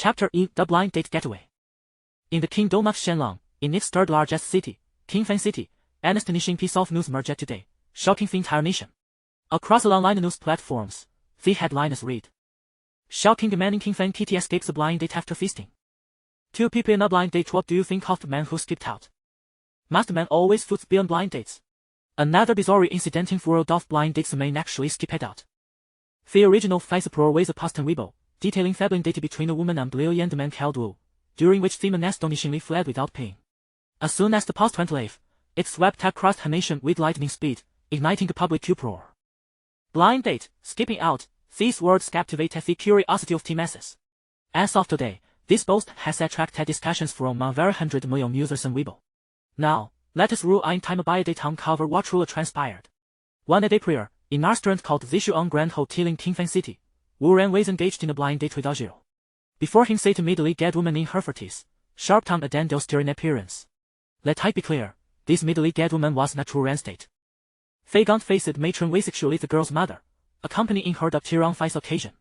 Chapter E. The Blind Date Getaway. In the kingdom of Shenlong, in its third largest city, Qingfan City, an astonishing piece of news emerged today, shocking the entire nation. Across the online news platforms, the headlines read: Shocking man in Qingfan Kitty escapes a blind date after feasting. Two people in a blind date. What do you think of the man who skipped out? Must man always foots be on blind dates? Another bizarre incident in the world of blind dates. A man actually skipped out. The original Facebook was a post on Weibo, detailing the blind date between a woman and Liu and the man called Wu, during which the man astonishingly fled without paying. As soon as the post went live, it swept across the nation with lightning speed, igniting a public uproar. Blind date, skipping out, these words captivated the curiosity of the masses. As of today, this post has attracted discussions from over 100 million users on Weibo. Now, let us rule in time by a date uncover what truly transpired. One day prior, in a restaurant called the Yuan Grand Hotel in Qingfan City, Wu Ran was engaged in a blind date with a girl. Before him sat a middle-aged woman in her 40s, sharp-tongued and dandy-austere in appearance. Let I be clear, this middle-aged woman was not Wu Ran's date. The gaunt-faced matron was actually the girl's mother, accompanying her up to on this occasion.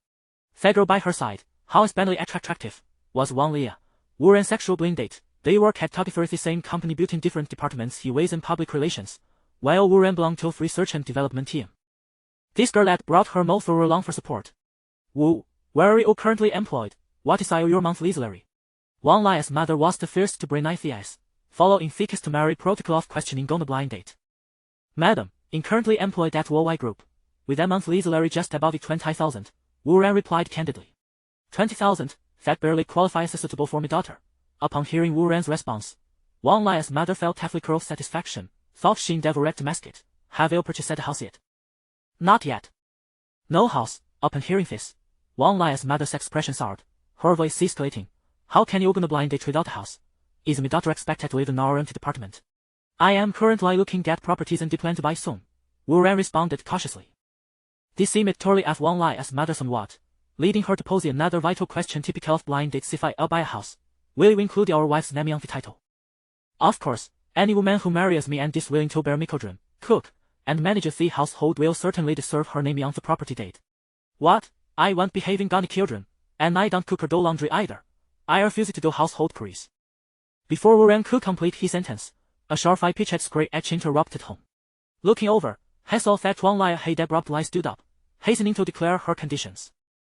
The girl by her side, how especially attractive, was Wang Lia, Wu Ran's sexual blind date. They work at the same company built in different departments. He was in public relations, while Wu Ran belonged to the research and development team. This girl had brought her mother along for support. Wu, where are you currently employed? What is your monthly salary? Wang Lia's mother was the first to bring ICS, following the customary protocol of questioning on the blind date. Madam, I'm currently employed at Worldwide Group, with a monthly salary just above 20,000, Wu Ran replied candidly. 20,000, that barely qualifies as suitable for my daughter. Upon hearing Wu Ran's response, Wang Lia's mother felt a flicker of satisfaction, thought she endeavored to mask it. Have you purchased a house yet? Not yet. No house. Upon hearing this, Wang Lia's mother's expression soured, her voice escalating. How can you open a blind date without a house? Is my daughter expected to live in our empty apartment? I am currently looking at properties and plan to buy soon, Wu Ran responded cautiously. This seemed totally off Wang Lia's mother somewhat, leading her to pose another vital question typical of blind dates. If I'll buy a house, will you include our wife's name on the title? Of course, any woman who marries me and is willing to bear my children, cook, and manage the household will certainly deserve her name on the property deed. What? I won't be having any children, and I don't cook or do laundry either. I refuse to do household chores. Before Wu Ran could complete his sentence, a sharp-pitched screech interrupted him. Looking over, he saw that Wang Lia had abruptly stood up, hastening to declare her conditions.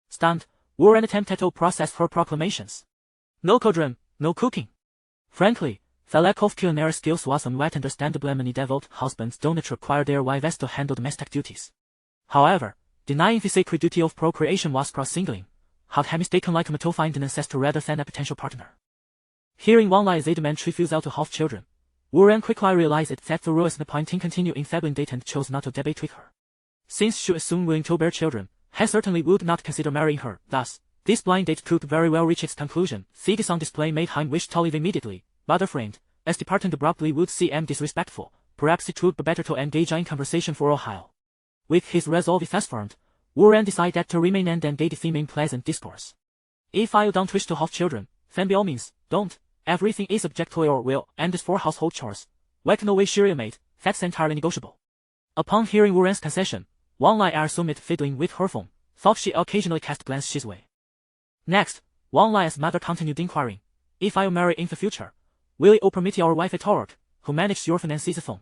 Stunned, Wu Ran attempted to process her proclamations. No children, no cooking. Frankly, the lack of culinary skills was somewhat understandable. Many devout husbands do not require their wives to handle domestic duties. However, denying the sacred duty of procreation was cross-singling, had he mistaken like to find an ancestor rather than a potential partner. Hearing Wang Lia's adamant refusal to have children, Wu Ran quickly realized that the rule is no point in continuing the blind date and chose not to debate with her. Since she was soon willing to bear children, he certainly would not consider marrying her. Thus, this blind date could very well reach its conclusion. The on display made him wish to leave immediately, but a friend, as departing abruptly would seem disrespectful. Perhaps it would be better to engage in conversation for a while. With his resolve thus formed, Wu Ran decided to remain and engage him in pleasant discourse. If you don't wish to have children, then by all means, don't. Everything is subject to your will, and as for household chores, we can always share your mate. That's entirely negotiable. Upon hearing Wu Ran's concession, Wang Lia assumed fiddling with her phone, thought she occasionally cast glances his way. Next, Wang Lia's mother continued inquiring, if I marry in the future, will you permit our wife at work, who manages your finances phone?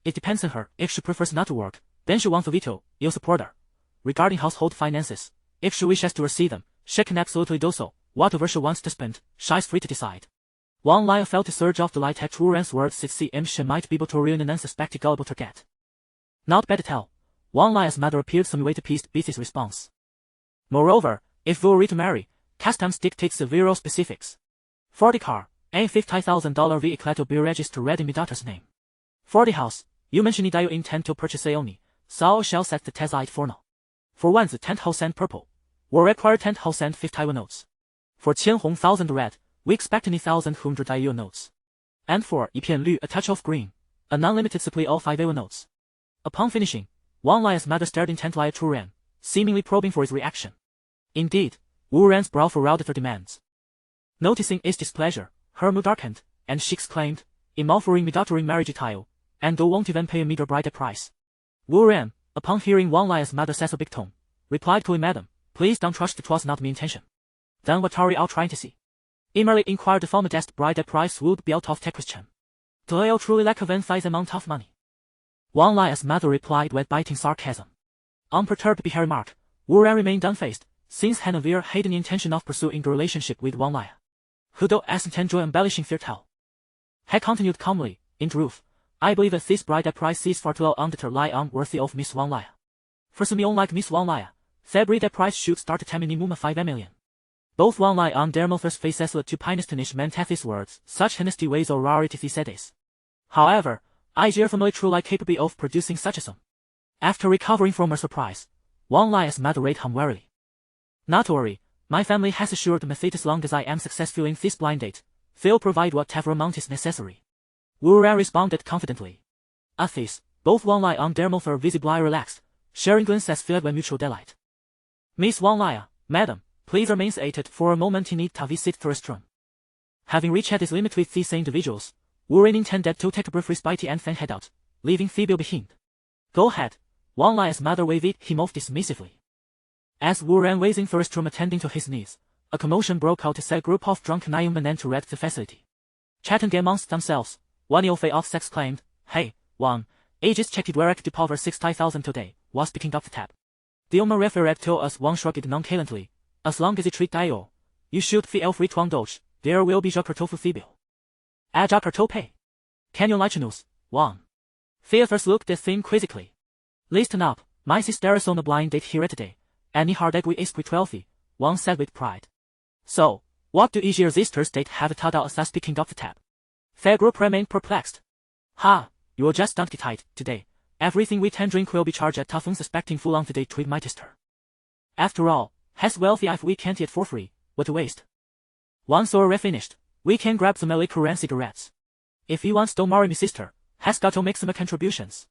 It depends on her. If she prefers not to work, then she wants a veto, you'll support her. Regarding household finances, if she wishes to receive them, she can absolutely do so. Whatever she wants to spend, she is free to decide. Wang Lia felt a surge of delight at Wu Ran's words. It seemed she might be able to ruin an unsuspected gullible target. Not bad at all. Wang Lia's mother appeared somewhat pleased with his response. Moreover, if we were to marry, customs dictates several specifics. For the car, a $50,000 vehicle to be registered in my daughter's name. For the house, you mentioned that you intend to purchase it only, so I shall set the test aside for now. For one's 10,000 purple, we require 10,000 50 notes. For 10,000 red, we expect 1,100 yuan notes. And for 一片绿, a touch of green, an unlimited supply of 5 yuan notes. Upon finishing, Wang Lia's mother stared intently at Wu Ran, seemingly probing for his reaction. Indeed, Wu Ran's brow furrowed at her demands. Noticing his displeasure, her mood darkened, and she exclaimed, I'm offering my daughter in marriage to you, and you won't even pay a meager bride price. Wu Ran, upon hearing Wang Lia's mother say so big tone, replied coolly, Madam, please don't trust, it was not my intention. Then what are we all trying to see? Emerly inquired the former guest bride. The price would be out of the question. Do you truly lack a vast amount of money? Wang Lai's mother replied with biting sarcasm. Unperturbed by her remark, Wu Ran remained unfazed, since he never had any intention of pursuing a relationship with Wang Lai, who though not enjoy embellishing fairy tale. He continued calmly, in truth, I believe that this bride price is far too low undeterred lie unworthy of Miss Wang Lai. For someone like Miss Wang Lai, the bride price should start at a minimum of 5 million. Both Wang Lai and their mother's faces led to pine-astonish men these words, such honesty ways or rarity he said this. However, I dare family truly capable of producing such a sum. After recovering from her surprise, Wang Lai's mother read him warily. Not to worry, my family has assured me that as long as I am successful in this blind date, they'll provide whatever amount is necessary. Wu Ran responded confidently. At this, both Wang Lai and their mother visibly relaxed, sharing glances filled with mutual delight. Miss Wang Lai, madam, please remain seated for a moment in need to visit the restroom. Having reached his limit with these individuals, Wu Ran intended to take a brief respite and then head out, leaving Phoebe behind. Go ahead, Wang Lai's mother waved him off dismissively. As Wu Ran was in the restroom attending to his needs, a commotion broke out as a group of drunken young men entered the facility. Chatting amongst themselves, one of the offsets claimed, Hey, Wang, I just checked direct deposit 60,000 today, was picking up the tab. The owner referred to us. Wang shrugged nonchalantly. As long as you treat Dio, you should feel free to indulge, there will be Jacques Tofu bill. A Jacques Tope. Can you like news, Wang? Theaters looked at him quizzically. Listen up, my sister is on a blind date here today. Any hard egg is quite wealthy, Wang said with pride. So, what do each year's Easter state have to us as picking up the tab? The group remained perplexed. Ha, you'll just don't get tight, today. Everything we can drink will be charged at tough unsuspecting full on today treat my sister. After all, has wealthy if we can't eat for free, what a waste. Once we're finished, we can grab some liquor and cigarettes. If you want to marry me sister, has got to make some contributions.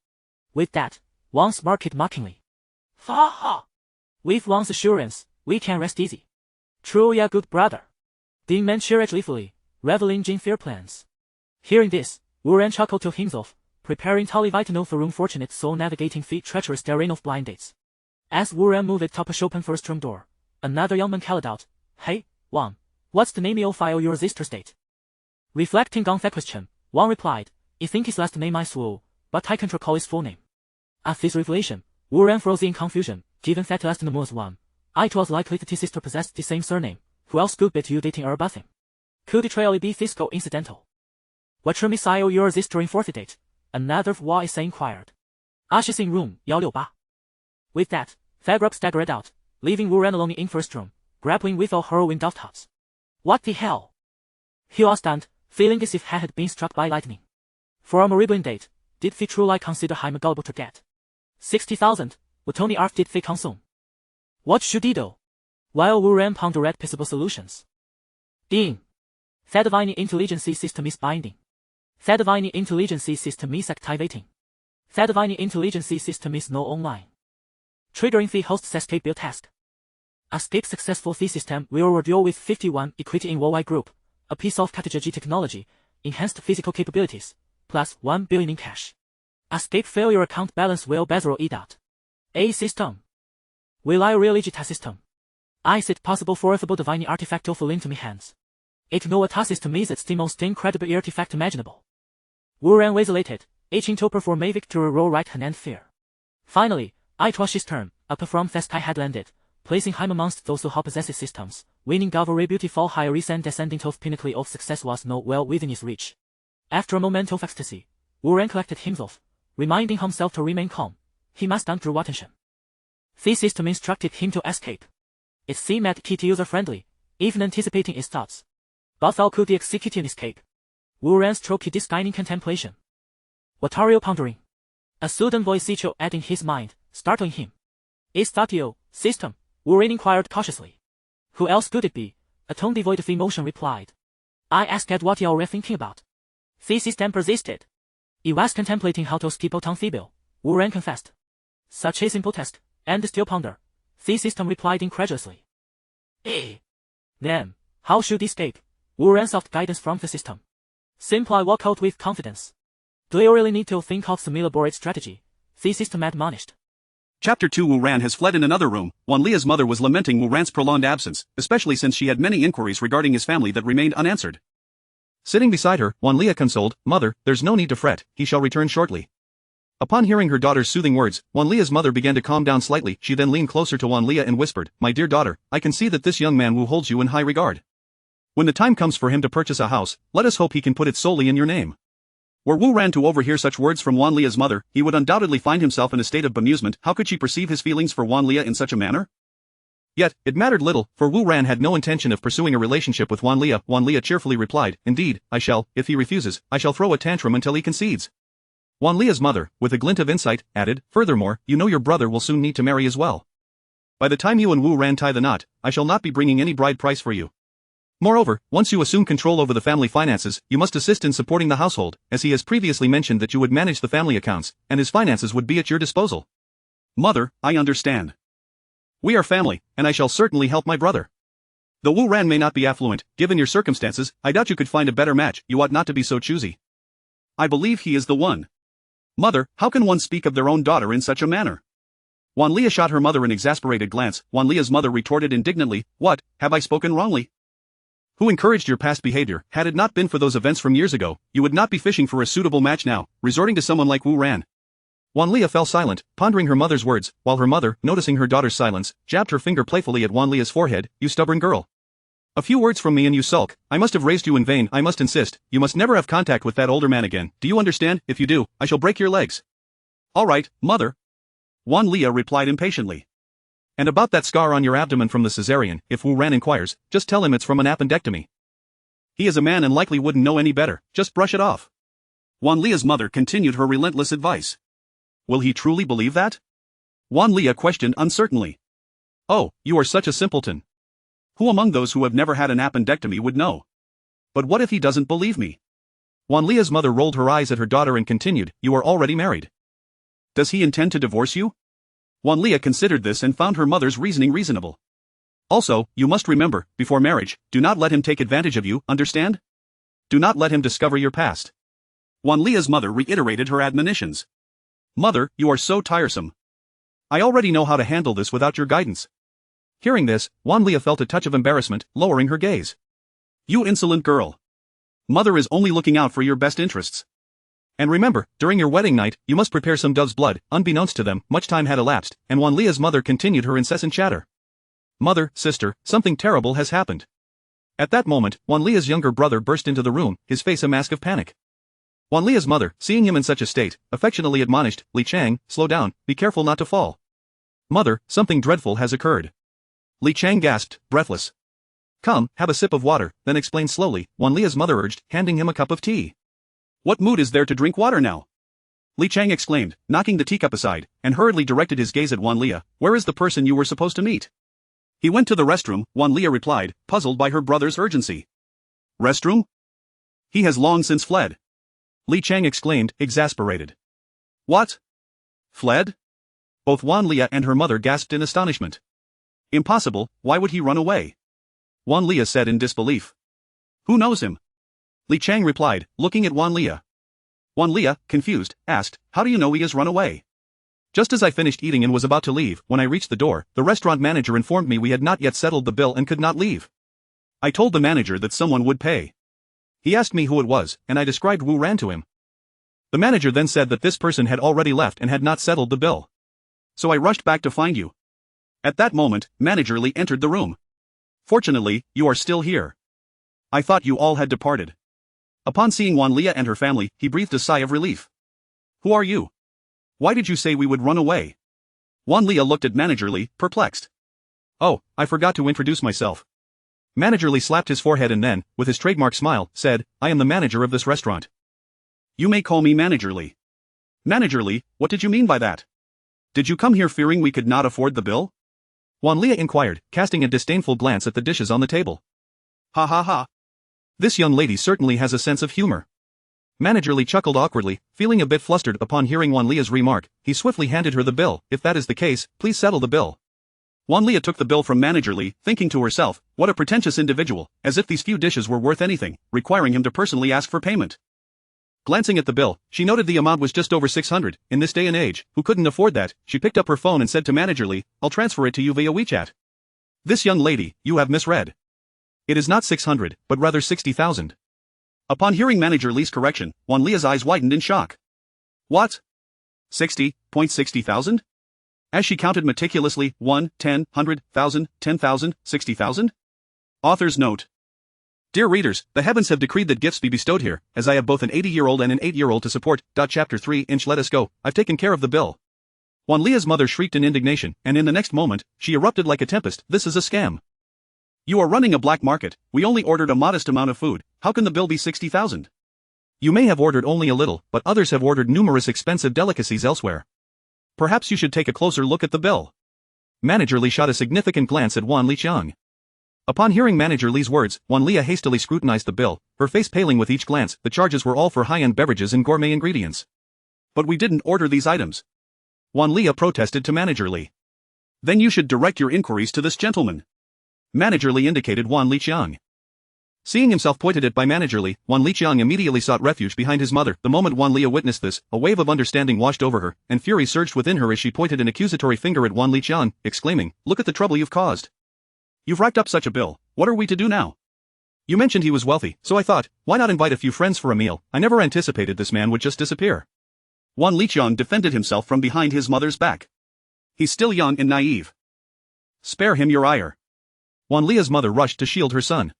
With that, Wang smirked mockingly. Ha ha! With Wang's assurance, we can rest easy. Truly a good brother. The man cheered gleefully, reveling in fair plans. Hearing this, Wu Ran chuckled to himself, preparing to leave to know the unfortunate soul navigating the treacherous terrain of blind dates. As Wu Ran moved to push open first room door, another young man called out, Hey, Wang, what's the name of your sister state? Reflecting on that question, Wang replied, I think his last name is Wu, but I can't recall his full name. At this revelation, Wu Ran froze in confusion, given that last name was Wang. It was likely that his sister possessed the same surname. Who else could bet you dating her about him? Could it really be this coincidental? What missile your sister in fourth date? Another voice inquired. She's in room 168. With that, the group staggered out, leaving Wu Ran alone in first room, grappling with all her wind of thoughts. What the hell? He was stunned, feeling as if he had been struck by lightning. For a moribund date, did they truly consider him a gullible to get? 60,000, what on earth did they consume? What should he do? While Wu Ran pondered possible solutions. Ding! The divine intelligence system is binding. The divine intelligence system is activating. The divine intelligence system is now online. Triggering the host's escape build test. Escape successful. The system will deal with 51 equity in worldwide group, a piece of cutting-edge technology, enhanced physical capabilities, plus 1 billion in cash. Escape failure account balance will be 0 out. A system. Will I really get a system? Is it possible for a divine artifact to fall into my hands? It know what a system is. It's the most incredible artifact imaginable. Wu Ran was elated, itching to perform a victory roll right hand and fear. Finally, it was his turn, up from the sky had landed, placing him amongst those who possess systems, winning a very beautiful high rise and descending to the pinnacle of success was now well within his reach. After a moment of ecstasy, Wu Ran collected himself, reminding himself to remain calm. He must not draw attention. The system instructed him to escape. It seemed at key user-friendly, even anticipating its thoughts. But how could he execute an escape? Wu Ran stroked his skin in contemplation. What are you pondering? A sudden voice echoed in his mind, startling him. Is that you, system? Wu Ran inquired cautiously. Who else could it be? A tone devoid of emotion replied. I asked what you are thinking about. The system persisted. He was contemplating how to escape out on the bill, Wu Ran confessed. Such a simple test, and still ponder. The system replied incredulously. Then, how should he escape? Wu Ran sought guidance from the system. Simply walk out with confidence. Do you really need to think of some elaborate strategy? The system admonished. Chapter 2 Wu Ran has fled. In another room, Wan Lia's mother was lamenting Wu Ran's prolonged absence, especially since she had many inquiries regarding his family that remained unanswered. Sitting beside her, Wan Lia consoled, "Mother, there's no need to fret, he shall return shortly." Upon hearing her daughter's soothing words, Wan Lia's mother began to calm down slightly. She then leaned closer to Wan Lia and whispered, "My dear daughter, I can see that this young man Wu holds you in high regard. When the time comes for him to purchase a house, let us hope he can put it solely in your name." Were Wu Ran to overhear such words from Wan Lia's mother, he would undoubtedly find himself in a state of bemusement. How could she perceive his feelings for Wan Lia in such a manner? Yet, it mattered little, for Wu Ran had no intention of pursuing a relationship with Wan Lia. Wan Lia cheerfully replied, "Indeed, I shall. If he refuses, I shall throw a tantrum until he concedes." Wan Lia's mother, with a glint of insight, added, "Furthermore, you know your brother will soon need to marry as well. By the time you and Wu Ran tie the knot, I shall not be bringing any bride price for you. Moreover, once you assume control over the family finances, you must assist in supporting the household, as he has previously mentioned that you would manage the family accounts, and his finances would be at your disposal." "Mother, I understand. We are family, and I shall certainly help my brother. Though Wu Ran may not be affluent, given your circumstances, I doubt you could find a better match. You ought not to be so choosy. I believe he is the one." "Mother, how can one speak of their own daughter in such a manner?" Wan Lia shot her mother an exasperated glance. Wan Lia's mother retorted indignantly, "What, have I spoken wrongly? Who encouraged your past behavior? Had it not been for those events from years ago, you would not be fishing for a suitable match now, resorting to someone like Wu Ran." Wan Lia fell silent, pondering her mother's words, while her mother, noticing her daughter's silence, jabbed her finger playfully at Wan Lia's forehead. "You stubborn girl. A few words from me and you sulk. I must have raised you in vain. I must insist. You must never have contact with that older man again. Do you understand? If you do, I shall break your legs." "All right, mother," Wan Lia replied impatiently. "And about that scar on your abdomen from the cesarean, if Wu Ran inquires, just tell him it's from an appendectomy. He is a man and likely wouldn't know any better. Just brush it off." Wan Lia's mother continued her relentless advice. "Will he truly believe that?" Wan Lia questioned uncertainly. "Oh, you are such a simpleton. "Who among those who have never had an appendectomy would know? But what if he doesn't believe me?" Wan Lia's mother rolled her eyes at her daughter and continued, "You are already married. Does he intend to divorce you?" Wan Lia considered this and found her mother's reasoning reasonable. "Also, you must remember, before marriage, do not let him take advantage of you, understand? Do not let him discover your past." Wan Lia's mother reiterated her admonitions. "Mother, you are so tiresome. I already know how to handle this without your guidance." Hearing this, Wan Lia felt a touch of embarrassment, lowering her gaze. "You insolent girl. Mother is only looking out for your best interests. And remember, during your wedding night, you must prepare some dove's blood." Unbeknownst to them, much time had elapsed, and Wan Lia's mother continued her incessant chatter. "Mother, sister, something terrible has happened." At that moment, Wan Lia's younger brother burst into the room, his face a mask of panic. Wan Lia's mother, seeing him in such a state, affectionately admonished, "Li Chang, slow down, be careful not to fall." "Mother, something dreadful has occurred." Li Chang gasped, breathless. "Come, have a sip of water, then explain slowly," Wan Lia's mother urged, handing him a cup of tea. "What mood is there to drink water now?" Li Chang exclaimed, knocking the teacup aside, and hurriedly directed his gaze at Wan Lia. "Where is the person you were supposed to meet?" "He went to the restroom," Wan Lia replied, puzzled by her brother's urgency. "Restroom? He has long since fled," Li Chang exclaimed, exasperated. "What? Fled?" Both Wan Lia and her mother gasped in astonishment. "Impossible, why would he run away?" Wan Lia said in disbelief. "Who knows him?" Li Chang replied, looking at Wan Lia. Wan Lia, confused, asked, "How do you know he has run away?" "Just as I finished eating and was about to leave, when I reached the door, the restaurant manager informed me we had not yet settled the bill and could not leave. I told the manager that someone would pay. He asked me who it was, and I described Wu Ran to him. The manager then said that this person had already left and had not settled the bill. So I rushed back to find you." At that moment, Manager Li entered the room. "Fortunately, you are still here. I thought you all had departed." Upon seeing Wan Lia and her family, he breathed a sigh of relief. "Who are you? Why did you say we would run away?" Wan Lia looked at Manager Li, perplexed. "Oh, I forgot to introduce myself." Manager Li slapped his forehead and then, with his trademark smile, said, "I am the manager of this restaurant." "You may call me Manager Li." "Manager Li, what did you mean by that? Did you come here fearing we could not afford the bill?" Wan Lia inquired, casting a disdainful glance at the dishes on the table. "Ha ha ha. This young lady certainly has a sense of humor." Manager Li chuckled awkwardly, feeling a bit flustered upon hearing Wan Lia's remark. He swiftly handed her the bill. "If that is the case, please settle the bill." Wan Lia took the bill from Manager Li, thinking to herself, what a pretentious individual, as if these few dishes were worth anything, requiring him to personally ask for payment. Glancing at the bill, she noted the amount was just over 600. In this day and age, who couldn't afford that? She picked up her phone and said to Manager Lee, "I'll transfer it to you via WeChat." "This young lady, you have misread. It is not 600, but rather 60,000. Upon hearing Manager Lee's correction, Wan Lia's eyes widened in shock. "What? 60,000? As she counted meticulously, 1, 10, 100,000, 10,000, 60,000? Author's note. Dear readers, the heavens have decreed that gifts be bestowed here, as I have both an 80-year-old and an 8-year-old to support. Chapter 3 Let us go, I've taken care of the bill. Wan Lia's mother shrieked in indignation, and in the next moment, she erupted like a tempest. This is a scam. You are running a black market, we only ordered a modest amount of food, how can the bill be 60,000? You may have ordered only a little, but others have ordered numerous expensive delicacies elsewhere. Perhaps you should take a closer look at the bill. Manager Lee shot a significant glance at Wan Liqiang. Upon hearing Manager Lee's words, Wan Lia hastily scrutinized the bill, her face paling with each glance. The charges were all for high-end beverages and gourmet ingredients. But we didn't order these items. Wan Lia protested to Manager Lee. Then you should direct your inquiries to this gentleman. Manager Lee indicated Wan Liqiang. Seeing himself pointed at by Manager Lee, Wan Liqiang immediately sought refuge behind his mother. The moment Wan Lia witnessed this, a wave of understanding washed over her, and fury surged within her as she pointed an accusatory finger at Wan Liqiang, exclaiming, "Look at the trouble you've caused. You've racked up such a bill, what are we to do now? You mentioned he was wealthy, so I thought, why not invite a few friends for a meal? I never anticipated this man would just disappear." Wan Liqiang defended himself from behind his mother's back. He's still young and naive. Spare him your ire. Wan Lia's mother rushed to shield her son.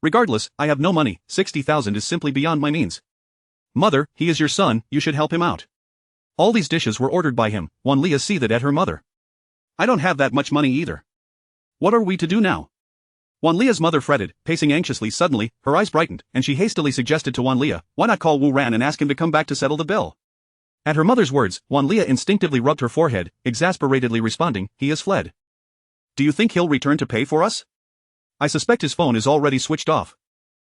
"Regardless, I have no money, 60,000 is simply beyond my means." "Mother, he is your son, you should help him out. All these dishes were ordered by him." Wan Lia seethed at her mother. "I don't have that much money either. What are we to do now?" Wan Lia's mother fretted, pacing anxiously. Suddenly, her eyes brightened, and she hastily suggested to Wan Lia, "Why not call Wu Ran and ask him to come back to settle the bill?" At her mother's words, Wan Lia instinctively rubbed her forehead, exasperatedly responding, "He has fled." "Do you think he'll return to pay for us?" "I suspect his phone is already switched off.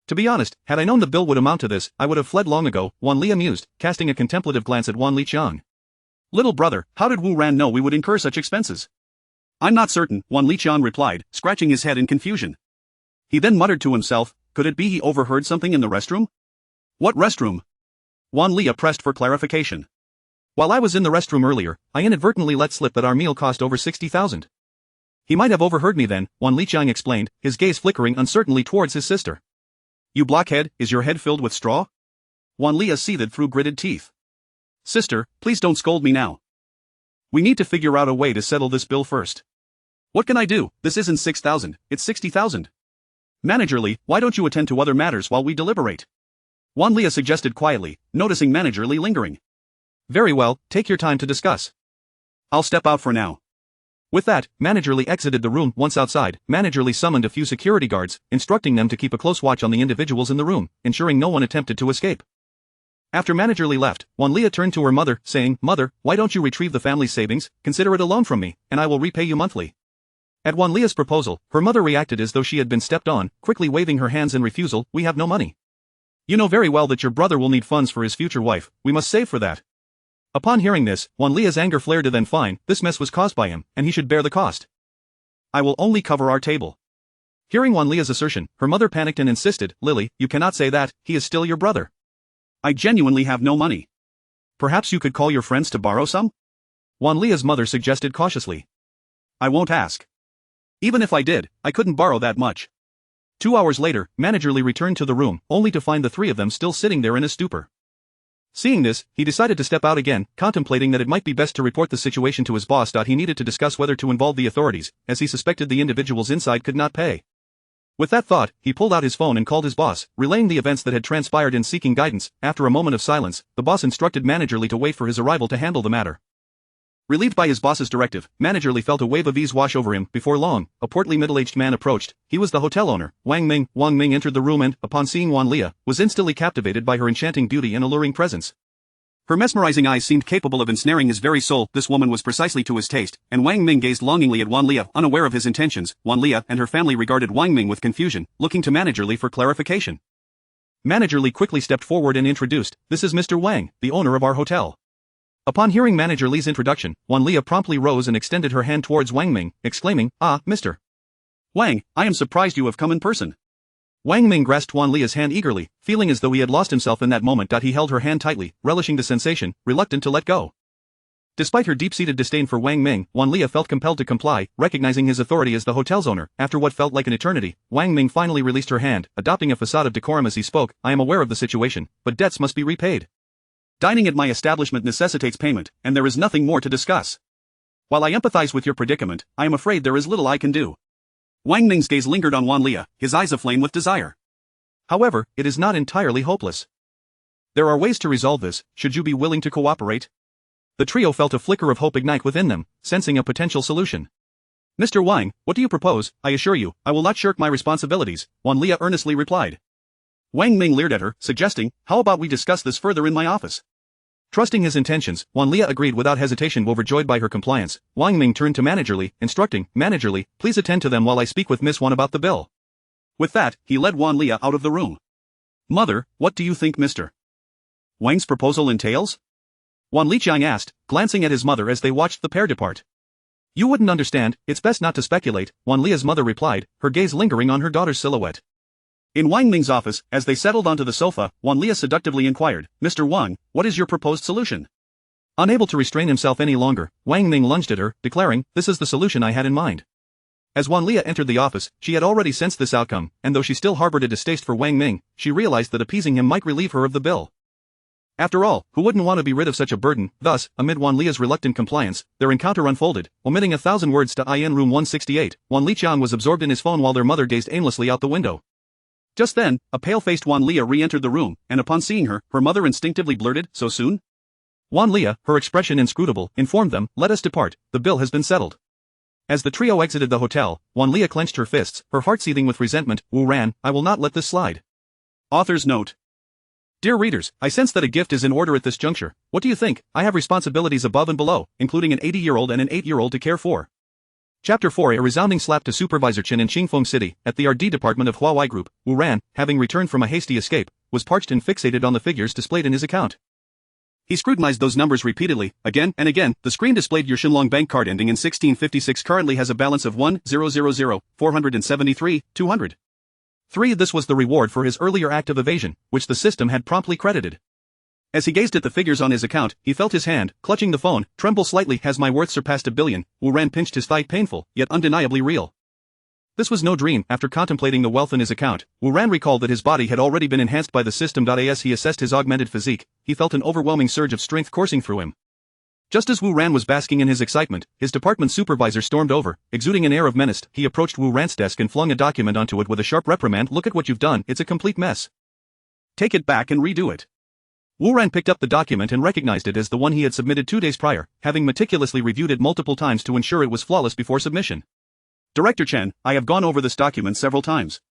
To be honest, had I known the bill would amount to this, I would have fled long ago," Wan Lia mused, casting a contemplative glance at Wan Liqiang. "Little brother, how did Wu Ran know we would incur such expenses?" "I'm not certain," Wan Liqiang replied, scratching his head in confusion. He then muttered to himself, could it be he overheard something in the restroom? "What restroom?" Wan Lia pressed for clarification. "While I was in the restroom earlier, I inadvertently let slip that our meal cost over 60,000. He might have overheard me then," Wan Liqiang explained, his gaze flickering uncertainly towards his sister. "You blockhead, is your head filled with straw?" Wan Lia seethed through gritted teeth. "Sister, please don't scold me now. We need to figure out a way to settle this bill first." "What can I do? This isn't 6,000, it's 60,000. Manager Lee, why don't you attend to other matters while we deliberate?" Wan Lia suggested quietly, noticing Manager Lee lingering. "Very well, take your time to discuss. I'll step out for now." With that, Manager Lee exited the room. Once outside, Manager Lee summoned a few security guards, instructing them to keep a close watch on the individuals in the room, ensuring no one attempted to escape. After Manager Lee left, Wan Lia turned to her mother, saying, "Mother, why don't you retrieve the family's savings, consider it a loan from me, and I will repay you monthly." At Wan Lia's proposal, her mother reacted as though she had been stepped on, quickly waving her hands in refusal. "We have no money. You know very well that your brother will need funds for his future wife, we must save for that." Upon hearing this, Wan Lia's anger flared to then fine, this mess was caused by him, and he should bear the cost. "I will only cover our table." Hearing Wan Lia's assertion, her mother panicked and insisted, "Lily, you cannot say that, he is still your brother. I genuinely have no money." "Perhaps you could call your friends to borrow some?" Wan Lia's mother suggested cautiously. "I won't ask. Even if I did, I couldn't borrow that much." 2 hours later, Manager Lee returned to the room, only to find the three of them still sitting there in a stupor. Seeing this, he decided to step out again, contemplating that it might be best to report the situation to his boss. He needed to discuss whether to involve the authorities, as he suspected the individuals inside could not pay. With that thought, he pulled out his phone and called his boss, relaying the events that had transpired and seeking guidance. After a moment of silence, the boss instructed Manager Lee to wait for his arrival to handle the matter. Relieved by his boss's directive, Manager Lee felt a wave of ease wash over him. Before long, a portly middle-aged man approached. He was the hotel owner, Wang Ming. Wang Ming entered the room and, upon seeing Wan Lia, was instantly captivated by her enchanting beauty and alluring presence. Her mesmerizing eyes seemed capable of ensnaring his very soul. This woman was precisely to his taste, and Wang Ming gazed longingly at Wan Lia, unaware of his intentions. Wan Lia and her family regarded Wang Ming with confusion, looking to Manager Lee for clarification. Manager Lee quickly stepped forward and introduced, "This is Mr. Wang, the owner of our hotel." Upon hearing Manager Lee's introduction, Wan Lia promptly rose and extended her hand towards Wang Ming, exclaiming, "Ah, Mr. Wang, I am surprised you have come in person. Wang Ming grasped Wan Lia's hand eagerly, feeling as though he had lost himself in that moment. He held her hand tightly, relishing the sensation, reluctant to let go. Despite her deep-seated disdain for Wang Ming, Wan Lia felt compelled to comply, recognizing his authority as the hotel's owner. After what felt like an eternity, Wang Ming finally released her hand, adopting a facade of decorum as he spoke. I am aware of the situation, but debts must be repaid. Dining at my establishment necessitates payment, and there is nothing more to discuss. While I empathize with your predicament, I am afraid there is little I can do. Wang Ming's gaze lingered on Wan Lia, his eyes aflame with desire. However, it is not entirely hopeless. There are ways to resolve this, should you be willing to cooperate. The trio felt a flicker of hope ignite within them, sensing a potential solution. Mr. Wang, what do you propose? I assure you, I will not shirk my responsibilities, Wan Lia earnestly replied. Wang Ming leered at her, suggesting, how about we discuss this further in my office? Trusting his intentions, Wan Lia agreed without hesitation. Overjoyed by her compliance, Wang Ming turned to Managerly, instructing, Managerly, please attend to them while I speak with Miss Wan about the bill. With that, he led Wan Lia out of the room. Mother, what do you think Mr. Wang's proposal entails? Wan Liqiang asked, glancing at his mother as they watched the pair depart. You wouldn't understand, it's best not to speculate, Wan Lia's mother replied, her gaze lingering on her daughter's silhouette. In Wang Ming's office, as they settled onto the sofa, Wan Lia seductively inquired, Mr. Wang, what is your proposed solution? Unable to restrain himself any longer, Wang Ming lunged at her, declaring, this is the solution I had in mind. As Wan Lia entered the office, she had already sensed this outcome, and though she still harbored a distaste for Wang Ming, she realized that appeasing him might relieve her of the bill. After all, who wouldn't want to be rid of such a burden? Thus, amid Wan Lia's reluctant compliance, their encounter unfolded, omitting 1,000 words to in room 168, Wan Liqiang was absorbed in his phone while their mother gazed aimlessly out the window. Just then, a pale-faced Wan Lia re-entered the room, and upon seeing her, her mother instinctively blurted, so soon? Wan Lia, her expression inscrutable, informed them, let us depart, the bill has been settled. As the trio exited the hotel, Wan Lia clenched her fists, her heart seething with resentment. Wu Ran, I will not let this slide. Author's note. Dear readers, I sense that a gift is in order at this juncture. What do you think? I have responsibilities above and below, including an 80-year-old and an 8-year-old to care for. Chapter 4. A resounding slap to Supervisor Chen in Qingfeng City, at the RD department of Huawei Group. Wu Ran, having returned from a hasty escape, was parched and fixated on the figures displayed in his account. He scrutinized those numbers repeatedly, again and again. The screen displayed your Shinlong bank card ending in 1656 currently has a balance of 1,000,473,200. 3. This was the reward for his earlier act of evasion, which the system had promptly credited. As he gazed at the figures on his account, he felt his hand, clutching the phone, tremble slightly. Has my worth surpassed 1 billion? Wu Ran pinched his thigh, painful, yet undeniably real. This was no dream. After contemplating the wealth in his account, Wu Ran recalled that his body had already been enhanced by the system. As he assessed his augmented physique, he felt an overwhelming surge of strength coursing through him. Just as Wu Ran was basking in his excitement, his department supervisor stormed over, exuding an air of menace. He approached Wu Ran's desk and flung a document onto it with a sharp reprimand. Look at what you've done, it's a complete mess. Take it back and redo it. Wu Ran picked up the document and recognized it as the one he had submitted 2 days prior, having meticulously reviewed it multiple times to ensure it was flawless before submission. Director Chen, I have gone over this document several times.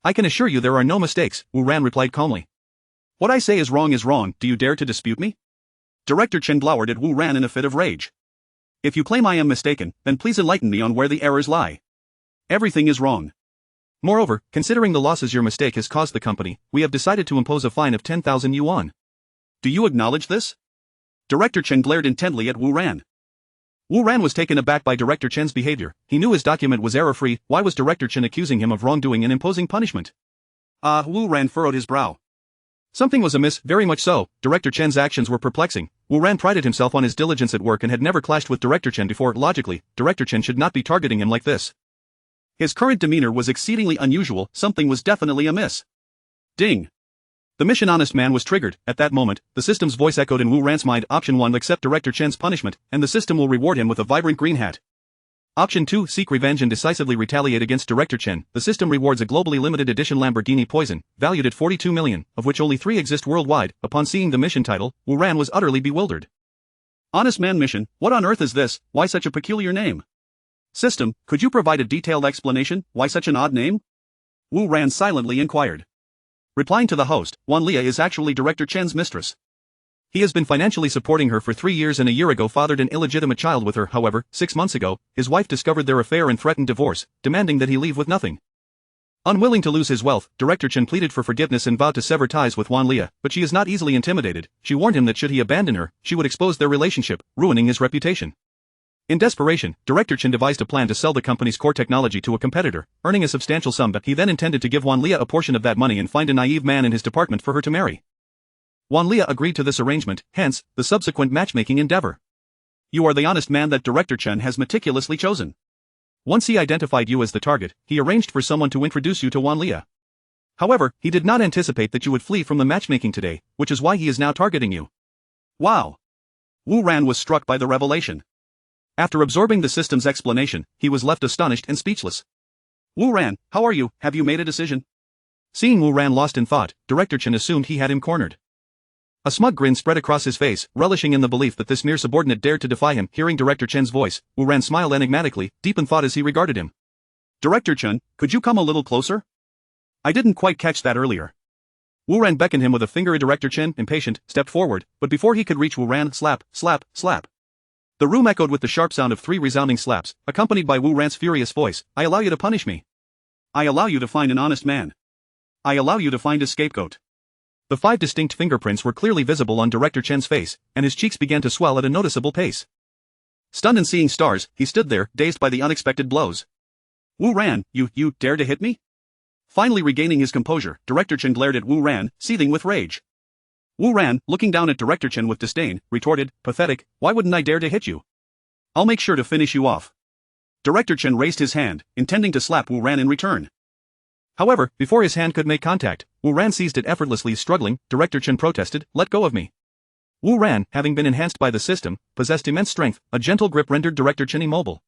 I can assure you there are no mistakes, Wu Ran replied calmly. What I say is wrong, do you dare to dispute me? Director Chen glowered at Wu Ran in a fit of rage. If you claim I am mistaken, then please enlighten me on where the errors lie. Everything is wrong. Moreover, considering the losses your mistake has caused the company, we have decided to impose a fine of 10,000 yuan. Do you acknowledge this? Director Chen glared intently at Wu Ran. Wu Ran was taken aback by Director Chen's behavior. He knew his document was error-free. Why was Director Chen accusing him of wrongdoing and imposing punishment? Wu Ran furrowed his brow. Something was amiss, very much so. Director Chen's actions were perplexing. Wu Ran prided himself on his diligence at work and had never clashed with Director Chen before. Logically, Director Chen should not be targeting him like this. His current demeanor was exceedingly unusual. Something was definitely amiss. Ding. The mission honest man was triggered. At that moment, the system's voice echoed in Wu Ran's mind. Option 1. Accept Director Chen's punishment, and the system will reward him with a vibrant green hat. Option 2. Seek revenge and decisively retaliate against Director Chen. The system rewards a globally limited edition Lamborghini Poison, valued at 42 million, of which only 3 exist worldwide. Upon seeing the mission title, Wu Ran was utterly bewildered. Honest man mission, what on earth is this? Why such a peculiar name? System, could you provide a detailed explanation? Why such an odd name? Wu Ran silently inquired. Replying to the host, Wan Lia is actually Director Chen's mistress. He has been financially supporting her for 3 years and a year ago fathered an illegitimate child with her. However, 6 months ago, his wife discovered their affair and threatened divorce, demanding that he leave with nothing. Unwilling to lose his wealth, Director Chen pleaded for forgiveness and vowed to sever ties with Wan Lia, but she is not easily intimidated. She warned him that should he abandon her, she would expose their relationship, ruining his reputation. In desperation, Director Chen devised a plan to sell the company's core technology to a competitor, earning a substantial sum that he then intended to give Wan Lia a portion of that money and find a naive man in his department for her to marry. Wan Lia agreed to this arrangement, hence, the subsequent matchmaking endeavor. You are the honest man that Director Chen has meticulously chosen. Once he identified you as the target, he arranged for someone to introduce you to Wan Lia. However, he did not anticipate that you would flee from the matchmaking today, which is why he is now targeting you. Wow. Wu Ran was struck by the revelation. After absorbing the system's explanation, he was left astonished and speechless. Wu Ran, how are you? Have you made a decision? Seeing Wu Ran lost in thought, Director Chen assumed he had him cornered. A smug grin spread across his face, relishing in the belief that this mere subordinate dared to defy him. Hearing Director Chen's voice, Wu Ran smiled enigmatically, deep in thought as he regarded him. Director Chen, could you come a little closer? I didn't quite catch that earlier. Wu Ran beckoned him with a finger. Director Chen, impatient, stepped forward, but before he could reach Wu Ran, slap, slap, slap. The room echoed with the sharp sound of 3 resounding slaps, accompanied by Wu Ran's furious voice. I allow you to punish me. I allow you to find an honest man. I allow you to find a scapegoat. The 5 distinct fingerprints were clearly visible on Director Chen's face, and his cheeks began to swell at a noticeable pace. Stunned and seeing stars, he stood there, dazed by the unexpected blows. Wu Ran, you dare to hit me? Finally regaining his composure, Director Chen glared at Wu Ran, seething with rage. Wu Ran, looking down at Director Chen with disdain, retorted, pathetic, why wouldn't I dare to hit you? I'll make sure to finish you off. Director Chen raised his hand, intending to slap Wu Ran in return. However, before his hand could make contact, Wu Ran seized it effortlessly. Struggling, Director Chen protested, let go of me. Wu Ran, having been enhanced by the system, possessed immense strength. A gentle grip rendered Director Chen immobile.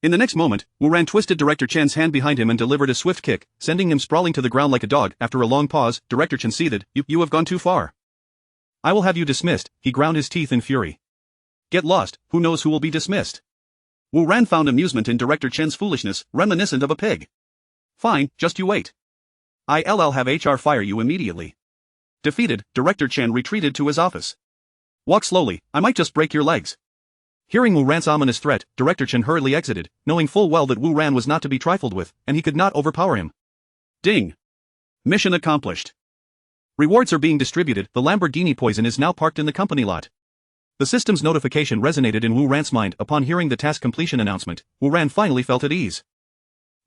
In the next moment, Wu Ran twisted Director Chen's hand behind him and delivered a swift kick, sending him sprawling to the ground like a dog. After a long pause, Director Chen seethed, you have gone too far. I will have you dismissed. He ground his teeth in fury. Get lost, who knows who will be dismissed? Wu Ran found amusement in Director Chen's foolishness, reminiscent of a pig. Fine, just you wait. I'll have HR fire you immediately. Defeated, Director Chen retreated to his office. Walk slowly, I might just break your legs. Hearing Wu Ran's ominous threat, Director Chen hurriedly exited, knowing full well that Wu Ran was not to be trifled with, and he could not overpower him. Ding. Mission accomplished. Rewards are being distributed. The Lamborghini Poison is now parked in the company lot. The system's notification resonated in Wu Ran's mind. Upon hearing the task completion announcement, Wu Ran finally felt at ease.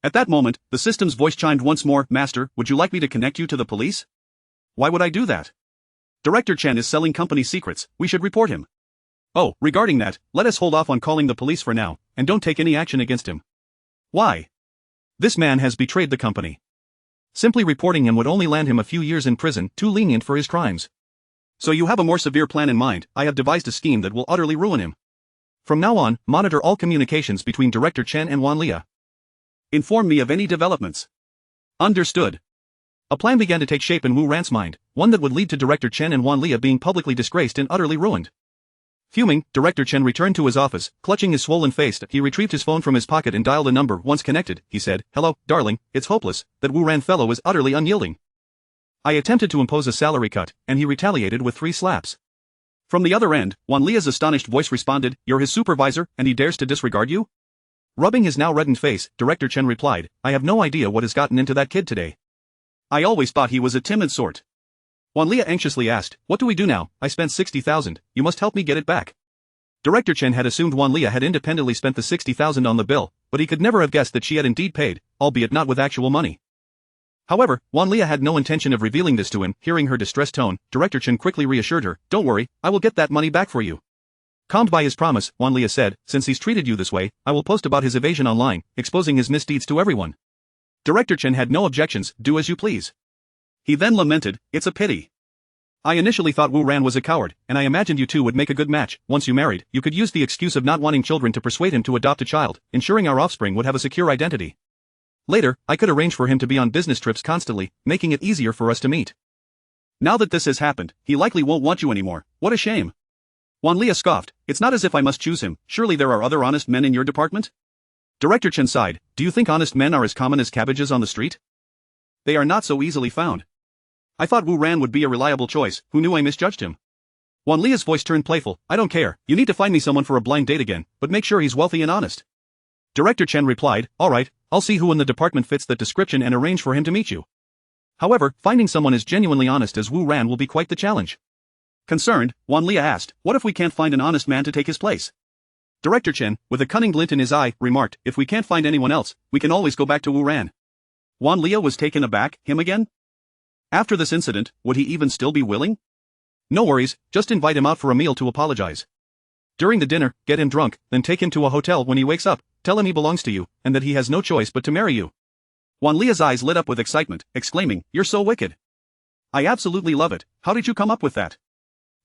At that moment, the system's voice chimed once more, Master, would you like me to connect you to the police? Why would I do that? Director Chen is selling company secrets, we should report him. Oh, regarding that, let us hold off on calling the police for now, and don't take any action against him. Why? This man has betrayed the company. Simply reporting him would only land him a few years in prison, too lenient for his crimes. So you have a more severe plan in mind. I have devised a scheme that will utterly ruin him. From now on, monitor all communications between Director Chen and Wan Lia. Inform me of any developments. Understood. A plan began to take shape in Wu Ran's mind, one that would lead to Director Chen and Wan Lia being publicly disgraced and utterly ruined. Fuming, Director Chen returned to his office, clutching his swollen face. He retrieved his phone from his pocket and dialed a number. Once connected, he said, hello, darling, it's hopeless, that Wu Ran fellow is utterly unyielding. I attempted to impose a salary cut, and he retaliated with 3 slaps. From the other end, Wan Lia's astonished voice responded, you're his supervisor, and he dares to disregard you? Rubbing his now reddened face, Director Chen replied, I have no idea what has gotten into that kid today. I always thought he was a timid sort. Wan Lia anxiously asked, what do we do now? I spent 60,000, you must help me get it back. Director Chen had assumed Wan Lia had independently spent the 60,000 on the bill, but he could never have guessed that she had indeed paid, albeit not with actual money. However, Wan Lia had no intention of revealing this to him. Hearing her distressed tone, Director Chen quickly reassured her, don't worry, I will get that money back for you. Calmed by his promise, Wan Lia said, since he's treated you this way, I will post about his evasion online, exposing his misdeeds to everyone. Director Chen had no objections, do as you please. He then lamented, it's a pity. I initially thought Wu Ran was a coward, and I imagined you two would make a good match. Once you married, you could use the excuse of not wanting children to persuade him to adopt a child, ensuring our offspring would have a secure identity. Later, I could arrange for him to be on business trips constantly, making it easier for us to meet. Now that this has happened, he likely won't want you anymore. What a shame. Wan Lia scoffed, it's not as if I must choose him, surely there are other honest men in your department? Director Chen sighed, do you think honest men are as common as cabbages on the street? They are not so easily found. I thought Wu Ran would be a reliable choice, who knew I misjudged him. Wan Lia's voice turned playful, I don't care, you need to find me someone for a blind date again, but make sure he's wealthy and honest. Director Chen replied, alright, I'll see who in the department fits that description and arrange for him to meet you. However, finding someone as genuinely honest as Wu Ran will be quite the challenge. Concerned, Wan Lia asked, what if we can't find an honest man to take his place? Director Chen, with a cunning glint in his eye, remarked, if we can't find anyone else, we can always go back to Wu Ran. Wan Lia was taken aback, him again? After this incident, would he even still be willing? No worries, just invite him out for a meal to apologize. During the dinner, get him drunk, then take him to a hotel when he wakes up, tell him he belongs to you, and that he has no choice but to marry you. Wan Lia's eyes lit up with excitement, exclaiming, you're so wicked. I absolutely love it, how did you come up with that?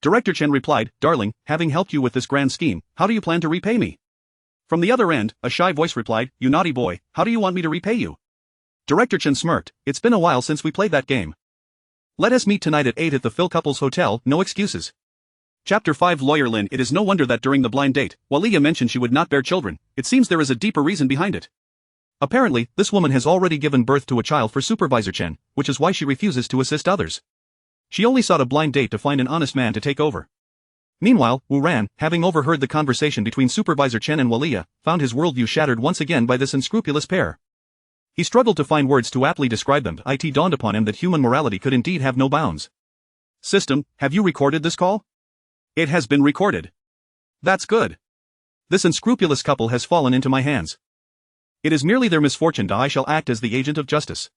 Director Chen replied, darling, having helped you with this grand scheme, how do you plan to repay me? From the other end, a shy voice replied, you naughty boy, how do you want me to repay you? Director Chen smirked, it's been a while since we played that game. Let us meet tonight at 8 at the Phil Couples Hotel, no excuses. Chapter 5 Lawyer Lin. It is no wonder that during the blind date, while Leah mentioned she would not bear children, it seems there is a deeper reason behind it. Apparently, this woman has already given birth to a child for Supervisor Chen, which is why she refuses to assist others. She only sought a blind date to find an honest man to take over. Meanwhile, Wu Ran, having overheard the conversation between Supervisor Chen and Walia, found his worldview shattered once again by this unscrupulous pair. He struggled to find words to aptly describe them. It dawned upon him that human morality could indeed have no bounds. System, have you recorded this call? It has been recorded. That's good. This unscrupulous couple has fallen into my hands. It is merely their misfortune. I shall act as the agent of justice.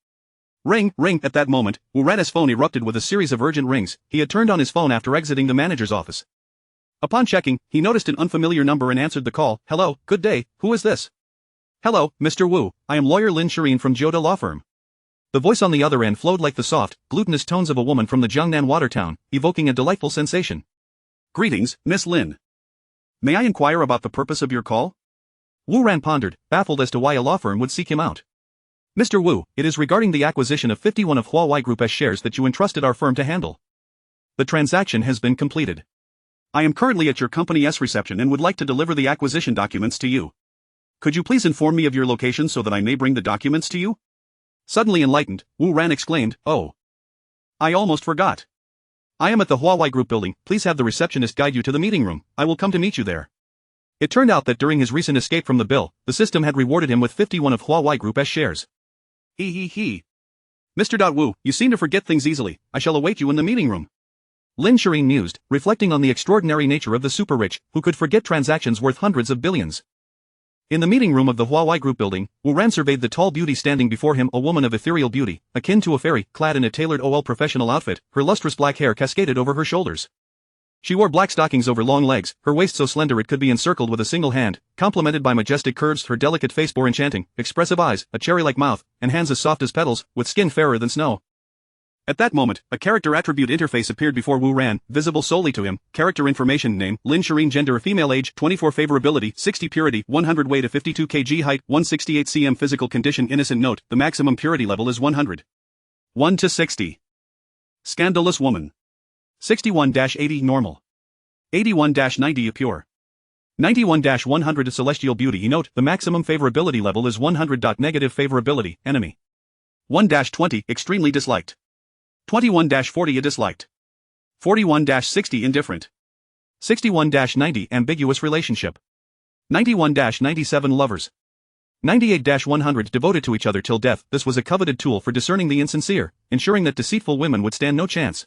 Ring, ring. At that moment, Wu Ran's phone erupted with a series of urgent rings. He had turned on his phone after exiting the manager's office. Upon checking, he noticed an unfamiliar number and answered the call. Hello, good day, who is this? Hello, Mr. Wu, I am lawyer Lin Shireen from Jiuda Law Firm. The voice on the other end flowed like the soft, glutinous tones of a woman from the Jiangnan water town, evoking a delightful sensation. Greetings, Miss Lin. May I inquire about the purpose of your call? Wu Ran pondered, baffled as to why a law firm would seek him out. Mr. Wu, it is regarding the acquisition of 51 of Huawei Group's shares that you entrusted our firm to handle. The transaction has been completed. I am currently at your company's reception and would like to deliver the acquisition documents to you. Could you please inform me of your location so that I may bring the documents to you? Suddenly enlightened, Wu Ran exclaimed, oh. I almost forgot. I am at the Huawei Group building, please have the receptionist guide you to the meeting room, I will come to meet you there. It turned out that during his recent escape from the bill, the system had rewarded him with 51 of Huawei Group's shares. Mr. Wu, you seem to forget things easily, I shall await you in the meeting room. Lin Shireen mused, reflecting on the extraordinary nature of the super-rich, who could forget transactions worth hundreds of billions. In the meeting room of the Huawei Group building, Wu Ran surveyed the tall beauty standing before him, a woman of ethereal beauty, akin to a fairy, clad in a tailored OL professional outfit, her lustrous black hair cascaded over her shoulders. She wore black stockings over long legs, her waist so slender it could be encircled with a single hand, complemented by majestic curves. Her delicate face bore enchanting, expressive eyes, a cherry-like mouth, and hands as soft as petals, with skin fairer than snow. At that moment, a character attribute interface appeared before Wu Ran, visible solely to him. Character information: name, Lin Shireen, gender female, age 24, favorability 60, purity 100, weight of 52 kg, height 168 cm, physical condition innocent. Note, the maximum purity level is 100. 1 to 60. Scandalous woman. 61-80 normal. 81-90 pure. 91-100 celestial beauty. Note, the maximum favorability level is 100. Negative favorability, enemy. 1-20 extremely disliked. 21-40 disliked. 41-60 indifferent. 61-90 ambiguous relationship. 91-97 lovers. 98-100 devoted to each other till death. This was a coveted tool for discerning the insincere, ensuring that deceitful women would stand no chance.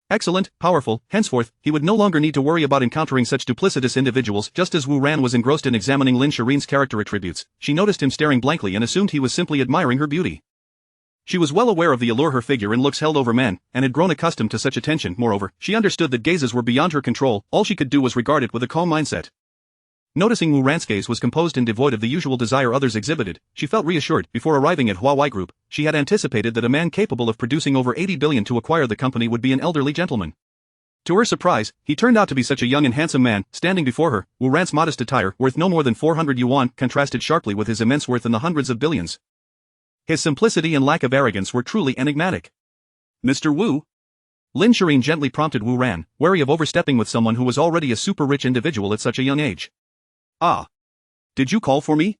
Excellent, powerful, henceforth, he would no longer need to worry about encountering such duplicitous individuals. Just as Wu Ran was engrossed in examining Lin Shireen's character attributes, she noticed him staring blankly and assumed he was simply admiring her beauty. She was well aware of the allure her figure and looks held over men, and had grown accustomed to such attention. Moreover, she understood that gazes were beyond her control. All she could do was regard it with a calm mindset. Noticing Wu Ran's gaze was composed and devoid of the usual desire others exhibited, she felt reassured. Before arriving at Huawei Group, she had anticipated that a man capable of producing over 80 billion to acquire the company would be an elderly gentleman. To her surprise, he turned out to be such a young and handsome man. Standing before her, Wu Ran's modest attire, worth no more than 400 yuan, contrasted sharply with his immense worth in the hundreds of billions. His simplicity and lack of arrogance were truly enigmatic. Mr. Wu? Lin Shireen gently prompted Wu Ran, wary of overstepping with someone who was already a super-rich individual at such a young age. Ah. Did you call for me?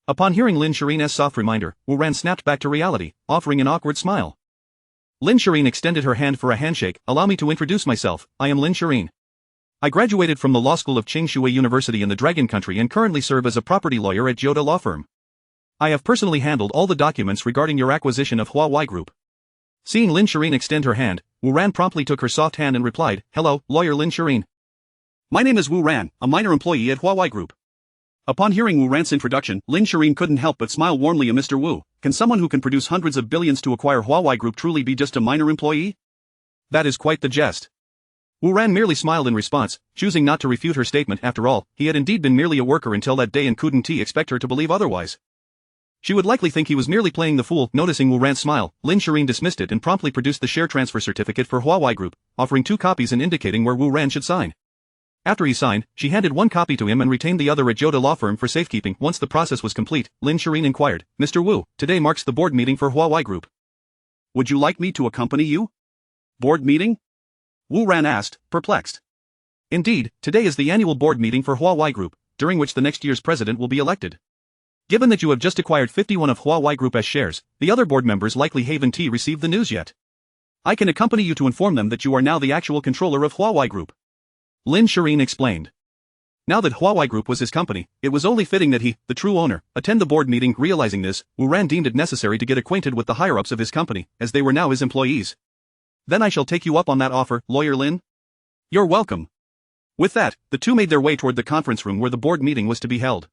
Upon hearing Lin Shireen's soft reminder, Wu Ran snapped back to reality, offering an awkward smile. Lin Shireen extended her hand for a handshake. Allow me to introduce myself, I am Lin Shireen. I graduated from the law school of Tsinghua University in the Dragon Country and currently serve as a property lawyer at Jiuda Law Firm. I have personally handled all the documents regarding your acquisition of Huawei Group. Seeing Lin Shireen extend her hand, Wu Ran promptly took her soft hand and replied, Hello, lawyer Lin Shireen. My name is Wu Ran, a minor employee at Huawei Group. Upon hearing Wu Ran's introduction, Lin Shireen couldn't help but smile warmly at Mr. Wu. Can someone who can produce hundreds of billions to acquire Huawei Group truly be just a minor employee? That is quite the jest. Wu Ran merely smiled in response, choosing not to refute her statement. After all, he had indeed been merely a worker until that day and couldn't he expect her to believe otherwise. She would likely think he was merely playing the fool. Noticing Wu Ran's smile, Lin Shireen dismissed it and promptly produced the share transfer certificate for Huawei Group, offering 2 copies and indicating where Wu Ran should sign. After he signed, she handed 1 copy to him and retained the other at Joda Law Firm for safekeeping. Once the process was complete, Lin Shireen inquired, "Mr. Wu, today marks the board meeting for Huawei Group. Would you like me to accompany you?" "Board meeting?" Wu Ran asked, perplexed. Indeed, today is the annual board meeting for Huawei Group, during which the next year's president will be elected. Given that you have just acquired 51 of Huawei Group as shares, the other board members likely haven't received the news yet. I can accompany you to inform them that you are now the actual controller of Huawei Group. Lin Shireen explained. Now that Huawei Group was his company, it was only fitting that he, the true owner, attend the board meeting. Realizing this, Wu Ran deemed it necessary to get acquainted with the higher-ups of his company, as they were now his employees. "Then I shall take you up on that offer, Lawyer Lin." "You're welcome." With that, the two made their way toward the conference room where the board meeting was to be held.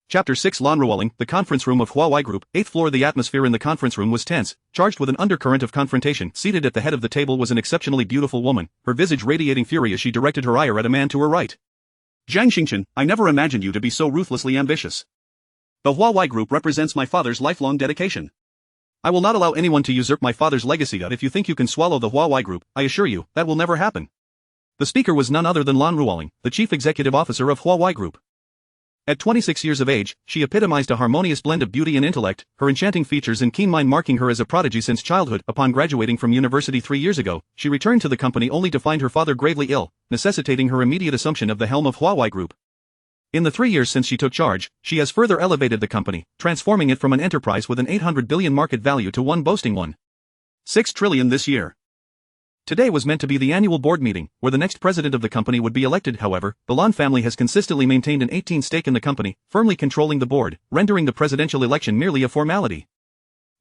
Chapter 6 Lan Ruoling, the conference room of Huawei Group, 8th floor. The atmosphere in the conference room was tense, charged with an undercurrent of confrontation. Seated at the head of the table was an exceptionally beautiful woman, her visage radiating fury as she directed her ire at a man to her right. "Zhang Xingchen, I never imagined you to be so ruthlessly ambitious. The Huawei Group represents my father's lifelong dedication. I will not allow anyone to usurp my father's legacy. If you think you can swallow the Huawei Group, I assure you, that will never happen." The speaker was none other than Lan Ruoling, the chief executive officer of Huawei Group. At 26 years of age, she epitomized a harmonious blend of beauty and intellect, her enchanting features and keen mind marking her as a prodigy since childhood. Upon graduating from university 3 years ago, she returned to the company only to find her father gravely ill, necessitating her immediate assumption of the helm of Huawei Group. In the 3 years since she took charge, she has further elevated the company, transforming it from an enterprise with an 800 billion market value to one boasting 1.6 trillion this year. Today was meant to be the annual board meeting, where the next president of the company would be elected. However, the Lan family has consistently maintained an 18% stake in the company, firmly controlling the board, rendering the presidential election merely a formality.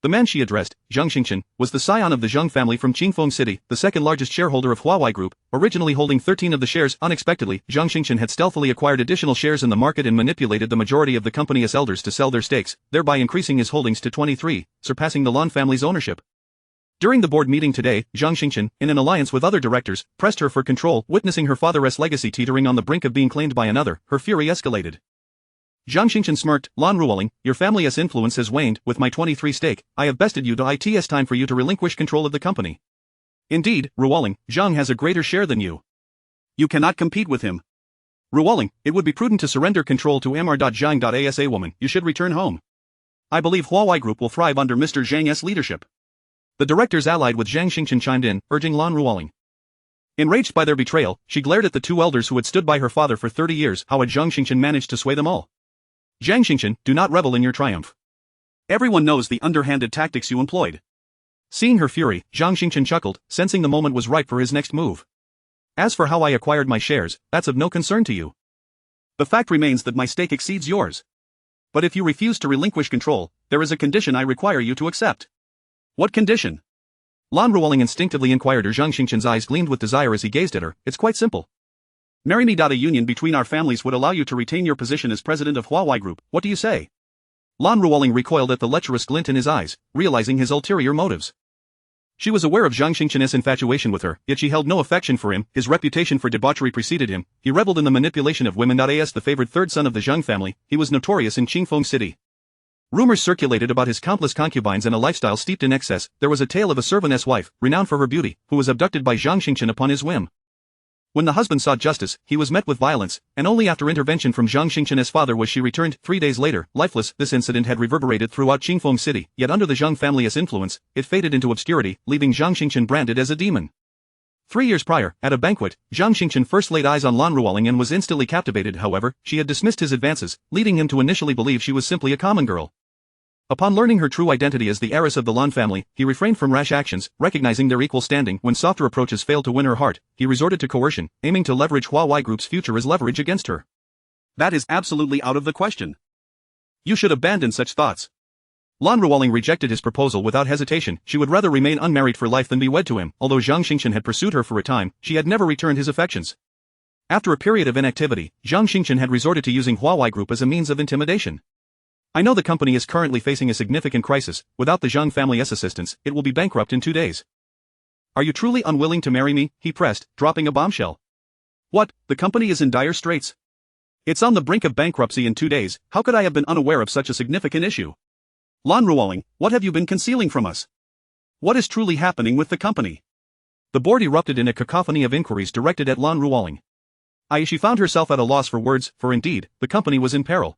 The man she addressed, Zhang Xingchen, was the scion of the Zheng family from Qingfeng City, the second largest shareholder of Huawei Group, originally holding 13 of the shares. Unexpectedly, Zhang Xingchen had stealthily acquired additional shares in the market and manipulated the majority of the company's elders to sell their stakes, thereby increasing his holdings to 23, surpassing the Lan family's ownership. During the board meeting today, Zhang Xingchen, in an alliance with other directors, pressed her for control. Witnessing her father's legacy teetering on the brink of being claimed by another, her fury escalated. Zhang Xingchen smirked, "Lan Ruoling, your family's influence has waned. With my 23 stake, I have bested you. It's time for you to relinquish control of the company." "Indeed, Ruoling, Zhang has a greater share than you. You cannot compete with him. Ruoling, it would be prudent to surrender control to Mr. Zhang. As a woman, you should return home. I believe Huawei Group will thrive under Mr. Zhang's leadership." The directors allied with Zhang Xingchen chimed in, urging Lan Ruoling. Enraged by their betrayal, she glared at the two elders who had stood by her father for 30 years. How had Zhang Xingchen managed to sway them all? "Zhang Xingchen, do not revel in your triumph. Everyone knows the underhanded tactics you employed." Seeing her fury, Zhang Xingchen chuckled, sensing the moment was ripe for his next move. "As for how I acquired my shares, that's of no concern to you. The fact remains that my stake exceeds yours. But if you refuse to relinquish control, there is a condition I require you to accept." "What condition?" Lan Ruoling instinctively inquired. Zhang Xingchen's eyes gleamed with desire as he gazed at her. "It's quite simple. Marry me. A union between our families would allow you to retain your position as president of Huawei Group. What do you say?" Lan Ruoling recoiled at the lecherous glint in his eyes, realizing his ulterior motives. She was aware of Zhang Xingchen's infatuation with her, yet she held no affection for him. His reputation for debauchery preceded him. He reveled in the manipulation of women. As the favored third son of the Zheng family, he was notorious in Qingfeng City. Rumors circulated about his countless concubines and a lifestyle steeped in excess. There was a tale of a servantess wife, renowned for her beauty, who was abducted by Zhang Xingchen upon his whim. When the husband sought justice, he was met with violence, and only after intervention from Zhang Xingchen's father was she returned. 3 days later, lifeless. This incident had reverberated throughout Qingfeng City, yet under the Zheng family's influence, it faded into obscurity, leaving Zhang Xingchen branded as a demon. 3 years prior, at a banquet, Zhang Xingchen first laid eyes on Lan Ruoling and was instantly captivated. However, she had dismissed his advances, leading him to initially believe she was simply a common girl. Upon learning her true identity as the heiress of the Lan family, he refrained from rash actions, recognizing their equal standing. When softer approaches failed to win her heart, he resorted to coercion, aiming to leverage Huawei Group's future as leverage against her. "That is absolutely out of the question. You should abandon such thoughts." Lan Ruoling rejected his proposal without hesitation. She would rather remain unmarried for life than be wed to him. Although Zhang Xingchen had pursued her for a time, she had never returned his affections. After a period of inactivity, Zhang Xingchen had resorted to using Huawei Group as a means of intimidation. I know the company is currently facing a significant crisis. Without the Zhang family's assistance, it will be bankrupt in 2 days. Are you truly unwilling to marry me? He pressed, dropping a bombshell. What, the company is in dire straits? It's on the brink of bankruptcy in 2 days. How could I have been unaware of such a significant issue? Lan Ruoling, what have you been concealing from us? What is truly happening with the company? The board erupted in a cacophony of inquiries directed at Lan Ruoling. She found herself at a loss for words, for indeed, the company was in peril.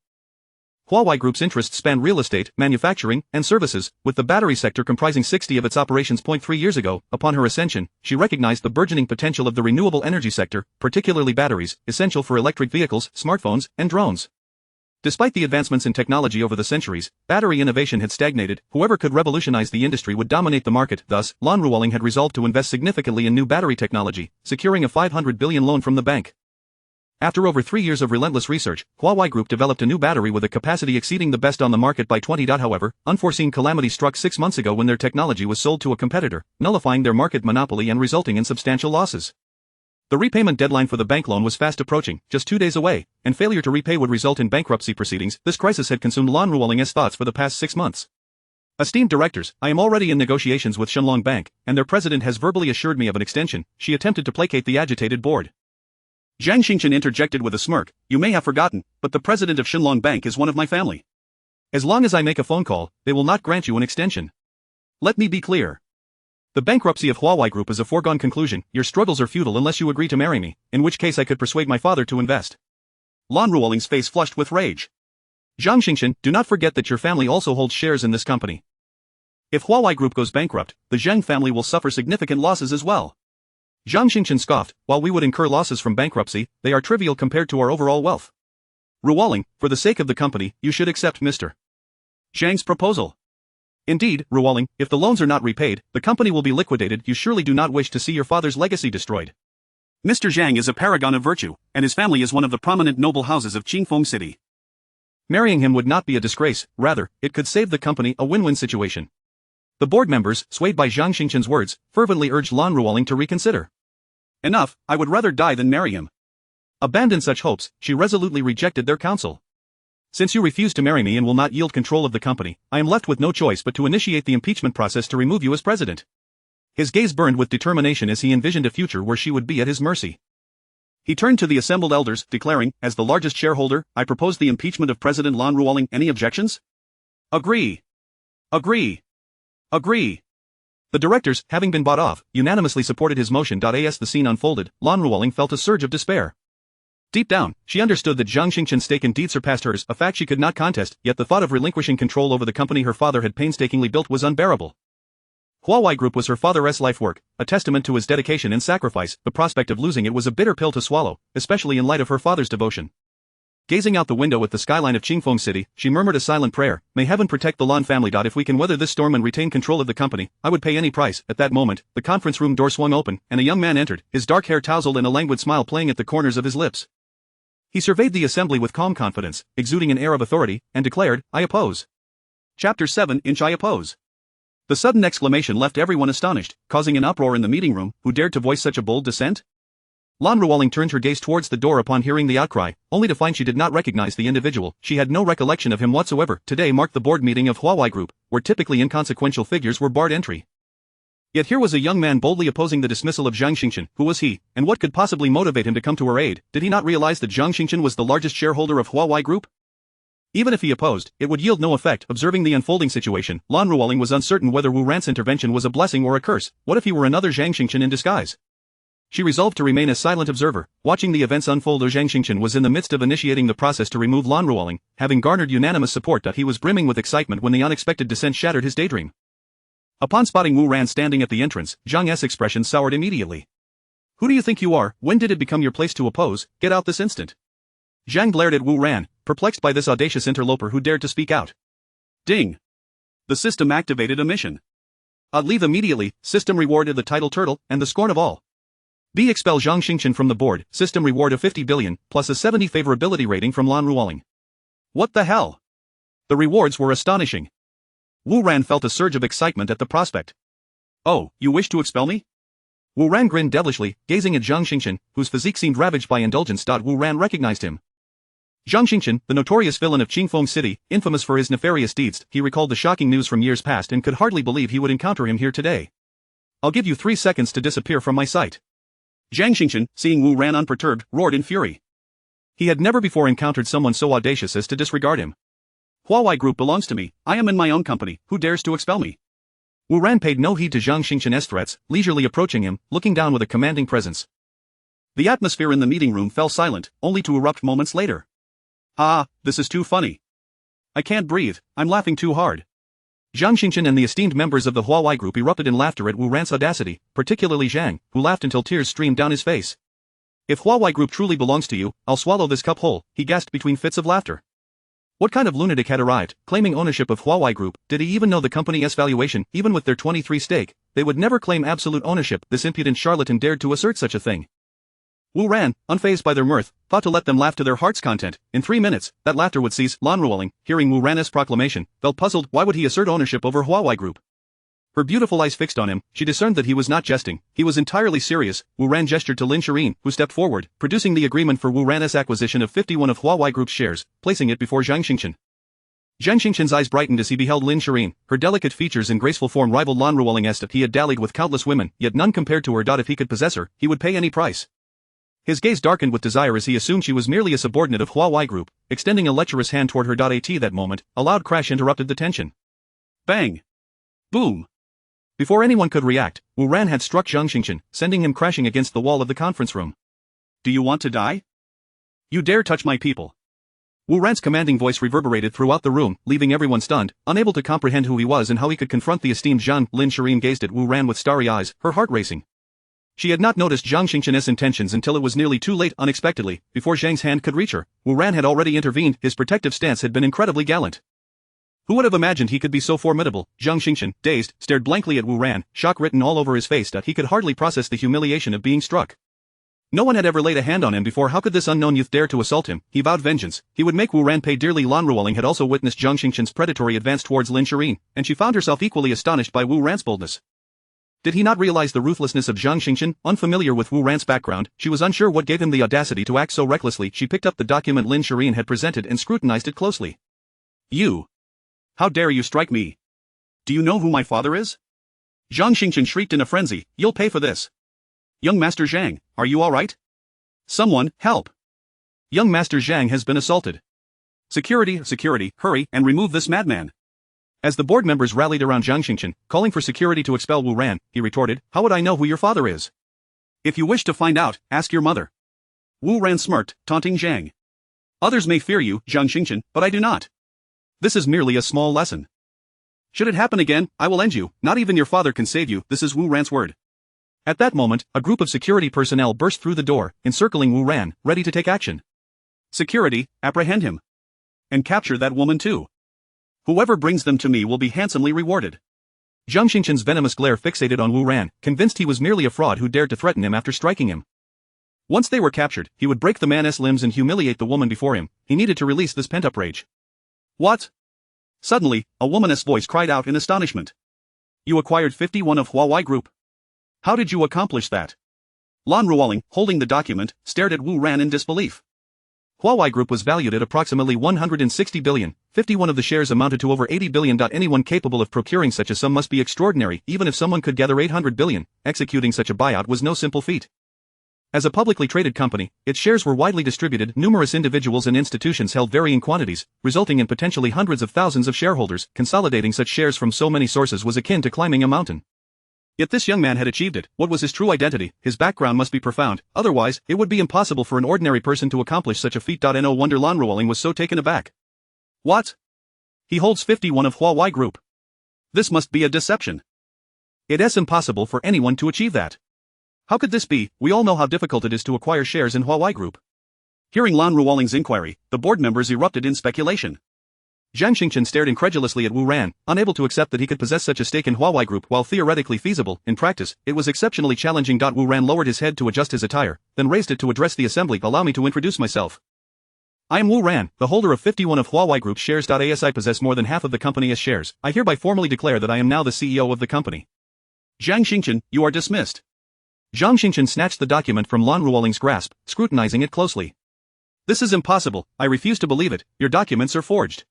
Huawei Group's interests span real estate, manufacturing, and services, with the battery sector comprising 60% of its operations. 3 years ago, upon her ascension, she recognized the burgeoning potential of the renewable energy sector, particularly batteries, essential for electric vehicles, smartphones, and drones. Despite the advancements in technology over the centuries, battery innovation had stagnated. Whoever could revolutionize the industry would dominate the market. Thus, Lan Ruoling had resolved to invest significantly in new battery technology, securing a 500 billion loan from the bank. After over 3 years of relentless research, Huawei Group developed a new battery with a capacity exceeding the best on the market by 20. However, unforeseen calamity struck 6 months ago when their technology was sold to a competitor, nullifying their market monopoly and resulting in substantial losses. The repayment deadline for the bank loan was fast approaching, just 2 days away, and failure to repay would result in bankruptcy proceedings. This crisis had consumed Lan Ruoling's thoughts for the past 6 months. Esteemed directors, I am already in negotiations with Shenlong Bank, and their president has verbally assured me of an extension. She attempted to placate the agitated board. Zhang Xingchen interjected with a smirk. You may have forgotten, but the president of Shenlong Bank is one of my family. As long as I make a phone call, they will not grant you an extension. Let me be clear. The bankruptcy of Huawei Group is a foregone conclusion. Your struggles are futile unless you agree to marry me, in which case I could persuade my father to invest. Lan Ruoling's face flushed with rage. Zhang Xingchen, do not forget that your family also holds shares in this company. If Huawei Group goes bankrupt, the Zhang family will suffer significant losses as well. Zhang Xingchen scoffed. While we would incur losses from bankruptcy, they are trivial compared to our overall wealth. Ruoling, for the sake of the company, you should accept Mr. Zhang's proposal. Indeed, Ruoling, if the loans are not repaid, the company will be liquidated. You surely do not wish to see your father's legacy destroyed. Mr. Zhang is a paragon of virtue, and his family is one of the prominent noble houses of Qingfeng City. Marrying him would not be a disgrace, rather, it could save the company a win-win situation. The board members, swayed by Zhang Xingchen's words, fervently urged Lan Ruoling to reconsider. Enough, I would rather die than marry him. Abandon such hopes, she resolutely rejected their counsel. Since you refuse to marry me and will not yield control of the company, I am left with no choice but to initiate the impeachment process to remove you as president. His gaze burned with determination as he envisioned a future where she would be at his mercy. He turned to the assembled elders, declaring, as the largest shareholder, I propose the impeachment of President Lan Ruoling. Any objections? Agree. Agree. Agree. The directors, having been bought off, unanimously supported his motion. As the scene unfolded, Lan Ruoling felt a surge of despair. Deep down, she understood that Zhang Xingchen's stake indeed surpassed hers, a fact she could not contest, yet the thought of relinquishing control over the company her father had painstakingly built was unbearable. Huawei Group was her father's life work, a testament to his dedication and sacrifice. The prospect of losing it was a bitter pill to swallow, especially in light of her father's devotion. Gazing out the window at the skyline of Qingfeng City, she murmured a silent prayer, may heaven protect the Lan family. If we can weather this storm and retain control of the company, I would pay any price. At that moment, the conference room door swung open, and a young man entered, his dark hair tousled and a languid smile playing at the corners of his lips. He surveyed the assembly with calm confidence, exuding an air of authority, and declared, I oppose. Chapter 7 I oppose. The sudden exclamation left everyone astonished, causing an uproar in the meeting room. Who dared to voice such a bold dissent? Lan Ruoling turned her gaze towards the door upon hearing the outcry, only to find she did not recognize the individual. She had no recollection of him whatsoever. Today marked the board meeting of Huawei Group, where typically inconsequential figures were barred entry. Yet here was a young man boldly opposing the dismissal of Zhang Xingchen. Who was he, and what could possibly motivate him to come to her aid? Did he not realize that Zhang Xingchen was the largest shareholder of Huawei Group? Even if he opposed, it would yield no effect. Observing the unfolding situation, Lan Ruoling was uncertain whether Wu Ran's intervention was a blessing or a curse. What if he were another Zhang Xingchen in disguise? She resolved to remain a silent observer, watching the events unfold. Zhang Xingchen was in the midst of initiating the process to remove Lan Ruoling, having garnered unanimous support. He was brimming with excitement when the unexpected descent shattered his daydream. Upon spotting Wu Ran standing at the entrance, Zhang's expression soured immediately. Who do you think you are? When did it become your place to oppose? Get out this instant. Zhang glared at Wu Ran, perplexed by this audacious interloper who dared to speak out. Ding. The system activated a mission. Leave immediately. System rewarded the title turtle, and the scorn of all. B. Expel Zhang Xingchen from the board. System reward of 50 billion, plus a 70 favorability rating from Lan Ruoling. What the hell? The rewards were astonishing. Wu Ran felt a surge of excitement at the prospect. Oh, you wish to expel me? Wu Ran grinned devilishly, gazing at Zhang Xingchen, whose physique seemed ravaged by indulgence. Wu Ran recognized him. Zhang Xingchen, the notorious villain of Qingfeng City, infamous for his nefarious deeds, he recalled the shocking news from years past and could hardly believe he would encounter him here today. I'll give you 3 seconds to disappear from my sight. Zhang Xingchen, seeing Wu Ran unperturbed, roared in fury. He had never before encountered someone so audacious as to disregard him. Huawei Group belongs to me, I am in my own company, who dares to expel me? Wu Ran paid no heed to Zhang Xingchen's threats, leisurely approaching him, looking down with a commanding presence. The atmosphere in the meeting room fell silent, only to erupt moments later. Ah, this is too funny. I can't breathe, I'm laughing too hard. Zhang Xingchen and the esteemed members of the Huawei Group erupted in laughter at Wu Ran's audacity, particularly Zhang, who laughed until tears streamed down his face. If Huawei Group truly belongs to you, I'll swallow this cup whole, he gasped between fits of laughter. What kind of lunatic had arrived, claiming ownership of Huawei Group? Did he even know the company's valuation? Even with their 23 stake, they would never claim absolute ownership. This impudent charlatan dared to assert such a thing. Wu Ran, unfazed by their mirth, thought to let them laugh to their heart's content. In 3 minutes, that laughter would cease. Lan Ruoling, hearing Wu Ran's proclamation, felt puzzled. Why would he assert ownership over Huawei Group? Her beautiful eyes fixed on him, she discerned that he was not jesting, he was entirely serious. Wu Ran gestured to Lin Shirin, who stepped forward, producing the agreement for Wu Ran's acquisition of 51 of Huawei Group's shares, placing it before Zhang Xingchen. Zhang Xingchen's eyes brightened as he beheld Lin Shirin, her delicate features and graceful form rivaled Lan Ruoling's. He had dallied with countless women, yet none compared to her. If he could possess her, he would pay any price. His gaze darkened with desire as he assumed she was merely a subordinate of Huawei Group, extending a lecherous hand toward her. At that moment, a loud crash interrupted the tension. Bang! Boom! Before anyone could react, Wu Ran had struck Zhang Xingchen, sending him crashing against the wall of the conference room. Do you want to die? You dare touch my people? Wu Ran's commanding voice reverberated throughout the room, leaving everyone stunned, unable to comprehend who he was and how he could confront the esteemed Zhang. Lin Shirin gazed at Wu Ran with starry eyes, her heart racing. She had not noticed Zhang Xingchen's intentions until it was nearly too late. Unexpectedly, before Zhang's hand could reach her, Wu Ran had already intervened. His protective stance had been incredibly gallant. Who would have imagined he could be so formidable? Zhang Xingchen, dazed, stared blankly at Wu Ran, shock written all over his face. He could hardly process the humiliation of being struck. No one had ever laid a hand on him before. How could this unknown youth dare to assault him? He vowed vengeance. He would make Wu Ran pay dearly. Lan Ruoling had also witnessed Zhang Xingchen's predatory advance towards Lin Shirin, and she found herself equally astonished by Wu Ran's boldness. Did he not realize the ruthlessness of Zhang Xingchen? Unfamiliar with Wu Ran's background, she was unsure what gave him the audacity to act so recklessly. She picked up the document Lin Shirin had presented and scrutinized it closely. You! How dare you strike me? Do you know who my father is? Zhang Xingchen shrieked in a frenzy. You'll pay for this. Young Master Zhang, are you all right? Someone, help! Young Master Zhang has been assaulted. Security, hurry and remove this madman. As the board members rallied around Zhang Xingchen, calling for security to expel Wu Ran, he retorted, how would I know who your father is? If you wish to find out, ask your mother. Wu Ran smirked, taunting Zhang. Others may fear you, Zhang Xingchen, but I do not. This is merely a small lesson. Should it happen again, I will end you. Not even your father can save you. This is Wu Ran's word. At that moment, a group of security personnel burst through the door, encircling Wu Ran, ready to take action. Security, apprehend him. And capture that woman too. Whoever brings them to me will be handsomely rewarded. Zhang Xingchen's venomous glare fixated on Wu Ran, convinced he was merely a fraud who dared to threaten him after striking him. Once they were captured, he would break the man's limbs and humiliate the woman before him. He needed to release this pent-up rage. What? Suddenly, a woman's voice cried out in astonishment. You acquired 51 of Huawei Group. How did you accomplish that? Lan Ruoling, holding the document, stared at Wu Ran in disbelief. Huawei Group was valued at approximately 160 billion, 51 of the shares amounted to over 80 billion. Anyone capable of procuring such a sum must be extraordinary. Even if someone could gather 800 billion, executing such a buyout was no simple feat. As a publicly traded company, its shares were widely distributed. Numerous individuals and institutions held varying quantities, resulting in potentially hundreds of thousands of shareholders. Consolidating such shares from so many sources was akin to climbing a mountain. Yet this young man had achieved it. What was his true identity? His background must be profound, otherwise, it would be impossible for an ordinary person to accomplish such a feat. No wonder Lan Ruoling was so taken aback. What? He holds 51 of Huawei Group. This must be a deception. It is impossible for anyone to achieve that. How could this be? We all know how difficult it is to acquire shares in Huawei Group. Hearing Lan Ruoling's inquiry, the board members erupted in speculation. Zhang Xingchen stared incredulously at Wu Ran, unable to accept that he could possess such a stake in Huawei Group. While theoretically feasible, in practice, it was exceptionally challenging. Wu Ran lowered his head to adjust his attire, then raised it to address the assembly. Allow me to introduce myself. I am Wu Ran, the holder of 51 of Huawei Group shares. As I possess more than half of the company's shares, I hereby formally declare that I am now the CEO of the company. Zhang Xingchen, you are dismissed. Zhang Xingchen snatched the document from Lan Ruoling's grasp, scrutinizing it closely. This is impossible, I refuse to believe it, your documents are forged.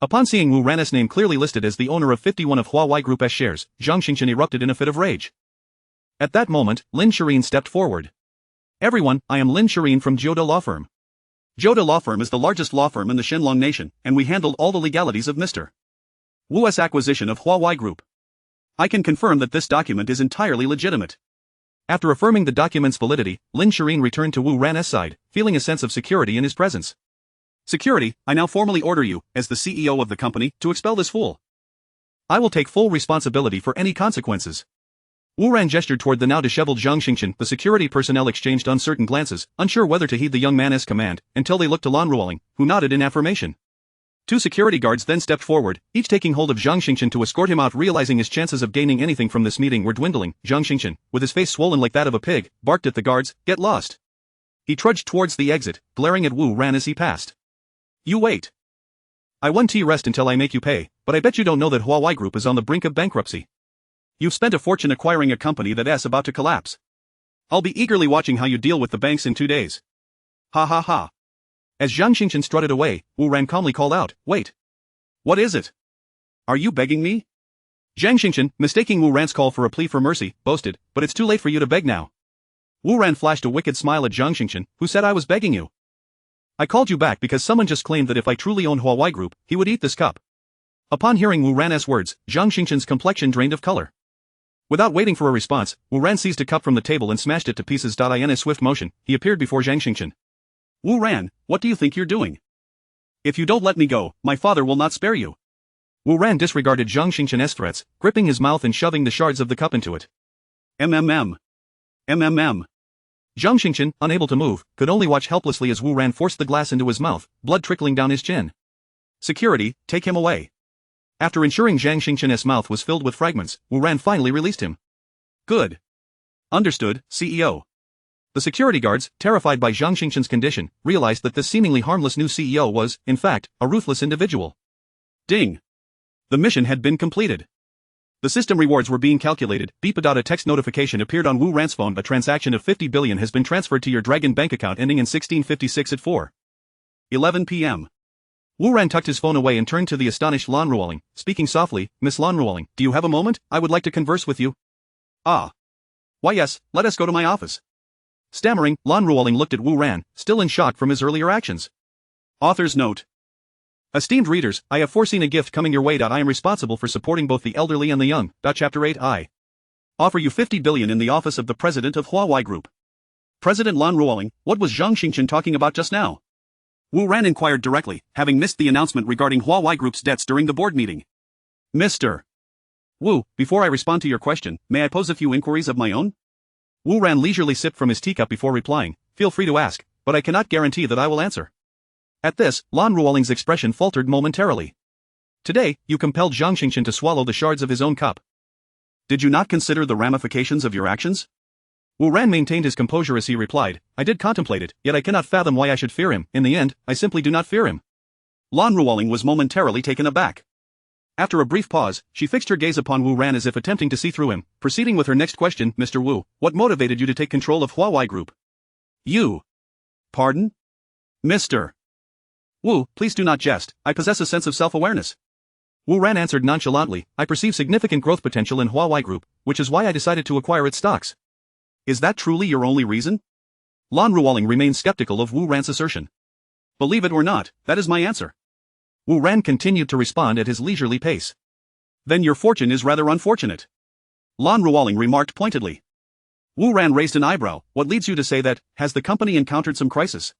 Upon seeing Wu Ran's name clearly listed as the owner of 51 of Huawei Group's shares, Zhang Xingchen erupted in a fit of rage. At that moment, Lin Shireen stepped forward. Everyone, I am Lin Shireen from Jiuda Law Firm. Jiuda Law Firm is the largest law firm in the Shenlong Nation, and we handled all the legalities of Mr. Wu's acquisition of Huawei Group. I can confirm that this document is entirely legitimate. After affirming the document's validity, Lin Shireen returned to Wu Ran's side, feeling a sense of security in his presence. Security, I now formally order you, as the CEO of the company, to expel this fool. I will take full responsibility for any consequences. Wu Ran gestured toward the now disheveled Zhang Xingchen. The security personnel exchanged uncertain glances, unsure whether to heed the young man's command, until they looked to Lan Ruoling, who nodded in affirmation. Two security guards then stepped forward, each taking hold of Zhang Xingchen to escort him out. Realizing his chances of gaining anything from this meeting were dwindling, Zhang Xingchen, with his face swollen like that of a pig, barked at the guards, "Get lost." He trudged towards the exit, glaring at Wu Ran as he passed. You wait. I won't rest until I make you pay, but I bet you don't know that Huawei Group is on the brink of bankruptcy. You've spent a fortune acquiring a company that's about to collapse. I'll be eagerly watching how you deal with the banks in 2 days. Ha ha ha. As Zhang Xingchen strutted away, Wu Ran calmly called out, "Wait. What is it? Are you begging me?" Zhang Xingchen, mistaking Wu Ran's call for a plea for mercy, boasted, "But it's too late for you to beg now." Wu Ran flashed a wicked smile at Zhang Xingchen, who said, "I was begging you. I called you back because someone just claimed that if I truly owned Huawei Group, he would eat this cup." Upon hearing Wu Ran's words, Zhang Xingchen's complexion drained of color. Without waiting for a response, Wu Ran seized a cup from the table and smashed it to pieces. In a swift motion, he appeared before Zhang Xingchen. Wu Ran, what do you think you're doing? If you don't let me go, my father will not spare you. Wu Ran disregarded Zhang Xingchen's threats, gripping his mouth and shoving the shards of the cup into it. MMM. MMM. Zhang Xingchen, unable to move, could only watch helplessly as Wu Ran forced the glass into his mouth, blood trickling down his chin. Security, take him away. After ensuring Zhang Xingchen's mouth was filled with fragments, Wu Ran finally released him. Good. Understood, CEO. The security guards, terrified by Zhang Xingchen's condition, realized that this seemingly harmless new CEO was, in fact, a ruthless individual. Ding. The mission had been completed. The system rewards were being calculated. Beep. A text notification appeared on Wu Ran's phone. A transaction of 50 billion has been transferred to your Dragon bank account ending in 1656 at 4:11 p.m. Wu Ran tucked his phone away and turned to the astonished Lan Ruoling, speaking softly, "Miss Lan Ruoling, do you have a moment? I would like to converse with you." Ah. Why yes, let us go to my office. Stammering, Lan Ruoling looked at Wu Ran, still in shock from his earlier actions. Author's note. Esteemed readers, I have foreseen a gift coming your way. I am responsible for supporting both the elderly and the young. Chapter 8 I offer you 50 billion in the office of the president of Huawei Group. President Lan Ruoling, what was Zhang Xingchen talking about just now? Wu Ran inquired directly, having missed the announcement regarding Huawei Group's debts during the board meeting. Mr. Wu, before I respond to your question, may I pose a few inquiries of my own? Wu Ran leisurely sipped from his teacup before replying, "Feel free to ask, but I cannot guarantee that I will answer." At this, Lan Ruoling's expression faltered momentarily. Today, you compelled Zhang Xingchen to swallow the shards of his own cup. Did you not consider the ramifications of your actions? Wu Ran maintained his composure as he replied, "I did contemplate it, yet I cannot fathom why I should fear him. In the end, I simply do not fear him." Lan Ruoling was momentarily taken aback. After a brief pause, she fixed her gaze upon Wu Ran as if attempting to see through him, proceeding with her next question. "Mr. Wu, what motivated you to take control of Huawei Group?" "You." "Pardon?" "Mr. Wu, please do not jest, I possess a sense of self-awareness." Wu Ran answered nonchalantly, "I perceive significant growth potential in Huawei Group, which is why I decided to acquire its stocks." "Is that truly your only reason?" Lan Ruoling remained skeptical of Wu Ran's assertion. "Believe it or not, that is my answer." Wu Ran continued to respond at his leisurely pace. "Then your fortune is rather unfortunate," Lan Ruoling remarked pointedly. Wu Ran raised an eyebrow. "What leads you to say that? Has the company encountered some crisis?"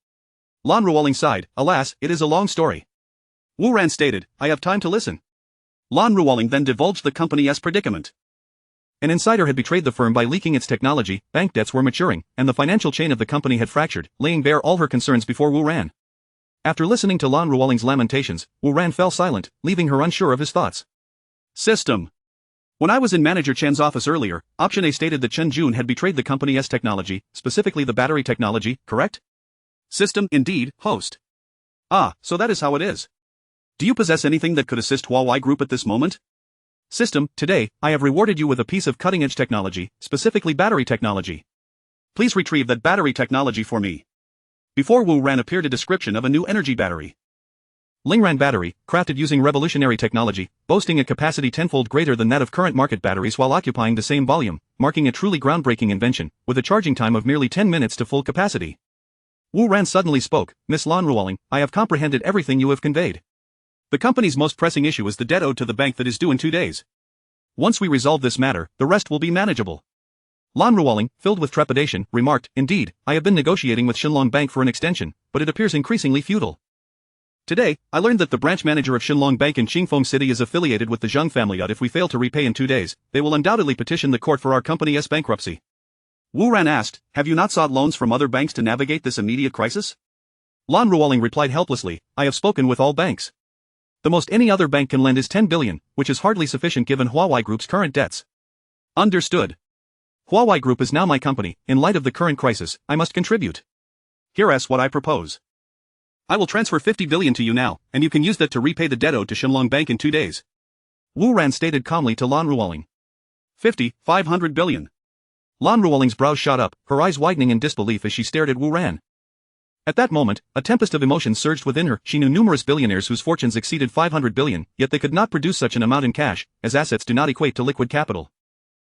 Lan Ruoling sighed, "Alas, it is a long story." Wu Ran stated, "I have time to listen." Lan Ruoling then divulged the company's predicament. An insider had betrayed the firm by leaking its technology, bank debts were maturing, and the financial chain of the company had fractured, laying bare all her concerns before Wu Ran. After listening to Lan Ruoling's lamentations, Wu Ran fell silent, leaving her unsure of his thoughts. System. When I was in Manager Chen's office earlier, Option A stated that Chen Jun had betrayed the company's technology, specifically the battery technology, correct? System, indeed, host. Ah, so that is how it is. Do you possess anything that could assist Huawei Group at this moment? System, today, I have rewarded you with a piece of cutting-edge technology, specifically battery technology. Please retrieve that battery technology for me. Before Wu Ran appeared a description of a new energy battery. Lingran battery, crafted using revolutionary technology, boasting a capacity tenfold greater than that of current market batteries while occupying the same volume, marking a truly groundbreaking invention, with a charging time of merely 10 minutes to full capacity. Wu Ran suddenly spoke, Miss Lan Ruoling, I have comprehended everything you have conveyed. The company's most pressing issue is the debt owed to the bank that is due in 2 days. Once we resolve this matter, the rest will be manageable. Lan Ruoling, filled with trepidation, remarked, Indeed, I have been negotiating with Shenlong Bank for an extension, but it appears increasingly futile. Today, I learned that the branch manager of Shenlong Bank in Qingfeng City is affiliated with the Zhang family. If we fail to repay in 2 days, they will undoubtedly petition the court for our company's bankruptcy. Wu Ran asked, Have you not sought loans from other banks to navigate this immediate crisis? Lan Ruoling replied helplessly, I have spoken with all banks. The most any other bank can lend is 10 billion, which is hardly sufficient given Huawei Group's current debts. Understood. Huawei Group is now my company. In light of the current crisis, I must contribute. Here's what I propose. I will transfer 50 billion to you now, and you can use that to repay the debt owed to Shenlong Bank in 2 days. Wu Ran stated calmly to Lan Ruoling. 500 billion. Lan Ruoling's brows shot up, her eyes widening in disbelief as she stared at Wu Ran. At that moment, a tempest of emotions surged within her. She knew numerous billionaires whose fortunes exceeded 500 billion, yet they could not produce such an amount in cash, as assets do not equate to liquid capital.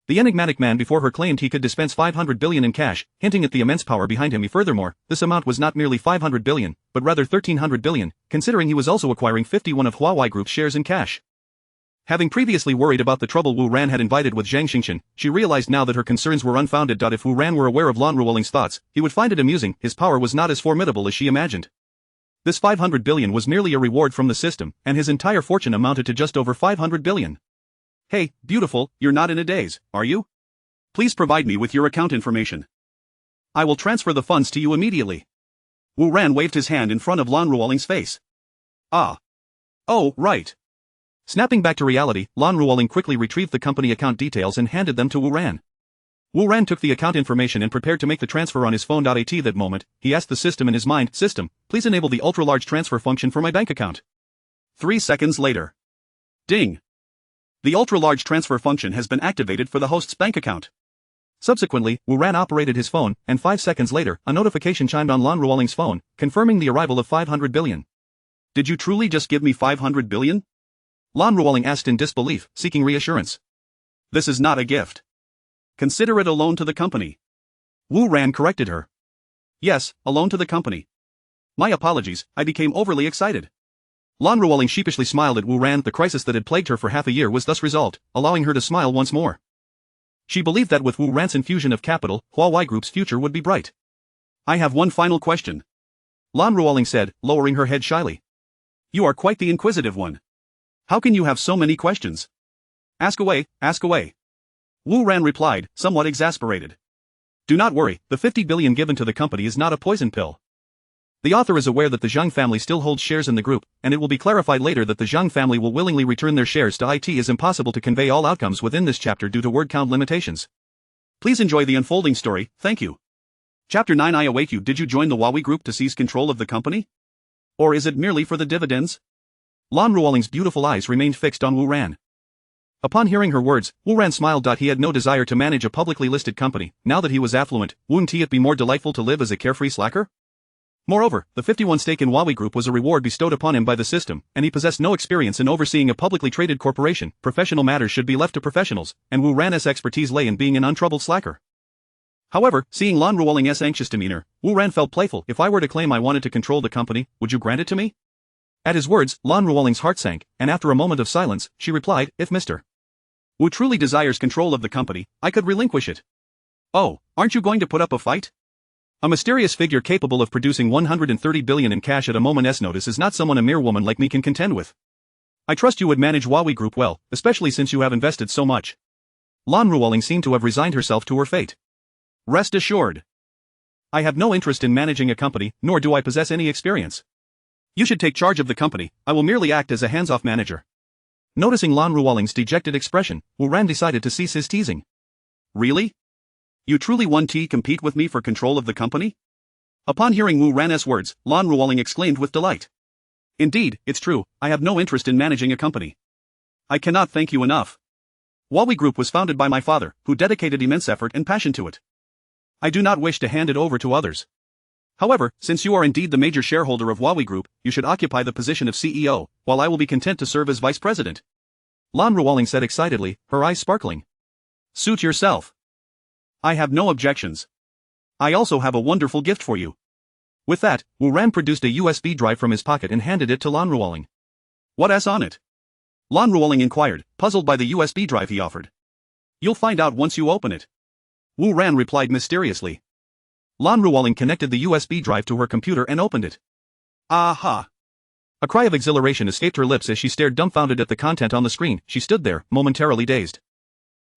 The enigmatic man before her claimed he could dispense 500 billion in cash, hinting at the immense power behind him. Furthermore, this amount was not merely 500 billion, but rather 1300 billion, considering he was also acquiring 51 of Huawei Group's shares in cash. Having previously worried about the trouble Wu Ran had invited with Zhang Xingchen, she realized now that her concerns were unfounded. If Wu Ran were aware of Lan Ruoling's thoughts, he would find it amusing. His power was not as formidable as she imagined. This 500 billion was merely a reward from the system, and his entire fortune amounted to just over 500 billion. Hey, beautiful, you're not in a daze, are you? Please provide me with your account information. I will transfer the funds to you immediately. Wu Ran waved his hand in front of Lan Ruoling's face. Ah. Oh, right. Snapping back to reality, Lan Ruoling quickly retrieved the company account details and handed them to Wu Ran. Wu Ran took the account information and prepared to make the transfer on his phone. At that moment, he asked the system in his mind, System, please enable the ultra-large transfer function for my bank account. 3 seconds later. Ding. The ultra-large transfer function has been activated for the host's bank account. Subsequently, Wu Ran operated his phone, and 5 seconds later, a notification chimed on Lan Ruoling's phone, confirming the arrival of 500 billion. Did you truly just give me 500 billion? Lan Ruoling asked in disbelief, seeking reassurance. This is not a gift. Consider it a loan to the company. Wu Ran corrected her. Yes, a loan to the company. My apologies, I became overly excited. Lan Ruoling sheepishly smiled at Wu Ran. The crisis that had plagued her for half a year was thus resolved, allowing her to smile once more. She believed that with Wu Ran's infusion of capital, Huawei Group's future would be bright. I have one final question. Lan Ruoling said, lowering her head shyly. You are quite the inquisitive one. How can you have so many questions? Ask away, ask away. Wu Ran replied, somewhat exasperated. Do not worry, the 50 billion given to the company is not a poison pill. The author is aware that the Zhang family still holds shares in the group, and it will be clarified later that the Zhang family will willingly return their shares to it. Is impossible to convey all outcomes within this chapter due to word count limitations. Please enjoy the unfolding story, thank you. Chapter 9. I await you. Did you join the Huawei Group to seize control of the company? Or is it merely for the dividends? Lan Ruoling's beautiful eyes remained fixed on Wu Ran. Upon hearing her words, Wu Ran smiled. He had no desire to manage a publicly listed company. Now that he was affluent, wouldn't it be more delightful to live as a carefree slacker? Moreover, the 51 stake in Huawei Group was a reward bestowed upon him by the system, and he possessed no experience in overseeing a publicly traded corporation. Professional matters should be left to professionals, and Wu Ran's expertise lay in being an untroubled slacker. However, seeing Lan Ruoling's anxious demeanor, Wu Ran felt playful. If I were to claim I wanted to control the company, would you grant it to me? At his words, Lan Ruoling's heart sank, and after a moment of silence, she replied, If Mr. Wu truly desires control of the company, I could relinquish it. Oh, aren't you going to put up a fight? A mysterious figure capable of producing 130 billion in cash at a moment's notice is not someone a mere woman like me can contend with. I trust you would manage Huawei Group well, especially since you have invested so much. Lan Ruoling seemed to have resigned herself to her fate. Rest assured. I have no interest in managing a company, nor do I possess any experience. You should take charge of the company, I will merely act as a hands-off manager. Noticing Lan Ruoling's dejected expression, Wu Ran decided to cease his teasing. Really? You truly want to compete with me for control of the company? Upon hearing Wu Ran's words, Lan Ruoling exclaimed with delight. Indeed, it's true, I have no interest in managing a company. I cannot thank you enough. Huawei Group was founded by my father, who dedicated immense effort and passion to it. I do not wish to hand it over to others. However, since you are indeed the major shareholder of Huawei Group, you should occupy the position of CEO, while I will be content to serve as vice president. Lan Ruoling said excitedly, her eyes sparkling. Suit yourself. I have no objections. I also have a wonderful gift for you. With that, Wu Ran produced a USB drive from his pocket and handed it to Lan Ruoling. What's on it? Lan Ruoling inquired, puzzled by the USB drive he offered. You'll find out once you open it. Wu Ran replied mysteriously. Lan Ruoling connected the USB drive to her computer and opened it. Aha! A cry of exhilaration escaped her lips as she stared dumbfounded at the content on the screen. She stood there, momentarily dazed.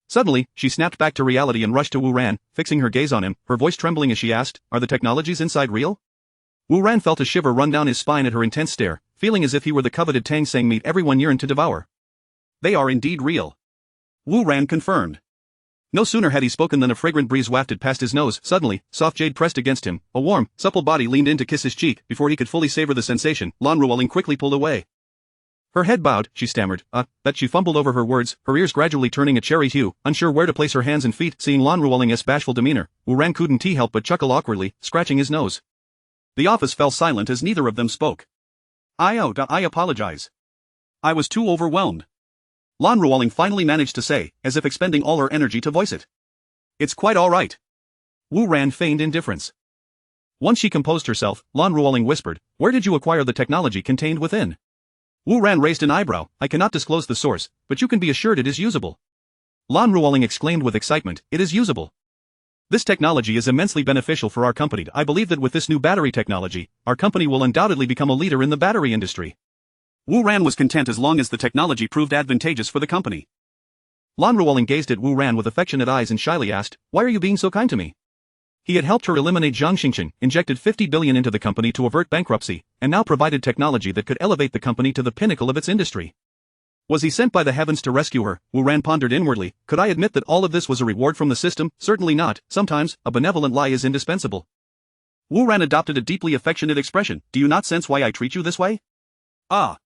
Suddenly, she snapped back to reality and rushed to Wu Ran, fixing her gaze on him, her voice trembling as she asked, "Are the technologies inside real?" Wu Ran felt a shiver run down his spine at her intense stare, feeling as if he were the coveted Tang Sang meat everyone yearned to devour. They are indeed real. Wu Ran confirmed. No sooner had he spoken than a fragrant breeze wafted past his nose. Suddenly, soft jade pressed against him, a warm, supple body leaned in to kiss his cheek. Before he could fully savor the sensation, Lan Ruoling quickly pulled away. Her head bowed, she stammered, that she fumbled over her words, her ears gradually turning a cherry hue, unsure where to place her hands and feet. Seeing Lan Ruoling's bashful demeanor, Wu Ran couldn't help but chuckle awkwardly, scratching his nose. The office fell silent as neither of them spoke. I apologize. I was too overwhelmed. Lan Ruoling finally managed to say, as if expending all her energy to voice it. It's quite all right. Wu Ran feigned indifference. Once she composed herself, Lan Ruoling whispered, "Where did you acquire the technology contained within?" Wu Ran raised an eyebrow. "I cannot disclose the source, but you can be assured it is usable." Lan Ruoling exclaimed with excitement, "It is usable. This technology is immensely beneficial for our company. I believe that with this new battery technology, our company will undoubtedly become a leader in the battery industry." Wu Ran was content as long as the technology proved advantageous for the company. Lan Ruoling gazed at Wu Ran with affectionate eyes and shyly asked, "Why are you being so kind to me?" He had helped her eliminate Zhang Xingchen, injected 50 billion into the company to avert bankruptcy, and now provided technology that could elevate the company to the pinnacle of its industry. Was he sent by the heavens to rescue her? Wu Ran pondered inwardly. Could I admit that all of this was a reward from the system? Certainly not. Sometimes, a benevolent lie is indispensable. Wu Ran adopted a deeply affectionate expression. Do you not sense why I treat you this way? Ah.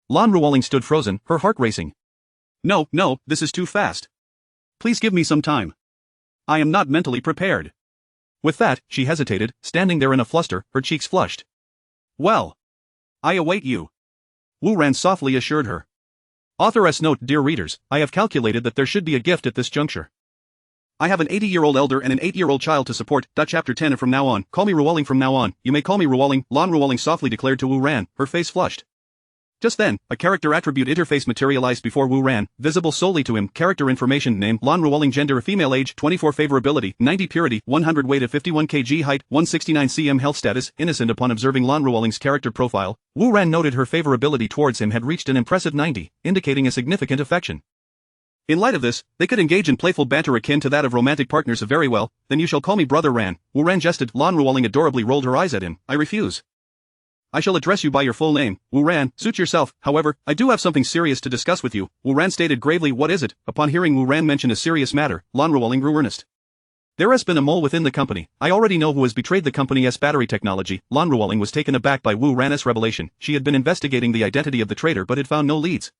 Lan Ruoling stood frozen, her heart racing. No, this is too fast. Please give me some time. I am not mentally prepared. With that, she hesitated, standing there in a fluster, her cheeks flushed. Well. I await you. Wu Ran softly assured her. Authoress note: Dear readers, I have calculated that there should be a gift at this juncture. I have an 80-year-old elder and an 8-year-old child to support. Chapter 10 from now on. Call me Ruoling from now on. You may call me Ruoling. Lan Ruoling softly declared to Wu Ran, her face flushed. Just then, a character attribute interface materialized before Wu Ran, visible solely to him. Character information: name, Lan Ruoling, gender, female, age, 24, favorability, 90, purity, 100, weight of 51 kg, height, 169 cm, health status, innocent. Upon observing Lan Ruoling's character profile, Wu Ran noted her favorability towards him had reached an impressive 90, indicating a significant affection. In light of this, they could engage in playful banter akin to that of romantic partners. Very well, then you shall call me Brother Ran. Wu Ran jested. Lan Ruoling adorably rolled her eyes at him. I refuse. I shall address you by your full name, Wu Ran. Suit yourself. However, I do have something serious to discuss with you, Wu Ran stated gravely. What is it? Upon hearing Wu Ran mention a serious matter, Lan Ruoling grew earnest. There has been a mole within the company. I already know who has betrayed the company's battery technology. Lan Ruoling was taken aback by Wu Ran's revelation. She had been investigating the identity of the traitor but had found no leads.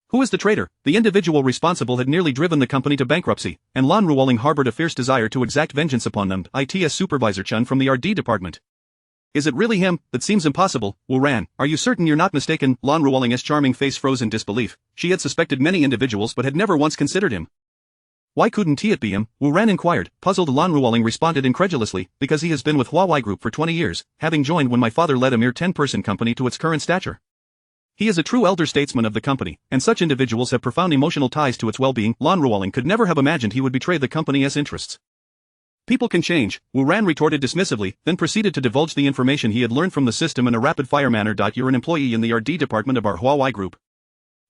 Who is the traitor? The individual responsible had nearly driven the company to bankruptcy, and Lan Ruoling harbored a fierce desire to exact vengeance upon them. ITS Supervisor Chun from the RD department. Is it really him? That seems impossible. Wu Ran, are you certain you're not mistaken? Lan Ruoling's charming face froze in disbelief. She had suspected many individuals but had never once considered him. Why couldn't it be him? Wu Ran inquired. Puzzled, Lan Ruoling responded incredulously, because he has been with Huawei Group for 20 years, having joined when my father led a mere 10-person company to its current stature. He is a true elder statesman of the company, and such individuals have profound emotional ties to its well-being. Lan Ruoling could never have imagined he would betray the company's interests. People can change, Wu Ran retorted dismissively, then proceeded to divulge the information he had learned from the system in a rapid-fire manner. You're an employee in the RD department of our Huawei Group.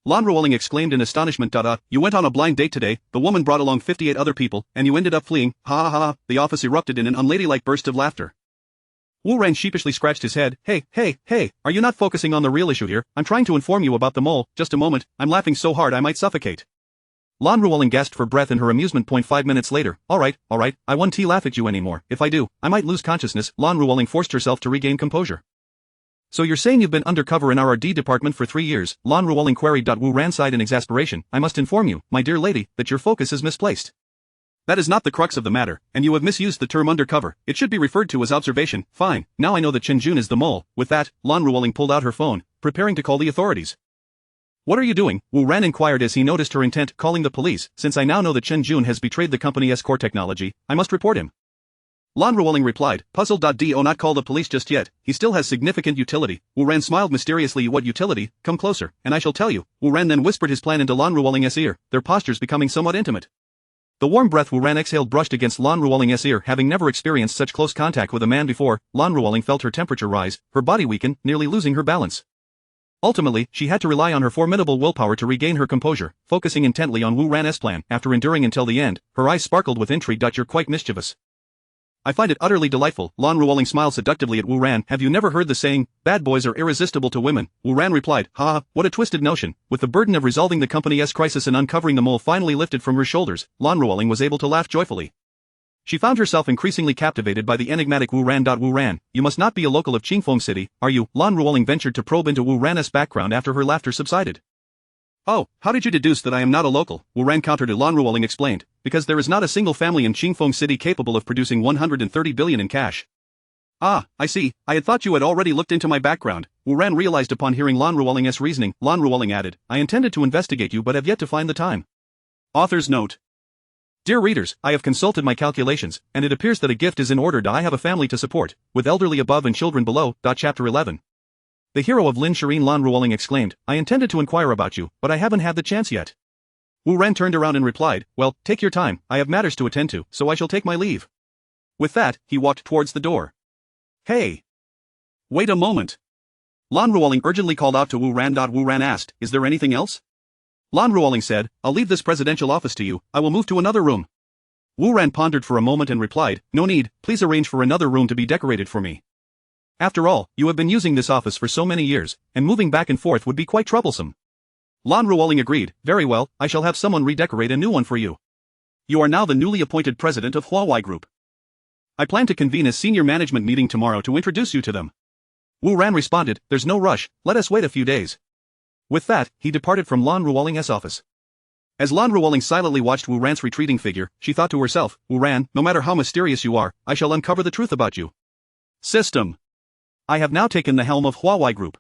Lan Ruoling exclaimed in astonishment. You went on a blind date today, the woman brought along 58 other people, and you ended up fleeing. Ha ha ha. The office erupted in an unladylike burst of laughter. Wu Ran sheepishly scratched his head. Hey, are you not focusing on the real issue here? I'm trying to inform you about the mole. Just a moment, I'm laughing so hard I might suffocate. Lan Ruoling gasped for breath in her amusement. 5 minutes later. Alright, I won't laugh at you anymore. If I do, I might lose consciousness. Lan Ruoling forced herself to regain composure. So you're saying you've been undercover in our R&D department for 3 years, Lan Ruoling queried. Wu Ran sighed in exasperation. I must inform you, my dear lady, that your focus is misplaced. That is not the crux of the matter, and you have misused the term undercover. It should be referred to as observation. Fine, now I know that Chen Jun is the mole. With that, Lan Ruoling pulled out her phone, preparing to call the authorities. What are you doing? Wu Ran inquired as he noticed her intent, calling the police. Since I now know that Chen Jun has betrayed the company's core technology, I must report him. Lan Ruoling replied, puzzled. Do not call the police just yet, he still has significant utility. Wu Ran smiled mysteriously. What utility? Come closer, and I shall tell you. Wu Ran then whispered his plan into Lan Ruoling's ear, their postures becoming somewhat intimate. The warm breath Wu Ran exhaled brushed against Lan Ruoling's ear. Having never experienced such close contact with a man before, Lan Ruoling felt her temperature rise, her body weaken, nearly losing her balance. Ultimately, she had to rely on her formidable willpower to regain her composure, focusing intently on Wu Ran's plan. After enduring until the end, her eyes sparkled with intrigue. You're quite mischievous. I find it utterly delightful. Lan Ruoling smiled seductively at Wu Ran. Have you never heard the saying, bad boys are irresistible to women? Wu Ran replied, ha, what a twisted notion. With the burden of resolving the company's crisis and uncovering the mole finally lifted from her shoulders, Lan Ruoling was able to laugh joyfully. She found herself increasingly captivated by the enigmatic Wu Ran. Wu Ran, you must not be a local of Qingfeng City, are you? Lan Ruoling ventured to probe into Wu Ran's background after her laughter subsided. Oh, how did you deduce that I am not a local? Wu Ran countered. Lan Ruoling explained, because there is not a single family in Qingfeng City capable of producing 130 billion in cash. Ah, I see, I had thought you had already looked into my background, Wu Ran realized upon hearing Lan Ruoling's reasoning. Lan Ruoling added, I intended to investigate you but have yet to find the time. Author's note. Dear readers, I have consulted my calculations, and it appears that a gift is in order. I have a family to support, with elderly above and children below. Chapter 11. The hero of Lin Shirin. Lan Ruoling exclaimed, I intended to inquire about you, but I haven't had the chance yet. Wu Ran turned around and replied, well, take your time, I have matters to attend to, so I shall take my leave. With that, he walked towards the door. Hey! Wait a moment. Lan Ruoling urgently called out to Wu Ran. Wu Ran asked, is there anything else? Lan Ruoling said, I'll leave this presidential office to you, I will move to another room. Wu Ran pondered for a moment and replied, no need, please arrange for another room to be decorated for me. After all, you have been using this office for so many years, and moving back and forth would be quite troublesome. Lan Ruoling agreed, very well, I shall have someone redecorate a new one for you. You are now the newly appointed president of Huawei Group. I plan to convene a senior management meeting tomorrow to introduce you to them. Wu Ran responded, there's no rush, let us wait a few days. With that, he departed from Lan Ruoling's office. As Lan Ruoling silently watched Wu Ran's retreating figure, she thought to herself, Wu Ran, no matter how mysterious you are, I shall uncover the truth about you. System. I have now taken the helm of Huawei Group.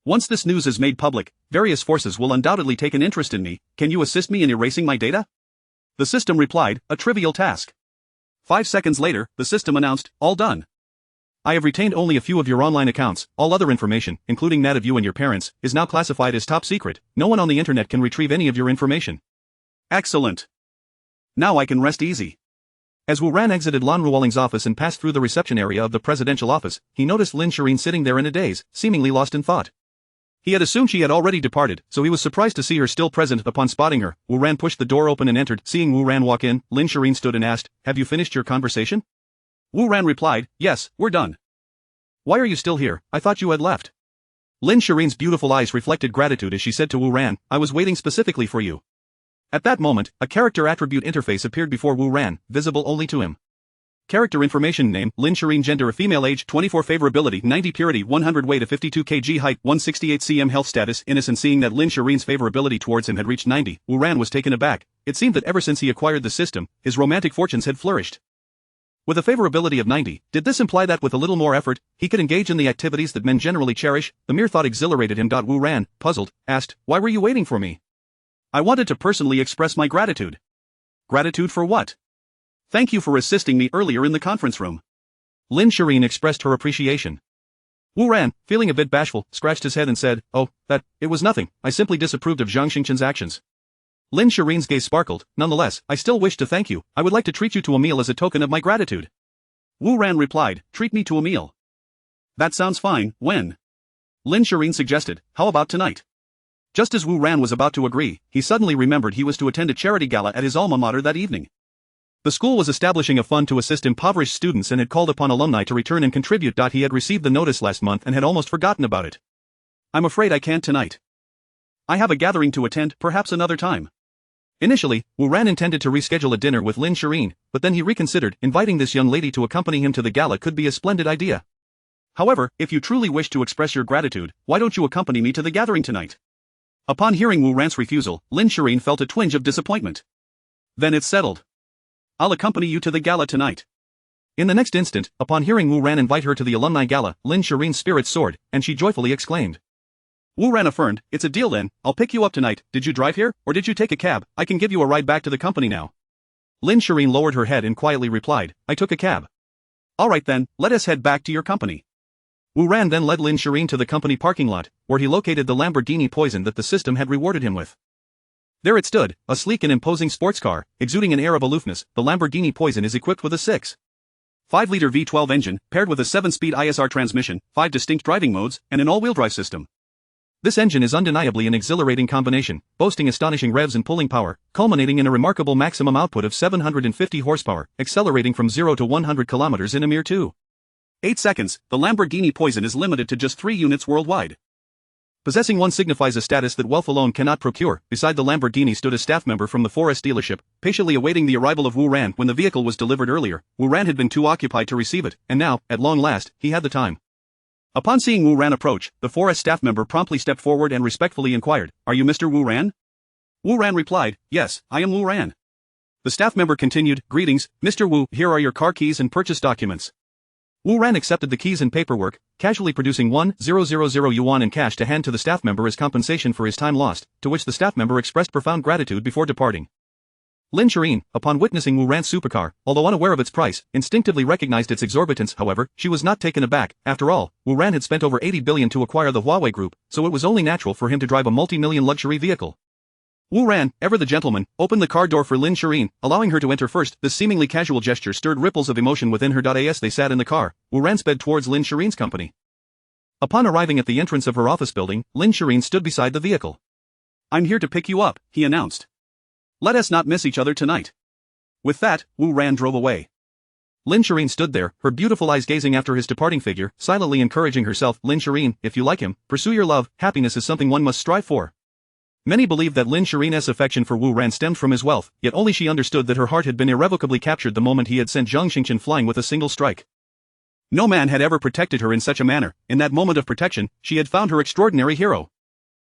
Once this news is made public, various forces will undoubtedly take an interest in me. Can you assist me in erasing my data? The system replied, a trivial task. 5 seconds later, the system announced, all done. I have retained only a few of your online accounts. All other information, including that of you and your parents, is now classified as top secret. No one on the internet can retrieve any of your information. Excellent. Now I can rest easy. As Wu Ran exited Lan Ruoling's office and passed through the reception area of the presidential office, he noticed Lin Shirin sitting there in a daze, seemingly lost in thought. He had assumed she had already departed, so he was surprised to see her still present. Upon spotting her, Wu Ran pushed the door open and entered. Seeing Wu Ran walk in, Lin Shirin stood and asked, have you finished your conversation? Wu Ran replied, yes, we're done. Why are you still here? I thought you had left. Lin Shirin's beautiful eyes reflected gratitude as she said to Wu Ran, I was waiting specifically for you. At that moment, a character attribute interface appeared before Wu Ran, visible only to him. Character information: name, Lin Shirin, gender female, age 24, favorability 90, purity 100, weight of 52 kg, height 168 cm, health status innocent. Seeing that Lin Shirin's favorability towards him had reached 90, Wu Ran was taken aback. It seemed that ever since he acquired the system, his romantic fortunes had flourished. With a favorability of 90, did this imply that with a little more effort, he could engage in the activities that men generally cherish? The mere thought exhilarated him. Wu Ran, puzzled, asked, why were you waiting for me? I wanted to personally express my gratitude. Gratitude for what? Thank you for assisting me earlier in the conference room. Lin Shirin expressed her appreciation. Wu Ran, feeling a bit bashful, scratched his head and said, oh, it was nothing, I simply disapproved of Zhang Xingchen's actions. Lin Shirin's gaze sparkled, nonetheless, I still wish to thank you, I would like to treat you to a meal as a token of my gratitude. Wu Ran replied, treat me to a meal. That sounds fine, when? Lin Shirin suggested, how about tonight? Just as Wu Ran was about to agree, he suddenly remembered he was to attend a charity gala at his alma mater that evening. The school was establishing a fund to assist impoverished students and had called upon alumni to return and contribute. He had received the notice last month and had almost forgotten about it. I'm afraid I can't tonight. I have a gathering to attend, perhaps another time. Initially, Wu Ran intended to reschedule a dinner with Lin Shirin, but then he reconsidered. Inviting this young lady to accompany him to the gala could be a splendid idea. However, if you truly wish to express your gratitude, why don't you accompany me to the gathering tonight? Upon hearing Wu Ran's refusal, Lin Shirin felt a twinge of disappointment. Then it's settled. I'll accompany you to the gala tonight. In the next instant, upon hearing Wu Ran invite her to the alumni gala, Lin Shirin's spirits soared, and she joyfully exclaimed. Wu Ran affirmed, it's a deal Lin, I'll pick you up tonight. Did you drive here, or did you take a cab? I can give you a ride back to the company now. Lin Shirin lowered her head and quietly replied, I took a cab. Alright then, let us head back to your company. Wu Ran then led Lin Shirin to the company parking lot, where he located the Lamborghini Poison that the system had rewarded him with. There it stood, a sleek and imposing sports car, exuding an air of aloofness. The Lamborghini Poison is equipped with a 6.5-liter V12 engine, paired with a 7-speed ISR transmission, 5 distinct driving modes, and an all-wheel drive system. This engine is undeniably an exhilarating combination, boasting astonishing revs and pulling power, culminating in a remarkable maximum output of 750 horsepower, accelerating from 0 to 100 kilometers in a mere 2.8 seconds. The Lamborghini Poison is limited to just 3 units worldwide. Possessing one signifies a status that wealth alone cannot procure. Beside the Lamborghini stood a staff member from the 4S dealership, patiently awaiting the arrival of Wu Ran. When the vehicle was delivered earlier, Wu Ran had been too occupied to receive it, and now, at long last, he had the time. Upon seeing Wu Ran approach, the 4S staff member promptly stepped forward and respectfully inquired, Are you Mr. Wu Ran? Wu Ran replied, Yes, I am Wu Ran. The staff member continued, Greetings, Mr. Wu, here are your car keys and purchase documents. Wu Ran accepted the keys and paperwork, casually producing 1,000 yuan in cash to hand to the staff member as compensation for his time lost, to which the staff member expressed profound gratitude before departing. Lin Shirin, upon witnessing Wu Ran's supercar, although unaware of its price, instinctively recognized its exorbitance. However, she was not taken aback. After all, Wu Ran had spent over 80 billion to acquire the Huawei Group, so it was only natural for him to drive a multi-million luxury vehicle. Wu Ran, ever the gentleman, opened the car door for Lin Shirin, allowing her to enter first. This seemingly casual gesture stirred ripples of emotion within her. As they sat in the car, Wu Ran sped towards Lin Shirin's company. Upon arriving at the entrance of her office building, Lin Shirin stood beside the vehicle. I'm here to pick you up, he announced. Let us not miss each other tonight. With that, Wu Ran drove away. Lin Shirin stood there, her beautiful eyes gazing after his departing figure, silently encouraging herself. Lin Shirin, if you like him, pursue your love. Happiness is something one must strive for. Many believed that Lin Shirin's affection for Wu Ran stemmed from his wealth, yet only she understood that her heart had been irrevocably captured the moment he had sent Zhang Xingqian flying with a single strike. No man had ever protected her in such a manner. In that moment of protection, she had found her extraordinary hero.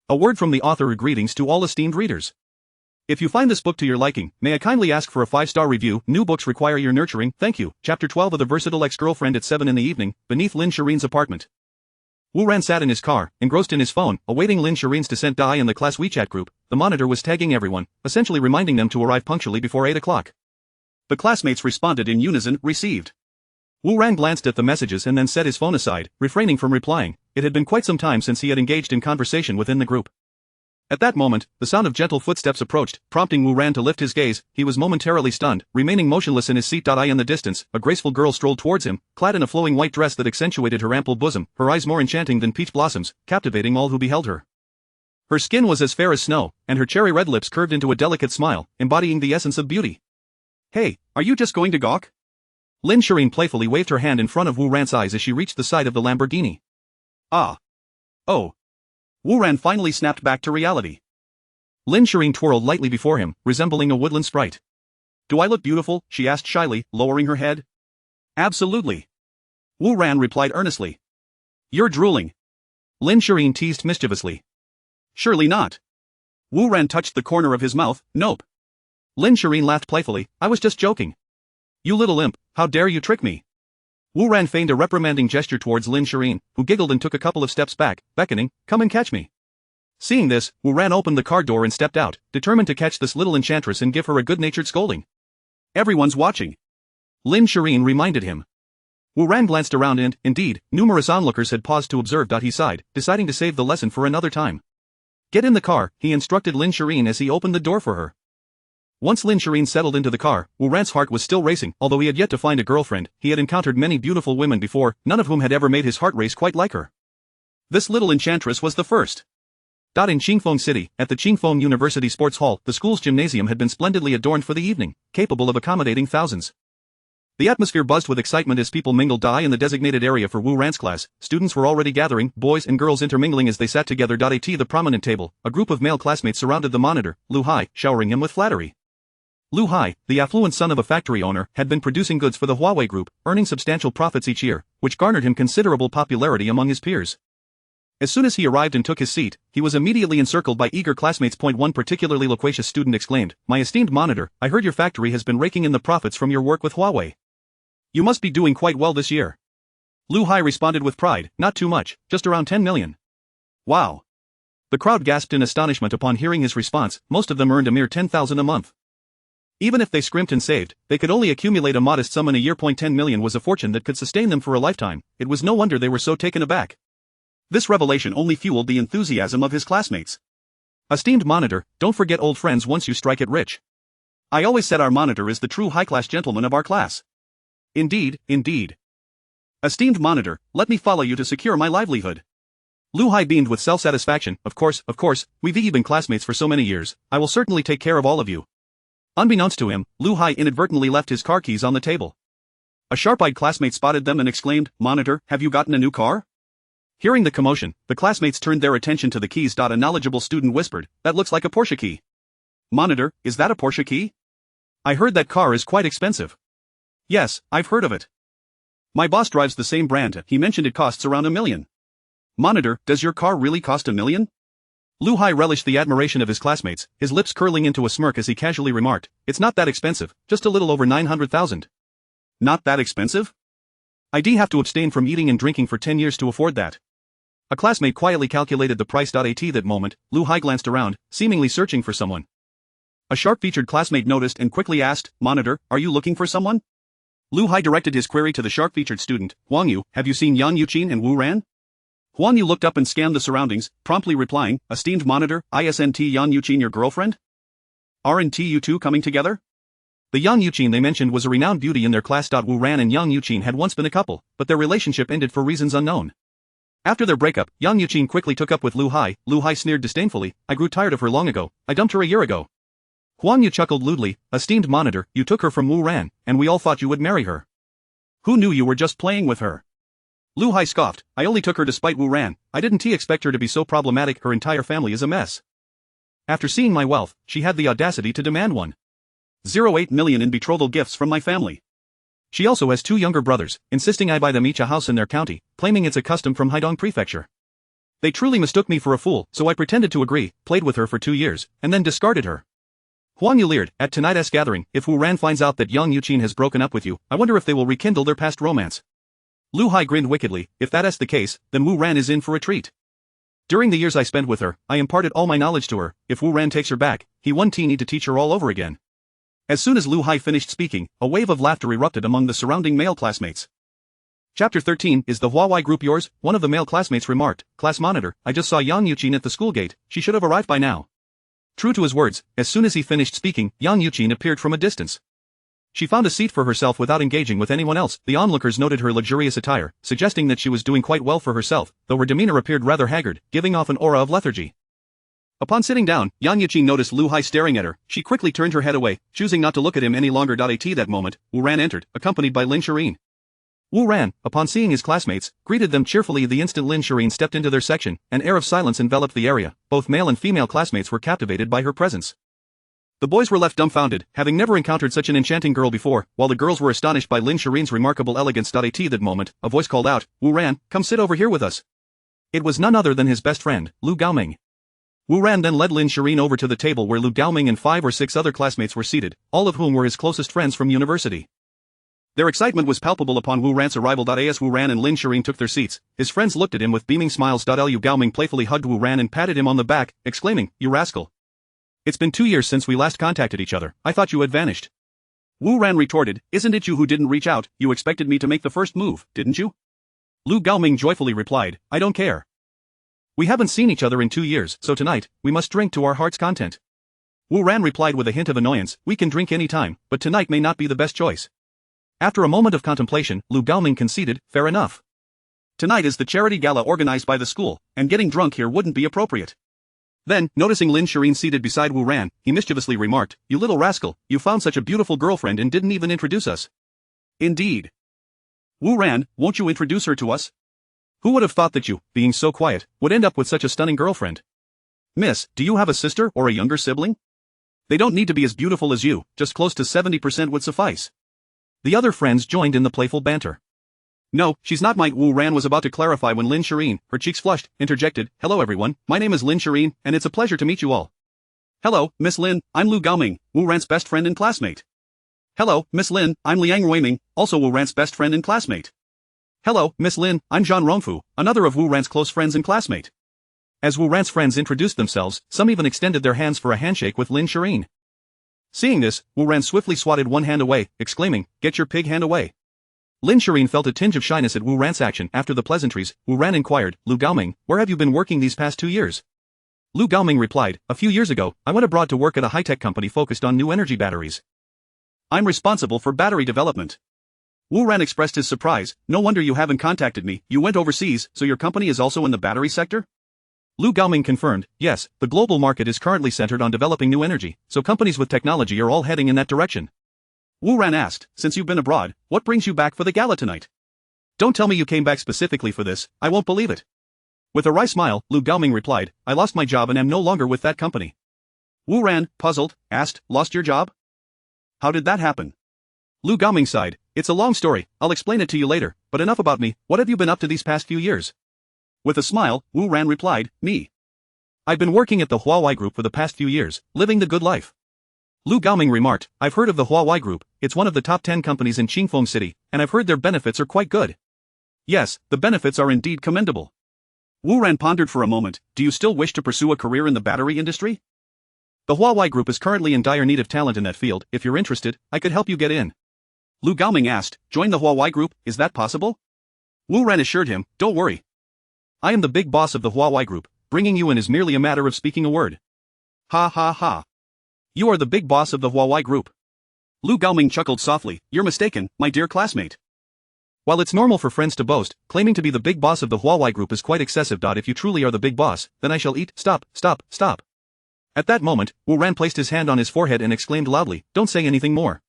A word from the author. Greetings to all esteemed readers. If you find this book to your liking, may I kindly ask for a 5-star review? New books require your nurturing, thank you. Chapter 12 of The Versatile Ex-Girlfriend. At 7 in the evening, beneath Lin Shirin's apartment. Wu Ran sat in his car, engrossed in his phone, awaiting Lin Shirin's descent. In the class WeChat group, the monitor was tagging everyone, essentially reminding them to arrive punctually before 8 o'clock. The classmates responded in unison, received. Wu Ran glanced at the messages and then set his phone aside, refraining from replying. It had been quite some time since he had engaged in conversation within the group. At that moment, the sound of gentle footsteps approached, prompting Wu Ran to lift his gaze. He was momentarily stunned, remaining motionless in his seat. In the distance, a graceful girl strolled towards him, clad in a flowing white dress that accentuated her ample bosom, her eyes more enchanting than peach blossoms, captivating all who beheld her. Her skin was as fair as snow, and her cherry-red lips curved into a delicate smile, embodying the essence of beauty. Hey, are you just going to gawk? Lin Shirin playfully waved her hand in front of Wu Ran's eyes as she reached the side of the Lamborghini. Ah. Oh. Wu Ran finally snapped back to reality. Lin Shirin twirled lightly before him, resembling a woodland sprite. Do I look beautiful? She asked shyly, lowering her head. Absolutely. Wu Ran replied earnestly. You're drooling. Lin Shirin teased mischievously. Surely not. Wu Ran touched the corner of his mouth. Nope. Lin Shirin laughed playfully. I was just joking. You little imp, how dare you trick me? Wu Ran feigned a reprimanding gesture towards Lin Shirin, who giggled and took a couple of steps back, beckoning, come and catch me. Seeing this, Wu Ran opened the car door and stepped out, determined to catch this little enchantress and give her a good-natured scolding. Everyone's watching. Lin Shirin reminded him. Wu Ran glanced around and, indeed, numerous onlookers had paused to observe. He sighed, deciding to save the lesson for another time. Get in the car, he instructed Lin Shirin as he opened the door for her. Once Lin Shirin settled into the car, Wu Ran's heart was still racing. Although he had yet to find a girlfriend, he had encountered many beautiful women before, none of whom had ever made his heart race quite like her. This little enchantress was the first. In Qingfeng City, at the Qingfeng University Sports Hall, the school's gymnasium had been splendidly adorned for the evening, capable of accommodating thousands. The atmosphere buzzed with excitement as people mingled. In the designated area for Wu Ran's class, students were already gathering, boys and girls intermingling as they sat together. At the prominent table, a group of male classmates surrounded the monitor, Lu Hai, showering him with flattery. Lu Hai, the affluent son of a factory owner, had been producing goods for the Huawei Group, earning substantial profits each year, which garnered him considerable popularity among his peers. As soon as he arrived and took his seat, he was immediately encircled by eager classmates. One particularly loquacious student exclaimed, "My esteemed monitor, I heard your factory has been raking in the profits from your work with Huawei. You must be doing quite well this year." Lu Hai responded with pride, "Not too much, just around 10 million. Wow." The crowd gasped in astonishment upon hearing his response. Most of them earned a mere 10,000 a month. Even if they scrimped and saved, they could only accumulate a modest sum in a year. 10 million was a fortune that could sustain them for a lifetime. It was no wonder they were so taken aback. This revelation only fueled the enthusiasm of his classmates. "Esteemed monitor, don't forget old friends once you strike it rich. I always said our monitor is the true high-class gentleman of our class." "Indeed, indeed. Esteemed monitor, let me follow you to secure my livelihood." Lu Hai beamed with self-satisfaction. Of course, we've been classmates for so many years. I will certainly take care of all of you." Unbeknownst to him, Lu Hai inadvertently left his car keys on the table. A sharp-eyed classmate spotted them and exclaimed, "Monitor, have you gotten a new car?" Hearing the commotion, the classmates turned their attention to the keys. A knowledgeable student whispered, "That looks like a Porsche key." "Monitor, is that a Porsche key? I heard that car is quite expensive." "Yes, I've heard of it. My boss drives the same brand. He mentioned it costs around $1 million. Monitor, does your car really cost $1 million? Lu Hai relished the admiration of his classmates, his lips curling into a smirk as he casually remarked, "It's not that expensive, just a little over 900,000. "Not that expensive? I'd have to abstain from eating and drinking for 10 years to afford that." A classmate quietly calculated the price. At that moment, Lu Hai glanced around, seemingly searching for someone. A sharp-featured classmate noticed and quickly asked, "Monitor, are you looking for someone?" Lu Hai directed his query to the sharp-featured student, "Huang Yu, have you seen Yang Yuqin and Wu Ran?" Huang Yu looked up and scanned the surroundings, promptly replying, "Esteemed monitor, isn't Yang Yuqin your girlfriend? Aren't you two coming together?" The Yang Yuqin they mentioned was a renowned beauty in their class. Wu Ran and Yang Yuqin had once been a couple, but their relationship ended for reasons unknown. After their breakup, Yang Yuqin quickly took up with Lu Hai. Lu Hai sneered disdainfully, "I grew tired of her long ago. I dumped her a year ago." Huang Yu chuckled lewdly, "Esteemed monitor, you took her from Wu Ran, and we all thought you would marry her. Who knew you were just playing with her?" Lu Hai scoffed, "I only took her to spite Wu Ran. I didn't expect her to be so problematic. Her entire family is a mess. After seeing my wealth, she had the audacity to demand 1.08 million in betrothal gifts from my family. She also has 2 younger brothers, insisting I buy them each a house in their county, claiming it's a custom from Haidong Prefecture. They truly mistook me for a fool, so I pretended to agree, played with her for 2 years, and then discarded her." Huang Yu leered, "At tonight's gathering, if Wu Ran finds out that Yang Yuqin has broken up with you, I wonder if they will rekindle their past romance." Lu Hai grinned wickedly, "If that's the case, then Wu Ran is in for a treat. During the years I spent with her, I imparted all my knowledge to her. If Wu Ran takes her back, he won't need to teach her all over again." As soon as Lu Hai finished speaking, a wave of laughter erupted among the surrounding male classmates. Chapter 13, "Is the Huawei group yours?" One of the male classmates remarked, "Class monitor, I just saw Yang Yuqin at the school gate. She should have arrived by now." True to his words, as soon as he finished speaking, Yang Yuqin appeared from a distance. She found a seat for herself without engaging with anyone else. The onlookers noted her luxurious attire, suggesting that she was doing quite well for herself, though her demeanor appeared rather haggard, giving off an aura of lethargy. Upon sitting down, Yang Yuqin noticed Lu Hai staring at her. She quickly turned her head away, choosing not to look at him any longer. At that moment, Wu Ran entered, accompanied by Lin Shirin. Wu Ran, upon seeing his classmates, greeted them cheerfully. The instant Lin Shirin stepped into their section, an air of silence enveloped the area. Both male and female classmates were captivated by her presence. The boys were left dumbfounded, having never encountered such an enchanting girl before, while the girls were astonished by Lin Shirin's remarkable elegance. At that moment, a voice called out, "Wu Ran, come sit over here with us." It was none other than his best friend, Lu Gaoming. Wu Ran then led Lin Shirin over to the table where Lu Gaoming and 5 or 6 other classmates were seated, all of whom were his closest friends from university. Their excitement was palpable upon Wu Ran's arrival. As Wu Ran and Lin Shirin took their seats, his friends looked at him with beaming smiles. Lu Gaoming playfully hugged Wu Ran and patted him on the back, exclaiming, "You rascal. It's been 2 years since we last contacted each other. I thought you had vanished." Wu Ran retorted, "Isn't it you who didn't reach out? You expected me to make the first move, didn't you?" Lu Gaoming joyfully replied, "I don't care. We haven't seen each other in 2 years, so tonight, we must drink to our heart's content." Wu Ran replied with a hint of annoyance, "We can drink any time, but tonight may not be the best choice." After a moment of contemplation, Lu Gaoming conceded, "Fair enough. Tonight is the charity gala organized by the school, and getting drunk here wouldn't be appropriate." Then, noticing Lin Shirin seated beside Wu Ran, he mischievously remarked, "You little rascal, you found such a beautiful girlfriend and didn't even introduce us." "Indeed. Wu Ran, won't you introduce her to us? Who would have thought that you, being so quiet, would end up with such a stunning girlfriend? Miss, do you have a sister or a younger sibling? They don't need to be as beautiful as you, just close to 70% would suffice." The other friends joined in the playful banter. No, she's not my— Wu Ran was about to clarify when Lin Shireen, her cheeks flushed, interjected, "Hello everyone, my name is Lin Shireen, and it's a pleasure to meet you all." "Hello, Miss Lin, I'm Lu Gaoming, Wu Ran's best friend and classmate." "Hello, Miss Lin, I'm Liang Ruiming, also Wu Ran's best friend and classmate." "Hello, Miss Lin, I'm Zhang Rongfu, another of Wu Ran's close friends and classmate." As Wu Ran's friends introduced themselves, some even extended their hands for a handshake with Lin Shireen. Seeing this, Wu Ran swiftly swatted one hand away, exclaiming, "Get your pig hand away." Lin Shireen felt a tinge of shyness at Wu Ran's action. After the pleasantries, Wu Ran inquired, "Lu Gaoming, where have you been working these past 2 years?" Lu Gaoming replied, "A few years ago, I went abroad to work at a high-tech company focused on new energy batteries. I'm responsible for battery development." Wu Ran expressed his surprise, "No wonder you haven't contacted me, you went overseas, so your company is also in the battery sector?" Lu Gaoming confirmed, "Yes, the global market is currently centered on developing new energy, so companies with technology are all heading in that direction." Wu Ran asked, "Since you've been abroad, what brings you back for the gala tonight? Don't tell me you came back specifically for this, I won't believe it." With a wry smile, Lu Gaoming replied, "I lost my job and am no longer with that company." Wu Ran, puzzled, asked, "Lost your job? How did that happen?" Lu Gaoming sighed, "It's a long story, I'll explain it to you later, but enough about me, what have you been up to these past few years?" With a smile, Wu Ran replied, "Me. I've been working at the Huawei Group for the past few years, living the good life." Lu Gaoming remarked, "I've heard of the Huawei Group, it's one of the top 10 companies in Qingfeng City, and I've heard their benefits are quite good." "Yes, the benefits are indeed commendable." Wu Ran pondered for a moment, "Do you still wish to pursue a career in the battery industry? The Huawei Group is currently in dire need of talent in that field, if you're interested, I could help you get in." Lu Gaoming asked, "Join the Huawei Group, is that possible?" Wu Ran assured him, "Don't worry. I am the big boss of the Huawei Group, bringing you in is merely a matter of speaking a word." "Ha ha ha. You are the big boss of the Huawei Group." Lu Gaoming chuckled softly, "You're mistaken, my dear classmate. While it's normal for friends to boast, claiming to be the big boss of the Huawei Group is quite excessive. If you truly are the big boss, then I shall eat— Stop. At that moment, Wu Ran placed his hand on his forehead and exclaimed loudly, "Don't say anything more.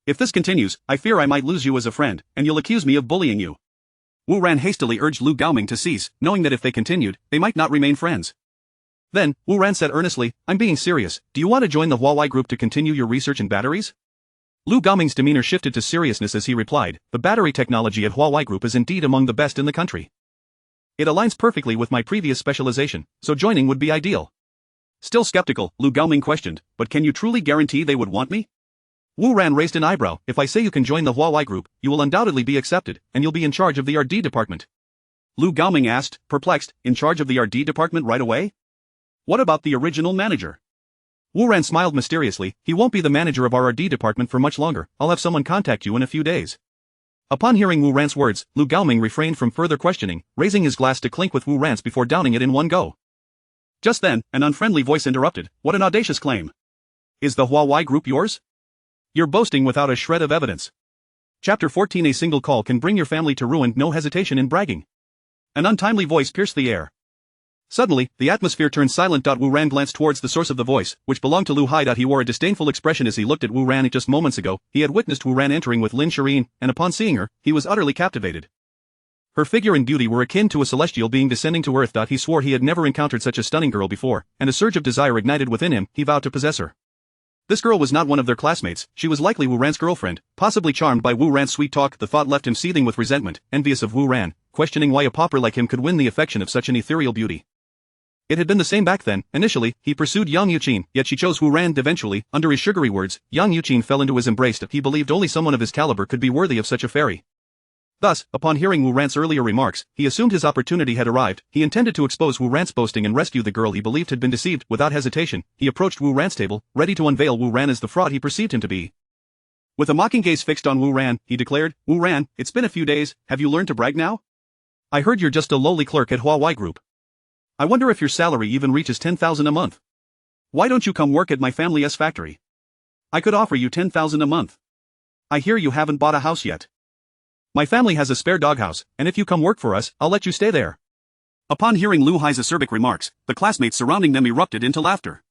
If this continues, I fear I might lose you as a friend, and you'll accuse me of bullying you." Wu Ran hastily urged Lu Gaoming to cease, knowing that if they continued, they might not remain friends. Then, Wu Ran said earnestly, "I'm being serious, do you want to join the Huawei Group to continue your research in batteries?" Lu Gaoming's demeanor shifted to seriousness as he replied, "The battery technology at Huawei Group is indeed among the best in the country. It aligns perfectly with my previous specialization, so joining would be ideal." Still skeptical, Lu Gaoming questioned, "But can you truly guarantee they would want me?" Wu Ran raised an eyebrow, "If I say you can join the Huawei Group, you will undoubtedly be accepted, and you'll be in charge of the R&D department." Lu Gaoming asked, perplexed, "In charge of the R&D department right away? What about the original manager?" Wu Ran smiled mysteriously, "He won't be the manager of our R&D department for much longer, I'll have someone contact you in a few days." Upon hearing Wu Ran's words, Lu Gaoming refrained from further questioning, raising his glass to clink with Wu Ran's before downing it in one go. Just then, an unfriendly voice interrupted, "What an audacious claim. Is the Huawei Group yours? You're boasting without a shred of evidence." Chapter 14. A single call can bring your family to ruin, no hesitation in bragging. An untimely voice pierced the air. Suddenly, the atmosphere turned silent. Wu Ran glanced towards the source of the voice, which belonged to Lu Hai. He wore a disdainful expression as he looked at Wu Ran. Just moments ago, he had witnessed Wu Ran entering with Lin Shireen, and upon seeing her, he was utterly captivated. Her figure and beauty were akin to a celestial being descending to earth. He swore he had never encountered such a stunning girl before, and a surge of desire ignited within him. He vowed to possess her. This girl was not one of their classmates, she was likely Wu Ran's girlfriend. Possibly charmed by Wu Ran's sweet talk, the thought left him seething with resentment, envious of Wu Ran, questioning why a pauper like him could win the affection of such an ethereal beauty. It had been the same back then. Initially, he pursued Yang Yuqin, yet she chose Wu Ran. Eventually, under his sugary words, Yang Yuqin fell into his embrace. He believed only someone of his caliber could be worthy of such a fairy. Thus, upon hearing Wu Ran's earlier remarks, he assumed his opportunity had arrived. He intended to expose Wu Ran's boasting and rescue the girl he believed had been deceived. Without hesitation, he approached Wu Ran's table, ready to unveil Wu Ran as the fraud he perceived him to be. With a mocking gaze fixed on Wu Ran, he declared, "Wu Ran, it's been a few days, have you learned to brag now? I heard you're just a lowly clerk at Huawei Group. I wonder if your salary even reaches 10,000 a month. Why don't you come work at my family's factory? I could offer you 10,000 a month. I hear you haven't bought a house yet. My family has a spare doghouse, and if you come work for us, I'll let you stay there." Upon hearing Lu Hai's acerbic remarks, the classmates surrounding them erupted into laughter.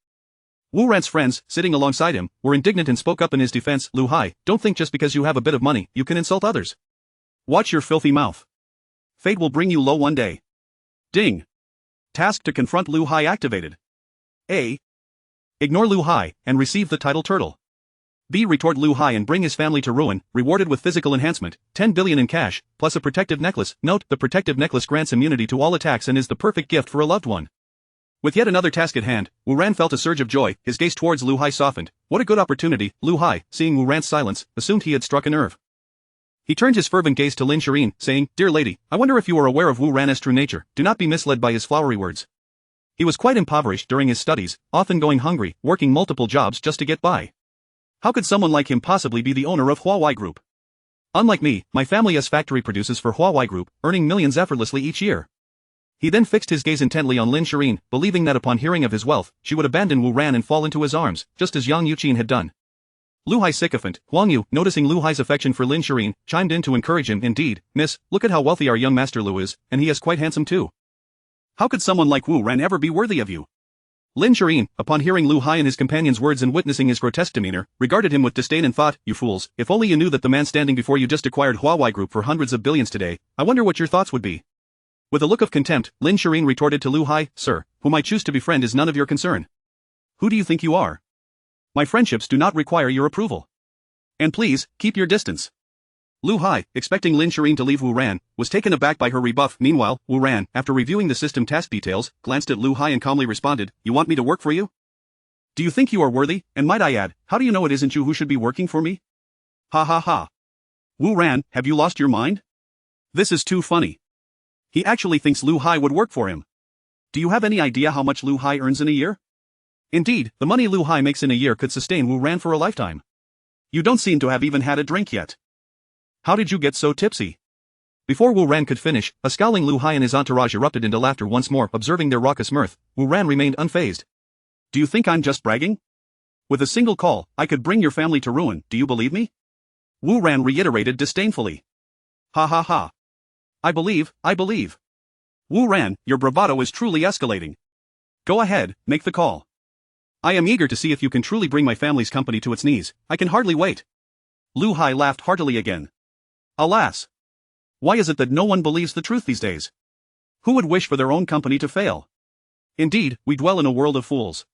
Wu Ran's friends, sitting alongside him, were indignant and spoke up in his defense. "Lu Hai, don't think just because you have a bit of money, you can insult others. Watch your filthy mouth. Fate will bring you low one day." Ding. Task to confront Lu Hai activated. A. Ignore Lu Hai, and receive the title turtle. B. Retort Lu Hai and bring his family to ruin, rewarded with physical enhancement, 10 billion in cash, plus a protective necklace. Note, the protective necklace grants immunity to all attacks and is the perfect gift for a loved one. With yet another task at hand, Wu Ran felt a surge of joy, his gaze towards Lu Hai softened. What a good opportunity. Lu Hai, seeing Wu Ran's silence, assumed he had struck a nerve. He turned his fervent gaze to Lin Shirin, saying, Dear lady, I wonder if you are aware of Wu Ran's true nature. Do not be misled by his flowery words. He was quite impoverished during his studies, often going hungry, working multiple jobs just to get by. How could someone like him possibly be the owner of Huawei Group? Unlike me, my family's factory produces for Huawei Group, earning millions effortlessly each year. He then fixed his gaze intently on Lin Shirin, believing that upon hearing of his wealth, she would abandon Wu Ran and fall into his arms, just as Yang Yuqin had done. Lu Hai sycophant, Huang Yu, noticing Lu Hai's affection for Lin Shirin, chimed in to encourage him. Indeed, miss, look at how wealthy our young master Lu is, and he is quite handsome too. How could someone like Wu Ran ever be worthy of you? Lin Shirin, upon hearing Lu Hai and his companion's words and witnessing his grotesque demeanor, regarded him with disdain and thought, you fools, if only you knew that the man standing before you just acquired Huawei Group for hundreds of billions today, I wonder what your thoughts would be. With a look of contempt, Lin Shirin retorted to Lu Hai, Sir, whom I choose to befriend is none of your concern. Who do you think you are? My friendships do not require your approval. And please, keep your distance. Lu Hai, expecting Lin Shirin to leave Wu Ran, was taken aback by her rebuff. Meanwhile, Wu Ran, after reviewing the system task details, glanced at Lu Hai and calmly responded, You want me to work for you? Do you think you are worthy? And might I add, how do you know it isn't you who should be working for me? Ha ha ha. Wu Ran, have you lost your mind? This is too funny. He actually thinks Lu Hai would work for him. Do you have any idea how much Lu Hai earns in a year? Indeed, the money Lu Hai makes in a year could sustain Wu Ran for a lifetime. You don't seem to have even had a drink yet. How did you get so tipsy? Before Wu Ran could finish, a scowling Lu Hai and his entourage erupted into laughter once more. Observing their raucous mirth, Wu Ran remained unfazed. Do you think I'm just bragging? With a single call, I could bring your family to ruin, do you believe me? Wu Ran reiterated disdainfully. Ha ha ha. I believe. Wu Ran, your bravado is truly escalating. Go ahead, make the call. I am eager to see if you can truly bring my family's company to its knees. I can hardly wait. Lu Hai laughed heartily again. Alas! Why is it that no one believes the truth these days? Who would wish for their own company to fail? Indeed, we dwell in a world of fools.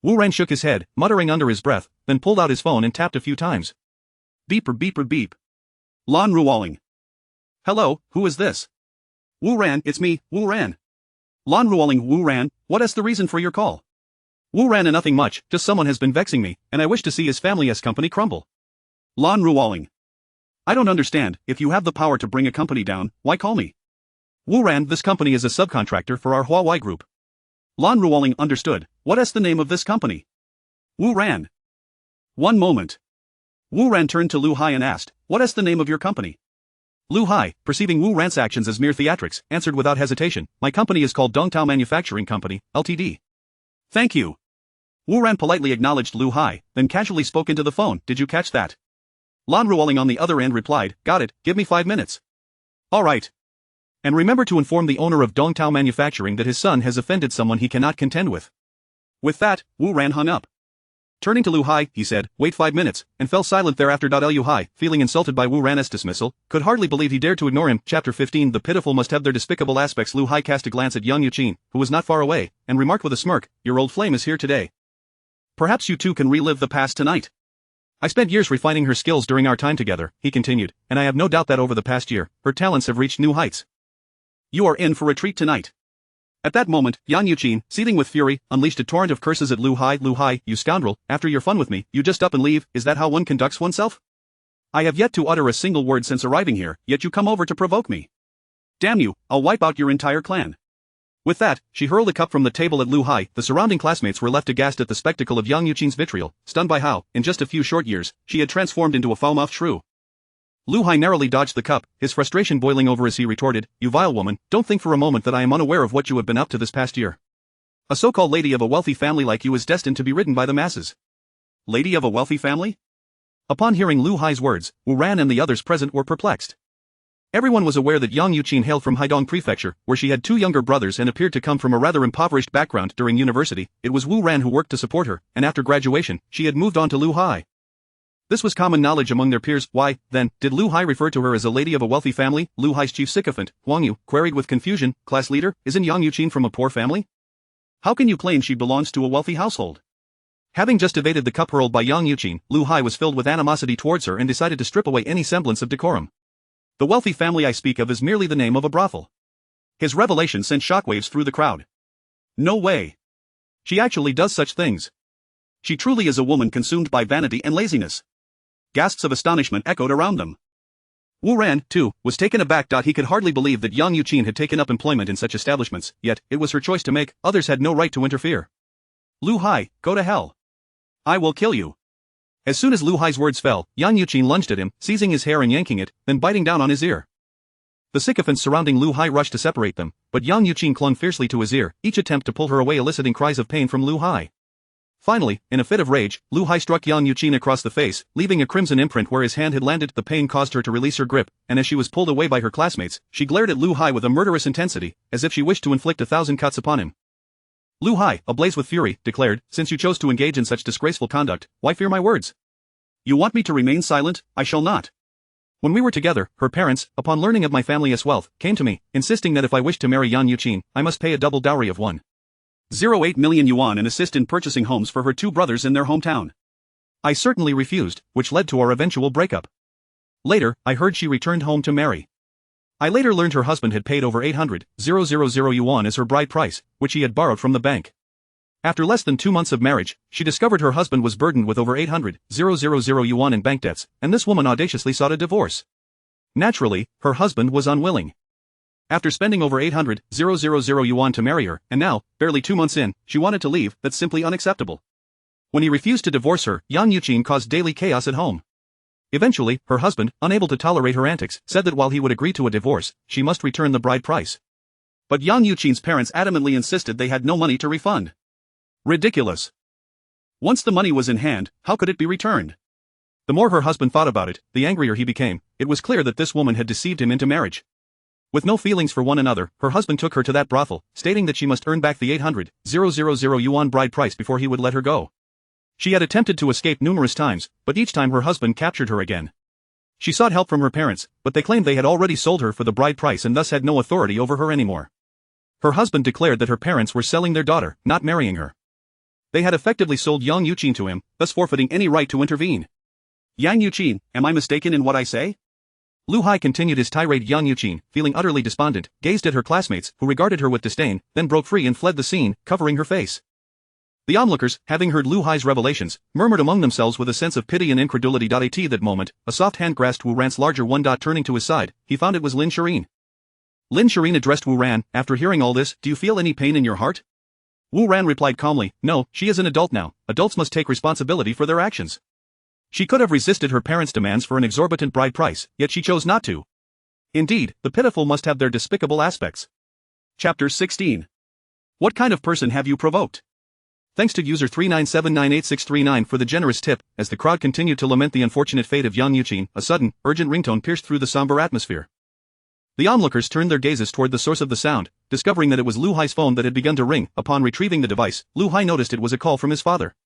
Wu Ran shook his head, muttering under his breath, then pulled out his phone and tapped a few times. Beeper beeper beep. Lan Ruoling. Hello, who is this? Wu Ran, it's me, Wu Ran. Lan Ruoling. Wu Ran, what is the reason for your call? Wu Ran, nothing much, just someone has been vexing me, and I wish to see his family's company crumble. Lan Ruoling. I don't understand, if you have the power to bring a company down, why call me? Wu Ran, this company is a subcontractor for our Huawei Group. Lan Ruoling understood, what is the name of this company? Wu Ran. One moment. Wu Ran turned to Lu Hai and asked, what is the name of your company? Lu Hai, perceiving Wu Ran's actions as mere theatrics, answered without hesitation, my company is called Dongtao Manufacturing Company, Ltd. Thank you. Wu Ran politely acknowledged Lu Hai, then casually spoke into the phone, did you catch that? Lan Ruoling on the other end replied, got it, give me 5 minutes. All right. And remember to inform the owner of Dongtao Manufacturing that his son has offended someone he cannot contend with. With that, Wu Ran hung up. Turning to Lu Hai, he said, wait 5 minutes, and fell silent thereafter. Lu Hai, feeling insulted by Wu Ran's dismissal, could hardly believe he dared to ignore him. Chapter 15 The pitiful must have their despicable aspects. Lu Hai cast a glance at Yang Yuqin, who was not far away, and remarked with a smirk, your old flame is here today. Perhaps you two can relive the past tonight. I spent years refining her skills during our time together, he continued, and I have no doubt that over the past year, her talents have reached new heights. You are in for a treat tonight. At that moment, Yang Yuqin, seething with fury, unleashed a torrent of curses at Lu Hai. Lu Hai, you scoundrel, after your fun with me, you just up and leave, is that how one conducts oneself? I have yet to utter a single word since arriving here, yet you come over to provoke me. Damn you, I'll wipe out your entire clan. With that, she hurled a cup from the table at Lu Hai. The surrounding classmates were left aghast at the spectacle of Yang Yuqin's vitriol, stunned by how, in just a few short years, she had transformed into a foul-mouthed shrew. Lu Hai narrowly dodged the cup, his frustration boiling over as he retorted, you vile woman, don't think for a moment that I am unaware of what you have been up to this past year. A so-called lady of a wealthy family like you is destined to be ridden by the masses. Lady of a wealthy family? Upon hearing Lu Hai's words, Wu Ran and the others present were perplexed. Everyone was aware that Yang Yuqin hailed from Haidong Prefecture, where she had 2 younger brothers and appeared to come from a rather impoverished background during university. It was Wu Ran who worked to support her, and after graduation, she had moved on to Lu Hai. This was common knowledge among their peers. Why, then, did Lu Hai refer to her as a lady of a wealthy family? Lu Hai's chief sycophant, Huang Yu, queried with confusion, class leader, isn't Yang Yuqin from a poor family? How can you claim she belongs to a wealthy household? Having just evaded the cup hurled by Yang Yuqin, Lu Hai was filled with animosity towards her and decided to strip away any semblance of decorum. The wealthy family I speak of is merely the name of a brothel. His revelation sent shockwaves through the crowd. No way. She actually does such things. She truly is a woman consumed by vanity and laziness. Gasps of astonishment echoed around them. Wu Ran, too, was taken aback. He could hardly believe that Yang Yuqin had taken up employment in such establishments, yet, it was her choice to make, others had no right to interfere. Lu Hai, go to hell. I will kill you. As soon as Lu Hai's words fell, Yang Yuqin lunged at him, seizing his hair and yanking it, then biting down on his ear. The sycophants surrounding Lu Hai rushed to separate them, but Yang Yuqin clung fiercely to his ear, each attempt to pull her away eliciting cries of pain from Lu Hai. Finally, in a fit of rage, Lu Hai struck Yang Yuqin across the face, leaving a crimson imprint where his hand had landed. The pain caused her to release her grip, and as she was pulled away by her classmates, she glared at Lu Hai with a murderous intensity, as if she wished to inflict 1,000 cuts upon him. Lu Hai, ablaze with fury, declared, since you chose to engage in such disgraceful conduct, why fear my words? You want me to remain silent? I shall not. When we were together, her parents, upon learning of my family's wealth, came to me, insisting that if I wished to marry Yang Yuqin, I must pay a double dowry of 1.08 million yuan and assist in purchasing homes for her two brothers in their hometown. I certainly refused, which led to our eventual breakup. Later, I heard she returned home to marry. I later learned her husband had paid over 800,000 yuan as her bride price, which he had borrowed from the bank. After less than 2 months of marriage, she discovered her husband was burdened with over 800,000 yuan in bank debts, and this woman audaciously sought a divorce. Naturally, her husband was unwilling. After spending over 800,000 yuan to marry her, and now, barely 2 months in, she wanted to leave. That's simply unacceptable. When he refused to divorce her, Yang Yuqin caused daily chaos at home. Eventually, her husband, unable to tolerate her antics, said that while he would agree to a divorce, she must return the bride price. But Yang Yuqin's parents adamantly insisted they had no money to refund. Ridiculous. Once the money was in hand, how could it be returned? The more her husband thought about it, the angrier he became. It was clear that this woman had deceived him into marriage. With no feelings for one another, her husband took her to that brothel, stating that she must earn back the 800,000 yuan bride price before he would let her go. She had attempted to escape numerous times, but each time her husband captured her again. She sought help from her parents, but they claimed they had already sold her for the bride price and thus had no authority over her anymore. Her husband declared that her parents were selling their daughter, not marrying her. They had effectively sold Yang Yuqin to him, thus forfeiting any right to intervene. Yang Yuqin, am I mistaken in what I say? Lu Hai continued his tirade. Yang Yuqin, feeling utterly despondent, gazed at her classmates, who regarded her with disdain, then broke free and fled the scene, covering her face. The onlookers, having heard Lu Hai's revelations, murmured among themselves with a sense of pity and incredulity. At that moment, a soft hand grasped Wu Ran's larger one. Turning to his side, he found it was Lin Shirin. Lin Shirin addressed Wu Ran, after hearing all this, do you feel any pain in your heart? Wu Ran replied calmly, no, she is an adult now, adults must take responsibility for their actions. She could have resisted her parents' demands for an exorbitant bride price, yet she chose not to. Indeed, the pitiful must have their despicable aspects. Chapter 16. What kind of person have you provoked? Thanks to user 397988639 for the generous tip. As the crowd continued to lament the unfortunate fate of Yang Yuqin, a sudden, urgent ringtone pierced through the somber atmosphere. The onlookers turned their gazes toward the source of the sound, discovering that it was Lu Hai's phone that had begun to ring. Upon retrieving the device, Lu Hai noticed it was a call from his father.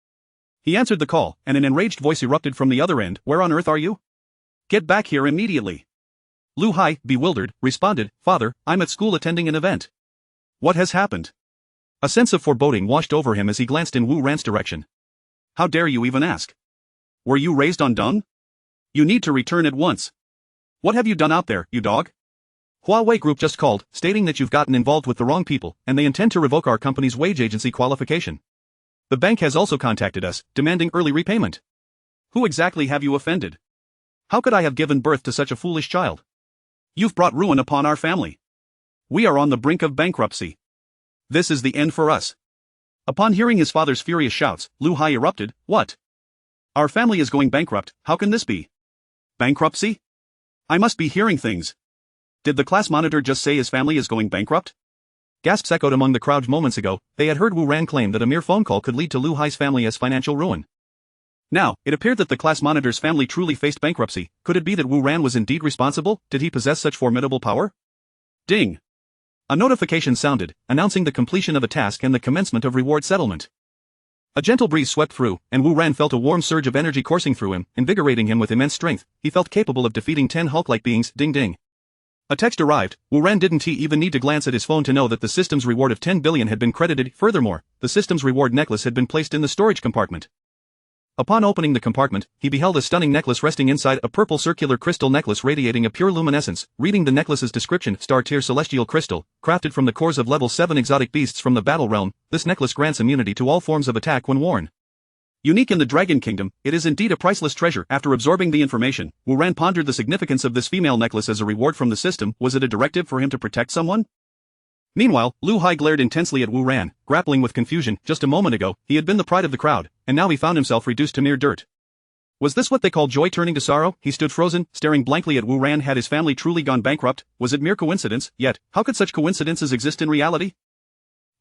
He answered the call, and an enraged voice erupted from the other end, where on earth are you? Get back here immediately. Lu Hai, bewildered, responded, Father, I'm at school attending an event. What has happened? A sense of foreboding washed over him as he glanced in Wu Ran's direction. How dare you even ask? Were you raised on dung? You need to return at once. What have you done out there, you dog? Huawei Group just called, stating that you've gotten involved with the wrong people, and they intend to revoke our company's wage agency qualification. The bank has also contacted us, demanding early repayment. Who exactly have you offended? How could I have given birth to such a foolish child? You've brought ruin upon our family. We are on the brink of bankruptcy. This is the end for us. Upon hearing his father's furious shouts, Lu Hai erupted, What? Our family is going bankrupt, how can this be? Bankruptcy? I must be hearing things. Did the class monitor just say his family is going bankrupt? Gasps echoed among the crowd moments ago. They had heard Wu Ran claim that a mere phone call could lead to Lu Hai's family's financial ruin. Now, it appeared that the class monitor's family truly faced bankruptcy. Could it be that Wu Ran was indeed responsible? Did he possess such formidable power? Ding! A notification sounded, announcing the completion of a task and the commencement of reward settlement. A gentle breeze swept through, and Wu Ran felt a warm surge of energy coursing through him, invigorating him with immense strength. He felt capable of defeating 10 Hulk-like beings. Ding ding. A text arrived. Wu Ran didn't even need to glance at his phone to know that the system's reward of 10 billion had been credited. Furthermore, the system's reward necklace had been placed in the storage compartment. Upon opening the compartment, he beheld a stunning necklace resting inside a purple circular crystal necklace radiating a pure luminescence. Reading the necklace's description, star-tier celestial crystal, crafted from the cores of level 7 exotic beasts from the battle realm, this necklace grants immunity to all forms of attack when worn. Unique in the Dragon Kingdom, it is indeed a priceless treasure. After absorbing the information, Wu Ran pondered the significance of this female necklace as a reward from the system. Was it a directive for him to protect someone? Meanwhile, Lu Hai glared intensely at Wu Ran, grappling with confusion. Just a moment ago, he had been the pride of the crowd, and now he found himself reduced to mere dirt. Was this what they call joy turning to sorrow? He stood frozen, staring blankly at Wu Ran. Had his family truly gone bankrupt? Was it mere coincidence? Yet, how could such coincidences exist in reality?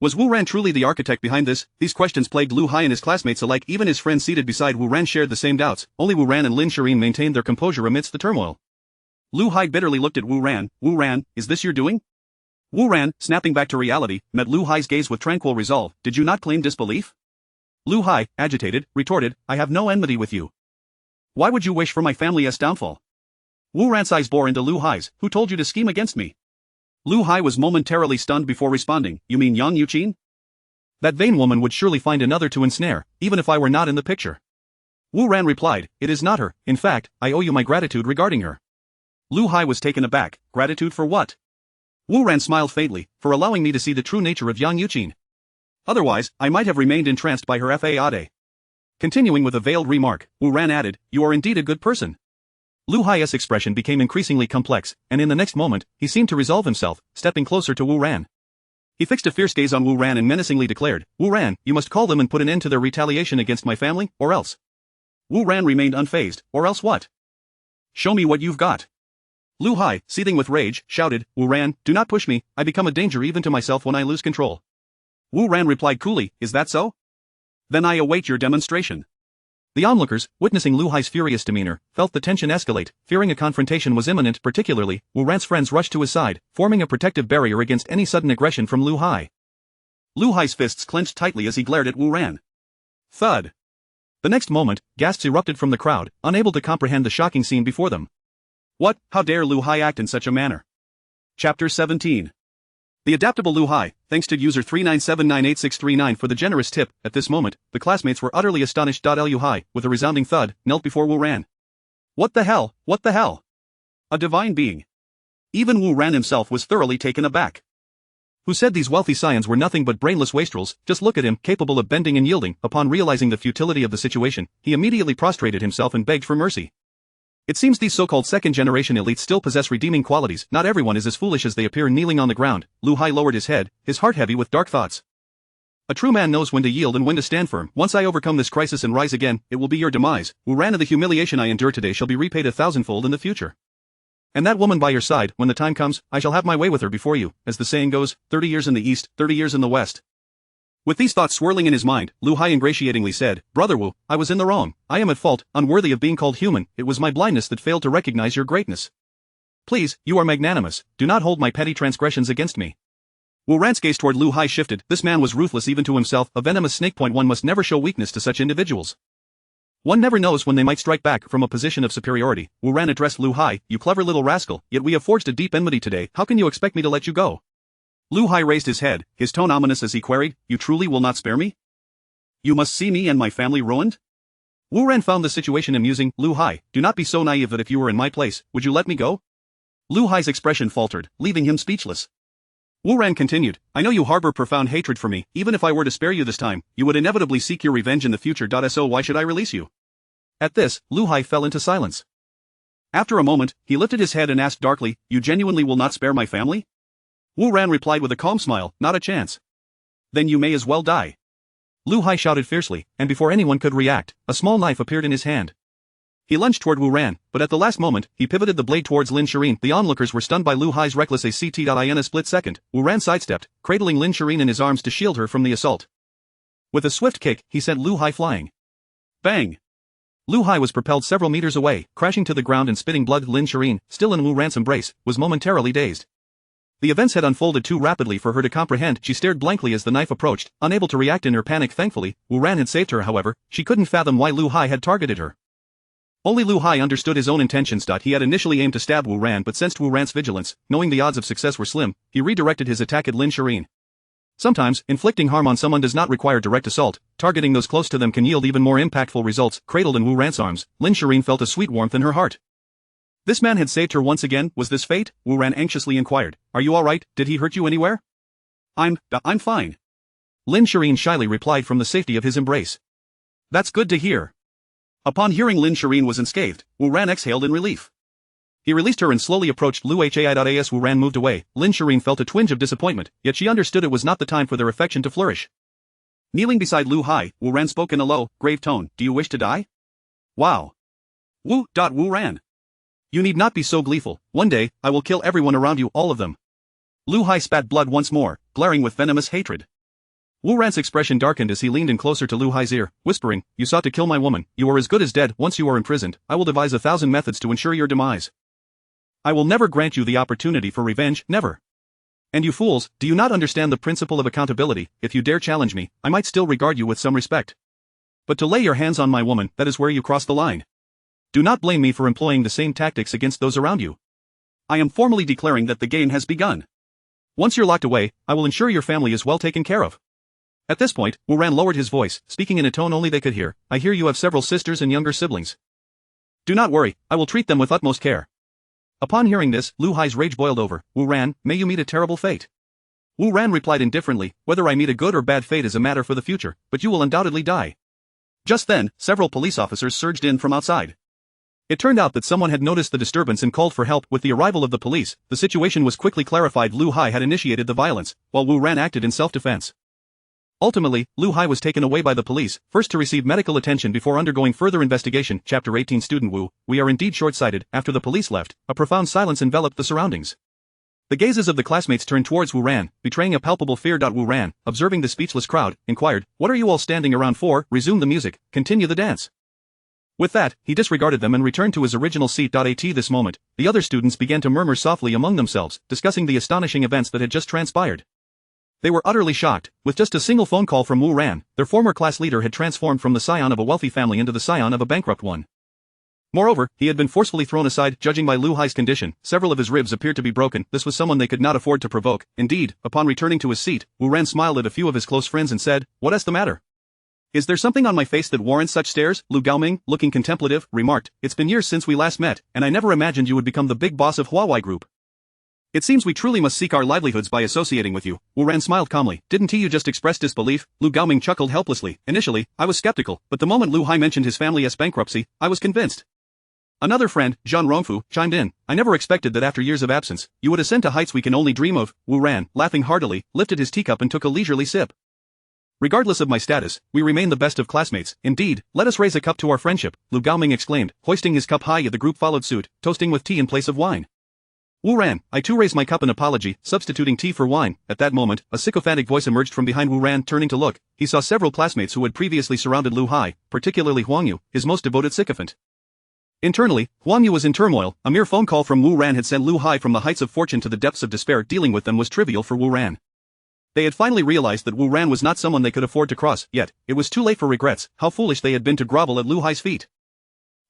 Was Wu Ran truly the architect behind this? These questions plagued Lu Hai and his classmates alike. Even his friends seated beside Wu Ran shared the same doubts. Only Wu Ran and Lin Shirin maintained their composure amidst the turmoil. Lu Hai bitterly looked at Wu Ran. Wu Ran, is this your doing? Wu Ran, snapping back to reality, met Lu Hai's gaze with tranquil resolve. Did you not claim disbelief? Lu Hai, agitated, retorted, I have no enmity with you. Why would you wish for my family's downfall? Wu Ran's eyes bore into Lu Hai's. Who told you to scheme against me? Lu Hai was momentarily stunned before responding. You mean Yang Yuqin? That vain woman would surely find another to ensnare, even if I were not in the picture. Wu Ran replied, it is not her. In fact, I owe you my gratitude regarding her. Lu Hai was taken aback. Gratitude for what? Wu Ran smiled faintly, for allowing me to see the true nature of Yang Yuqin. Otherwise, I might have remained entranced by her faade. Continuing with a veiled remark, Wu Ran added, you are indeed a good person. Lu Hai's expression became increasingly complex, and in the next moment, he seemed to resolve himself, stepping closer to Wu Ran. He fixed a fierce gaze on Wu Ran and menacingly declared, Wu Ran, you must call them and put an end to their retaliation against my family, or else. Wu Ran remained unfazed, or else what? Show me what you've got. Lu Hai, seething with rage, shouted, Wu Ran, do not push me, I become a danger even to myself when I lose control. Wu Ran replied coolly, is that so? Then I await your demonstration. The onlookers, witnessing Lu Hai's furious demeanor, felt the tension escalate, fearing a confrontation was imminent. Particularly, Wu Ran's friends rushed to his side, forming a protective barrier against any sudden aggression from Lu Hai. Lu Hai's fists clenched tightly as he glared at Wu Ran. Thud. The next moment, gasps erupted from the crowd, unable to comprehend the shocking scene before them. What? How dare Lu Hai act in such a manner? Chapter 17. The adaptable Lu Hai, thanks to user 397988639 for the generous tip. At this moment, the classmates were utterly astonished. Lu Hai, with a resounding thud, knelt before Wu Ran. What the hell? What the hell? A divine being. Even Wu Ran himself was thoroughly taken aback. Who said these wealthy scions were nothing but brainless wastrels? Just look at him, capable of bending and yielding. Upon realizing the futility of the situation, he immediately prostrated himself and begged for mercy. It seems these so-called second-generation elites still possess redeeming qualities. Not everyone is as foolish as they appear. Kneeling on the ground, Lu Hai lowered his head, his heart heavy with dark thoughts. A true man knows when to yield and when to stand firm. Once I overcome this crisis and rise again, it will be your demise. Wu Ran, of the humiliation I endure today shall be repaid 1,000-fold in the future. And that woman by your side, when the time comes, I shall have my way with her before you. As the saying goes, 30 years in the east, 30 years in the west. With these thoughts swirling in his mind, Lu Hai ingratiatingly said, Brother Wu, I was in the wrong. I am at fault, unworthy of being called human. It was my blindness that failed to recognize your greatness. Please, you are magnanimous. Do not hold my petty transgressions against me. Wu Ran's gaze toward Lu Hai shifted. This man was ruthless even to himself, a venomous snake. One must never show weakness to such individuals. One never knows when they might strike back from a position of superiority. Wu Ran addressed Lu Hai, you clever little rascal, yet we have forged a deep enmity today. How can you expect me to let you go? Lu Hai raised his head, his tone ominous as he queried, you truly will not spare me? You must see me and my family ruined? Wu Ran found the situation amusing. Lu Hai, do not be so naive that if you were in my place, would you let me go? Lu Hai's expression faltered, leaving him speechless. Wu Ran continued, I know you harbor profound hatred for me. Even if I were to spare you this time, you would inevitably seek your revenge in the future. So why should I release you? At this, Lu Hai fell into silence. After a moment, he lifted his head and asked darkly, you genuinely will not spare my family? Wu Ran replied with a calm smile, not a chance. Then you may as well die. Lu Hai shouted fiercely, and before anyone could react, a small knife appeared in his hand. He lunged toward Wu Ran, but at the last moment, he pivoted the blade towards Lin Shirin. The onlookers were stunned by Lu Hai's reckless act. In a split second, Wu Ran sidestepped, cradling Lin Shirin in his arms to shield her from the assault. With a swift kick, he sent Lu Hai flying. Bang! Lu Hai was propelled several meters away, crashing to the ground and spitting blood. Lin Shirin, still in Wu Ran's embrace, was momentarily dazed. The events had unfolded too rapidly for her to comprehend. She stared blankly as the knife approached, unable to react in her panic. Thankfully, Wu Ran had saved her. However, she couldn't fathom why Lu Hai had targeted her. Only Lu Hai understood his own intentions. He had initially aimed to stab Wu Ran but sensed Wu Ran's vigilance, knowing the odds of success were slim, he redirected his attack at Lin Shirin. Sometimes, inflicting harm on someone does not require direct assault, targeting those close to them can yield even more impactful results. Cradled in Wu Ran's arms, Lin Shirin felt a sweet warmth in her heart. This man had saved her once again. Was this fate? Wu Ran anxiously inquired. Are you alright? Did he hurt you anywhere? I'm fine. Lin Shirin shyly replied from the safety of his embrace. That's good to hear. Upon hearing Lin Shirin was unscathed, Wu Ran exhaled in relief. He released her and slowly approached Lu Hai. As Wu Ran moved away, Lin Shirin felt a twinge of disappointment, yet she understood it was not the time for their affection to flourish. Kneeling beside Lu Hai, Wu Ran spoke in a low, grave tone. Do you wish to die? Wow. Wu Ran. You need not be so gleeful. One day, I will kill everyone around you, all of them. Lu Hai spat blood once more, glaring with venomous hatred. Wu Ran's expression darkened as he leaned in closer to Lu Hai's ear, whispering, You sought to kill my woman, you are as good as dead. Once you are imprisoned, I will devise 1,000 methods to ensure your demise. I will never grant you the opportunity for revenge, never. And you fools, do you not understand the principle of accountability? If you dare challenge me, I might still regard you with some respect. But to lay your hands on my woman, that is where you cross the line. Do not blame me for employing the same tactics against those around you. I am formally declaring that the game has begun. Once you're locked away, I will ensure your family is well taken care of. At this point, Wu Ran lowered his voice, speaking in a tone only they could hear. I hear you have several sisters and younger siblings. Do not worry, I will treat them with utmost care. Upon hearing this, Lu Hai's rage boiled over. Wu Ran, may you meet a terrible fate. Wu Ran replied indifferently, whether I meet a good or bad fate is a matter for the future, but you will undoubtedly die. Just then, several police officers surged in from outside. It turned out that someone had noticed the disturbance and called for help. With the arrival of the police, the situation was quickly clarified. Lu Hai had initiated the violence, while Wu Ran acted in self-defense. Ultimately, Lu Hai was taken away by the police, first to receive medical attention before undergoing further investigation. Chapter 18 Student Wu, we are indeed short-sighted. After the police left, a profound silence enveloped the surroundings. The gazes of the classmates turned towards Wu Ran, betraying a palpable fear. Wu Ran, observing the speechless crowd, inquired, What are you all standing around for? Resume the music, continue the dance. With that, he disregarded them and returned to his original seat. At this moment, the other students began to murmur softly among themselves, discussing the astonishing events that had just transpired. They were utterly shocked. With just a single phone call from Wu Ran, their former class leader had transformed from the scion of a wealthy family into the scion of a bankrupt one. Moreover, he had been forcefully thrown aside. Judging by Lu Hai's condition, several of his ribs appeared to be broken. This was someone they could not afford to provoke. Indeed, upon returning to his seat, Wu Ran smiled at a few of his close friends and said, What is the matter? Is there something on my face that warrants such stares? Lu Gaoming, looking contemplative, remarked, It's been years since we last met, and I never imagined you would become the big boss of Huawei Group. It seems we truly must seek our livelihoods by associating with you. Wu Ran smiled calmly. Didn't you just express disbelief? Lu Gaoming chuckled helplessly. Initially, I was skeptical, but the moment Lu Hai mentioned his family's bankruptcy, I was convinced. Another friend, Zhang Rongfu, chimed in. I never expected that after years of absence, you would ascend to heights we can only dream of. Wu Ran, laughing heartily, lifted his teacup and took a leisurely sip. Regardless of my status, we remain the best of classmates. Indeed, let us raise a cup to our friendship, Lu Gaoming exclaimed, hoisting his cup high. The group followed suit, toasting with tea in place of wine. Wu Ran, I too raise my cup in apology, substituting tea for wine. At that moment, a sycophantic voice emerged from behind Wu Ran. Turning to look, he saw several classmates who had previously surrounded Lu Hai, particularly Huang Yu, his most devoted sycophant. Internally, Huang Yu was in turmoil. A mere phone call from Wu Ran had sent Lu Hai from the heights of fortune to the depths of despair. Dealing with them was trivial for Wu Ran. They had finally realized that Wu Ran was not someone they could afford to cross, yet, it was too late for regrets. How foolish they had been to grovel at Lu Hai's feet.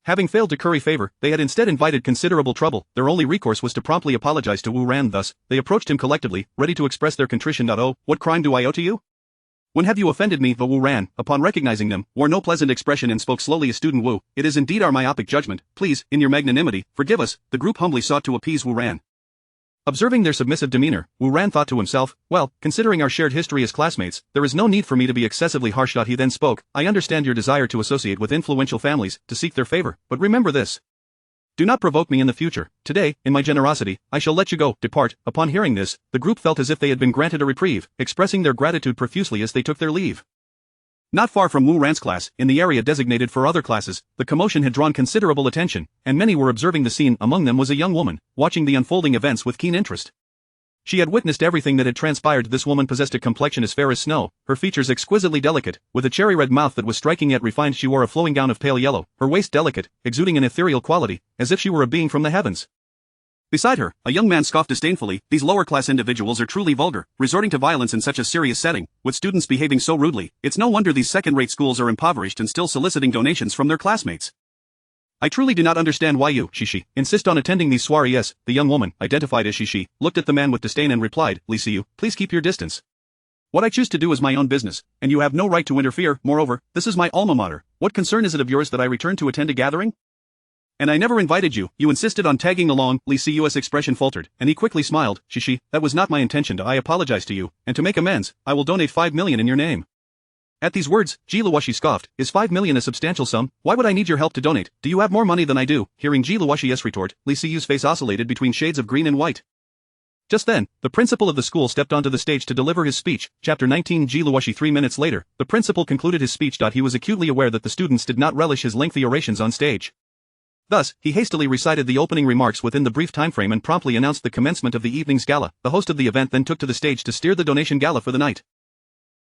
Having failed to curry favor, they had instead invited considerable trouble. Their only recourse was to promptly apologize to Wu Ran. Thus, they approached him collectively, ready to express their contrition. Oh, what crime do I owe to you? When have you offended me? The Wu Ran, upon recognizing them, wore no pleasant expression and spoke slowly. A student Wu, it is indeed our myopic judgment. Please, in your magnanimity, forgive us. The group humbly sought to appease Wu Ran. Observing their submissive demeanor, Wu Ran thought to himself, well, considering our shared history as classmates, there is no need for me to be excessively harsh. He then spoke, I understand your desire to associate with influential families, to seek their favor, but remember this. Do not provoke me in the future. Today, in my generosity, I shall let you go. Depart. Upon hearing this, the group felt as if they had been granted a reprieve, expressing their gratitude profusely as they took their leave. Not far from Wu Ran's class, in the area designated for other classes, the commotion had drawn considerable attention, and many were observing the scene. Among them was a young woman, watching the unfolding events with keen interest. She had witnessed everything that had transpired. This woman possessed a complexion as fair as snow, her features exquisitely delicate, with a cherry-red mouth that was striking yet refined. She wore a flowing gown of pale yellow, her waist delicate, exuding an ethereal quality, as if she were a being from the heavens. Beside her, a young man scoffed disdainfully. These lower-class individuals are truly vulgar, resorting to violence in such a serious setting, with students behaving so rudely. It's no wonder these second-rate schools are impoverished and still soliciting donations from their classmates. I truly do not understand why you, she, insist on attending these soirees. The young woman, identified as she, looked at the man with disdain and replied, Li Siyu, please keep your distance. What I choose to do is my own business, and you have no right to interfere. Moreover, this is my alma mater. What concern is it of yours that I return to attend a gathering? And I never invited you. You insisted on tagging along. Li Siyu's expression faltered, and he quickly smiled. She, that was not my intention. I apologize to you, and to make amends, I will donate 5 million in your name. At these words, Ji Luoshi scoffed. Is 5 million a substantial sum? Why would I need your help to donate? Do you have more money than I do? Hearing Ji Luoshi's retort, Li Siyu's face oscillated between shades of green and white. Just then, the principal of the school stepped onto the stage to deliver his speech. Chapter 19. Ji Luoshi. 3 minutes later, the principal concluded his speech. He was acutely aware that the students did not relish his lengthy orations on stage. Thus, he hastily recited the opening remarks within the brief timeframe and promptly announced the commencement of the evening's gala. The host of the event then took to the stage to steer the donation gala for the night.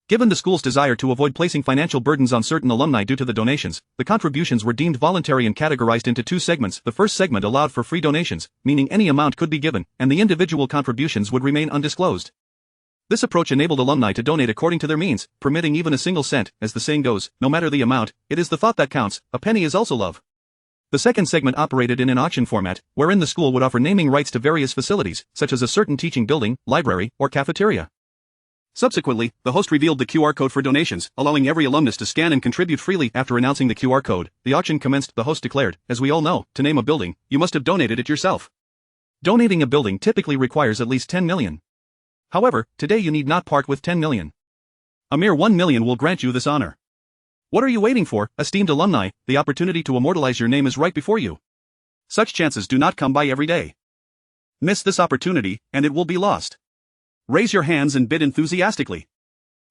Given the school's desire to avoid placing financial burdens on certain alumni due to the donations, the contributions were deemed voluntary and categorized into 2 segments. The first segment allowed for free donations, meaning any amount could be given, and the individual contributions would remain undisclosed. This approach enabled alumni to donate according to their means, permitting even a single cent. As the saying goes, no matter the amount, it is the thought that counts. A penny is also love. The second segment operated in an auction format, wherein the school would offer naming rights to various facilities, such as a certain teaching building, library, or cafeteria. Subsequently, the host revealed the QR code for donations, allowing every alumnus to scan and contribute freely. After announcing the QR code, the auction commenced. The host declared, as we all know, to name a building, you must have donated it yourself. Donating a building typically requires at least 10 million. However, today you need not part with 10 million. A mere 1 million will grant you this honor. What are you waiting for, esteemed alumni? The opportunity to immortalize your name is right before you. Such chances do not come by every day. Miss this opportunity, and it will be lost. Raise your hands and bid enthusiastically.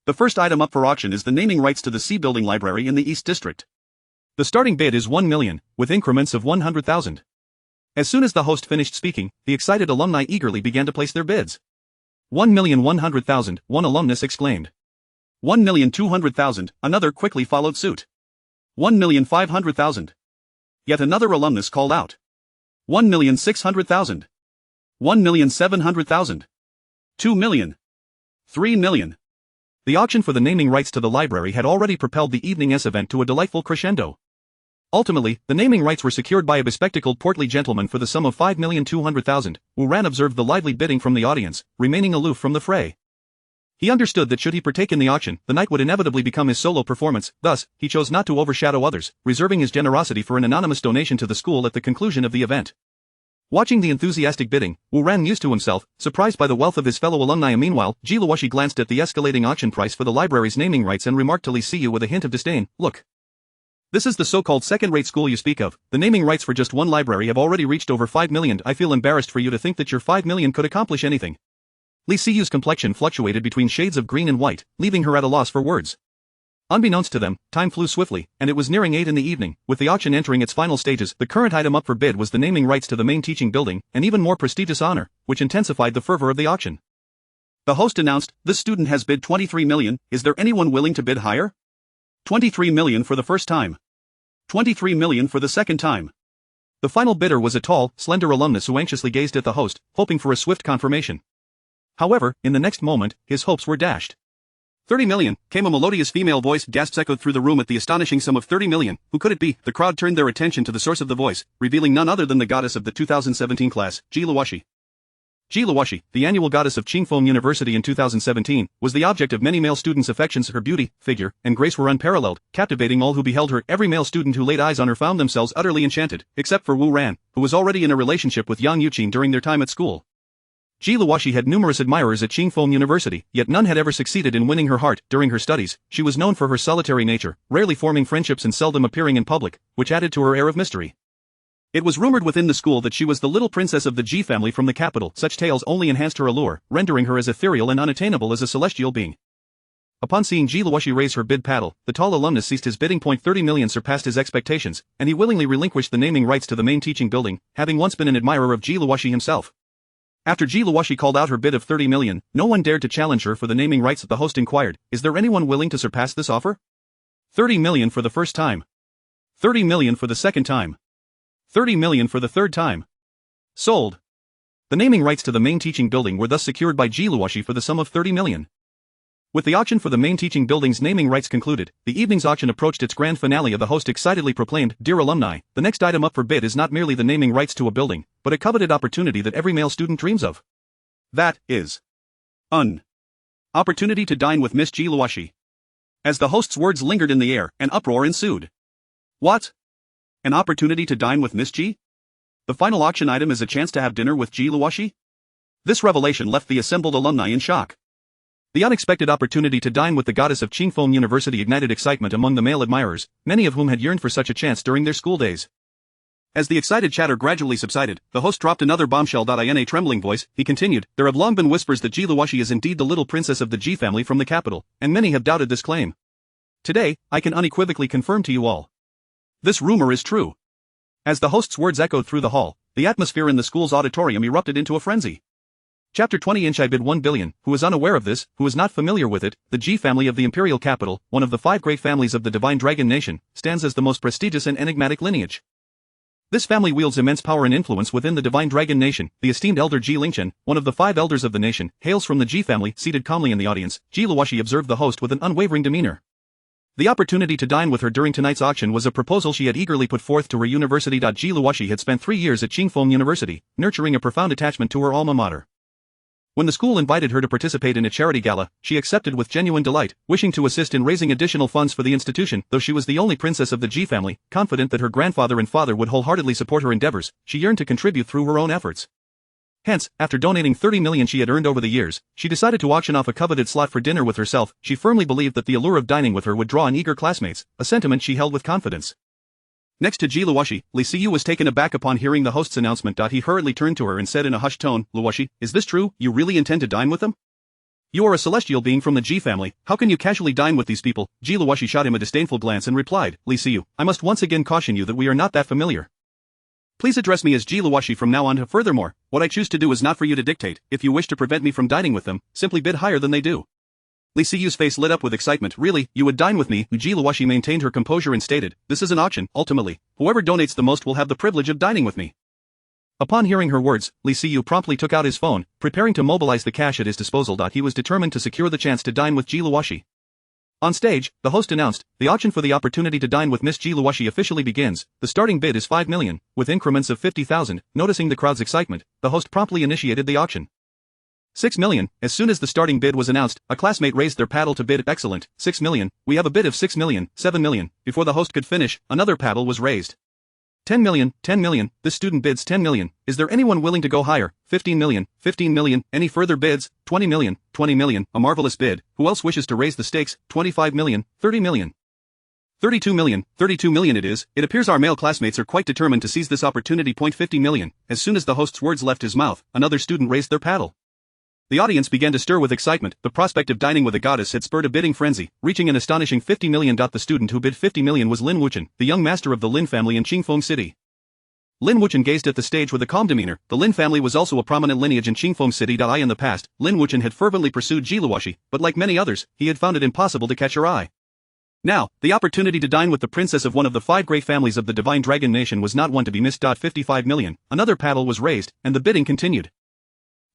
The first item up for auction is the naming rights to the C Building Library in the East District. The starting bid is 1 million, with increments of 100,000. As soon as the host finished speaking, the excited alumni eagerly began to place their bids. 1,100,000, one alumnus exclaimed. 1,200,000, another quickly followed suit. 1,500,000. Yet another alumnus called out. 1,600,000. 1,700,000. 2 million. 3 million. The auction for the naming rights to the library had already propelled the evening's event to a delightful crescendo. Ultimately, the naming rights were secured by a bespectacled portly gentleman for the sum of 5,200,000. Wu Ran observed the lively bidding from the audience, remaining aloof from the fray. He understood that should he partake in the auction, the night would inevitably become his solo performance. Thus, he chose not to overshadow others, reserving his generosity for an anonymous donation to the school at the conclusion of the event. Watching the enthusiastic bidding, Wu Ran mused to himself, surprised by the wealth of his fellow alumni. Meanwhile, Ji Luoshi glanced at the escalating auction price for the library's naming rights and remarked to Li Siyu with a hint of disdain, look. This is the so-called second-rate school you speak of. The naming rights for just one library have already reached over 5 million. I feel embarrassed for you to think that your 5 million could accomplish anything. Li Siyu's complexion fluctuated between shades of green and white, leaving her at a loss for words. Unbeknownst to them, time flew swiftly, and it was nearing 8 in the evening. With the auction entering its final stages, the current item up for bid was the naming rights to the main teaching building, an even more prestigious honor, which intensified the fervor of the auction. The host announced, this student has bid 23 million, is there anyone willing to bid higher? 23 million for the first time. 23 million for the second time. The final bidder was a tall, slender alumnus who anxiously gazed at the host, hoping for a swift confirmation. However, in the next moment, his hopes were dashed. 30 million, came a melodious female voice. Gasps echoed through the room at the astonishing sum of 30 million. Who could it be? The crowd turned their attention to the source of the voice, revealing none other than the goddess of the 2017 class, Ji Luoshi. Ji Luoshi, the annual goddess of Qingfeng University in 2017, was the object of many male students' affections. Her beauty, figure, and grace were unparalleled, captivating all who beheld her. Every male student who laid eyes on her found themselves utterly enchanted, except for Wu Ran, who was already in a relationship with Yang Yuqin during their time at school. Ji Luoshi had numerous admirers at Qingfeng University, yet none had ever succeeded in winning her heart. During her studies, she was known for her solitary nature, rarely forming friendships and seldom appearing in public, which added to her air of mystery. It was rumored within the school that she was the little princess of the Ji family from the capital. Such tales only enhanced her allure, rendering her as ethereal and unattainable as a celestial being. Upon seeing Ji Luoshi raise her bid paddle, the tall alumnus ceased his bidding. 30 million surpassed his expectations, and he willingly relinquished the naming rights to the main teaching building, having once been an admirer of Ji Luoshi himself. After Ji Luoshi called out her bid of 30 million, no one dared to challenge her for the naming rights. The host inquired, is there anyone willing to surpass this offer? 30 million for the first time. 30 million for the second time. 30 million for the third time. Sold. The naming rights to the main teaching building were thus secured by Ji Luoshi for the sum of 30 million. With the auction for the main teaching building's naming rights concluded, the evening's auction approached its grand finale. The host excitedly proclaimed, "Dear alumni, the next item up for bid is not merely the naming rights to a building, but a coveted opportunity that every male student dreams of. That is an opportunity to dine with Miss G. Luoshi." As the host's words lingered in the air, an uproar ensued. What? An opportunity to dine with Miss G? The final auction item is a chance to have dinner with G. Luoshi? This revelation left the assembled alumni in shock. The unexpected opportunity to dine with the goddess of Qingfeng University ignited excitement among the male admirers, many of whom had yearned for such a chance during their school days. As the excited chatter gradually subsided, the host dropped another bombshell. In a trembling voice, he continued, "There have long been whispers that Ji Luoshi is indeed the little princess of the Ji family from the capital, and many have doubted this claim. Today, I can unequivocally confirm to you all. This rumor is true." As the host's words echoed through the hall, the atmosphere in the school's auditorium erupted into a frenzy. Chapter 20 I bid 1 billion, who is unaware of this, who is not familiar with it, the Ji family of the imperial capital, one of the 5 great families of the divine dragon nation, stands as the most prestigious and enigmatic lineage. This family wields immense power and influence within the divine dragon nation. The esteemed elder Ji Lingchen, one of the 5 elders of the nation, hails from the Ji family. Seated calmly in the audience, Ji Luoshi observed the host with an unwavering demeanor. The opportunity to dine with her during tonight's auction was a proposal she had eagerly put forth to her university. Ji Luoshi had spent 3 years at Qingfeng University, nurturing a profound attachment to her alma mater. When the school invited her to participate in a charity gala, she accepted with genuine delight, wishing to assist in raising additional funds for the institution. Though she was the only princess of the Ji family, confident that her grandfather and father would wholeheartedly support her endeavors, she yearned to contribute through her own efforts. Hence, after donating 30 million she had earned over the years, she decided to auction off a coveted slot for dinner with herself. She firmly believed that the allure of dining with her would draw on eager classmates, a sentiment she held with confidence. Next to Ji Luoshi, Li Siyu was taken aback upon hearing the host's announcement. He hurriedly turned to her and said in a hushed tone, "Luoshi, is this true? You really intend to dine with them? You are a celestial being from the Ji family, how can you casually dine with these people?" Ji Luoshi shot him a disdainful glance and replied, "Li Siyu, I must once again caution you that we are not that familiar. Please address me as Ji Luoshi from now on. Furthermore, what I choose to do is not for you to dictate. If you wish to prevent me from dining with them, simply bid higher than they do." Li Siyu's face lit up with excitement. "Really, you would dine with me?" Ji Luoshi maintained her composure and stated, "This is an auction. Ultimately, whoever donates the most will have the privilege of dining with me." Upon hearing her words, Li Siyu promptly took out his phone, preparing to mobilize the cash at his disposal. He was determined to secure the chance to dine with Ji Luoshi. On stage, the host announced, "The auction for the opportunity to dine with Miss Ji Luoshi officially begins. The starting bid is 5 million, with increments of 50,000. Noticing the crowd's excitement, the host promptly initiated the auction. 6 million, as soon as the starting bid was announced, a classmate raised their paddle to bid. "Excellent, 6 million, we have a bid of 6 million, 7 million, before the host could finish, another paddle was raised. 10 million, 10 million, this student bids 10 million, is there anyone willing to go higher? 15 million, 15 million, any further bids? 20 million, 20 million, a marvelous bid, who else wishes to raise the stakes? 25 million, 30 million. 32 million, 32 million it is. It appears our male classmates are quite determined to seize this opportunity. 50 million, as soon as the host's words left his mouth, another student raised their paddle. The audience began to stir with excitement. The prospect of dining with a goddess had spurred a bidding frenzy, reaching an astonishing 50 million. The student who bid 50 million was Lin Wuchen, the young master of the Lin family in Qingfeng City. Lin Wuchen gazed at the stage with a calm demeanor. The Lin family was also a prominent lineage in Qingfeng City. In the past, Lin Wuchen had fervently pursued Ji Luoshi, but like many others, he had found it impossible to catch her eye. Now, the opportunity to dine with the princess of one of the 5 great families of the divine dragon nation was not one to be missed. 55 million, another paddle was raised, and the bidding continued.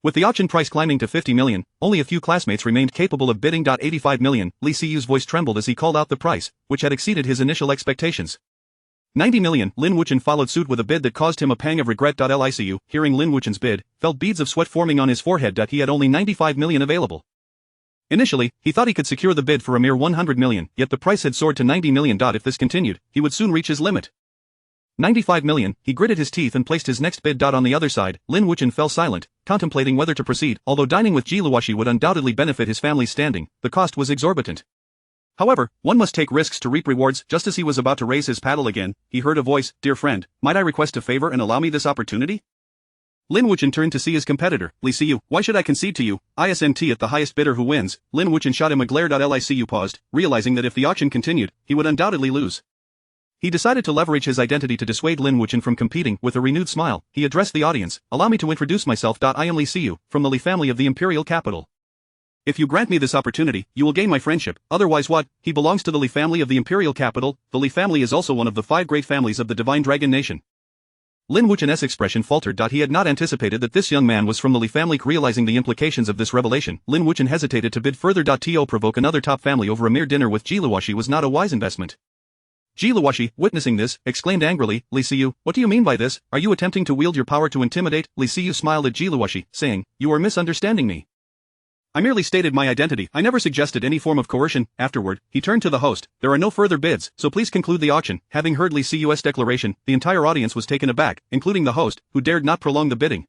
With the auction price climbing to 50 million, only a few classmates remained capable of bidding. 85 million, Li Siyu's voice trembled as he called out the price, which had exceeded his initial expectations. 90 million, Lin Wuchen followed suit with a bid that caused him a pang of regret. Li Siyu, hearing Lin Wuchen's bid, felt beads of sweat forming on his forehead. He had only 95 million available. Initially, he thought he could secure the bid for a mere 100 million, yet the price had soared to 90 million. If this continued, he would soon reach his limit. 95 million, he gritted his teeth and placed his next bid. On the other side, Lin Wuchen fell silent, contemplating whether to proceed. Although dining with Ji Luoshi would undoubtedly benefit his family's standing, the cost was exorbitant. However, one must take risks to reap rewards. Just as he was about to raise his paddle again, he heard a voice, "Dear friend, might I request a favor and allow me this opportunity?" Lin Wuchen turned to see his competitor. "Li Siyu, why should I concede to you? ISNT at the highest bidder who wins." Lin Wuchen shot him a glare. Li Siyu paused, realizing that if the auction continued, he would undoubtedly lose. He decided to leverage his identity to dissuade Lin Wuchen from competing. With a renewed smile, he addressed the audience, "Allow me to introduce myself. I am Li Siyu, from the Li family of the imperial capital. If you grant me this opportunity, you will gain my friendship, otherwise what? He belongs to the Li family of the imperial capital. The Li family is also one of the 5 great families of the divine dragon nation. Lin Wuchen's expression faltered. He had not anticipated that this young man was from the Li family. Realizing the implications of this revelation, Lin Wuchen hesitated to bid further. To provoke another top family over a mere dinner with Ji Luoxi was not a wise investment. Ji Luoxi, witnessing this, exclaimed angrily, Li Siyu, what do you mean by this? Are you attempting to wield your power to intimidate? Li Siyu smiled at Ji Luoxi, saying, you are misunderstanding me. I merely stated my identity. I never suggested any form of coercion. Afterward, he turned to the host. There are no further bids, so please conclude the auction. Having heard Li Siyu's declaration, the entire audience was taken aback, including the host, who dared not prolong the bidding.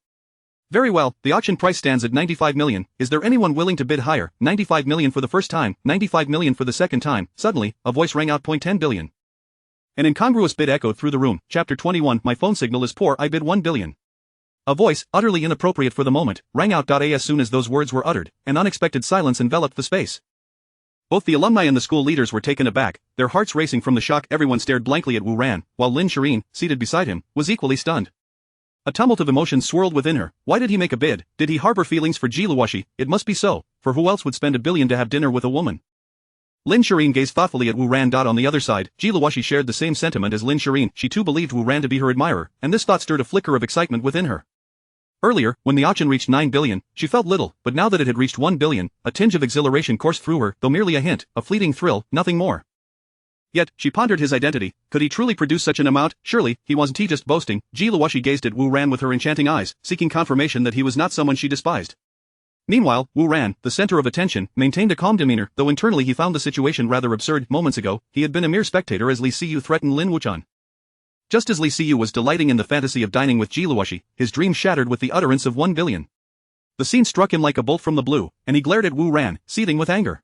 Very well, the auction price stands at 95 million. Is there anyone willing to bid higher? 95 million for the first time, 95 million for the second time. Suddenly, a voice rang out. 10 billion. An incongruous bid echoed through the room. Chapter 21. My phone signal is poor. I bid 1 billion. A voice, utterly inappropriate for the moment, rang out. As soon as those words were uttered, an unexpected silence enveloped the space. Both the alumni and the school leaders were taken aback, their hearts racing from the shock. Everyone stared blankly at Wu Ran, while Lin Shirin, seated beside him, was equally stunned. A tumult of emotions swirled within her. Why did he make a bid? Did he harbor feelings for Ji Luoxi? It must be so, for who else would spend 1 billion to have dinner with a woman? Lin Shirin gazed thoughtfully at Wu Ran. On the other side, Ji Luoxi shared the same sentiment as Lin Shirin. She too believed Wu Ran to be her admirer, and this thought stirred a flicker of excitement within her. Earlier, when the auction reached 9 billion, she felt little, but now that it had reached 1 billion, a tinge of exhilaration coursed through her, though merely a hint, a fleeting thrill, nothing more. Yet, she pondered his identity. Could he truly produce such an amount? Surely, he wasn't just boasting. Ji Luoxi gazed at Wu Ran with her enchanting eyes, seeking confirmation that he was not someone she despised. Meanwhile, Wu Ran, the center of attention, maintained a calm demeanor, though internally he found the situation rather absurd. Moments ago, he had been a mere spectator as Li Siyu threatened Lin Wuchen. Just as Li Siyu was delighting in the fantasy of dining with Ji Luoxi, his dream shattered with the utterance of 1 billion. The scene struck him like a bolt from the blue, and he glared at Wu Ran, seething with anger.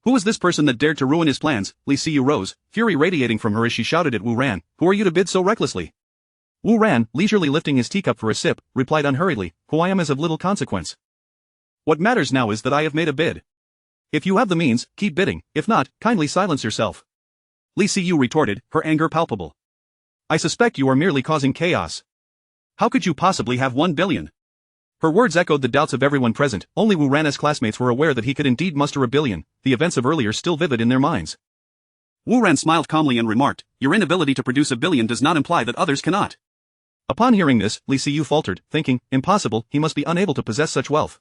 Who was this person that dared to ruin his plans? Li Siyu rose, fury radiating from her as she shouted at Wu Ran, who are you to bid so recklessly? Wu Ran, leisurely lifting his teacup for a sip, replied unhurriedly, who I am is of little consequence. What matters now is that I have made a bid. If you have the means, keep bidding, if not, kindly silence yourself. Li Siyu retorted, her anger palpable. I suspect you are merely causing chaos. How could you possibly have 1 billion? Her words echoed the doubts of everyone present. Only Wu Ran's classmates were aware that he could indeed muster 1 billion, the events of earlier still vivid in their minds. Wu Ran smiled calmly and remarked, your inability to produce 1 billion does not imply that others cannot. Upon hearing this, Li Siyu faltered, thinking, impossible, he must be unable to possess such wealth.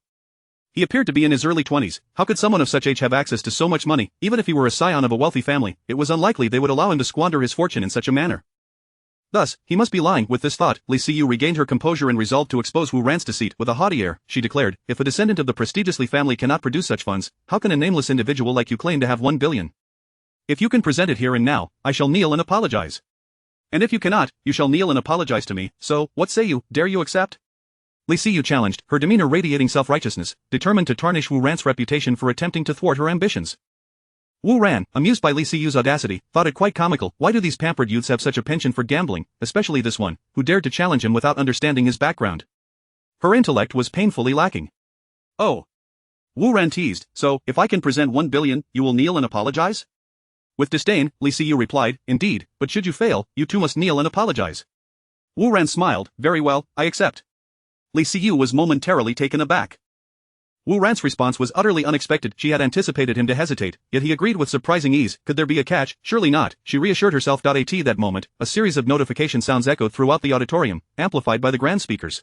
He appeared to be in his early 20s. How could someone of such age have access to so much money? Even if he were a scion of a wealthy family, it was unlikely they would allow him to squander his fortune in such a manner. Thus, he must be lying. With this thought, Li Siyu regained her composure and resolved to expose Wu Ran's deceit. With a haughty air, she declared, if a descendant of the prestigious Li family cannot produce such funds, how can a nameless individual like you claim to have 1 billion? If you can present it here and now, I shall kneel and apologize. And if you cannot, you shall kneel and apologize to me. So, what say you? Dare you accept? Li Siyu challenged, her demeanor radiating self-righteousness, determined to tarnish Wu Ran's reputation for attempting to thwart her ambitions. Wu Ran, amused by Li Siyu's audacity, thought it quite comical. Why do these pampered youths have such a penchant for gambling, especially this one, who dared to challenge him without understanding his background? Her intellect was painfully lacking. Oh. Wu Ran teased, so, if I can present 1 billion, you will kneel and apologize? With disdain, Li Siyu replied, indeed, but should you fail, you too must kneel and apologize. Wu Ran smiled, very well, I accept. Li Siyu was momentarily taken aback. Wu Ran's response was utterly unexpected. She had anticipated him to hesitate, yet he agreed with surprising ease. Could there be a catch? Surely not, she reassured herself. At that moment, a series of notification sounds echoed throughout the auditorium, amplified by the grand speakers.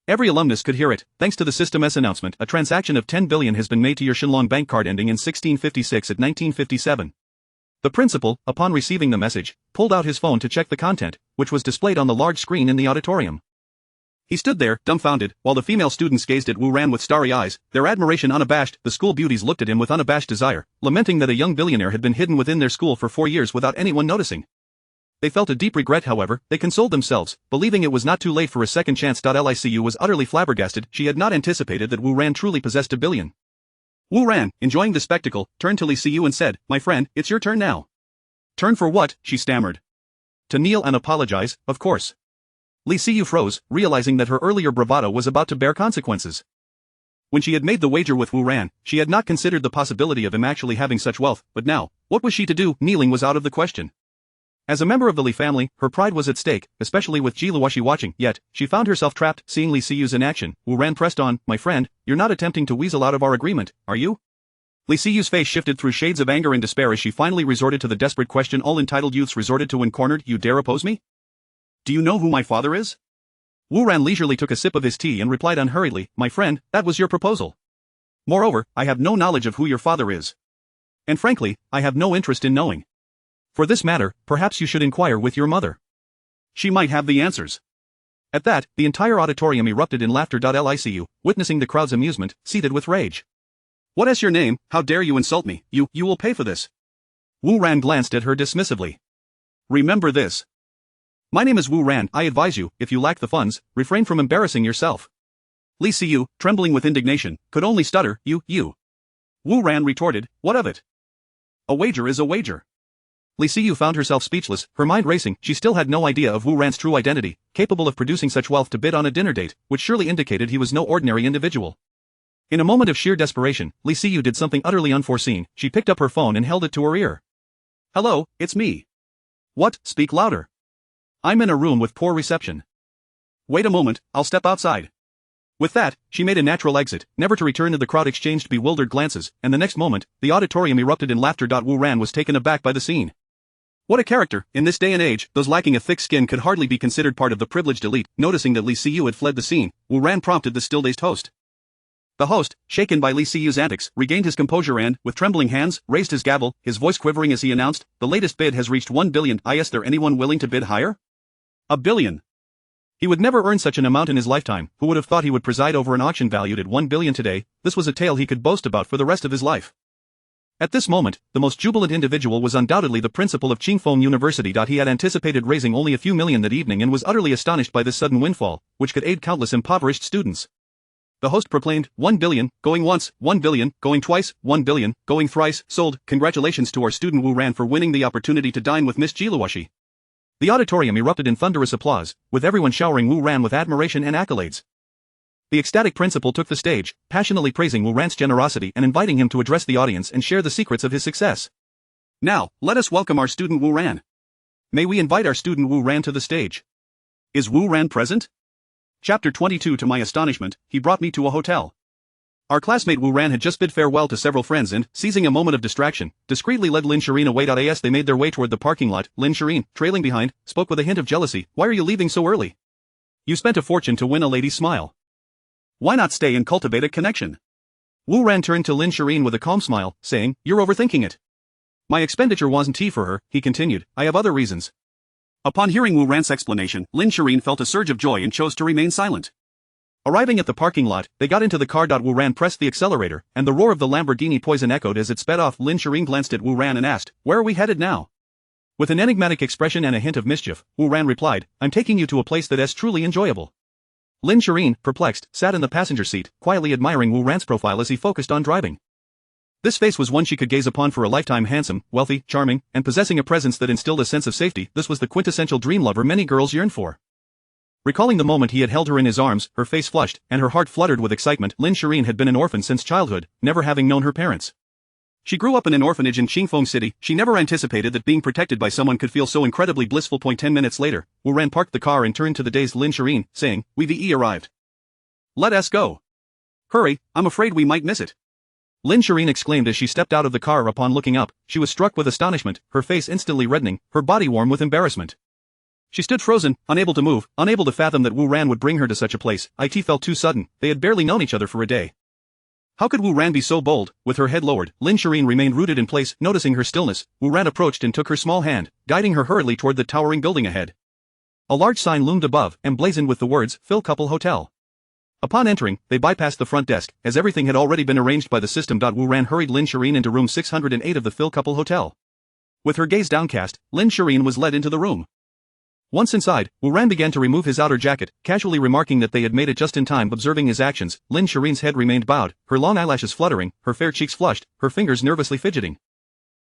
Every alumnus could hear it. Thanks to the System's announcement, a transaction of 10 billion has been made to your Shenlong bank card ending in 1656 at 1957. The principal, upon receiving the message, pulled out his phone to check the content, which was displayed on the large screen in the auditorium. He stood there, dumbfounded, while the female students gazed at Wu Ran with starry eyes, their admiration unabashed. The school beauties looked at him with unabashed desire, lamenting that a young billionaire had been hidden within their school for 4 years without anyone noticing. They felt a deep regret. However, they consoled themselves, believing it was not too late for a second chance. Licu was utterly flabbergasted. She had not anticipated that Wu Ran truly possessed 1 billion. Wu Ran, enjoying the spectacle, turned to Li Siyu and said, my friend, it's your turn now. Turn for what? She stammered. To kneel and apologize, of course. Li Siyu froze, realizing that her earlier bravado was about to bear consequences. When she had made the wager with Wu Ran, she had not considered the possibility of him actually having such wealth, but now, what was she to do? Kneeling was out of the question. As a member of the Li family, her pride was at stake, especially with Ji Luoxi watching, yet, she found herself trapped. Seeing Li Siyu's inaction, Wu Ran pressed on, my friend, you're not attempting to weasel out of our agreement, are you? Li Siyu's face shifted through shades of anger and despair as she finally resorted to the desperate question all entitled youths resorted to when cornered, you dare oppose me? Do you know who my father is? Wu Ran leisurely took a sip of his tea and replied unhurriedly, my friend, that was your proposal. Moreover, I have no knowledge of who your father is. And frankly, I have no interest in knowing. For this matter, perhaps you should inquire with your mother. She might have the answers. At that, the entire auditorium erupted in laughter. Licu, witnessing the crowd's amusement, seethed with rage. What is your name? How dare you insult me? You will pay for this. Wu Ran glanced at her dismissively. Remember this. My name is Wu Ran. I advise you, if you lack the funds, refrain from embarrassing yourself. Li Siyu, trembling with indignation, could only stutter, you. Wu Ran retorted, what of it? A wager is a wager. Li Siyu found herself speechless, her mind racing. She still had no idea of Wu Ran's true identity, capable of producing such wealth to bid on a dinner date, which surely indicated he was no ordinary individual. In a moment of sheer desperation, Li Siyu did something utterly unforeseen. She picked up her phone and held it to her ear. Hello, it's me. What? Speak louder. I'm in a room with poor reception. Wait a moment, I'll step outside. With that, she made a natural exit, never to return. The crowd exchanged bewildered glances, and the next moment, the auditorium erupted in laughter. Wu Ran was taken aback by the scene. What a character! In this day and age, those lacking a thick skin could hardly be considered part of the privileged elite. Noticing that Li Siyu had fled the scene, Wu Ran prompted the still-dazed host. The host, shaken by Li Siyu's antics, regained his composure and, with trembling hands, raised his gavel, his voice quivering as he announced, the latest bid has reached 1 billion. Is there anyone willing to bid higher? A billion. He would never earn such an amount in his lifetime. Who would have thought he would preside over an auction valued at 1 billion today? This was a tale he could boast about for the rest of his life. At this moment, the most jubilant individual was undoubtedly the principal of Qingfeng University. He had anticipated raising only a few million that evening and was utterly astonished by this sudden windfall, which could aid countless impoverished students. The host proclaimed, 1 billion, going once, 1 billion, going twice, 1 billion, going thrice, sold. Congratulations to our student Wu Ran for winning the opportunity to dine with Miss Jiluoshi. The auditorium erupted in thunderous applause, with everyone showering Wu Ran with admiration and accolades. The ecstatic principal took the stage, passionately praising Wu Ran's generosity and inviting him to address the audience and share the secrets of his success. Now, let us welcome our student Wu Ran. May we invite our student Wu Ran to the stage? Is Wu Ran present? Chapter 22. To my astonishment, he brought me to a hotel. Our classmate Wu Ran had just bid farewell to several friends and, seizing a moment of distraction, discreetly led Lin Shireen away. As they made their way toward the parking lot, Lin Shireen, trailing behind, spoke with a hint of jealousy. Why are you leaving so early? You spent a fortune to win a lady's smile. Why not stay and cultivate a connection? Wu Ran turned to Lin Shireen with a calm smile, saying, you're overthinking it. My expenditure wasn't tea for her, he continued, I have other reasons. Upon hearing Wu Ran's explanation, Lin Shireen felt a surge of joy and chose to remain silent. Arriving at the parking lot, they got into the car. Wu Ran pressed the accelerator, and the roar of the Lamborghini Poison echoed as it sped off. Lin Shireen glanced at Wu Ran and asked, where are we headed now? With an enigmatic expression and a hint of mischief, Wu Ran replied, I'm taking you to a place that is truly enjoyable. Lin Shireen, perplexed, sat in the passenger seat, quietly admiring Wu Ran's profile as he focused on driving. This face was one she could gaze upon for a lifetime. Handsome, wealthy, charming, and possessing a presence that instilled a sense of safety. This was the quintessential dream lover many girls yearn for. Recalling the moment he had held her in his arms, her face flushed, and her heart fluttered with excitement. Lin Shireen had been an orphan since childhood, never having known her parents. She grew up in an orphanage in Qingfeng City. She never anticipated that being protected by someone could feel so incredibly blissful. 10 minutes later, Wu Ran parked the car and turned to the dazed Lin Shireen, saying, we've arrived. Let us go. Hurry, I'm afraid we might miss it. Lin Shireen exclaimed as she stepped out of the car. Upon looking up, she was struck with astonishment, her face instantly reddening, her body warm with embarrassment. She stood frozen, unable to move, unable to fathom that Wu Ran would bring her to such a place. It felt too sudden, they had barely known each other for a day. How could Wu Ran be so bold? With her head lowered, Lin Shireen remained rooted in place. Noticing her stillness, Wu Ran approached and took her small hand, guiding her hurriedly toward the towering building ahead. A large sign loomed above, emblazoned with the words, Phil Couple Hotel. Upon entering, they bypassed the front desk, as everything had already been arranged by the system. Wu Ran hurried Lin Shireen into room 608 of the Phil Couple Hotel. With her gaze downcast, Lin Shireen was led into the room. Once inside, Wu Ran began to remove his outer jacket, casually remarking that they had made it just in time. Observing his actions, Lin Shireen's head remained bowed, her long eyelashes fluttering, her fair cheeks flushed, her fingers nervously fidgeting.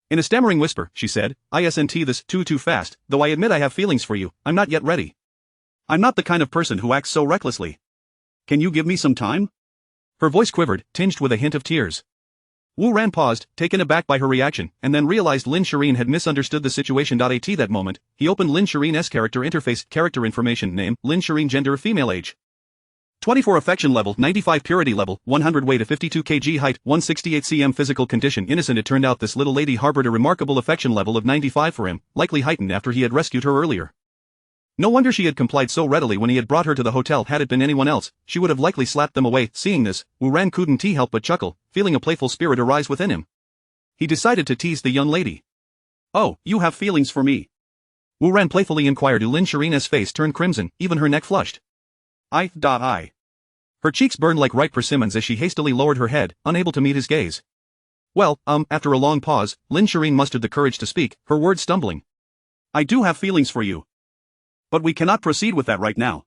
In a stammering whisper, she said, isn't this too fast, though I admit I have feelings for you, I'm not yet ready. I'm not the kind of person who acts so recklessly. Can you give me some time? Her voice quivered, tinged with a hint of tears. Wu Ran paused, taken aback by her reaction, and then realized Lin Shireen had misunderstood the situation. At that moment, he opened Lin Shireen's character interface, character information, name, Lin Shireen, gender, female, age 24, affection level 95, purity level 100, weight of 52 kg, height 168 cm, physical condition innocent. It turned out this little lady harbored a remarkable affection level of 95 for him, likely heightened after he had rescued her earlier. No wonder she had complied so readily when he had brought her to the hotel. Had it been anyone else, she would have likely slapped them away. Seeing this, Wu Ran couldn't help but chuckle, feeling a playful spirit arise within him. He decided to tease the young lady. "Oh, you have feelings for me?" Wu Ran playfully inquired. Lin Sharina's face turned crimson, even her neck flushed. I. Her cheeks burned like ripe persimmons as she hastily lowered her head, unable to meet his gaze. Well, after a long pause, Lin Shireen mustered the courage to speak, her words stumbling. "I do have feelings for you. But we cannot proceed with that right now."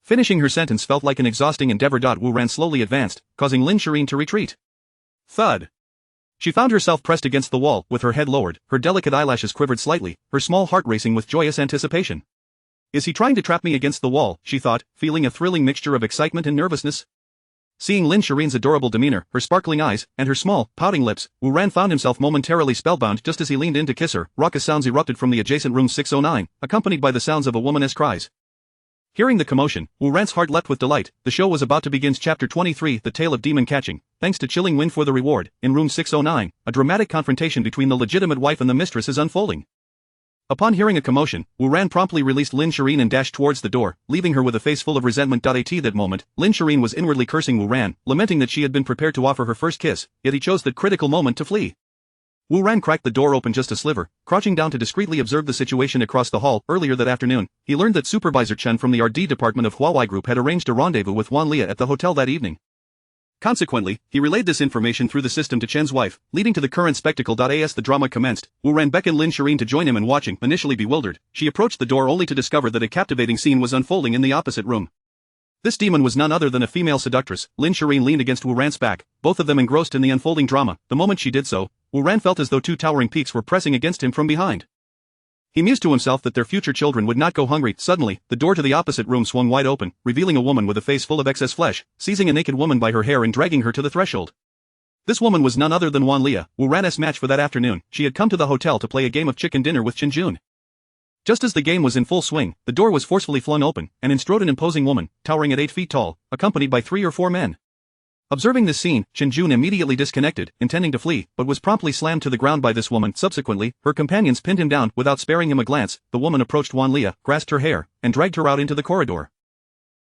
Finishing her sentence felt like an exhausting endeavor. Wu Ran slowly advanced, causing Lin Shireen to retreat. Thud. She found herself pressed against the wall, with her head lowered, her delicate eyelashes quivered slightly, her small heart racing with joyous anticipation. Is he trying to trap me against the wall, she thought, feeling a thrilling mixture of excitement and nervousness. Seeing Lin Shireen's adorable demeanor, her sparkling eyes, and her small, pouting lips, Wu Ran found himself momentarily spellbound. Just as he leaned in to kiss her, raucous sounds erupted from the adjacent room 609, accompanied by the sounds of a woman's cries. Hearing the commotion, Wu Ran's heart leapt with delight. The show was about to begin. Chapter 23, The Tale of Demon Catching. Thanks to chilling wind for the reward, in room 609, a dramatic confrontation between the legitimate wife and the mistress is unfolding. Upon hearing a commotion, Wu Ran promptly released Lin Shireen and dashed towards the door, leaving her with a face full of resentment. At that moment, Lin Shireen was inwardly cursing Wu Ran, lamenting that she had been prepared to offer her first kiss, yet he chose that critical moment to flee. Wu Ran cracked the door open just a sliver, crouching down to discreetly observe the situation across the hall. Earlier that afternoon, he learned that Supervisor Chen from the RD department of Huawei Group had arranged a rendezvous with Wan Lia at the hotel that evening. Consequently, he relayed this information through the system to Chen's wife, leading to the current spectacle. As the drama commenced, Wu Ran beckoned Lin Shireen to join him in watching. Initially bewildered, she approached the door only to discover that a captivating scene was unfolding in the opposite room. This demon was none other than a female seductress. Lin Shireen leaned against Wu Ran's back, both of them engrossed in the unfolding drama. The moment she did so, Wu Ran felt as though two towering peaks were pressing against him from behind. He mused to himself that their future children would not go hungry. Suddenly, the door to the opposite room swung wide open, revealing a woman with a face full of excess flesh, seizing a naked woman by her hair and dragging her to the threshold. This woman was none other than Wan Lia, Wu Ran's match for that afternoon. She had come to the hotel to play a game of chicken dinner with Chen Jun. Just as the game was in full swing, the door was forcefully flung open, and in strode an imposing woman, towering at 8 feet tall, accompanied by 3 or 4 men. Observing this scene, Chen Jun immediately disconnected, intending to flee, but was promptly slammed to the ground by this woman. Subsequently, her companions pinned him down. Without sparing him a glance, the woman approached Wan Lia, grasped her hair, and dragged her out into the corridor.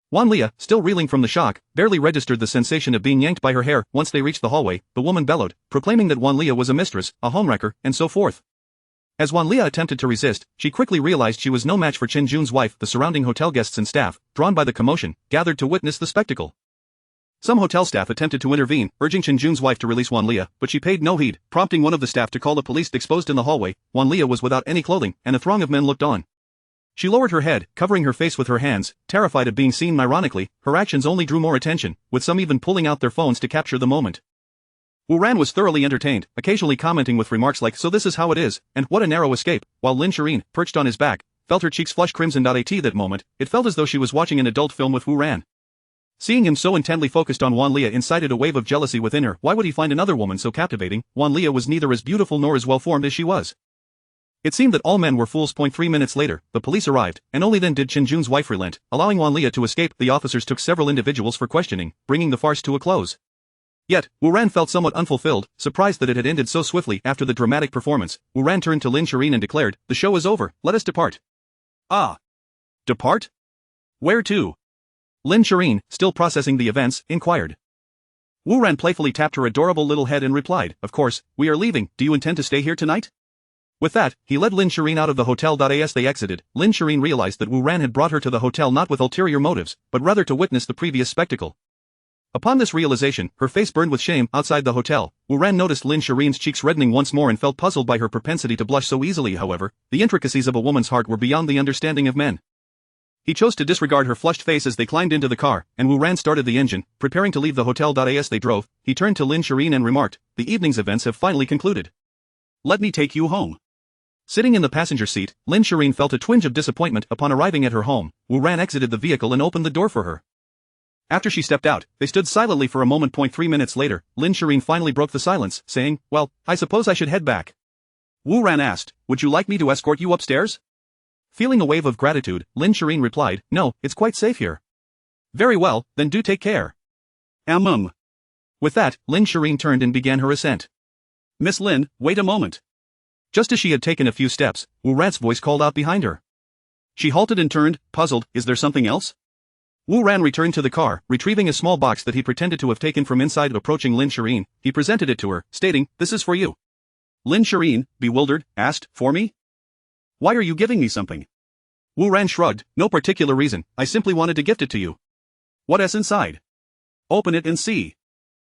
Wan Lia, still reeling from the shock, barely registered the sensation of being yanked by her hair. Once they reached the hallway, the woman bellowed, proclaiming that Wan Lia was a mistress, a homewrecker, and so forth. As Wan Lia attempted to resist, she quickly realized she was no match for Chen Jun's wife. The surrounding hotel guests and staff, drawn by the commotion, gathered to witness the spectacle. Some hotel staff attempted to intervene, urging Chen Jun's wife to release Wan Lia, but she paid no heed, prompting one of the staff to call the police. Exposed in the hallway, Wan Lia was without any clothing, and a throng of men looked on. She lowered her head, covering her face with her hands, terrified of being seen. Ironically, her actions only drew more attention, with some even pulling out their phones to capture the moment. Wu Ran was thoroughly entertained, occasionally commenting with remarks like, "So this is how it is, and what a narrow escape," while Lin Shireen, perched on his back, felt her cheeks flush crimson. At that moment, it felt as though she was watching an adult film with Wu Ran. Seeing him so intently focused on Wan Lia incited a wave of jealousy within her. Why would he find another woman so captivating? Wan Lia was neither as beautiful nor as well-formed as she was. It seemed that all men were fools. 3 minutes later, the police arrived, and only then did Chen Jun's wife relent, allowing Wan Lia to escape. The officers took several individuals for questioning, bringing the farce to a close. Yet, Wu Ran felt somewhat unfulfilled, surprised that it had ended so swiftly. After the dramatic performance, Wu Ran turned to Lin Shireen and declared, "The show is over, let us depart." "Ah. Depart? Where to?" Lin Shireen, still processing the events, inquired. Wu Ran playfully tapped her adorable little head and replied, "Of course, we are leaving. Do you intend to stay here tonight?" With that, he led Lin Shireen out of the hotel. As they exited, Lin Shireen realized that Wu Ran had brought her to the hotel not with ulterior motives, but rather to witness the previous spectacle. Upon this realization, her face burned with shame. Outside the hotel, Wu Ran noticed Lin Shireen's cheeks reddening once more and felt puzzled by her propensity to blush so easily. However, the intricacies of a woman's heart were beyond the understanding of men. He chose to disregard her flushed face as they climbed into the car, and Wu Ran started the engine, preparing to leave the hotel. As they drove, he turned to Lin Shireen and remarked, "The evening's events have finally concluded. Let me take you home." Sitting in the passenger seat, Lin Shireen felt a twinge of disappointment. Upon arriving at her home, Wu Ran exited the vehicle and opened the door for her. After she stepped out, they stood silently for a moment. 3 minutes later, Lin Shireen finally broke the silence, saying, "Well, I suppose I should head back." Wu Ran asked, "Would you like me to escort you upstairs?" Feeling a wave of gratitude, Lin Shireen replied, "No, it's quite safe here." "Very well, then do take care." With that, Lin Shireen turned and began her ascent. "Miss Lin, wait a moment." Just as she had taken a few steps, Wu Ran's voice called out behind her. She halted and turned, puzzled. Is there something else? Wu Ran returned to the car, retrieving a small box that he pretended to have taken from inside. Approaching Lin Shireen, he presented it to her, stating, "This is for you." Lin Shireen, bewildered, asked, "For me? Why are you giving me something?" Wu Ran shrugged, "No particular reason, I simply wanted to gift it to you." "What's inside? Open it and see."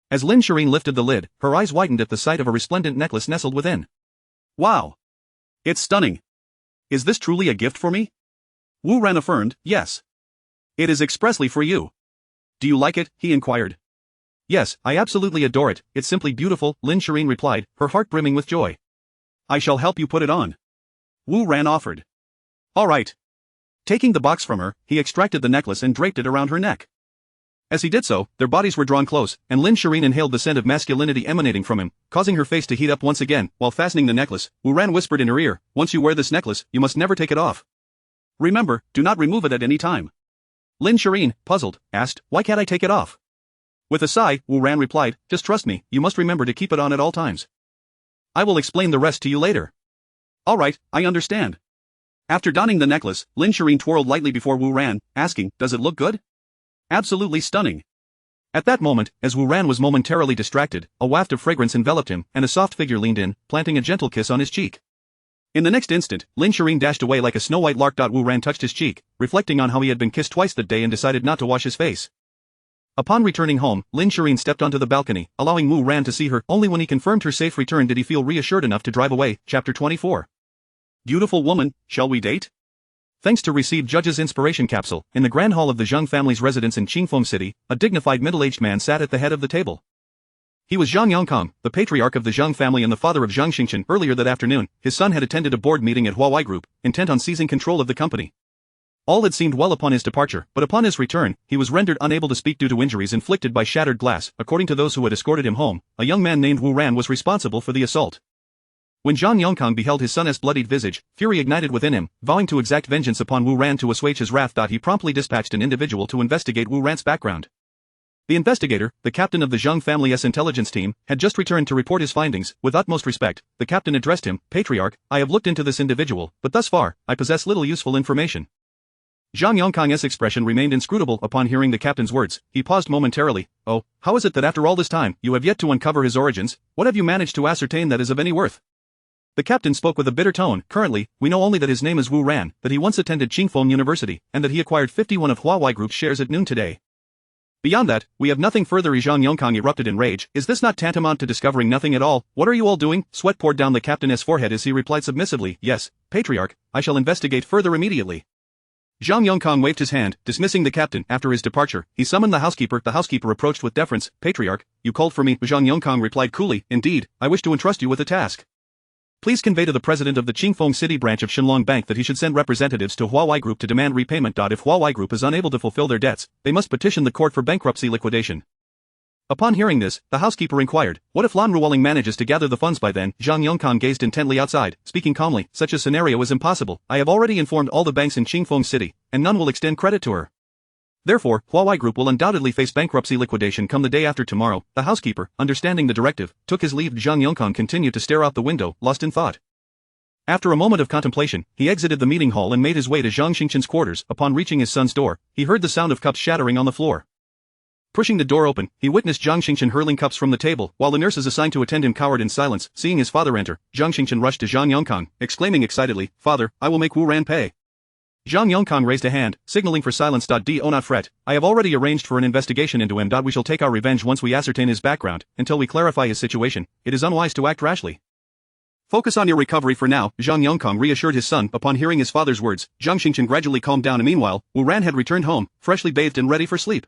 As Lin Shireen lifted the lid, her eyes widened at the sight of a resplendent necklace nestled within. "Wow! It's stunning. Is this truly a gift for me?" Wu Ran affirmed, "Yes. It is expressly for you." "Do you like it?" he inquired. "Yes, I absolutely adore it, it's simply beautiful," Lin Shireen replied, her heart brimming with joy. "I shall help you put it on," Wu Ran offered. "All right." Taking the box from her, he extracted the necklace and draped it around her neck. As he did so, their bodies were drawn close, and Lin Shireen inhaled the scent of masculinity emanating from him, causing her face to heat up once again. While fastening the necklace, Wu Ran whispered in her ear, "Once you wear this necklace, you must never take it off. Remember, do not remove it at any time." Lin Shireen, puzzled, asked, "Why can't I take it off?" With a sigh, Wu Ran replied, "Just trust me, you must remember to keep it on at all times. I will explain the rest to you later." "All right, I understand." After donning the necklace, Lin Shireen twirled lightly before Wu Ran, asking, "Does it look good?" "Absolutely stunning." At that moment, as Wu Ran was momentarily distracted, a waft of fragrance enveloped him, and a soft figure leaned in, planting a gentle kiss on his cheek. In the next instant, Lin Shireen dashed away like a snow-white lark. Wu Ran touched his cheek, reflecting on how he had been kissed twice that day and decided not to wash his face. Upon returning home, Lin Shireen stepped onto the balcony, allowing Wu Ran to see her. Only when he confirmed her safe return did he feel reassured enough to drive away. Chapter 24. Beautiful woman, shall we date? Thanks to receive Judge's inspiration capsule, in the grand hall of the Zhang family's residence in Qingfeng City, a dignified middle-aged man sat at the head of the table. He was Zhang Yongkang, the patriarch of the Zhang family and the father of Zhang Xingchen. Earlier that afternoon, his son had attended a board meeting at Huawei Group, intent on seizing control of the company. All had seemed well upon his departure, but upon his return, he was rendered unable to speak due to injuries inflicted by shattered glass. According to those who had escorted him home, a young man named Wu Ran was responsible for the assault. When Zhang Yongkang beheld his son's bloodied visage, fury ignited within him, vowing to exact vengeance upon Wu Ran to assuage his wrath. He promptly dispatched an individual to investigate Wu Ran's background. The investigator, the captain of the Zhang family's intelligence team, had just returned to report his findings. With utmost respect, the captain addressed him, "Patriarch, I have looked into this individual, but thus far, I possess little useful information." Zhang Yongkang's expression remained inscrutable upon hearing the captain's words. He paused momentarily. "Oh, how is it that after all this time, you have yet to uncover his origins? What have you managed to ascertain that is of any worth?" The captain spoke with a bitter tone. "Currently, we know only that his name is Wu Ran, that he once attended Qingfeng University, and that he acquired 51 of Huawei Group's shares at noon today. Beyond that, we have nothing further." Zhang Yongkang erupted in rage. "Is this not tantamount to discovering nothing at all? What are you all doing?" Sweat poured down the captain's forehead as he replied submissively, "Yes, Patriarch, I shall investigate further immediately." Zhang Yongkang waved his hand, dismissing the captain. After his departure, he summoned the housekeeper. The housekeeper approached with deference. "Patriarch, you called for me." Zhang Yongkang replied coolly, "Indeed, I wish to entrust you with a task. Please convey to the president of the Qingfeng City branch of Shenlong Bank that he should send representatives to Huawei Group to demand repayment. If Huawei Group is unable to fulfill their debts, they must petition the court for bankruptcy liquidation." Upon hearing this, the housekeeper inquired, "What if Lan Ruoling manages to gather the funds by then?" Zhang Yongkang gazed intently outside, speaking calmly, "Such a scenario is impossible. I have already informed all the banks in Qingfeng City, and none will extend credit to her. Therefore, Huawei Group will undoubtedly face bankruptcy liquidation come the day after tomorrow." The housekeeper, understanding the directive, took his leave. Zhang Yongkang continued to stare out the window, lost in thought. After a moment of contemplation, he exited the meeting hall and made his way to Zhang Xingchen's quarters. Upon reaching his son's door, he heard the sound of cups shattering on the floor. Pushing the door open, he witnessed Zhang Xingchen hurling cups from the table, while the nurses assigned to attend him cowered in silence. Seeing his father enter, Zhang Xingchen rushed to Zhang Yongkang, exclaiming excitedly, "Father, I will make Wu Ran pay." Zhang Yongkang raised a hand, signaling for silence. Do not fret, I have already arranged for an investigation into him. We shall take our revenge once we ascertain his background. Until we clarify his situation, it is unwise to act rashly. Focus on your recovery for now, Zhang Yongkang reassured his son. Upon hearing his father's words, Zhang Xingchen gradually calmed down. Meanwhile, Wu Ran had returned home, freshly bathed and ready for sleep.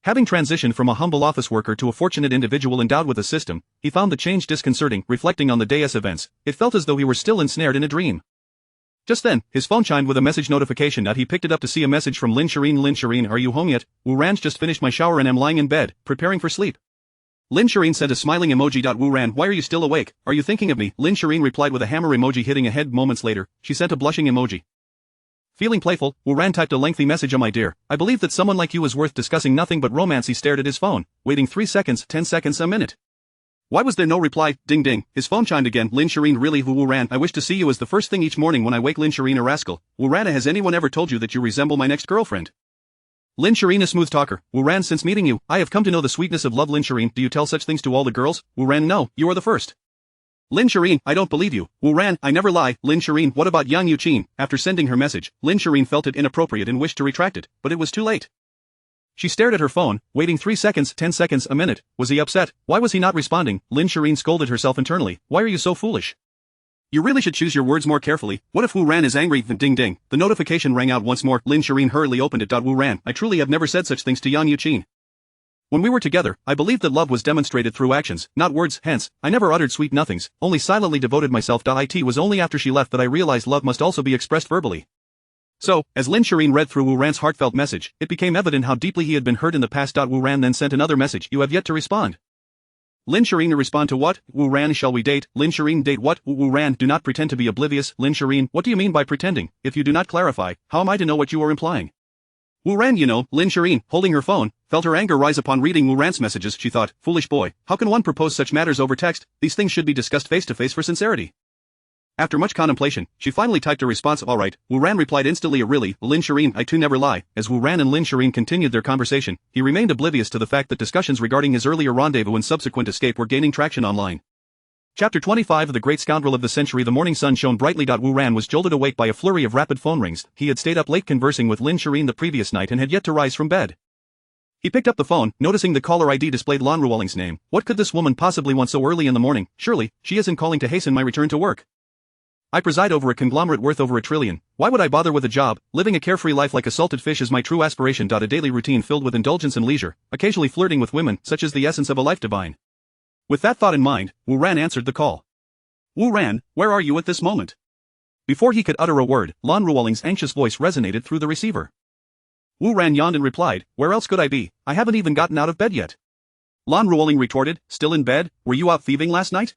Having transitioned from a humble office worker to a fortunate individual endowed with a system, he found the change disconcerting. Reflecting on the day's events, it felt as though he were still ensnared in a dream. Just then, his phone chimed with a message notification. He picked it up to see a message from Lin Shireen. "Lin Shireen, are you home yet? Wu Ran's just finished my shower and am lying in bed, preparing for sleep." Lin Shireen sent a smiling emoji. "Wu Ran, why are you still awake? Are you thinking of me?" Lin Shireen replied with a hammer emoji hitting a head. Moments later, she sent a blushing emoji. Feeling playful, Wu Ran typed a lengthy message. "Oh my dear, I believe that someone like you is worth discussing nothing but romance." He stared at his phone, waiting 3 seconds, 10 seconds, a minute. Why was there no reply? Ding ding. His phone chimed again. Lin Shireen, really? Wu Ran, I wish to see you as the first thing each morning when I wake. Lin Shireen, a rascal. Wu Ran, has anyone ever told you that you resemble my next girlfriend? Lin Shireen, a smooth talker. Wu Ran, since meeting you, I have come to know the sweetness of love. Lin Shireen, do you tell such things to all the girls? Wu Ran, no, you are the first. Lin Shireen, I don't believe you. Wu Ran, I never lie. Lin Shireen, what about Yang Yuqin? After sending her message, Lin Shireen felt it inappropriate and wished to retract it, but it was too late. She stared at her phone, waiting 3 seconds, 10 seconds, a minute. Was he upset? Why was he not responding? Lin Shireen scolded herself internally. Why are you so foolish? You really should choose your words more carefully. What if Wu Ran is angry? Ding ding. The notification rang out once more. Lin Shireen hurriedly opened it. Wu Ran, I truly have never said such things to Yang Yuqin. When we were together, I believed that love was demonstrated through actions, not words, hence, I never uttered sweet nothings, only silently devoted myself. It was only after she left that I realized love must also be expressed verbally. So, as Lin Shireen read through Wu Ran's heartfelt message, it became evident how deeply he had been hurt in the past. Wu Ran then sent another message. You have yet to respond. Lin Shireen, to respond to what? Wu Ran, shall we date? Lin Shireen, date what? Wu Ran, do not pretend to be oblivious. Lin Shireen, what do you mean by pretending? If you do not clarify, how am I to know what you are implying? Wu Ran, you know. Lin Shireen, holding her phone, felt her anger rise upon reading Wu Ran's messages. She thought, foolish boy, how can one propose such matters over text? These things should be discussed face to face for sincerity. After much contemplation, she finally typed a response. Alright. Wu Ran replied instantly. Really, Lin Shireen, I too never lie. As Wu Ran and Lin Shireen continued their conversation, he remained oblivious to the fact that discussions regarding his earlier rendezvous and subsequent escape were gaining traction online. Chapter 25 of The Great Scoundrel of the Century. The morning sun shone brightly. Wu Ran was jolted awake by a flurry of rapid phone rings. He had stayed up late conversing with Lin Shireen the previous night and had yet to rise from bed. He picked up the phone, noticing the caller ID displayed Lan Ruoling's name. What could this woman possibly want so early in the morning? Surely, she isn't calling to hasten my return to work. I preside over a conglomerate worth over $1 trillion. Why would I bother with a job? Living a carefree life like a salted fish is my true aspiration. A daily routine filled with indulgence and leisure, occasionally flirting with women, such as the essence of a life divine. With that thought in mind, Wu Ran answered the call. Wu Ran, where are you at this moment? Before he could utter a word, Lan Ruoling's anxious voice resonated through the receiver. Wu Ran yawned and replied, where else could I be? I haven't even gotten out of bed yet. Lan Ruoling retorted, still in bed? Were you out thieving last night?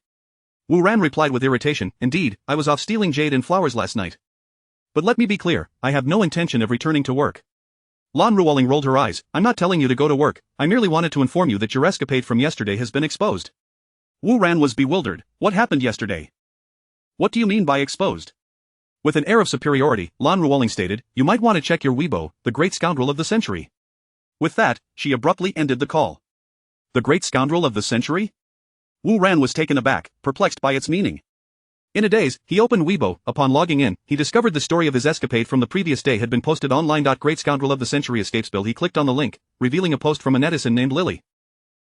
Wu Ran replied with irritation, indeed, I was off stealing jade and flowers last night. But let me be clear, I have no intention of returning to work. Lan Ruoling rolled her eyes, I'm not telling you to go to work, I merely wanted to inform you that your escapade from yesterday has been exposed. Wu Ran was bewildered. What happened yesterday? What do you mean by exposed? With an air of superiority, Lan Ruoling stated, you might want to check your Weibo, the great scoundrel of the century. With that, she abruptly ended the call. The great scoundrel of the century? Wu Ran was taken aback, perplexed by its meaning. In a daze, he opened Weibo. Upon logging in, he discovered the story of his escapade from the previous day had been posted online. Great Scoundrel of the Century escapes bill. He clicked on the link, revealing a post from a netizen named Lily.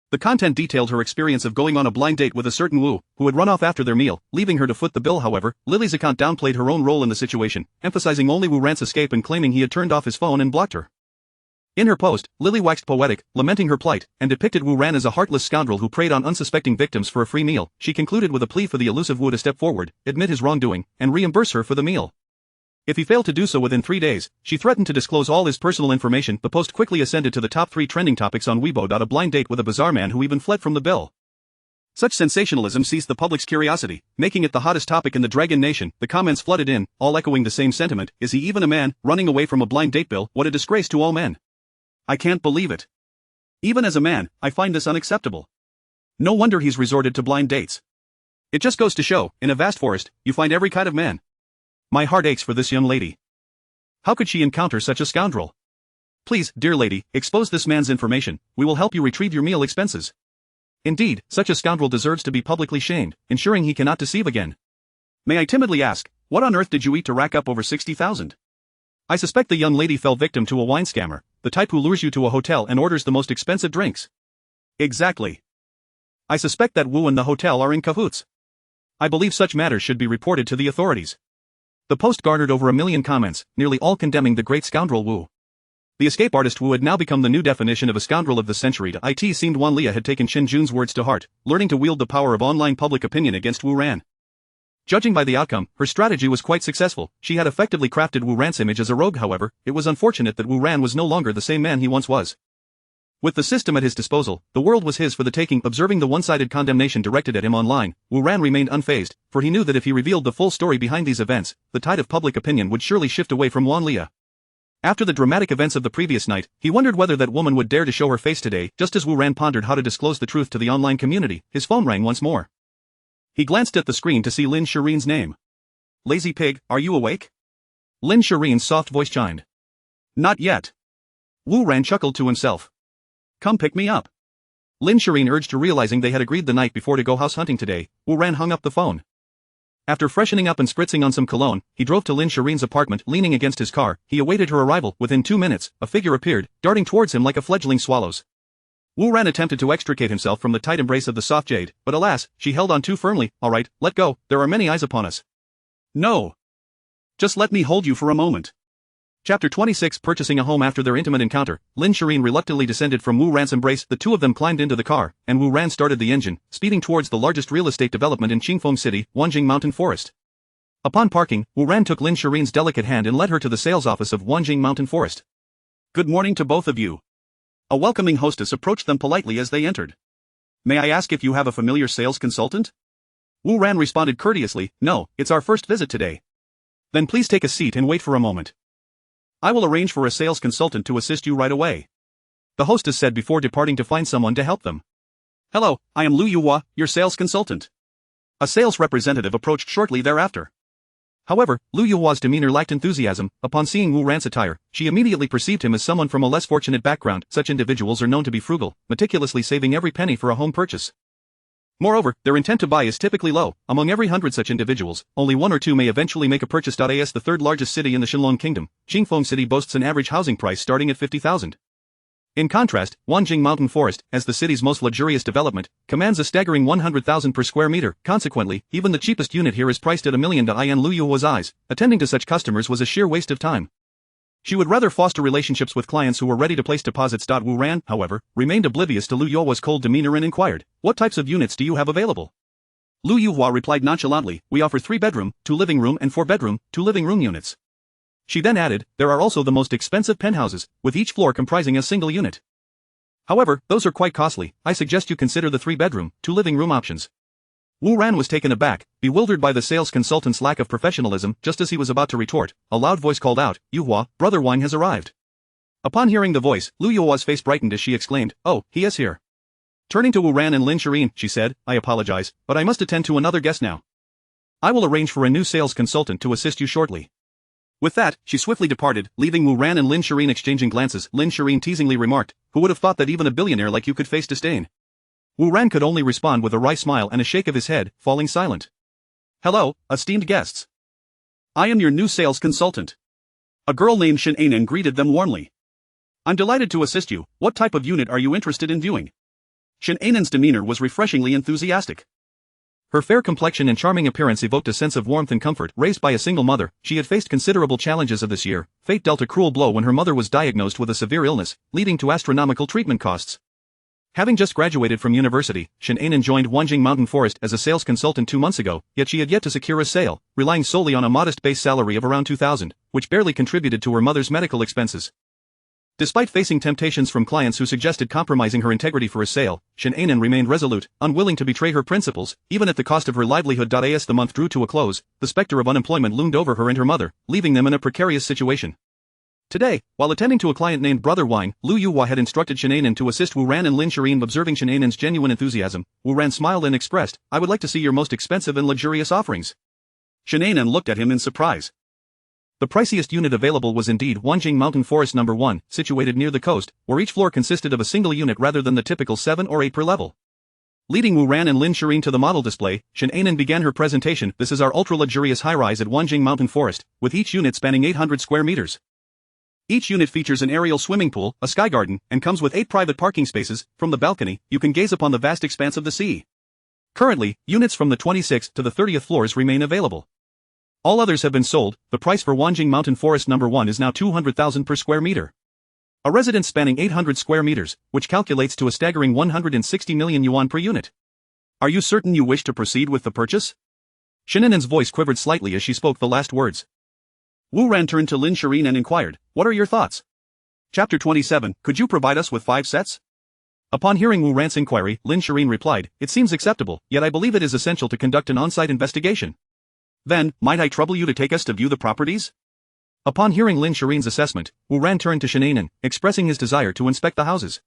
The content detailed her experience of going on a blind date with a certain Wu, who had run off after their meal, leaving her to foot the bill. However, Lily's account downplayed her own role in the situation, emphasizing only Wu Ran's escape and claiming he had turned off his phone and blocked her. In her post, Lily waxed poetic, lamenting her plight, and depicted Wu Ran as a heartless scoundrel who preyed on unsuspecting victims for a free meal. She concluded with a plea for the elusive Wu to step forward, admit his wrongdoing, and reimburse her for the meal. If he failed to do so within 3 days, she threatened to disclose all his personal information. The post quickly ascended to the top 3 trending topics on Weibo. A blind date with a bizarre man who even fled from the bill. Such sensationalism seized the public's curiosity, making it the hottest topic in the Dragon Nation. The comments flooded in, all echoing the same sentiment. Is he even a man, running away from a blind date bill? What a disgrace to all men. I can't believe it. Even as a man, I find this unacceptable. No wonder he's resorted to blind dates. It just goes to show, in a vast forest, you find every kind of man. My heart aches for this young lady. How could she encounter such a scoundrel? Please, dear lady, expose this man's information. We will help you retrieve your meal expenses. Indeed, such a scoundrel deserves to be publicly shamed, ensuring he cannot deceive again. May I timidly ask, what on earth did you eat to rack up over 60,000? I suspect the young lady fell victim to a wine scammer, the type who lures you to a hotel and orders the most expensive drinks. Exactly. I suspect that Wu and the hotel are in cahoots. I believe such matters should be reported to the authorities. The post garnered over 1 million comments, nearly all condemning the great scoundrel Wu. The escape artist Wu had now become the new definition of a scoundrel of the century. It seemed Wan Lia had taken Qin Jun's words to heart, learning to wield the power of online public opinion against Wu Ran. Judging by the outcome, her strategy was quite successful. She had effectively crafted Wu Ran's image as a rogue. However, it was unfortunate that Wu Ran was no longer the same man he once was. With the system at his disposal, the world was his for the taking. Observing the one-sided condemnation directed at him online, Wu Ran remained unfazed, for he knew that if he revealed the full story behind these events, the tide of public opinion would surely shift away from Wan Lia. After the dramatic events of the previous night, he wondered whether that woman would dare to show her face today. Just as Wu Ran pondered how to disclose the truth to the online community, his phone rang once more. He glanced at the screen to see Lin Shirin's name. "Lazy pig, are you awake?" Lin Shirin's soft voice chimed. "Not yet." Wu Ran chuckled to himself. "Come pick me up." Lin Shirin urged her, realizing they had agreed the night before to go house hunting today. Wu Ran hung up the phone. After freshening up and spritzing on some cologne, he drove to Lin Shirin's apartment. Leaning against his car, he awaited her arrival. Within 2 minutes, a figure appeared, darting towards him like a fledgling swallows. Wu Ran attempted to extricate himself from the tight embrace of the soft jade, but alas, she held on too firmly. "All right, let go, there are many eyes upon us." "No. Just let me hold you for a moment." Chapter 26. Purchasing a home. After their intimate encounter, Lin Shirin reluctantly descended from Wu Ran's embrace. The two of them climbed into the car, and Wu Ran started the engine, speeding towards the largest real estate development in Qingfeng City, Wanjing Mountain Forest. Upon parking, Wu Ran took Lin Shirin's delicate hand and led her to the sales office of Wanjing Mountain Forest. "Good morning to both of you." A welcoming hostess approached them politely as they entered. "May I ask if you have a familiar sales consultant?" Wu Ran responded courteously, "No, it's our first visit today." "Then please take a seat and wait for a moment. I will arrange for a sales consultant to assist you right away," the hostess said before departing to find someone to help them. "Hello, I am Lu Yuhua, your sales consultant." A sales representative approached shortly thereafter. However, Lu Yuhua's demeanor lacked enthusiasm. Upon seeing Wu Ran's attire, she immediately perceived him as someone from a less fortunate background. Such individuals are known to be frugal, meticulously saving every penny for a home purchase. Moreover, their intent to buy is typically low. Among every 100 such individuals, only 1 or 2 may eventually make a purchase. As the third largest city in the Shenlong Kingdom, Qingfeng City boasts an average housing price starting at 50,000. In contrast, Wanjing Mountain Forest, as the city's most luxurious development, commands a staggering 100,000 per square meter. Consequently, even the cheapest unit here is priced at 1 million. In Lu Yuhua's eyes, attending to such customers was a sheer waste of time. She would rather foster relationships with clients who were ready to place deposits. Wu Ran, however, remained oblivious to Lu Yuhua's cold demeanor and inquired, "What types of units do you have available?" Lu Yuhua replied nonchalantly, "We offer 3-bedroom, 2-living room and 4-bedroom, 2-living room units." She then added, "There are also the most expensive penthouses, with each floor comprising a single unit. However, those are quite costly. I suggest you consider the 3-bedroom, 2-living room options." Wu Ran was taken aback, bewildered by the sales consultant's lack of professionalism. Just as he was about to retort, a loud voice called out, "Yuhua, brother Wang has arrived." Upon hearing the voice, Lu Yuhua's face brightened as she exclaimed, "Oh, he is here." Turning to Wu Ran and Lin Shirin, she said, "I apologize, but I must attend to another guest now. I will arrange for a new sales consultant to assist you shortly." With that, she swiftly departed, leaving Wu Ran and Lin Shirin exchanging glances. Lin Shirin teasingly remarked, "Who would have thought that even a billionaire like you could face disdain?" Wu Ran could only respond with a wry smile and a shake of his head, falling silent. "Hello, esteemed guests. I am your new sales consultant." A girl named Shen Anan greeted them warmly. "I'm delighted to assist you. What type of unit are you interested in viewing?" Shen Anan's demeanor was refreshingly enthusiastic. Her fair complexion and charming appearance evoked a sense of warmth and comfort. Raised by a single mother, she had faced considerable challenges of this year. Fate dealt a cruel blow when her mother was diagnosed with a severe illness, leading to astronomical treatment costs. Having just graduated from university, Shen Anan joined Wanjing Mountain Forest as a sales consultant 2 months ago, yet she had yet to secure a sale, relying solely on a modest base salary of around 2,000, which barely contributed to her mother's medical expenses. Despite facing temptations from clients who suggested compromising her integrity for a sale, Shen Anan remained resolute, unwilling to betray her principles, even at the cost of her livelihood. As the month drew to a close, the specter of unemployment loomed over her and her mother, leaving them in a precarious situation. Today, while attending to a client named Brother Wang, Lu Yuhua had instructed Shen Anan to assist Wu Ran and Lin Shirin. Observing Shen Anan's genuine enthusiasm, Wu Ran smiled and expressed, "I would like to see your most expensive and luxurious offerings." Shen Anan looked at him in surprise. The priciest unit available was indeed Wanjing Mountain Forest No. 1, situated near the coast, where each floor consisted of a single unit rather than the typical 7 or 8 per level. Leading Wu Ran and Lin Shirin to the model display, Shen Anan began her presentation. "This is our ultra-luxurious high-rise at Wanjing Mountain Forest, with each unit spanning 800 square meters. Each unit features an aerial swimming pool, a sky garden, and comes with 8 private parking spaces. From the balcony, you can gaze upon the vast expanse of the sea. Currently, units from the 26th to the 30th floors remain available. All others have been sold. The price for Wanjing Mountain Forest No. 1 is now 200,000 per square meter. A residence spanning 800 square meters, which calculates to a staggering 160 million yuan per unit. Are you certain you wish to proceed with the purchase?" Shen Anan's voice quivered slightly as she spoke the last words. Wu Ran turned to Lin Shirin and inquired, "What are your thoughts?" Chapter 27, Could you provide us with 5 sets? Upon hearing Wu Ran's inquiry, Lin Shirin replied, "It seems acceptable, yet I believe it is essential to conduct an on-site investigation." "Then, might I trouble you to take us to view the properties?" Upon hearing Lin Shirin's assessment, Wu Ran turned to Shananan, expressing his desire to inspect the houses.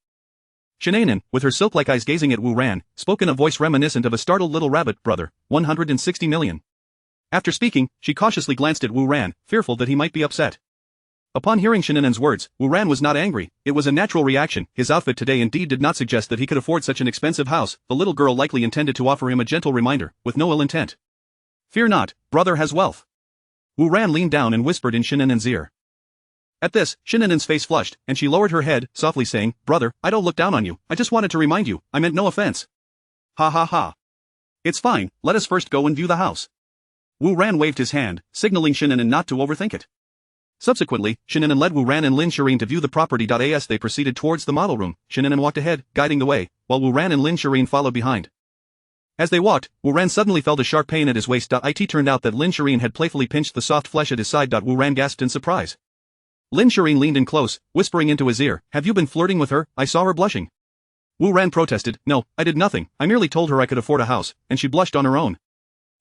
Shananan, with her silk-like eyes gazing at Wu Ran, spoke in a voice reminiscent of a startled little rabbit. Brother, 160 million. After speaking, she cautiously glanced at Wu Ran, fearful that he might be upset. Upon hearing Shananan's words, Wu Ran was not angry. It was a natural reaction. His outfit today indeed did not suggest that he could afford such an expensive house. The little girl likely intended to offer him a gentle reminder, with no ill intent. Fear not, brother has wealth. Wu Ran leaned down and whispered in Shananan's ear. At this, Shananan's face flushed, and she lowered her head, softly saying, Brother, I don't look down on you, I just wanted to remind you, I meant no offense. Ha ha ha. It's fine, let us first go and view the house. Wu Ran waved his hand, signaling Shananan not to overthink it. Subsequently, Shananan led Wu Ran and Lin Shirin to view the property. As they proceeded towards the model room, Shananan walked ahead, guiding the way, while Wu Ran and Lin Shirin followed behind. As they walked, Wu Ran suddenly felt a sharp pain at his waist. It turned out that Lin Shirin had playfully pinched the soft flesh at his side. Wu Ran gasped in surprise. Lin Shirin leaned in close, whispering into his ear, Have you been flirting with her? I saw her blushing. Wu Ran protested, No, I did nothing, I merely told her I could afford a house, and she blushed on her own.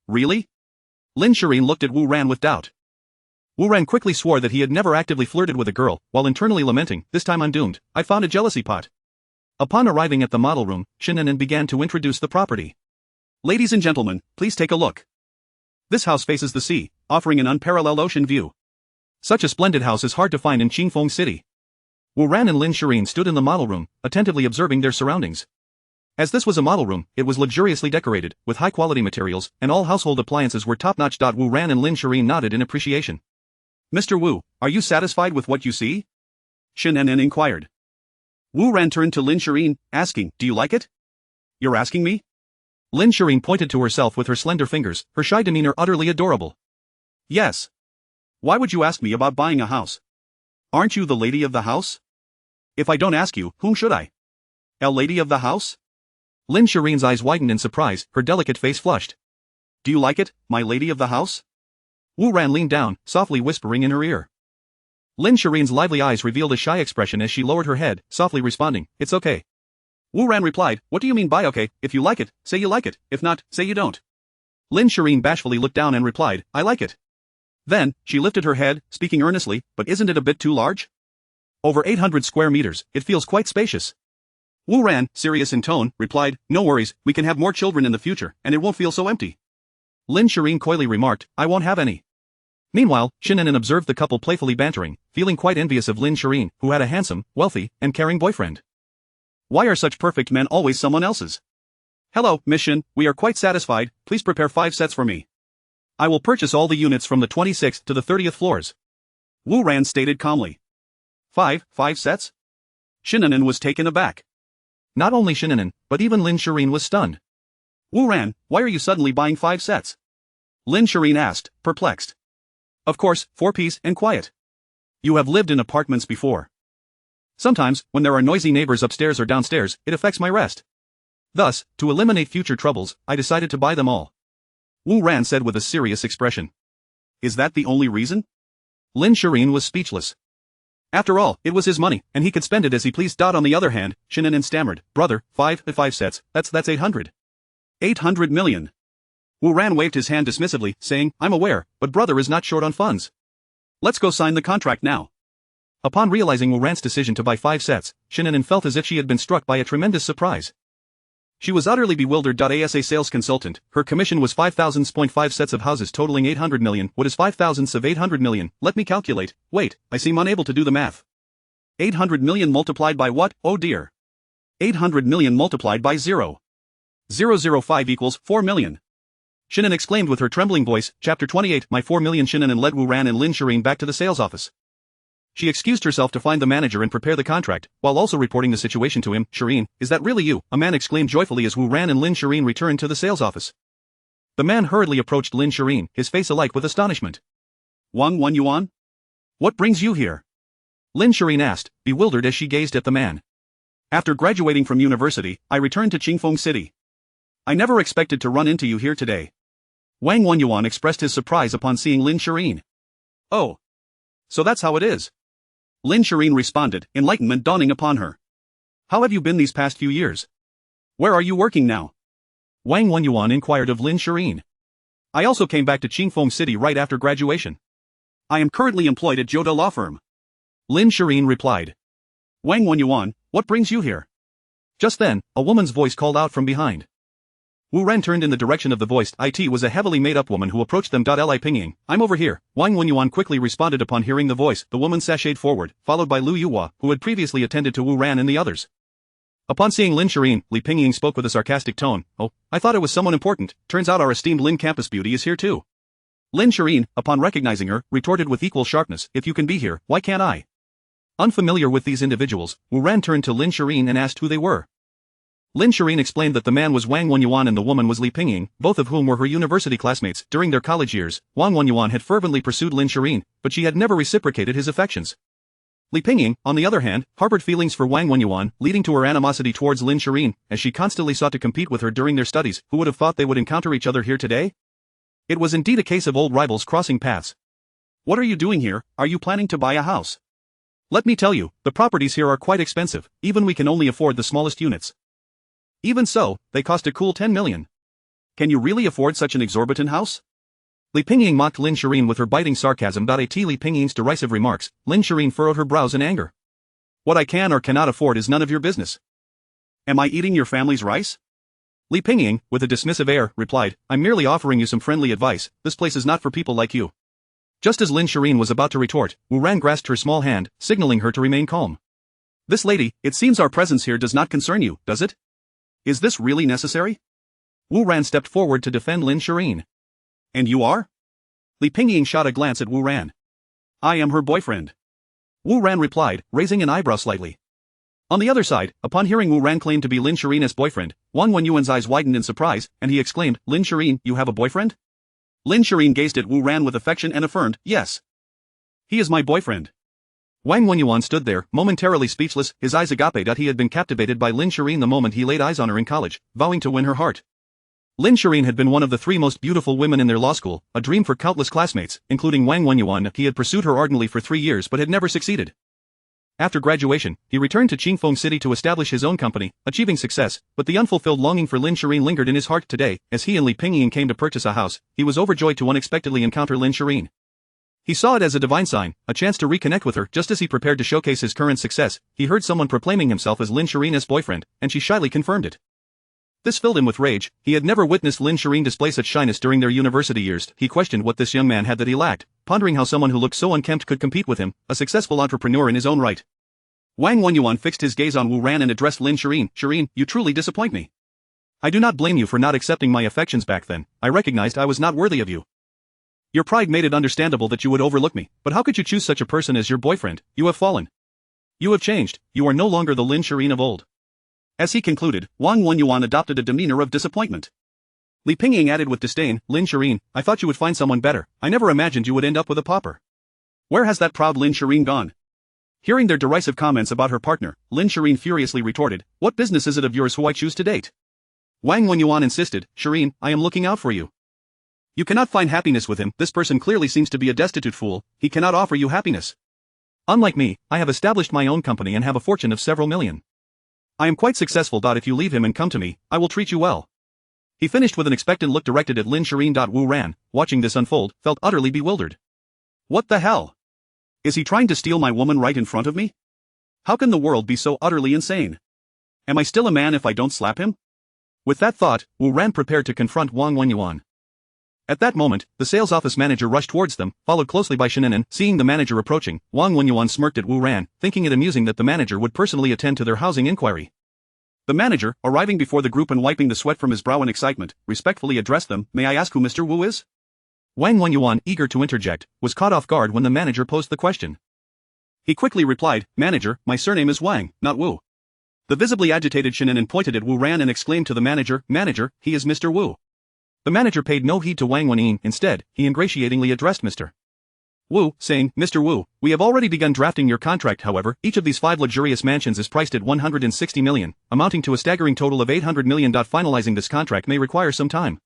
Really? Lin Shirin looked at Wu Ran with doubt. Wu Ran quickly swore that he had never actively flirted with a girl, while internally lamenting, This time I'm doomed, I found a jealousy pot. Upon arriving at the model room, Shananan began to introduce the property. Ladies and gentlemen, please take a look. This house faces the sea, offering an unparalleled ocean view. Such a splendid house is hard to find in Qingfeng City. Wu Ran and Lin Shirin stood in the model room, attentively observing their surroundings. As this was a model room, it was luxuriously decorated, with high-quality materials, and all household appliances were top-notch. Wu Ran and Lin Shirin nodded in appreciation. Mr. Wu, are you satisfied with what you see? Shananan inquired. Wu Ran turned to Lin Shirin, asking, Do you like it? You're asking me? Lin Shirin pointed to herself with her slender fingers, her shy demeanor utterly adorable. Yes. Why would you ask me about buying a house? Aren't you the lady of the house? If I don't ask you, whom should I? A lady of the house? Lin Shirin's eyes widened in surprise, her delicate face flushed. Do you like it, my lady of the house? Wu Ran leaned down, softly whispering in her ear. Lin Shirin's lively eyes revealed a shy expression as she lowered her head, softly responding, It's okay. Wu Ran replied, What do you mean by okay? If you like it, say you like it, if not, say you don't. Lin Shirin bashfully looked down and replied, I like it. Then, she lifted her head, speaking earnestly, But isn't it a bit too large? Over 800 square meters, it feels quite spacious. Wu Ran, serious in tone, replied, No worries, we can have more children in the future, and it won't feel so empty. Lin Shirin coyly remarked, I won't have any. Meanwhile, Shananan observed the couple playfully bantering, feeling quite envious of Lin Shirin, who had a handsome, wealthy, and caring boyfriend. Why are such perfect men always someone else's? Hello, Miss Shin, we are quite satisfied, please prepare 5 sets for me. I will purchase all the units from the 26th to the 30th floors. Wu Ran stated calmly. 5 sets? Shananan was taken aback. Not only Shananan, but even Lin Shirin was stunned. Wu Ran, why are you suddenly buying 5 sets? Lin Shirin asked, perplexed. Of course, for peace and quiet. You have lived in apartments before. Sometimes, when there are noisy neighbors upstairs or downstairs, it affects my rest. Thus, to eliminate future troubles, I decided to buy them all. Wu Ran said with a serious expression. Is that the only reason? Lin Shirin was speechless. After all, it was his money, and he could spend it as he pleased. On the other hand, Shananan stammered, Brother, 5 sets, that's 800. 800 million. Wu Ran waved his hand dismissively, saying, I'm aware, but brother is not short on funds. Let's go sign the contract now. Upon realizing Wu Ran's decision to buy 5 sets, Shananan felt as if she had been struck by a tremendous surprise. She was utterly bewildered. As a sales consultant, her commission was 5,000.5 sets of houses totaling 800 million. What is 5,000 of 800 million? Let me calculate. Wait, I seem unable to do the math. 800 million multiplied by what? Oh dear. 800 million multiplied by 0. 005 equals 4 million. Shananan exclaimed with her trembling voice, Chapter 28, My 4 million. Shananan led Wu Ran and Lin Shirin back to the sales office. She excused herself to find the manager and prepare the contract, while also reporting the situation to him. Shirin, is that really you? A man exclaimed joyfully as Wu Ran and Lin Shirin returned to the sales office. The man hurriedly approached Lin Shirin, his face alight with astonishment. Wang Yuan? What brings you here? Lin Shirin asked, bewildered as she gazed at the man. After graduating from university, I returned to Qingfeng City. I never expected to run into you here today. Wang Yuan expressed his surprise upon seeing Lin Shirin. Oh. So that's how it is. Lin Shirin responded, enlightenment dawning upon her. How have you been these past few years? Where are you working now? Wang Yuan inquired of Lin Shirin. I also came back to Qingfeng City right after graduation. I am currently employed at Joda Law Firm. Lin Shireen replied. Wang Wenyuan, what brings you here? Just then, a woman's voice called out from behind. Wu Ran turned in the direction of the voice. It was a heavily made-up woman who approached them. Li Pingying, I'm over here. Wang Wenyuan quickly responded upon hearing the voice. The woman sashayed forward, followed by Lu Yuhua, who had previously attended to Wu Ran and the others. Upon seeing Lin Shireen, Li Pingying spoke with a sarcastic tone. Oh, I thought it was someone important. Turns out our esteemed Lin campus beauty is here too. Lin Shireen, upon recognizing her, retorted with equal sharpness, if you can be here, why can't I? Unfamiliar with these individuals, Wu Ran turned to Lin Shireen and asked who they were. Lin Shireen explained that the man was Wang Wenyuan and the woman was Li Pingying, both of whom were her university classmates. During their college years, Wang Wenyuan had fervently pursued Lin Shireen, but she had never reciprocated his affections. Li Pingying, on the other hand, harbored feelings for Wang Wenyuan, leading to her animosity towards Lin Shireen, as she constantly sought to compete with her during their studies. Who would have thought they would encounter each other here today? It was indeed a case of old rivals crossing paths. What are you doing here? Are you planning to buy a house? Let me tell you, the properties here are quite expensive, even we can only afford the smallest units. Even so, they cost a cool 10 million. Can you really afford such an exorbitant house? Li Pingying mocked Lin Shireen with her biting sarcasm. Li Pingying's derisive remarks, Lin Shireen furrowed her brows in anger. What I can or cannot afford is none of your business. Am I eating your family's rice? Li Pingying, with a dismissive air, replied, I'm merely offering you some friendly advice. This place is not for people like you. Just as Lin Shireen was about to retort, Wu Ran grasped her small hand, signaling her to remain calm. This lady, it seems our presence here does not concern you, does it? Is this really necessary? Wu Ran stepped forward to defend Lin Shireen. And you are? Li Pingying shot a glance at Wu Ran. I am her boyfriend. Wu Ran replied, raising an eyebrow slightly. On the other side, upon hearing Wu Ran claim to be Lin Shireen as boyfriend, Wang Wenyuan's eyes widened in surprise, and he exclaimed, Lin Shireen, you have a boyfriend? Lin Shireen gazed at Wu Ran with affection and affirmed, yes. He is my boyfriend. Wang Wenyuan stood there, momentarily speechless, his eyes agape. He had been captivated by Lin Shireen the moment he laid eyes on her in college, vowing to win her heart. Lin Shireen had been one of the 3 most beautiful women in their law school, a dream for countless classmates, including Wang Wenyuan. He had pursued her ardently for 3 years but had never succeeded. After graduation, he returned to Qingfeng City to establish his own company, achieving success, but the unfulfilled longing for Lin Shireen lingered in his heart. Today, as he and Li Pingying came to purchase a house, he was overjoyed to unexpectedly encounter Lin Shireen. He saw it as a divine sign, a chance to reconnect with her. Just as he prepared to showcase his current success, he heard someone proclaiming himself as Lin Shireen's boyfriend, and she shyly confirmed it. This filled him with rage. He had never witnessed Lin Shireen display such shyness during their university years. He questioned what this young man had that he lacked, pondering how someone who looked so unkempt could compete with him, a successful entrepreneur in his own right. Wang Wenyuan fixed his gaze on Wu Ran and addressed Lin Shireen. Shireen, you truly disappoint me. I do not blame you for not accepting my affections back then. I recognized I was not worthy of you. Your pride made it understandable that you would overlook me, but how could you choose such a person as your boyfriend? You have fallen. You have changed, you are no longer the Lin Shireen of old. As he concluded, Wang Wenyuan adopted a demeanor of disappointment. Li Pingying added with disdain, Lin Shireen, I thought you would find someone better. I never imagined you would end up with a pauper. Where has that proud Lin Shireen gone? Hearing their derisive comments about her partner, Lin Shireen furiously retorted, what business is it of yours who I choose to date? Wang Wenyuan insisted, Shireen, I am looking out for you. You cannot find happiness with him. This person clearly seems to be a destitute fool. He cannot offer you happiness. Unlike me, I have established my own company and have a fortune of several million. I am quite successful. If you leave him and come to me, I will treat you well. He finished with an expectant look directed at Lin Shireen. Wu Ran, watching this unfold, felt utterly bewildered. What the hell? Is he trying to steal my woman right in front of me? How can the world be so utterly insane? Am I still a man if I don't slap him? With that thought, Wu Ran prepared to confront Wang Wenyuan. At that moment, the sales office manager rushed towards them, followed closely by Shannon. Seeing the manager approaching, Wang Wenyuan smirked at Wu Ran, thinking it amusing that the manager would personally attend to their housing inquiry. The manager, arriving before the group and wiping the sweat from his brow in excitement, respectfully addressed them, may I ask who Mr. Wu is? Wang Wenyuan, eager to interject, was caught off guard when the manager posed the question. He quickly replied, Manager, my surname is Wang, not Wu. The visibly agitated Shannon pointed at Wu Ran and exclaimed to the manager, Manager, he is Mr. Wu. The manager paid no heed to Wang Wenyuan. Instead, he ingratiatingly addressed Mr. Wu, saying, Mr. Wu, we have already begun drafting your contract. However, each of these 5 luxurious mansions is priced at 160 million, amounting to a staggering total of 800 million. Finalizing this contract may require some time.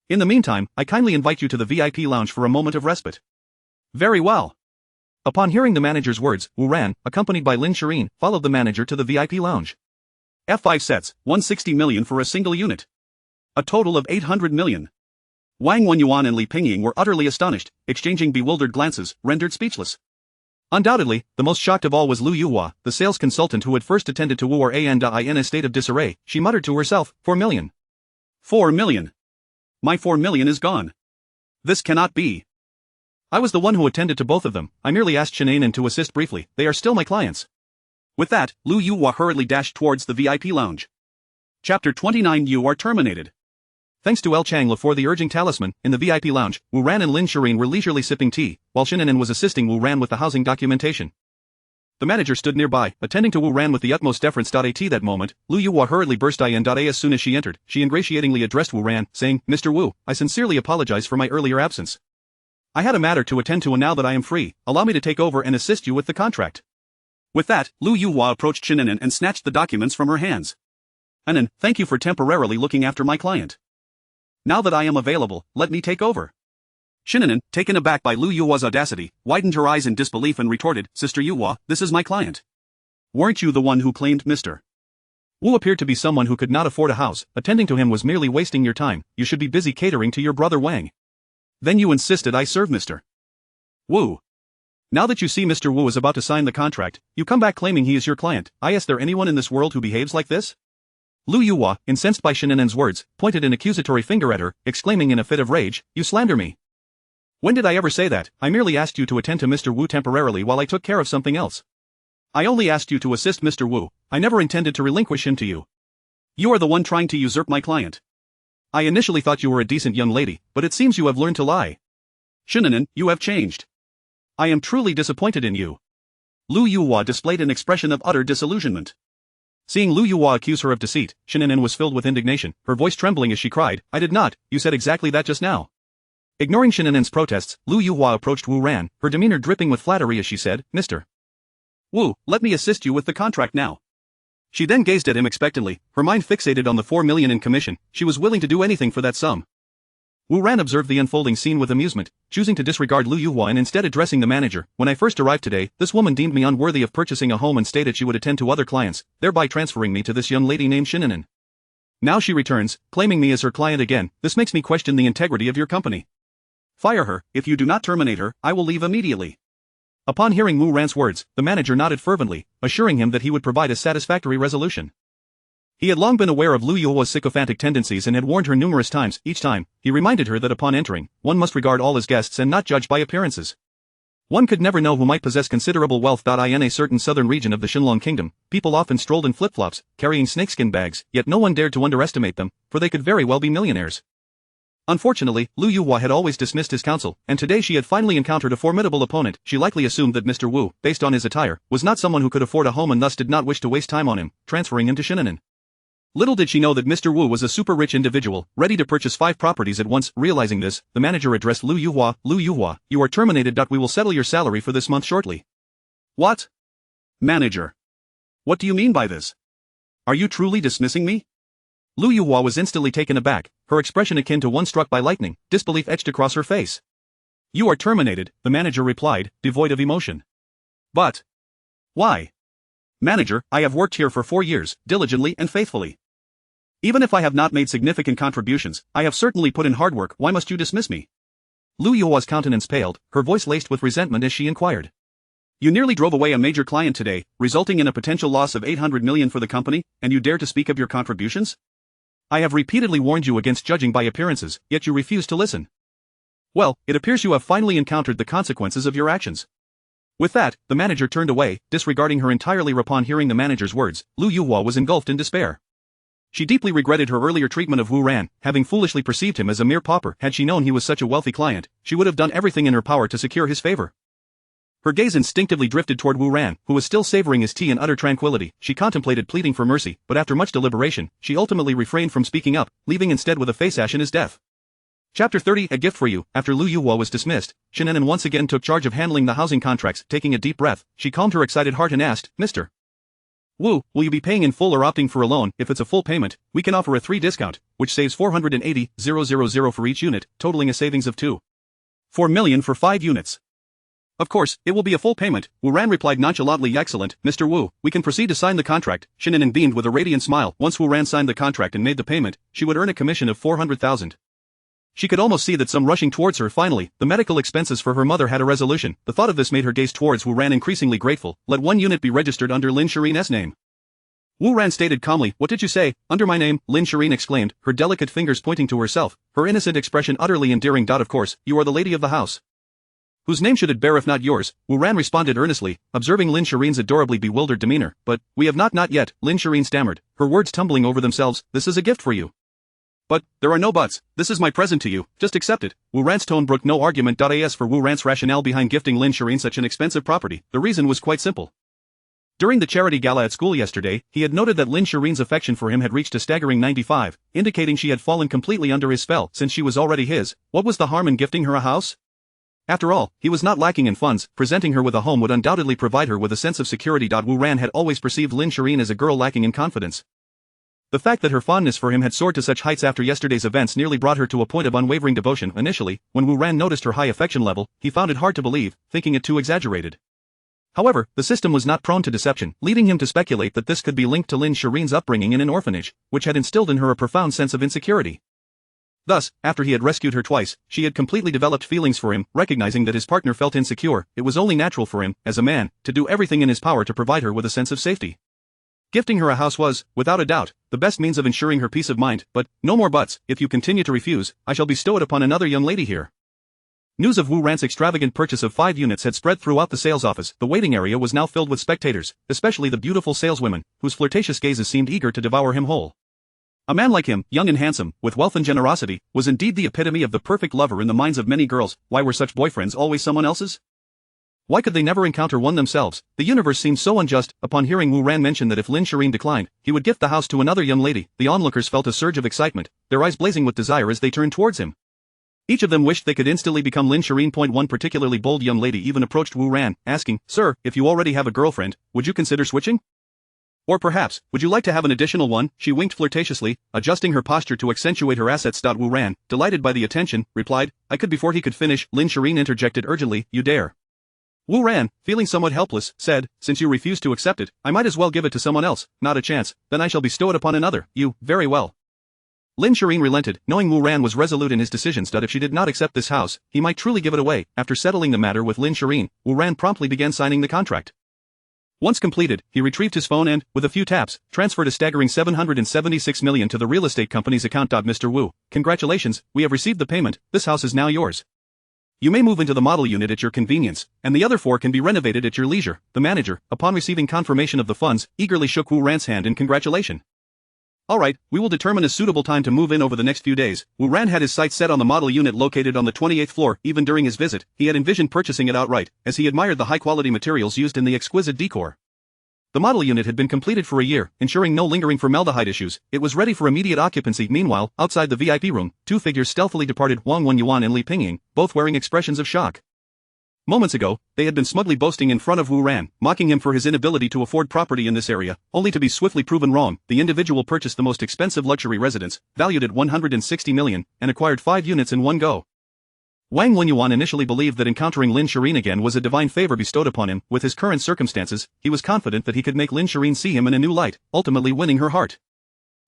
In the meantime, I kindly invite you to the VIP lounge for a moment of respite. Very well. Upon hearing the manager's words, Wu Ran, accompanied by Lin Shireen, followed the manager to the VIP lounge. F5 sets, 160 million for a single unit. A total of 800 million. Wang Wenyuan and Li Pingying were utterly astonished, exchanging bewildered glances, rendered speechless. Undoubtedly, the most shocked of all was Lu Yuhua, the sales consultant who had first attended to Wu or in a state of disarray. She muttered to herself, 4 million. 4 million. My 4 million is gone. This cannot be. I was the one who attended to both of them. I merely asked Shinanen to assist briefly. They are still my clients. With that, Lu Yuhua hurriedly dashed towards the VIP lounge. Chapter 29. You are terminated. Thanks to El Chang for the urging talisman, in the VIP lounge, Wu Ran and Lin Shirin were leisurely sipping tea, while Shinanen was assisting Wu Ran with the housing documentation. The manager stood nearby, attending to Wu Ran with the utmost deference. At that moment, Lu Yuhua hurriedly burst in. As soon as she entered, she ingratiatingly addressed Wu Ran, saying, Mr. Wu, I sincerely apologize for my earlier absence. I had a matter to attend to and now that I am free, allow me to take over and assist you with the contract. With that, Lu Yuhua approached Shinanen and snatched the documents from her hands. Anan, thank you for temporarily looking after my client. Now that I am available, let me take over. Shinanen, taken aback by Lu Yuhua's audacity, widened her eyes in disbelief and retorted, Sister Yuhua, this is my client. Weren't you the one who claimed Mr. Wu appeared to be someone who could not afford a house. Attending to him was merely wasting your time. You should be busy catering to your brother Wang. Then you insisted I serve Mr. Wu. Now that you see Mr. Wu is about to sign the contract, you come back claiming he is your client. Is there anyone in this world who behaves like this? Lu Yuhua, incensed by Shinanen's words, pointed an accusatory finger at her, exclaiming in a fit of rage, you slander me. When did I ever say that? I merely asked you to attend to Mr. Wu temporarily while I took care of something else. I only asked you to assist Mr. Wu. I never intended to relinquish him to you. You are the one trying to usurp my client. I initially thought you were a decent young lady, but it seems you have learned to lie. Shinanen, you have changed. I am truly disappointed in you. Lu Yuhua displayed an expression of utter disillusionment. Seeing Lu Yuhua accuse her of deceit, Shinanen was filled with indignation, her voice trembling as she cried, I did not, you said exactly that just now. Ignoring Shinanen's protests, Lu Yuhua approached Wu Ran, her demeanor dripping with flattery as she said, Mr. Wu, let me assist you with the contract now. She then gazed at him expectantly, her mind fixated on the 4 million in commission. She was willing to do anything for that sum. Wu Ran observed the unfolding scene with amusement, choosing to disregard Lu Yuhua and instead addressing the manager. When I first arrived today, this woman deemed me unworthy of purchasing a home and stated she would attend to other clients, thereby transferring me to this young lady named Shinanen. Now she returns, claiming me as her client again. This makes me question the integrity of your company. Fire her. If you do not terminate her, I will leave immediately. Upon hearing Wu Ran's words, the manager nodded fervently, assuring him that he would provide a satisfactory resolution. He had long been aware of Lu Yuhua's sycophantic tendencies and had warned her numerous times. Each time, he reminded her that upon entering, one must regard all as guests and not judge by appearances. One could never know who might possess considerable wealth. In a certain southern region of the Shinlong kingdom, people often strolled in flip-flops, carrying snakeskin bags, yet no one dared to underestimate them, for they could very well be millionaires. Unfortunately, Lu Yuhua had always dismissed his counsel, and today she had finally encountered a formidable opponent. She likely assumed that Mr. Wu, based on his attire, was not someone who could afford a home and thus did not wish to waste time on him, transferring him to Shinanen. Little did she know that Mr. Wu was a super-rich individual, ready to purchase 5 properties at once. Realizing this, the manager addressed Lu Yuhua, you are terminated. We will settle your salary for this month shortly. What? Manager. What do you mean by this? Are you truly dismissing me? Lu Yuhua was instantly taken aback, her expression akin to one struck by lightning, disbelief etched across her face. You are terminated, the manager replied, devoid of emotion. But why? Manager, I have worked here for 4 years, diligently and faithfully. Even if I have not made significant contributions, I have certainly put in hard work. Why must you dismiss me? Lu Yuhua's countenance paled, her voice laced with resentment as she inquired. You nearly drove away a major client today, resulting in a potential loss of 800 million for the company, and you dare to speak of your contributions? I have repeatedly warned you against judging by appearances, yet you refuse to listen. Well, it appears you have finally encountered the consequences of your actions. With that, the manager turned away, disregarding her entirely. Upon hearing the manager's words, Lu Yuhua was engulfed in despair. She deeply regretted her earlier treatment of Wu Ran, having foolishly perceived him as a mere pauper. Had she known he was such a wealthy client, she would have done everything in her power to secure his favor. Her gaze instinctively drifted toward Wu Ran, who was still savoring his tea in utter tranquility. She contemplated pleading for mercy, but after much deliberation, she ultimately refrained from speaking up, leaving instead with a face ashen as death. Chapter 30. A gift for you. After Lu Yuhua was dismissed, Shinanen once again took charge of handling the housing contracts. Taking a deep breath, she calmed her excited heart and asked, Mr. Wu, will you be paying in full or opting for a loan? If it's a full payment, we can offer a 3 discount, which saves 480,000 for each unit, totaling a savings of 2.4 million for 5 units. Of course, it will be a full payment, Wu Ran replied nonchalantly. Excellent, Mr. Wu, we can proceed to sign the contract. Shinanen beamed with a radiant smile. Once Wu Ran signed the contract and made the payment, she would earn a commission of 400,000. She could almost see that some rushing towards her. Finally, the medical expenses for her mother had a resolution. The thought of this made her gaze towards Wu Ran increasingly grateful. Let one unit be registered under Lin Shirin's name. Wu Ran stated calmly. What did you say? Under my name, Lin Shirin exclaimed, her delicate fingers pointing to herself, her innocent expression utterly endearing. Of course, you are the lady of the house. Whose name should it bear if not yours? Wu Ran responded earnestly, observing Lin Shirin's adorably bewildered demeanor. But, we have not yet, Lin Shirin stammered, her words tumbling over themselves. This is a gift for you. But, there are no buts, this is my present to you, just accept it. Wu Ran's tone brooked no argument. As for Wu Ran's rationale behind gifting Lin Shirin such an expensive property, the reason was quite simple. During the charity gala at school yesterday, he had noted that Lin Shirin's affection for him had reached a staggering 95, indicating she had fallen completely under his spell. Since she was already his, what was the harm in gifting her a house? After all, he was not lacking in funds. Presenting her with a home would undoubtedly provide her with a sense of security. Wu Ran had always perceived Lin Shirin as a girl lacking in confidence. The fact that her fondness for him had soared to such heights after yesterday's events nearly brought her to a point of unwavering devotion. Initially, when Wu Ran noticed her high affection level, he found it hard to believe, thinking it too exaggerated. However, the system was not prone to deception, leading him to speculate that this could be linked to Lin Shirin's upbringing in an orphanage, which had instilled in her a profound sense of insecurity. Thus, after he had rescued her twice, she had completely developed feelings for him. Recognizing that his partner felt insecure, it was only natural for him, as a man, to do everything in his power to provide her with a sense of safety. Gifting her a house was, without a doubt, the best means of ensuring her peace of mind. But, no more buts. If you continue to refuse, I shall bestow it upon another young lady here. News of Wu Ran's extravagant purchase of 5 units had spread throughout the sales office. The waiting area was now filled with spectators, especially the beautiful saleswomen, whose flirtatious gazes seemed eager to devour him whole. A man like him, young and handsome, with wealth and generosity, was indeed the epitome of the perfect lover in the minds of many girls. Why were such boyfriends always someone else's? Why could they never encounter one themselves? The universe seemed so unjust. Upon hearing Wu Ran mention that if Lin Shirin declined, he would gift the house to another young lady, the onlookers felt a surge of excitement, their eyes blazing with desire as they turned towards him. Each of them wished they could instantly become Lin Shirin. One particularly bold young lady even approached Wu Ran, asking, Sir, if you already have a girlfriend, would you consider switching? Or perhaps, would you like to have an additional one? She winked flirtatiously, adjusting her posture to accentuate her assets. Wu Ran, delighted by the attention, replied, I could. Before he could finish, Lin Shirin interjected urgently, You dare. Wu Ran, feeling somewhat helpless, said, Since you refuse to accept it, I might as well give it to someone else. Not a chance, then I shall bestow it upon another. You, very well. Lin Shirin relented, knowing Wu Ran was resolute in his decisions. If she did not accept this house, he might truly give it away. After settling the matter with Lin Shirin, Wu Ran promptly began signing the contract. Once completed, he retrieved his phone and, with a few taps, transferred a staggering 776 million to the real estate company's account. Mr. Wu, congratulations, we have received the payment, this house is now yours. You may move into the model unit at your convenience, and the other 4 can be renovated at your leisure. The manager, upon receiving confirmation of the funds, eagerly shook Wu Ran's hand in congratulation. Alright, we will determine a suitable time to move in over the next few days. Wu Ran had his sights set on the model unit located on the 28th floor. Even during his visit, he had envisioned purchasing it outright, as he admired the high-quality materials used in the exquisite decor. The model unit had been completed for a year, ensuring no lingering formaldehyde issues. It was ready for immediate occupancy. Meanwhile, outside the VIP room, 2 figures stealthily departed, Wang Yuan and Li Pingying, both wearing expressions of shock. Moments ago, they had been smugly boasting in front of Wu Ran, mocking him for his inability to afford property in this area, only to be swiftly proven wrong. The individual purchased the most expensive luxury residence, valued at 160 million, and acquired 5 units in one go. Wang Yuan initially believed that encountering Lin Shirin again was a divine favor bestowed upon him. With his current circumstances, he was confident that he could make Lin Shirin see him in a new light, ultimately winning her heart.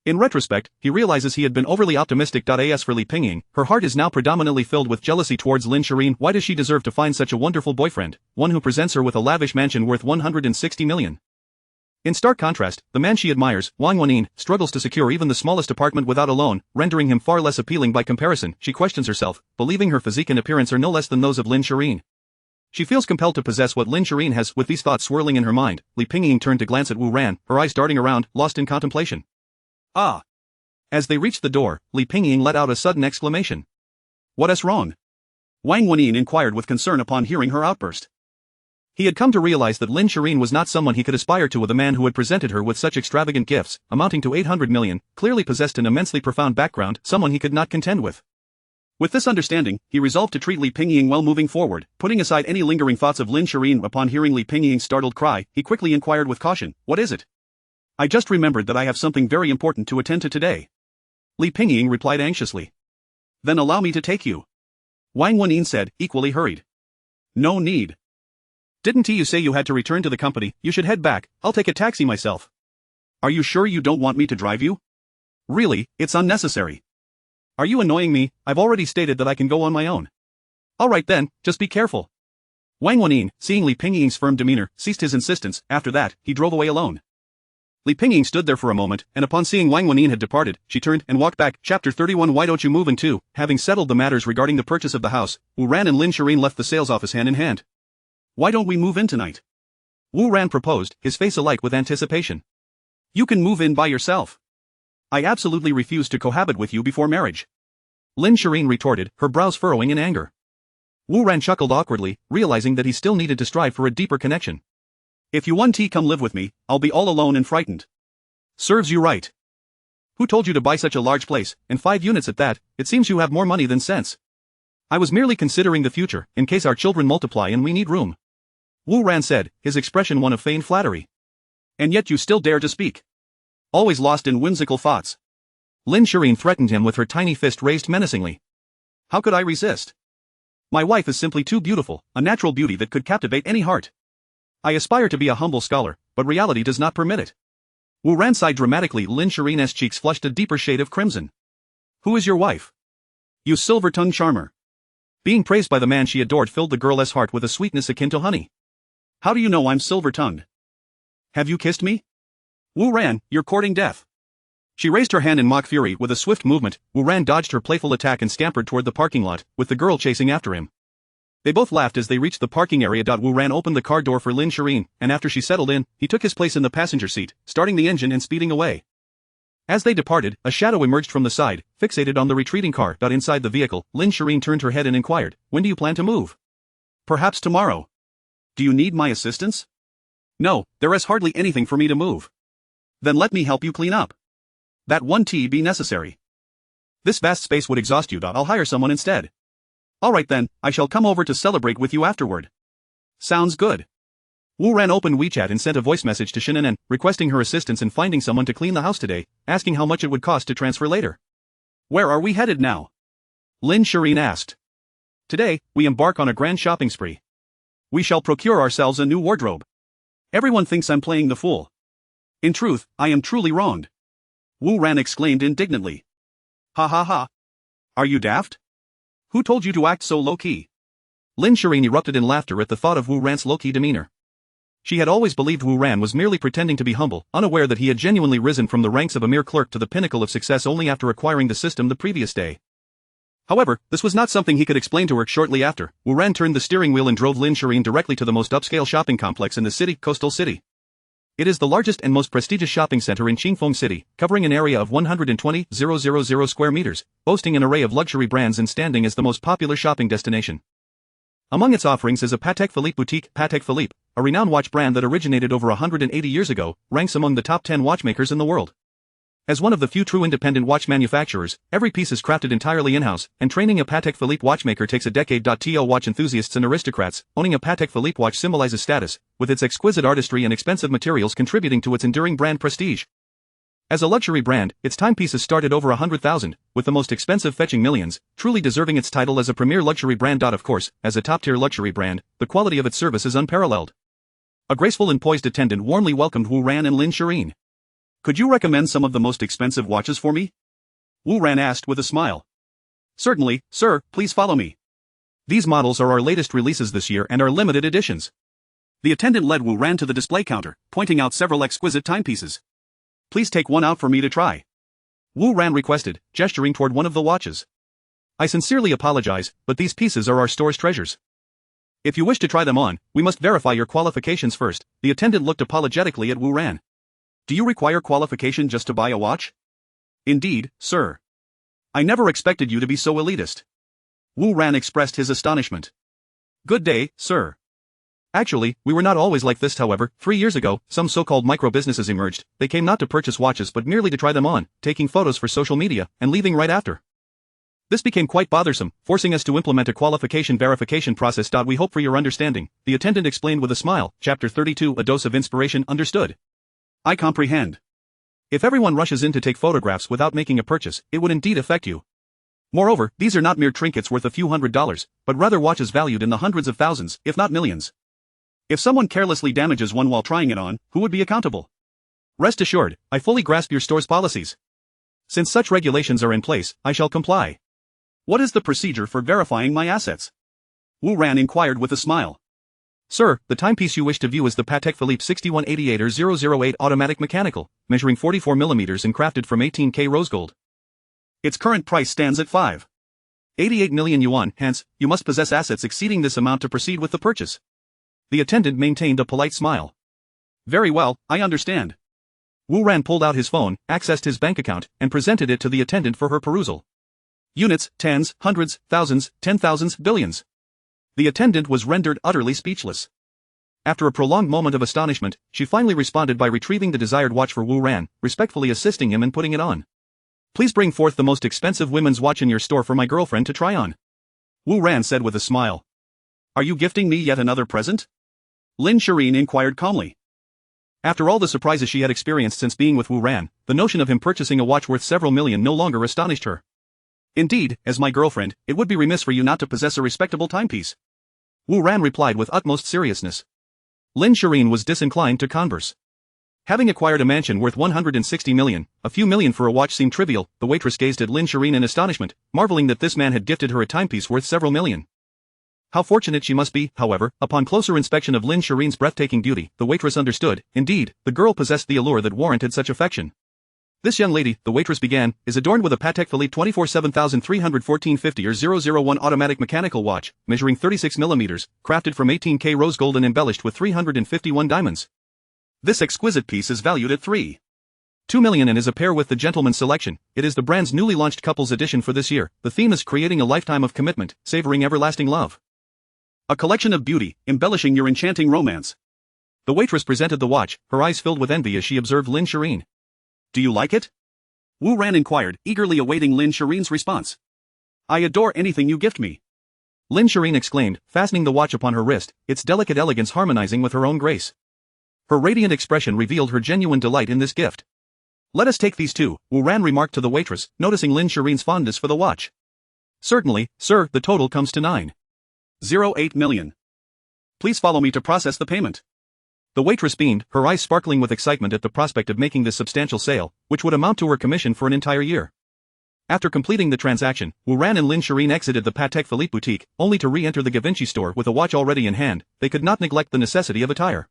In retrospect, he realizes he had been overly optimistic. As for Li Pingying, her heart is now predominantly filled with jealousy towards Lin Shirin. Why does she deserve to find such a wonderful boyfriend, one who presents her with a lavish mansion worth 160 million? In stark contrast, the man she admires, Wang Wenyin, struggles to secure even the smallest apartment without a loan, rendering him far less appealing by comparison. She questions herself, believing her physique and appearance are no less than those of Lin Shirin. She feels compelled to possess what Lin Shirin has. With these thoughts swirling in her mind, Li Pingying turned to glance at Wu Ran, her eyes darting around, lost in contemplation. Ah! As they reached the door, Li Pingying let out a sudden exclamation. What's wrong? Wang Wenyin inquired with concern upon hearing her outburst. He had come to realize that Lin Shirin was not someone he could aspire to. With a man who had presented her with such extravagant gifts, amounting to 800 million, clearly possessed an immensely profound background, someone he could not contend with. With this understanding, he resolved to treat Li Pingying well. Moving forward, putting aside any lingering thoughts of Lin Shirin. Upon hearing Li Pingying's startled cry, he quickly inquired with caution, What is it? I just remembered that I have something very important to attend to today. Li Pingying replied anxiously. Then allow me to take you. Wang Wenyin said, equally hurried. No need. Didn't you say you had to return to the company? You should head back, I'll take a taxi myself. Are you sure you don't want me to drive you? Really, it's unnecessary. Are you annoying me? I've already stated that I can go on my own. Alright then, just be careful. Wang Wenin, seeing Li Pingying's firm demeanor, ceased his insistence. After that, he drove away alone. Li Pingying stood there for a moment, and upon seeing Wang Wenin had departed, she turned and walked back. Chapter 31. Why don't you move in too? Having settled the matters regarding the purchase of the house, Wu Ran and Lin Shirin left the sales office hand in hand. Why don't we move in tonight? Wu Ran proposed, his face alight with anticipation. You can move in by yourself. I absolutely refuse to cohabit with you before marriage. Lin Shirin retorted, her brows furrowing in anger. Wu Ran chuckled awkwardly, realizing that he still needed to strive for a deeper connection. If you want to come live with me, I'll be all alone and frightened. Serves you right. Who told you to buy such a large place, and 5 units at that? It seems you have more money than sense. I was merely considering the future, in case our children multiply and we need room. Wu Ran said, his expression one of feigned flattery. And yet you still dare to speak. Always lost in whimsical thoughts. Lin Shirin threatened him with her tiny fist raised menacingly. How could I resist? My wife is simply too beautiful, a natural beauty that could captivate any heart. I aspire to be a humble scholar, but reality does not permit it. Wu Ran sighed dramatically. Lin Shirin's cheeks flushed a deeper shade of crimson. Who is your wife? You silver-tongued charmer. Being praised by the man she adored filled the girl's heart with a sweetness akin to honey. How do you know I'm silver-tongued? Have you kissed me? Wu Ran, you're courting death. She raised her hand in mock fury. With a swift movement, Wu Ran dodged her playful attack and scampered toward the parking lot, with the girl chasing after him. They both laughed as they reached the parking area. Wu Ran opened the car door for Lin Shirin, and after she settled in, he took his place in the passenger seat, starting the engine and speeding away. As they departed, a shadow emerged from the side, fixated on the retreating car. Inside the vehicle, Lin Shirin turned her head and inquired, when do you plan to move? Perhaps tomorrow. Do you need my assistance? No, there is hardly anything for me to move. Then let me help you clean up. That won't be necessary. This vast space would exhaust you. I'll hire someone instead. Alright then, I shall come over to celebrate with you afterward. Sounds good. Wu Ran opened WeChat and sent a voice message to Shinenen, requesting her assistance in finding someone to clean the house today, asking how much it would cost to transfer later. Where are we headed now? Lin Shirin asked. Today, we embark on a grand shopping spree. We shall procure ourselves a new wardrobe. Everyone thinks I'm playing the fool. In truth, I am truly wronged. Wu Ran exclaimed indignantly. Ha ha ha. Are you daft? Who told you to act so low-key? Lin Shirin erupted in laughter at the thought of Wu Ran's low-key demeanor. She had always believed Wu Ran was merely pretending to be humble, unaware that he had genuinely risen from the ranks of a mere clerk to the pinnacle of success only after acquiring the system the previous day. However, this was not something he could explain to her. Shortly after, Wu Ran turned the steering wheel and drove Lin Shirin directly to the most upscale shopping complex in the city, Coastal City. It is the largest and most prestigious shopping center in Qingfeng City, covering an area of 120,000 square meters, boasting an array of luxury brands and standing as the most popular shopping destination. Among its offerings is a Patek Philippe boutique. Patek Philippe, a renowned watch brand that originated over 180 years ago, ranks among the top 10 watchmakers in the world. As one of the few true independent watch manufacturers, every piece is crafted entirely in-house, and training a Patek Philippe watchmaker takes a decade. To watch enthusiasts and aristocrats, owning a Patek Philippe watch symbolizes status, with its exquisite artistry and expensive materials contributing to its enduring brand prestige. As a luxury brand, its timepieces start at over 100,000, with the most expensive fetching millions, truly deserving its title as a premier luxury brand. Of course, as a top-tier luxury brand, the quality of its service is unparalleled. A graceful and poised attendant warmly welcomed Wu Ran and Lin Shirin. Could you recommend some of the most expensive watches for me? Wu Ran asked with a smile. Certainly, sir, please follow me. These models are our latest releases this year and are limited editions. The attendant led Wu Ran to the display counter, pointing out several exquisite timepieces. Please take one out for me to try. Wu Ran requested, gesturing toward one of the watches. I sincerely apologize, but these pieces are our store's treasures. If you wish to try them on, we must verify your qualifications first. The attendant looked apologetically at Wu Ran. Do you require qualification just to buy a watch? Indeed, sir. I never expected you to be so elitist. Wu Ran expressed his astonishment. Good day, sir. Actually, we were not always like this. However, 3 years ago, some so-called micro-businesses emerged. They came not to purchase watches but merely to try them on, taking photos for social media, and leaving right after. This became quite bothersome, forcing us to implement a qualification verification process. We hope for your understanding, the attendant explained with a smile. Chapter 32. A dose of inspiration. Understood. I comprehend. If everyone rushes in to take photographs without making a purchase, it would indeed affect you. Moreover, these are not mere trinkets worth a few $100s, but rather watches valued in the hundreds of thousands, if not millions. If someone carelessly damages one while trying it on, who would be accountable? Rest assured, I fully grasp your store's policies. Since such regulations are in place, I shall comply. What is the procedure for verifying my assets? Wu Ran inquired with a smile. Sir, the timepiece you wish to view is the Patek Philippe 6188 or 008 automatic mechanical, measuring 44 mm and crafted from 18K rose gold. Its current price stands at 5.88 million yuan, hence, you must possess assets exceeding this amount to proceed with the purchase. The attendant maintained a polite smile. Very well, I understand. Wu Ran pulled out his phone, accessed his bank account, and presented it to the attendant for her perusal. Units, tens, hundreds, thousands, 10,000s, billions. The attendant was rendered utterly speechless. After a prolonged moment of astonishment, she finally responded by retrieving the desired watch for Wu Ran, respectfully assisting him in putting it on. Please bring forth the most expensive women's watch in your store for my girlfriend to try on. Wu Ran said with a smile. Are you gifting me yet another present? Lin Shireen inquired calmly. After all the surprises she had experienced since being with Wu Ran, the notion of him purchasing a watch worth several million no longer astonished her. Indeed, as my girlfriend, it would be remiss for you not to possess a respectable timepiece. Wu Ran replied with utmost seriousness. Lin Shireen was disinclined to converse. Having acquired a mansion worth 160 million, a few million for a watch seemed trivial. The waitress gazed at Lin Shireen in astonishment, marveling that this man had gifted her a timepiece worth several million. How fortunate she must be, however. Upon closer inspection of Lin Shireen's breathtaking beauty, the waitress understood. Indeed, the girl possessed the allure that warranted such affection. This young lady, the waitress began, is adorned with a Patek Philippe 24/731450 or 001 automatic mechanical watch, measuring 36 mm, crafted from 18K rose gold and embellished with 351 diamonds. This exquisite piece is valued at 3.2 million and is a pair with the gentleman's selection. It is the brand's newly launched couples edition for this year. The theme is creating a lifetime of commitment, savoring everlasting love. A collection of beauty, embellishing your enchanting romance. The waitress presented the watch, her eyes filled with envy as she observed Lin Shireen. Do you like it? Wu Ran inquired, eagerly awaiting Lin Shireen's response. I adore anything you gift me. Lin Shireen exclaimed, fastening the watch upon her wrist, its delicate elegance harmonizing with her own grace. Her radiant expression revealed her genuine delight in this gift. Let us take these too, Wu Ran remarked to the waitress, noticing Lin Shireen's fondness for the watch. Certainly, sir, the total comes to 9.08 million. Please follow me to process the payment. The waitress beamed, her eyes sparkling with excitement at the prospect of making this substantial sale, which would amount to her commission for an entire year. After completing the transaction, Wu Ran and Lin Shireen exited the Patek Philippe boutique, only to re-enter the Givenchy store with a watch already in hand. They could not neglect the necessity of attire.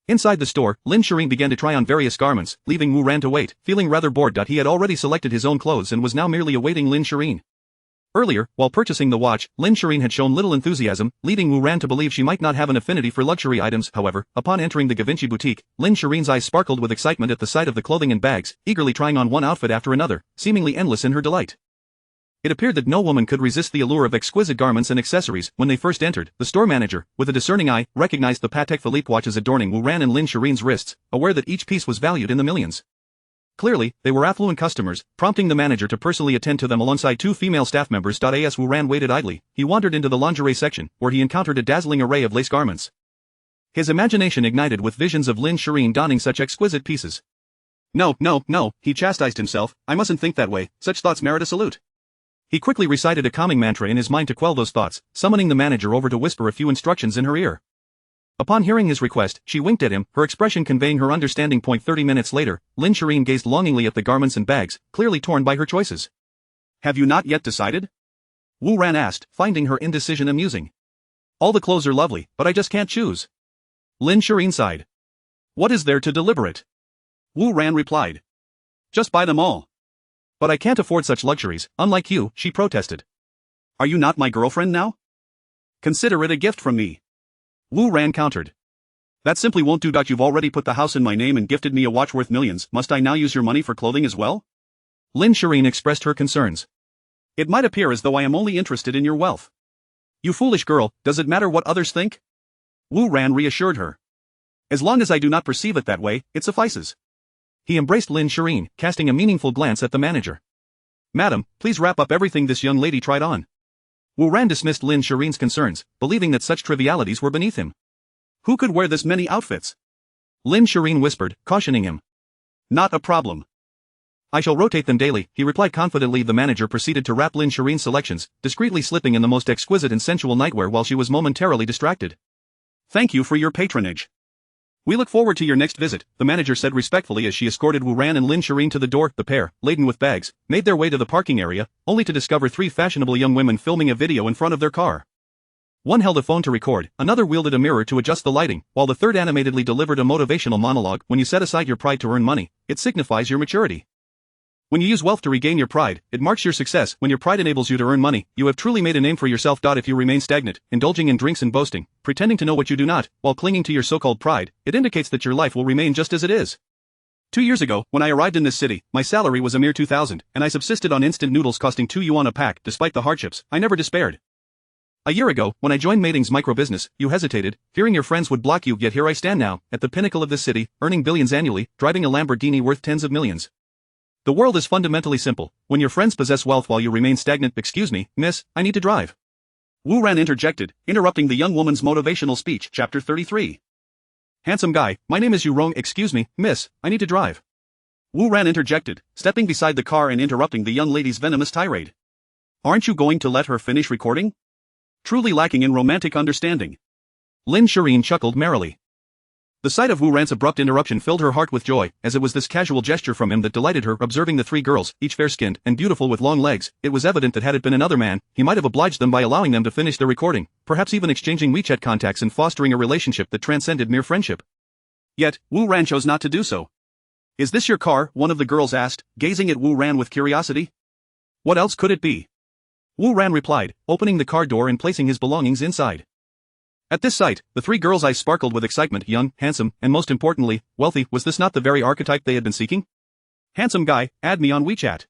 Inside the store, Lin Shireen began to try on various garments, leaving Wu Ran to wait, feeling rather bored. He had already selected his own clothes and was now merely awaiting Lin Shireen. Earlier, while purchasing the watch, Lin Shireen had shown little enthusiasm, leading Wu Ran to believe she might not have an affinity for luxury items. However, upon entering the Givenchy boutique, Lin Shireen's eyes sparkled with excitement at the sight of the clothing and bags, eagerly trying on one outfit after another, seemingly endless in her delight. It appeared that no woman could resist the allure of exquisite garments and accessories. When they first entered, the store manager, with a discerning eye, recognized the Patek Philippe watches adorning Wu Ran and Lin Shireen's wrists, aware that each piece was valued in the millions. Clearly, they were affluent customers, prompting the manager to personally attend to them alongside two female staff members. As Wu Ran waited idly, he wandered into the lingerie section, where he encountered a dazzling array of lace garments. His imagination ignited with visions of Lin Shireen donning such exquisite pieces. No, he chastised himself, I mustn't think that way, such thoughts merit a salute. He quickly recited a calming mantra in his mind to quell those thoughts, summoning the manager over to whisper a few instructions in her ear. Upon hearing his request, she winked at him, her expression conveying her understanding. 30 minutes later, Lin Shireen gazed longingly at the garments and bags, clearly torn by her choices. Have you not yet decided? Wu Ran asked, finding her indecision amusing. All the clothes are lovely, but I just can't choose. Lin Shireen sighed. What is there to deliberate? Wu Ran replied. Just buy them all. But I can't afford such luxuries, unlike you, she protested. Are you not my girlfriend now? Consider it a gift from me. Wu Ran countered. That simply won't do. You've already put the house in my name and gifted me a watch worth millions. Must I now use your money for clothing as well? Lin Shireen expressed her concerns. It might appear as though I am only interested in your wealth. You foolish girl, does it matter what others think? Wu Ran reassured her. As long as I do not perceive it that way, it suffices. He embraced Lin Shireen, casting a meaningful glance at the manager. Madam, please wrap up everything this young lady tried on. Wu Ran dismissed Lin Shireen's concerns, believing that such trivialities were beneath him. Who could wear this many outfits? Lin Shireen whispered, cautioning him. Not a problem. I shall rotate them daily, he replied confidently. The manager proceeded to wrap Lin Shireen's selections, discreetly slipping in the most exquisite and sensual nightwear while she was momentarily distracted. Thank you for your patronage. We look forward to your next visit, the manager said respectfully as she escorted Wu Ran and Lin Shireen to the door. The pair, laden with bags, made their way to the parking area, only to discover three fashionable young women filming a video in front of their car. One held a phone to record, another wielded a mirror to adjust the lighting, while the third animatedly delivered a motivational monologue. When you set aside your pride to earn money, it signifies your maturity. When you use wealth to regain your pride, it marks your success. When your pride enables you to earn money, you have truly made a name for yourself. If you remain stagnant, indulging in drinks and boasting, pretending to know what you do not, while clinging to your so-called pride, it indicates that your life will remain just as it is. 2 years ago, when I arrived in this city, my salary was a mere 2,000, and I subsisted on instant noodles costing 2 yuan a pack. Despite the hardships, I never despaired. A year ago, when I joined Mating's micro-business, you hesitated, fearing your friends would block you. Yet here I stand now, at the pinnacle of this city, earning billions annually, driving a Lamborghini worth tens of millions. The world is fundamentally simple. When your friends possess wealth while you remain stagnant, excuse me, miss, I need to drive. Wu Ran interjected, interrupting the young woman's motivational speech. Chapter 33. Handsome guy, my name is Yu Rong. Excuse me, miss, I need to drive. Wu Ran interjected, stepping beside the car and interrupting the young lady's venomous tirade. Aren't you going to let her finish recording? Truly lacking in romantic understanding. Lin Shireen chuckled merrily. The sight of Wu Ran's abrupt interruption filled her heart with joy, as it was this casual gesture from him that delighted her. Observing the three girls, each fair-skinned and beautiful with long legs, it was evident that had it been another man, he might have obliged them by allowing them to finish their recording, perhaps even exchanging WeChat contacts and fostering a relationship that transcended mere friendship. Yet, Wu Ran chose not to do so. Is this your car? One of the girls asked, gazing at Wu Ran with curiosity. What else could it be? Wu Ran replied, opening the car door and placing his belongings inside. At this sight, the three girls' eyes sparkled with excitement. Young, handsome, and most importantly, wealthy. Was this not the very archetype they had been seeking? Handsome guy, add me on WeChat.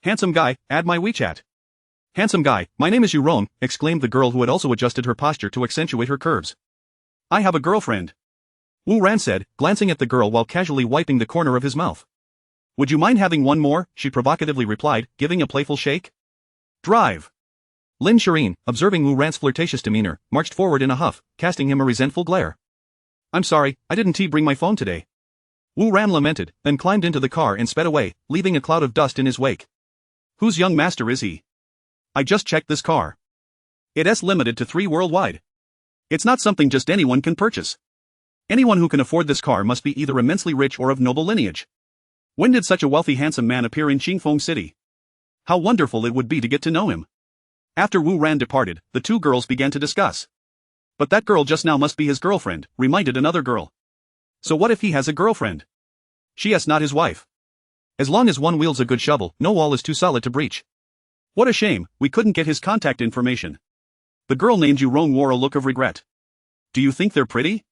Handsome guy, add my WeChat. Handsome guy, my name is Yu Rong, exclaimed the girl who had also adjusted her posture to accentuate her curves. I have a girlfriend. Wu Ran said, glancing at the girl while casually wiping the corner of his mouth. Would you mind having one more? She provocatively replied, giving a playful shake. Drive. Lin Shireen, observing Wu Ran's flirtatious demeanor, marched forward in a huff, casting him a resentful glare. I'm sorry, I didn't bring my phone today. Wu Ran lamented, then climbed into the car and sped away, leaving a cloud of dust in his wake. Whose young master is he? I just checked this car. It's limited to 3 worldwide. It's not something just anyone can purchase. Anyone who can afford this car must be either immensely rich or of noble lineage. When did such a wealthy handsome man appear in Qingfeng City? How wonderful it would be to get to know him. After Wu Ran departed, the two girls began to discuss. But that girl just now must be his girlfriend, reminded another girl. So what if he has a girlfriend? She is not his wife. As long as one wields a good shovel, no wall is too solid to breach. What a shame, we couldn't get his contact information. The girl named Yu Rong wore a look of regret. Do you think they're pretty?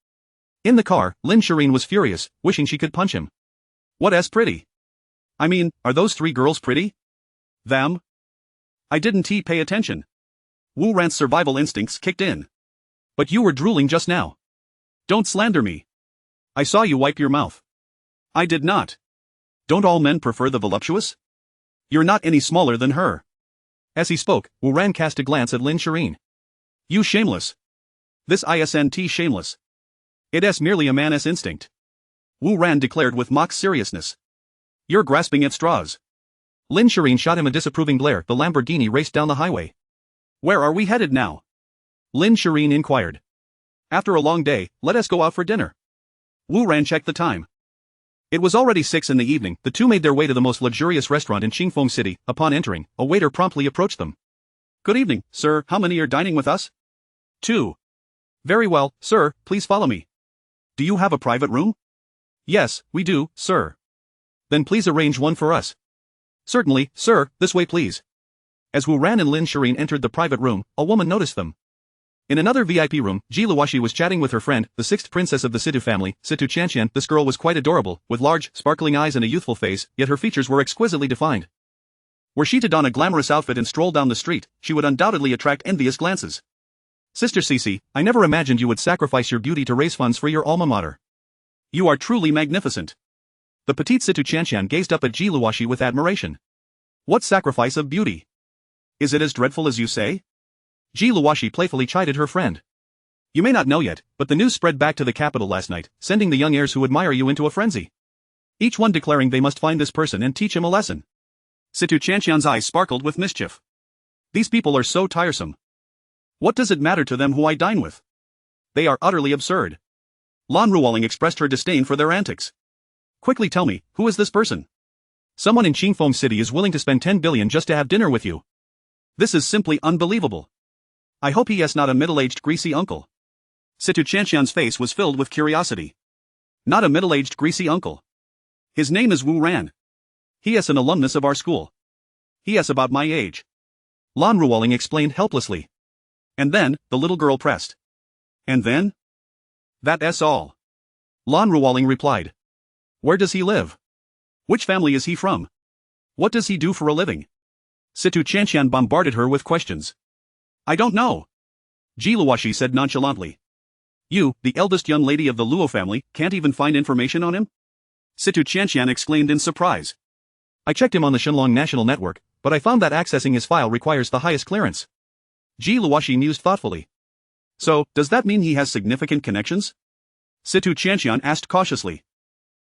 In the car, Lin Shireen was furious, wishing she could punch him. What's pretty? I mean, are those 3 girls pretty? Them? I didn't pay attention. Wu Ran's survival instincts kicked in. But you were drooling just now. Don't slander me. I saw you wipe your mouth. I did not. Don't all men prefer the voluptuous? You're not any smaller than her. As he spoke, Wu Ran cast a glance at Lin Shireen. You shameless. This isn't shameless. It's merely a man's instinct. Wu Ran declared with mock seriousness. You're grasping at straws. Lin Shireen shot him a disapproving glare. The Lamborghini raced down the highway. Where are we headed now? Lin Shireen inquired. After a long day, let us go out for dinner. Wu Ran checked the time. It was already 6 in the evening. The two made their way to the most luxurious restaurant in Qingfeng City. Upon entering, a waiter promptly approached them. Good evening, sir. How many are dining with us? 2. Very well, sir, please follow me. Do you have a private room? Yes, we do, sir. Then please arrange one for us. Certainly, sir, this way please. As Wu Ran and Lin Shireen entered the private room, a woman noticed them. In another VIP room, Ji Luoxi was chatting with her friend, the 6th princess of the Situ family, Situ Chanxian. This girl was quite adorable, with large, sparkling eyes and a youthful face, yet her features were exquisitely defined. Were she to don a glamorous outfit and stroll down the street, she would undoubtedly attract envious glances. Sister Cece, I never imagined you would sacrifice your beauty to raise funds for your alma mater. You are truly magnificent. The petite Situ Chanxian gazed up at Ji Luoxi with admiration. What sacrifice of beauty? Is it as dreadful as you say? Ji Luoxi playfully chided her friend. You may not know yet, but the news spread back to the capital last night, sending the young heirs who admire you into a frenzy. Each one declaring they must find this person and teach him a lesson. Situ Chanxian's eyes sparkled with mischief. These people are so tiresome. What does it matter to them who I dine with? They are utterly absurd. Lan Ruoling expressed her disdain for their antics. Quickly tell me, who is this person? Someone in Qingfeng City is willing to spend 10 billion just to have dinner with you. This is simply unbelievable. I hope he is not a middle-aged greasy uncle. Situ Qianxian's face was filled with curiosity. Not a middle-aged greasy uncle. His name is Wu Ran. He is an alumnus of our school. He is about my age. Lan Ruoling explained helplessly. And then, the little girl pressed. And then? That's all. Lan Ruoling replied. Where does he live? Which family is he from? What does he do for a living? Situ Qianxian bombarded her with questions. I don't know. Ji Luoxi said nonchalantly. You, the eldest young lady of the Luo family, can't even find information on him? Situ Qianxian exclaimed in surprise. I checked him on the Shenlong National Network, but I found that accessing his file requires the highest clearance. Ji Luoxi mused thoughtfully. So, does that mean he has significant connections? Situ Qianxian asked cautiously.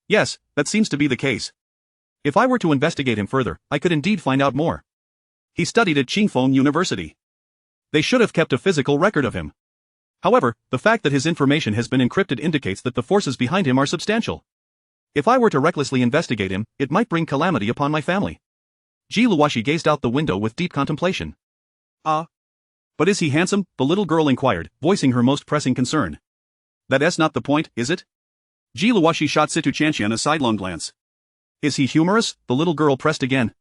Yes, that seems to be the case. If I were to investigate him further, I could indeed find out more. He studied at Qingfeng University. They should have kept a physical record of him. However, the fact that his information has been encrypted indicates that the forces behind him are substantial. If I were to recklessly investigate him, it might bring calamity upon my family. Ji Luoxi gazed out the window with deep contemplation. But is he handsome? The little girl inquired, voicing her most pressing concern. That's not the point, is it? Ji Luoxi shot Situ Qianxian a sidelong glance. Is he humorous? The little girl pressed again.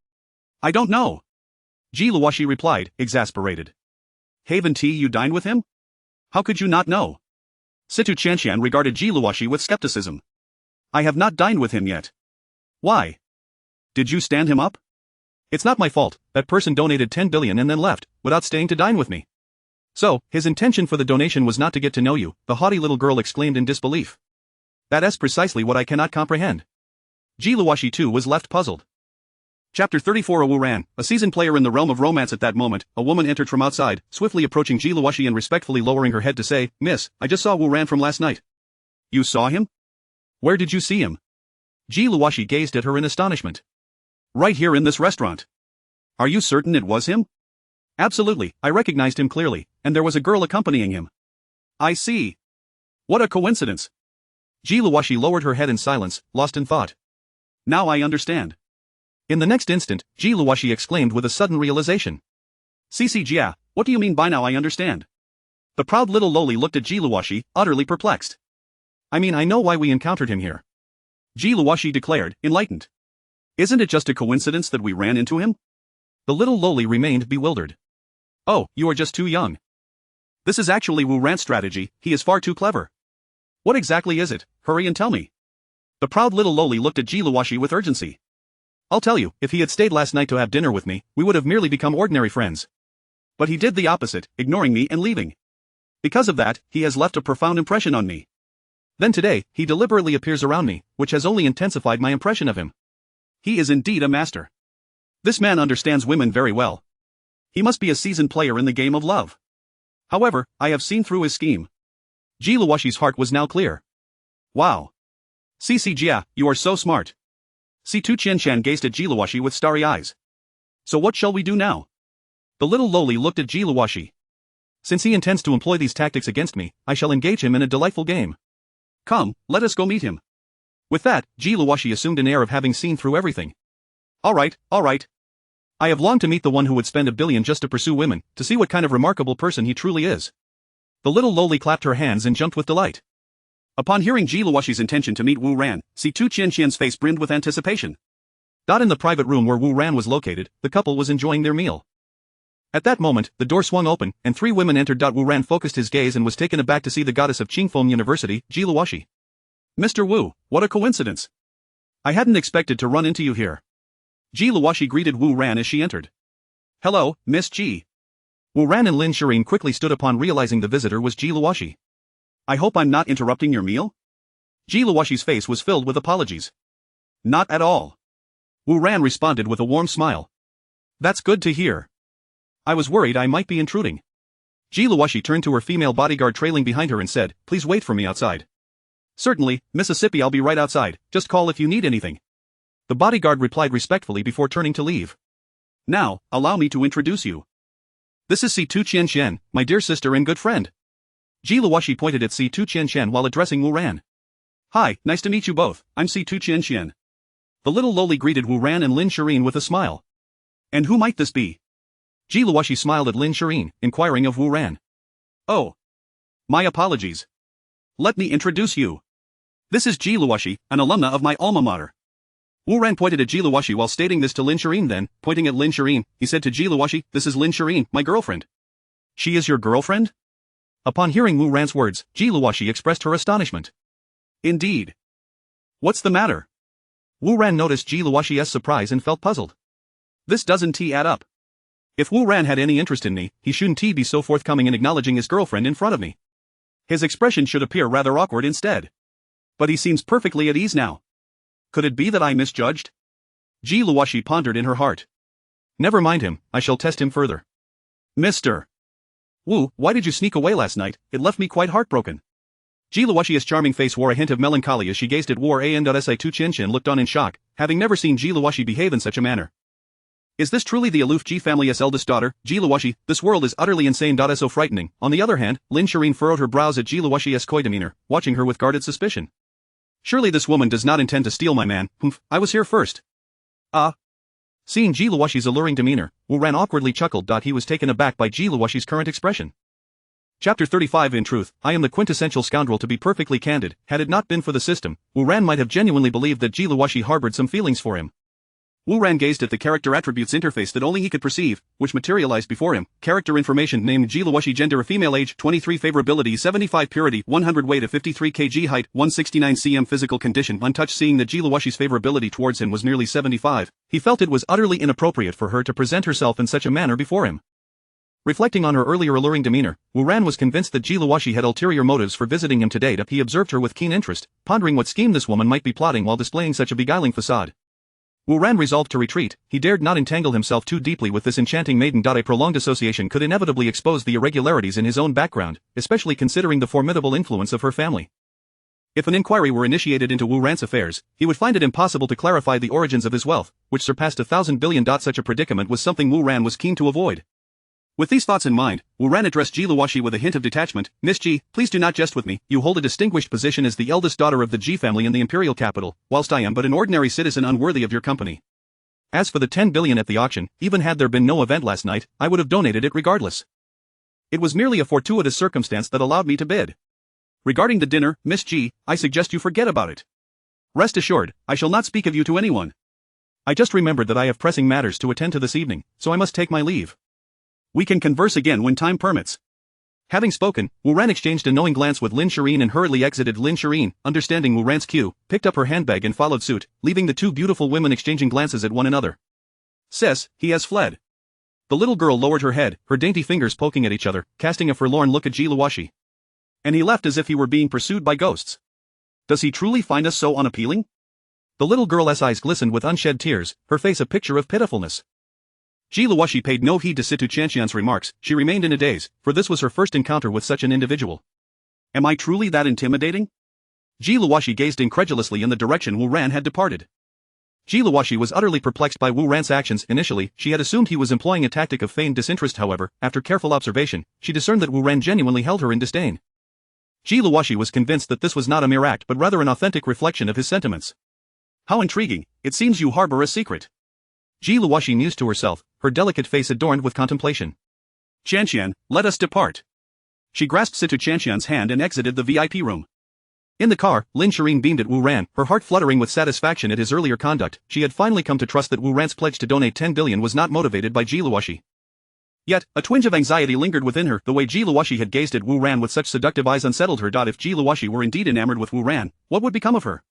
I don't know. Ji Luoxi replied, exasperated. Haven T, you dined with him? How could you not know? Situ Qianxian regarded Ji Luoxi with skepticism. I have not dined with him yet. Why? Did you stand him up? It's not my fault. That person donated 10 billion and then left, without staying to dine with me. So, his intention for the donation was not to get to know you, the haughty little girl exclaimed in disbelief. That's precisely what I cannot comprehend. Ji Luoxi too was left puzzled. Chapter 34. Wu Ran, a seasoned player in the realm of romance. At that moment, a woman entered from outside, swiftly approaching Ji Luoxi and respectfully lowering her head to say, Miss, I just saw Wu Ran from last night. You saw him? Where did you see him? Ji Luoxi gazed at her in astonishment. Right here in this restaurant. Are you certain it was him? Absolutely, I recognized him clearly, and there was a girl accompanying him. I see. What a coincidence. Ji Luoxi lowered her head in silence, lost in thought. Now I understand. In the next instant, Ji Luoxi exclaimed with a sudden realization. Jia, what do you mean by now I understand? The proud little loli looked at Ji Luoxi, utterly perplexed. I mean I know why we encountered him here. Ji Luoxi declared, enlightened. Isn't it just a coincidence that we ran into him? The little loli remained bewildered. Oh, you are just too young. This is actually Wu Ran's strategy, he is far too clever. What exactly is it? Hurry and tell me. The proud little loli looked at Ji Luoxi with urgency. I'll tell you, if he had stayed last night to have dinner with me, we would have merely become ordinary friends. But he did the opposite, ignoring me and leaving. Because of that, he has left a profound impression on me. Then today, he deliberately appears around me, which has only intensified my impression of him. He is indeed a master. This man understands women very well. He must be a seasoned player in the game of love. However, I have seen through his scheme. Ji Luoxi's heart was now clear. Wow. Jia, you are so smart. Tu Qianshan gazed at Ji Luoxi with starry eyes. So what shall we do now? The little loli looked at Ji Luoxi. Since he intends to employ these tactics against me, I shall engage him in a delightful game. Come, let us go meet him. With that, Ji Luoxi assumed an air of having seen through everything. All right. I have longed to meet the one who would spend 1 billion just to pursue women, to see what kind of remarkable person he truly is. The little loli clapped her hands and jumped with delight. Upon hearing Ji Luoxi's intention to meet Wu Ran, Tu Qianshan's face brimmed with anticipation. In the private room where Wu Ran was located, the couple was enjoying their meal. At that moment, the door swung open, and 3 women entered. Wu Ran focused his gaze and was taken aback to see the goddess of Qingfeng University, Ji Luoxi. Mr. Wu, what a coincidence. I hadn't expected to run into you here. Ji Luoxi greeted Wu Ran as she entered. Hello, Miss Ji. Wu Ran and Lin Shirin quickly stood upon realizing the visitor was Ji Luoxi. I hope I'm not interrupting your meal? Ji Luoxi's face was filled with apologies. Not at all. Wu Ran responded with a warm smile. That's good to hear. I was worried I might be intruding. Ji Luoxi turned to her female bodyguard trailing behind her and said, Please wait for me outside. Certainly, Mississippi, I'll be right outside, just call if you need anything. The bodyguard replied respectfully before turning to leave. Now, allow me to introduce you. This is Tu Qianshan, my dear sister and good friend. Ji Luoxi pointed at Tu Qianshan while addressing Wu Ran. Hi, nice to meet you both, I'm C2 Qianqian. The little lowly greeted Wu Ran and Lin Shirin with a smile. And who might this be? Ji Luoxi smiled at Lin Shirin, inquiring of Wu Ran. Oh. My apologies. Let me introduce you. This is Ji Luoxi, an alumna of my alma mater. Wu Ran pointed at Ji Luoxi while stating this to Lin Shirin, then, pointing at Lin Shirin, he said to Ji Luoxi, this is Lin Shirin, my girlfriend. She is your girlfriend? Upon hearing Wu Ran's words, Ji Luoxi expressed her astonishment. Indeed. What's the matter? Wu Ran noticed Ji Luoxi's surprise and felt puzzled. This doesn't add up. If Wu Ran had any interest in me, he shouldn't be so forthcoming in acknowledging his girlfriend in front of me. His expression should appear rather awkward instead. But he seems perfectly at ease now. Could it be that I misjudged? Ji Luoxi pondered in her heart. Never mind him, I shall test him further. Mr. Wu, why did you sneak away last night? It left me quite heartbroken. Ji Luoxi's charming face wore a hint of melancholy as she gazed at Wu Ran. Si2 Qianqian looked on in shock, having never seen Ji Luoxi behave in such a manner. Is this truly the aloof Ji family's eldest daughter, Ji Luoxi? This world is utterly insane. So frightening. On the other hand, Lin Shirin furrowed her brows at Ji Luoxi's coy demeanor, watching her with guarded suspicion. Surely this woman does not intend to steal my man. Humph, I was here first. Seeing Ji Luoxi's alluring demeanor, Wu Ran awkwardly chuckled. He was taken aback by Ji Luoxi's current expression. Chapter 35. In truth, I am the quintessential scoundrel. To be perfectly candid, had it not been for the system, Wu Ran might have genuinely believed that Ji Luoxi harbored some feelings for him. Wu Ran gazed at the character attributes interface that only he could perceive, which materialized before him. Character information named Ji Luoxi. Gender a female. Age 23. Favorability 75. Purity 100. Weight of 53 kg. Height 169 cm. Physical condition untouched. Seeing that Ji Luoxi's favorability towards him was nearly 75, he felt it was utterly inappropriate for her to present herself in such a manner before him. Reflecting on her earlier alluring demeanor, Wu Ran was convinced that Ji Luoxi had ulterior motives for visiting him today. He observed her with keen interest, pondering what scheme this woman might be plotting while displaying such a beguiling facade. Wu Ran resolved to retreat. He dared not entangle himself too deeply with this enchanting maiden. A prolonged association could inevitably expose the irregularities in his own background, especially considering the formidable influence of her family. If an inquiry were initiated into Wu Ran's affairs, he would find it impossible to clarify the origins of his wealth, which surpassed 1,000 billion. Such a predicament was something Wu Ran was keen to avoid. With these thoughts in mind, Wu Ran addressed Ji Luoxi with a hint of detachment. Miss Ji, please do not jest with me. You hold a distinguished position as the eldest daughter of the Ji family in the imperial capital, whilst I am but an ordinary citizen unworthy of your company. As for the 10 billion at the auction, even had there been no event last night, I would have donated it regardless. It was merely a fortuitous circumstance that allowed me to bid. Regarding the dinner, Miss Ji, I suggest you forget about it. Rest assured, I shall not speak of you to anyone. I just remembered that I have pressing matters to attend to this evening, so I must take my leave. We can converse again when time permits. Having spoken, Wu Ran exchanged a knowing glance with Lin Shirin and hurriedly exited. Lin Shirin, understanding Wu Ran's cue, picked up her handbag and followed suit, leaving the two beautiful women exchanging glances at one another. Sis, he has fled. The little girl lowered her head, her dainty fingers poking at each other, casting a forlorn look at Ji Luoxi. And he left as if he were being pursued by ghosts. Does he truly find us so unappealing? The little girl's eyes glistened with unshed tears, her face a picture of pitifulness. Ji Luoxi paid no heed to C2 Qianqian's remarks. She remained in a daze, for this was her first encounter with such an individual. Am I truly that intimidating? Ji Luoxi gazed incredulously in the direction Wu Ran had departed. Ji Luoxi was utterly perplexed by Wu Ran's actions. Initially, she had assumed he was employing a tactic of feigned disinterest. However, after careful observation, she discerned that Wu Ran genuinely held her in disdain. Ji Luoxi was convinced that this was not a mere act but rather an authentic reflection of his sentiments. How intriguing, it seems you harbor a secret. Ji Luoxi mused to herself, her delicate face adorned with contemplation. Qianqian, let us depart. She grasped C2 Qianqian's hand and exited the VIP room. In the car, Lin Shirin beamed at Wu Ran, her heart fluttering with satisfaction at his earlier conduct. She had finally come to trust that Wu Ran's pledge to donate 10 billion was not motivated by Ji Luoxi. Yet, a twinge of anxiety lingered within her. The way Ji Luoxi had gazed at Wu Ran with such seductive eyes unsettled her. If Ji Luoxi were indeed enamored with Wu Ran, what would become of her?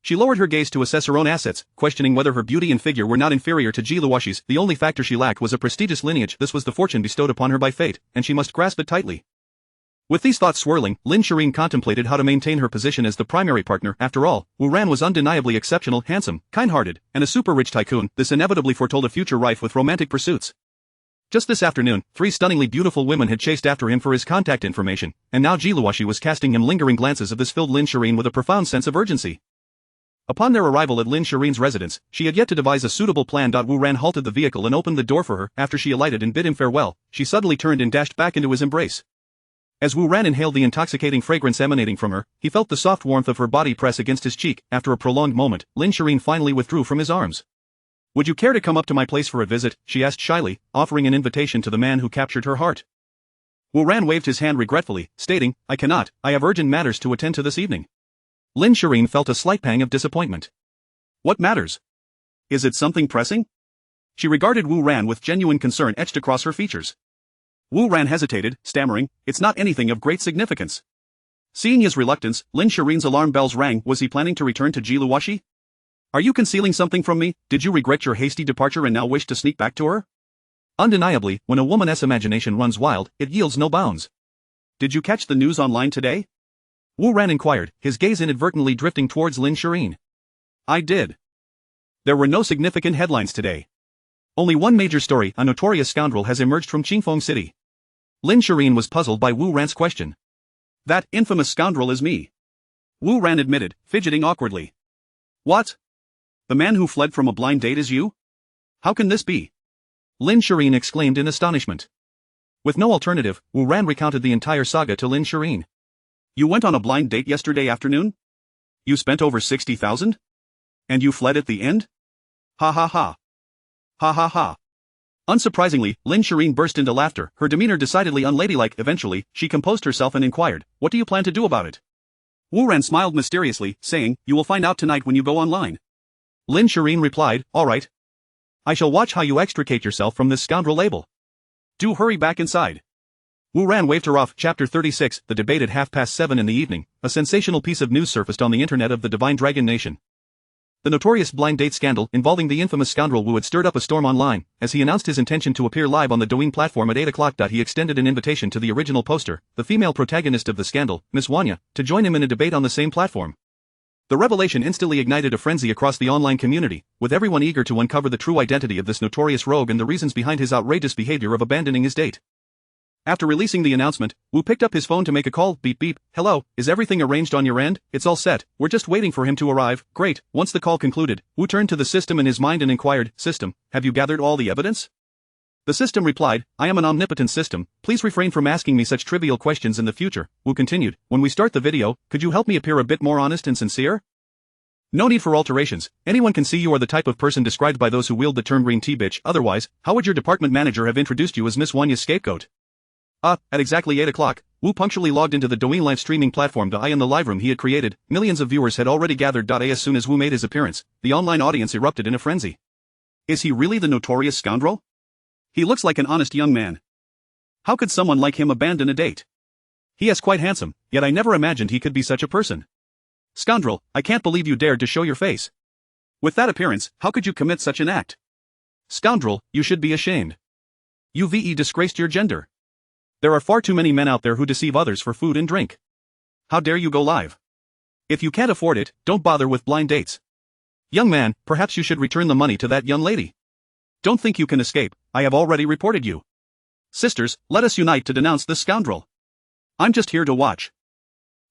She lowered her gaze to assess her own assets, questioning whether her beauty and figure were not inferior to Ji Luoxi's. The only factor she lacked was a prestigious lineage. This was the fortune bestowed upon her by fate, and she must grasp it tightly. With these thoughts swirling, Lin Shirin contemplated how to maintain her position as the primary partner. After all, Wu Ran was undeniably exceptional, handsome, kind-hearted, and a super-rich tycoon. This inevitably foretold a future rife with romantic pursuits. Just this afternoon, 3 stunningly beautiful women had chased after him for his contact information, and now Ji Luoxi was casting him lingering glances of this filled Lin Shirin with a profound sense of urgency. Upon their arrival at Lin Shirin's residence, she had yet to devise a suitable plan. Wu Ran halted the vehicle and opened the door for her. After she alighted and bid him farewell, she suddenly turned and dashed back into his embrace. As Wu Ran inhaled the intoxicating fragrance emanating from her, he felt the soft warmth of her body press against his cheek. After a prolonged moment, Lin Shireen finally withdrew from his arms. "Would you care to come up to my place for a visit?" she asked shyly, offering an invitation to the man who captured her heart. Wu Ran waved his hand regretfully, stating, "I cannot, I have urgent matters to attend to this evening." Lin Shireen felt a slight pang of disappointment. "What matters? Is it something pressing?" She regarded Wu Ran with genuine concern etched across her features. Wu Ran hesitated, stammering, "It's not anything of great significance." Seeing his reluctance, Lin Shireen's alarm bells rang. Was he planning to return to Jiluwashi? "Are you concealing something from me? Did you regret your hasty departure and now wish to sneak back to her?" Undeniably, when a woman's imagination runs wild, it yields no bounds. "Did you catch the news online today?" Wu Ran inquired, his gaze inadvertently drifting towards Lin Shireen. "I did. There were no significant headlines today. Only one major story: a notorious scoundrel has emerged from Qingfeng City." Lin Shireen was puzzled by Wu Ran's question. "That infamous scoundrel is me," Wu Ran admitted, fidgeting awkwardly. "What? The man who fled from a blind date is you? How can this be?" Lin Shireen exclaimed in astonishment. With no alternative, Wu Ran recounted the entire saga to Lin Shireen. "You went on a blind date yesterday afternoon? You spent over 60,000? And you fled at the end? Ha ha ha. Ha ha ha." Unsurprisingly, Lin Shireen burst into laughter, her demeanor decidedly unladylike. Eventually, she composed herself and inquired, "What do you plan to do about it?" Wu Ran smiled mysteriously, saying, "You will find out tonight when you go online." Lin Shireen replied, "All right. I shall watch how you extricate yourself from this scoundrel label." "Do hurry back inside." Wu Ran waved her off. Chapter 36, the debate at 7:30 in the evening. A sensational piece of news surfaced on the internet of the Divine Dragon Nation. The notorious blind date scandal involving the infamous scoundrel Wu had stirred up a storm online. As he announced his intention to appear live on the Douyin platform at 8 o'clock, he extended an invitation to the original poster, the female protagonist of the scandal, Miss Wanya, to join him in a debate on the same platform. The revelation instantly ignited a frenzy across the online community, with everyone eager to uncover the true identity of this notorious rogue and the reasons behind his outrageous behavior of abandoning his date. After releasing the announcement, Wu picked up his phone to make a call. "Beep beep, hello, is everything arranged on your end?" "It's all set, we're just waiting for him to arrive." "Great." Once the call concluded, Wu turned to the system in his mind and inquired, "System, have you gathered all the evidence?" The system replied, "I am an omnipotent system, please refrain from asking me such trivial questions in the future." Wu continued, "When we start the video, could you help me appear a bit more honest and sincere?" "No need for alterations, anyone can see you are the type of person described by those who wield the term green tea bitch. Otherwise, how would your department manager have introduced you as Miss Wanya's scapegoat?" At exactly 8 o'clock, Wu punctually logged into the Douyin live streaming platform. In the live room he had created, millions of viewers had already gathered. As soon as Wu made his appearance, the online audience erupted in a frenzy. "Is he really the notorious scoundrel? He looks like an honest young man. How could someone like him abandon a date? He is quite handsome, yet I never imagined he could be such a person. Scoundrel, I can't believe you dared to show your face. With that appearance, how could you commit such an act? Scoundrel, you should be ashamed. You've disgraced your gender. There are far too many men out there who deceive others for food and drink. How dare you go live? If you can't afford it, don't bother with blind dates. Young man, perhaps you should return the money to that young lady. Don't think you can escape, I have already reported you. Sisters, let us unite to denounce this scoundrel. I'm just here to watch.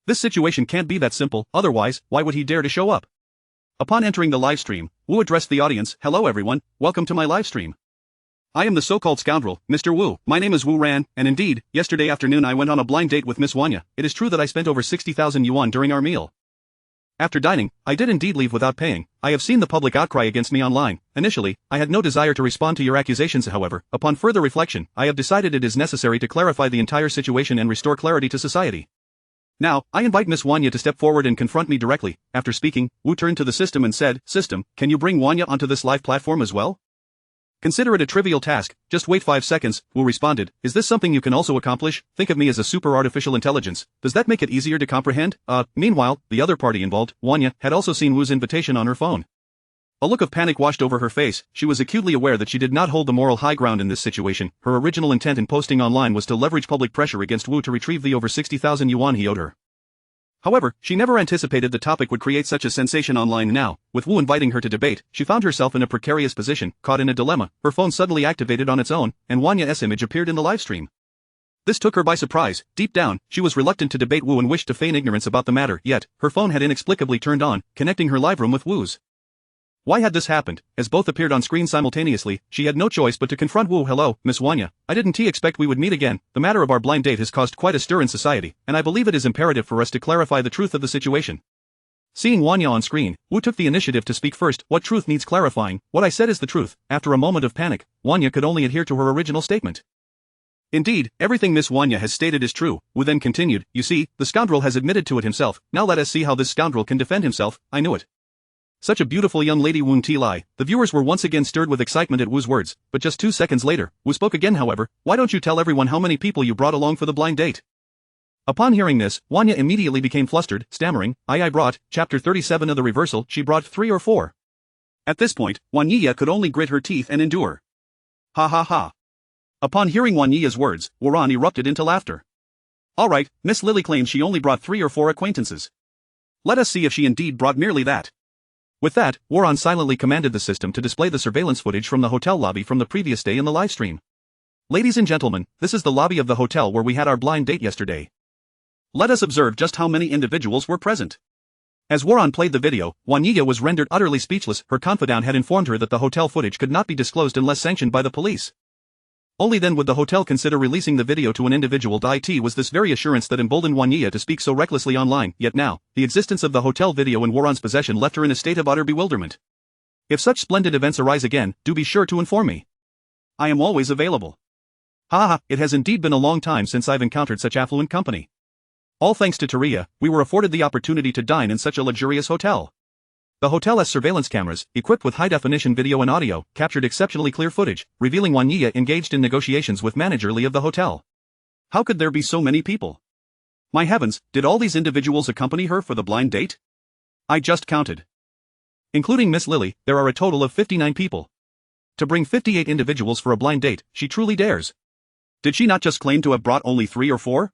This situation can't be that simple, otherwise, why would he dare to show up?" Upon entering the live stream, Wu addressed the audience, "Hello everyone, welcome to my live stream. I am the so-called scoundrel, Mr. Wu. My name is Wu Ran, and indeed, yesterday afternoon I went on a blind date with Miss Wanya. It is true that I spent over 60,000 yuan during our meal. After dining, I did indeed leave without paying. I have seen the public outcry against me online. Initially, I had no desire to respond to your accusations. However, upon further reflection, I have decided it is necessary to clarify the entire situation and restore clarity to society. Now, I invite Miss Wanya to step forward and confront me directly." After speaking, Wu turned to the system and said, "System, can you bring Wanya onto this live platform as well?" "Consider it a trivial task, just wait 5 seconds, Wu responded. "Is this something you can also accomplish? Think of me as a super artificial intelligence. Does that make it easier to comprehend?" Meanwhile, the other party involved, Wanya, had also seen Wu's invitation on her phone. A look of panic washed over her face. She was acutely aware that she did not hold the moral high ground in this situation. Her original intent in posting online was to leverage public pressure against Wu to retrieve the over 60,000 yuan he owed her. However, she never anticipated the topic would create such a sensation online. Now, with Wu inviting her to debate, she found herself in a precarious position, caught in a dilemma. Her phone suddenly activated on its own, and Wanya's image appeared in the livestream. This took her by surprise. Deep down, she was reluctant to debate Wu and wished to feign ignorance about the matter, yet, her phone had inexplicably turned on, connecting her live room with Wu's. Why had this happened? As both appeared on screen simultaneously, she had no choice but to confront Wu. Hello, Miss Wanya, I didn't expect we would meet again. The matter of our blind date has caused quite a stir in society, and I believe it is imperative for us to clarify the truth of the situation. Seeing Wanya on screen, Wu took the initiative to speak first. What truth needs clarifying? What I said is the truth. After a moment of panic, Wanya could only adhere to her original statement. Indeed, everything Miss Wanya has stated is true. Wu then continued, you see, the scoundrel has admitted to it himself. Now let us see how this scoundrel can defend himself. I knew it. Such a beautiful young lady Wu Ti Lai. The viewers were once again stirred with excitement at Wu's words, but just 2 seconds later, Wu spoke again. However, why don't you tell everyone how many people you brought along for the blind date? Upon hearing this, Wanya immediately became flustered, stammering, I brought, chapter 37 of the reversal, she brought 3 or 4. At this point, Wanya could only grit her teeth and endure. Ha ha ha. Upon hearing Wanya's words, Waran erupted into laughter. Alright, Miss Lily claims she only brought 3 or 4 acquaintances. Let us see if she indeed brought merely that. With that, Waran silently commanded the system to display the surveillance footage from the hotel lobby from the previous day in the live stream. Ladies and gentlemen, this is the lobby of the hotel where we had our blind date yesterday. Let us observe just how many individuals were present. As Waran played the video, Wanya was rendered utterly speechless. Her confidant had informed her that the hotel footage could not be disclosed unless sanctioned by the police. Only then would the hotel consider releasing the video to an individual. It was this very assurance that emboldened Wanya to speak so recklessly online, yet now, the existence of the hotel video in Waran's possession left her in a state of utter bewilderment. If such splendid events arise again, do be sure to inform me. I am always available. Ha, it has indeed been a long time since I've encountered such affluent company. All thanks to Teria, we were afforded the opportunity to dine in such a luxurious hotel. The hotel's surveillance cameras, equipped with high-definition video and audio, captured exceptionally clear footage, revealing Wanya engaged in negotiations with manager Lee of the hotel. How could there be so many people? My heavens, did all these individuals accompany her for the blind date? I just counted. Including Miss Lily, there are a total of 59 people. To bring 58 individuals for a blind date, she truly dares. Did she not just claim to have brought only 3 or 4?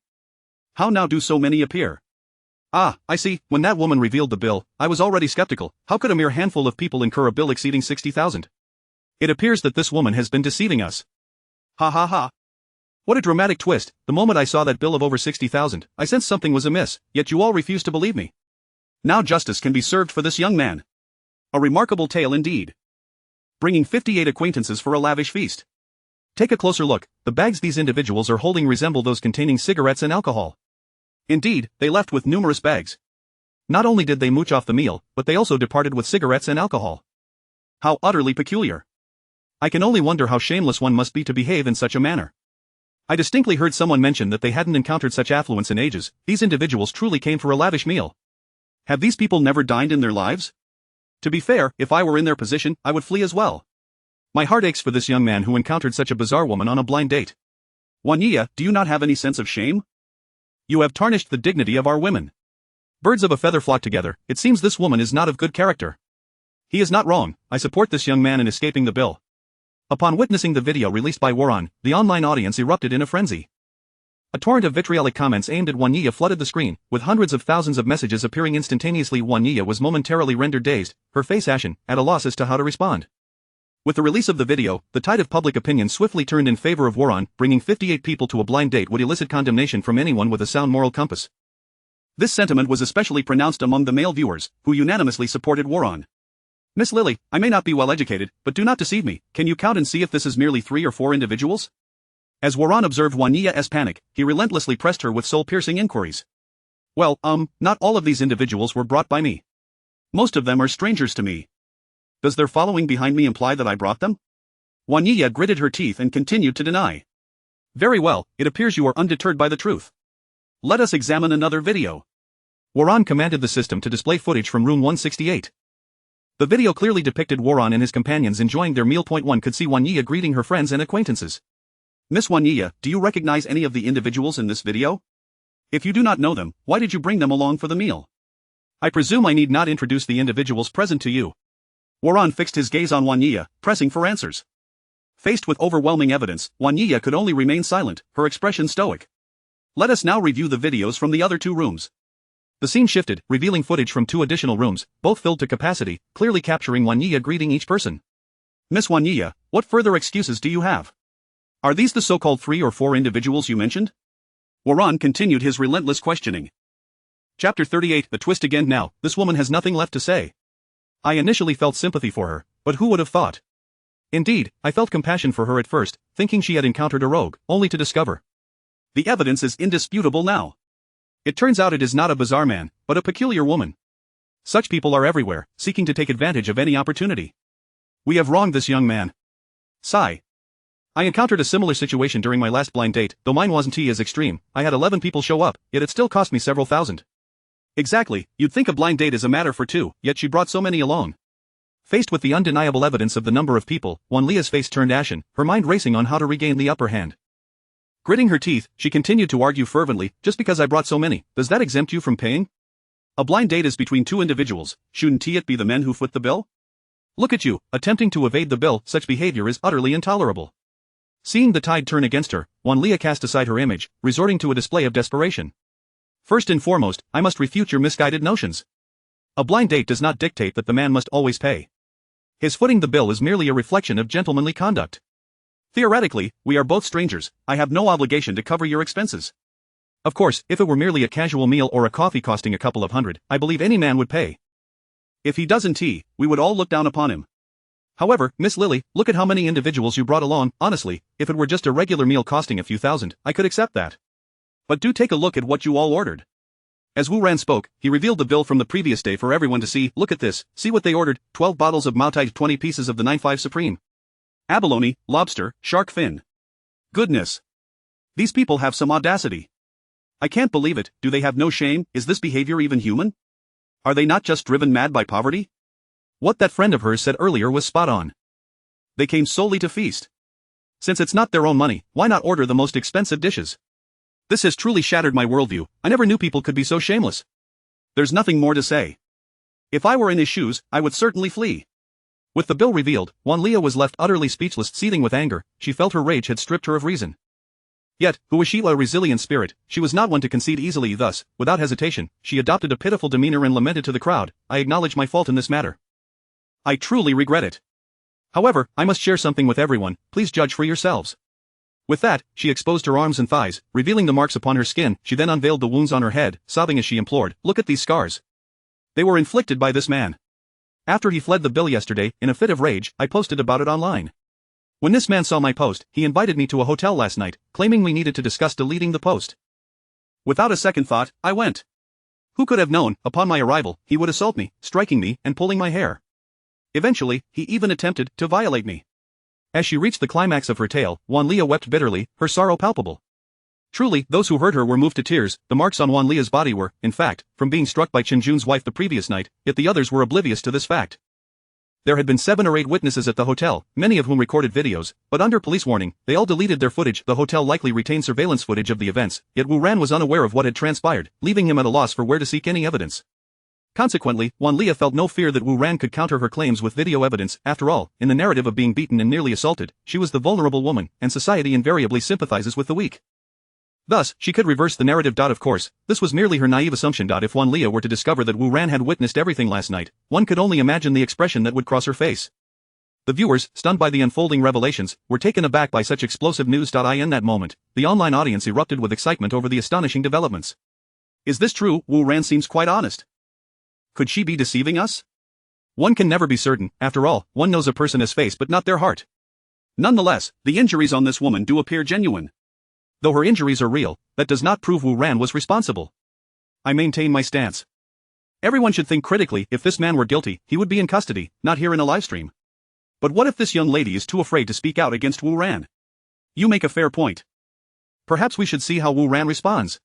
How now do so many appear? Ah, I see, when that woman revealed the bill, I was already skeptical. How could a mere handful of people incur a bill exceeding 60,000? It appears that this woman has been deceiving us. Ha ha ha. What a dramatic twist. The moment I saw that bill of over 60,000, I sensed something was amiss, yet you all refused to believe me. Now justice can be served for this young man. A remarkable tale indeed. Bringing 58 acquaintances for a lavish feast. Take a closer look. The bags these individuals are holding resemble those containing cigarettes and alcohol. Indeed, they left with numerous bags. Not only did they mooch off the meal, but they also departed with cigarettes and alcohol. How utterly peculiar. I can only wonder how shameless one must be to behave in such a manner. I distinctly heard someone mention that they hadn't encountered such affluence in ages. These individuals truly came for a lavish meal. Have these people never dined in their lives? To be fair, if I were in their position, I would flee as well. My heart aches for this young man who encountered such a bizarre woman on a blind date. Wanya, do you not have any sense of shame? You have tarnished the dignity of our women. Birds of a feather flock together. It seems this woman is not of good character. He is not wrong. I support this young man in escaping the bill. Upon witnessing the video released by Waran, the online audience erupted in a frenzy. A torrent of vitriolic comments aimed at Wanya flooded the screen, with hundreds of thousands of messages appearing instantaneously. Wanya was momentarily rendered dazed, her face ashen, at a loss as to how to respond. With the release of the video, the tide of public opinion swiftly turned in favor of Waran. Bringing 58 people to a blind date would elicit condemnation from anyone with a sound moral compass. This sentiment was especially pronounced among the male viewers, who unanimously supported Waran. Miss Lily, I may not be well educated, but do not deceive me. Can you count and see if this is merely 3 or 4 individuals? As Waran observed Wanya's panic, he relentlessly pressed her with soul-piercing inquiries. Well, not all of these individuals were brought by me. Most of them are strangers to me. Does their following behind me imply that I brought them? Wanya gritted her teeth and continued to deny. Very well, it appears you are undeterred by the truth. Let us examine another video. Waran commanded the system to display footage from room 168. The video clearly depicted Waran and his companions enjoying their meal. One could see Wanya greeting her friends and acquaintances. Miss Wanya, do you recognize any of the individuals in this video? If you do not know them, why did you bring them along for the meal? I presume I need not introduce the individuals present to you. Waran fixed his gaze on Wanya, pressing for answers. Faced with overwhelming evidence, Wanya could only remain silent, her expression stoic. Let us now review the videos from the other 2 rooms. The scene shifted, revealing footage from 2 additional rooms, both filled to capacity, clearly capturing Wanya greeting each person. Miss Wanya, what further excuses do you have? Are these the so-called 3 or 4 individuals you mentioned? Waran continued his relentless questioning. Chapter 38. The twist again. Now, this woman has nothing left to say. I initially felt sympathy for her, but who would have thought? Indeed, I felt compassion for her at first, thinking she had encountered a rogue, only to discover. The evidence is indisputable now. It turns out it is not a bizarre man, but a peculiar woman. Such people are everywhere, seeking to take advantage of any opportunity. We have wronged this young man. Sigh. I encountered a similar situation during my last blind date, though mine wasn't as extreme. I had 11 people show up, yet it still cost me several thousand. Exactly, you'd think a blind date is a matter for two, yet she brought so many along. Faced with the undeniable evidence of the number of people, Yuan Lia's face turned ashen, her mind racing on how to regain the upper hand. Gritting her teeth, she continued to argue fervently, just because I brought so many, does that exempt you from paying? A blind date is between two individuals, shouldn't it be the men who foot the bill? Look at you, attempting to evade the bill. Such behavior is utterly intolerable. Seeing the tide turn against her, Yuan Lia cast aside her image, resorting to a display of desperation. First and foremost, I must refute your misguided notions. A blind date does not dictate that the man must always pay. His footing the bill is merely a reflection of gentlemanly conduct. Theoretically, we are both strangers, I have no obligation to cover your expenses. Of course, if it were merely a casual meal or a coffee costing a couple of hundred, I believe any man would pay. If he doesn't, we would all look down upon him. However, Miss Lily, look at how many individuals you brought along. Honestly, if it were just a regular meal costing a few thousand, I could accept that. But do take a look at what you all ordered. As Wu Ran spoke, he revealed the bill from the previous day for everyone to see. Look at this, see what they ordered: 12 bottles of Maotai, 20 pieces of the 9.5 Supreme. Abalone, lobster, shark fin. Goodness. These people have some audacity. I can't believe it. Do they have no shame? Is this behavior even human? Are they not just driven mad by poverty? What that friend of hers said earlier was spot on. They came solely to feast. Since it's not their own money, why not order the most expensive dishes? This has truly shattered my worldview. I never knew people could be so shameless. There's nothing more to say. If I were in his shoes, I would certainly flee. With the bill revealed, Yuan Lia was left utterly speechless, seething with anger. She felt her rage had stripped her of reason. Yet, who was she? A resilient spirit, she was not one to concede easily. Thus, without hesitation, she adopted a pitiful demeanor and lamented to the crowd, I acknowledge my fault in this matter. I truly regret it. However, I must share something with everyone, please judge for yourselves. With that, she exposed her arms and thighs, revealing the marks upon her skin. She then unveiled the wounds on her head, sobbing as she implored, look at these scars. They were inflicted by this man. After he fled the bill yesterday, in a fit of rage, I posted about it online. When this man saw my post, he invited me to a hotel last night, claiming we needed to discuss deleting the post. Without a second thought, I went. Who could have known, upon my arrival, he would assault me, striking me and pulling my hair. Eventually, he even attempted to violate me. As she reached the climax of her tale, Yuan Lia wept bitterly, her sorrow palpable. Truly, those who heard her were moved to tears. The marks on Yuan Lia's body were, in fact, from being struck by Chen Jun's wife the previous night, yet the others were oblivious to this fact. There had been 7 or 8 witnesses at the hotel, many of whom recorded videos, but under police warning, they all deleted their footage. The hotel likely retained surveillance footage of the events, yet Wu Ran was unaware of what had transpired, leaving him at a loss for where to seek any evidence. Consequently, Yuan Lia felt no fear that Wu Ran could counter her claims with video evidence. After all, in the narrative of being beaten and nearly assaulted, she was the vulnerable woman, and society invariably sympathizes with the weak. Thus, she could reverse the narrative. Of course, this was merely her naive assumption. If Yuan Lia were to discover that Wu Ran had witnessed everything last night, one could only imagine the expression that would cross her face. The viewers, stunned by the unfolding revelations, were taken aback by such explosive news. In that moment, the online audience erupted with excitement over the astonishing developments. Is this true? Wu Ran seems quite honest. Could she be deceiving us? One can never be certain. After all, one knows a person as face but not their heart. Nonetheless, the injuries on this woman do appear genuine. Though her injuries are real, that does not prove Wu Ran was responsible. I maintain my stance. Everyone should think critically. If this man were guilty, he would be in custody, not here in a livestream. But what if this young lady is too afraid to speak out against Wu Ran? You make a fair point. Perhaps we should see how Wu Ran responds.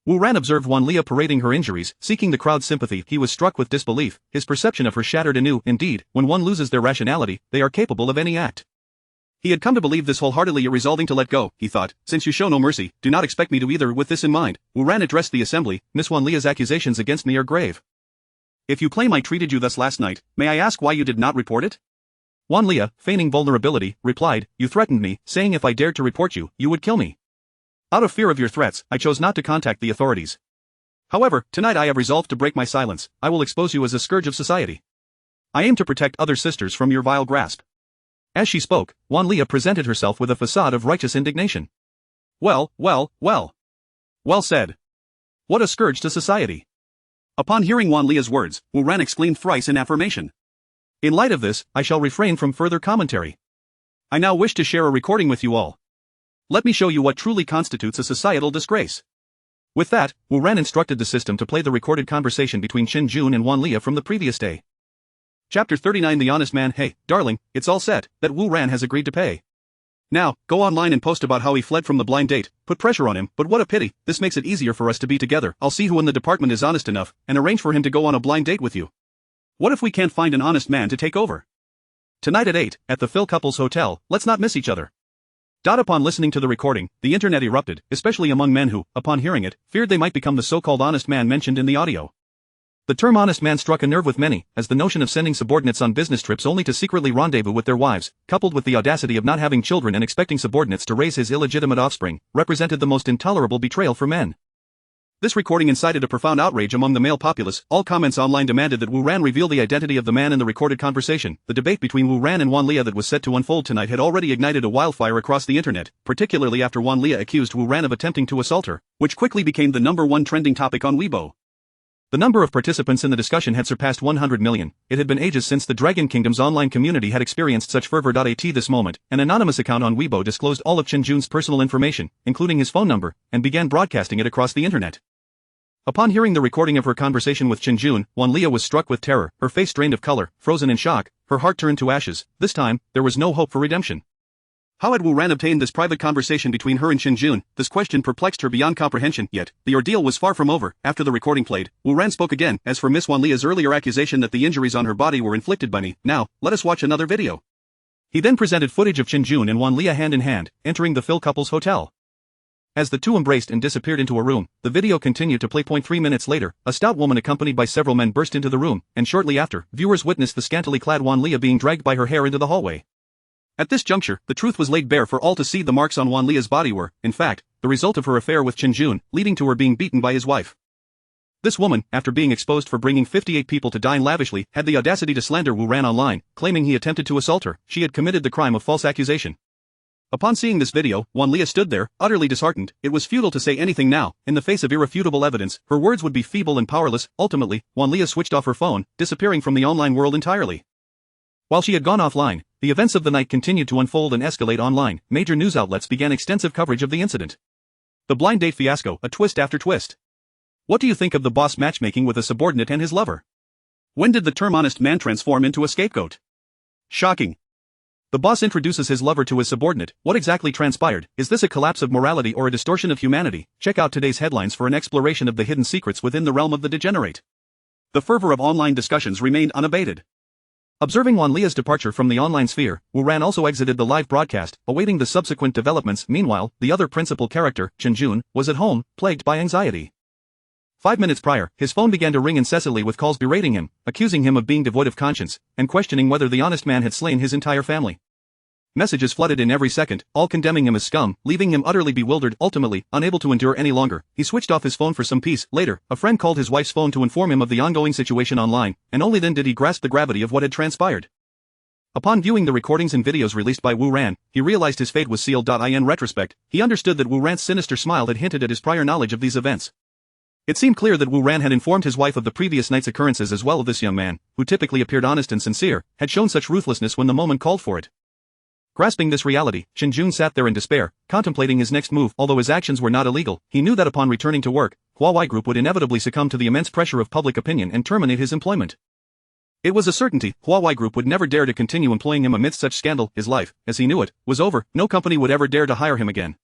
Wu Ran observed Yuan Lia parading her injuries, seeking the crowd's sympathy. He was struck with disbelief, his perception of her shattered anew. Indeed, when one loses their rationality, they are capable of any act. He had come to believe this wholeheartedly, resolving to let go. He thought, since you show no mercy, do not expect me to either. With this in mind, Wu Ran addressed the assembly. Miss Yuan Lia's accusations against me are grave. If you claim I treated you thus last night, may I ask why you did not report it? Yuan Lia, feigning vulnerability, replied, you threatened me, saying if I dared to report you, you would kill me. Out of fear of your threats, I chose not to contact the authorities. However, tonight I have resolved to break my silence. I will expose you as a scourge of society. I aim to protect other sisters from your vile grasp. As she spoke, Yuan Lia presented herself with a facade of righteous indignation. Well said. What a scourge to society. Upon hearing Yuan Lia's words, Wu Ran exclaimed thrice in affirmation. In light of this, I shall refrain from further commentary. I now wish to share a recording with you all. Let me show you what truly constitutes a societal disgrace. With that, Wu Ran instructed the system to play the recorded conversation between Chen Jun and Wan Lia from the previous day. Chapter 39 The Honest Man. Hey, darling, it's all set, that Wu Ran has agreed to pay. Now, go online and post about how he fled from the blind date, put pressure on him, but what a pity, this makes it easier for us to be together. I'll see who in the department is honest enough, and arrange for him to go on a blind date with you. What if we can't find an honest man to take over? Tonight at 8, at the Phil Couples Hotel, let's not miss each other. Upon listening to the recording, the internet erupted, especially among men who, upon hearing it, feared they might become the so-called honest man mentioned in the audio. The term honest man struck a nerve with many, as the notion of sending subordinates on business trips only to secretly rendezvous with their wives, coupled with the audacity of not having children and expecting subordinates to raise his illegitimate offspring, represented the most intolerable betrayal for men. This recording incited a profound outrage among the male populace. All comments online demanded that Wu Ran reveal the identity of the man in the recorded conversation. The debate between Wu Ran and Wan Lia that was set to unfold tonight had already ignited a wildfire across the internet, particularly after Wan Lia accused Wu Ran of attempting to assault her, which quickly became the #1 trending topic on Weibo. The number of participants in the discussion had surpassed 100 million. It had been ages since the Dragon Kingdom's online community had experienced such fervor. At this moment, an anonymous account on Weibo disclosed all of Chen Jun's personal information, including his phone number, and began broadcasting it across the internet. Upon hearing the recording of her conversation with Chen Jun, Wan Lia was struck with terror, her face drained of color, frozen in shock, her heart turned to ashes. This time, there was no hope for redemption. How had Wu Ran obtained this private conversation between her and Chen Jun? This question perplexed her beyond comprehension, yet, the ordeal was far from over. After the recording played, Wu Ran spoke again. As for Miss Wan Lia's earlier accusation that the injuries on her body were inflicted by me, now, let us watch another video. He then presented footage of Chen Jun and Wan Lia hand in hand, entering the Phil Couples Hotel. As the two embraced and disappeared into a room, the video continued to play. 3 minutes later, a stout woman accompanied by several men burst into the room, and shortly after, viewers witnessed the scantily clad Wan Lia being dragged by her hair into the hallway. At this juncture, the truth was laid bare for all to see. The marks on Wan Lia's body were, in fact, the result of her affair with Chen Jun, leading to her being beaten by his wife. This woman, after being exposed for bringing 58 people to dine lavishly, had the audacity to slander Wu Ran online, claiming he attempted to assault her. She had committed the crime of false accusation. Upon seeing this video, Wan Lia stood there, utterly disheartened. It was futile to say anything now. In the face of irrefutable evidence, her words would be feeble and powerless. Ultimately, Wan Lia switched off her phone, disappearing from the online world entirely. While she had gone offline, the events of the night continued to unfold and escalate online. Major news outlets began extensive coverage of the incident. The blind date fiasco, a twist after twist. What do you think of the boss matchmaking with a subordinate and his lover? When did the term honest man transform into a scapegoat? Shocking. The boss introduces his lover to his subordinate. What exactly transpired? Is this a collapse of morality or a distortion of humanity? Check out today's headlines for an exploration of the hidden secrets within the realm of the degenerate. The fervor of online discussions remained unabated. Observing Wan Lia's departure from the online sphere, Wu Ran also exited the live broadcast, awaiting the subsequent developments. Meanwhile, the other principal character, Chen Jun, was at home, plagued by anxiety. 5 minutes prior, his phone began to ring incessantly with calls berating him, accusing him of being devoid of conscience, and questioning whether the honest man had slain his entire family. Messages flooded in every second, all condemning him as scum, leaving him utterly bewildered. Ultimately, unable to endure any longer, he switched off his phone for some peace. Later, a friend called his wife's phone to inform him of the ongoing situation online, and only then did he grasp the gravity of what had transpired. Upon viewing the recordings and videos released by Wu Ran, he realized his fate was sealed. In retrospect, he understood that Wu Ran's sinister smile had hinted at his prior knowledge of these events. It seemed clear that Wu Ran had informed his wife of the previous night's occurrences as well. This young man, who typically appeared honest and sincere, had shown such ruthlessness when the moment called for it. Grasping this reality, Chen Jun sat there in despair, contemplating his next move. Although his actions were not illegal, he knew that upon returning to work, Huawei Group would inevitably succumb to the immense pressure of public opinion and terminate his employment. It was a certainty. Huawei Group would never dare to continue employing him amidst such scandal. His life, as he knew it, was over. No company would ever dare to hire him again.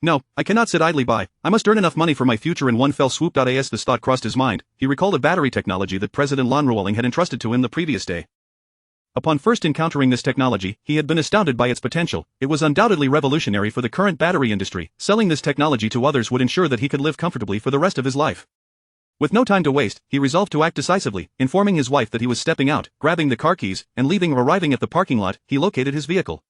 No, I cannot sit idly by. I must earn enough money for my future in one fell swoop. As this thought crossed his mind, he recalled a battery technology that President Lan Ruoling had entrusted to him the previous day. Upon first encountering this technology, he had been astounded by its potential. It was undoubtedly revolutionary for the current battery industry. Selling this technology to others would ensure that he could live comfortably for the rest of his life. With no time to waste, he resolved to act decisively. Informing his wife that he was stepping out, grabbing the car keys, and leaving. Arriving at the parking lot, he located his vehicle.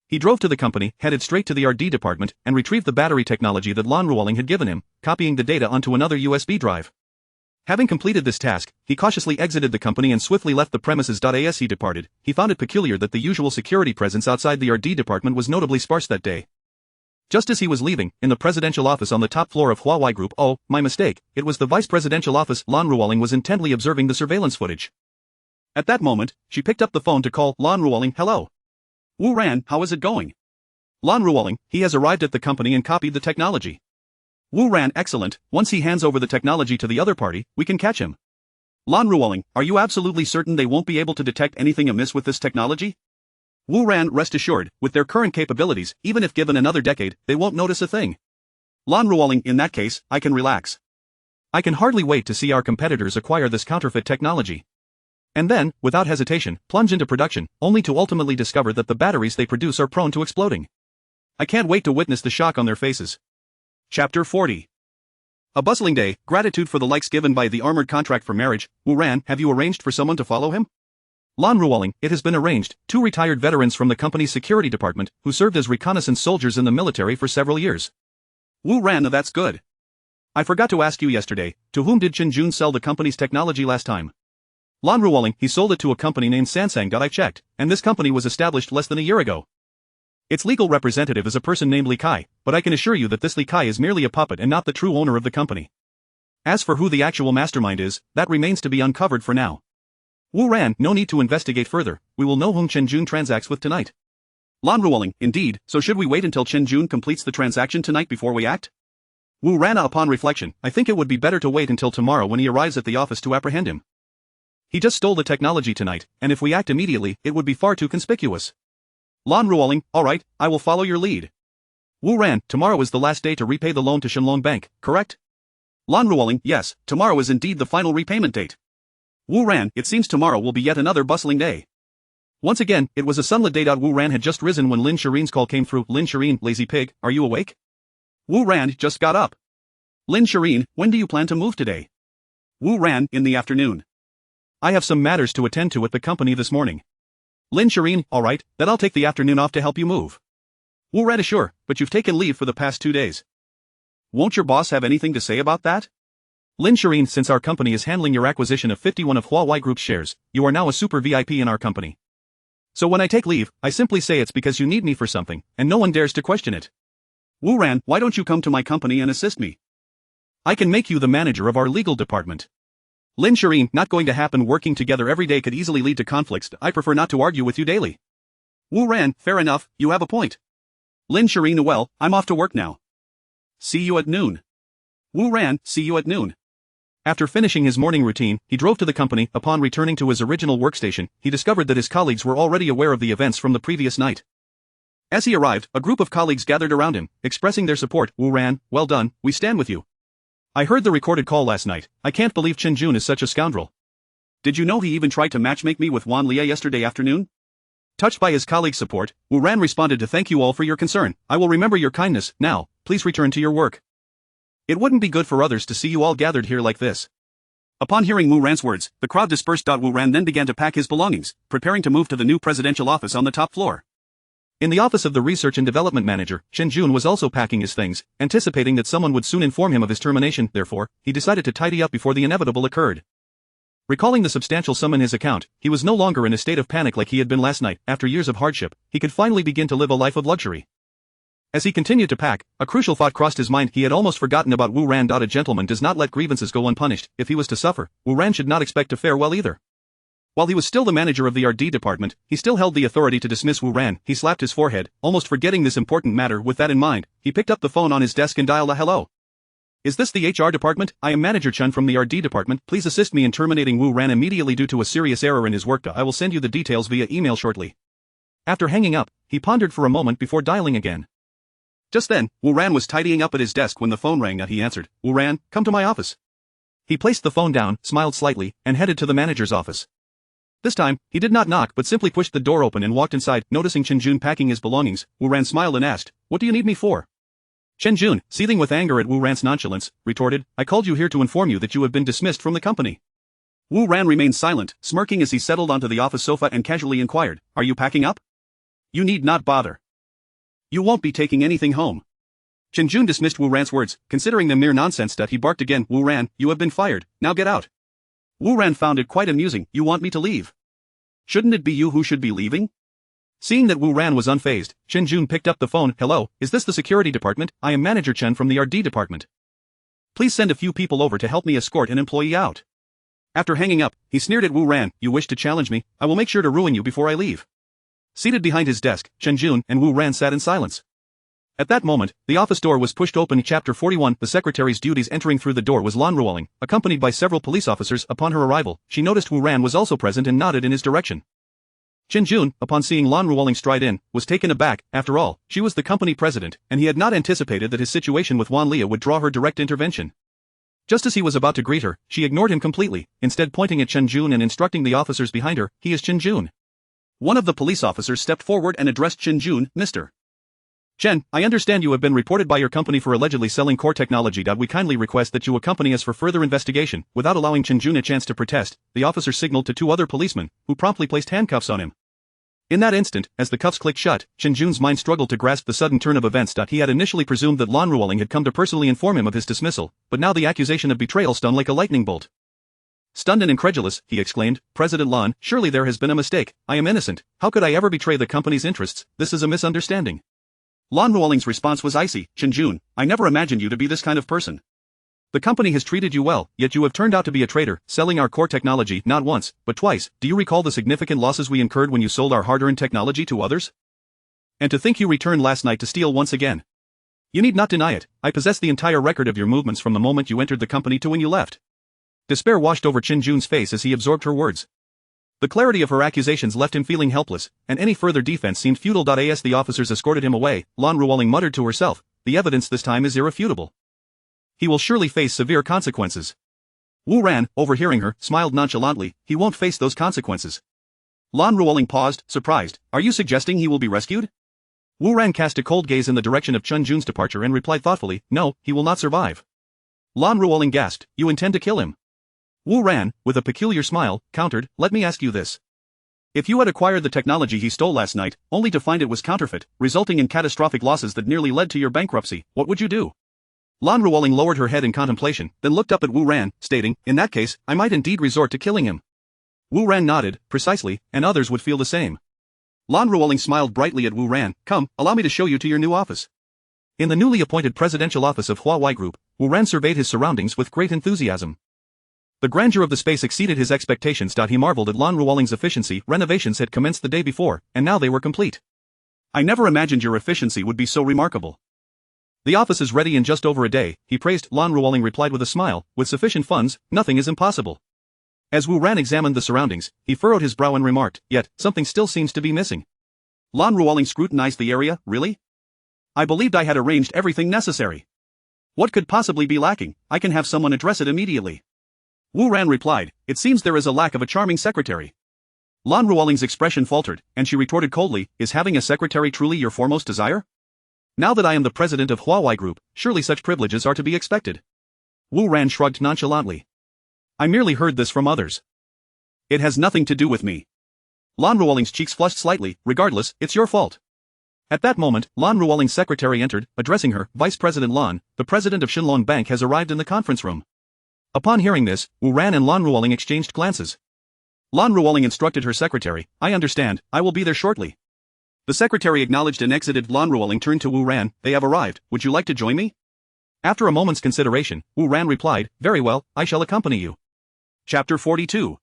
He drove to the company, headed straight to the R&D department, and retrieved the battery technology that Lan Ruoling had given him, copying the data onto another USB drive. Having completed this task, he cautiously exited the company and swiftly left the premises. As he departed, he found it peculiar that the usual security presence outside the R&D department was notably sparse that day. Just as he was leaving, in the presidential office on the top floor of Huawei Group, oh, my mistake, it was the vice presidential office. Lan Ruoling was intently observing the surveillance footage. At that moment, she picked up the phone to call Lan Ruoling. Hello. Wu Ran, how is it going? Lan Ruoling, he has arrived at the company and copied the technology. Wu Ran, excellent, once he hands over the technology to the other party, we can catch him. Lan Ruoling, are you absolutely certain they won't be able to detect anything amiss with this technology? Wu Ran, rest assured, with their current capabilities, even if given another decade, they won't notice a thing. Lan Ruoling, in that case, I can relax. I can hardly wait to see our competitors acquire this counterfeit technology. And then, without hesitation, plunge into production, only to ultimately discover that the batteries they produce are prone to exploding. I can't wait to witness the shock on their faces. Chapter 40. A bustling day, gratitude for the likes given by the armored contract for marriage. Wu Ran, have you arranged for someone to follow him? Lan Ruoling, it has been arranged, 2 retired veterans from the company's security department, who served as reconnaissance soldiers in the military for several years. Wu Ran, that's good. I forgot to ask you yesterday, to whom did Chen Jun sell the company's technology last time? Lan Ruoling, he sold it to a company named Sansang. I checked, and this company was established less than a year ago. Its legal representative is a person named Li Kai, but I can assure you that this Li Kai is merely a puppet and not the true owner of the company. As for who the actual mastermind is, that remains to be uncovered for now. Wu Ran, no need to investigate further, we will know whom Chen Jun transacts with tonight. Lan Ruoling, indeed, so should we wait until Chen Jun completes the transaction tonight before we act? Wu Ran, upon reflection, I think it would be better to wait until tomorrow when he arrives at the office to apprehend him. He just stole the technology tonight, and if we act immediately, it would be far too conspicuous. Lan Ruoling, alright, I will follow your lead. Wu Ran, tomorrow is the last day to repay the loan to Shenlong Bank, correct? Lan Ruoling, yes, tomorrow is indeed the final repayment date. Wu Ran, it seems tomorrow will be yet another bustling day. Once again, it was a sunlit day. Wu Ran had just risen when Lin Shirin's call came through. Lin Shirin, lazy pig, are you awake? Wu Ran just got up. Lin Shirin, when do you plan to move today? Wu Ran, in the afternoon. I have some matters to attend to at the company this morning. Lin Shirin, alright, then I'll take the afternoon off to help you move. Wu Ran, sure, but you've taken leave for the past 2 days. Won't your boss have anything to say about that? Lin Shirin, since our company is handling your acquisition of 51 of Huawei Group's shares, you are now a super VIP in our company. So when I take leave, I simply say it's because you need me for something, and no one dares to question it. Wu Ran, why don't you come to my company and assist me? I can make you the manager of our legal department. Lin Shirin, not going to happen. Working together every day could easily lead to conflicts. I prefer not to argue with you daily. Wu Ran, fair enough, you have a point. Lin Shirin, well, I'm off to work now. See you at noon. Wu Ran, see you at noon. After finishing his morning routine, he drove to the company. Upon returning to his original workstation, he discovered that his colleagues were already aware of the events from the previous night. As he arrived, a group of colleagues gathered around him, expressing their support. Wu Ran, well done, we stand with you. I heard the recorded call last night. I can't believe Chen Jun is such a scoundrel. Did you know he even tried to matchmake me with Wan Lia yesterday afternoon? Touched by his colleagues' support, Wu Ran responded to thank you all for your concern. I will remember your kindness. Now, please return to your work. It wouldn't be good for others to see you all gathered here like this. Upon hearing Wu Ran's words, the crowd dispersed. Wu Ran then began to pack his belongings, preparing to move to the new presidential office on the top floor. In the office of the Research and Development Manager, Chen Jun was also packing his things, anticipating that someone would soon inform him of his termination. Therefore, he decided to tidy up before the inevitable occurred. Recalling the substantial sum in his account, he was no longer in a state of panic like he had been last night. After years of hardship, he could finally begin to live a life of luxury. As he continued to pack, a crucial thought crossed his mind. He had almost forgotten about Wu Ran. A gentleman does not let grievances go unpunished. If he was to suffer, Wu Ran should not expect to fare well either. While he was still the manager of the RD department, he still held the authority to dismiss Wu Ran. He slapped his forehead, almost forgetting this important matter. With that in mind, he picked up the phone on his desk and dialed a hello. Is this the HR department? I am Manager Chen from the RD department. Please assist me in terminating Wu Ran immediately due to a serious error in his work. I will send you the details via email shortly. After hanging up, he pondered for a moment before dialing again. Just then, Wu Ran was tidying up at his desk when the phone rang. He answered. Wu Ran, come to my office. He placed the phone down, smiled slightly, and headed to the manager's office. This time, he did not knock but simply pushed the door open and walked inside. Noticing Chen Jun packing his belongings, Wu Ran smiled and asked, what do you need me for? Chen Jun, seething with anger at Wu Ran's nonchalance, retorted, I called you here to inform you that you have been dismissed from the company. Wu Ran remained silent, smirking as he settled onto the office sofa and casually inquired, are you packing up? You need not bother. You won't be taking anything home. Chen Jun dismissed Wu Ran's words, considering them mere nonsense. He barked again, Wu Ran, you have been fired, now get out. Wu Ran found it quite amusing. You want me to leave? Shouldn't it be you who should be leaving? Seeing that Wu Ran was unfazed, Chen Jun picked up the phone. Hello, is this the security department? I am Manager Chen from the RD department. Please send a few people over to help me escort an employee out. After hanging up, he sneered at Wu Ran, "You wish to challenge me? I will make sure to ruin you before I leave." Seated behind his desk, Chen Jun and Wu Ran sat in silence. At that moment, the office door was pushed open. Chapter 41. The secretary's duties. Entering through the door was Lan Ruoling, accompanied by several police officers. Upon her arrival, she noticed Wu Ran was also present and nodded in his direction. Chen Jun, upon seeing Lan Ruoling stride in, was taken aback. After all, she was the company president, and he had not anticipated that his situation with Wan Lia would draw her direct intervention. Just as he was about to greet her, she ignored him completely, instead pointing at Chen Jun and instructing the officers behind her, "He is Chen Jun." One of the police officers stepped forward and addressed Chen Jun, "Mr. Chen, I understand you have been reported by your company for allegedly selling core technology. We kindly request that you accompany us for further investigation." Without allowing Chen Jun a chance to protest, the officer signaled to two other policemen, who promptly placed handcuffs on him. In that instant, as the cuffs clicked shut, Chen Jun's mind struggled to grasp the sudden turn of events. He had initially presumed that Lan Ruoling had come to personally inform him of his dismissal, but now the accusation of betrayal stung like a lightning bolt. Stunned and incredulous, he exclaimed, "President Lan, surely there has been a mistake. I am innocent. How could I ever betray the company's interests? This is a misunderstanding." Lan Ruoling's response was icy. "Chen Jun, I never imagined you to be this kind of person. The company has treated you well, yet you have turned out to be a traitor, selling our core technology not once, but twice. Do you recall the significant losses we incurred when you sold our hard-earned technology to others? And to think you returned last night to steal once again. You need not deny it. I possess the entire record of your movements from the moment you entered the company to when you left." Despair washed over Chen Jun's face as he absorbed her words. The clarity of her accusations left him feeling helpless, and any further defense seemed futile. As the officers escorted him away, Lan Ruoling muttered to herself, "The evidence this time is irrefutable. He will surely face severe consequences." Wu Ran, overhearing her, smiled nonchalantly, "He won't face those consequences." Lan Ruoling paused, surprised, "Are you suggesting he will be rescued?" Wu Ran cast a cold gaze in the direction of Chen Jun's departure and replied thoughtfully, "No, he will not survive." Lan Ruoling gasped, "You intend to kill him?" Wu Ran, with a peculiar smile, countered, "Let me ask you this. If you had acquired the technology he stole last night, only to find it was counterfeit, resulting in catastrophic losses that nearly led to your bankruptcy, what would you do?" Lan Ruoling lowered her head in contemplation, then looked up at Wu Ran, stating, "In that case, I might indeed resort to killing him." Wu Ran nodded, "Precisely, and others would feel the same." Lan Ruoling smiled brightly at Wu Ran, "Come, allow me to show you to your new office." In the newly appointed presidential office of Huawei Group, Wu Ran surveyed his surroundings with great enthusiasm. The grandeur of the space exceeded his expectations. He marveled at Lan Ruoling's efficiency. Renovations had commenced the day before, and now they were complete. "I never imagined your efficiency would be so remarkable. The office is ready in just over a day," he praised. Lan Ruoling replied with a smile, "With sufficient funds, nothing is impossible." As Wu Ran examined the surroundings, he furrowed his brow and remarked, "Yet, something still seems to be missing." Lan Ruoling scrutinized the area. "Really? I believed I had arranged everything necessary. What could possibly be lacking? I can have someone address it immediately." Wu Ran replied, "It seems there is a lack of a charming secretary." Lan Ruoling's expression faltered, and she retorted coldly, "Is having a secretary truly your foremost desire? Now that I am the president of Huawei Group, surely such privileges are to be expected." Wu Ran shrugged nonchalantly. "I merely heard this from others. It has nothing to do with me." Lan Ruoling's cheeks flushed slightly. "Regardless, it's your fault." At that moment, Lan Ruoling's secretary entered, addressing her, "Vice President Lan, the president of Shinlong Bank has arrived in the conference room." Upon hearing this, Wu Ran and Lan Ruoling exchanged glances. Lan Ruoling instructed her secretary, "I understand, I will be there shortly." The secretary acknowledged and exited. Lan Ruoling turned to Wu Ran, "They have arrived, would you like to join me?" After a moment's consideration, Wu Ran replied, "Very well, I shall accompany you." Chapter 42.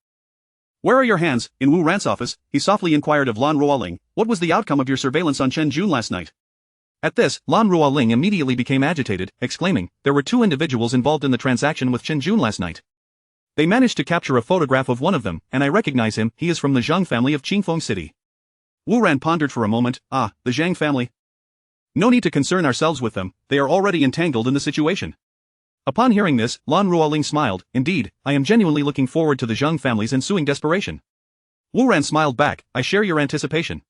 "Where are your hands?" In Wu Ran's office, he softly inquired of Lan Ruoling, "What was the outcome of your surveillance on Chen Jun last night?" At this, Lan Ruoling immediately became agitated, exclaiming, "There were two individuals involved in the transaction with Chen Jun last night. They managed to capture a photograph of one of them, and I recognize him. He is from the Zhang family of Qingfeng City." Wu Ran pondered for a moment. "Ah, the Zhang family. No need to concern ourselves with them, they are already entangled in the situation." Upon hearing this, Lan Ruoling smiled, "Indeed, I am genuinely looking forward to the Zhang family's ensuing desperation." Wu Ran smiled back, "I share your anticipation."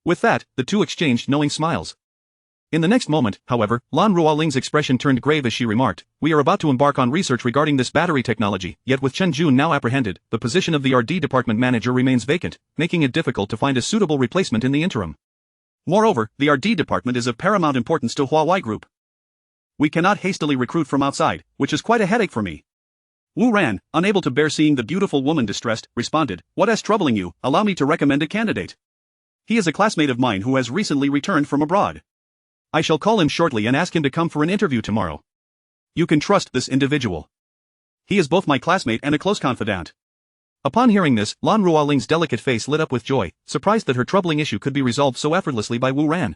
With that, the two exchanged knowing smiles. In the next moment, however, Lan Ruoling's expression turned grave as she remarked, "We are about to embark on research regarding this battery technology, yet with Chen Jun now apprehended, the position of the RD department manager remains vacant, making it difficult to find a suitable replacement in the interim. Moreover, the RD department is of paramount importance to Huawei Group. We cannot hastily recruit from outside, which is quite a headache for me." Wu Ran, unable to bear seeing the beautiful woman distressed, responded, "What is troubling you? Allow me to recommend a candidate. He is a classmate of mine who has recently returned from abroad. I shall call him shortly and ask him to come for an interview tomorrow. You can trust this individual. He is both my classmate and a close confidant. Upon hearing this, Lan Ruoling's delicate face lit up with joy, surprised that her troubling issue could be resolved so effortlessly by Wu Ran.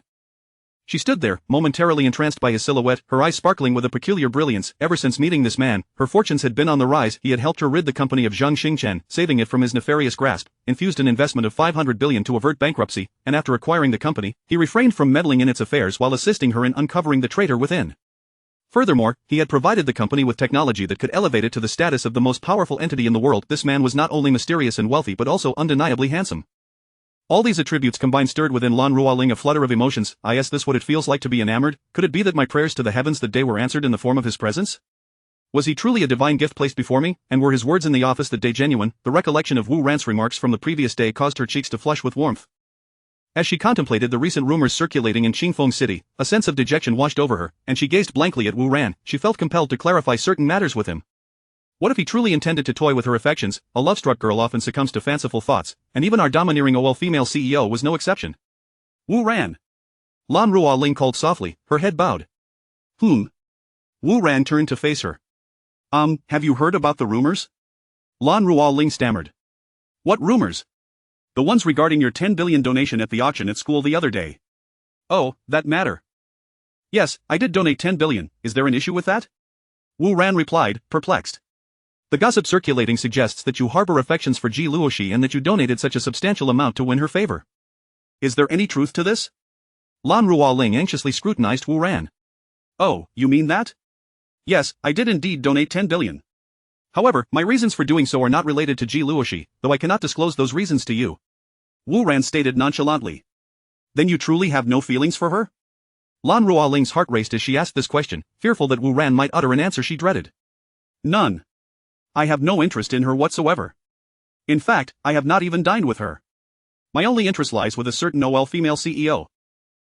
She stood there, momentarily entranced by his silhouette, her eyes sparkling with a peculiar brilliance. Ever since meeting this man, her fortunes had been on the rise. He had helped her rid the company of Zhang Xingchen, saving it from his nefarious grasp, infused an investment of 500 billion to avert bankruptcy, and after acquiring the company, he refrained from meddling in its affairs while assisting her in uncovering the traitor within. Furthermore, he had provided the company with technology that could elevate it to the status of the most powerful entity in the world. This man was not only mysterious and wealthy but also undeniably handsome. All these attributes combined stirred within Lan Ruoling a flutter of emotions. Is this what it feels like to be enamored? Could it be that my prayers to the heavens that day were answered in the form of his presence? Was he truly a divine gift placed before me, and were his words in the office that day genuine? The recollection of Wu Ran's remarks from the previous day caused her cheeks to flush with warmth. As she contemplated the recent rumors circulating in Qingfeng City, a sense of dejection washed over her, and she gazed blankly at Wu Ran. She felt compelled to clarify certain matters with him. What if he truly intended to toy with her affections? A love-struck girl often succumbs to fanciful thoughts, and even our domineering OL female CEO was no exception. Wu Ran. Lan Ruoling called softly, her head bowed. Wu Ran turned to face her. Have you heard about the rumors? Lan Ruoling stammered. What rumors? The ones regarding your 10 billion donation at the auction at school the other day. Oh, that matter. Yes, I did donate 10 billion, is there an issue with that? Wu Ran replied, perplexed. The gossip circulating suggests that you harbor affections for Ji Luoxi and that you donated such a substantial amount to win her favor. Is there any truth to this? Lan Ruoling anxiously scrutinized Wu Ran. Oh, you mean that? Yes, I did indeed donate 10 billion. However, my reasons for doing so are not related to Ji Luoxi, though I cannot disclose those reasons to you. Wu Ran stated nonchalantly. Then you truly have no feelings for her? Lan Ruoling's heart raced as she asked this question, fearful that Wu Ran might utter an answer she dreaded. None. I have no interest in her whatsoever. In fact, I have not even dined with her. My only interest lies with a certain OL female CEO.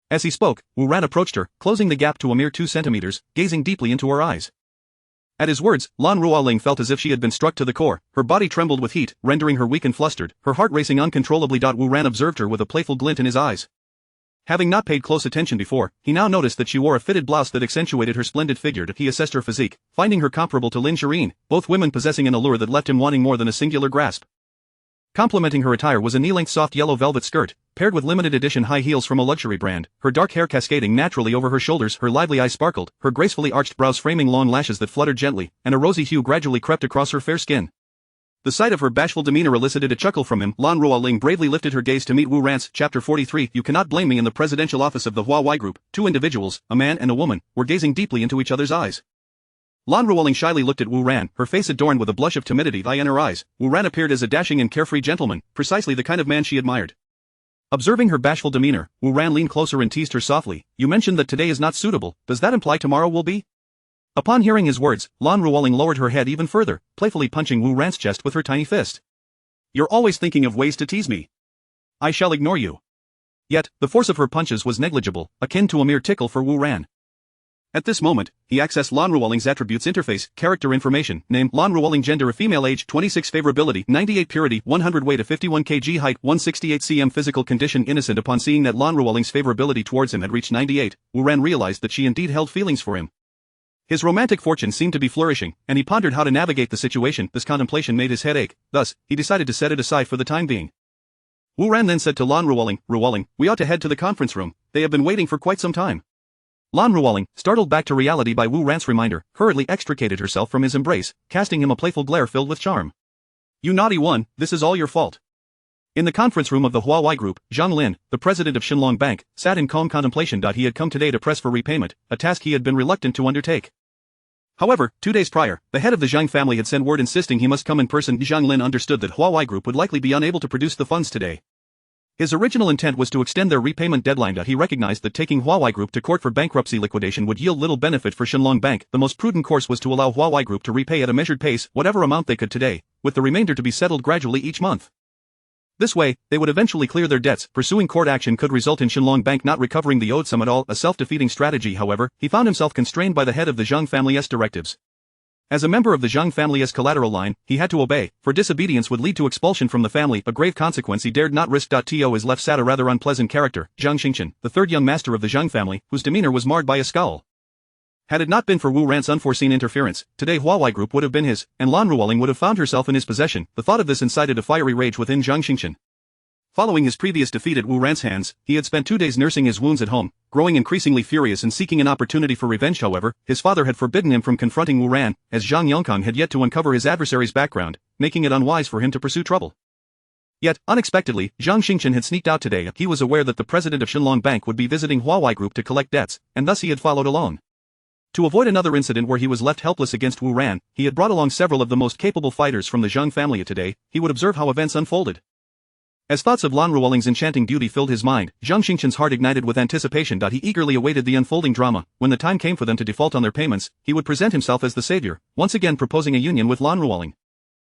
As he spoke, Wu Ran approached her, closing the gap to a mere 2 centimeters, gazing deeply into her eyes. At his words, Lan Ruoling felt as if she had been struck to the core, her body trembled with heat, rendering her weak and flustered, her heart racing uncontrollably. Wu Ran observed her with a playful glint in his eyes. Having not paid close attention before, he now noticed that she wore a fitted blouse that accentuated her splendid figure. He assessed her physique, finding her comparable to Lin Shireen, both women possessing an allure that left him wanting more than a singular grasp. Complementing her attire was a knee-length soft yellow velvet skirt, paired with limited edition high heels from a luxury brand, her dark hair cascading naturally over her shoulders, her lively eyes sparkled, her gracefully arched brows framing long lashes that fluttered gently, and a rosy hue gradually crept across her fair skin. The sight of her bashful demeanor elicited a chuckle from him. Lan Ruoling bravely lifted her gaze to meet Wu Ran's. Chapter 43. You cannot blame me. In the presidential office of the Huawei Group, 2 individuals, a man and a woman, were gazing deeply into each other's eyes. Lan Ruoling shyly looked at Wu Ran, her face adorned with a blush of timidity in her eyes. Wu Ran appeared as a dashing and carefree gentleman, precisely the kind of man she admired. Observing her bashful demeanor, Wu Ran leaned closer and teased her softly. You mentioned that today is not suitable, does that imply tomorrow will be? Upon hearing his words, Lan Ruoling lowered her head even further, playfully punching Wu Ran's chest with her tiny fist. You're always thinking of ways to tease me. I shall ignore you. Yet, the force of her punches was negligible, akin to a mere tickle for Wu Ran. At this moment, he accessed Lan Ruoling's attributes interface, character information, name, Lan Ruoling gender female age, 26 favorability, 98 purity, 100 weight of 51 kg height, 168 cm physical condition innocent. Upon seeing that Lan Ruoling's favorability towards him had reached 98, Wu Ran realized that she indeed held feelings for him. His romantic fortune seemed to be flourishing, and he pondered how to navigate the situation. This contemplation made his head ache, thus, he decided to set it aside for the time being. Wu Ran then said to Lan Ruoling, we ought to head to the conference room, they have been waiting for quite some time. Lan Ruoling, startled back to reality by Wu Ran's reminder, hurriedly extricated herself from his embrace, casting him a playful glare filled with charm. You naughty one, this is all your fault. In the conference room of the Huawei Group, Zhang Lin, the president of Shenlong Bank, sat in calm contemplation. He had come today to press for repayment, a task he had been reluctant to undertake. However, 2 days prior, the head of the Zhang family had sent word insisting he must come in person. Zhang Lin understood that Huawei Group would likely be unable to produce the funds today. His original intent was to extend their repayment deadline. He recognized that taking Huawei Group to court for bankruptcy liquidation would yield little benefit for Shenlong Bank. The most prudent course was to allow Huawei Group to repay at a measured pace whatever amount they could today, with the remainder to be settled gradually each month. This way, they would eventually clear their debts. Pursuing court action could result in Shenlong Bank not recovering the owed sum at all, a self-defeating strategy. However, he found himself constrained by the head of the Zhang family's directives. As a member of the Zhang family's collateral line, he had to obey, for disobedience would lead to expulsion from the family, a grave consequence he dared not risk. To his left sat a rather unpleasant character, Zhang Xingchen, the third young master of the Zhang family, whose demeanor was marred by a scowl. Had it not been for Wu Ran's unforeseen interference, today Huawei Group would have been his, and Lan Ruoling would have found herself in his possession. The thought of this incited a fiery rage within Zhang Xingchen. Following his previous defeat at Wu Ran's hands, he had spent 2 days nursing his wounds at home, growing increasingly furious and seeking an opportunity for revenge. However, his father had forbidden him from confronting Wu Ran, as Zhang Yongkang had yet to uncover his adversary's background, making it unwise for him to pursue trouble. Yet, unexpectedly, Zhang Xingchen had sneaked out today. He was aware that the president of Shenlong Bank would be visiting Huawei Group to collect debts, and thus he had followed alone. To avoid another incident where he was left helpless against Wu Ran, he had brought along several of the most capable fighters from the Zhang family. Today, he would observe how events unfolded. As thoughts of Lan Ruoling's enchanting beauty filled his mind, Zhang Xingchen's heart ignited with anticipation. He eagerly awaited the unfolding drama. When the time came for them to default on their payments, he would present himself as the savior, once again proposing a union with Lan Ruoling.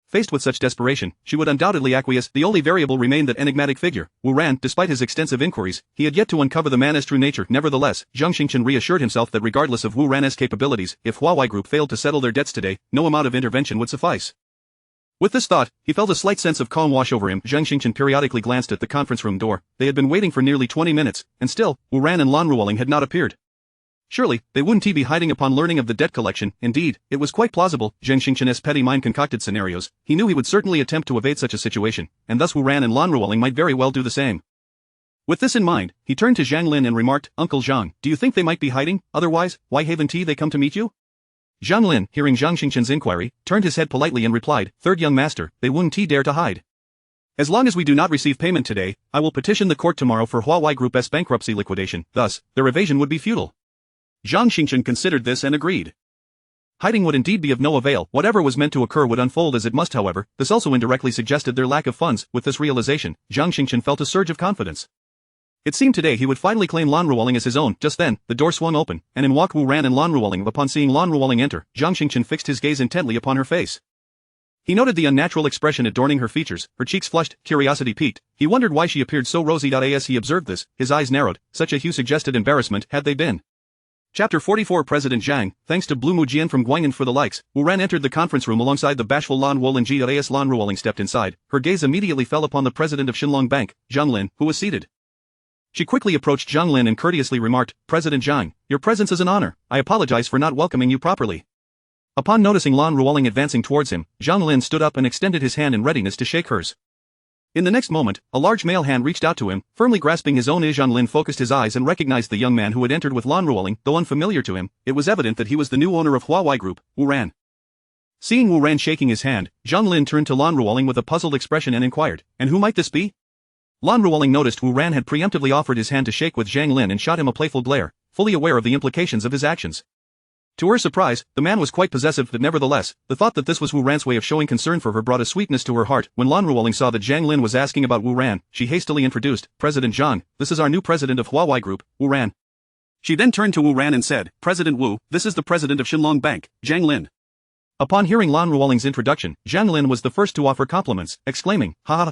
Faced with such desperation, she would undoubtedly acquiesce. The only variable remained that enigmatic figure, Wu Ran. Despite his extensive inquiries, he had yet to uncover the man's true nature. Nevertheless, Zhang Xingchen reassured himself that regardless of Wu Ran's capabilities, if Huawei Group failed to settle their debts today, no amount of intervention would suffice. With this thought, he felt a slight sense of calm wash over him. Zhang Xingchen periodically glanced at the conference room door. They had been waiting for nearly 20 minutes, and still, Wu Ran and Lan Ruoling had not appeared. Surely, they wouldn't be hiding upon learning of the debt collection. Indeed, it was quite plausible. Zhang Xingchen's petty mind concocted scenarios. He knew he would certainly attempt to evade such a situation, and thus Wu Ran and Lan Ruoling might very well do the same. With this in mind, he turned to Zhang Lin and remarked, "Uncle Zhang, do you think they might be hiding? Otherwise, why haven't they come to meet you?" Zhang Lin, hearing Zhang Xingchen's inquiry, turned his head politely and replied, "Third young master, they wouldn't dare to hide. As long as we do not receive payment today, I will petition the court tomorrow for Huawei Group's bankruptcy liquidation. Thus, their evasion would be futile." Zhang Xingchen considered this and agreed. Hiding would indeed be of no avail. Whatever was meant to occur would unfold as it must. However, this also indirectly suggested their lack of funds. With this realization, Zhang Xingchen felt a surge of confidence. It seemed today he would finally claim Lan Ruoling as his own. Just then, the door swung open, and in walked Wu Ran and Lan Ruoling. Upon seeing Lan Ruoling enter, Zhang Xingchen fixed his gaze intently upon her face. He noted the unnatural expression adorning her features, her cheeks flushed, curiosity piqued. He wondered why she appeared so rosy. As he observed this, his eyes narrowed. Such a hue suggested embarrassment. Had they been? Chapter 44 President Zhang, thanks to Blue Mujian from Guanyin for the likes, Wu Ran entered the conference room alongside the bashful Lan Ruoling. As Lan Ruoling stepped inside, her gaze immediately fell upon the president of Shenlong Bank, Zhang Lin, who was seated. She quickly approached Zhang Lin and courteously remarked, "President Zhang, your presence is an honor. I apologize for not welcoming you properly." Upon noticing Lan Ruoling advancing towards him, Zhang Lin stood up and extended his hand in readiness to shake hers. In the next moment, a large male hand reached out to him, firmly grasping his own. Zhang Lin focused his eyes and recognized the young man who had entered with Lan Ruoling. Though unfamiliar to him, it was evident that he was the new owner of Huawei Group, Wu Ran. Seeing Wu Ran shaking his hand, Zhang Lin turned to Lan Ruoling with a puzzled expression and inquired, "And who might this be?" Lan Ruoling noticed Wu Ran had preemptively offered his hand to shake with Zhang Lin and shot him a playful glare, fully aware of the implications of his actions. To her surprise, the man was quite possessive, but nevertheless, the thought that this was Wu Ran's way of showing concern for her brought a sweetness to her heart. When Lan Ruoling saw that Zhang Lin was asking about Wu Ran, she hastily introduced, "President Zhang, this is our new president of Huawei Group, Wu Ran." She then turned to Wu Ran and said, "President Wu, this is the president of Shenlong Bank, Zhang Lin." Upon hearing Lan Ruoling's introduction, Zhang Lin was the first to offer compliments, exclaiming, "Ha ha!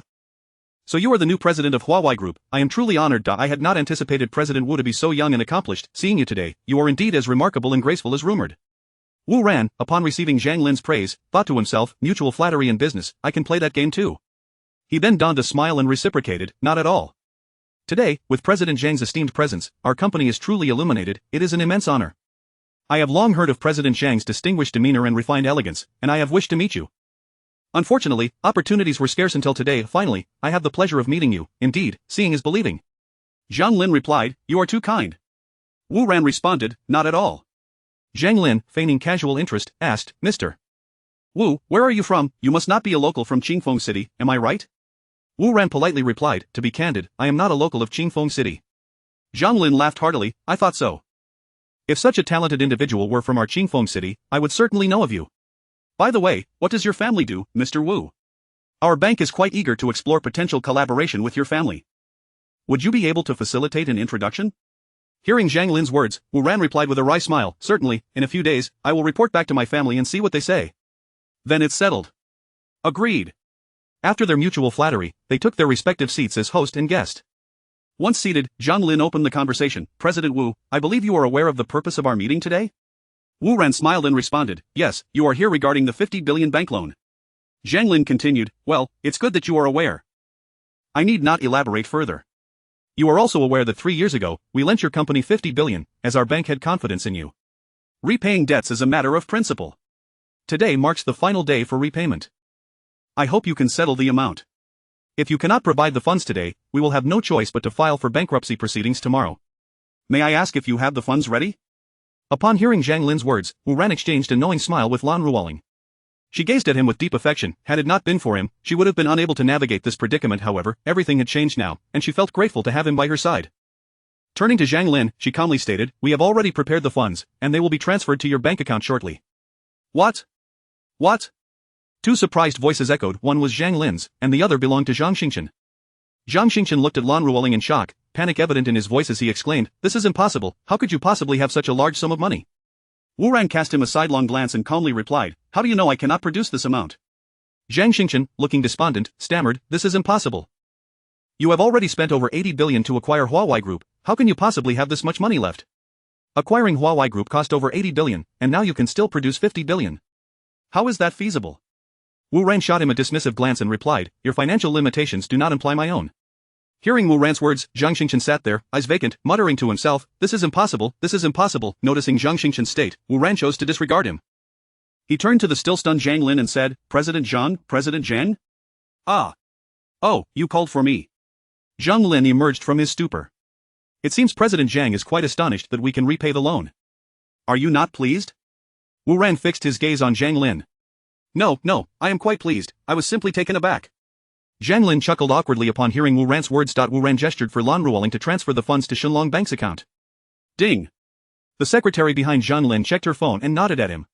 So you are the new president of Huawei Group. I am truly honored. I had not anticipated President Wu to be so young and accomplished. Seeing you today, you are indeed as remarkable and graceful as rumored." Wu Ran, upon receiving Zhang Lin's praise, thought to himself, mutual flattery in business, I can play that game too. He then donned a smile and reciprocated, "Not at all. Today, with President Zhang's esteemed presence, our company is truly illuminated. It is an immense honor. I have long heard of President Zhang's distinguished demeanor and refined elegance, and I have wished to meet you. Unfortunately, opportunities were scarce until today. Finally, I have the pleasure of meeting you. Indeed, seeing is believing." Zhang Lin replied, "You are too kind." Wu Ran responded, "Not at all." Zhang Lin, feigning casual interest, asked, "Mr. Wu, where are you from? You must not be a local from Qingfeng City, am I right?" Wu Ran politely replied, "To be candid, I am not a local of Qingfeng City." Zhang Lin laughed heartily, "I thought so. If such a talented individual were from our Qingfeng City, I would certainly know of you. By the way, what does your family do, Mr. Wu? Our bank is quite eager to explore potential collaboration with your family. Would you be able to facilitate an introduction?" Hearing Zhang Lin's words, Wu Ran replied with a wry smile, "Certainly, in a few days, I will report back to my family and see what they say." "Then it's settled." Agreed. After their mutual flattery, they took their respective seats as host and guest. Once seated, Zhang Lin opened the conversation, "President Wu, I believe you are aware of the purpose of our meeting today?" Wu Ran smiled and responded, "Yes, you are here regarding the 50 billion bank loan." Zhang Lin continued, "Well, it's good that you are aware. I need not elaborate further. You are also aware that 3 years ago, we lent your company 50 billion, as our bank had confidence in you. Repaying debts is a matter of principle. Today marks the final day for repayment. I hope you can settle the amount. If you cannot provide the funds today, we will have no choice but to file for bankruptcy proceedings tomorrow. May I ask if you have the funds ready? Upon hearing Zhang Lin's words, Wu Ran exchanged a knowing smile with Lan Ruoling. She gazed at him with deep affection. Had it not been for him, she would have been unable to navigate this predicament. However, everything had changed now, and she felt grateful to have him by her side. Turning to Zhang Lin, she calmly stated, "We have already prepared the funds, and they will be transferred to your bank account shortly." What? What? Two surprised voices echoed. One was Zhang Lin's, and the other belonged to Zhang Xingchen. Zhang Xingchen looked at Lan Ruoling in shock, panic evident in his voice as he exclaimed, "This is impossible, how could you possibly have such a large sum of money?" Wu Ran cast him a sidelong glance and calmly replied, "How do you know I cannot produce this amount?" Zhang Xingchen, looking despondent, stammered, "This is impossible. You have already spent over 80 billion to acquire Huawei Group, how can you possibly have this much money left? Acquiring Huawei Group cost over 80 billion, and now you can still produce 50 billion. How is that feasible?" Wu Ran shot him a dismissive glance and replied, "Your financial limitations do not imply my own." Hearing Wu Ran's words, Zhang Xingchen sat there, eyes vacant, muttering to himself, "This is impossible, this is impossible." Noticing Zhang Xingchen's state, Wu Ran chose to disregard him. He turned to the still stunned Zhang Lin and said, "President Zhang, President Zhang?" "Ah. Oh, you called for me." Zhang Lin emerged from his stupor. "It seems President Zhang is quite astonished that we can repay the loan. Are you not pleased?" Wu Ran fixed his gaze on Zhang Lin. No, I am quite pleased, I was simply taken aback." Zhang Lin chuckled awkwardly upon hearing Wu Ran's words. Wu Ran gestured for Lan Ruoling to transfer the funds to Shenlong Bank's account. Ding! The secretary behind Zhang Lin checked her phone and nodded at him.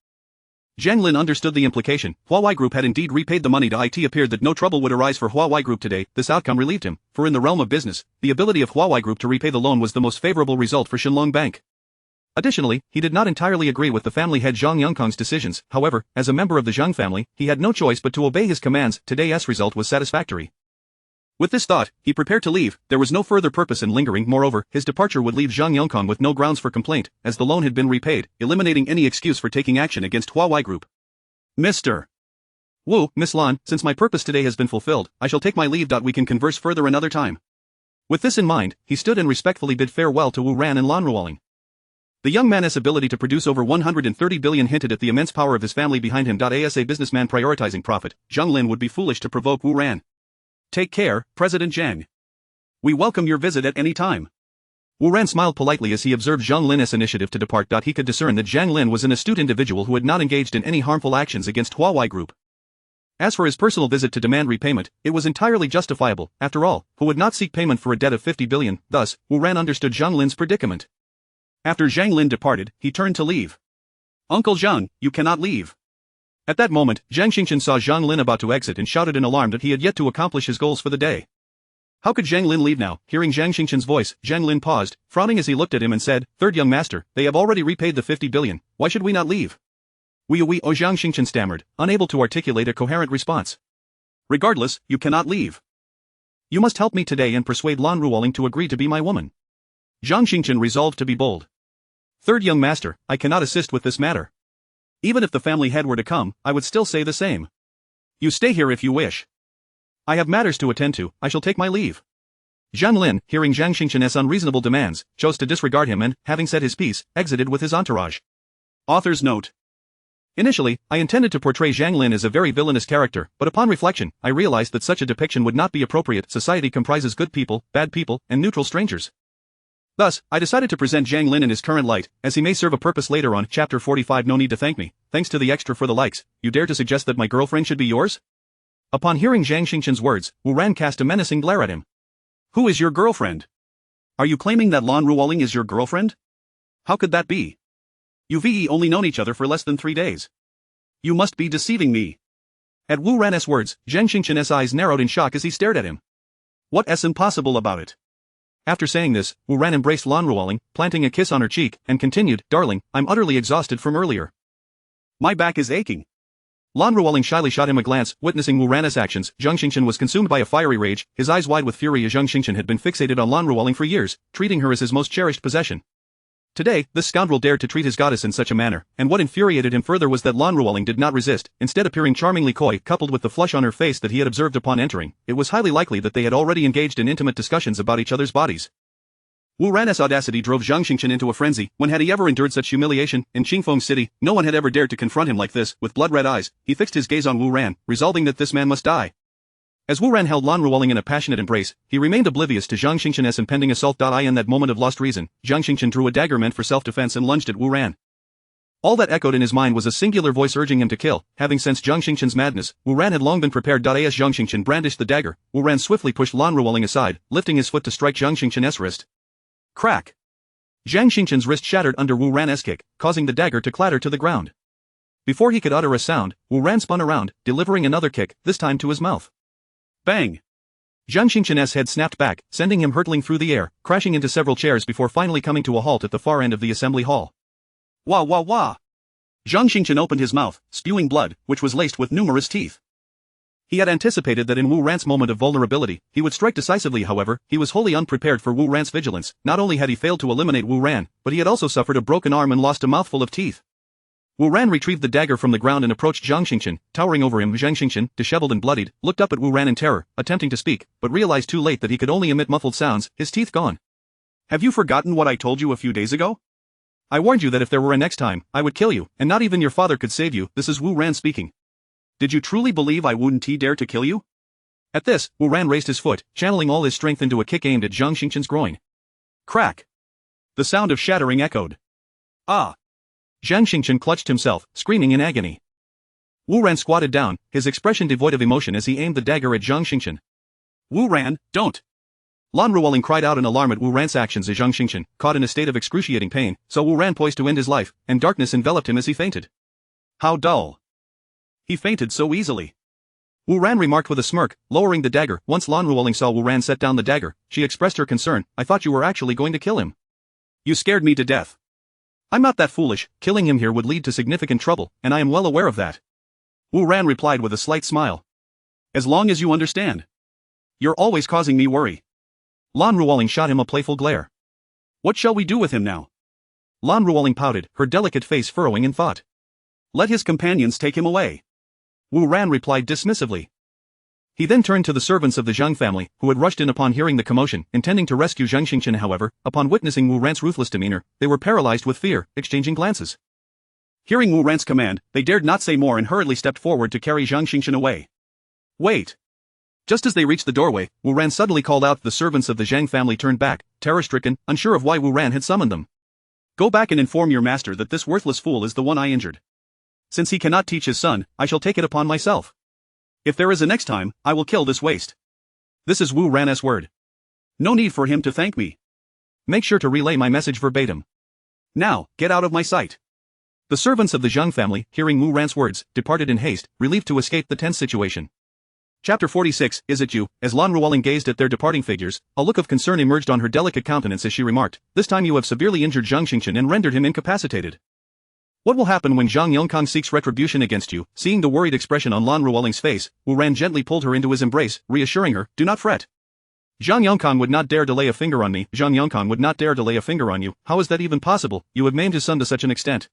Zhang Lin understood the implication. Huawei Group had indeed repaid the money to it. Appeared that no trouble would arise for Huawei Group today. This outcome relieved him, for in the realm of business, the ability of Huawei Group to repay the loan was the most favorable result for Shenlong Bank. Additionally, he did not entirely agree with the family head Zhang Yongkong's decisions. However, as a member of the Zhang family, he had no choice but to obey his commands. Today's result was satisfactory. With this thought, he prepared to leave. There was no further purpose in lingering. Moreover, his departure would leave Zhang Yongkong with no grounds for complaint, as the loan had been repaid, eliminating any excuse for taking action against Huawei Group. Mr. Wu, Miss Lan, since my purpose today has been fulfilled, I shall take my leave. We can converse further another time. With this in mind, he stood and respectfully bid farewell to Wu Ran and Lan Ruoling. The young man's ability to produce over 130 billion hinted at the immense power of his family behind him. As a businessman prioritizing profit, Zhang Lin would be foolish to provoke Wu Ran. Take care, President Zhang. We welcome your visit at any time. Wu Ran smiled politely as he observed Zhang Lin's initiative to depart. He could discern that Zhang Lin was an astute individual who had not engaged in any harmful actions against Huawei Group. As for his personal visit to demand repayment, it was entirely justifiable. After all, who would not seek payment for a debt of 50 billion? Thus, Wu Ran understood Zhang Lin's predicament. After Zhang Lin departed, he turned to leave. "Uncle Zhang, you cannot leave." At that moment, Zhang Xingchen saw Zhang Lin about to exit and shouted in alarm that he had yet to accomplish his goals for the day. How could Zhang Lin leave now? Hearing Zhang Xingchen's voice, Zhang Lin paused, frowning as he looked at him and said, "Third young master, they have already repaid the 50 billion, why should we not leave?" "Oui, Zhang Xingchen stammered, unable to articulate a coherent response. "Regardless, you cannot leave. You must help me today and persuade Lan Ruoling to agree to be my woman." Zhang Xingchen resolved to be bold. "Third young master, I cannot assist with this matter. Even if the family head were to come, I would still say the same. You stay here if you wish." "I have matters to attend to, I shall take my leave." Zhang Lin, hearing Zhang Xingchen's unreasonable demands, chose to disregard him and, having said his piece, exited with his entourage. Author's note. Initially, I intended to portray Zhang Lin as a very villainous character, but upon reflection, I realized that such a depiction would not be appropriate. Society comprises good people, bad people, and neutral strangers. Thus, I decided to present Zhang Lin in his current light, as he may serve a purpose later on. Chapter 45. No need to thank me. Thanks to the extra for the likes. You dare to suggest that my girlfriend should be yours? Upon hearing Zhang Xingchen's words, Wu Ran cast a menacing glare at him. Who is your girlfriend? Are you claiming that Lan Ruoling is your girlfriend? How could that be? You've only known each other for less than 3 days. You must be deceiving me. At Wu Ran's words, Zhang Xingchen's eyes narrowed in shock as he stared at him. What's impossible about it? After saying this, Wu Ran embraced Lan Ruoling, planting a kiss on her cheek, and continued, "Darling, I'm utterly exhausted from earlier. My back is aching." Lan Ruoling shyly shot him a glance. Witnessing Wu Ran's actions, Zhang Xingchen was consumed by a fiery rage, his eyes wide with fury as Zhang Xingchen had been fixated on Lan Ruoling for years, treating her as his most cherished possession. Today, this scoundrel dared to treat his goddess in such a manner, and what infuriated him further was that Lan Ruoling did not resist, instead appearing charmingly coy. Coupled with the flush on her face that he had observed upon entering, it was highly likely that they had already engaged in intimate discussions about each other's bodies. Wu Ran's audacity drove Zhang Xingchen into a frenzy. When had he ever endured such humiliation? In Qingfeng City, no one had ever dared to confront him like this. With blood-red eyes, he fixed his gaze on Wu Ran, resolving that this man must die. As Wu Ran held Lan Ruoling in a passionate embrace, he remained oblivious to Zhang Xingchen's impending assault. In that moment of lost reason, Zhang Xingchen drew a dagger meant for self-defense and lunged at Wu Ran. All that echoed in his mind was a singular voice urging him to kill. Having sensed Zhang Xingchen's madness, Wu Ran had long been prepared. As Zhang Xingchen brandished the dagger, Wu Ran swiftly pushed Lan Ruoling aside, lifting his foot to strike Zhang Xingchen's wrist. Crack! Zhang Xingchen's wrist shattered under Wu Ran's kick, causing the dagger to clatter to the ground. Before he could utter a sound, Wu Ran spun around, delivering another kick, this time to his mouth. Bang! Zhang Xingchen's head snapped back, sending him hurtling through the air, crashing into several chairs before finally coming to a halt at the far end of the assembly hall. Wah wah wah! Zhang Xingchen opened his mouth, spewing blood, which was laced with numerous teeth. He had anticipated that in Wu Ran's moment of vulnerability, he would strike decisively. However, he was wholly unprepared for Wu Ran's vigilance. Not only had he failed to eliminate Wu Ran, but he had also suffered a broken arm and lost a mouthful of teeth. Wu Ran retrieved the dagger from the ground and approached Zhang Xingchen. Towering over him, Zhang Xingchen, disheveled and bloodied, looked up at Wu Ran in terror, attempting to speak, but realized too late that he could only emit muffled sounds, his teeth gone. Have you forgotten what I told you a few days ago? I warned you that if there were a next time, I would kill you, and not even your father could save you. This is Wu Ran speaking. Did you truly believe I wouldn't dare to kill you? At this, Wu Ran raised his foot, channeling all his strength into a kick aimed at Zhang Xingchen's groin. Crack! The sound of shattering echoed. Ah! Zhang Xingchen clutched himself, screaming in agony. Wu Ran squatted down, his expression devoid of emotion as he aimed the dagger at Zhang Xingchen. Wu Ran, don't! Lan Ruoling cried out in alarm at Wu Ran's actions as Zhang Xingchen, caught in a state of excruciating pain, saw Wu Ran poised to end his life, and darkness enveloped him as he fainted. How dull! He fainted so easily. Wu Ran remarked with a smirk, lowering the dagger. Once Lan Ruoling saw Wu Ran set down the dagger, she expressed her concern. I thought you were actually going to kill him. You scared me to death. I'm not that foolish. Killing him here would lead to significant trouble, and I am well aware of that. Wu Ran replied with a slight smile. As long as you understand. You're always causing me worry. Lan Ruoling shot him a playful glare. What shall we do with him now? Lan Ruoling pouted, her delicate face furrowing in thought. Let his companions take him away. Wu Ran replied dismissively. He then turned to the servants of the Zhang family, who had rushed in upon hearing the commotion, intending to rescue Zhang Xingchen. However, upon witnessing Wu Ran's ruthless demeanor, they were paralyzed with fear, exchanging glances. Hearing Wu Ran's command, they dared not say more and hurriedly stepped forward to carry Zhang Xingchen away. Wait! Just as they reached the doorway, Wu Ran suddenly called out. The servants of the Zhang family turned back, terror-stricken, unsure of why Wu Ran had summoned them. Go back and inform your master that this worthless fool is the one I injured. Since he cannot teach his son, I shall take it upon myself. If there is a next time, I will kill this waste. This is Wu Ran's word. No need for him to thank me. Make sure to relay my message verbatim. Now, get out of my sight. The servants of the Zhang family, hearing Wu Ran's words, departed in haste, relieved to escape the tense situation. Chapter 46, Is it you? As Lan Ruoling gazed at their departing figures, a look of concern emerged on her delicate countenance as she remarked, This time you have severely injured Zhang Xingchen and rendered him incapacitated. What will happen when Zhang Yongkang seeks retribution against you? Seeing the worried expression on Lan Ruoling's face, Wu Ran gently pulled her into his embrace, reassuring her, Do not fret. Zhang Yongkang would not dare to lay a finger on me. Zhang Yongkang would not dare to lay a finger on you. How is that even possible? You have maimed his son to such an extent.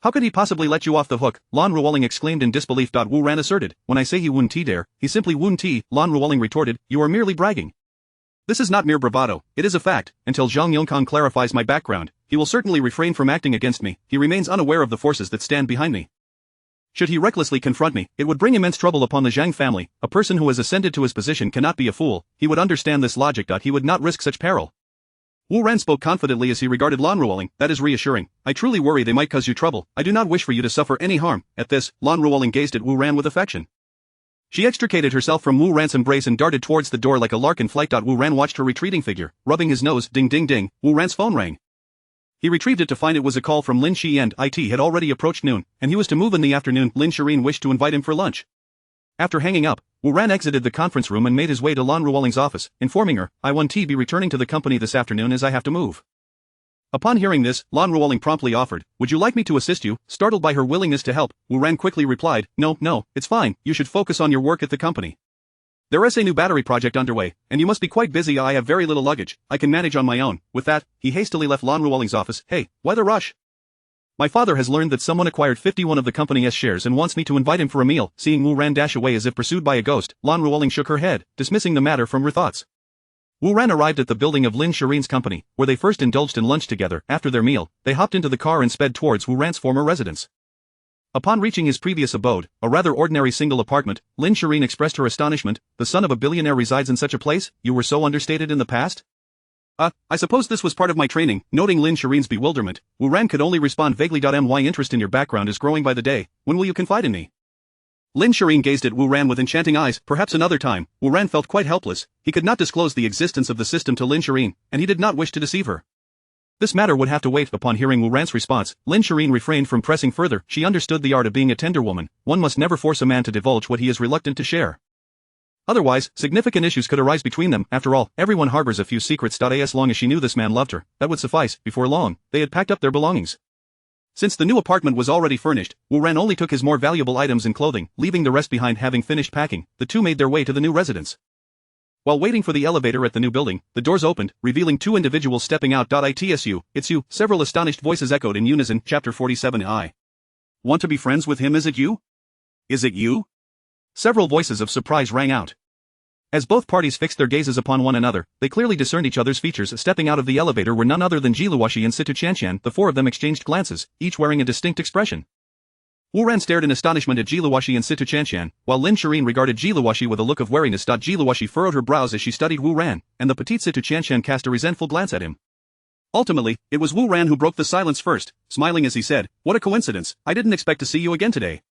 How could he possibly let you off the hook? Lan Ruoling exclaimed in disbelief. Wu Ran asserted, When I say he wouldn't dare, he simply wouldn't. Lan Ruoling retorted, You are merely bragging. This is not mere bravado, it is a fact. Until Zhang Yongkang clarifies my background, he will certainly refrain from acting against me. He remains unaware of the forces that stand behind me. Should he recklessly confront me, it would bring immense trouble upon the Zhang family. A person who has ascended to his position cannot be a fool. He would understand this logic. He would not risk such peril. Wu Ran spoke confidently as he regarded Lan Ruoling. That is reassuring. I truly worry they might cause you trouble. I do not wish for you to suffer any harm. At this, Lan Ruoling gazed at Wu Ran with affection. She extricated herself from Wu Ran's embrace and darted towards the door like a lark in flight. Wu Ran watched her retreating figure, rubbing his nose. Ding ding ding, Wu Ran's phone rang. He retrieved it to find it was a call from Lin Shi and it had already approached noon, and he was to move in the afternoon. Lin Shirin wished to invite him for lunch. After hanging up, Wu Ran exited the conference room and made his way to Lan Ruoling's office, informing her, I won't be returning to the company this afternoon as I have to move. Upon hearing this, Lan Ruoling promptly offered, Would you like me to assist you? Startled by her willingness to help, Wu Ran quickly replied, No, it's fine, you should focus on your work at the company. There is a new battery project underway, and you must be quite busy. I have very little luggage, I can manage on my own. With that, he hastily left Lan Ruoling's office. Hey, why the rush? My father has learned that someone acquired 51 of the company's shares and wants me to invite him for a meal. Seeing Wu Ran dash away as if pursued by a ghost, Lan Ruoling shook her head, dismissing the matter from her thoughts. Wu Ran arrived at the building of Lin Shirin's company, where they first indulged in lunch together. After their meal, they hopped into the car and sped towards Wu Ran's former residence. Upon reaching his previous abode, a rather ordinary single apartment, Lin Shirin expressed her astonishment. The son of a billionaire resides in such a place? You were so understated in the past? I suppose this was part of my training. Noting Lin Shirin's bewilderment, Wu Ran could only respond vaguely. My interest in your background is growing by the day. When will you confide in me? Lin Shirin gazed at Wu Ran with enchanting eyes. Perhaps another time. Wu Ran felt quite helpless. He could not disclose the existence of the system to Lin Shirin, and he did not wish to deceive her. This matter would have to wait. Upon hearing Wu Ran's response, Lin Shirin refrained from pressing further. She understood the art of being a tender woman. One must never force a man to divulge what he is reluctant to share. Otherwise, significant issues could arise between them. After all, everyone harbors a few secrets. As long as she knew this man loved her, that would suffice. Before long, they had packed up their belongings. Since the new apartment was already furnished, Wu Ran only took his more valuable items and clothing, leaving the rest behind. Having finished packing, the two made their way to the new residence. While waiting for the elevator at the new building, the doors opened, revealing two individuals stepping out. It's you, it's you, several astonished voices echoed in unison. Chapter 47. I want to be friends with him. Is it you? Is it you? Several voices of surprise rang out. As both parties fixed their gazes upon one another, they clearly discerned each other's features. Stepping out of the elevator were none other than Jiluoxi and Situ Chanshan. The four of them exchanged glances, each wearing a distinct expression. Wu Ran stared in astonishment at Jiluoxi and Situ Chanshan, while Lin Shirin regarded Jiluoxi with a look of wariness. Jiluoxi furrowed her brows as she studied Wu Ran, and the petite Situ Chanshan cast a resentful glance at him. Ultimately, it was Wu Ran who broke the silence first, smiling as he said, "What a coincidence, I didn't expect to see you again today."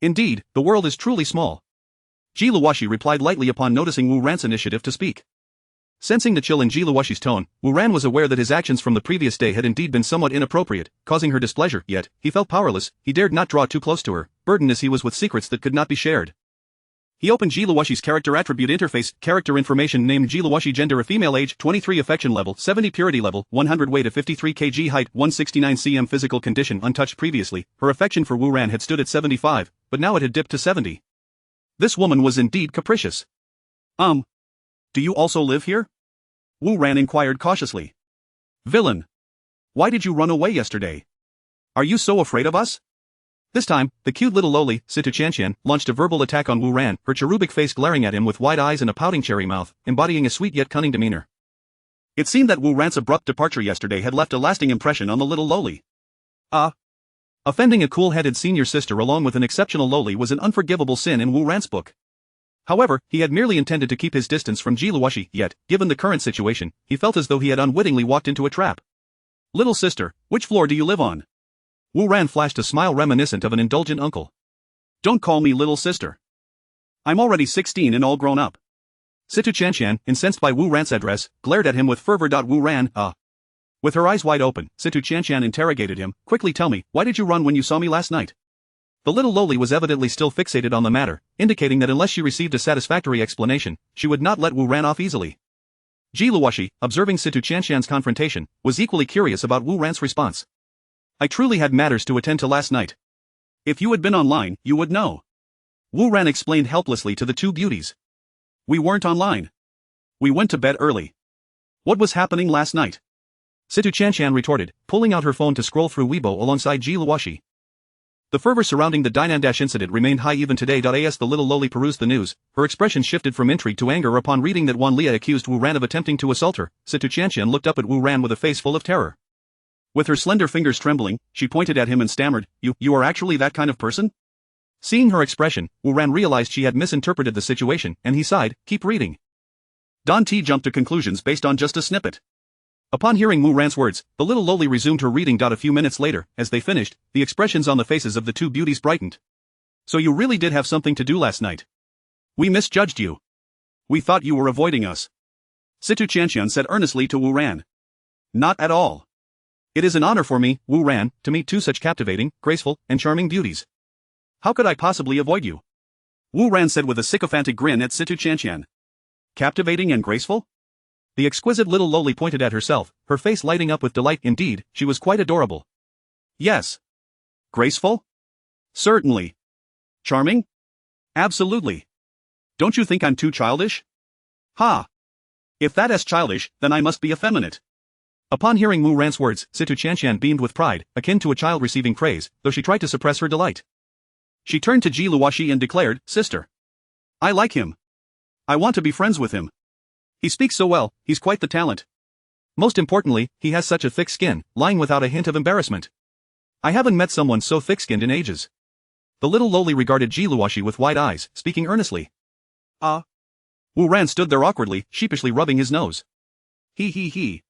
Indeed, the world is truly small. Jiluoxi replied lightly upon noticing Wu Ran's initiative to speak. Sensing the chill in Jiluoxi's tone, Wu Ran was aware that his actions from the previous day had indeed been somewhat inappropriate, causing her displeasure. Yet, he felt powerless. He dared not draw too close to her, burdened as he was with secrets that could not be shared. He opened Jiluoxi's character attribute interface. Character information: named Jiluoxi, gender a female, age 23, affection level 70, purity level 100, weight of 53 kg, height 169 cm, physical condition untouched. Previously, her affection for Wu Ran had stood at 75, but now it had dipped to 70. This woman was indeed capricious. Do you also live here? Wu Ran inquired cautiously. Villain! Why did you run away yesterday? Are you so afraid of us? This time, the cute little loli, Situ Chanshan, launched a verbal attack on Wu Ran, her cherubic face glaring at him with wide eyes and a pouting cherry mouth, embodying a sweet yet cunning demeanor. It seemed that Wu Ran's abrupt departure yesterday had left a lasting impression on the little loli. Offending a cool-headed senior sister along with an exceptional loli was an unforgivable sin in Wu Ran's book. However, he had merely intended to keep his distance from Jiluoxi, yet, given the current situation, he felt as though he had unwittingly walked into a trap. Little sister, which floor do you live on? Wu Ran flashed a smile reminiscent of an indulgent uncle. Don't call me little sister. I'm already 16 and all grown up. Situ Chanshan, incensed by Wu Ran's address, glared at him with fervor. Wu Ran, With her eyes wide open, Situ Chanshan interrogated him. Quickly tell me, why did you run when you saw me last night? The little loli was evidently still fixated on the matter, indicating that unless she received a satisfactory explanation, she would not let Wu Ran off easily. Jiluoxi, observing Situ Chanshan's confrontation, was equally curious about Wu Ran's response. I truly had matters to attend to last night. If you had been online, you would know. Wu Ran explained helplessly to the two beauties. We weren't online. We went to bed early. What was happening last night? Situ Chanshan retorted, pulling out her phone to scroll through Weibo alongside Jiluoxi. The fervor surrounding the Dinandash incident remained high even today. As the little loli perused the news, her expression shifted from intrigue to anger upon reading that Wan Lia accused Wu Ran of attempting to assault her. Situ Chanshan looked up at Wu Ran with a face full of terror. With her slender fingers trembling, she pointed at him and stammered, You are actually that kind of person? Seeing her expression, Wu Ran realized she had misinterpreted the situation, and he sighed, keep reading. Don T jumped to conclusions based on just a snippet. Upon hearing Wu Ran's words, the little loli resumed her reading. A few minutes later, as they finished, the expressions on the faces of the two beauties brightened. So you really did have something to do last night. We misjudged you. We thought you were avoiding us. Situ Chanshan said earnestly to Wu Ran. Not at all. It is an honor for me, Wu Ran, to meet two such captivating, graceful, and charming beauties. How could I possibly avoid you? Wu Ran said with a sycophantic grin at Situ Chanshan. Captivating and graceful? The exquisite little loli pointed at herself, her face lighting up with delight. Indeed, she was quite adorable. Yes. Graceful? Certainly. Charming? Absolutely. Don't you think I'm too childish? Ha! If that is childish, then I must be effeminate. Upon hearing Wu Ran's words, Situ Chanshan beamed with pride, akin to a child receiving praise, though she tried to suppress her delight. She turned to Jiluoxi and declared, Sister. I like him. I want to be friends with him. He speaks so well, he's quite the talent. Most importantly, he has such a thick skin, lying without a hint of embarrassment. I haven't met someone so thick-skinned in ages. The little lowly regarded Ji Luoxi with wide eyes, speaking earnestly. Wu Ran stood there awkwardly, sheepishly rubbing his nose. He.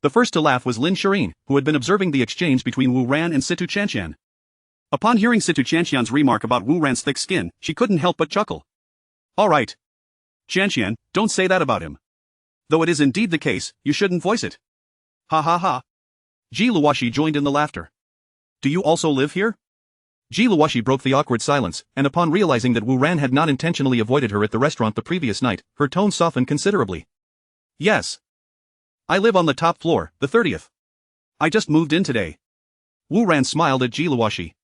The first to laugh was Lin Shirin, who had been observing the exchange between Wu Ran and Situ Chanshan. Upon hearing Situ Chanshan's remark about Wu Ran's thick skin, she couldn't help but chuckle. All right. Chanshan, don't say that about him. Though it is indeed the case, you shouldn't voice it. Ha ha ha. Ji Luoxi joined in the laughter. Do you also live here? Ji Luoxi broke the awkward silence, and upon realizing that Wu Ran had not intentionally avoided her at the restaurant the previous night, her tone softened considerably. Yes. I live on the top floor, the 30th. I just moved in today. Wu Ran smiled at Ji Luoxi.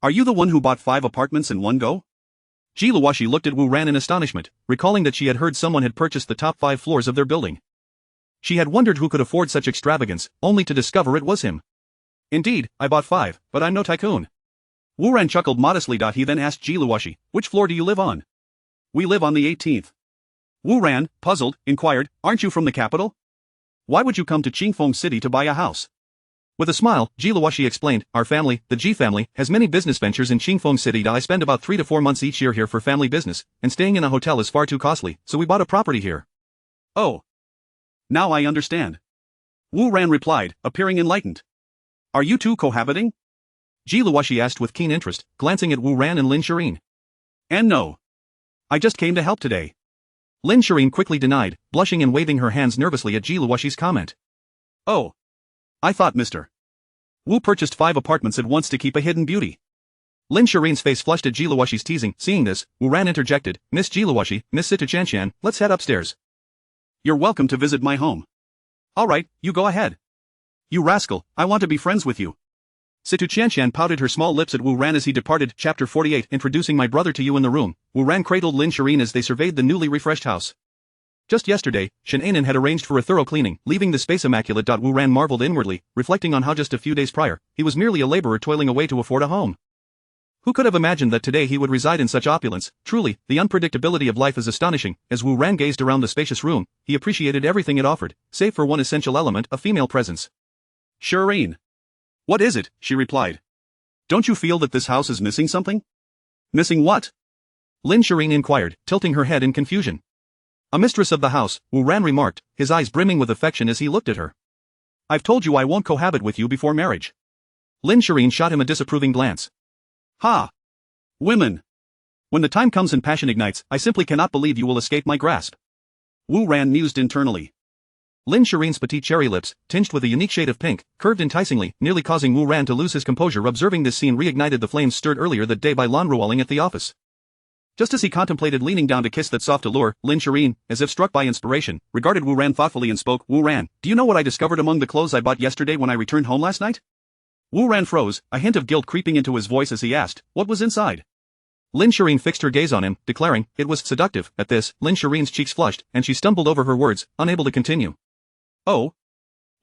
Are you the one who bought 5 apartments in one go? Ji Luoxi looked at Wu Ran in astonishment, recalling that she had heard someone had purchased the top 5 floors of their building. She had wondered who could afford such extravagance, only to discover it was him. Indeed, I bought 5, but I'm no tycoon. Wu Ran chuckled modestly. He then asked Ji Luoxi, which floor do you live on? We live on the 18th. Wu Ran, puzzled, inquired, aren't you from the capital? Why would you come to Qingfeng City to buy a house? With a smile, Ji Luoxi explained, our family, the Ji family, has many business ventures in Qingfeng City. I spend about 3 to 4 months each year here for family business, and staying in a hotel is far too costly, so we bought a property here. Oh. Now I understand. Wu Ran replied, appearing enlightened. Are you two cohabiting? Ji Luoxi asked with keen interest, glancing at Wu Ran and Lin Shirin. And no. I just came to help today. Lin Shirin quickly denied, blushing and waving her hands nervously at Ji Luoxi's comment. Oh. I thought Mr. Wu purchased 5 apartments at once to keep a hidden beauty. Lin Shirin's face flushed at Ji Luoxi's teasing. Seeing this, Wu Ran interjected, Miss Ji Luoxi, Miss Situ Chanshan, let's head upstairs. You're welcome to visit my home. All right, you go ahead. You rascal, I want to be friends with you. Situ Chanshan pouted her small lips at Wu Ran as he departed. Chapter 48. Introducing my brother to you in the room. Wu Ran cradled Lin Shirin as they surveyed the newly refreshed house. Just yesterday, Shen Anan had arranged for a thorough cleaning, leaving the space immaculate. Wu Ran marveled inwardly, reflecting on how just a few days prior, he was merely a laborer toiling away to afford a home. Who could have imagined that today he would reside in such opulence? Truly, the unpredictability of life is astonishing. As Wu Ran gazed around the spacious room, he appreciated everything it offered, save for one essential element, a female presence. Shirin. What is it? She replied. Don't you feel that this house is missing something? Missing what? Lin Shirin inquired, tilting her head in confusion. A mistress of the house, Wu Ran remarked, his eyes brimming with affection as he looked at her. I've told you I won't cohabit with you before marriage. Lin Shirin shot him a disapproving glance. Ha! Women! When the time comes and passion ignites, I simply cannot believe you will escape my grasp. Wu Ran mused internally. Lin Shirin's petite cherry lips, tinged with a unique shade of pink, curved enticingly, nearly causing Wu Ran to lose his composure. Observing this scene reignited the flames stirred earlier that day by Lan Ruoling at the office. Just as he contemplated leaning down to kiss that soft allure, Lin Shirin, as if struck by inspiration, regarded Wu Ran thoughtfully and spoke. Wu Ran, do you know what I discovered among the clothes I bought yesterday when I returned home last night? Wu Ran froze, a hint of guilt creeping into his voice as he asked, what was inside? Lin Shirin fixed her gaze on him, declaring, it was seductive. At this, Lin Shirin's cheeks flushed, and she stumbled over her words, unable to continue. Oh?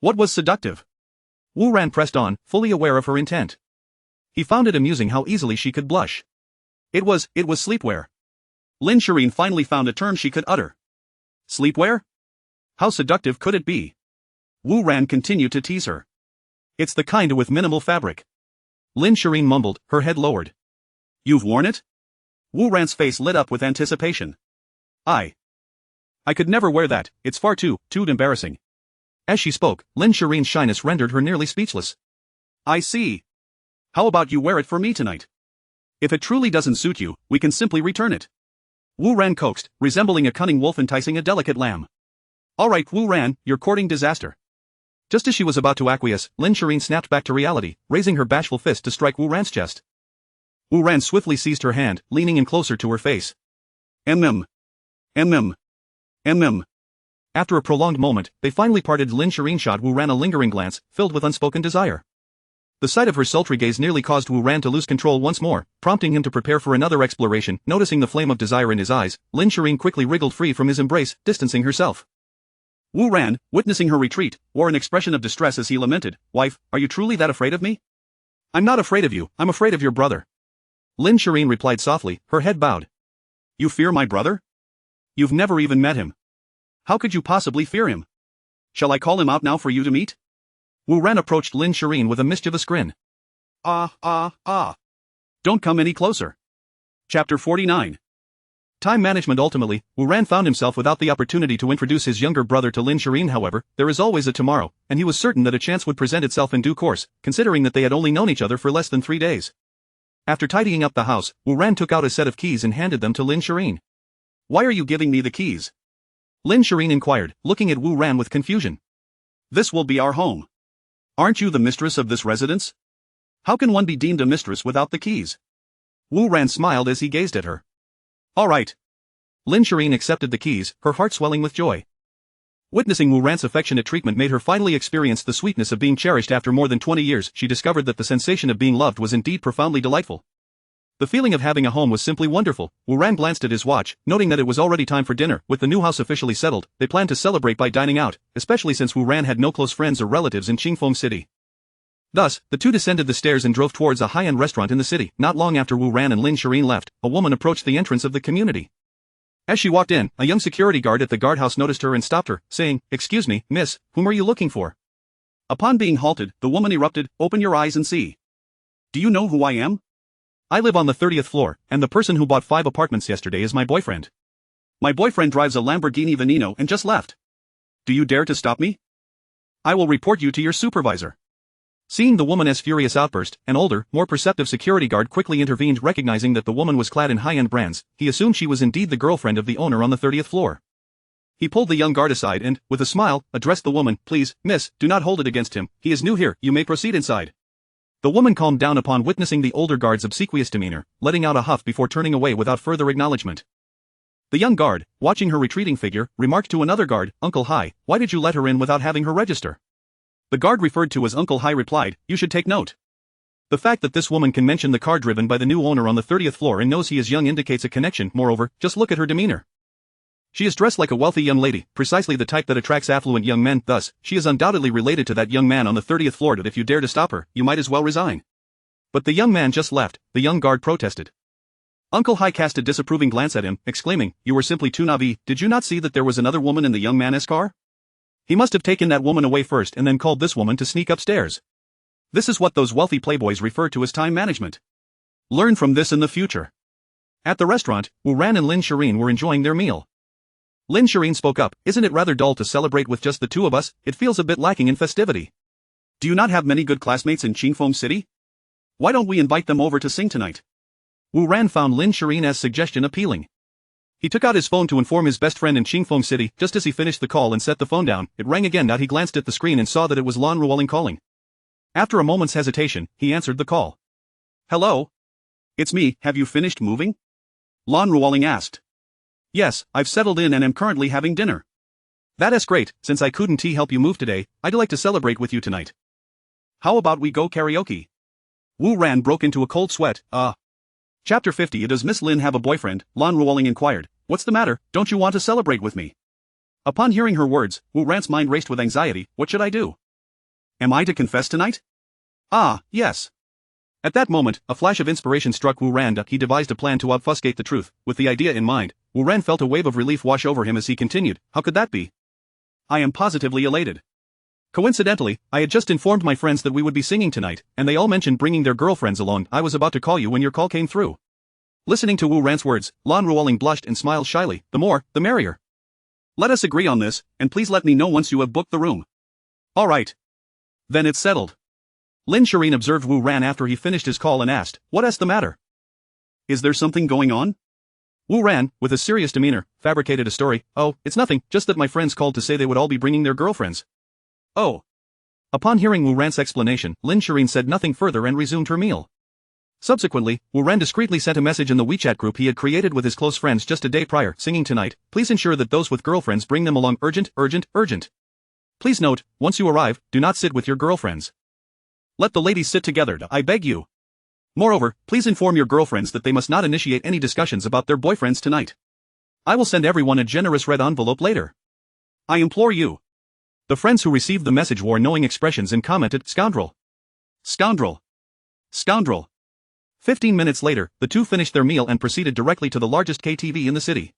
What was seductive? Wu Ran pressed on, fully aware of her intent. He found it amusing how easily she could blush. It was sleepwear. Lin Shirin finally found a term she could utter. Sleepwear? How seductive could it be? Wu Ran continued to tease her. It's the kind with minimal fabric. Lin Shirin mumbled, her head lowered. You've worn it? Wu Ran's face lit up with anticipation. I could never wear that, it's far too embarrassing. As she spoke, Lin Shirin's shyness rendered her nearly speechless. I see. How about you wear it for me tonight? If it truly doesn't suit you, we can simply return it. Wu Ran coaxed, resembling a cunning wolf enticing a delicate lamb. All right, Wu Ran, you're courting disaster. Just as she was about to acquiesce, Lin Shirin snapped back to reality, raising her bashful fist to strike Wu Ran's chest. Wu Ran swiftly seized her hand, leaning in closer to her face. Mm. After a prolonged moment, they finally parted. Lin Shirin shot Wu Ran a lingering glance, filled with unspoken desire. The sight of her sultry gaze nearly caused Wu Ran to lose control once more, prompting him to prepare for another exploration. Noticing the flame of desire in his eyes, Lin Shirin quickly wriggled free from his embrace, distancing herself. Wu Ran, witnessing her retreat, wore an expression of distress as he lamented, Wife, are you truly that afraid of me? I'm not afraid of you, I'm afraid of your brother. Lin Shirin replied softly, her head bowed. You fear my brother? You've never even met him. How could you possibly fear him? Shall I call him out now for you to meet? Wu Ran approached Lin Shireen with a mischievous grin. Don't come any closer. Chapter 49. Time management. Ultimately, Wu Ran found himself without the opportunity to introduce his younger brother to Lin Shireen. However, there is always a tomorrow, and he was certain that a chance would present itself in due course, considering that they had only known each other for less than 3 days. After tidying up the house, Wu Ran took out a set of keys and handed them to Lin Shireen. Why are you giving me the keys? Lin Shireen inquired, looking at Wu Ran with confusion. This will be our home. Aren't you the mistress of this residence? How can one be deemed a mistress without the keys? Wu Ran smiled as he gazed at her. All right. Lin Shireen accepted the keys, her heart swelling with joy. Witnessing Wu Ran's affectionate treatment made her finally experience the sweetness of being cherished. After more than 20 years. She discovered that the sensation of being loved was indeed profoundly delightful. The feeling of having a home was simply wonderful. Wu Ran glanced at his watch, noting that it was already time for dinner. With the new house officially settled, they planned to celebrate by dining out, especially since Wu Ran had no close friends or relatives in Qingfeng City. Thus, the two descended the stairs and drove towards a high-end restaurant in the city. Not long after Wu Ran and Lin Shireen left, a woman approached the entrance of the community. As she walked in, a young security guard at the guardhouse noticed her and stopped her, saying, "Excuse me, miss, whom are you looking for?" Upon being halted, the woman erupted, "Open your eyes and see. Do you know who I am? I live on the 30th floor, and the person who bought 5 apartments yesterday is my boyfriend. My boyfriend drives a Lamborghini Veneno and just left. Do you dare to stop me? I will report you to your supervisor." Seeing the woman's furious outburst, an older, more perceptive security guard quickly intervened. Recognizing that the woman was clad in high-end brands, he assumed she was indeed the girlfriend of the owner on the 30th floor. He pulled the young guard aside and, with a smile, addressed the woman, "Please, miss, do not hold it against him. He is new here. You may proceed inside." The woman calmed down upon witnessing the older guard's obsequious demeanor, letting out a huff before turning away without further acknowledgement. The young guard, watching her retreating figure, remarked to another guard, "Uncle Hai, why did you let her in without having her register?" The guard referred to as Uncle Hai replied, "You should take note. The fact that this woman can mention the car driven by the new owner on the 30th floor and knows he is young indicates a connection. Moreover, just look at her demeanor. She is dressed like a wealthy young lady, precisely the type that attracts affluent young men. Thus, she is undoubtedly related to that young man on the 30th floor. That if you dare to stop her, you might as well resign." But the young man just left, the young guard protested. Uncle Hai cast a disapproving glance at him, exclaiming, "You were simply too naive. Did you not see that there was another woman in the young man's car? He must have taken that woman away first and then called this woman to sneak upstairs. This is what those wealthy playboys refer to as time management. Learn from this in the future." At the restaurant, Wu Ran and Lin Shireen were enjoying their meal. Lin Shireen spoke up, "Isn't it rather dull to celebrate with just the two of us? It feels a bit lacking in festivity. Do you not have many good classmates in Qingfeng City? Why don't we invite them over to sing tonight?" Wu Ran found Lin Shireen's suggestion appealing. He took out his phone to inform his best friend in Qingfeng City. Just as he finished the call and set the phone down, it rang again. He glanced at the screen and saw that it was Lan Ruoling calling. After a moment's hesitation, he answered the call. "Hello? It's me. Have you finished moving?" Lan Ruoling asked. "Yes, I've settled in and am currently having dinner." "That is great. Since I couldn't help you move today, I'd like to celebrate with you tonight." "How about we go karaoke?" Wu Ran broke into a cold sweat. Chapter 50. Does Miss Lin have a boyfriend? Lan Ruoling inquired. "What's the matter? Don't you want to celebrate with me?" Upon hearing her words, Wu Ran's mind raced with anxiety. What should I do? Am I to confess tonight? Yes. At that moment, a flash of inspiration struck Wu Ran. He devised a plan to obfuscate the truth. With the idea in mind, Wu Ran felt a wave of relief wash over him as he continued, "How could that be? I am positively elated. Coincidentally, I had just informed my friends that we would be singing tonight, and they all mentioned bringing their girlfriends along. I was about to call you when your call came through." Listening to Wu Ran's words, Lan Ruoling blushed and smiled shyly. "The more, the merrier. Let us agree on this, and please let me know once you have booked the room." "All right. Then it's settled." Lin Shireen observed Wu Ran after he finished his call and asked, "What's the matter? Is there something going on?" Wu Ran, with a serious demeanor, fabricated a story. "Oh, it's nothing, just that my friends called to say they would all be bringing their girlfriends." "Oh." Upon hearing Wu Ran's explanation, Lin Shireen said nothing further and resumed her meal. Subsequently, Wu Ran discreetly sent a message in the WeChat group he had created with his close friends just a day prior, singing tonight. "Please ensure that those with girlfriends bring them along. Urgent, urgent, urgent. Please note, once you arrive, do not sit with your girlfriends. Let the ladies sit together, I beg you. Moreover, please inform your girlfriends that they must not initiate any discussions about their boyfriends tonight. I will send everyone a generous red envelope later. I implore you." The friends who received the message wore knowing expressions and commented, "Scoundrel. Scoundrel. Scoundrel." 15 minutes later, the two finished their meal and proceeded directly to the largest KTV in the city.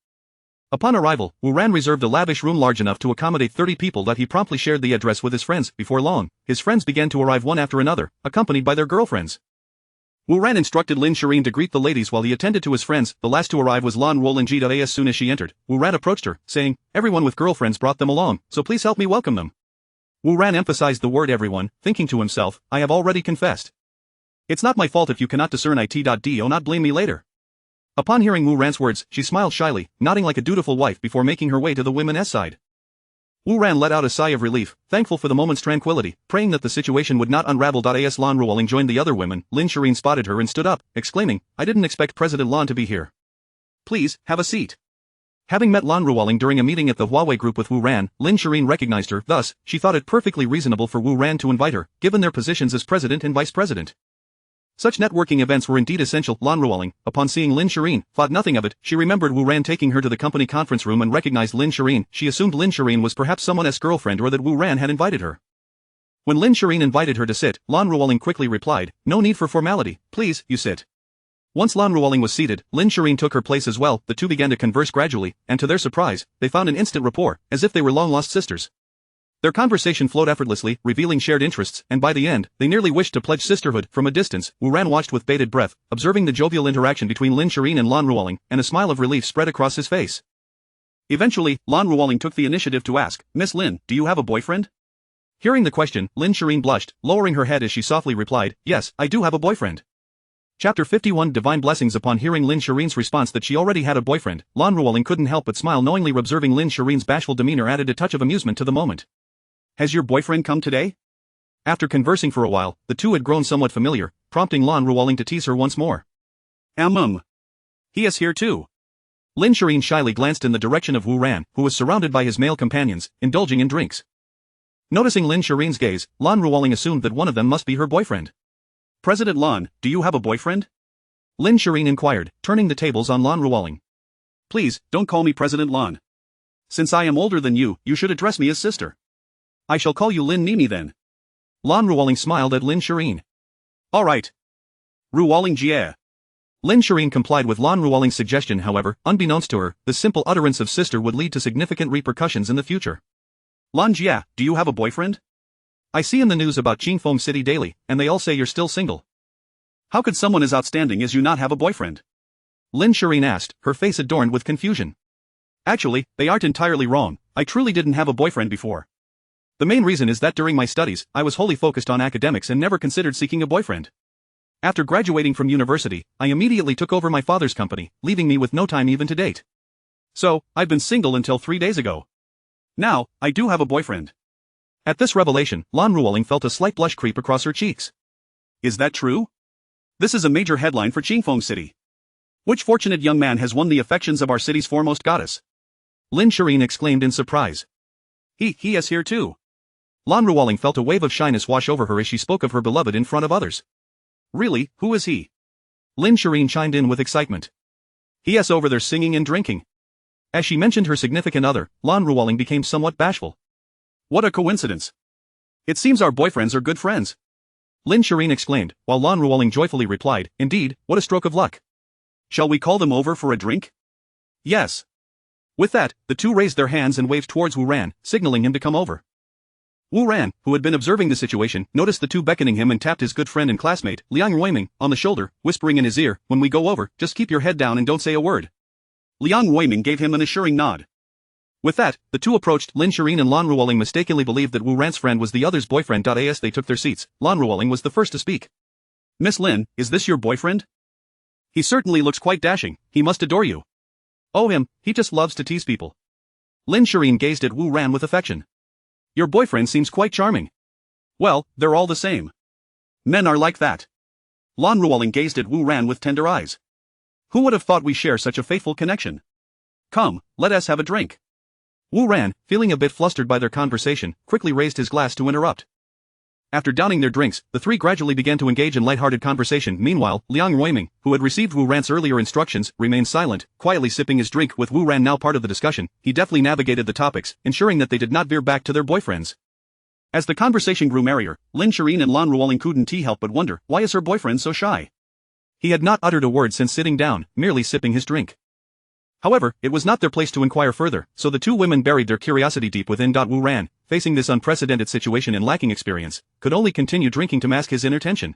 Upon arrival, Wu Ran reserved a lavish room large enough to accommodate 30 people that he promptly shared the address with his friends. Before long, his friends began to arrive one after another, accompanied by their girlfriends. Wu Ran instructed Lin Shireen to greet the ladies while he attended to his friends. The last to arrive was Lan Roland G. As soon as she entered, Wu Ran approached her, saying, "Everyone with girlfriends brought them along, so please help me welcome them." Wu Ran emphasized the word everyone, thinking to himself, "I have already confessed. It's not my fault if you cannot discern it. Do not blame me later." Upon hearing Wu Ran's words, she smiled shyly, nodding like a dutiful wife before making her way to the women's side. Wu Ran let out a sigh of relief, thankful for the moment's tranquility, praying that the situation would not unravel. As Lan Ruoling joined the other women, Lin Shireen spotted her and stood up, exclaiming, "I didn't expect President Lan to be here. Please, have a seat." Having met Lan Ruoling during a meeting at the Huawei group with Wu Ran, Lin Shireen recognized her, thus, she thought it perfectly reasonable for Wu Ran to invite her, given their positions as president and vice president. Such networking events were indeed essential. Lan Ruoling, upon seeing Lin Shireen, thought nothing of it. She remembered Wu Ran taking her to the company conference room and recognized Lin Shireen. She assumed Lin Shireen was perhaps someone's girlfriend or that Wu Ran had invited her. When Lin Shireen invited her to sit, Lan Ruoling quickly replied, "No need for formality, please, you sit." Once Lan Ruoling was seated, Lin Shireen took her place as well. The two began to converse gradually, and to their surprise, they found an instant rapport, as if they were long-lost sisters. Their conversation flowed effortlessly, revealing shared interests, and by the end, they nearly wished to pledge sisterhood. From a distance, Wu Ran watched with bated breath, observing the jovial interaction between Lin Shireen and Lan Ruoling, and a smile of relief spread across his face. Eventually, Lan Ruoling took the initiative to ask, "Miss Lin, do you have a boyfriend?" Hearing the question, Lin Shireen blushed, lowering her head as she softly replied, "Yes, I do have a boyfriend." Chapter 51 Divine Blessings. Upon hearing Lin Shireen's response that she already had a boyfriend, Lan Ruoling couldn't help but smile knowingly. Observing Lin Shireen's bashful demeanor added a touch of amusement to the moment. "Has your boyfriend come today?" After conversing for a while, the two had grown somewhat familiar, prompting Lan Ruoling to tease her once more. He is here too." Lin Shireen shyly glanced in the direction of Wu Ran, who was surrounded by his male companions, indulging in drinks. Noticing Lin Shireen's gaze, Lan Ruoling assumed that one of them must be her boyfriend. "President Lan, do you have a boyfriend?" Lin Shireen inquired, turning the tables on Lan Ruoling. "Please, don't call me President Lan. Since I am older than you, you should address me as sister. I shall call you Lin Nimi then." Lan Ruoling smiled at Lin Shireen. "All right. Ruoling Jie." Lin Shireen complied with Lan Ruoling's suggestion. However, unbeknownst to her, the simple utterance of sister would lead to significant repercussions in the future. "Lan Jie, do you have a boyfriend? I see in the news about Qingfeng City daily, and they all say you're still single. How could someone as outstanding as you not have a boyfriend?" Lin Shireen asked, her face adorned with confusion. "Actually, they aren't entirely wrong. I truly didn't have a boyfriend before. The main reason is that during my studies, I was wholly focused on academics and never considered seeking a boyfriend. After graduating from university, I immediately took over my father's company, leaving me with no time even to date. So, I've been single until 3 days ago. Now, I do have a boyfriend." At this revelation, Lan Ruoling felt a slight blush creep across her cheeks. "Is that true? This is a major headline for Qingfeng City. Which fortunate young man has won the affections of our city's foremost goddess?" Lin Shireen exclaimed in surprise. He is here too." Lan Ruoling felt a wave of shyness wash over her as she spoke of her beloved in front of others. "Really, who is he?" Lin Shireen chimed in with excitement. "He is over there singing and drinking." As she mentioned her significant other, Lan Ruoling became somewhat bashful. "What a coincidence. It seems our boyfriends are good friends." Lin Shireen exclaimed, while Lan Ruoling joyfully replied, "Indeed, what a stroke of luck. Shall we call them over for a drink?" "Yes." With that, the two raised their hands and waved towards Wu Ran, signaling him to come over. Wu Ran, who had been observing the situation, noticed the two beckoning him and tapped his good friend and classmate, Liang Ruiming, on the shoulder, whispering in his ear, "When we go over, just keep your head down and don't say a word." Liang Ruiming gave him an assuring nod. With that, the two approached. Lin Shireen and Lan Ruoling mistakenly believed that Wu Ran's friend was the other's boyfriend. As they took their seats, Lan Ruoling was the first to speak. "Miss Lin, is this your boyfriend? He certainly looks quite dashing. He must adore you." "Oh him, he just loves to tease people." Lin Shireen gazed at Wu Ran with affection. "Your boyfriend seems quite charming." "Well, they're all the same. Men are like that." Lan Ruoling gazed at Wu Ran with tender eyes. "Who would have thought we share such a faithful connection? Come, let us have a drink." Wu Ran, feeling a bit flustered by their conversation, quickly raised his glass to interrupt. After downing their drinks, the three gradually began to engage in light-hearted conversation. Meanwhile, Liang Ruiming, who had received Wu Ran's earlier instructions, remained silent, quietly sipping his drink. With Wu Ran now part of the discussion, he deftly navigated the topics, ensuring that they did not veer back to their boyfriends. As the conversation grew merrier, Lin Shireen and Lan Ruoling couldn't help but wonder, why is her boyfriend so shy? He had not uttered a word since sitting down, merely sipping his drink. However, it was not their place to inquire further, so the two women buried their curiosity deep within. Wu Ran, facing this unprecedented situation and lacking experience, could only continue drinking to mask his inner tension.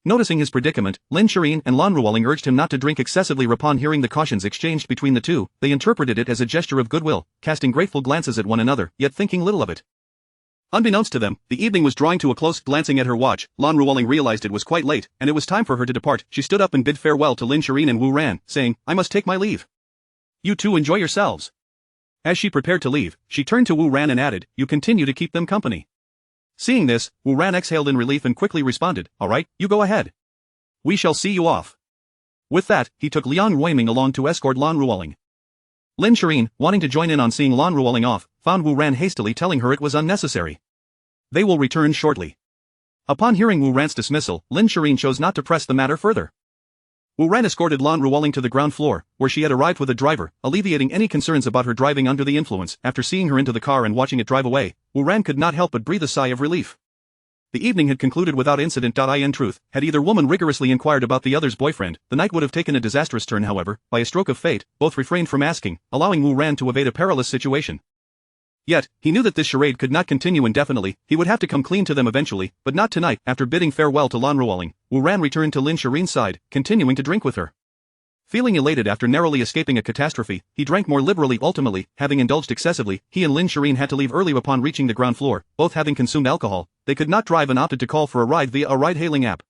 Noticing his predicament, Lin Shirin and Lan Ruoling urged him not to drink excessively. Upon hearing the cautions exchanged between the two, they interpreted it as a gesture of goodwill, casting grateful glances at one another, yet thinking little of it. Unbeknownst to them, the evening was drawing to a close. Glancing at her watch, Lan Ruoling realized it was quite late, and it was time for her to depart. She stood up and bid farewell to Lin Shirin and Wu Ran, saying, "I must take my leave. You two enjoy yourselves." As she prepared to leave, she turned to Wu Ran and added, "You continue to keep them company." Seeing this, Wu Ran exhaled in relief and quickly responded, "All right, you go ahead. We shall see you off." With that, he took Liang Ruiming along to escort Lan Ruoling. Lin Shirin, wanting to join in on seeing Lan Ruoling off, found Wu Ran hastily telling her it was unnecessary. They will return shortly. Upon hearing Wu Ran's dismissal, Lin Shirin chose not to press the matter further. Wu Ran escorted Lan Ruoling to the ground floor, where she had arrived with a driver, alleviating any concerns about her driving under the influence. After seeing her into the car and watching it drive away, Wu Ran could not help but breathe a sigh of relief. The evening had concluded without incident. In truth, had either woman rigorously inquired about the other's boyfriend, the night would have taken a disastrous turn. However, by a stroke of fate, both refrained from asking, allowing Wu Ran to evade a perilous situation. Yet, he knew that this charade could not continue indefinitely. He would have to come clean to them eventually, but not tonight. After bidding farewell to Lan Ruoling, Wu Ran returned to Lin Shirin's side, continuing to drink with her. Feeling elated after narrowly escaping a catastrophe, he drank more liberally. Ultimately, having indulged excessively, he and Lin Shirin had to leave early. Upon reaching the ground floor, both having consumed alcohol, they could not drive and opted to call for a ride via a ride-hailing app.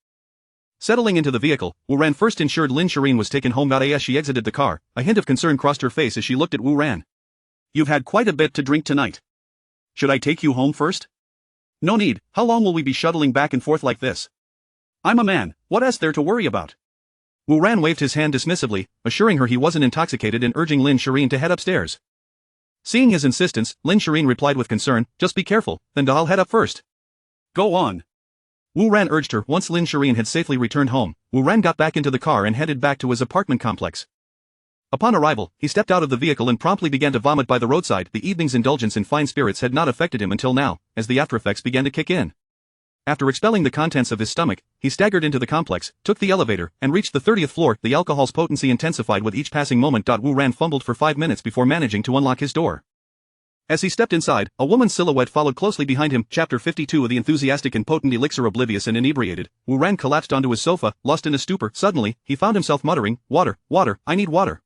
Settling into the vehicle, Wu Ran first ensured Lin Shirin was taken home. As she exited the car, a hint of concern crossed her face as she looked at Wu Ran. "You've had quite a bit to drink tonight. Should I take you home first?" "No need. How long will we be shuttling back and forth like this? I'm a man, what else there to worry about?" Wu Ran waved his hand dismissively, assuring her he wasn't intoxicated and urging Lin Shirin to head upstairs. Seeing his insistence, Lin Shirin replied with concern, "Just be careful, then I'll head up first." "Go on." Wu Ran urged her. Once Lin Shirin had safely returned home, Wu Ran got back into the car and headed back to his apartment complex. Upon arrival, he stepped out of the vehicle and promptly began to vomit by the roadside. The evening's indulgence in fine spirits had not affected him until now, as the aftereffects began to kick in. After expelling the contents of his stomach, he staggered into the complex, took the elevator, and reached the 30th floor. The alcohol's potency intensified with each passing moment. Wu Ran fumbled for 5 minutes before managing to unlock his door. As he stepped inside, a woman's silhouette followed closely behind him. Chapter 52 of the enthusiastic and potent elixir. Oblivious and inebriated, Wu Ran collapsed onto his sofa, lost in a stupor. Suddenly, he found himself muttering, "Water, water, I need water."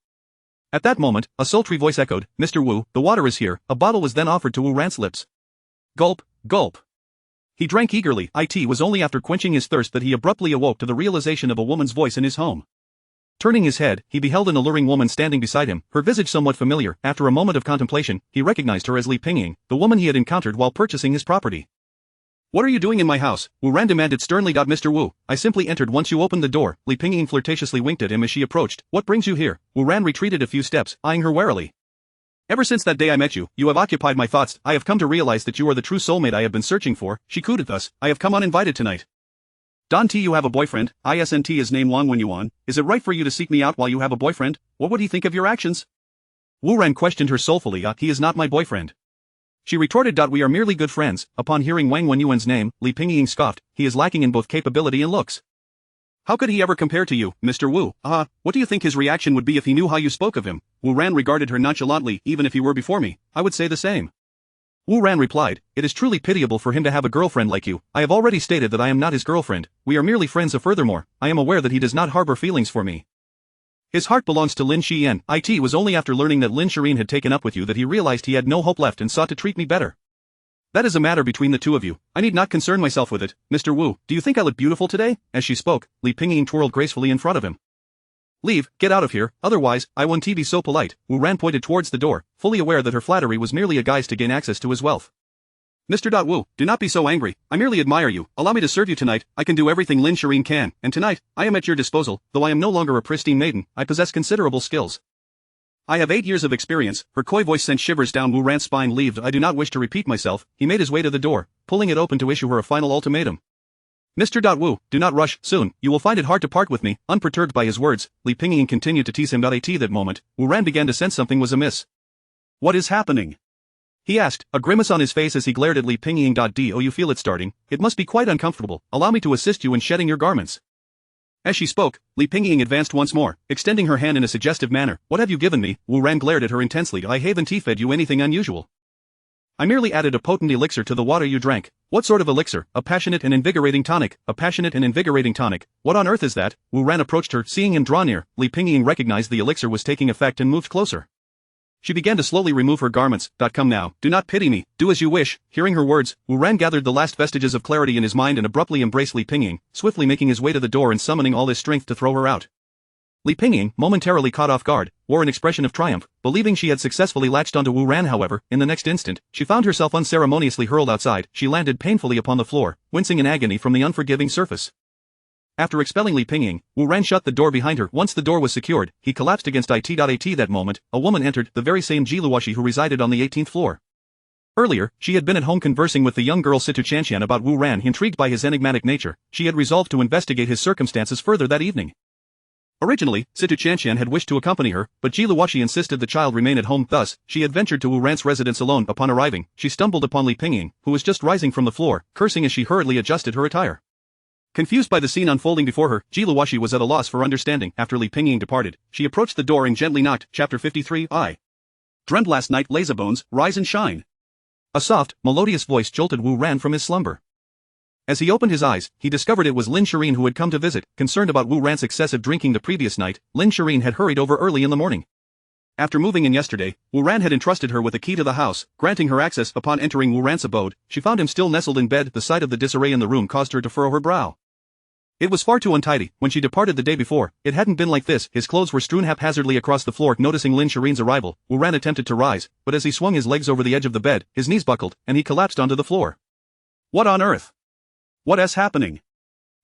At that moment, a sultry voice echoed, "Mr. Wu, the water is here." A bottle was then offered to Wu Ran's lips. Gulp, gulp. He drank eagerly. It was only after quenching his thirst that he abruptly awoke to the realization of a woman's voice in his home. Turning his head, he beheld an alluring woman standing beside him, her visage somewhat familiar. After a moment of contemplation, he recognized her as Li Pingying, the woman he had encountered while purchasing his property. "What are you doing in my house?" Wu Ran demanded sternly. "Mr. Wu, I simply entered once you opened the door." Li Pingying flirtatiously winked at him as she approached. "What brings you here?" Wu Ran retreated a few steps, eyeing her warily. "Ever since that day I met you, you have occupied my thoughts. I have come to realize that you are the true soulmate I have been searching for." She cooed. "Thus, I have come uninvited tonight." "Don T, you have a boyfriend. Isn't his name Wang Wenyuan? Is it right for you to seek me out while you have a boyfriend? What would he think of your actions?" Wu Ran questioned her soulfully. "He is not my boyfriend." She retorted. "We are merely good friends." Upon hearing Wang Wenyuan's name, Li Pingying scoffed. "He is lacking in both capability and looks. How could he ever compare to you, Mr. Wu? What do you think his reaction would be if he knew how you spoke of him?" Wu Ran regarded her nonchalantly. "Even if he were before me, I would say the same." Wu Ran replied, "It is truly pitiable for him to have a girlfriend like you. I have already stated that I am not his girlfriend. We are merely friends. Furthermore, I am aware that he does not harbor feelings for me. His heart belongs to Lin Shiyan. It was only after learning that Lin Shirin had taken up with you that he realized he had no hope left and sought to treat me better. That is a matter between the two of you. I need not concern myself with it. Mr. Wu, do you think I look beautiful today?" As she spoke, Li Pingying twirled gracefully in front of him. "Leave, get out of here, otherwise, I won't be so polite." Wu Ran pointed towards the door, fully aware that her flattery was merely a guise to gain access to his wealth. "Mr. Wu, do not be so angry. I merely admire you. Allow me to serve you tonight. I can do everything Lin Shirin can, and tonight, I am at your disposal. Though I am no longer a pristine maiden, I possess considerable skills. I have 8 years of experience." Her coy voice sent shivers down Wu Ran's spine. "Leave. I do not wish to repeat myself." He made his way to the door, pulling it open to issue her a final ultimatum. "Mr. Wu, do not rush. Soon, you will find it hard to part with me." Unperturbed by his words, Li Pingying continued to tease him. At that moment, Wu Ran began to sense something was amiss. "What is happening?" he asked, a grimace on his face as he glared at Li Pingying. "Do you feel it starting? It must be quite uncomfortable. Allow me to assist you in shedding your garments." As she spoke, Li Pingying advanced once more, extending her hand in a suggestive manner. What have you given me? Wu Ran glared at her intensely. I haven't fed you anything unusual. I merely added a potent elixir to the water you drank. What sort of elixir? A passionate and invigorating tonic. A passionate and invigorating tonic. What on earth is that? Wu Ran approached her, seeing him draw near. Li Pingying recognized the elixir was taking effect and moved closer. She began to slowly remove her garments. Come now, do not pity me, do as you wish. Hearing her words, Wu Ran gathered the last vestiges of clarity in his mind and abruptly embraced Li Pingying, swiftly making his way to the door and summoning all his strength to throw her out. Li Pingying, momentarily caught off guard, wore an expression of triumph, believing she had successfully latched onto Wu Ran. However, in the next instant, she found herself unceremoniously hurled outside. She landed painfully upon the floor, wincing in agony from the unforgiving surface. After expelling Li Pingying, Wu Ran shut the door behind her. Once the door was secured, he collapsed against it. That moment, a woman entered, the very same Jiluoshi who resided on the 18th floor. Earlier, she had been at home conversing with the young girl Situ Chanshan about Wu Ran. Intrigued by his enigmatic nature, she had resolved to investigate his circumstances further that evening. Originally, Situ Chanshan had wished to accompany her, but Jiluoshi insisted the child remain at home. Thus, she had ventured to Wu Ran's residence alone. Upon arriving, she stumbled upon Li Pingying, who was just rising from the floor, cursing as she hurriedly adjusted her attire. Confused by the scene unfolding before her, Jiluoshi was at a loss for understanding. After Li Pingying departed, she approached the door and gently knocked. Chapter 53. I dreamt last night. Lazybones, rise and shine. A soft, melodious voice jolted Wu Ran from his slumber. As he opened his eyes, he discovered it was Lin Shireen who had come to visit. Concerned about Wu Ran's excessive drinking the previous night, Lin Shireen had hurried over early in the morning. After moving in yesterday, Wu Ran had entrusted her with a key to the house, granting her access. Upon entering Wu Ran's abode, she found him still nestled in bed. The sight of the disarray in the room caused her to furrow her brow. It was far too untidy. When she departed the day before, it hadn't been like this. His clothes were strewn haphazardly across the floor. Noticing Lin Shireen's arrival, Wu Ran attempted to rise, but as he swung his legs over the edge of the bed, his knees buckled, and he collapsed onto the floor. What on earth? What is happening?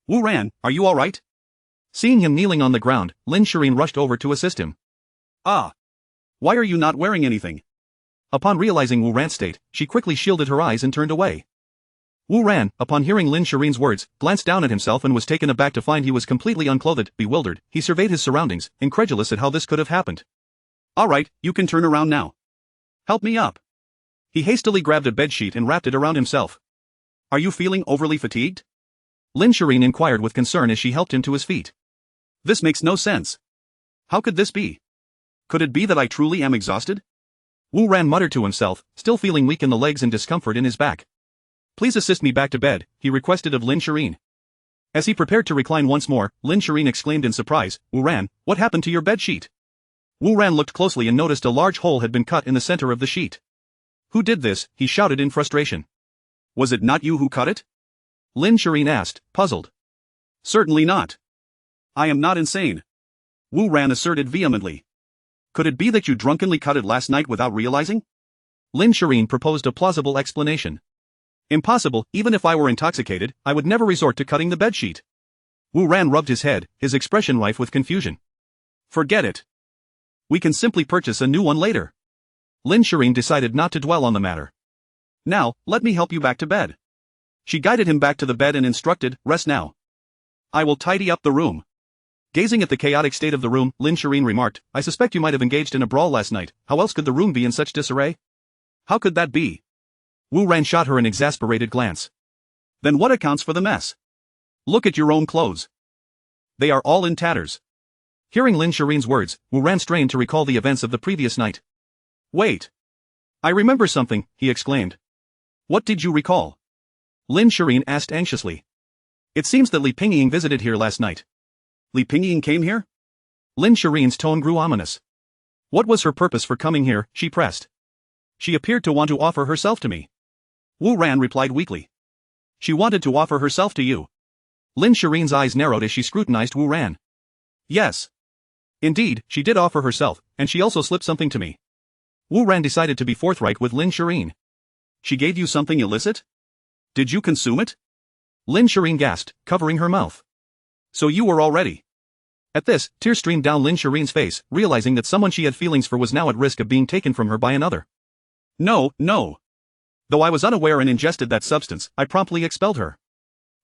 Wu Ran, are you all right? Seeing him kneeling on the ground, Lin Shireen rushed over to assist him. Ah. Why are you not wearing anything? Upon realizing Wu Ran's state, she quickly shielded her eyes and turned away. Wu Ran, upon hearing Lin Shireen's words, glanced down at himself and was taken aback to find he was completely unclothed. Bewildered, he surveyed his surroundings, incredulous at how this could have happened. All right, you can turn around now. Help me up. He hastily grabbed a bedsheet and wrapped it around himself. Are you feeling overly fatigued? Lin Shireen inquired with concern as she helped him to his feet. This makes no sense. How could this be? Could it be that I truly am exhausted? Wu Ran muttered to himself, still feeling weak in the legs and discomfort in his back. Please assist me back to bed, he requested of Lin Shireen. As he prepared to recline once more, Lin Shireen exclaimed in surprise, Wu Ran, what happened to your bedsheet? Wu Ran looked closely and noticed a large hole had been cut in the center of the sheet. Who did this? He shouted in frustration. Was it not you who cut it? Lin Shireen asked, puzzled. Certainly not. I am not insane. Wu Ran asserted vehemently. Could it be that you drunkenly cut it last night without realizing? Lin Shireen proposed a plausible explanation. Impossible, even if I were intoxicated, I would never resort to cutting the bedsheet. Wu Ran rubbed his head, his expression rife with confusion. Forget it. We can simply purchase a new one later. Lin Shireen decided not to dwell on the matter. Now, let me help you back to bed. She guided him back to the bed and instructed, rest now. I will tidy up the room. Gazing at the chaotic state of the room, Lin Shireen remarked, I suspect you might have engaged in a brawl last night. How else could the room be in such disarray? How could that be? Wu Ran shot her an exasperated glance. Then what accounts for the mess? Look at your own clothes. They are all in tatters. Hearing Lin Shireen's words, Wu Ran strained to recall the events of the previous night. Wait. I remember something, he exclaimed. What did you recall? Lin Shireen asked anxiously. It seems that Li Pingying visited here last night. Li Pingying came here? Lin Shireen's tone grew ominous. What was her purpose for coming here? She pressed. She appeared to want to offer herself to me. Wu Ran replied weakly. She wanted to offer herself to you. Lin Shireen's eyes narrowed as she scrutinized Wu Ran. Yes. Indeed, she did offer herself, and she also slipped something to me. Wu Ran decided to be forthright with Lin Shireen. She gave you something illicit? Did you consume it? Lin Shireen gasped, covering her mouth. So you were already. At this, tears streamed down Lin Shireen's face, realizing that someone she had feelings for was now at risk of being taken from her by another. No. Though I was unaware and ingested that substance, I promptly expelled her.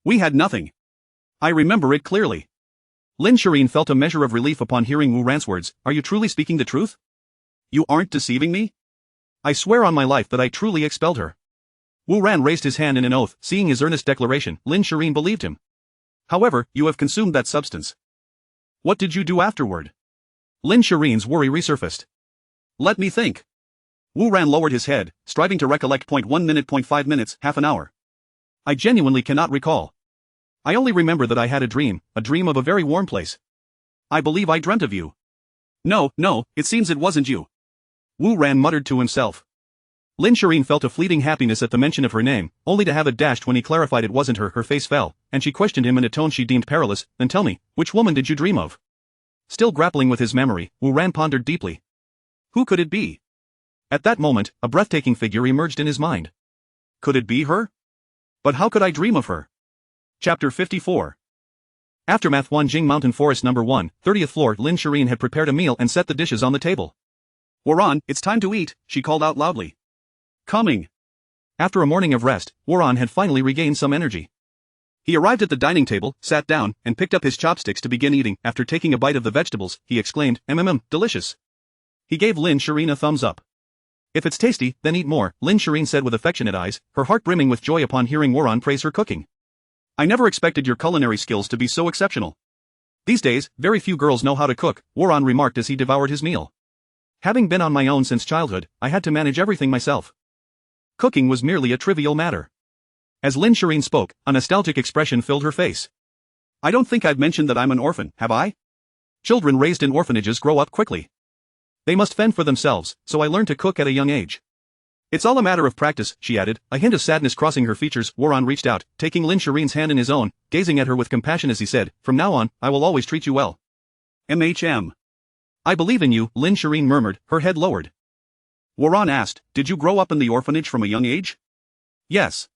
We had nothing. I remember it clearly. Lin Shireen felt a measure of relief upon hearing Wu Ran's words. Are you truly speaking the truth? You aren't deceiving me? I swear on my life that I truly expelled her. Wu Ran raised his hand in an oath. Seeing his earnest declaration, Lin Shireen believed him. However, you have consumed that substance. What did you do afterward? Lin Shirin's worry resurfaced. Let me think. Wu Ran lowered his head, striving to recollect. 1 minute, 5 minutes, half an hour. I genuinely cannot recall. I only remember that I had a dream of a very warm place. I believe I dreamt of you. No, it seems it wasn't you. Wu Ran muttered to himself. Lin Shirin felt a fleeting happiness at the mention of her name, only to have it dashed when he clarified it wasn't her. Her face fell, and she questioned him in a tone she deemed perilous. Then tell me, which woman did you dream of? Still grappling with his memory, Wu Ran pondered deeply. Who could it be? At that moment, a breathtaking figure emerged in his mind. Could it be her? But how could I dream of her? Chapter 54. Aftermath. Wanjing Mountain Forest No. 1, 30th floor. Lin Shirin had prepared a meal and set the dishes on the table. Waran, it's time to eat, she called out loudly. Coming. After a morning of rest, Waran had finally regained some energy. He arrived at the dining table, sat down, and picked up his chopsticks to begin eating. After taking a bite of the vegetables, he exclaimed, delicious. He gave Lin Shirin a thumbs up. If it's tasty, then eat more, Lin Shirin said with affectionate eyes, her heart brimming with joy upon hearing Waran praise her cooking. I never expected your culinary skills to be so exceptional. These days, very few girls know how to cook, Waran remarked as he devoured his meal. Having been on my own since childhood, I had to manage everything myself. Cooking was merely a trivial matter. As Lin Shirin spoke, a nostalgic expression filled her face. I don't think I've mentioned that I'm an orphan, have I? Children raised in orphanages grow up quickly. They must fend for themselves, so I learned to cook at a young age. It's all a matter of practice, she added, a hint of sadness crossing her features. Waran reached out, taking Lin Shirin's hand in his own, gazing at her with compassion as he said, from now on, I will always treat you well. I believe in you, Lin Shirin murmured, her head lowered. Waran asked, did you grow up in the orphanage from a young age? Yes.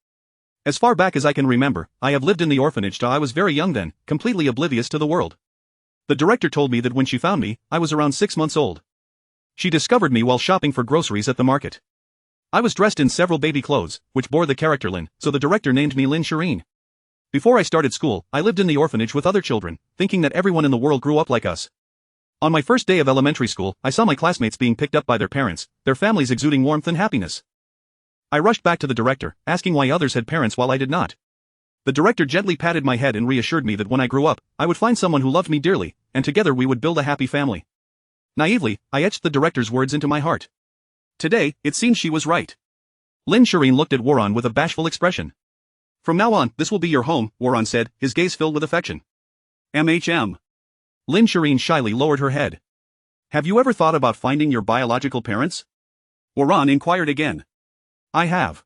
As far back as I can remember, I have lived in the orphanage till I was very young then, completely oblivious to the world. The director told me that when she found me, I was around 6 months old. She discovered me while shopping for groceries at the market. I was dressed in several baby clothes, which bore the character Lin, so the director named me Lin Shirin. Before I started school, I lived in the orphanage with other children, thinking that everyone in the world grew up like us. On my first day of elementary school, I saw my classmates being picked up by their parents, their families exuding warmth and happiness. I rushed back to the director, asking why others had parents while I did not. The director gently patted my head and reassured me that when I grew up, I would find someone who loved me dearly, and together we would build a happy family. Naively, I etched the director's words into my heart. Today, it seems she was right. Lin Shirin looked at Waran with a bashful expression. From now on, this will be your home, Waran said, his gaze filled with affection. Lin Shirin shyly lowered her head. Have you ever thought about finding your biological parents? Waran inquired again. I have.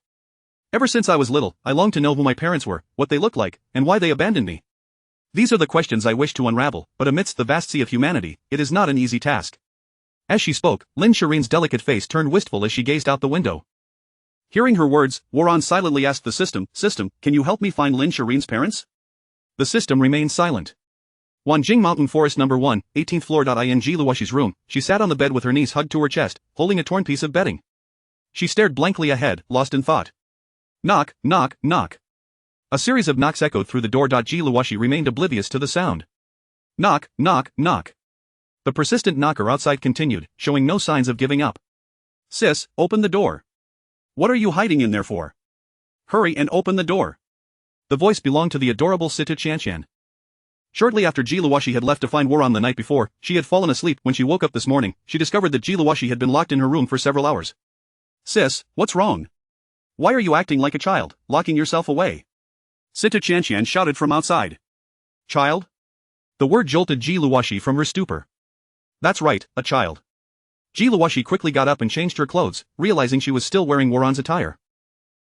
Ever since I was little, I longed to know who my parents were, what they looked like, and why they abandoned me. These are the questions I wish to unravel, but amidst the vast sea of humanity, it is not an easy task. As she spoke, Lin Shirin's delicate face turned wistful as she gazed out the window. Hearing her words, Waran silently asked the system, can you help me find Lin Shirin's parents? The system remained silent. Wanjing Mountain Forest No. 1, 18th floor. In Luoshi's room, she sat on the bed with her knees hugged to her chest, holding a torn piece of bedding. She stared blankly ahead, lost in thought. Knock, knock, knock. A series of knocks echoed through the door. Luoshi remained oblivious to the sound. Knock, knock, knock. The persistent knocker outside continued, showing no signs of giving up. Sis, open the door. What are you hiding in there for? Hurry and open the door. The voice belonged to the adorable Sita Chanshan. Shortly after Luoshi had left to find Waran the night before, she had fallen asleep. When she woke up this morning, she discovered that Luoshi had been locked in her room for several hours. Sis, what's wrong? Why are you acting like a child, locking yourself away? Sita Chanshan shouted from outside. Child? The word jolted Luoshi from her stupor. That's right, a child. Luoshi quickly got up and changed her clothes, realizing she was still wearing Waran's attire.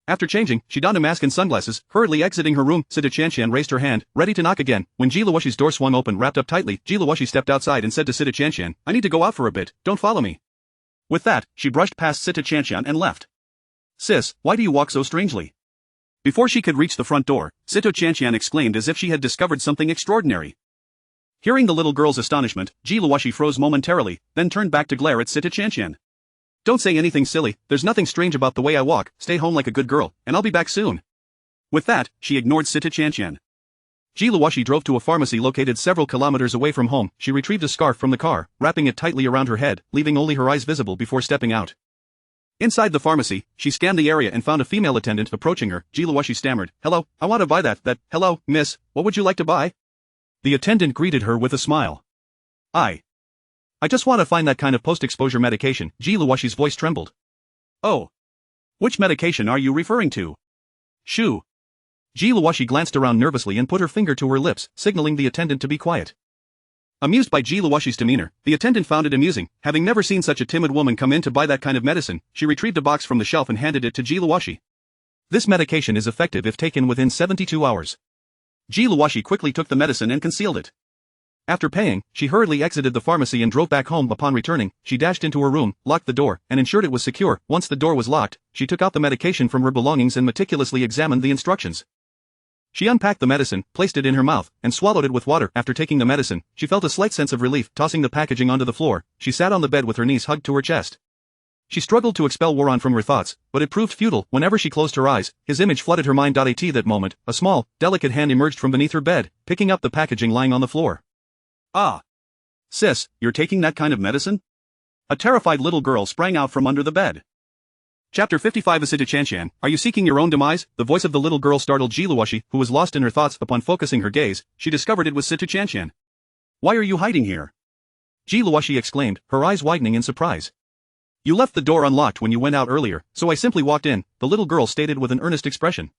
After changing, she donned a mask and sunglasses, hurriedly exiting her room. Sita Chanshan raised her hand, ready to knock again. When Luoshi's door swung open wrapped up tightly, Luoshi stepped outside and said to Sita Chanshan, I need to go out for a bit, don't follow me. With that, she brushed past Sita Chanshan and left. Sis, why do you walk so strangely? Before she could reach the front door, Sita Chanshan exclaimed as if she had discovered something extraordinary. Hearing the little girl's astonishment, Luoshi froze momentarily, then turned back to glare at Sita Chanshan. Don't say anything silly, there's nothing strange about the way I walk, stay home like a good girl, and I'll be back soon. With that, she ignored Sita Chanshan. Luoshi drove to a pharmacy located several kilometers away from home. She retrieved a scarf from the car, wrapping it tightly around her head, leaving only her eyes visible before stepping out. Inside the pharmacy, she scanned the area and found a female attendant approaching her. Luoshi stammered, Hello, I want to buy that, hello, miss, what would you like to buy? The attendant greeted her with a smile. I just want to find that kind of post-exposure medication. Ji Luoxi's voice trembled. Oh. Which medication are you referring to? Shoo. Ji Luoxi glanced around nervously and put her finger to her lips, signaling the attendant to be quiet. Amused by Ji Luoxi's demeanor, the attendant found it amusing. Having never seen such a timid woman come in to buy that kind of medicine, she retrieved a box from the shelf and handed it to Ji Luoxi. This medication is effective if taken within 72 hours. Ji Luoxi quickly took the medicine and concealed it. After paying, she hurriedly exited the pharmacy and drove back home. Upon returning, she dashed into her room, locked the door, and ensured it was secure. Once the door was locked, she took out the medication from her belongings and meticulously examined the instructions. She unpacked the medicine, placed it in her mouth, and swallowed it with water. After taking the medicine, she felt a slight sense of relief. Tossing the packaging onto the floor, she sat on the bed with her knees hugged to her chest. She struggled to expel Yuan from her thoughts, but it proved futile. Whenever she closed her eyes, his image flooded her mind. At that moment, a small, delicate hand emerged from beneath her bed, picking up the packaging lying on the floor. Ah. Sis, you're taking that kind of medicine? A terrified little girl sprang out from under the bed. Chapter 55 Asitu Chanshan, are you seeking your own demise? The voice of the little girl startled Ji Luoxi, who was lost in her thoughts. Upon focusing her gaze, she discovered it was Situ Chanshan. Why are you hiding here? Ji Luoxi exclaimed, her eyes widening in surprise. You left the door unlocked when you went out earlier, so I simply walked in, the little girl stated with an earnest expression.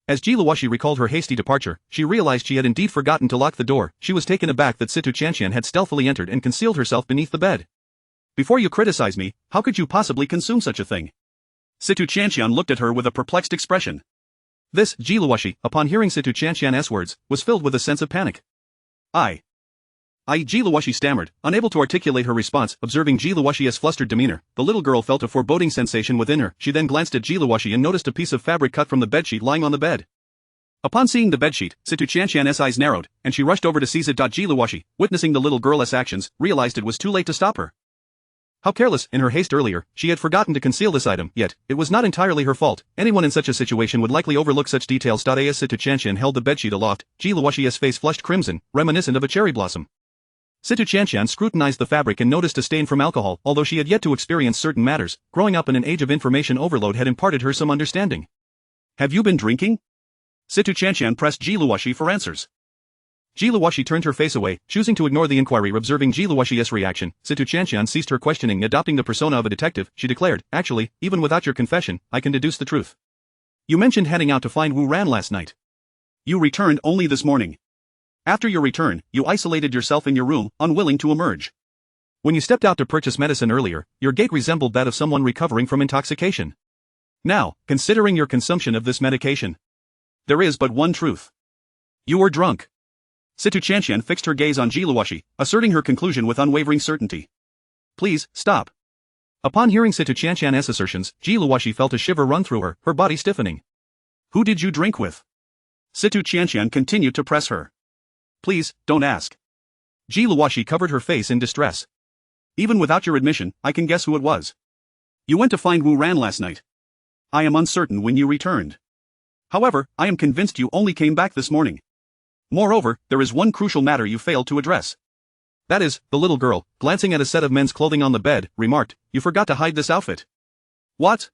As Ji Luoxi recalled her hasty departure, she realized she had indeed forgotten to lock the door. She was taken aback that Situ Chanshan had stealthily entered and concealed herself beneath the bed. Before you criticize me, how could you possibly consume such a thing? Situ Chanshan looked at her with a perplexed expression. This, Ji Luoxi, upon hearing Situ Chanshan's words, was filled with a sense of panic. Ji Luoxi stammered, unable to articulate her response. Observing Ji Luoxi's flustered demeanor, the little girl felt a foreboding sensation within her. She then glanced at Ji Luoxi and noticed a piece of fabric cut from the bedsheet lying on the bed. Upon seeing the bedsheet, Situ Chanshan's eyes narrowed, and she rushed over to seize it. Ji Luoxi, witnessing the little girl's actions, realized it was too late to stop her. How careless, in her haste earlier, she had forgotten to conceal this item, yet, it was not entirely her fault. Anyone in such a situation would likely overlook such details. As Situ Chanshan held the bedsheet aloft, Ji Luoxi's face flushed crimson, reminiscent of a cherry blossom. Situ Chanshan scrutinized the fabric and noticed a stain from alcohol. Although she had yet to experience certain matters, growing up in an age of information overload had imparted her some understanding. Have you been drinking? Situ Chanshan pressed Ji Luoxi for answers. Ji Luoxi turned her face away, choosing to ignore the inquiry. Observing Ji Luoxi's reaction, Situ Chanshan ceased her questioning. Adopting the persona of a detective, she declared, actually, even without your confession, I can deduce the truth. You mentioned heading out to find Wu Ran last night. You returned only this morning. After your return, you isolated yourself in your room, unwilling to emerge. When you stepped out to purchase medicine earlier, your gait resembled that of someone recovering from intoxication. Now, considering your consumption of this medication, there is but one truth. You were drunk. Situ Chanshan fixed her gaze on Ji Luoxi, asserting her conclusion with unwavering certainty. Please, stop. Upon hearing Situ Chanshan's assertions, Ji Luoxi felt a shiver run through her body stiffening. Who did you drink with? Situ Chanshan continued to press her. Please, don't ask. Ji Luoxi covered her face in distress. Even without your admission, I can guess who it was. You went to find Wu Ran last night. I am uncertain when you returned. However, I am convinced you only came back this morning. Moreover, there is one crucial matter you failed to address. That is, the little girl, glancing at a set of men's clothing on the bed, remarked, you forgot to hide this outfit. What?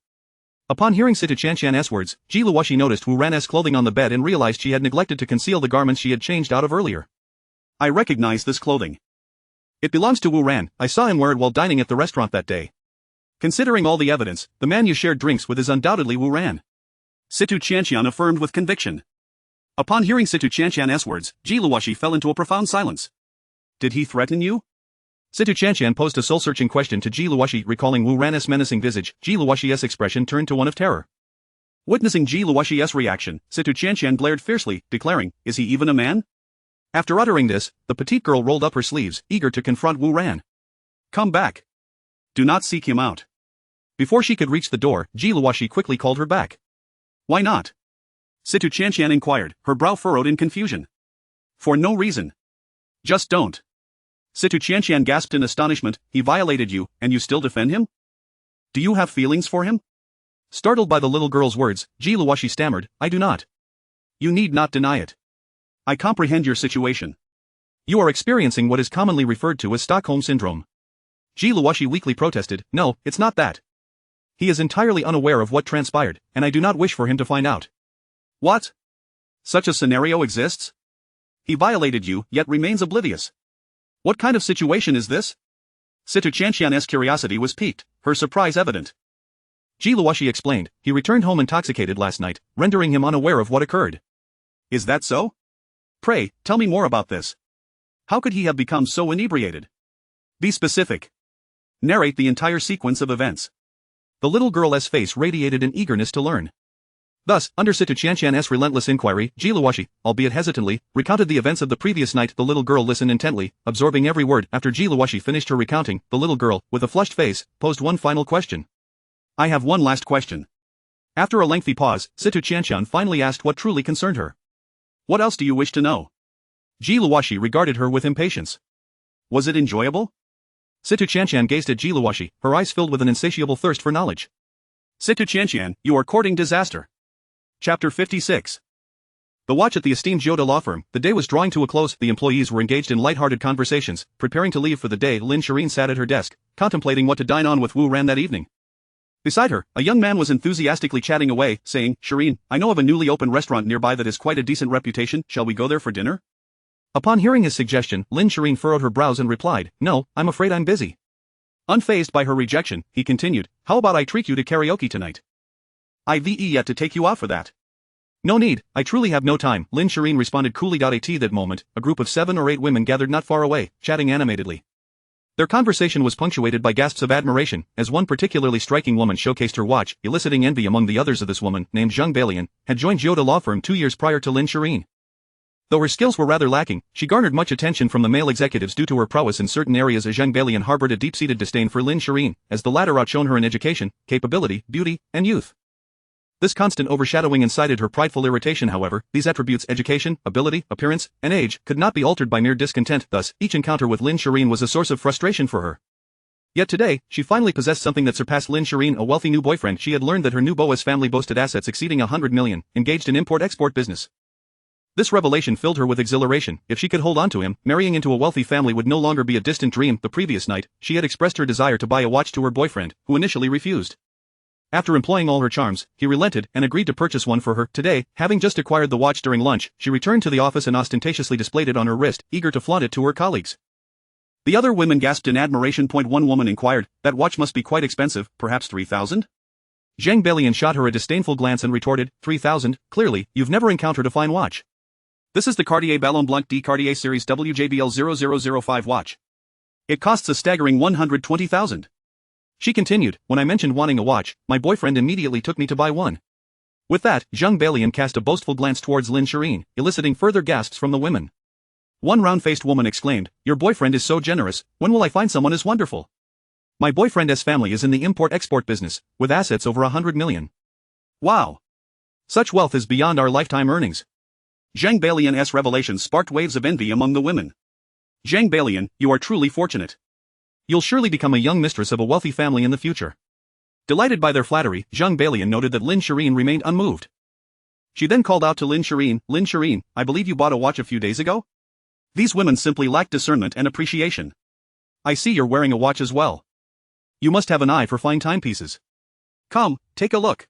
Upon hearing Situ Chanshan's words, Ji Luoxi noticed Wu Ran's clothing on the bed and realized she had neglected to conceal the garments she had changed out of earlier. I recognize this clothing. It belongs to Wu Ran. I saw him wear it while dining at the restaurant that day. Considering all the evidence, the man you shared drinks with is undoubtedly Wu Ran. Situ Chanshan affirmed with conviction. Upon hearing Situ Chanshan's words, Ji Luoxi fell into a profound silence. Did he threaten you? Situ Chanshan posed a soul-searching question to Ji Luoxi. Recalling Wu Ran's menacing visage, Ji Luoxi's expression turned to one of terror. Witnessing Ji Luoxi's reaction, Situ Chanshan glared fiercely, declaring, is he even a man? After uttering this, the petite girl rolled up her sleeves, eager to confront Wu Ran. Come back. Do not seek him out. Before she could reach the door, Ji Luoxi quickly called her back. Why not? Situ Chanshan inquired, her brow furrowed in confusion. For no reason. Just don't. Situ Chanshan gasped in astonishment, he violated you, and you still defend him? Do you have feelings for him? Startled by the little girl's words, Ji Luoxi stammered, I do not. You need not deny it. I comprehend your situation. You are experiencing what is commonly referred to as Stockholm Syndrome. Ji Luoxi weakly protested, no, it's not that. He is entirely unaware of what transpired, and I do not wish for him to find out. What? Such a scenario exists? He violated you, yet remains oblivious. What kind of situation is this? Situ Chanshan's curiosity was piqued, her surprise evident. Ji Luoshi explained, he returned home intoxicated last night, rendering him unaware of what occurred. Is that so? Pray, tell me more about this. How could he have become so inebriated? Be specific. Narrate the entire sequence of events. The little girl's face radiated an eagerness to learn. Thus, under Situ Chanshan's relentless inquiry, Ji Luoshi, albeit hesitantly, recounted the events of the previous night. The little girl listened intently, absorbing every word. After Ji Luoshi finished her recounting, the little girl, with a flushed face, posed one final question. I have one last question. After a lengthy pause, Situ Chanshan finally asked what truly concerned her. What else do you wish to know? Ji Luoshi regarded her with impatience. Was it enjoyable? Situ Chanshan gazed at Ji Luoshi, her eyes filled with an insatiable thirst for knowledge. Situ Chanshan, you are courting disaster. Chapter 56. The watch at the esteemed Yoda law firm. The day was drawing to a close. The employees were engaged in light-hearted conversations, preparing to leave for the day. Lin Shireen sat at her desk, contemplating what to dine on with Wu Ran that evening. Beside her, a young man was enthusiastically chatting away, saying, Shireen, I know of a newly opened restaurant nearby that has quite a decent reputation. Shall we go there for dinner? Upon hearing his suggestion, Lin Shireen furrowed her brows and replied, No, I'm afraid I'm busy. Unfazed by her rejection, he continued, How about I treat you to karaoke tonight? I've yet to take you out for that. No need, I truly have no time, Lin Shireen responded coolly. At that moment, a group of 7 or 8 women gathered not far away, chatting animatedly. Their conversation was punctuated by gasps of admiration, as one particularly striking woman showcased her watch, eliciting envy among the others. Of this woman, named Zhang Balian, had joined Yoda law firm 2 years prior to Lin Shireen. Though her skills were rather lacking, she garnered much attention from the male executives due to her prowess in certain areas. Zhang Balian harbored a deep-seated disdain for Lin Shireen, as the latter outshone her in education, capability, beauty, and youth. This constant overshadowing incited her prideful irritation. However, these attributes, education, ability, appearance, and age, could not be altered by mere discontent. Thus, each encounter with Lin Shireen was a source of frustration for her. Yet today, she finally possessed something that surpassed Lin Shireen, a wealthy new boyfriend. She had learned that her new boss family boasted assets exceeding 100 million, engaged in import-export business. This revelation filled her with exhilaration. If she could hold on to him, marrying into a wealthy family would no longer be a distant dream. The previous night, she had expressed her desire to buy a watch to her boyfriend, who initially refused. After employing all her charms, he relented and agreed to purchase one for her. Today, having just acquired the watch during lunch, she returned to the office and ostentatiously displayed it on her wrist, eager to flaunt it to her colleagues. The other women gasped in admiration. One woman inquired, That watch must be quite expensive, perhaps 3,000? Zhang Balian shot her a disdainful glance and retorted, 3,000, clearly, you've never encountered a fine watch. This is the Cartier Ballon Blanc de Cartier Series WJBL 0005 watch. It costs a staggering 120,000. She continued, when I mentioned wanting a watch, my boyfriend immediately took me to buy one. With that, Zhang Balian cast a boastful glance towards Lin Shireen, eliciting further gasps from the women. One round-faced woman exclaimed, Your boyfriend is so generous, when will I find someone as wonderful? My boyfriend's family is in the import-export business, with assets over 100 million. Wow! Such wealth is beyond our lifetime earnings. Zhang Balian's revelation sparked waves of envy among the women. Zhang Balian, you are truly fortunate. You'll surely become a young mistress of a wealthy family in the future. Delighted by their flattery, Zhang Balian noted that Lin Shireen remained unmoved. She then called out to Lin Shireen, I believe you bought a watch a few days ago? These women simply lack discernment and appreciation. I see you're wearing a watch as well. You must have an eye for fine timepieces. Come, take a look.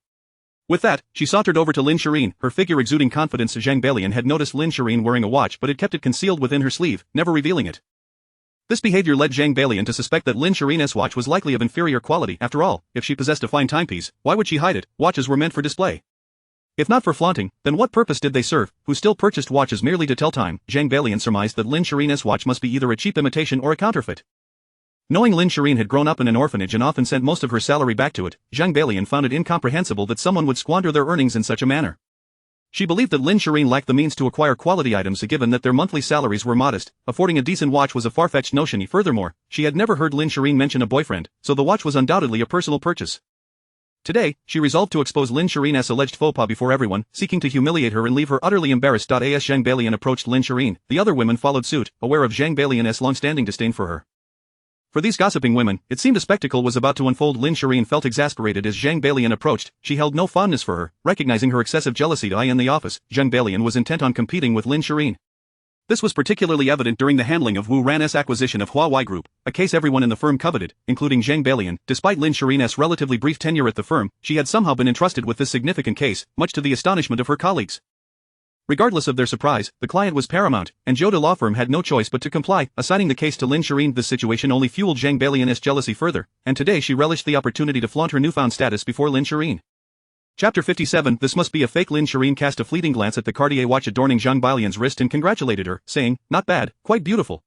With that, she sauntered over to Lin Shireen, her figure exuding confidence. Zhang Balian had noticed Lin Shireen wearing a watch but had kept it concealed within her sleeve, never revealing it. This behavior led Zhang Balian to suspect that Lin Shireen's watch was likely of inferior quality. After all, if she possessed a fine timepiece, why would she hide it? Watches were meant for display. If not for flaunting, then what purpose did they serve? Who still purchased watches merely to tell time? Zhang Balian surmised that Lin Shireen's watch must be either a cheap imitation or a counterfeit. Knowing Lin Shireen had grown up in an orphanage and often sent most of her salary back to it, Zhang Balian found it incomprehensible that someone would squander their earnings in such a manner. She believed that Lin Shireen lacked the means to acquire quality items given that their monthly salaries were modest. Affording a decent watch was a far-fetched notion. Furthermore, she had never heard Lin Shireen mention a boyfriend, so the watch was undoubtedly a personal purchase. Today, she resolved to expose Lin Shireen's alleged faux pas before everyone, seeking to humiliate her and leave her utterly embarrassed. As Zhang Balian approached Lin Shireen, the other women followed suit, aware of Zhang Balian's long-standing disdain for her. For these gossiping women, it seemed a spectacle was about to unfold. Lin Shireen felt exasperated as Zhang Balian approached. She held no fondness for her, recognizing her excessive jealousy. In the office, Zhang Balian was intent on competing with Lin Shireen. This was particularly evident during the handling of Wu Ran's acquisition of Huawei Group, a case everyone in the firm coveted, including Zhang Balian. Despite Lin Shireen's relatively brief tenure at the firm, she had somehow been entrusted with this significant case, much to the astonishment of her colleagues. Regardless of their surprise, the client was paramount, and Zhou de law firm had no choice but to comply, assigning the case to Lin Shireen. This situation only fueled Zhang Balian's jealousy further, and today she relished the opportunity to flaunt her newfound status before Lin Shireen. Chapter 57. This must be a fake. Lin Shireen cast a fleeting glance at the Cartier watch adorning Zhang Balian's wrist and congratulated her, saying, "Not bad, quite beautiful."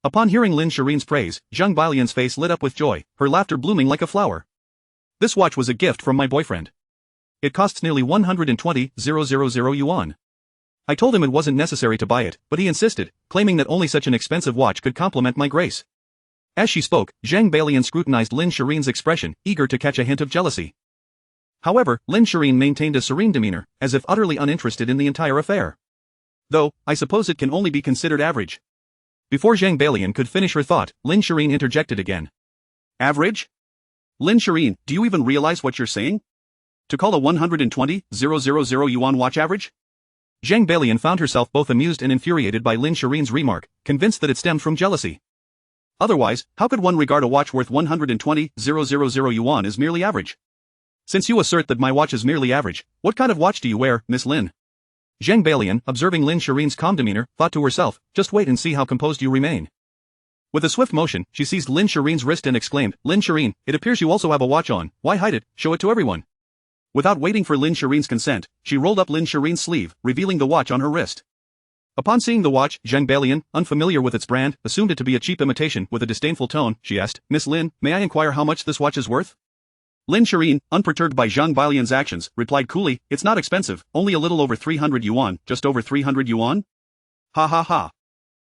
Upon hearing Lin Shireen's praise, Zhang Balian's face lit up with joy, her laughter blooming like a flower. "This watch was a gift from my boyfriend. It costs nearly 120,000 yuan. I told him it wasn't necessary to buy it, but he insisted, claiming that only such an expensive watch could complement my grace." As she spoke, Zhang Balian scrutinized Lin Shireen's expression, eager to catch a hint of jealousy. However, Lin Shireen maintained a serene demeanor, as if utterly uninterested in the entire affair. "Though, I suppose it can only be considered average." Before Zhang Balian could finish her thought, Lin Shireen interjected again. "Average? Lin Shireen, do you even realize what you're saying? To call a 120,000 yuan watch average?" Zhang Balian found herself both amused and infuriated by Lin Shireen's remark, convinced that it stemmed from jealousy. Otherwise, how could one regard a watch worth 120,000 yuan as merely average? "Since you assert that my watch is merely average, what kind of watch do you wear, Miss Lin?" Zhang Balian, observing Lin Shireen's calm demeanor, thought to herself, "Just wait and see how composed you remain." With a swift motion, she seized Lin Shireen's wrist and exclaimed, "Lin Shireen, it appears you also have a watch on. Why hide it? Show it to everyone." Without waiting for Lin Shireen's consent, she rolled up Lin Shireen's sleeve, revealing the watch on her wrist. Upon seeing the watch, Zhang Balian, unfamiliar with its brand, assumed it to be a cheap imitation. With a disdainful tone, she asked, "Miss Lin, may I inquire how much this watch is worth?" Lin Shireen, unperturbed by Zhang Balian's actions, replied coolly, "It's not expensive, only a little over 300 yuan, just over 300 yuan? Ha ha ha.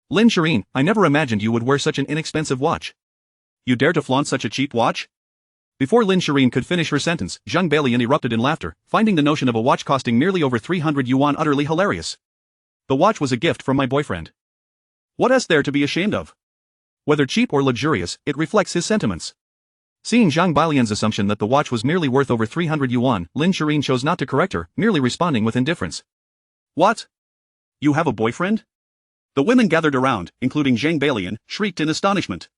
Lin Shireen, I never imagined you would wear such an inexpensive watch. You dare to flaunt such a cheap watch?" Before Lin Shireen could finish her sentence, Zhang Balian erupted in laughter, finding the notion of a watch costing merely over 300 yuan utterly hilarious. "The watch was a gift from my boyfriend. What is there to be ashamed of? Whether cheap or luxurious, it reflects his sentiments." Seeing Zhang Balian's assumption that the watch was merely worth over 300 yuan, Lin Shireen chose not to correct her, merely responding with indifference. "What? You have a boyfriend?" The women gathered around, including Zhang Balian, shrieked in astonishment.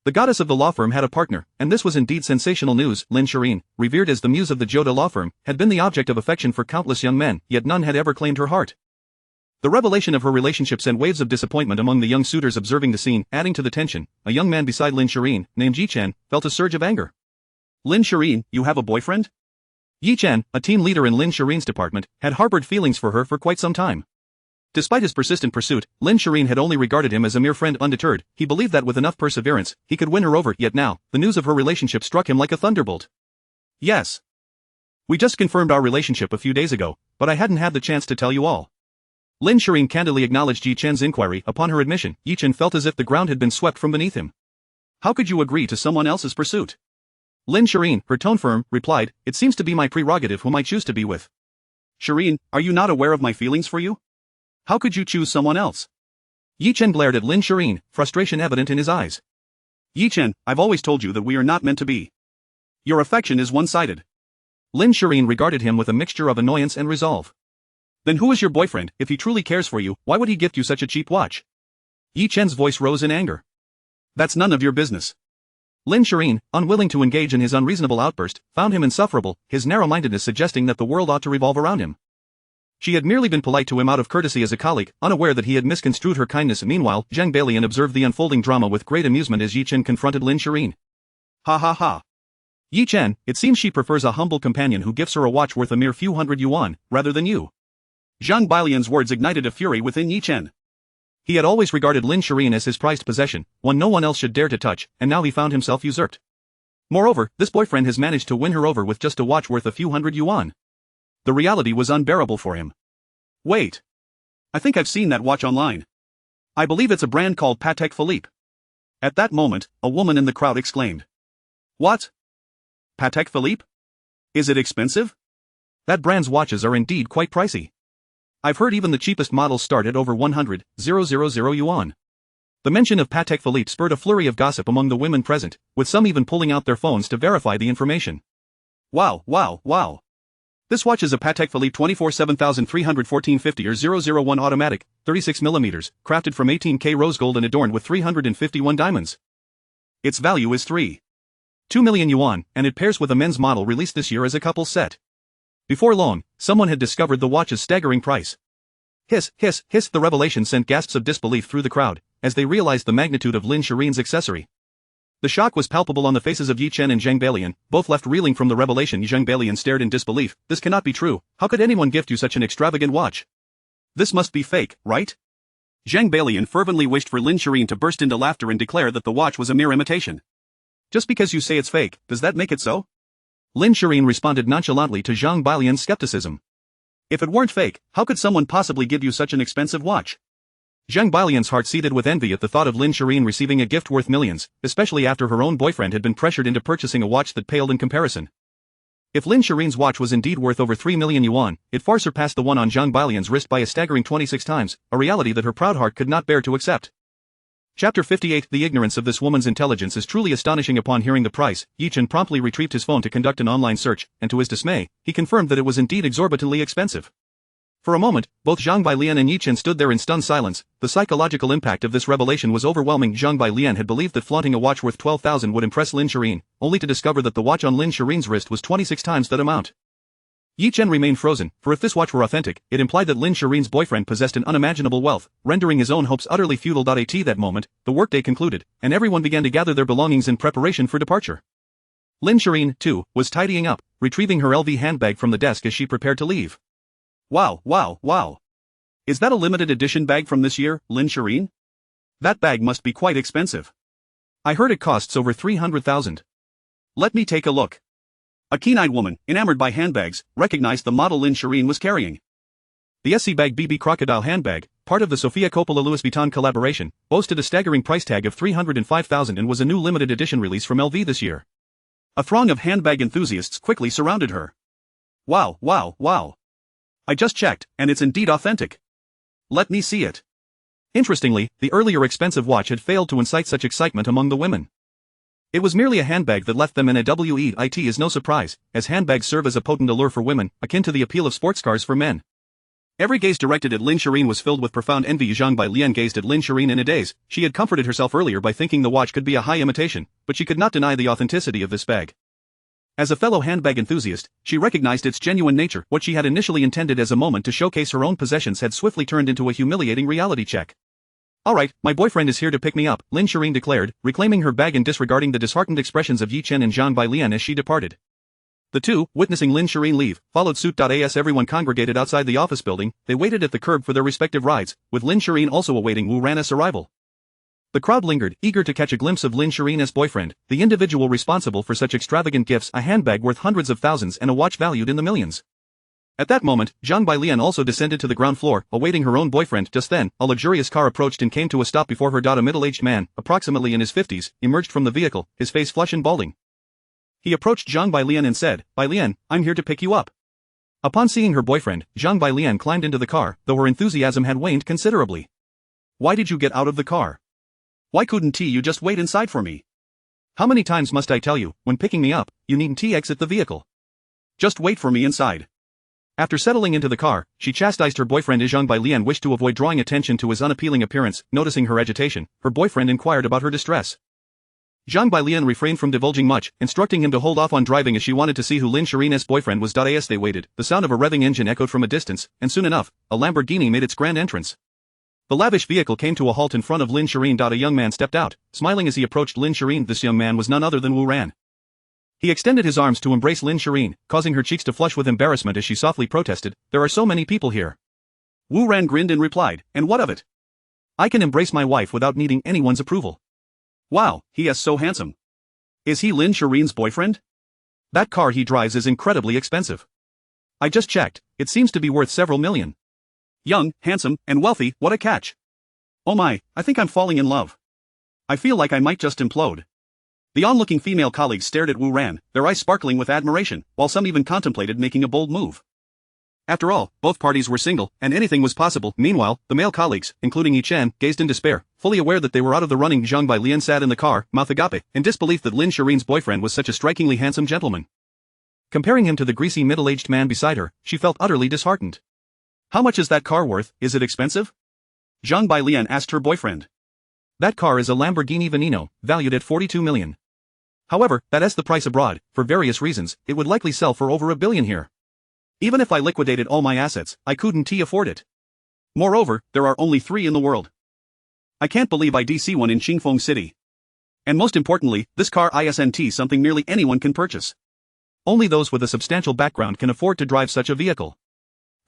The goddess of the law firm had a partner, and this was indeed sensational news. Lin Shireen, revered as the muse of the Zhou de law firm, had been the object of affection for countless young men, yet none had ever claimed her heart. The revelation of her relationship sent waves of disappointment among the young suitors observing the scene, adding to the tension. A young man beside Lin Shireen, named Yi Chen, felt a surge of anger. "Lin Shireen, you have a boyfriend?" Yi Chen, a team leader in Lin Shireen's department, had harbored feelings for her for quite some time. Despite his persistent pursuit, Lin Shireen had only regarded him as a mere friend. Undeterred, he believed that with enough perseverance, he could win her over. Yet now, the news of her relationship struck him like a thunderbolt. "Yes. We just confirmed our relationship a few days ago, but I hadn't had the chance to tell you all." Lin Shireen candidly acknowledged Yi Chen's inquiry. Upon her admission, Yi Chen felt as if the ground had been swept from beneath him. "How could you agree to someone else's pursuit?" Lin Shireen, her tone firm, replied, "It seems to be my prerogative whom I choose to be with." "Shireen, are you not aware of my feelings for you? How could you choose someone else?" Yi Chen glared at Lin Shireen, frustration evident in his eyes. "Yi Chen, I've always told you that we are not meant to be. Your affection is one-sided." Lin Shireen regarded him with a mixture of annoyance and resolve. "Then who is your boyfriend? If he truly cares for you, why would he gift you such a cheap watch?" Yi Chen's voice rose in anger. "That's none of your business." Lin Shireen, unwilling to engage in his unreasonable outburst, found him insufferable, his narrow-mindedness suggesting that the world ought to revolve around him. She had merely been polite to him out of courtesy as a colleague, unaware that he had misconstrued her kindness. Meanwhile, Zhang Balian observed the unfolding drama with great amusement as Yi Chen confronted Lin Shireen. "Ha ha ha. Yi Chen, it seems she prefers a humble companion who gifts her a watch worth a mere few hundred yuan, rather than you." Zhang Balian's words ignited a fury within Yi Chen. He had always regarded Lin Shireen as his prized possession, one no one else should dare to touch, and now he found himself usurped. Moreover, this boyfriend has managed to win her over with just a watch worth a few hundred yuan. The reality was unbearable for him. "Wait. I think I've seen that watch online. I believe it's a brand called Patek Philippe." At that moment, a woman in the crowd exclaimed. "What? Patek Philippe? Is it expensive?" "That brand's watches are indeed quite pricey. I've heard even the cheapest models start at over 100,000 yuan." The mention of Patek Philippe spurred a flurry of gossip among the women present, with some even pulling out their phones to verify the information. "Wow, wow, wow. This watch is a Patek Philippe 24-7314-50 or 001 automatic, 36mm, crafted from 18K rose gold and adorned with 351 diamonds. Its value is 3.2 million yuan, and it pairs with a men's model released this year as a couple's set." Before long, someone had discovered the watch's staggering price. Hiss, hiss, hiss. The revelation sent gasps of disbelief through the crowd, as they realized the magnitude of Lin Shirin's accessory. The shock was palpable on the faces of Yi Chen and Zhang Balian, both left reeling from the revelation. Zhang Balian stared in disbelief. This cannot be true. How could anyone gift you such an extravagant watch? This must be fake, right? Zhang Balian fervently wished for Lin Shirin to burst into laughter and declare that the watch was a mere imitation. Just because you say it's fake, does that make it so? Lin Shirin responded nonchalantly to Zhang Balian's skepticism. If it weren't fake, how could someone possibly give you such an expensive watch? Zhang Balian's heart seethed with envy at the thought of Lin Shirin receiving a gift worth millions, especially after her own boyfriend had been pressured into purchasing a watch that paled in comparison. If Lin Shirin's watch was indeed worth over 3 million yuan, it far surpassed the one on Zhang Balian's wrist by a staggering 26 times, a reality that her proud heart could not bear to accept. Chapter 58. The ignorance of this woman's intelligence is truly astonishing. Upon hearing the price, Yi Chen promptly retrieved his phone to conduct an online search, and to his dismay, he confirmed that it was indeed exorbitantly expensive. For a moment, both Zhang Bailian and Yi Chen stood there in stunned silence. The psychological impact of this revelation was overwhelming. Zhang Bailian had believed that flaunting a watch worth 12,000 would impress Lin Shirin, only to discover that the watch on Lin Shirin's wrist was 26 times that amount. Yi Chen remained frozen, for if this watch were authentic, it implied that Lin Shirin's boyfriend possessed an unimaginable wealth, rendering his own hopes utterly futile. At that moment, the workday concluded, and everyone began to gather their belongings in preparation for departure. Lin Shirin, too, was tidying up, retrieving her LV handbag from the desk as she prepared to leave. Wow, wow, wow. Is that a limited edition bag from this year, Lin Shirin? That bag must be quite expensive. I heard it costs over 300,000. Let me take a look. A keen-eyed woman, enamored by handbags, recognized the model Lin Shirin was carrying. The SC Bag BB Crocodile handbag, part of the Sofia Coppola Louis Vuitton collaboration, boasted a staggering price tag of 305,000 and was a new limited edition release from LV this year. A throng of handbag enthusiasts quickly surrounded her. Wow, wow, wow. I just checked, and it's indeed authentic. Let me see it. Interestingly, the earlier expensive watch had failed to incite such excitement among the women. It was merely a handbag that left them in a WEIT. Is no surprise, as handbags serve as a potent allure for women, akin to the appeal of sports cars for men. Every gaze directed at Lin Shirin was filled with profound envy. Zhang Bailian gazed at Lin Shirin in a daze. She had comforted herself earlier by thinking the watch could be a high imitation, but she could not deny the authenticity of this bag. As a fellow handbag enthusiast, she recognized its genuine nature. What she had initially intended as a moment to showcase her own possessions had swiftly turned into a humiliating reality check. "Alright, my boyfriend is here to pick me up," Lin Shirin declared, reclaiming her bag and disregarding the disheartened expressions of Yi Chen and Zhang Bailian as she departed. The two, witnessing Lin Shirin leave, followed suit. As everyone congregated outside the office building, they waited at the curb for their respective rides, with Lin Shirin also awaiting Wu Ran's arrival. The crowd lingered, eager to catch a glimpse of Lin Shirin's boyfriend, the individual responsible for such extravagant gifts, a handbag worth hundreds of thousands and a watch valued in the millions. At that moment, Zhang Bailian also descended to the ground floor, awaiting her own boyfriend. Just then, a luxurious car approached and came to a stop before her. A middle-aged man, approximately in his 50s, emerged from the vehicle, his face flush and balding. He approached Zhang Bailian and said, "Bailian, I'm here to pick you up." Upon seeing her boyfriend, Zhang Bailian climbed into the car, though her enthusiasm had waned considerably. "Why did you get out of the car? Why couldn't you just wait inside for me? How many times must I tell you, when picking me up, you needn't exit the vehicle? Just wait for me inside." After settling into the car, she chastised her boyfriend. Zhang Bailian wished to avoid drawing attention to his unappealing appearance. Noticing her agitation, her boyfriend inquired about her distress. Zhang Bailian refrained from divulging much, instructing him to hold off on driving as she wanted to see who Lin Shirin's boyfriend was. As they waited, the sound of a revving engine echoed from a distance, and soon enough, a Lamborghini made its grand entrance. The lavish vehicle came to a halt in front of Lin Shirin. A young man stepped out, smiling as he approached Lin Shirin. This young man was none other than Wu Ran. He extended his arms to embrace Lin Shirin, causing her cheeks to flush with embarrassment as she softly protested, "There are so many people here." Wu Ran grinned and replied, "And what of it? I can embrace my wife without needing anyone's approval." "Wow, he is so handsome. Is he Lin Shirin's boyfriend?" "That car he drives is incredibly expensive. I just checked, it seems to be worth several million." "Young, handsome, and wealthy, what a catch. Oh my, I think I'm falling in love. I feel like I might just implode." The onlooking female colleagues stared at Wu Ran, their eyes sparkling with admiration, while some even contemplated making a bold move. After all, both parties were single, and anything was possible. Meanwhile, the male colleagues, including Yi Chen, gazed in despair, fully aware that they were out of the running. Zhang Bailian sat in the car, mouth agape, in disbelief that Lin Shirin's boyfriend was such a strikingly handsome gentleman. Comparing him to the greasy middle-aged man beside her, she felt utterly disheartened. "How much is that car worth? Is it expensive?" Zhang Bailian asked her boyfriend. "That car is a Lamborghini Veneno, valued at 42 million. However, that's the price abroad. For various reasons, it would likely sell for over $1 billion here. Even if I liquidated all my assets, I couldn't afford it." Moreover, there are only 3 in the world. I can't believe I DC one in Qingfeng City. And most importantly, this car isn't something nearly anyone can purchase. Only those with a substantial background can afford to drive such a vehicle.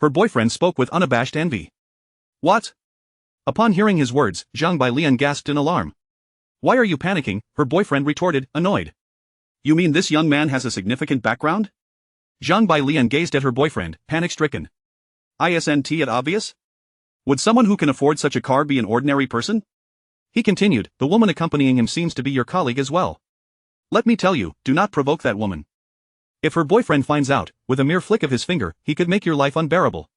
Her boyfriend spoke with unabashed envy. What? Upon hearing his words, Zhang Bailian gasped in alarm. Why are you panicking? Her boyfriend retorted, annoyed. You mean this young man has a significant background? Zhang Bailian gazed at her boyfriend, panic-stricken. Isn't it obvious? Would someone who can afford such a car be an ordinary person? He continued, the woman accompanying him seems to be your colleague as well. Let me tell you, do not provoke that woman. If her boyfriend finds out, with a mere flick of his finger, he could make your life unbearable.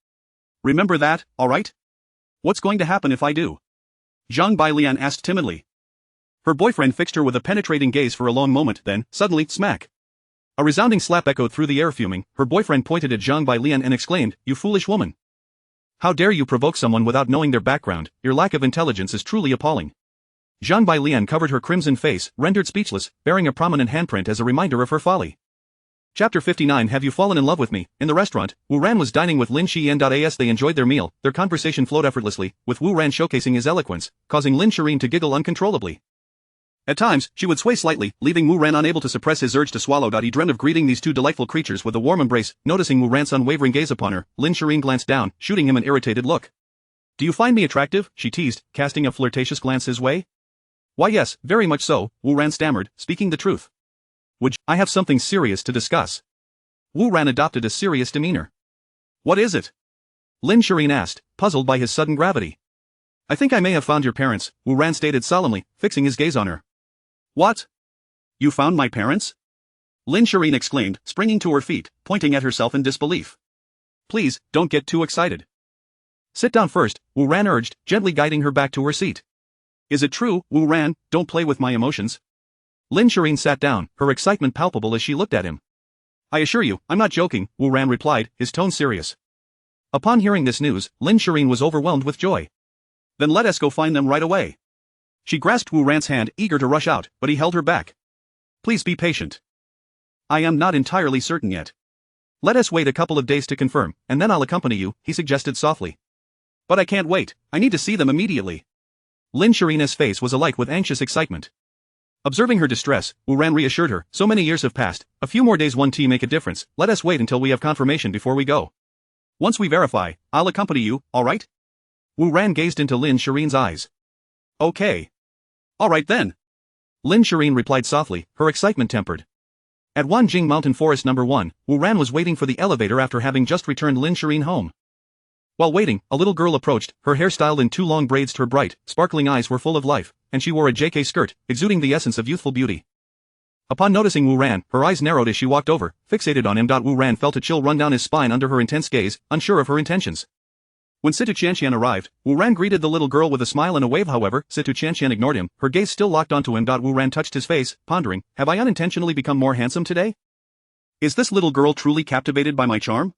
Remember that, alright? What's going to happen if I do? Zhang Bailian asked timidly. Her boyfriend fixed her with a penetrating gaze for a long moment, then, suddenly, smack. A resounding slap echoed through the air. Fuming, her boyfriend pointed at Zhang Bailian and exclaimed, you foolish woman. How dare you provoke someone without knowing their background, your lack of intelligence is truly appalling. Zhang Bailian covered her crimson face, rendered speechless, bearing a prominent handprint as a reminder of her folly. Chapter 59 Have you fallen in love with me? In the restaurant, Wu Ran was dining with Lin Shiyan. As they enjoyed their meal, their conversation flowed effortlessly, with Wu Ran showcasing his eloquence, causing Lin Shirin to giggle uncontrollably. At times, she would sway slightly, leaving Wu Ran unable to suppress his urge to swallow. He dreamed of greeting these 2 delightful creatures with a warm embrace. Noticing Wu Ran's unwavering gaze upon her, Lin Shirin glanced down, shooting him an irritated look. Do you find me attractive? She teased, casting a flirtatious glance his way. Why yes, very much so, Wu Ran stammered, speaking the truth. I have something serious to discuss. Wu Ran adopted a serious demeanor. What is it? Lin Shirin asked, puzzled by his sudden gravity. I think I may have found your parents, Wu Ran stated solemnly, fixing his gaze on her. What? You found my parents? Lin Shirin exclaimed, springing to her feet, pointing at herself in disbelief. Please, don't get too excited. Sit down first, Wu Ran urged, gently guiding her back to her seat. Is it true, Wu Ran? Don't play with my emotions. Lin Shirin sat down, her excitement palpable as she looked at him. I assure you, I'm not joking, Wu Ran replied, his tone serious. Upon hearing this news, Lin Shirin was overwhelmed with joy. Then let us go find them right away. She grasped Wu Ran's hand, eager to rush out, but he held her back. Please be patient. I am not entirely certain yet. Let us wait a couple of days to confirm, and then I'll accompany you, he suggested softly. But I can't wait, I need to see them immediately. Lin Shirina's face was alight with anxious excitement. Observing her distress, Wu Ran reassured her, so many years have passed, a few more days won't make a difference, let us wait until we have confirmation before we go. Once we verify, I'll accompany you, alright? Wu Ran gazed into Lin Shirin's eyes. Okay. Alright then. Lin Shirin replied softly, her excitement tempered. At Wanjing Mountain Forest No. 1, Wu Ran was waiting for the elevator after having just returned Lin Shirin home. While waiting, a little girl approached, her hair styled in 2 long braids. Her bright, sparkling eyes were full of life, and she wore a JK skirt, exuding the essence of youthful beauty. Upon noticing Wu Ran, her eyes narrowed as she walked over, fixated on him. Wu Ran felt a chill run down his spine under her intense gaze, unsure of her intentions. When Situ Qianqian arrived, Wu Ran greeted the little girl with a smile and a wave. However, Situ Qianqian ignored him, her gaze still locked onto him. Wu Ran touched his face, pondering, have I unintentionally become more handsome today? Is this little girl truly captivated by my charm?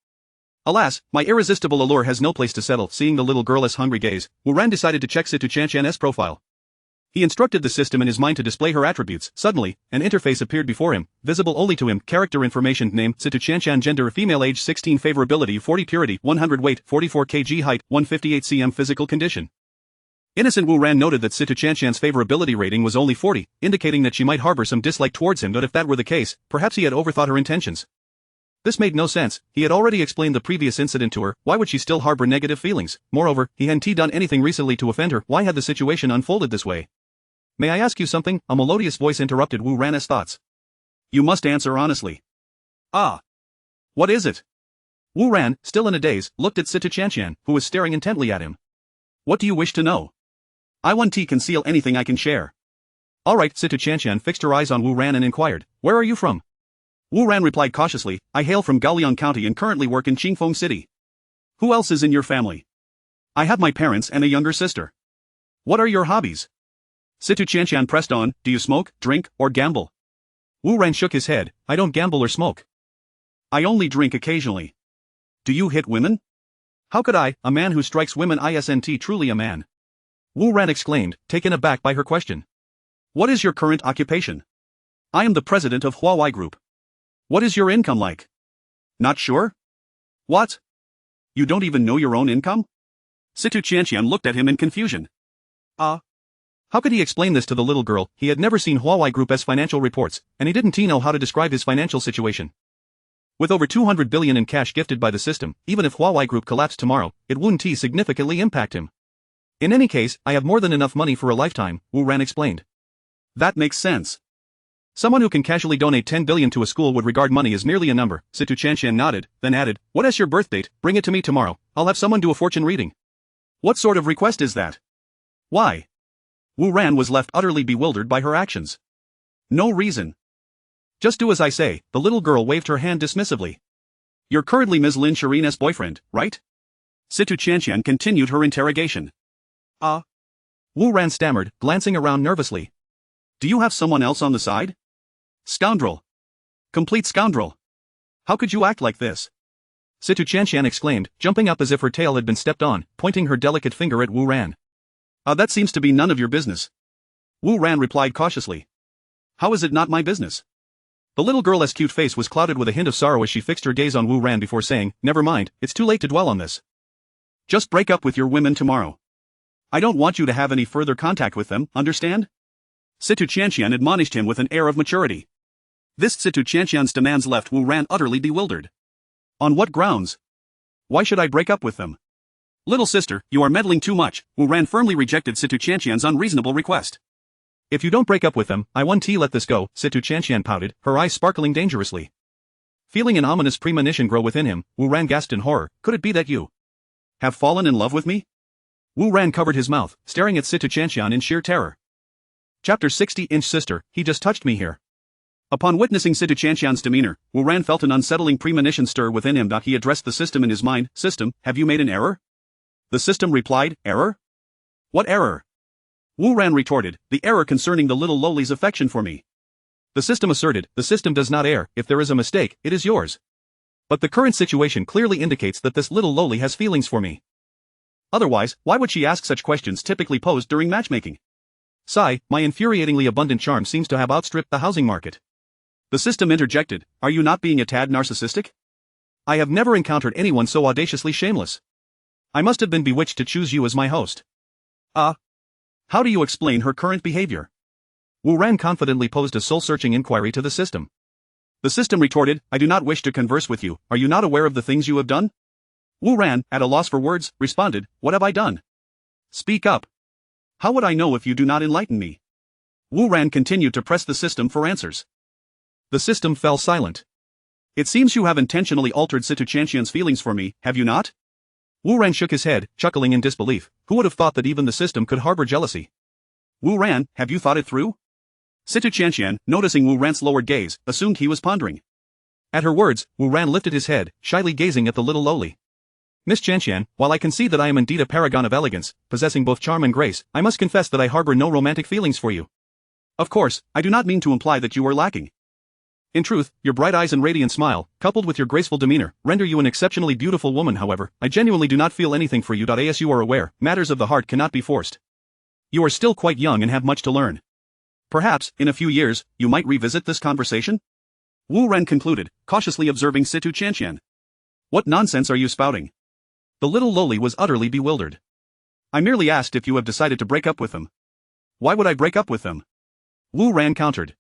Alas, my irresistible allure has no place to settle. Seeing the little girl's hungry gaze, Wu Ran decided to check Situ Qianqian's profile. He instructed the system in his mind to display her attributes. Suddenly, an interface appeared before him, visible only to him. Character information: name, Situ Qianqian; gender, female; age 16; favorability 40; purity 100; weight 44 kg; height 158 cm; physical condition. Innocent Wu Ran noted that Situ Qianqian's favorability rating was only 40, indicating that she might harbor some dislike towards him. But if that were the case, perhaps he had overthought her intentions. This made no sense. He had already explained the previous incident to her. Why would she still harbor negative feelings? Moreover, he hadn't done anything recently to offend her. Why had the situation unfolded this way? May I ask you something? A melodious voice interrupted Wu Ran's thoughts. You must answer honestly. Ah. What is it? Wu Ran, still in a daze, looked at Situ Qianqian, who was staring intently at him. What do you wish to know? I won't conceal anything I can share. Alright. Situ Qianqian fixed her eyes on Wu Ran and inquired, where are you from? Wu Ran replied cautiously, I hail from Gaoliang County and currently work in Qingfeng City. Who else is in your family? I have my parents and a younger sister. What are your hobbies? Situ Qianqian pressed on, do you smoke, drink, or gamble? Wu Ran shook his head, I don't gamble or smoke. I only drink occasionally. Do you hit women? How could I, a man who strikes women isn't truly a man? Wu Ran exclaimed, taken aback by her question. What is your current occupation? I am the president of Huawei Group. What is your income like? Not sure? What? You don't even know your own income? Situ Chanqian looked at him in confusion. How could he explain this to the little girl? He had never seen Huawei Group's financial reports, and he didn't know how to describe his financial situation. With over 200 billion in cash gifted by the system, even if Huawei Group collapsed tomorrow, it wouldn't significantly impact him. In any case, I have more than enough money for a lifetime, Wu Ran explained. That makes sense. Someone who can casually donate 10 billion to a school would regard money as merely a number. Situ Chanqian nodded, then added, "What is your birth date? Bring it to me tomorrow. I'll have someone do a fortune reading." What sort of request is that? Why? Wu Ran was left utterly bewildered by her actions. No reason. Just do as I say, the little girl waved her hand dismissively. You're currently Ms. Lin Shireen's boyfriend, right? Situ Chanqian continued her interrogation. Wu Ran stammered, glancing around nervously. Do you have someone else on the side? Scoundrel. Complete scoundrel. How could you act like this? Situ Chanqian exclaimed, jumping up as if her tail had been stepped on, pointing her delicate finger at Wu Ran. That seems to be none of your business. Wu Ran replied cautiously. How is it not my business? The little girl's cute face was clouded with a hint of sorrow as she fixed her gaze on Wu Ran before saying, "Never mind, it's too late to dwell on this. Just break up with your women tomorrow. I don't want you to have any further contact with them, understand?" Situ Chanqian admonished him with an air of maturity. This Situ Chanqian's demands left Wu Ran utterly bewildered. On what grounds? Why should I break up with them? Little sister, you are meddling too much. Wu Ran firmly rejected Situ Chanqian's unreasonable request. If you don't break up with them, I won't let this go, Situ Chanqian pouted, her eyes sparkling dangerously. Feeling an ominous premonition grow within him, Wu Ran gasped in horror. Could it be that you have fallen in love with me? Wu Ran covered his mouth, staring at Situ Chanqian in sheer terror. Chapter 60. Sister, he just touched me here. Upon witnessing Situ Chanqian's demeanor, Wu Ran felt an unsettling premonition stir within him. He addressed the system in his mind. System, have you made an error? The system replied, error? What error? Wu Ran retorted, the error concerning the little lowly's affection for me. The system asserted, the system does not err. If there is a mistake, it is yours. But the current situation clearly indicates that this little lowly has feelings for me. Otherwise, why would she ask such questions typically posed during matchmaking? Sigh, my infuriatingly abundant charm seems to have outstripped the housing market. The system interjected, are you not being a tad narcissistic? I have never encountered anyone so audaciously shameless. I must have been bewitched to choose you as my host. How do you explain her current behavior? Wu Ran confidently posed a soul-searching inquiry to the system. The system retorted, I do not wish to converse with you. Are you not aware of the things you have done? Wu Ran, at a loss for words, responded, what have I done? Speak up. How would I know if you do not enlighten me? Wu Ran continued to press the system for answers. The system fell silent. It seems you have intentionally altered Situ Chanqian's feelings for me, have you not? Wu Ran shook his head, chuckling in disbelief. Who would have thought that even the system could harbor jealousy? Wu Ran, have you thought it through? Situ Chanqian, noticing Wu Ran's lowered gaze, assumed he was pondering. At her words, Wu Ran lifted his head, shyly gazing at the little lowly. Miss Chanqian, while I concede that I am indeed a paragon of elegance, possessing both charm and grace, I must confess that I harbor no romantic feelings for you. Of course, I do not mean to imply that you are lacking. In truth, your bright eyes and radiant smile, coupled with your graceful demeanor, render you an exceptionally beautiful woman. However, I genuinely do not feel anything for you. As you are aware, matters of the heart cannot be forced. You are still quite young and have much to learn. Perhaps, in a few years, you might revisit this conversation? Wu Ran concluded, cautiously observing Situ Chanqian. What nonsense are you spouting? The little lowly was utterly bewildered. I merely asked if you have decided to break up with them. Why would I break up with them? Wu Ran countered.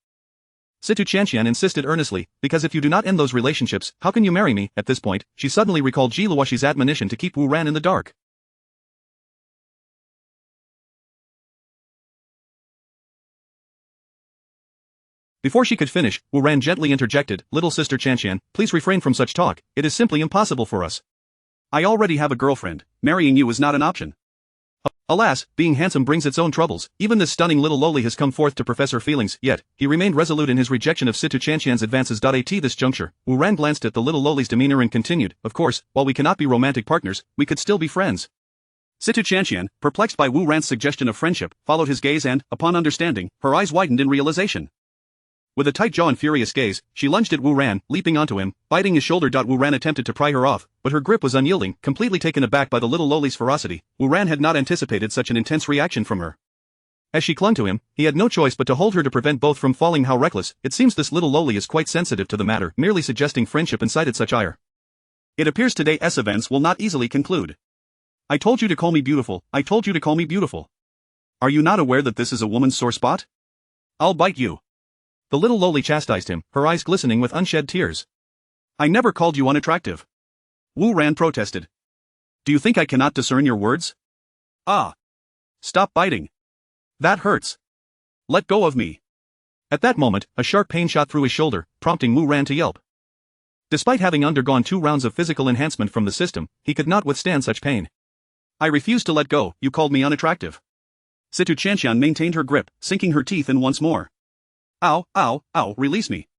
Situ Chanqian insisted earnestly, because if you do not end those relationships, how can you marry me? At this point, she suddenly recalled Ji Luoxi's admonition to keep Wu Ran in the dark. Before she could finish, Wu Ran gently interjected, little sister Chanqian, please refrain from such talk, it is simply impossible for us. I already have a girlfriend, marrying you is not an option. Alas, being handsome brings its own troubles. Even this stunning little lowly has come forth to profess her feelings, yet, he remained resolute in his rejection of Situ Chanqian's advances. At this juncture, Wu Ran glanced at the little lowly's demeanor and continued, of course, while we cannot be romantic partners, we could still be friends. Situ Chanqian, perplexed by Wu Ran's suggestion of friendship, followed his gaze and, upon understanding, her eyes widened in realization. With a tight jaw and furious gaze, she lunged at Wu Ran, leaping onto him, biting his shoulder. Wu Ran attempted to pry her off, but her grip was unyielding. Completely taken aback by the little lowly's ferocity, Wu Ran had not anticipated such an intense reaction from her. As she clung to him, he had no choice but to hold her to prevent both from falling. How reckless, it seems this little lowly is quite sensitive to the matter, merely suggesting friendship incited such ire. It appears today's events will not easily conclude. I told you to call me beautiful, I told you to call me beautiful. Are you not aware that this is a woman's sore spot? I'll bite you. The little loli chastised him, her eyes glistening with unshed tears. I never called you unattractive. Wu Ran protested. Do you think I cannot discern your words? Ah. Stop biting. That hurts. Let go of me. At that moment, a sharp pain shot through his shoulder, prompting Wu Ran to yelp. Despite having undergone 2 rounds of physical enhancement from the system, he could not withstand such pain. I refuse to let go, you called me unattractive. Situ Chanshan maintained her grip, sinking her teeth in once more. Ow, ow, ow, release me.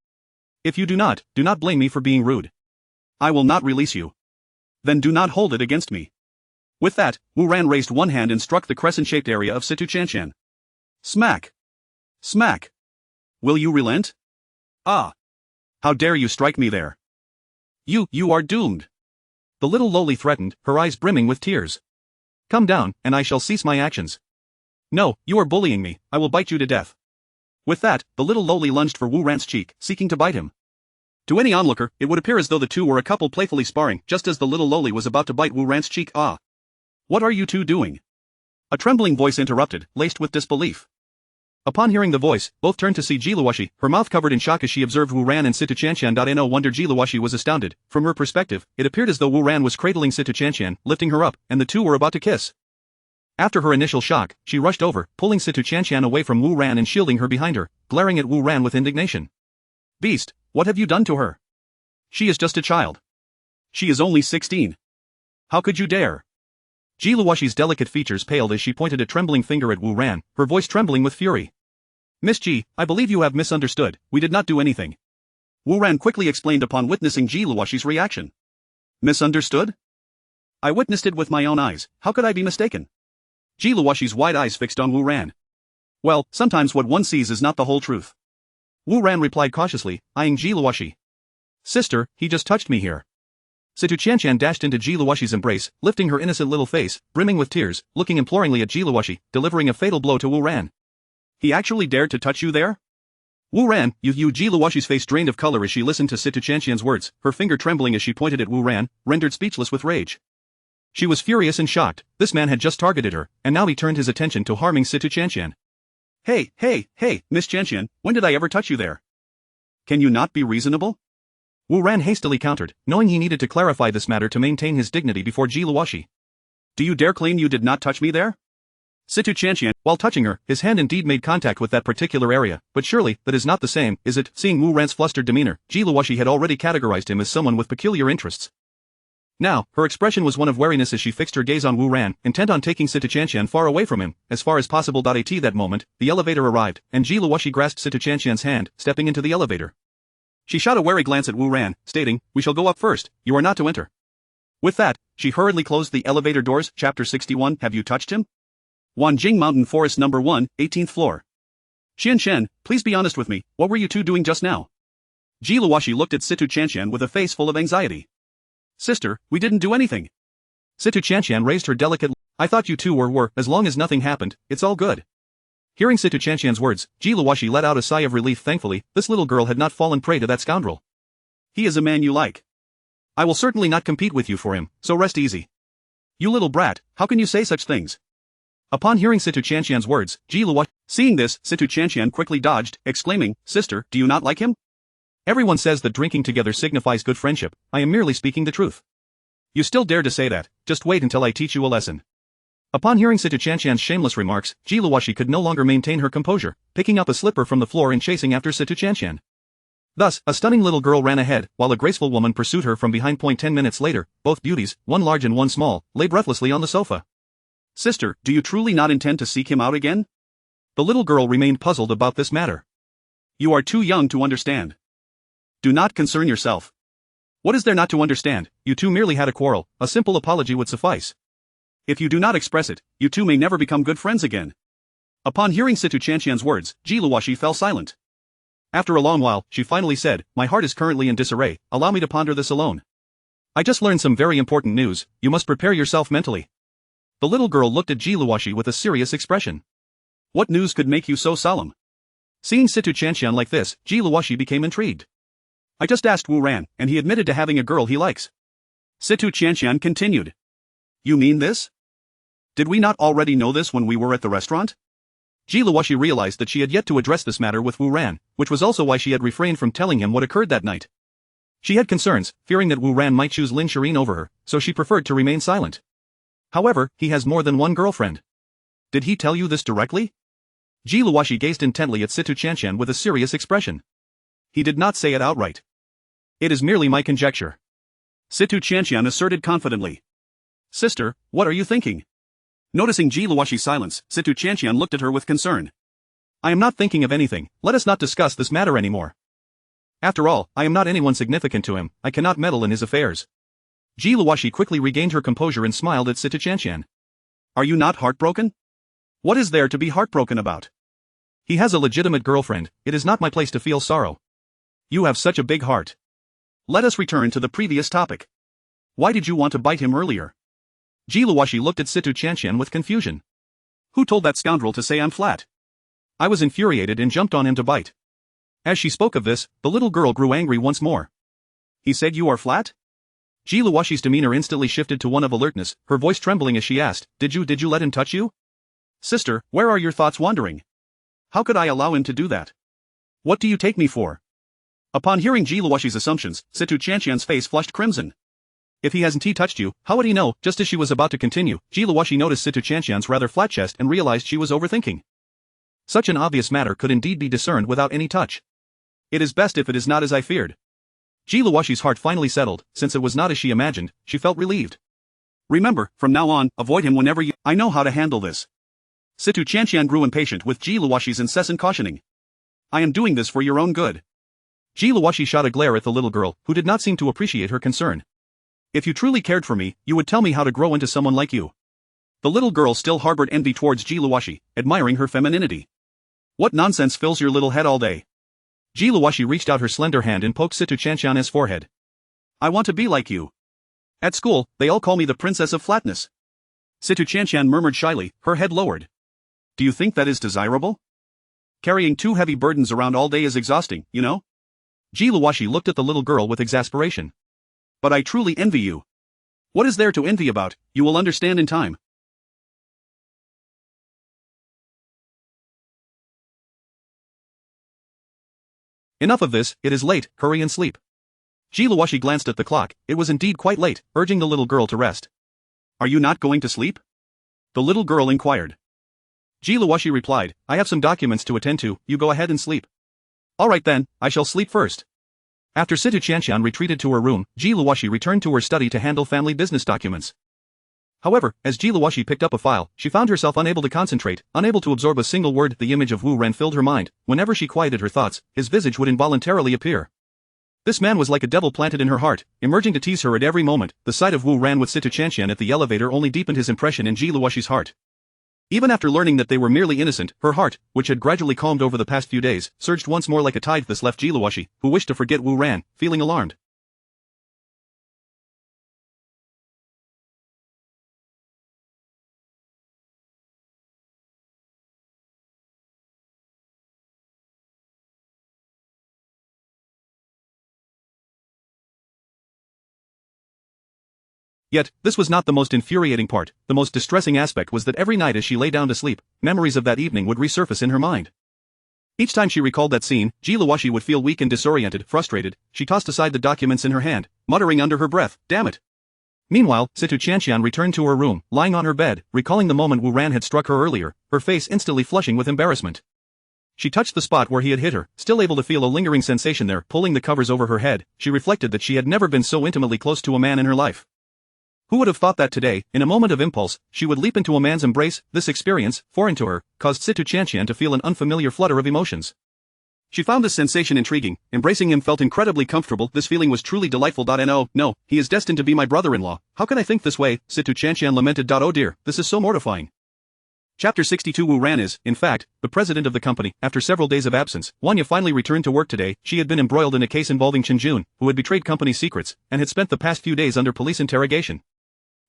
If you do not blame me for being rude. I will not release you. Then do not hold it against me. With that, Wu Ran raised one hand and struck the crescent-shaped area of Situ Chanshan. Smack. Smack. Will you relent? Ah. How dare you strike me there? You are doomed. The little loli threatened, her eyes brimming with tears. Come down, and I shall cease my actions. No, you are bullying me, I will bite you to death. With that, the little loli lunged for Wu Ran's cheek, seeking to bite him. To any onlooker, it would appear as though the two were a couple playfully sparring, just as the little loli was about to bite Wu Ran's cheek. Ah. What are you two doing? A trembling voice interrupted, laced with disbelief. Upon hearing the voice, both turned to see Jiluwashi, her mouth covered in shock as she observed Wu Ran and Situ Chanshan. No wonder Jiluwashi was astounded. From her perspective, it appeared as though Wu Ran was cradling Situ Chanshan, lifting her up, and the two were about to kiss. After her initial shock, she rushed over, pulling Situ Chanshan away from Wu Ran and shielding her behind her, glaring at Wu Ran with indignation. Beast, what have you done to her? She is just a child. She is only 16. How could you dare? Jiluwashi's delicate features paled as she pointed a trembling finger at Wu Ran, her voice trembling with fury. Miss Ji, I believe you have misunderstood, we did not do anything. Wu Ran quickly explained upon witnessing Jiluwashi's reaction. Misunderstood? I witnessed it with my own eyes, how could I be mistaken? Jiluwashi's wide eyes fixed on Wu Ran. Well, sometimes what one sees is not the whole truth. Wu Ran replied cautiously, eyeing Jiluwashi. Sister, he just touched me here. Situ Chanshan dashed into Jiluwashi's embrace, lifting her innocent little face, brimming with tears, looking imploringly at Jiluwashi, delivering a fatal blow to Wu Ran. He actually dared to touch you there? Wu Ran, Jiluwashi's face drained of color as she listened to Situ Chanshan's words, her finger trembling as she pointed at Wu Ran, rendered speechless with rage. She was furious and shocked, this man had just targeted her, and now he turned his attention to harming Situ Chanshan. Hey, Miss Chanshan, when did I ever touch you there? Can you not be reasonable? Wu Ran hastily countered, knowing he needed to clarify this matter to maintain his dignity before Jiluwashi. Do you dare claim you did not touch me there? Situ Chanshan, while touching her, his hand indeed made contact with that particular area, but surely, that is not the same, is it? Seeing Wu Ran's flustered demeanor, Jiluwashi had already categorized him as someone with peculiar interests. Now, her expression was one of wariness as she fixed her gaze on Wu Ran, intent on taking Situ Chanshan far away from him, as far as possible. At that moment, the elevator arrived, and Jiluwashi grasped Situ Chanshan's hand, stepping into the elevator. She shot a wary glance at Wu Ran, stating, "We shall go up first, you are not to enter." With that, she hurriedly closed the elevator doors. Chapter 61. Have you touched him? Wanjing Mountain Forest No. 1, 18th floor. Xian Shen, please be honest with me, what were you two doing just now? Jiluwashi looked at Situ Chanshan with a face full of anxiety. Sister, we didn't do anything. Situ Chanshan raised her delicate. I thought you two were, as long as nothing happened, it's all good. Hearing Situ Chanshan's words, Jiluwashi let out a sigh of relief. Thankfully, this little girl had not fallen prey to that scoundrel. He is a man you like. I will certainly not compete with you for him, so rest easy. You little brat, how can you say such things? Upon hearing Situ Chanshan's words, Jiluwashi. Seeing this, Situ Chanshan quickly dodged, exclaiming, Sister, do you not like him? Everyone says that drinking together signifies good friendship, I am merely speaking the truth. You still dare to say that, just wait until I teach you a lesson. Upon hearing Situ Chanshan's shameless remarks, Jiluwashi could no longer maintain her composure, picking up a slipper from the floor and chasing after Situ Chanshan. Thus, a stunning little girl ran ahead, while a graceful woman pursued her from behind. 10 minutes later, both beauties, one large and one small, lay breathlessly on the sofa. Sister, do you truly not intend to seek him out again? The little girl remained puzzled about this matter. You are too young to understand. Do not concern yourself. What is there not to understand? You two merely had a quarrel, a simple apology would suffice. If you do not express it, you two may never become good friends again. Upon hearing Situ Chanshan's words, Jiluwashi fell silent. After a long while, she finally said, My heart is currently in disarray, allow me to ponder this alone. I just learned some very important news, you must prepare yourself mentally. The little girl looked at Jiluwashi with a serious expression. What news could make you so solemn? Seeing Situ Chanshan like this, Jiluwashi became intrigued. I just asked Wu Ran, and he admitted to having a girl he likes. Situ Chanshan continued. You mean this? Did we not already know this when we were at the restaurant? Ji Luoxi realized that she had yet to address this matter with Wu Ran, which was also why she had refrained from telling him what occurred that night. She had concerns, fearing that Wu Ran might choose Lin Shirin over her, so she preferred to remain silent. However, he has more than one girlfriend. Did he tell you this directly? Ji Luoxi gazed intently at Situ Chanshan with a serious expression. He did not say it outright. It is merely my conjecture. Situ Chanshan asserted confidently. Sister, what are you thinking? Noticing Ji Luoxi's silence, Situ Chanshan looked at her with concern. I am not thinking of anything, let us not discuss this matter anymore. After all, I am not anyone significant to him, I cannot meddle in his affairs. Ji Luoxi quickly regained her composure and smiled at Situ Chanshan. Are you not heartbroken? What is there to be heartbroken about? He has a legitimate girlfriend, it is not my place to feel sorrow. You have such a big heart. Let us return to the previous topic. Why did you want to bite him earlier? Ji Luoxi looked at Situ Chanshan with confusion. Who told that scoundrel to say I'm flat? I was infuriated and jumped on him to bite. As she spoke of this, the little girl grew angry once more. He said you are flat? Ji Luoxi's demeanor instantly shifted to one of alertness, her voice trembling as she asked, Did you let him touch you? Sister, where are your thoughts wandering? How could I allow him to do that? What do you take me for? Upon hearing Ji Luoxi's assumptions, Situ Chanshan's face flushed crimson. If he hasn't touched you, how would he know? Just as she was about to continue, Ji Luoxi noticed Situ Chanshan's rather flat chest and realized she was overthinking. Such an obvious matter could indeed be discerned without any touch. It is best if it is not as I feared. Ji Luoxi's heart finally settled, since it was not as she imagined, she felt relieved. Remember, from now on, avoid him whenever you— I know how to handle this. Situ Chanshan grew impatient with Ji Luoxi's incessant cautioning. I am doing this for your own good. Ji Luoxi shot a glare at the little girl, who did not seem to appreciate her concern. If you truly cared for me, you would tell me how to grow into someone like you. The little girl still harbored envy towards Ji Luoxi, admiring her femininity. What nonsense fills your little head all day? Ji Luoxi reached out her slender hand and poked Situ Chanshan's forehead. I want to be like you. At school, they all call me the Princess of Flatness. Situ Chanshan murmured shyly, her head lowered. Do you think that is desirable? Carrying two heavy burdens around all day is exhausting, you know? Ji Luoxi looked at the little girl with exasperation. But I truly envy you. What is there to envy about? You will understand in time. Enough of this, it is late, hurry and sleep. Ji Luoxi glanced at the clock, it was indeed quite late, urging the little girl to rest. Are you not going to sleep? The little girl inquired. Ji Luoxi replied, I have some documents to attend to, you go ahead and sleep. Alright then, I shall sleep first. After Situ Chanshan retreated to her room, Ji Luoxi returned to her study to handle family business documents. However, as Ji Luoxi picked up a file, she found herself unable to concentrate, unable to absorb a single word. The image of Wu Ren filled her mind. Whenever she quieted her thoughts, his visage would involuntarily appear. This man was like a devil planted in her heart, emerging to tease her at every moment. The sight of Wu Ran with Situ Chanshan at the elevator only deepened his impression in Ji Luoxi's heart. Even after learning that they were merely innocent, her heart, which had gradually calmed over the past few days, surged once more like a tide. This left Ji Luoxi, who wished to forget Wu Ran, feeling alarmed. Yet, this was not the most infuriating part. The most distressing aspect was that every night as she lay down to sleep, memories of that evening would resurface in her mind. Each time she recalled that scene, Ji Luoxi would feel weak and disoriented, frustrated. She tossed aside the documents in her hand, muttering under her breath, damn it. Meanwhile, Situ Chanshan returned to her room, lying on her bed, recalling the moment Wu Ran had struck her earlier, her face instantly flushing with embarrassment. She touched the spot where he had hit her, still able to feel a lingering sensation there. Pulling the covers over her head, she reflected that she had never been so intimately close to a man in her life. Who would have thought that today, in a moment of impulse, she would leap into a man's embrace? This experience, foreign to her, caused Situ Chanshan to feel an unfamiliar flutter of emotions. She found this sensation intriguing. Embracing him felt incredibly comfortable. This feeling was truly delightful. No, he is destined to be my brother-in-law. How can I think this way? Situ Chanshan lamented. Oh dear, this is so mortifying. Chapter 62. Wu Ran is, in fact, the president of the company. After several days of absence, Wanya finally returned to work today. She had been embroiled in a case involving Chen Jun, who had betrayed company secrets, and had spent the past few days under police interrogation.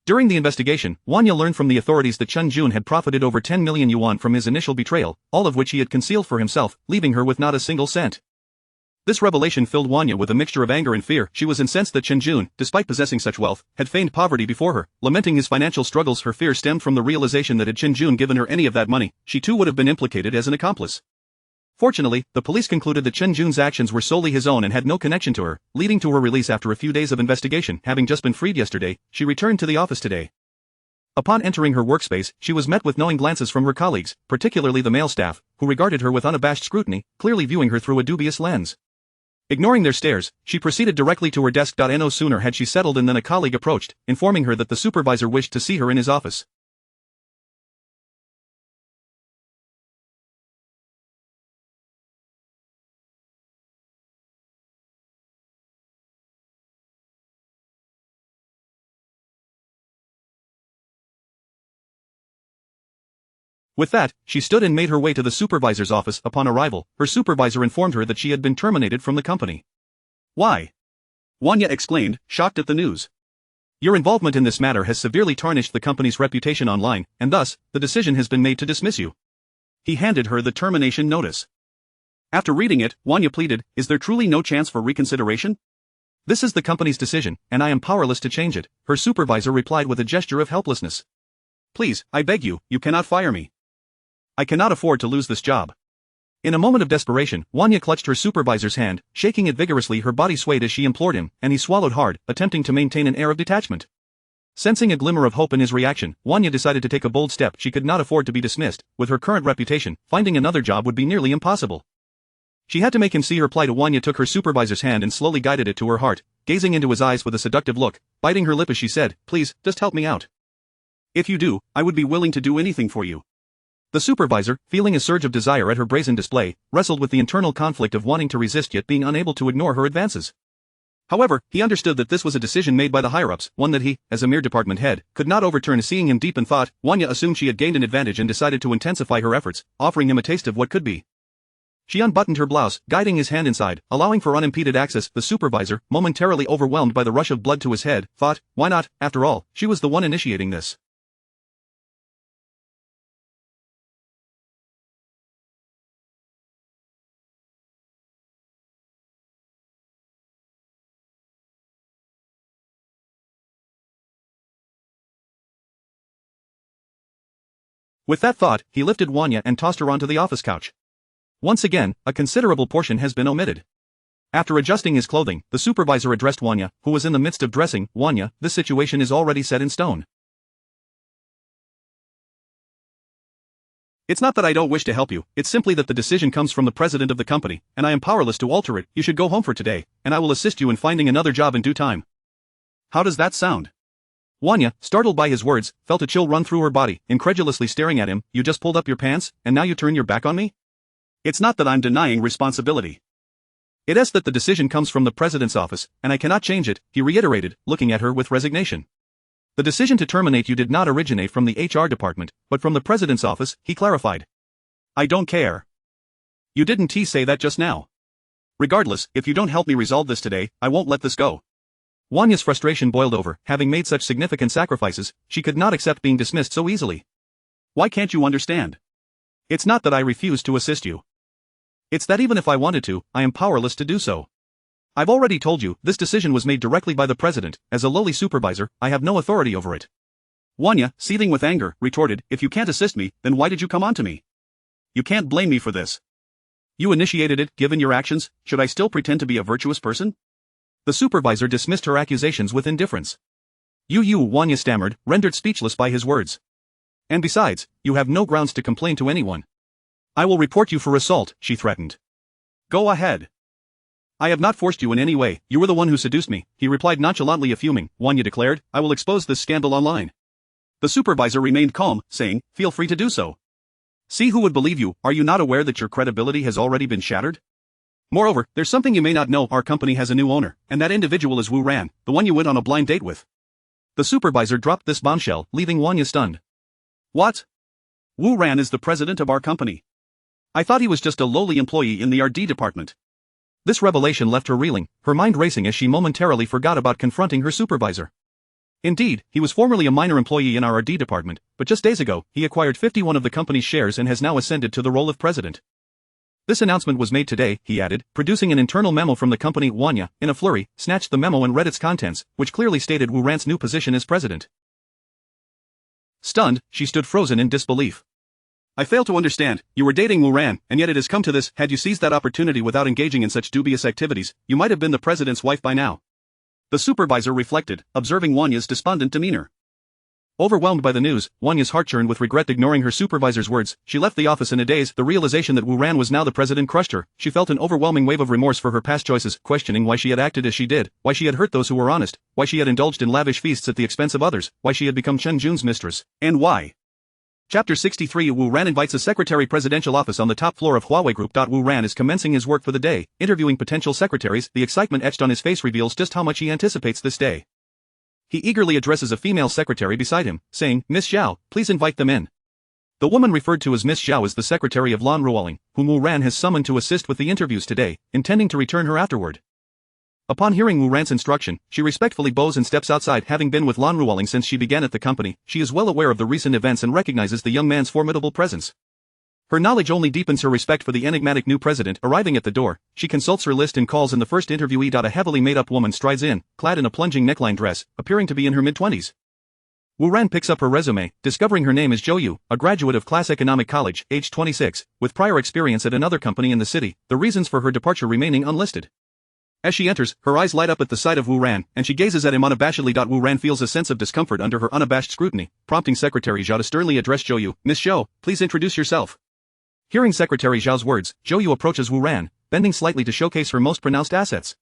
During the investigation, Wanya learned from the authorities that Chen Jun had profited over 10 million yuan from his initial betrayal, all of which he had concealed for himself, leaving her with not a single cent. This revelation filled Wanya with a mixture of anger and fear. She was incensed that Chen Jun, despite possessing such wealth, had feigned poverty before her. Lamenting his financial struggles, her fear stemmed from the realization that had Chen Jun given her any of that money, she too would have been implicated as an accomplice. Fortunately, the police concluded that Chen Jun's actions were solely his own and had no connection to her, leading to her release after a few days of investigation. Having just been freed yesterday, she returned to the office today. Upon entering her workspace, she was met with knowing glances from her colleagues, particularly the male staff, who regarded her with unabashed scrutiny, clearly viewing her through a dubious lens. Ignoring their stares, she proceeded directly to her desk. No sooner had she settled in than a colleague approached, informing her that the supervisor wished to see her in his office. With that, she stood and made her way to the supervisor's office. Upon arrival, her supervisor informed her that she had been terminated from the company. Why? Wanya exclaimed, shocked at the news. Your involvement in this matter has severely tarnished the company's reputation online, and thus, the decision has been made to dismiss you. He handed her the termination notice. After reading it, Wanya pleaded, is there truly no chance for reconsideration? This is the company's decision, and I am powerless to change it, her supervisor replied with a gesture of helplessness. Please, I beg you, you cannot fire me. I cannot afford to lose this job. In a moment of desperation, Wanya clutched her supervisor's hand, shaking it vigorously. Her body swayed as she implored him, and he swallowed hard, attempting to maintain an air of detachment. Sensing a glimmer of hope in his reaction, Wanya decided to take a bold step. She could not afford to be dismissed. With her current reputation, finding another job would be nearly impossible. She had to make him see her plight. Wanya took her supervisor's hand and slowly guided it to her heart, gazing into his eyes with a seductive look, biting her lip as she said, please, just help me out. If you do, I would be willing to do anything for you. The supervisor, feeling a surge of desire at her brazen display, wrestled with the internal conflict of wanting to resist yet being unable to ignore her advances. However, he understood that this was a decision made by the higher-ups, one that he, as a mere department head, could not overturn. Seeing him deep in thought, Wanya assumed she had gained an advantage and decided to intensify her efforts, offering him a taste of what could be. She unbuttoned her blouse, guiding his hand inside, allowing for unimpeded access. The supervisor, momentarily overwhelmed by the rush of blood to his head, thought, why not, after all, she was the one initiating this. With that thought, he lifted Wanya and tossed her onto the office couch. Once again, a considerable portion has been omitted. After adjusting his clothing, the supervisor addressed Wanya, who was in the midst of dressing. Wanya, this situation is already set in stone. It's not that I don't wish to help you, it's simply that the decision comes from the president of the company, and I am powerless to alter it. You should go home for today, and I will assist you in finding another job in due time. How does that sound? Wanya, startled by his words, felt a chill run through her body, incredulously staring at him. You just pulled up your pants, and now you turn your back on me? It's not that I'm denying responsibility. It is that the decision comes from the president's office, and I cannot change it, he reiterated, looking at her with resignation. The decision to terminate you did not originate from the HR department, but from the president's office, he clarified. I don't care. You didn't say that just now. Regardless, if you don't help me resolve this today, I won't let this go. Wanya's frustration boiled over. Having made such significant sacrifices, she could not accept being dismissed so easily. Why can't you understand? It's not that I refuse to assist you. It's that even if I wanted to, I am powerless to do so. I've already told you, this decision was made directly by the president. As a lowly supervisor, I have no authority over it. Wanya, seething with anger, retorted, if you can't assist me, then why did you come on to me? You can't blame me for this. You initiated it. Given your actions, should I still pretend to be a virtuous person? The supervisor dismissed her accusations with indifference. You, Wanya stammered, rendered speechless by his words. And besides, you have no grounds to complain to anyone. I will report you for assault, she threatened. Go ahead. I have not forced you in any way. You were the one who seduced me, he replied nonchalantly. Fuming, Wanya declared, I will expose this scandal online. The supervisor remained calm, saying, feel free to do so. See who would believe you. Are you not aware that your credibility has already been shattered? Moreover, there's something you may not know. Our company has a new owner, and that individual is Wu Ran, the one you went on a blind date with. The supervisor dropped this bombshell, leaving Wanya stunned. What? Wu Ran is the president of our company. I thought he was just a lowly employee in the RD department. This revelation left her reeling, her mind racing as she momentarily forgot about confronting her supervisor. Indeed, he was formerly a minor employee in our RD department, but just days ago, he acquired 51 of the company's shares and has now ascended to the role of president. This announcement was made today, he added, producing an internal memo from the company. Wanya, in a flurry, snatched the memo and read its contents, which clearly stated Wu Ran's new position as president. Stunned, she stood frozen in disbelief. I fail to understand, you were dating Wu Ran, and yet it has come to this. Had you seized that opportunity without engaging in such dubious activities, you might have been the president's wife by now. The supervisor reflected, observing Wanya's despondent demeanor. Overwhelmed by the news, Wanya's heart churned with regret. Ignoring her supervisor's words, she left the office in a daze. The realization that Wu Ran was now the president crushed her. She felt an overwhelming wave of remorse for her past choices, questioning why she had acted as she did, why she had hurt those who were honest, why she had indulged in lavish feasts at the expense of others, why she had become Chen Jun's mistress, and why. Chapter 63. Wu Ran invites a secretary. Presidential office on the top floor of Huawei Group. Wu Ran is commencing his work for the day, interviewing potential secretaries. The excitement etched on his face reveals just how much he anticipates this day. He eagerly addresses a female secretary beside him, saying, "Miss Zhao, please invite them in." The woman referred to as Miss Zhao is the secretary of Lan Ruoling, whom Wu Ran has summoned to assist with the interviews today, intending to return her afterward. Upon hearing Wu Ran's instruction, she respectfully bows and steps outside. Having been with Lan Ruoling since she began at the company, she is well aware of the recent events and recognizes the young man's formidable presence. Her knowledge only deepens her respect for the enigmatic new president. Arriving at the door, she consults her list and calls in the first interviewee. A heavily made-up woman strides in, clad in a plunging neckline dress, appearing to be in her mid-20s. Wu Ran picks up her resume, discovering her name is Zhou Yu, a graduate of Class Economic College, age 26, with prior experience at another company in the city, the reasons for her departure remaining unlisted. As she enters, her eyes light up at the sight of Wu Ran, and she gazes at him unabashedly. Wu Ran feels a sense of discomfort under her unabashed scrutiny, prompting Secretary Zhao to sternly address Zhou Yu. "Miss Zhou, please introduce yourself." Hearing Secretary Zhao's words, Zhou Yu approaches Wu Ran, bending slightly to showcase her most pronounced assets.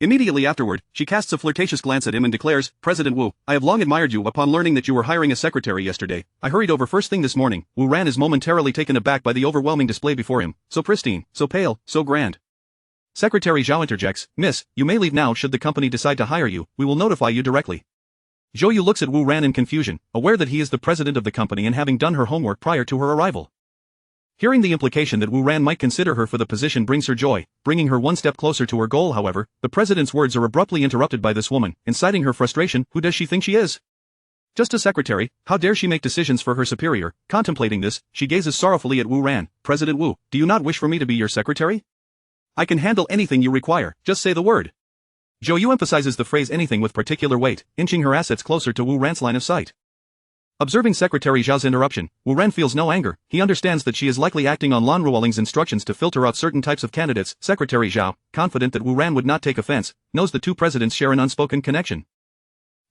Immediately afterward, she casts a flirtatious glance at him and declares, "President Wu, I have long admired you. Upon learning that you were hiring a secretary yesterday, I hurried over first thing this morning." Wu Ran is momentarily taken aback by the overwhelming display before him, so pristine, so pale, so grand. Secretary Zhao interjects, "Miss, you may leave now. Should the company decide to hire you, we will notify you directly." Zhou Yu looks at Wu Ran in confusion, aware that he is the president of the company and having done her homework prior to her arrival. Hearing the implication that Wu Ran might consider her for the position brings her joy, bringing her one step closer to her goal. However, the president's words are abruptly interrupted by this woman, inciting her frustration. Who does she think she is? Just a secretary, how dare she make decisions for her superior? Contemplating this, she gazes sorrowfully at Wu Ran. "President Wu, do you not wish for me to be your secretary? I can handle anything you require, just say the word." Zhou Yu emphasizes the phrase anything with particular weight, inching her assets closer to Wu Ran's line of sight. Observing Secretary Zhao's interruption, Wu Ran feels no anger. He understands that she is likely acting on Lan Ruoling's instructions to filter out certain types of candidates. Secretary Zhao, confident that Wu Ran would not take offense, knows the two presidents share an unspoken connection.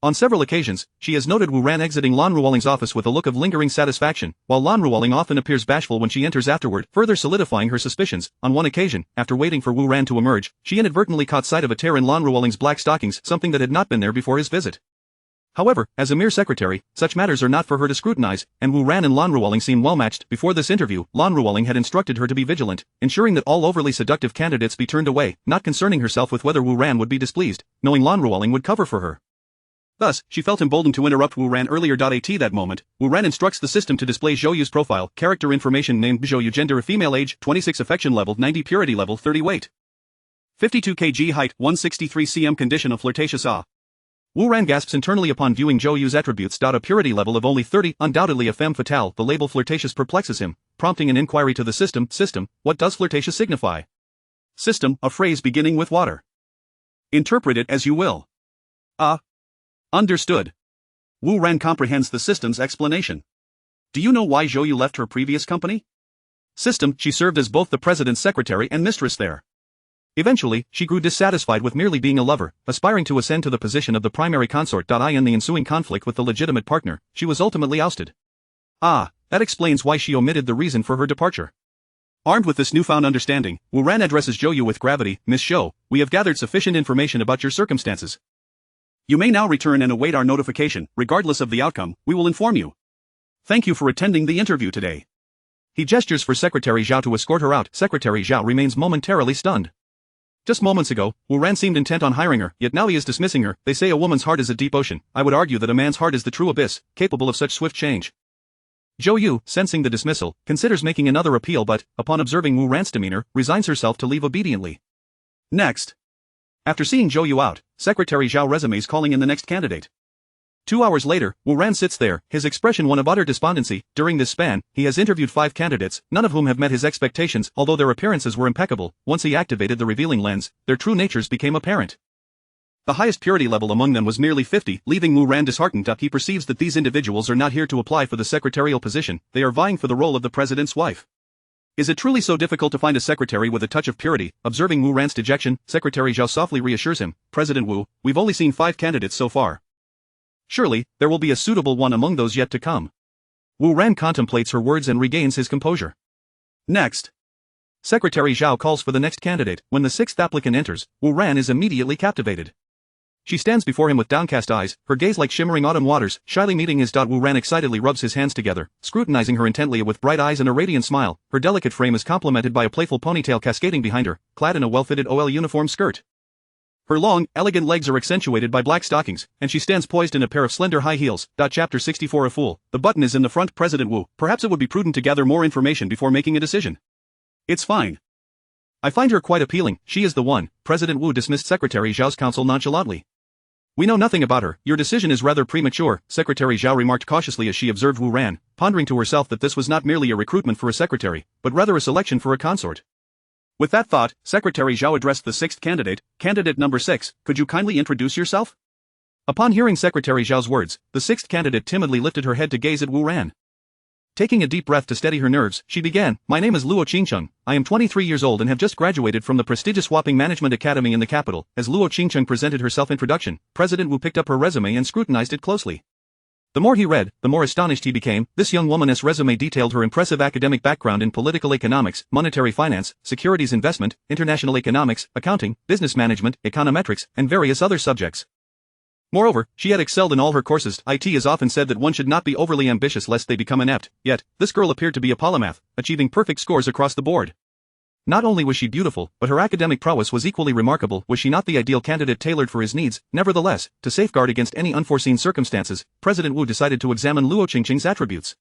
On several occasions, she has noted Wu Ran exiting Lan Ruoling's office with a look of lingering satisfaction, while Lan Ruoling often appears bashful when she enters afterward, further solidifying her suspicions. On one occasion, after waiting for Wu Ran to emerge, she inadvertently caught sight of a tear in Lan Ruoling's black stockings, something that had not been there before his visit. However, as a mere secretary, such matters are not for her to scrutinize, and Wu Ran and Lan Ruoling seem well matched. Before this interview, Lan Ruoling had instructed her to be vigilant, ensuring that all overly seductive candidates be turned away, not concerning herself with whether Wu Ran would be displeased, knowing Lan Ruoling would cover for her. Thus, she felt emboldened to interrupt Wu Ran earlier. At that moment, Wu Ran instructs the system to display Zhou Yu's profile, character information named Zhou Yu, gender female, age 26, affection level 90, purity level 30, weight 52 kg, height 163 cm, condition of flirtatious awe. Wu Ran gasps internally upon viewing Zhou Yu's attributes. A purity level of only 30, undoubtedly a femme fatale. The label flirtatious perplexes him, prompting an inquiry to the system. System, what does flirtatious signify? System, a phrase beginning with water. Interpret it as you will. Understood. Wu Ran comprehends the system's explanation. Do you know why Zhou Yu left her previous company? System, she served as both the president's secretary and mistress there. Eventually, she grew dissatisfied with merely being a lover, aspiring to ascend to the position of the primary consort. In the ensuing conflict with the legitimate partner, she was ultimately ousted. That explains why she omitted the reason for her departure. Armed with this newfound understanding, Wu Ran addresses Zhou Yu with gravity. Miss Zhou, we have gathered sufficient information about your circumstances. You may now return and await our notification. Regardless of the outcome, we will inform you. Thank you for attending the interview today. He gestures for Secretary Zhao to escort her out. Secretary Zhao remains momentarily stunned. Just moments ago, Wu Ran seemed intent on hiring her, yet now he is dismissing her. They say a woman's heart is a deep ocean. I would argue that a man's heart is the true abyss, capable of such swift change. Zhou Yu, sensing the dismissal, considers making another appeal but, upon observing Wu Ran's demeanor, resigns herself to leave obediently. Next. After seeing Zhou Yu out, Secretary Zhao resumes calling in the next candidate. 2 hours later, Wu Ran sits there, his expression one of utter despondency. During this span, he has interviewed 5 candidates, none of whom have met his expectations, although their appearances were impeccable. Once he activated the revealing lens, their true natures became apparent. The highest purity level among them was merely 50, leaving Wu Ran disheartened. He perceives that these individuals are not here to apply for the secretarial position, they are vying for the role of the president's wife. Is it truly so difficult to find a secretary with a touch of purity? Observing Wu Ran's dejection, Secretary Zhao softly reassures him, President Wu, we've only seen 5 candidates so far. Surely, there will be a suitable one among those yet to come. Wu Ran contemplates her words and regains his composure. Next. Secretary Zhao calls for the next candidate. When the 6th applicant enters, Wu Ran is immediately captivated. She stands before him with downcast eyes, her gaze like shimmering autumn waters, shyly meeting his. Wu Ran excitedly rubs his hands together, scrutinizing her intently with bright eyes and a radiant smile. Her delicate frame is complemented by a playful ponytail cascading behind her, clad in a well-fitted OL uniform skirt. Her long, elegant legs are accentuated by black stockings, and she stands poised in a pair of slender high heels. Chapter 64 A Fool. The button is in the front. President Wu, perhaps it would be prudent to gather more information before making a decision. It's fine. I find her quite appealing, she is the one. President Wu dismissed Secretary Zhao's counsel nonchalantly. We know nothing about her, your decision is rather premature, Secretary Zhao remarked cautiously as she observed Wu Ran, pondering to herself that this was not merely a recruitment for a secretary, but rather a selection for a consort. With that thought, Secretary Zhao addressed the 6th candidate, candidate number 6, could you kindly introduce yourself? Upon hearing Secretary Zhao's words, the 6th candidate timidly lifted her head to gaze at Wu Ran. Taking a deep breath to steady her nerves, she began, my name is Luo Qingcheng, I am 23 years old and have just graduated from the prestigious Wapping Management Academy in the capital. As Luo Qingcheng presented her self-introduction, President Wu picked up her resume and scrutinized it closely. The more he read, the more astonished he became. This young woman's resume detailed her impressive academic background in political economics, monetary finance, securities investment, international economics, accounting, business management, econometrics, and various other subjects. Moreover, she had excelled in all her courses. It is often said that one should not be overly ambitious lest they become inept, yet, this girl appeared to be a polymath, achieving perfect scores across the board. Not only was she beautiful, but her academic prowess was equally remarkable. Was she not the ideal candidate tailored for his needs? Nevertheless, to safeguard against any unforeseen circumstances, President Wu decided to examine Luo Qingcheng's attributes.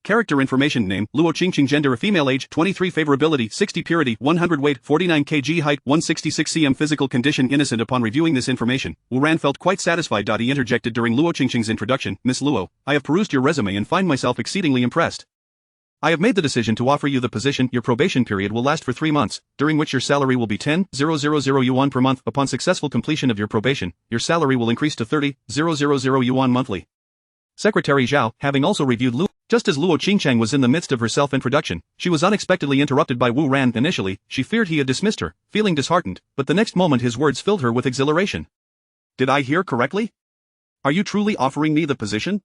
Character information: name, Luo Qingcheng. Gender, female. Age, 23. Favorability, 60. Purity, 100. Weight, 49 kg. Height, 166 cm. Physical condition, innocent. Upon reviewing this information, Wu Ran felt quite satisfied. He interjected during Luo Qingcheng's introduction, Miss Luo, I have perused your resume and find myself exceedingly impressed. I have made the decision to offer you the position. Your probation period will last for 3 months, during which your salary will be 10,000 yuan per month. Upon successful completion of your probation, your salary will increase to 30,000 yuan monthly. Secretary Zhao, having also reviewed Luo. Just as Luo Qingcheng was in the midst of her self-introduction, she was unexpectedly interrupted by Wu Ran. Initially, she feared he had dismissed her, feeling disheartened, but the next moment his words filled her with exhilaration. Did I hear correctly? Are you truly offering me the position?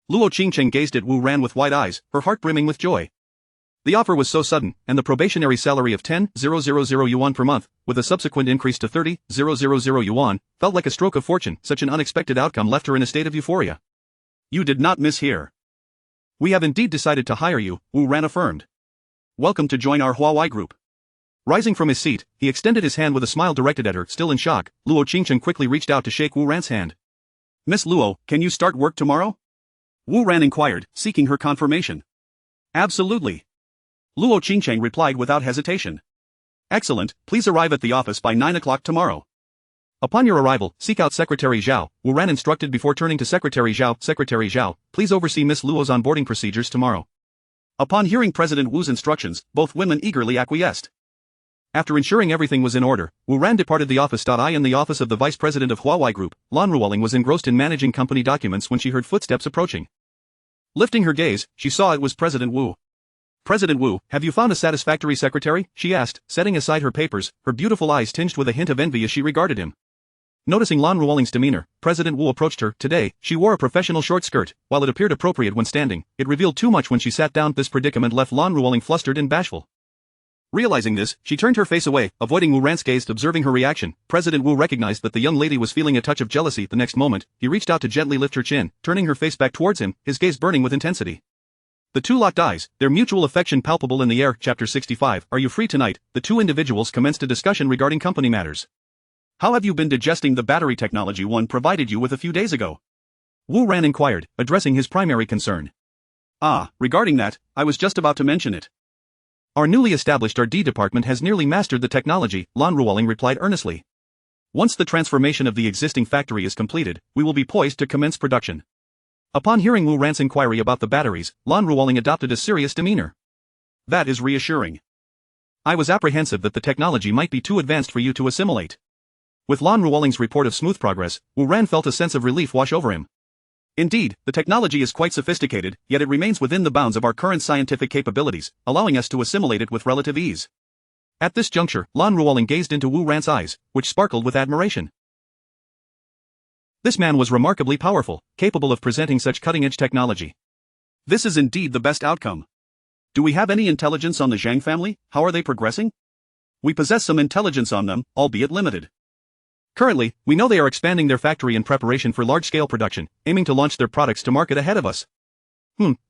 Luo Qingcheng gazed at Wu Ran with wide eyes, her heart brimming with joy. The offer was so sudden, and the probationary salary of 10,000 yuan per month, with a subsequent increase to 30,000 yuan, felt like a stroke of fortune. Such an unexpected outcome left her in a state of euphoria. You did not mishear. We have indeed decided to hire you, Wu Ran affirmed. Welcome to join our Huawei group. Rising from his seat, he extended his hand with a smile directed at her. Still in shock, Luo Qingcheng quickly reached out to shake Wu Ran's hand. Miss Luo, can you start work tomorrow? Wu Ran inquired, seeking her confirmation. Absolutely. Luo Qingcheng replied without hesitation. Excellent, please arrive at the office by 9 o'clock tomorrow. Upon your arrival, seek out Secretary Zhao, Wu Ran instructed before turning to Secretary Zhao. Secretary Zhao, please oversee Miss Luo's onboarding procedures tomorrow. Upon hearing President Wu's instructions, both women eagerly acquiesced. After ensuring everything was in order, Wu Ran departed the office. In the office of the vice president of Huawei Group, Lan Ruoling was engrossed in managing company documents when she heard footsteps approaching. Lifting her gaze, she saw it was President Wu. President Wu, have you found a satisfactory secretary? She asked, setting aside her papers, her beautiful eyes tinged with a hint of envy as she regarded him. Noticing Lan Ruoling's demeanor, President Wu approached her. Today, she wore a professional short skirt. While it appeared appropriate when standing, it revealed too much when she sat down. This predicament left Lan Ruoling flustered and bashful. Realizing this, she turned her face away, avoiding Wu Ran's gaze. Observing her reaction, President Wu recognized that the young lady was feeling a touch of jealousy. The next moment, he reached out to gently lift her chin, turning her face back towards him, his gaze burning with intensity. The two locked eyes, their mutual affection palpable in the air. Chapter 65. Are you free tonight? The two individuals commenced a discussion regarding company matters. How have you been digesting the battery technology one provided you with a few days ago? Wu Ran inquired, addressing his primary concern. Regarding that, I was just about to mention it. Our newly established R&D department has nearly mastered the technology, Lan Ruoling replied earnestly. Once the transformation of the existing factory is completed, we will be poised to commence production. Upon hearing Wu Ran's inquiry about the batteries, Lan Ruoling adopted a serious demeanor. That is reassuring. I was apprehensive that the technology might be too advanced for you to assimilate. With Lan Ruoling's report of smooth progress, Wu Ran felt a sense of relief wash over him. Indeed, the technology is quite sophisticated, yet it remains within the bounds of our current scientific capabilities, allowing us to assimilate it with relative ease. At this juncture, Lan Ruoling gazed into Wu Ran's eyes, which sparkled with admiration. This man was remarkably powerful, capable of presenting such cutting-edge technology. This is indeed the best outcome. Do we have any intelligence on the Zhang family? How are they progressing? We possess some intelligence on them, albeit limited. Currently, we know they are expanding their factory in preparation for large-scale production, aiming to launch their products to market ahead of us.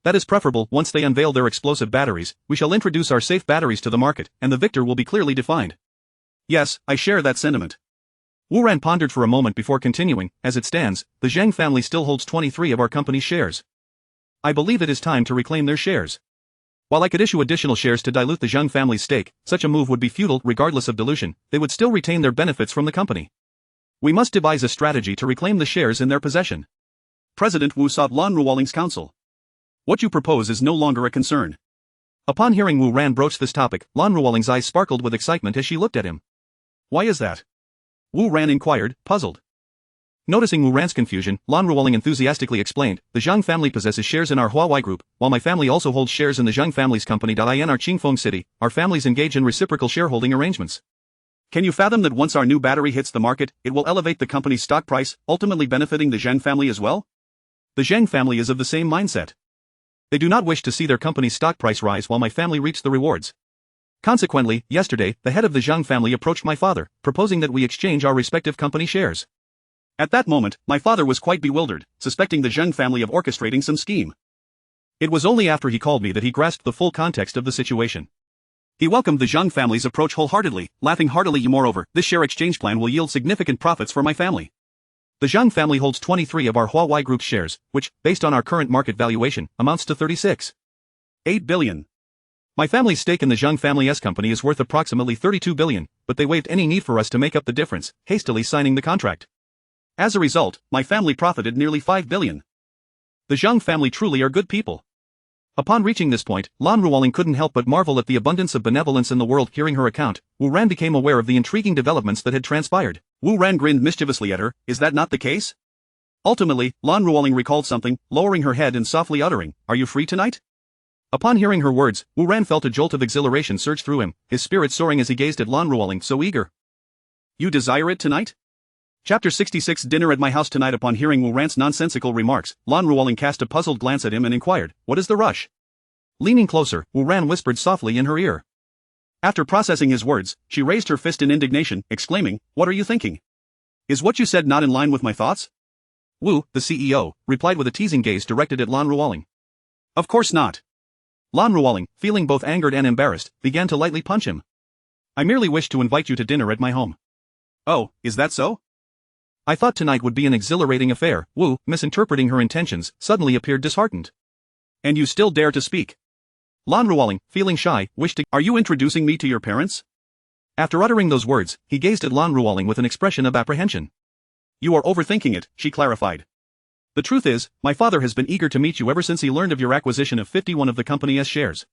That is preferable. Once they unveil their explosive batteries, we shall introduce our safe batteries to the market, and the victor will be clearly defined. Yes, I share that sentiment. Wu Ran pondered for a moment before continuing. As it stands, the Zhang family still holds 23 of our company's shares. I believe it is time to reclaim their shares. While I could issue additional shares to dilute the Zhang family's stake, such a move would be futile. Regardless of dilution, they would still retain their benefits from the company. We must devise a strategy to reclaim the shares in their possession. President Wu sought Lan Ruoling's counsel. What you propose is no longer a concern. Upon hearing Wu Ran broach this topic, Lan Ruoling's eyes sparkled with excitement as she looked at him. Why is that? Wu Ran inquired, puzzled. Noticing Wu Ran's confusion, Lan Ruoling enthusiastically explained, the Zhang family possesses shares in our Huawei group, while my family also holds shares in the Zhang family's company. In our Qingfeng city, our families engage in reciprocal shareholding arrangements. Can you fathom that once our new battery hits the market, it will elevate the company's stock price, ultimately benefiting the Zhang family as well? The Zhang family is of the same mindset. They do not wish to see their company's stock price rise while my family reaps the rewards. Consequently, yesterday, the head of the Zhang family approached my father, proposing that we exchange our respective company shares. At that moment, my father was quite bewildered, suspecting the Zhang family of orchestrating some scheme. It was only after he called me that he grasped the full context of the situation. He welcomed the Zhang family's approach wholeheartedly, laughing heartily. Moreover, this share exchange plan will yield significant profits for my family. The Zhang family holds 23 of our Huawei Group's shares, which, based on our current market valuation, amounts to 36.8 billion. My family's stake in the Zhang family's company is worth approximately 32 billion, but they waived any need for us to make up the difference, hastily signing the contract. As a result, my family profited nearly 5 billion. The Zhang family truly are good people. Upon reaching this point, Lan Ruoling couldn't help but marvel at the abundance of benevolence in the world. Hearing her account, Wu Ran became aware of the intriguing developments that had transpired. Wu Ran grinned mischievously at her. Is that not the case? Ultimately, Lan Ruoling recalled something, lowering her head and softly uttering, Are you free tonight? Upon hearing her words, Wu Ran felt a jolt of exhilaration surge through him, his spirit soaring as he gazed at Lan Ruoling, so eager. You desire it tonight? Chapter 66 Dinner at my house tonight. Upon hearing Wu Ran's nonsensical remarks, Lan Ruoling cast a puzzled glance at him and inquired, What is the rush? Leaning closer, Wu Ran whispered softly in her ear. After processing his words, she raised her fist in indignation, exclaiming, What are you thinking? Is what you said not in line with my thoughts? Wu, the CEO, replied with a teasing gaze directed at Lan Ruoling. Of course not. Lan Ruoling, feeling both angered and embarrassed, began to lightly punch him. I merely wished to invite you to dinner at my home. Oh, is that so? I thought tonight would be an exhilarating affair. Wu, misinterpreting her intentions, suddenly appeared disheartened. And you still dare to speak? Lan Ruoling, feeling shy, wished to— Are you introducing me to your parents? After uttering those words, he gazed at Lan Ruoling with an expression of apprehension. You are overthinking it, she clarified. The truth is, my father has been eager to meet you ever since he learned of your acquisition of 51 of the company's shares.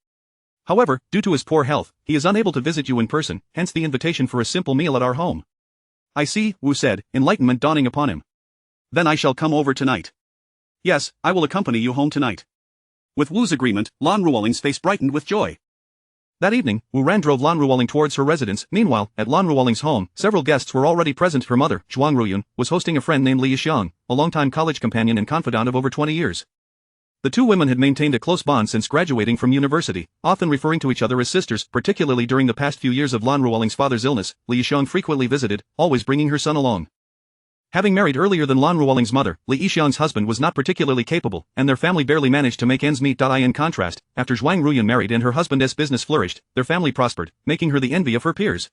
However, due to his poor health, he is unable to visit you in person, hence the invitation for a simple meal at our home. I see, Wu said, enlightenment dawning upon him. Then I shall come over tonight. Yes, I will accompany you home tonight. With Wu's agreement, Lan Ruoling's face brightened with joy. That evening, Wu Ran drove Lan Ruoling towards her residence. Meanwhile, at Lan Ruoling's home, several guests were already present. Her mother, Zhuang Ruyun, was hosting a friend named Li Yixiang, a longtime college companion and confidant of over 20 years. The two women had maintained a close bond since graduating from university, often referring to each other as sisters. Particularly during the past few years of Lan Ruoling's father's illness, Li Yixiang frequently visited, always bringing her son along. Having married earlier than Lan Ruoling's mother, Li Yixiang's husband was not particularly capable, and their family barely managed to make ends meet. In contrast, after Zhuang Ruyun married and her husband's business flourished, their family prospered, making her the envy of her peers.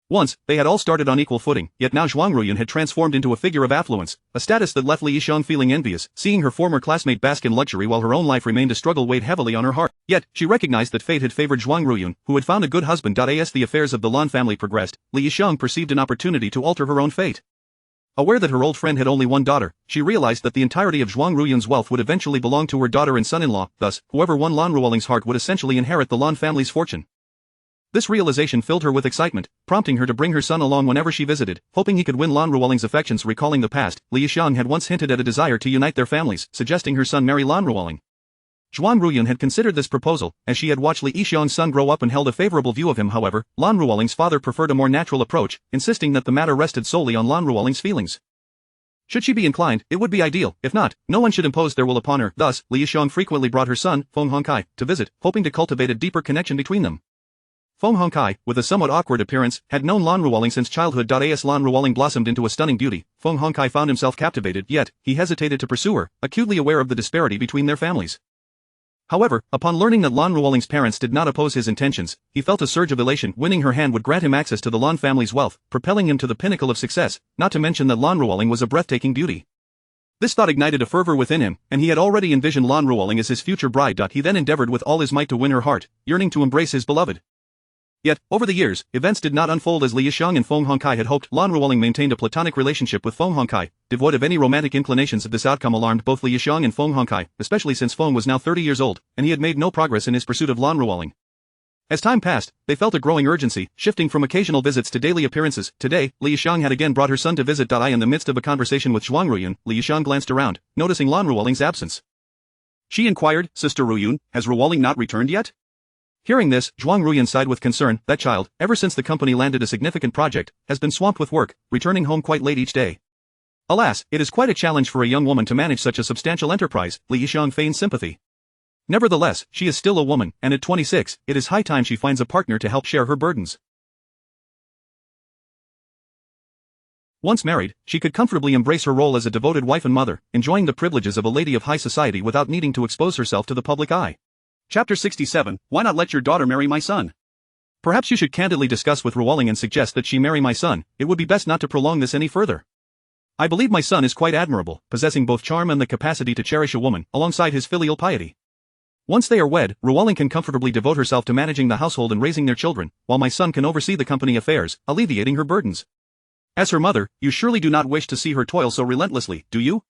Once, they had all started on equal footing, yet now Zhuang Ruiyun had transformed into a figure of affluence, a status that left Li Yisheng feeling envious, seeing her former classmate bask in luxury while her own life remained a struggle weighed heavily on her heart. Yet, she recognized that fate had favored Zhuang Ruiyun, who had found a good husband. As the affairs of the Lan family progressed, Li Yisheng perceived an opportunity to alter her own fate. Aware that her old friend had only one daughter, she realized that the entirety of Zhuang Ruiyun's wealth would eventually belong to her daughter and son-in-law, thus, whoever won Lan Ruoling's heart would essentially inherit the Lan family's fortune. This realization filled her with excitement, prompting her to bring her son along whenever she visited, hoping he could win Lan Ruoling's affections. Recalling the past, Li Yisheng had once hinted at a desire to unite their families, suggesting her son marry Lan Ruoling. Zhuang Ruiyun had considered this proposal, as she had watched Li Yisheng's son grow up and held a favorable view of him. However, Lan Ruoling's father preferred a more natural approach, insisting that the matter rested solely on Lan Ruoling's feelings. Should she be inclined, it would be ideal. If not, no one should impose their will upon her. Thus, Li Yisheng frequently brought her son, Feng Hongkai, to visit, hoping to cultivate a deeper connection between them. Feng Hongkai, with a somewhat awkward appearance, had known Lan Ruoling since childhood. As Lan Ruoling blossomed into a stunning beauty, Feng Hongkai found himself captivated, yet, he hesitated to pursue her, acutely aware of the disparity between their families. However, upon learning that Lan Ruoling's parents did not oppose his intentions, he felt a surge of elation. Winning her hand would grant him access to the Lan family's wealth, propelling him to the pinnacle of success, not to mention that Lan Ruoling was a breathtaking beauty. This thought ignited a fervor within him, and he had already envisioned Lan Ruoling as his future bride. He then endeavored with all his might to win her heart, yearning to embrace his beloved. Yet, over the years, events did not unfold as Li Yisheng and Feng Hongkai had hoped. Lan Ruoling maintained a platonic relationship with Feng Hongkai, devoid of any romantic inclinations. This outcome alarmed both Li Yisheng and Feng Hongkai, especially since Feng was now 30 years old, and he had made no progress in his pursuit of Lan Ruoling. As time passed, they felt a growing urgency, shifting from occasional visits to daily appearances. Today, Li Yisheng had again brought her son to visit. In the midst of a conversation with Zhuang Ruiyun, Li Yisheng glanced around, noticing Lan Ruoling's absence. She inquired, Sister Ruiyun, has Ruoling not returned yet? Hearing this, Zhuang Ruiyun sighed with concern. That child, ever since the company landed a significant project, has been swamped with work, returning home quite late each day. Alas, it is quite a challenge for a young woman to manage such a substantial enterprise. Li Yisheng feigned sympathy. Nevertheless, she is still a woman, and at 26, it is high time she finds a partner to help share her burdens. Once married, she could comfortably embrace her role as a devoted wife and mother, enjoying the privileges of a lady of high society without needing to expose herself to the public eye. Chapter 67, Why not let your daughter marry my son? Perhaps you should candidly discuss with Ruoling and suggest that she marry my son. It would be best not to prolong this any further. I believe my son is quite admirable, possessing both charm and the capacity to cherish a woman, alongside his filial piety. Once they are wed, Ruoling can comfortably devote herself to managing the household and raising their children, while my son can oversee the company affairs, alleviating her burdens. As her mother, you surely do not wish to see her toil so relentlessly, do you?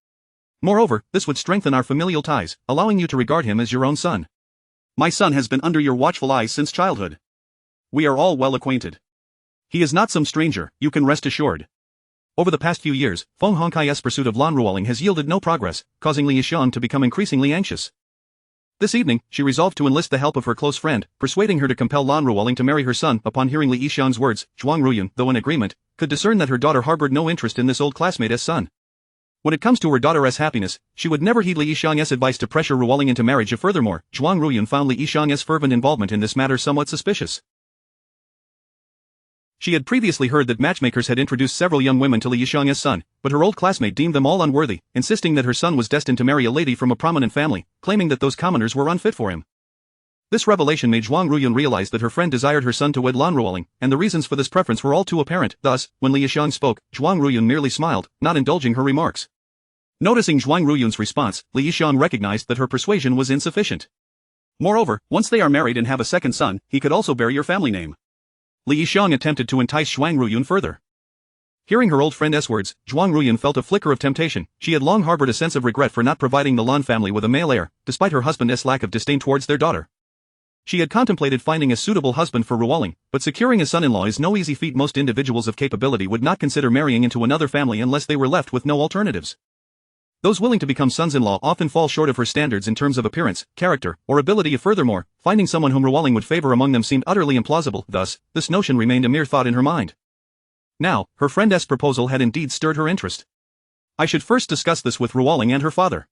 Moreover, this would strengthen our familial ties, allowing you to regard him as your own son. My son has been under your watchful eyes since childhood. We are all well acquainted. He is not some stranger, you can rest assured. Over the past few years, Feng Hongkai's pursuit of Lan Ruoling has yielded no progress, causing Li Yisheng to become increasingly anxious. This evening, she resolved to enlist the help of her close friend, persuading her to compel Lan Ruoling to marry her son. Upon hearing Li Yisheng's words, Zhuang Ruiyun, though in agreement, could discern that her daughter harbored no interest in this old classmate's son. When it comes to her daughter's happiness, she would never heed Li Yisheng's advice to pressure Ruoling into marriage. Furthermore, Zhuang Ruiyun found Li Yisheng's fervent involvement in this matter somewhat suspicious. She had previously heard that matchmakers had introduced several young women to Li Yisheng's son, but her old classmate deemed them all unworthy, insisting that her son was destined to marry a lady from a prominent family, claiming that those commoners were unfit for him. This revelation made Zhuang Ruiyun realize that her friend desired her son to wed Lan Ruoling, and the reasons for this preference were all too apparent. Thus, when Li Yisheng spoke, Zhuang Ruiyun merely smiled, not indulging her remarks. Noticing Zhuang Ruiyun's response, Li Yisheng recognized that her persuasion was insufficient. Moreover, once they are married and have a second son, he could also bear your family name. Li Yisheng attempted to entice Zhuang Ruiyun further. Hearing her old friend's words, Zhuang Ruiyun felt a flicker of temptation. She had long harbored a sense of regret for not providing the Lan family with a male heir, despite her husband's lack of disdain towards their daughter. She had contemplated finding a suitable husband for Ruoling, but securing a son-in-law is no easy feat. Most individuals of capability would not consider marrying into another family unless they were left with no alternatives. Those willing to become sons-in-law often fall short of her standards in terms of appearance, character, or ability. Furthermore, finding someone whom Ruoling would favor among them seemed utterly implausible. Thus, this notion remained a mere thought in her mind. Now, her friend's proposal had indeed stirred her interest. I should first discuss this with Ruoling and her father.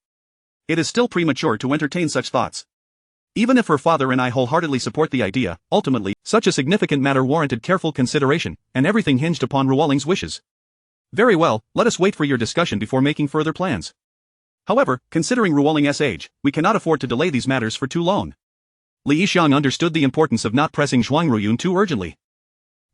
It is still premature to entertain such thoughts. Even if her father and I wholeheartedly support the idea, ultimately, such a significant matter warranted careful consideration, and everything hinged upon Ruoling's wishes. Very well, let us wait for your discussion before making further plans. However, considering Ruoling's age, we cannot afford to delay these matters for too long. Li Yisheng understood the importance of not pressing Zhuang Ruiyun too urgently.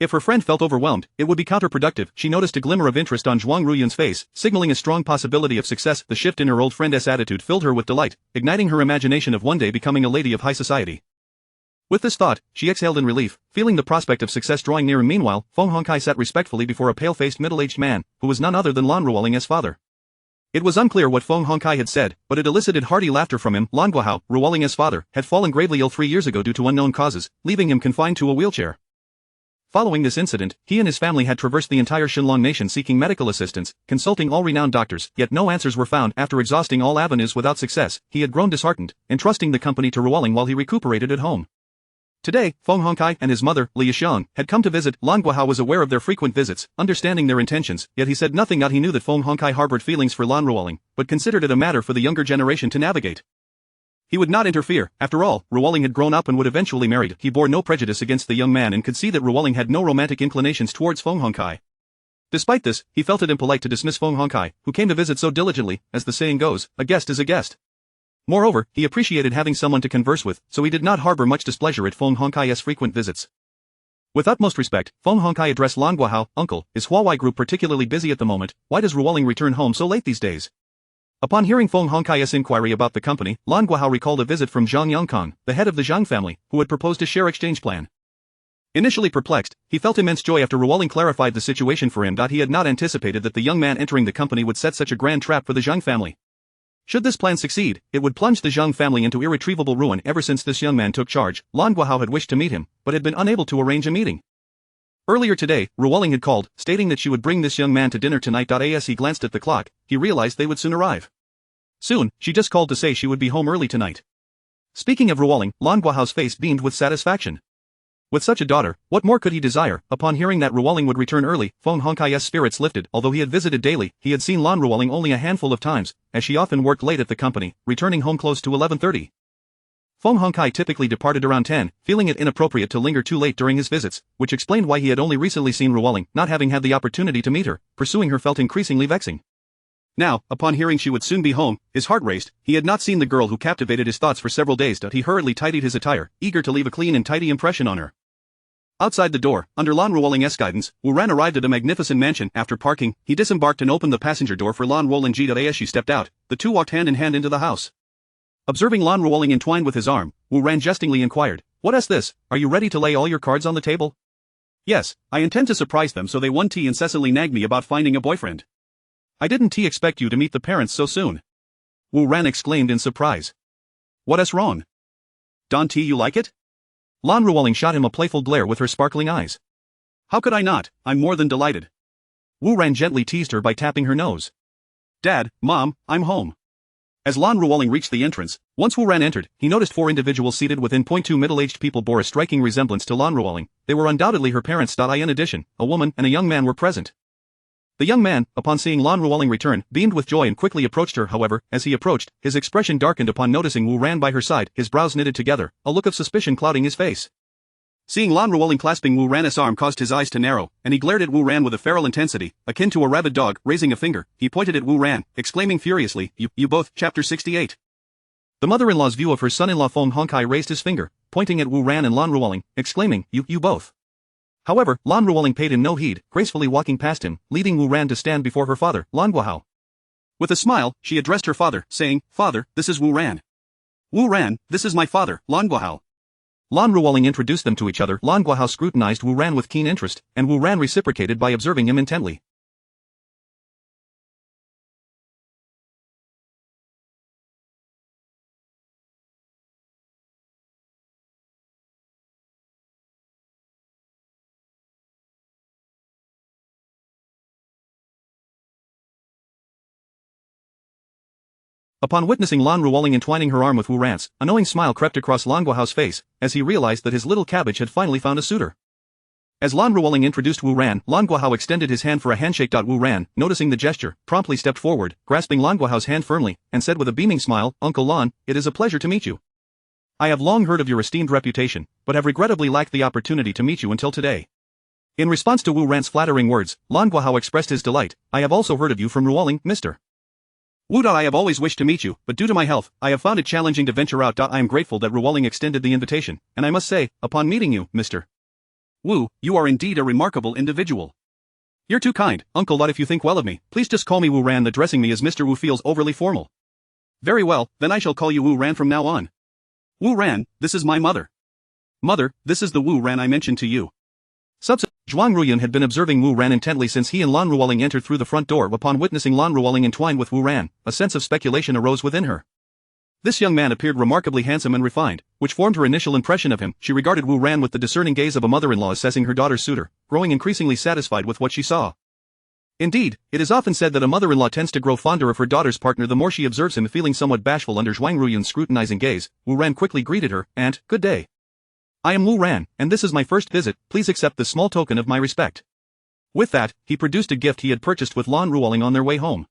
If her friend felt overwhelmed, it would be counterproductive. She noticed a glimmer of interest on Zhuang Ruyun's face, signaling a strong possibility of success. The shift in her old friend's attitude filled her with delight, igniting her imagination of one day becoming a lady of high society. With this thought, she exhaled in relief, feeling the prospect of success drawing near. Meanwhile, Feng Hongkai sat respectfully before a pale-faced middle-aged man, who was none other than Lan Ruoling's father. It was unclear what Feng Hongkai had said, but it elicited hearty laughter from him. Lan Guohao, Ruoling's father, had fallen gravely ill 3 years ago due to unknown causes, leaving him confined to a wheelchair. Following this incident, he and his family had traversed the entire Xinlong nation seeking medical assistance, consulting all renowned doctors, yet no answers were found. After exhausting all avenues without success, he had grown disheartened, entrusting the company to Ruoling while he recuperated at home. Today, Feng Hongkai and his mother, Li Yisheng, had come to visit. Lan Guohao was aware of their frequent visits, understanding their intentions, yet he said nothing. He knew that Feng Hongkai harbored feelings for Lan Ruoling, but considered it a matter for the younger generation to navigate. He would not interfere. After all, Ruoling had grown up and would eventually marry. He bore no prejudice against the young man and could see that Ruoling had no romantic inclinations towards Feng Hongkai. Despite this, he felt it impolite to dismiss Feng Hongkai, who came to visit so diligently. As the saying goes, a guest is a guest. Moreover, he appreciated having someone to converse with, so he did not harbor much displeasure at Feng Hongkai's frequent visits. With utmost respect, Feng Hongkai addressed Lan Guohao. Uncle, is Huawei Group particularly busy at the moment? Why does Ruoling return home so late these days? Upon hearing Feng Hongkai's inquiry about the company, Lan Guohao recalled a visit from Zhang Yongkang, the head of the Zhang family, who had proposed a share exchange plan. Initially perplexed, he felt immense joy after Ruoling clarified the situation for him. He had not anticipated that the young man entering the company would set such a grand trap for the Zhang family. Should this plan succeed, it would plunge the Zhang family into irretrievable ruin. Ever since this young man took charge, Lan Guohao had wished to meet him, but had been unable to arrange a meeting. Earlier today, Ruoling had called, stating that she would bring this young man to dinner tonight. As he glanced at the clock, he realized they would soon arrive. Soon, she just called to say she would be home early tonight. Speaking of Ruoling, Lan Guohao's face beamed with satisfaction. With such a daughter, what more could he desire? Upon hearing that Ruoling would return early, Feng Hongkai's spirits lifted. Although he had visited daily, he had seen Lan Ruoling only a handful of times, as she often worked late at the company, returning home close to 11:30. Feng Hongkai typically departed around 10, feeling it inappropriate to linger too late during his visits, which explained why he had only recently seen Ruoling. Not having had the opportunity to meet her, pursuing her felt increasingly vexing. Now, upon hearing she would soon be home, his heart raced. He had not seen the girl who captivated his thoughts for several days. He hurriedly tidied his attire, eager to leave a clean and tidy impression on her. Outside the door, under Lan Ruoling's guidance, Wu Ran arrived at a magnificent mansion. After parking, he disembarked and opened the passenger door for Lan Ruoling. As she stepped out, the two walked hand in hand into the house. Observing Lan Ruoling entwined with his arm, Wu Ran jestingly inquired, "What's this? Are you ready to lay all your cards on the table?" "Yes, I intend to surprise them so they won't incessantly nag me about finding a boyfriend." "I didn't expect you to meet the parents so soon," Wu Ran exclaimed in surprise. "What's wrong? Don't you like it?" Lan Ruoling shot him a playful glare with her sparkling eyes. "How could I not? I'm more than delighted." Wu Ran gently teased her by tapping her nose. "Dad, Mom, I'm home." As Lan Ruoling reached the entrance, once Wu Ran entered, he noticed 4 individuals seated within. 2 middle-aged people bore a striking resemblance to Lan Ruoling. They were undoubtedly her parents. In addition, a woman and a young man were present. The young man, upon seeing Lan Ruoling return, beamed with joy and quickly approached her. However, as he approached, his expression darkened upon noticing Wu Ran by her side, his brows knitted together, a look of suspicion clouding his face. Seeing Lan Ruoling clasping Wu Ran's arm caused his eyes to narrow, and he glared at Wu Ran with a feral intensity, akin to a rabid dog. Raising a finger, he pointed at Wu Ran, exclaiming furiously, You both." Chapter 68. The mother-in-law's view of her son-in-law Feng Hongkai raised his finger, pointing at Wu Ran and Lan Ruoling, exclaiming, You both." However, Lan Ruoling paid him no heed, gracefully walking past him, leading Wu Ran to stand before her father, Lan Guohao. With a smile, she addressed her father, saying, "Father, this is Wu Ran." "Wu Ran, this is my father, Lan Guohao." Lan Ruoling introduced them to each other. Lan Guohao scrutinized Wu Ran with keen interest, and Wu Ran reciprocated by observing him intently. Upon witnessing Lan Ruoling entwining her arm with Wu Ran's, a knowing smile crept across Lan Guohao's face, as he realized that his little cabbage had finally found a suitor. As Lan Ruoling introduced Wu Ran, Lan Guohao extended his hand for a handshake. Wu Ran, noticing the gesture, promptly stepped forward, grasping Lan Guohao's hand firmly, and said with a beaming smile, "Uncle Lan, it is a pleasure to meet you. I have long heard of your esteemed reputation, but have regrettably lacked the opportunity to meet you until today." In response to Wu Ran's flattering words, Lan Guohao expressed his delight. "I have also heard of you from Ruoling, Mr. Wu. I have always wished to meet you, but due to my health, I have found it challenging to venture out. I am grateful that Ruoling extended the invitation, and I must say, upon meeting you, Mr. Wu, you are indeed a remarkable individual. You're too kind, Uncle Lot. If you think well of me, please just call me Wu Ran. Addressing me as Mr. Wu feels overly formal. Very well, then I shall call you Wu Ran from now on. Wu Ran, this is my mother. Mother, this is the Wu Ran I mentioned to you. Zhuang Ruiyun had been observing Wu Ran intently since he and Lan Ruoling entered through the front door. Upon witnessing Lan Ruoling entwined with Wu Ran, a sense of speculation arose within her. This young man appeared remarkably handsome and refined, which formed her initial impression of him. She regarded Wu Ran with the discerning gaze of a mother-in-law assessing her daughter's suitor, growing increasingly satisfied with what she saw. Indeed, it is often said that a mother-in-law tends to grow fonder of her daughter's partner the more she observes him. Feeling somewhat bashful under Zhuang Ruiyun's scrutinizing gaze, Wu Ran quickly greeted her, and, "Good day. I am Wu Ran, and this is my first visit. Please accept this small token of my respect." With that, he produced a gift he had purchased with Lan Ruoling on their way home.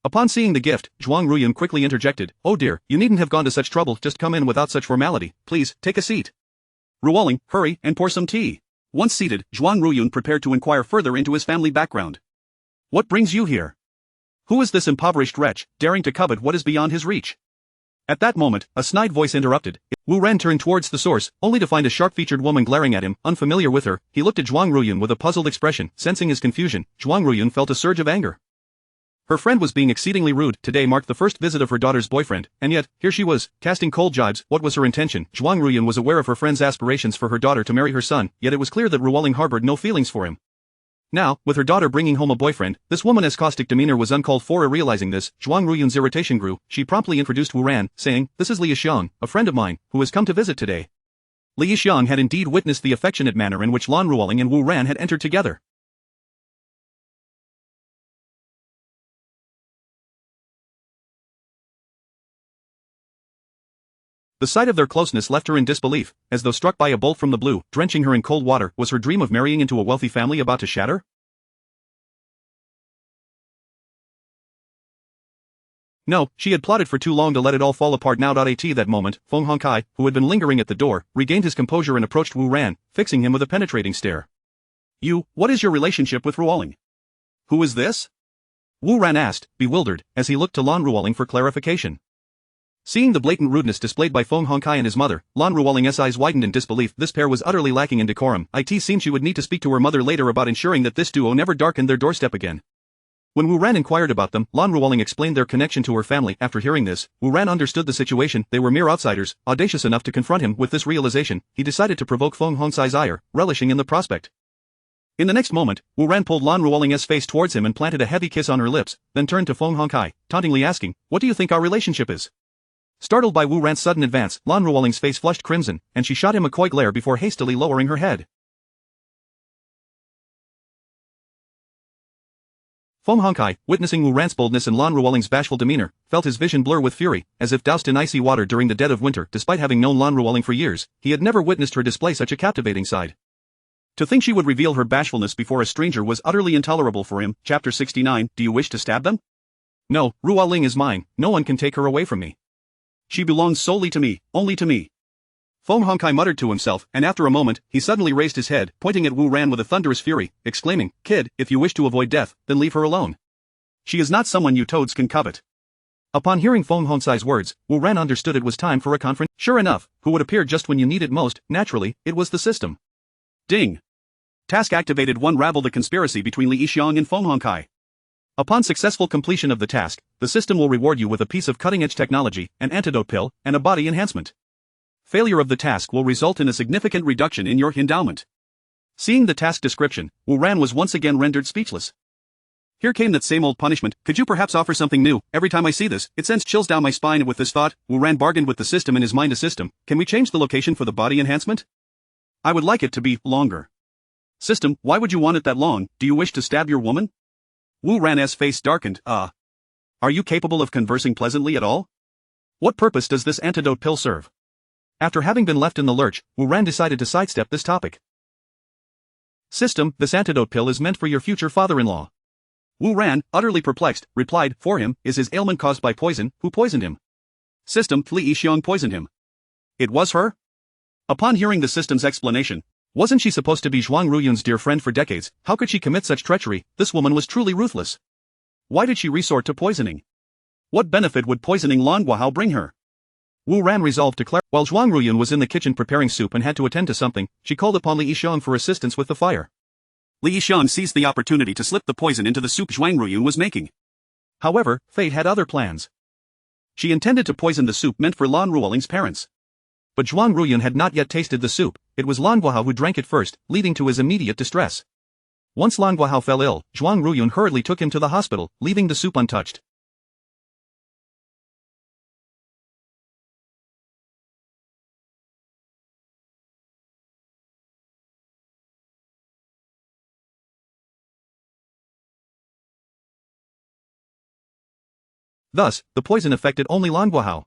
Upon seeing the gift, Zhuang Ruiyun quickly interjected, "Oh dear, you needn't have gone to such trouble. Just come in without such formality. Please, take a seat." Ruoling, hurry and pour some tea. Once seated, Zhuang Ruiyun prepared to inquire further into his family background. What brings you here? Who is this impoverished wretch, daring to covet what is beyond his reach? At that moment, a snide voice interrupted. Wu Ran turned towards the source, only to find a sharp-featured woman glaring at him. Unfamiliar with her, he looked at Zhuang Ruiyun with a puzzled expression. Sensing his confusion, Zhuang Ruiyun felt a surge of anger. Her friend was being exceedingly rude. Today marked the first visit of her daughter's boyfriend, and yet, here she was, casting cold jibes. What was her intention? Zhuang Ruiyun was aware of her friend's aspirations for her daughter to marry her son, yet it was clear that Ruoling harbored no feelings for him. Now, with her daughter bringing home a boyfriend, this woman's caustic demeanor was uncalled for. Realizing this, Zhuang Ruiyun's irritation grew. She promptly introduced Wu Ran, saying, "This is Li Yixiang, a friend of mine, who has come to visit today." Li Yixiang had indeed witnessed the affectionate manner in which Lan Ruoling and Wu Ran had entered together. The sight of their closeness left her in disbelief, as though struck by a bolt from the blue, drenching her in cold water. Was her dream of marrying into a wealthy family about to shatter? No, she had plotted for too long to let it all fall apart now. At that moment, Feng Hongkai, who had been lingering at the door, regained his composure and approached Wu Ran, fixing him with a penetrating stare. What is your relationship with Ruoling? Who is this? Wu Ran asked, bewildered, as he looked to Lan Ruoling for clarification. Seeing the blatant rudeness displayed by Feng Hongkai and his mother, Lan Ruoling's eyes widened in disbelief. This pair was utterly lacking in decorum. It seemed she would need to speak to her mother later about ensuring that this duo never darkened their doorstep again. When Wu Ran inquired about them, Lan Ruoling explained their connection to her family. After hearing this, Wu Ran understood the situation. They were mere outsiders. Audacious enough to confront him with this realization, he decided to provoke Feng Hongkai's ire, relishing in the prospect. In the next moment, Wu Ran pulled Lan Ruoling's face towards him and planted a heavy kiss on her lips, then turned to Feng Hongkai, tauntingly asking, "What do you think our relationship is?" Startled by Wu Ran's sudden advance, Lan Ruoling's face flushed crimson, and she shot him a coy glare before hastily lowering her head. Feng Hongkai, witnessing Wu Ran's boldness and Lan Ruoling's bashful demeanor, felt his vision blur with fury, as if doused in icy water during the dead of winter. Despite having known Lan Ruoling for years, he had never witnessed her display such a captivating side. To think she would reveal her bashfulness before a stranger was utterly intolerable for him. Chapter 69. Do you wish to stab them? No, Ruoling is mine. No one can take her away from me. She belongs solely to me, only to me. Feng Hongkai muttered to himself, and after a moment, he suddenly raised his head, pointing at Wu Ran with a thunderous fury, exclaiming, "Kid, if you wish to avoid death, then leave her alone. She is not someone you toads can covet." Upon hearing Feng Hongkai's words, Wu Ran understood it was time for a confront. Sure enough, who would appear just when you need it most? Naturally, it was the system. Ding! Task activated. Unravel the conspiracy between Li Yixiang and Feng Hongkai. Upon successful completion of the task, the system will reward you with a piece of cutting-edge technology, an antidote pill, and a body enhancement. Failure of the task will result in a significant reduction in your endowment. Seeing the task description, Wu Ran was once again rendered speechless. Here came that same old punishment. Could you perhaps offer something new? Every time I see this, it sends chills down my spine. With this thought, Wu Ran bargained with the system in his mind. A system, can we change the location for the body enhancement? I would like it to be longer. System, why would you want it that long? Do you wish to stab your woman? Wu Ran's face darkened. Are you capable of conversing pleasantly at all? What purpose does this antidote pill serve? After having been left in the lurch, Wu Ran decided to sidestep this topic. System, this antidote pill is meant for your future father-in-law. Wu Ran, utterly perplexed, replied, for him, is his ailment caused by poison, who poisoned him? System, Li Yixiong poisoned him. It was her? Upon hearing the system's explanation, wasn't she supposed to be Zhuang Ruyun's dear friend for decades? How could she commit such treachery? This woman was truly ruthless. Why did she resort to poisoning? What benefit would poisoning Lan Guahao bring her? Wu Ran resolved to clarify. While Zhuang Ruyun was in the kitchen preparing soup and had to attend to something, she called upon Li Yixiong for assistance with the fire. Li Yixiong seized the opportunity to slip the poison into the soup Zhuang Ruyun was making. However, fate had other plans. She intended to poison the soup meant for Lan Ruoling's parents. But Zhuang Ruyun had not yet tasted the soup. It was Lan Guahao who drank it first, leading to his immediate distress. Once Lan Guahao fell ill, Zhuang Ruyun hurriedly took him to the hospital, leaving the soup untouched. Thus, the poison affected only Lan Guahao.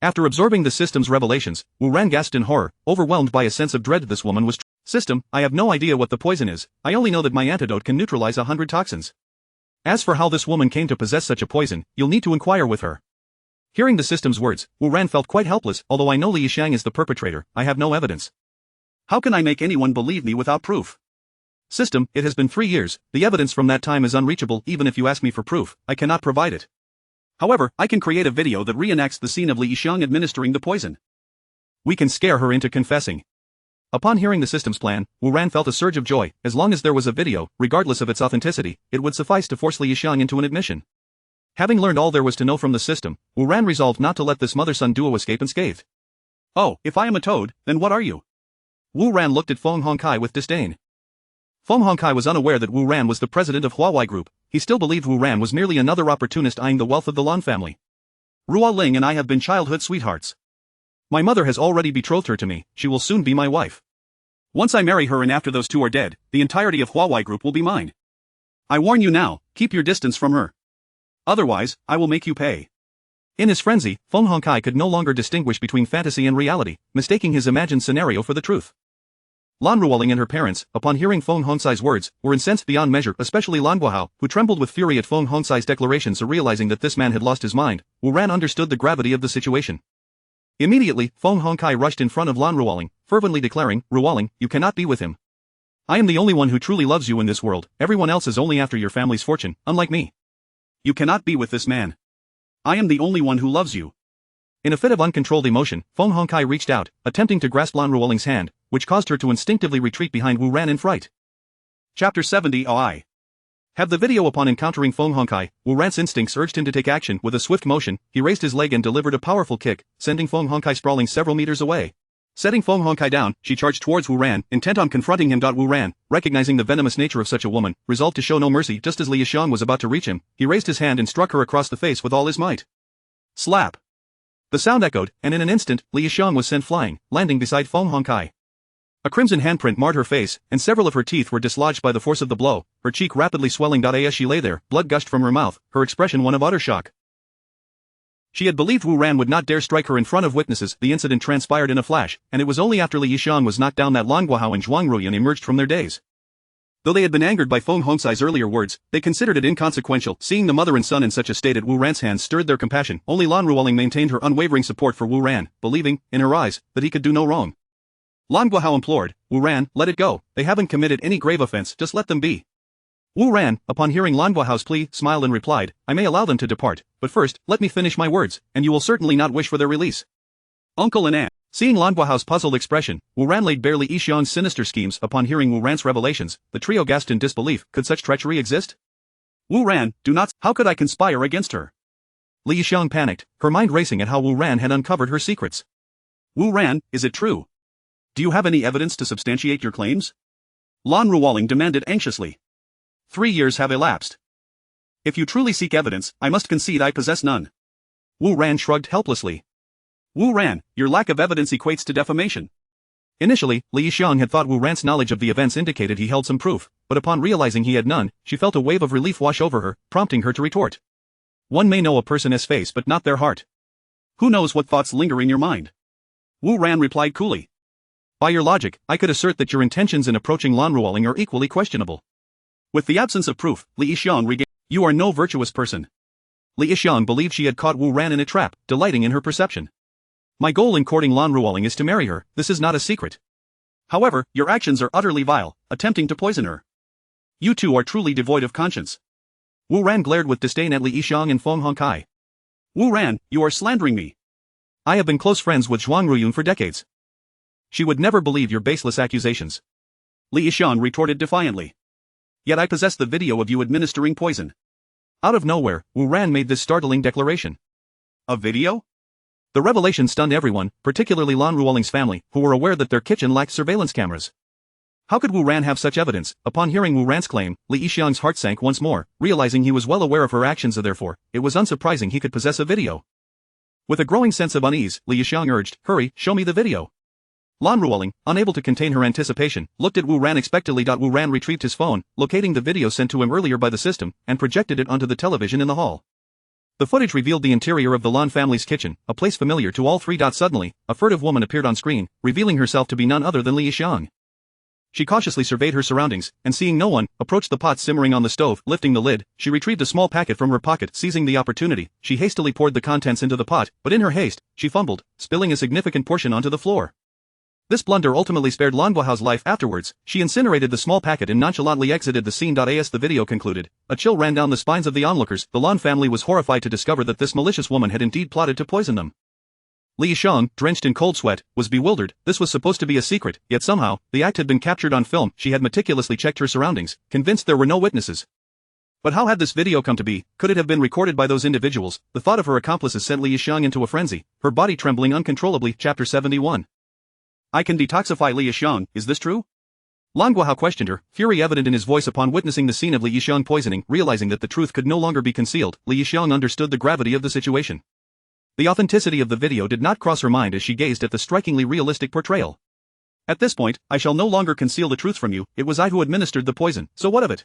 After absorbing the system's revelations, Wu Ran gasped in horror, overwhelmed by a sense of dread. This woman was System, I have no idea what the poison is, I only know that my antidote can neutralize 100 toxins. As for how this woman came to possess such a poison, you'll need to inquire with her. Hearing the system's words, Wu Ran felt quite helpless. Although I know Li Yixiong is the perpetrator, I have no evidence. How can I make anyone believe me without proof? System, it has been 3 years, the evidence from that time is unreachable. Even if you ask me for proof, I cannot provide it. However, I can create a video that reenacts the scene of Li Yixiong administering the poison. We can scare her into confessing. Upon hearing the system's plan, Wu Ran felt a surge of joy. As long as there was a video, regardless of its authenticity, it would suffice to force Li Yixiong into an admission. Having learned all there was to know from the system, Wu Ran resolved not to let this mother-son duo escape unscathed. Oh, if I am a toad, then what are you? Wu Ran looked at Feng Hongkai with disdain. Feng Hongkai was unaware that Wu Ran was the president of Huawei Group. He still believed Wu Ran was merely another opportunist eyeing the wealth of the Lan family. Ruo Ling and I have been childhood sweethearts. My mother has already betrothed her to me. She will soon be my wife. Once I marry her and after those two are dead, the entirety of Huawei Group will be mine. I warn you now, keep your distance from her. Otherwise, I will make you pay. In his frenzy, Feng Hongkai could no longer distinguish between fantasy and reality, mistaking his imagined scenario for the truth. Lan Ruoling and her parents, upon hearing Feng Hongkai's words, were incensed beyond measure, especially Lan Guahao, who trembled with fury at Feng Hongkai's declaration. So realizing that this man had lost his mind, Wu Ran understood the gravity of the situation. Immediately, Feng Hongkai rushed in front of Lan Ruoling, fervently declaring, Ruoling, you cannot be with him. I am the only one who truly loves you in this world, everyone else is only after your family's fortune, unlike me. You cannot be with this man. I am the only one who loves you. In a fit of uncontrolled emotion, Feng Hongkai reached out, attempting to grasp Lan Ruoling's hand, which caused her to instinctively retreat behind Wu Ran in fright. Chapter 70 I have the video. Upon encountering Feng Hongkai, Wu Ran's instincts urged him to take action. With a swift motion, he raised his leg and delivered a powerful kick, sending Feng Hongkai sprawling several meters away. Setting Feng Hongkai down, she charged towards Wu Ran, intent on confronting him. Wu Ran, recognizing the venomous nature of such a woman, resolved to show no mercy. Just as Li Yixiong was about to reach him, he raised his hand and struck her across the face with all his might. Slap! The sound echoed, and in an instant, Li Yixiong was sent flying, landing beside Feng Hongkai. A crimson handprint marred her face, and several of her teeth were dislodged by the force of the blow, her cheek rapidly swelling. As she lay there, blood gushed from her mouth, her expression one of utter shock. She had believed Wu Ran would not dare strike her in front of witnesses. The incident transpired in a flash, and it was only after Li Yixiong was knocked down that Lan Guahao and Zhuang Ruyun emerged from their daze. Though they had been angered by Feng Hongkai's earlier words, they considered it inconsequential. Seeing the mother and son in such a state at Wu Ran's hands stirred their compassion. Only Lan Ruoling maintained her unwavering support for Wu Ran, believing, in her eyes, that he could do no wrong. Lan Guahao implored, Wu Ran, let it go, they haven't committed any grave offense, just let them be. Wu Ran, upon hearing Lan Guahao's plea, smiled and replied, I may allow them to depart, but first, let me finish my words, and you will certainly not wish for their release. Uncle and Aunt. Seeing Lan Guahao's puzzled expression, Wu Ran laid bare Li Yixiong's sinister schemes. Upon hearing Wu Ran's revelations, the trio gasped in disbelief. Could such treachery exist? Wu Ran, do not. How could I conspire against her? Li Yixiong panicked, her mind racing at how Wu Ran had uncovered her secrets. Wu Ran, is it true? Do you have any evidence to substantiate your claims? Lan Ruoling demanded anxiously. 3 years have elapsed. If you truly seek evidence, I must concede I possess none. Wu Ran shrugged helplessly. Wu Ran, your lack of evidence equates to defamation. Initially, Li Yixiong had thought Wu Ran's knowledge of the events indicated he held some proof, but upon realizing he had none, she felt a wave of relief wash over her, prompting her to retort. One may know a person's face but not their heart. Who knows what thoughts linger in your mind? Wu Ran replied coolly. By your logic, I could assert that your intentions in approaching Lan Ruoling are equally questionable. With the absence of proof, Li Yixiong regained You are no virtuous person. Li Yixiang believed she had caught Wu Ran in a trap, delighting in her perception. My goal in courting Lan Ruoling is to marry her, this is not a secret. However, your actions are utterly vile, attempting to poison her. You two are truly devoid of conscience. Wu Ran glared with disdain at Li Yixiang and Feng Hongkai. Wu Ran, you are slandering me. I have been close friends with Zhuang Ruyun for decades. She would never believe your baseless accusations. Li Yixiang retorted defiantly. Yet I possess the video of you administering poison. Out of nowhere, Wu Ran made this startling declaration. A video? The revelation stunned everyone, particularly Lan Ruoling's family, who were aware that their kitchen lacked surveillance cameras. How could Wu Ran have such evidence? Upon hearing Wu Ran's claim, Li Yixiang's heart sank once more, realizing he was well aware of her actions and therefore, it was unsurprising he could possess a video. With a growing sense of unease, Li Yixiang urged, hurry, show me the video. Lan Ruoling, unable to contain her anticipation, looked at Wu Ran expectantly. Wu Ran retrieved his phone, locating the video sent to him earlier by the system, and projected it onto the television in the hall. The footage revealed the interior of the Lan family's kitchen, a place familiar to all three. Suddenly, a furtive woman appeared on screen, revealing herself to be none other than Li Yixiang. She cautiously surveyed her surroundings, and seeing no one, approached the pot simmering on the stove. Lifting the lid, she retrieved a small packet from her pocket. Seizing the opportunity, she hastily poured the contents into the pot, but in her haste, she fumbled, spilling a significant portion onto the floor. This blunder ultimately spared Lan Guohao's life. Afterwards, she incinerated the small packet and nonchalantly exited the scene. As the video concluded, a chill ran down the spines of the onlookers. The Lan family was horrified to discover that this malicious woman had indeed plotted to poison them. Li Yixiang, drenched in cold sweat, was bewildered. This was supposed to be a secret, yet somehow, the act had been captured on film. She had meticulously checked her surroundings, convinced there were no witnesses. But how had this video come to be? Could it have been recorded by those individuals? The thought of her accomplices sent Li Yixiang into a frenzy, her body trembling uncontrollably. Chapter 71. I can detoxify Li Yixiang, is this true? Lan Guohao questioned her, fury evident in his voice upon witnessing the scene of Li Yixiang poisoning. Realizing that the truth could no longer be concealed, Li Yixiang understood the gravity of the situation. The authenticity of the video did not cross her mind as she gazed at the strikingly realistic portrayal. At this point, I shall no longer conceal the truth from you, it was I who administered the poison, so what of it?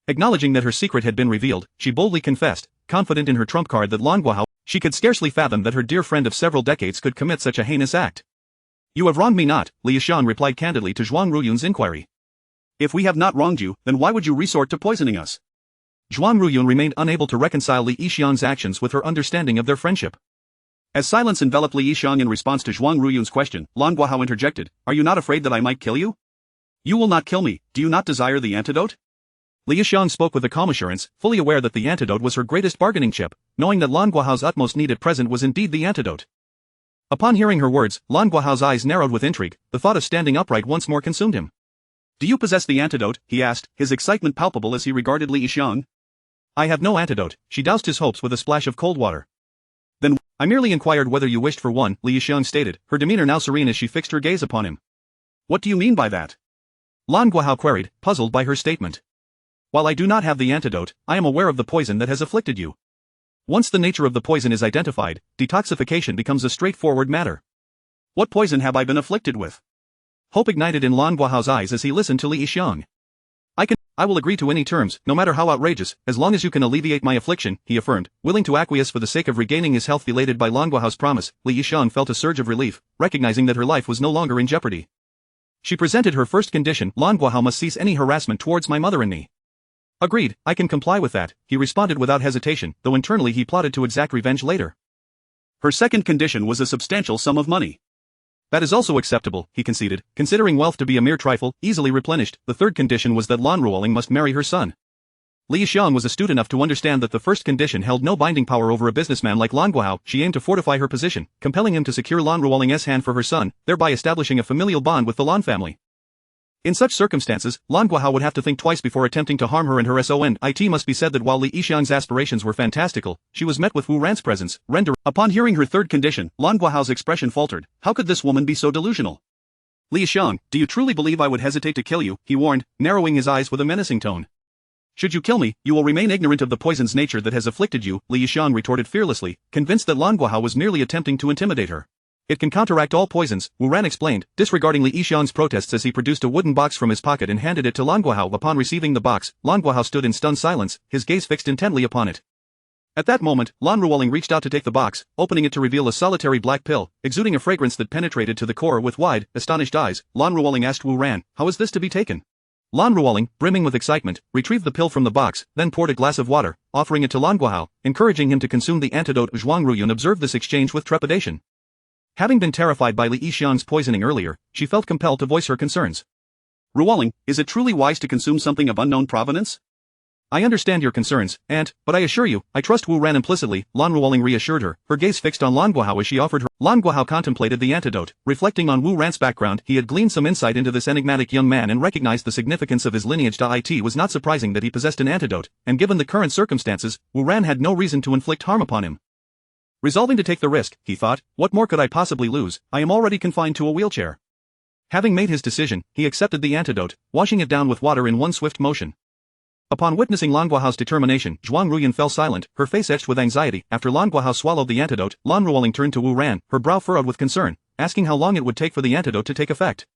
Acknowledging that her secret had been revealed, she boldly confessed, confident in her trump card that Lan Guohao, she could scarcely fathom that her dear friend of several decades could commit such a heinous act. You have wronged me not, Li Yixiang replied candidly to Zhuang Ruyun's inquiry. If we have not wronged you, then why would you resort to poisoning us? Zhuang Ruyun remained unable to reconcile Li Yixiang's actions with her understanding of their friendship. As silence enveloped Li Yixiang in response to Zhuang Ruyun's question, Lan Guohao interjected, are you not afraid that I might kill you? You will not kill me, do you not desire the antidote? Li Yixiang spoke with a calm assurance, fully aware that the antidote was her greatest bargaining chip, knowing that Lan Guohao's utmost need at present was indeed the antidote. Upon hearing her words, Lan Guohao's eyes narrowed with intrigue, the thought of standing upright once more consumed him. Do you possess the antidote, he asked, his excitement palpable as he regarded Li Yixiang. I have no antidote, she doused his hopes with a splash of cold water. Then, I merely inquired whether you wished for one, Li Yixiang stated, her demeanor now serene as she fixed her gaze upon him. What do you mean by that? Lan Guohao queried, puzzled by her statement. While I do not have the antidote, I am aware of the poison that has afflicted you. Once the nature of the poison is identified, detoxification becomes a straightforward matter. What poison have I been afflicted with? Hope ignited in Lan Guohao's eyes as he listened to Li Yixiang. I will agree to any terms, no matter how outrageous, as long as you can alleviate my affliction, he affirmed, willing to acquiesce for the sake of regaining his health. Elated by Lan Guohao's promise, Li Yixiang felt a surge of relief, recognizing that her life was no longer in jeopardy. She presented her first condition, Lan Guohao must cease any harassment towards my mother and me. Agreed, I can comply with that, he responded without hesitation, though internally he plotted to exact revenge later. Her second condition was a substantial sum of money. That is also acceptable, he conceded, considering wealth to be a mere trifle, easily replenished. The third condition was that Lan Ruoling must marry her son. Li Yixiang was astute enough to understand that the first condition held no binding power over a businessman like Lan Guohao. She aimed to fortify her position, compelling him to secure Lan Ruoling's hand for her son, thereby establishing a familial bond with the Lan family. In such circumstances, Lan Guohao would have to think twice before attempting to harm her and her son. It must be said that while Li Yixiang's aspirations were fantastical, she was met with Wu Ran's presence, Upon hearing her third condition, Lan Guohao's expression faltered. How could this woman be so delusional? Li Yixiang, do you truly believe I would hesitate to kill you, he warned, narrowing his eyes with a menacing tone. Should you kill me, you will remain ignorant of the poison's nature that has afflicted you, Li Yixiang retorted fearlessly, convinced that Lan Guohao was merely attempting to intimidate her. It can counteract all poisons, Wu Ran explained, disregarding Li Yixiang's protests as he produced a wooden box from his pocket and handed it to Lan Guohao. Upon receiving the box, Lan Guohao stood in stunned silence, his gaze fixed intently upon it. At that moment, Lan Ruoling reached out to take the box, opening it to reveal a solitary black pill, exuding a fragrance that penetrated to the core. With wide, astonished eyes, Lan Ruoling asked Wu Ran, how is this to be taken? Lan Ruoling, brimming with excitement, retrieved the pill from the box, then poured a glass of water, offering it to Lan Guohao, encouraging him to consume the antidote. Zhuang Ruyun observed this exchange with trepidation. Having been terrified by Li Yixiang's poisoning earlier, she felt compelled to voice her concerns. Ruoling, is it truly wise to consume something of unknown provenance? I understand your concerns, but I assure you, I trust Wu Ran implicitly, Lan Ruoling reassured her, her gaze fixed on Lan Guohao as she offered her. Lan Guohao contemplated the antidote, reflecting on Wu Ran's background. He had gleaned some insight into this enigmatic young man and recognized the significance of his lineage. It was not surprising that he possessed an antidote, and given the current circumstances, Wu Ran had no reason to inflict harm upon him. Resolving to take the risk, he thought, what more could I possibly lose? I am already confined to a wheelchair. Having made his decision, he accepted the antidote, washing it down with water in one swift motion. Upon witnessing Lan Guohao's determination, Zhuang Ruoyun fell silent, her face etched with anxiety. After Lan Guohao swallowed the antidote, Lan Ruoling turned to Wu Ran, her brow furrowed with concern, asking how long it would take for the antidote to take effect.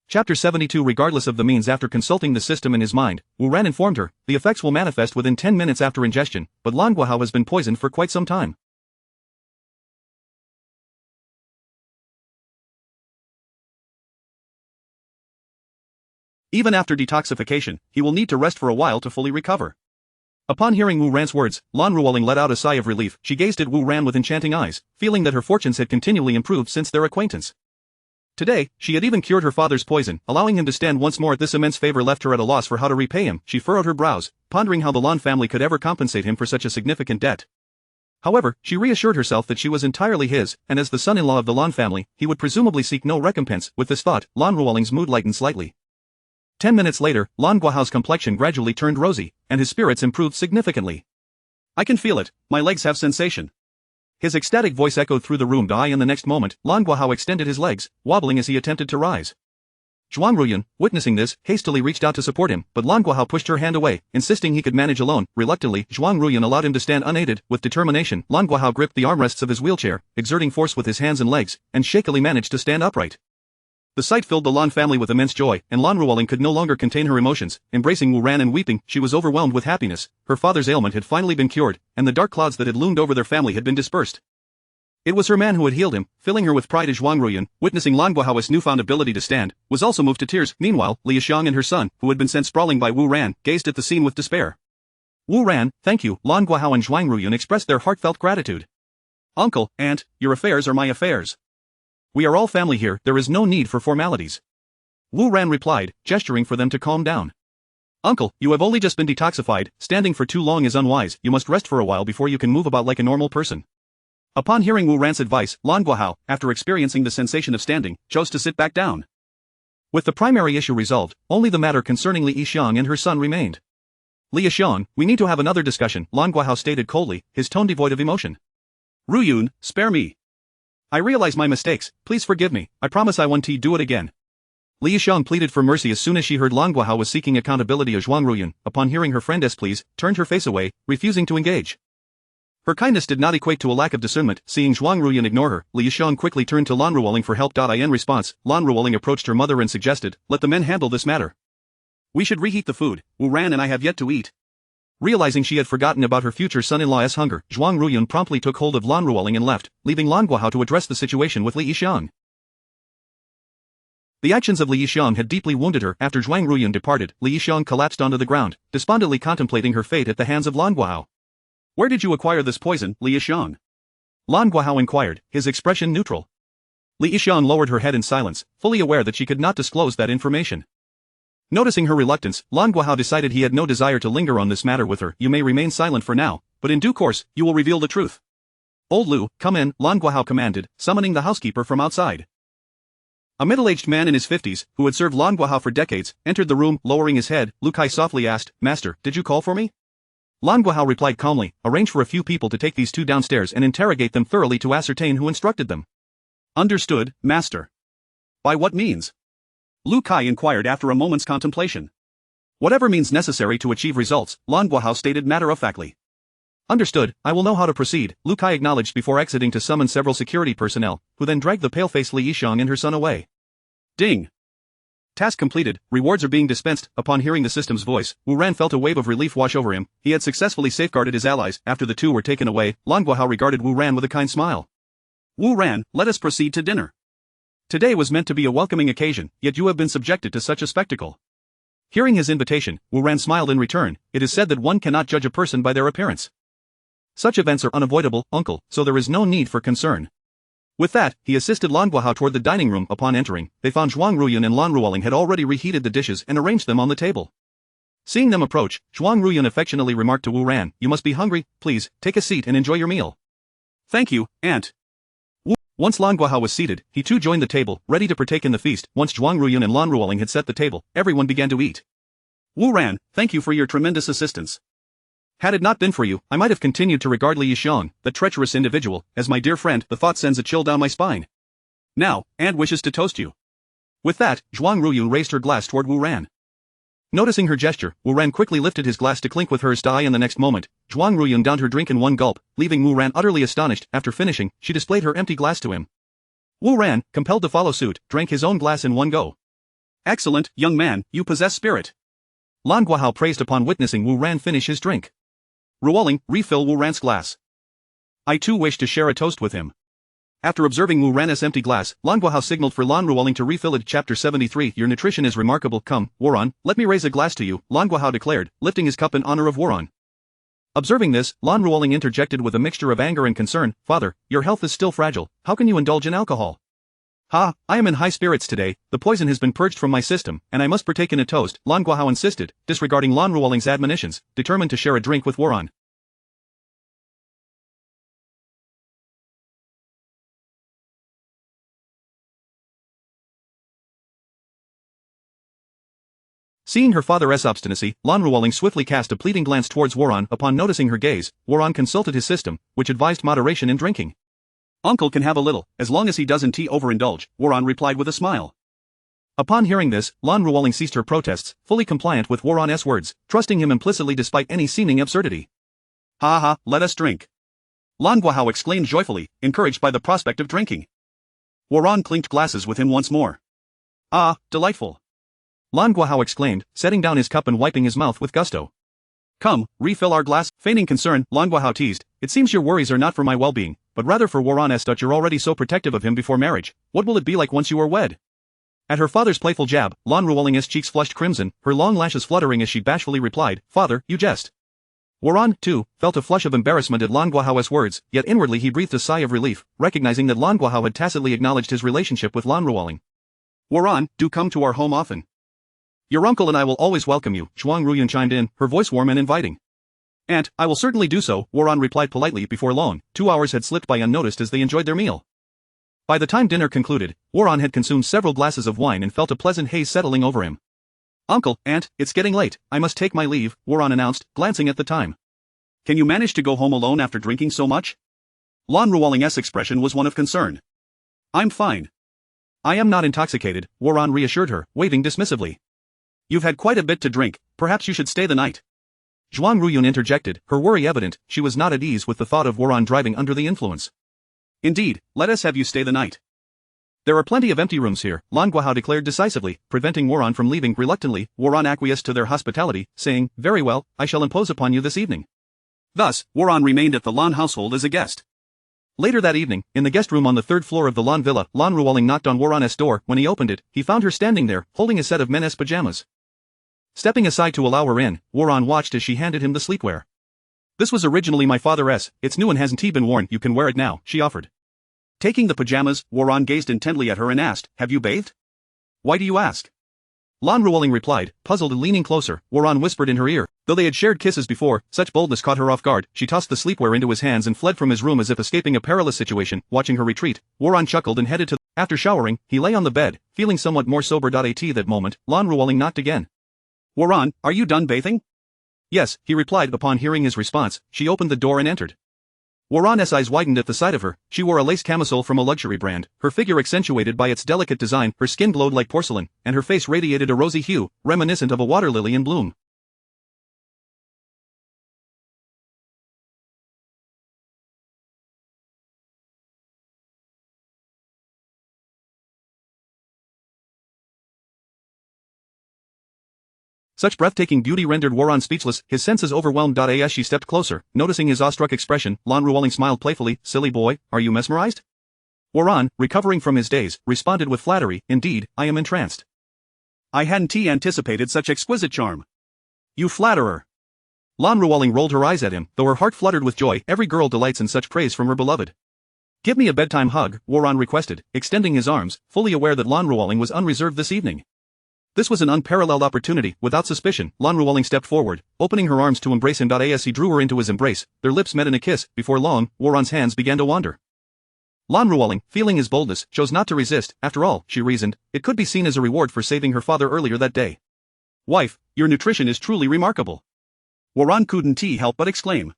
Chapter 72. Regardless of the means, after consulting the system in his mind, Wu Ran informed her, the effects will manifest within 10 minutes after ingestion, but Lan Guohao has been poisoned for quite some time. Even after detoxification, he will need to rest for a while to fully recover. Upon hearing Wu Ran's words, Lan Ruoling let out a sigh of relief. She gazed at Wu Ran with enchanting eyes, feeling that her fortunes had continually improved since their acquaintance. Today, she had even cured her father's poison, allowing him to stand once more. This immense favor left her at a loss for how to repay him. She furrowed her brows, pondering how the Lan family could ever compensate him for such a significant debt. However, she reassured herself that she was entirely his, and as the son-in-law of the Lan family, he would presumably seek no recompense. With this thought, Lan Ruoling's mood lightened slightly. 10 minutes later, Lan Guohao's complexion gradually turned rosy, and his spirits improved significantly. I can feel it, my legs have sensation. His ecstatic voice echoed through the room. In the next moment, Lan Guohao extended his legs, wobbling as he attempted to rise. Zhuang Ruoyun, witnessing this, hastily reached out to support him, but Lan Guohao pushed her hand away, insisting he could manage alone. Reluctantly, Zhuang Ruoyun allowed him to stand unaided. With determination, Lan Guohao gripped the armrests of his wheelchair, exerting force with his hands and legs, and shakily managed to stand upright. The sight filled the Lan family with immense joy, and Lan Ruoling could no longer contain her emotions. Embracing Wu Ran and weeping, she was overwhelmed with happiness. Her father's ailment had finally been cured, and the dark clouds that had loomed over their family had been dispersed. It was her man who had healed him, filling her with pride. Zhuang Ruoyun, witnessing Lan Guohao's newfound ability to stand, was also moved to tears. Meanwhile, Li Yixiang and her son, who had been sent sprawling by Wu Ran, gazed at the scene with despair. Wu Ran, thank you. Lan Guohao and Zhuang Ruoyun expressed their heartfelt gratitude. Uncle, aunt, your affairs are my affairs. We are all family here, there is no need for formalities. Wu Ran replied, gesturing for them to calm down. Uncle, you have only just been detoxified, standing for too long is unwise, you must rest for a while before you can move about like a normal person. Upon hearing Wu Ran's advice, Lan Guohao, after experiencing the sensation of standing, chose to sit back down. With the primary issue resolved, only the matter concerning Li Yixiang and her son remained. Li Yixiang, we need to have another discussion, Lan Guohao stated coldly, his tone devoid of emotion. Ruoyun, spare me. I realize my mistakes, please forgive me, I promise I won't do it again. Li Yixiang pleaded for mercy as soon as she heard Lan Guohao was seeking accountability. Zhuang Ruoyun, upon hearing her friend's pleas, turned her face away, refusing to engage. Her kindness did not equate to a lack of discernment. Seeing Zhuang Ruoyun ignore her, Li Yixiang quickly turned to Lan Ruoling for help. In response, Lan Ruoling approached her mother and suggested, let the men handle this matter. We should reheat the food, Wu Ran and I have yet to eat. Realizing she had forgotten about her future son-in-law's hunger, Zhuang Ruoyun promptly took hold of Lan Ruoling and left, leaving Lan Guohao to address the situation with Li Yixiang. The actions of Li Yixiang had deeply wounded her. After Zhuang Ruoyun departed, Li Yixiang collapsed onto the ground, despondently contemplating her fate at the hands of Lan Guohao. Where did you acquire this poison, Li Yixiang? Lan Guohao inquired, his expression neutral. Li Yixiang lowered her head in silence, fully aware that she could not disclose that information. Noticing her reluctance, Lan Guohao decided he had no desire to linger on this matter with her. You may remain silent for now, but in due course, you will reveal the truth. Old Lu, come in, Lan Guohao commanded, summoning the housekeeper from outside. A middle-aged man in his 50s, who had served Lan Guohao for decades, entered the room. Lowering his head, Lu Kai softly asked, Master, did you call for me? Lan Guohao replied calmly, arrange for a few people to take these two downstairs and interrogate them thoroughly to ascertain who instructed them. Understood, Master. By what means? Lu Kai inquired after a moment's contemplation. Whatever means necessary to achieve results, Lan Guohao stated matter-of-factly. Understood, I will know how to proceed, Lu Kai acknowledged before exiting to summon several security personnel, who then dragged the pale-faced Li Yixiang and her son away. Ding. Task completed, rewards are being dispensed. Upon hearing the system's voice, Wu Ran felt a wave of relief wash over him. He had successfully safeguarded his allies. After the two were taken away, Lan Guohao regarded Wu Ran with a kind smile. Wu Ran, let us proceed to dinner. Today was meant to be a welcoming occasion, yet you have been subjected to such a spectacle. Hearing his invitation, Wu Ran smiled in return. It is said that one cannot judge a person by their appearance. Such events are unavoidable, uncle, so there is no need for concern. With that, he assisted Lan Guahao toward the dining room. Upon entering, they found Zhuang Ruiyun and Lan Ruoling had already reheated the dishes and arranged them on the table. Seeing them approach, Zhuang Ruiyun affectionately remarked to Wu Ran, "You must be hungry, please, take a seat and enjoy your meal." "Thank you, Aunt." Once Lan Guahao was seated, he too joined the table, ready to partake in the feast. Once Zhuang Ruiyun and Lan Ruoling had set the table, everyone began to eat. "Wu Ran, thank you for your tremendous assistance. Had it not been for you, I might have continued to regard Li Yisheng, the treacherous individual, as my dear friend. The thought sends a chill down my spine. Now, Aunt wishes to toast you." With that, Zhuang Ruiyun raised her glass toward Wu Ran. Noticing her gesture, Wu Ran quickly lifted his glass to clink with hers. And the next moment, Zhuang Ruiyun downed her drink in one gulp, leaving Wu Ran utterly astonished. After finishing, she displayed her empty glass to him. Wu Ran, compelled to follow suit, drank his own glass in one go. "Excellent, young man, you possess spirit." Lan Guahao praised upon witnessing Wu Ran finish his drink. Ruoling, refill Wu Ran's glass. I too wish to share a toast with him. After observing Wu Ran's empty glass, Lan Guahao signaled for Lan Ruoling to refill it. Chapter 73. Your nutrition is remarkable. Come, Wuran, let me raise a glass to you, Lan Guahao declared, lifting his cup in honor of Wuran. Observing this, Lan Ruoling interjected with a mixture of anger and concern, "Father, your health is still fragile, how can you indulge in alcohol?" "Ha, I am in high spirits today, the poison has been purged from my system, and I must partake in a toast," Lan Guahao insisted, disregarding Lan Ruoling's admonitions, determined to share a drink with Wuran. Seeing her father's obstinacy, Lan Ruoling swiftly cast a pleading glance towards Wuran. Upon noticing her gaze, Wuran consulted his system, which advised moderation in drinking. "Uncle can have a little, as long as he doesn't overindulge," Wuran replied with a smile. Upon hearing this, Lan Ruoling ceased her protests, fully compliant with Wuran's words, trusting him implicitly despite any seeming absurdity. "Ha ha, let us drink." Lan Guahao exclaimed joyfully, encouraged by the prospect of drinking. Wuran clinked glasses with him once more. "Ah, delightful." Lan Guahao exclaimed, setting down his cup and wiping his mouth with gusto. "Come, refill our glass." Feigning concern, Lan Guahao teased, "It seems your worries are not for my well-being, but rather for Wuran's. You're already so protective of him before marriage, what will it be like once you are wed?" At her father's playful jab, Lan Ruoling's cheeks flushed crimson, her long lashes fluttering as she bashfully replied, "Father, you jest." Wuran, too, felt a flush of embarrassment at Lan Guahao's words, yet inwardly he breathed a sigh of relief, recognizing that Lan Guahao had tacitly acknowledged his relationship with Lan Ruoling. "Wuran, do come to our home often. Your uncle and I will always welcome you," Zhuang Ruiyun chimed in, her voice warm and inviting. "Aunt, I will certainly do so," Wuran replied politely. Before long, 2 hours had slipped by unnoticed as they enjoyed their meal. By the time dinner concluded, Wuran had consumed several glasses of wine and felt a pleasant haze settling over him. "Uncle, Aunt, it's getting late, I must take my leave," Wuran announced, glancing at the time. "Can you manage to go home alone after drinking so much?" Lan Ruoling's expression was one of concern. "I'm fine." "I am not intoxicated," Wuran reassured her, waving dismissively. "You've had quite a bit to drink, perhaps you should stay the night." Zhuang Ruiyun interjected, her worry evident. She was not at ease with the thought of Wuran driving under the influence. "Indeed, let us have you stay the night." "There are plenty of empty rooms here," Lan Guahao declared decisively, preventing Wuran from leaving. Reluctantly, Wuran acquiesced to their hospitality, saying, "Very well, I shall impose upon you this evening." Thus, Wuran remained at the Lan household as a guest. Later that evening, in the guest room on the 3rd floor of the Lan villa, Lan Ruoling knocked on Wuran's door. When he opened it, he found her standing there, holding a set of men's pajamas. Stepping aside to allow her in, Wuran watched as she handed him the sleepwear. "This was originally my father's, it's new and hasn't been worn, you can wear it now," she offered. Taking the pajamas, Wuran gazed intently at her and asked, "Have you bathed?" "Why do you ask?" Lan Ruoling replied, puzzled and leaning closer. Wuran whispered in her ear. Though they had shared kisses before, such boldness caught her off guard. She tossed the sleepwear into his hands and fled from his room as if escaping a perilous situation. Watching her retreat, Wuran chuckled and headed to. After showering, he lay on the bed, feeling somewhat more sober. At that moment, Lan Ruoling knocked again. "Wuran, are you done bathing?" "Yes," he replied. Upon hearing his response, she opened the door and entered. Wuran's eyes widened at the sight of her. She wore a lace camisole from a luxury brand, her figure accentuated by its delicate design, her skin glowed like porcelain, and her face radiated a rosy hue, reminiscent of a water lily in bloom. Such breathtaking beauty rendered Wuran speechless, his senses overwhelmed. As she stepped closer, noticing his awestruck expression, Lan Ruoling smiled playfully. "Silly boy, are you mesmerized?" Wuran, recovering from his daze, responded with flattery, "Indeed, I am entranced." I hadn't anticipated such exquisite charm. You flatterer. Lan Ruoling rolled her eyes at him, though her heart fluttered with joy. Every girl delights in such praise from her beloved. Give me a bedtime hug, Wuran requested, extending his arms, fully aware that Lan Ruoling was unreserved this evening. This was an unparalleled opportunity. Without suspicion, Lan Ruoling stepped forward, opening her arms to embrace him. As he drew her into his embrace, their lips met in a kiss. Before long, Wuran's hands began to wander. Lan Ruoling, feeling his boldness, chose not to resist. After all, she reasoned, it could be seen as a reward for saving her father earlier that day. Wife, your nutrition is truly remarkable. Wuran couldn't help but exclaim.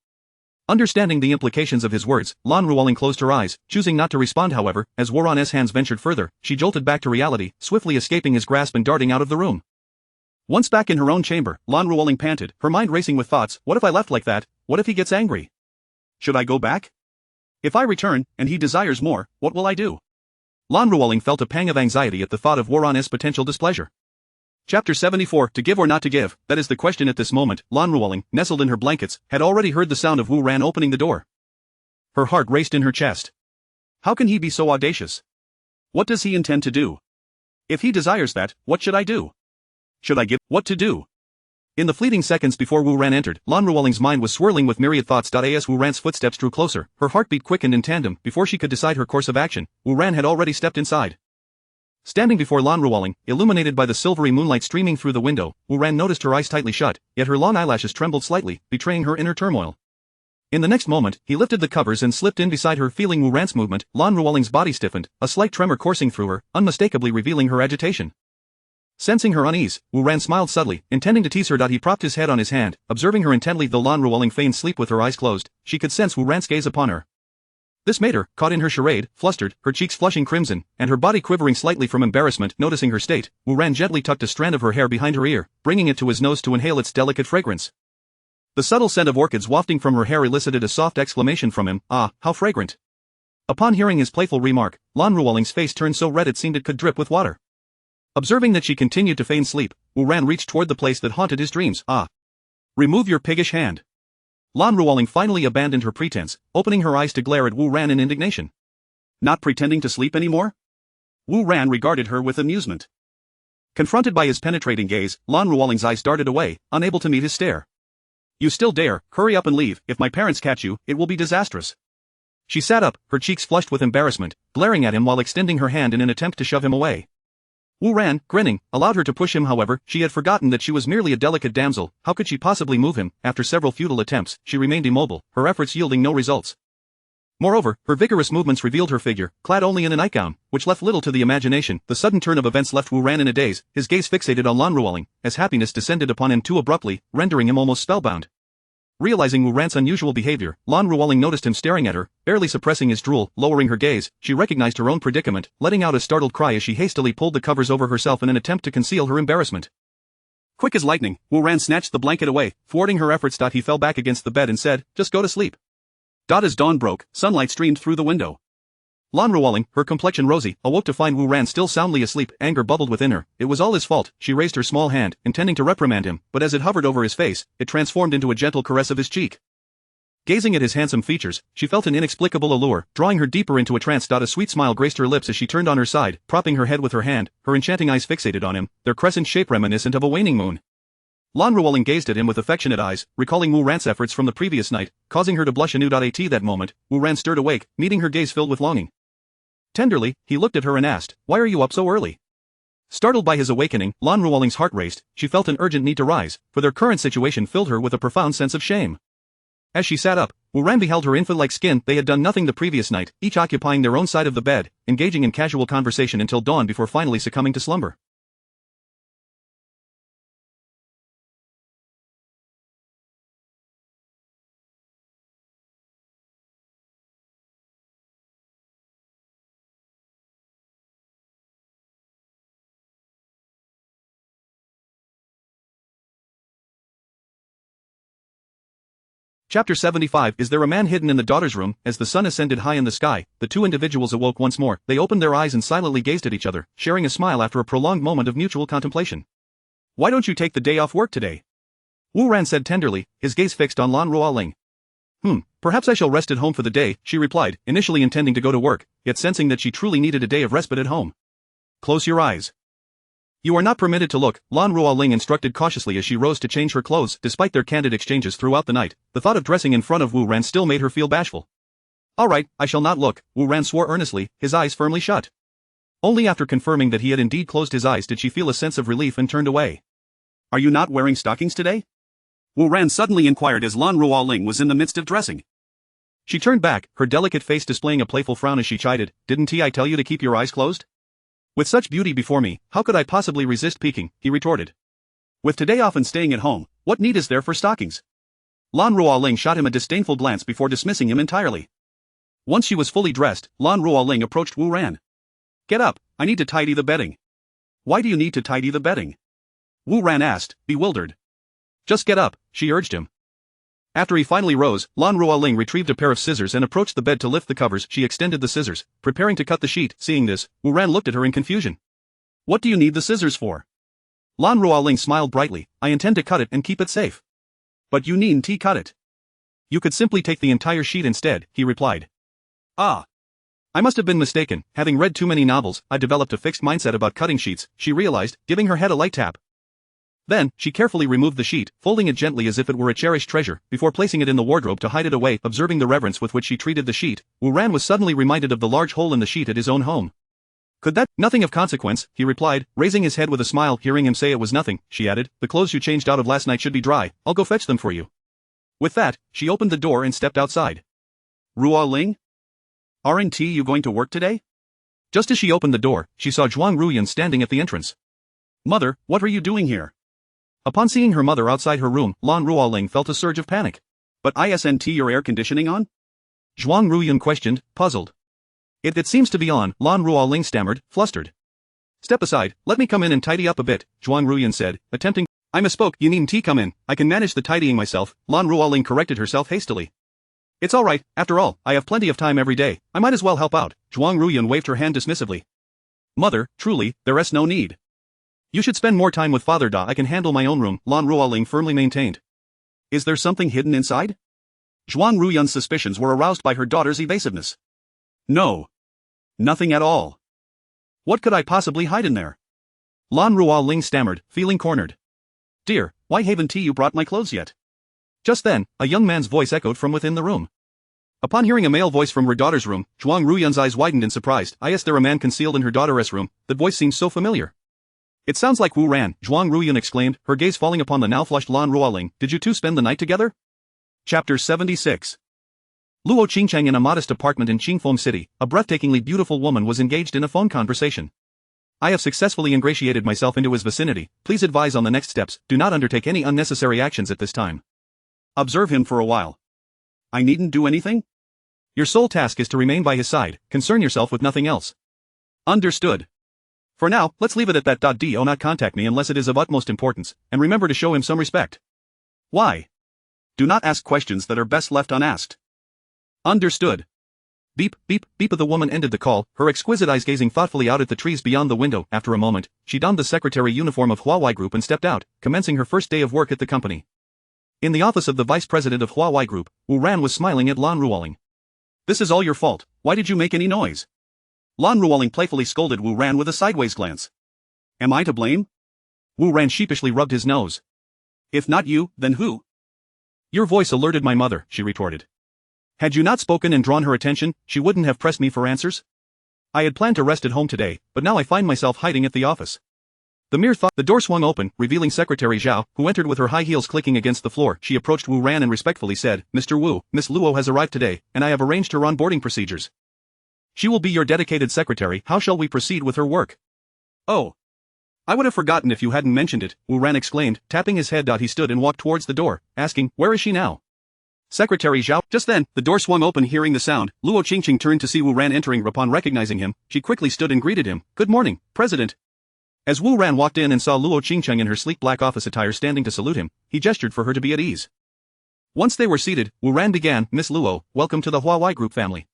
Understanding the implications of his words, Lan Ruoling closed her eyes, choosing not to respond. However, as Wuran's hands ventured further, she jolted back to reality, swiftly escaping his grasp and darting out of the room. Once back in her own chamber, Lan Ruoling panted, her mind racing with thoughts. What if I left like that? What if he gets angry? Should I go back? If I return, and he desires more, what will I do? Lan Ruoling felt a pang of anxiety at the thought of Wuran's potential displeasure. Chapter 74, To Give or Not to Give, that is the question at this moment. Lan Ruoling, nestled in her blankets, had already heard the sound of Wu Ran opening the door. Her heart raced in her chest. How can he be so audacious? What does he intend to do? If he desires that, what should I do? Should I give what to do? In the fleeting seconds before Wu Ran entered, Lan Ruoling's mind was swirling with myriad thoughts. As Wu Ran's footsteps drew closer, her heartbeat quickened in tandem. Before she could decide her course of action, Wu Ran had already stepped inside. Standing before Lan Ruoling, illuminated by the silvery moonlight streaming through the window, Wu Ran noticed her eyes tightly shut, yet her long eyelashes trembled slightly, betraying her inner turmoil. In the next moment, he lifted the covers and slipped in beside her. Feeling Wu Ran's movement, Lan Ruoling's body stiffened, a slight tremor coursing through her, unmistakably revealing her agitation. Sensing her unease, Wu Ran smiled subtly, intending to tease her. He propped his head on his hand, observing her intently. Though Lan Ruoling feigned sleep with her eyes closed, she could sense Wu Ran's gaze upon her. This made her, caught in her charade, flustered, her cheeks flushing crimson, and her body quivering slightly from embarrassment. Noticing her state, Wu Ran gently tucked a strand of her hair behind her ear, bringing it to his nose to inhale its delicate fragrance. The subtle scent of orchids wafting from her hair elicited a soft exclamation from him. Ah, how fragrant! Upon hearing his playful remark, Lan Ruoling's face turned so red it seemed it could drip with water. Observing that she continued to feign sleep, Wu Ran reached toward the place that haunted his dreams. Ah! Remove your piggish hand. Lan Ruoling finally abandoned her pretense, opening her eyes to glare at Wu Ran in indignation. Not pretending to sleep anymore? Wu Ran regarded her with amusement. Confronted by his penetrating gaze, Lan Ruoling's eyes darted away, unable to meet his stare. You still dare? Hurry up and leave. If my parents catch you, it will be disastrous. She sat up, her cheeks flushed with embarrassment, glaring at him while extending her hand in an attempt to shove him away. Wu Ran, grinning, allowed her to push him. However, she had forgotten that she was merely a delicate damsel. How could she possibly move him? After several futile attempts, she remained immobile, her efforts yielding no results. Moreover, her vigorous movements revealed her figure, clad only in a nightgown, which left little to the imagination. The sudden turn of events left Wu Ran in a daze, his gaze fixated on Lan Ruoling, as happiness descended upon him too abruptly, rendering him almost spellbound. Realizing Wu Ran's unusual behavior, Lan Ruoling noticed him staring at her, barely suppressing his drool. Lowering her gaze, she recognized her own predicament, letting out a startled cry as she hastily pulled the covers over herself in an attempt to conceal her embarrassment. Quick as lightning, Wu Ran snatched the blanket away, thwarting her efforts. He fell back against the bed and said, "Just go to sleep." As dawn broke, sunlight streamed through the window. Lan Ruoling, her complexion rosy, awoke to find Wu Ran still soundly asleep. Anger bubbled within her. It was all his fault. She raised her small hand, intending to reprimand him, but as it hovered over his face, it transformed into a gentle caress of his cheek. Gazing at his handsome features, she felt an inexplicable allure, drawing her deeper into a trance. A sweet smile graced her lips as she turned on her side, propping her head with her hand, her enchanting eyes fixated on him, their crescent shape reminiscent of a waning moon. Lan Ruoling gazed at him with affectionate eyes, recalling Wu Ran's efforts from the previous night, causing her to blush anew. At that moment, Wu Ran stirred awake, meeting her gaze filled with longing. Tenderly, he looked at her and asked, "Why are you up so early?" Startled by his awakening, Lan Ruoling's heart raced. She felt an urgent need to rise, for their current situation filled her with a profound sense of shame. As she sat up, Wu Ran beheld her infant-like skin. They had done nothing the previous night, each occupying their own side of the bed, engaging in casual conversation until dawn before finally succumbing to slumber. Chapter 75 Is there a man hidden in the daughter's room? As the sun ascended high in the sky, the two individuals awoke once more. They opened their eyes and silently gazed at each other, sharing a smile after a prolonged moment of mutual contemplation. "Why don't you take the day off work today?" Wu Ran said tenderly, his gaze fixed on Lan Ruoling. Perhaps I shall rest at home for the day," she replied, initially intending to go to work, yet sensing that she truly needed a day of respite at home. "Close your eyes." You are not permitted to look, Lan Ruoling instructed cautiously as she rose to change her clothes. Despite their candid exchanges throughout the night, the thought of dressing in front of Wu Ran still made her feel bashful. All right, I shall not look, Wu Ran swore earnestly, his eyes firmly shut. Only after confirming that he had indeed closed his eyes did she feel a sense of relief and turned away. Are you not wearing stockings today? Wu Ran suddenly inquired as Lan Ruoling was in the midst of dressing. She turned back, her delicate face displaying a playful frown as she chided, "Didn't I tell you to keep your eyes closed? With such beauty before me, how could I possibly resist peeking?" he retorted. With today off and staying at home, what need is there for stockings? Lan Ruoling shot him a disdainful glance before dismissing him entirely. Once she was fully dressed, Lan Ruoling approached Wu Ran. "Get up, I need to tidy the bedding." "Why do you need to tidy the bedding?" Wu Ran asked, bewildered. "Just get up," she urged him. After he finally rose, Lan Ruoling retrieved a pair of scissors and approached the bed to lift the covers. She extended the scissors, preparing to cut the sheet. Seeing this, Wu Ran looked at her in confusion. "What do you need the scissors for?" Lan Ruoling smiled brightly. "I intend to cut it and keep it safe." "But you needn't cut it. You could simply take the entire sheet instead," he replied. "Ah. I must have been mistaken. Having read too many novels, I developed a fixed mindset about cutting sheets," she realized, giving her head a light tap. Then, she carefully removed the sheet, folding it gently as if it were a cherished treasure, before placing it in the wardrobe to hide it away. Observing the reverence with which she treated the sheet, Wu Ran was suddenly reminded of the large hole in the sheet at his own home. "Could that— Nothing of consequence," he replied, raising his head with a smile. Hearing him say it was nothing, she added, "The clothes you changed out of last night should be dry, I'll go fetch them for you." With that, she opened the door and stepped outside. "Ruoling? Aren't you going to work today?" Just as she opened the door, she saw Zhuang Ruyan standing at the entrance. "Mother, what are you doing here?" Upon seeing her mother outside her room, Lan Ruoling felt a surge of panic. "But isn't your air conditioning on?" Zhuang Ruyan questioned, puzzled. It seems to be on," Lan Ruoling stammered, flustered. "Step aside, let me come in and tidy up a bit," Zhuang Ruyan said, attempting— "I misspoke, you needn't come in, I can manage the tidying myself," Lan Ruoling corrected herself hastily. "It's alright, after all, I have plenty of time every day, I might as well help out," Zhuang Ruyan waved her hand dismissively. "Mother, truly, there's no need. You should spend more time with Father Da. I can handle my own room," Lan Ruoling firmly maintained. "Is there something hidden inside?" Zhuang Ruyan's suspicions were aroused by her daughter's evasiveness. "No. Nothing at all. What could I possibly hide in there?" Lan Ruoling stammered, feeling cornered. "Dear, why haven't you brought my clothes yet?" Just then, a young man's voice echoed from within the room. Upon hearing a male voice from her daughter's room, Zhuang Ruyan's eyes widened in surprise. Is there a man concealed in her daughter's room? The voice seemed so familiar. "It sounds like Wu Ran," Zhuang Ruyan exclaimed, her gaze falling upon the now flushed Lan Ruoling. "Did you two spend the night together?" Chapter 76. Luo Qingcheng in a modest apartment in Qingfeng City, a breathtakingly beautiful woman was engaged in a phone conversation. "I have successfully ingratiated myself into his vicinity, please advise on the next steps, do not undertake any unnecessary actions at this time." "Observe him for a while." "I needn't do anything?" "Your sole task is to remain by his side, concern yourself with nothing else." "Understood. For now, let's leave it at that. Do not contact me unless it is of utmost importance, and remember to show him some respect." "Why?" "Do not ask questions that are best left unasked." "Understood." Beep, beep, beep. The woman ended the call, her exquisite eyes gazing thoughtfully out at the trees beyond the window. After a moment, she donned the secretary uniform of Huawei Group and stepped out, commencing her first day of work at the company. In the office of the vice president of Huawei Group, Wu Ran was smiling at Lan Ruoling. "This is all your fault, why did you make any noise?" Lan Ruoling playfully scolded Wu Ran with a sideways glance. "Am I to blame?" Wu Ran sheepishly rubbed his nose. "If not you, then who?" "Your voice alerted my mother," she retorted. "Had you not spoken and drawn her attention, she wouldn't have pressed me for answers. I had planned to rest at home today, but now I find myself hiding at the office." The mere thought— The door swung open, revealing Secretary Zhao, who entered with her high heels clicking against the floor. She approached Wu Ran and respectfully said, "Mr. Wu, Miss Luo has arrived today, and I have arranged her onboarding procedures. She will be your dedicated secretary. How shall we proceed with her work?" "Oh. I would have forgotten if you hadn't mentioned it," Wu Ran exclaimed, tapping his head. He stood and walked towards the door, asking, "Where is she now?" "Secretary Zhao." Just then, the door swung open. Hearing the sound, Luo Qingqing turned to see Wu Ran entering. Upon recognizing him, she quickly stood and greeted him. "Good morning, President." As Wu Ran walked in and saw Luo Qingqing in her sleek black office attire standing to salute him, he gestured for her to be at ease. Once they were seated, Wu Ran began, "Miss Luo, welcome to the Huawei Group family."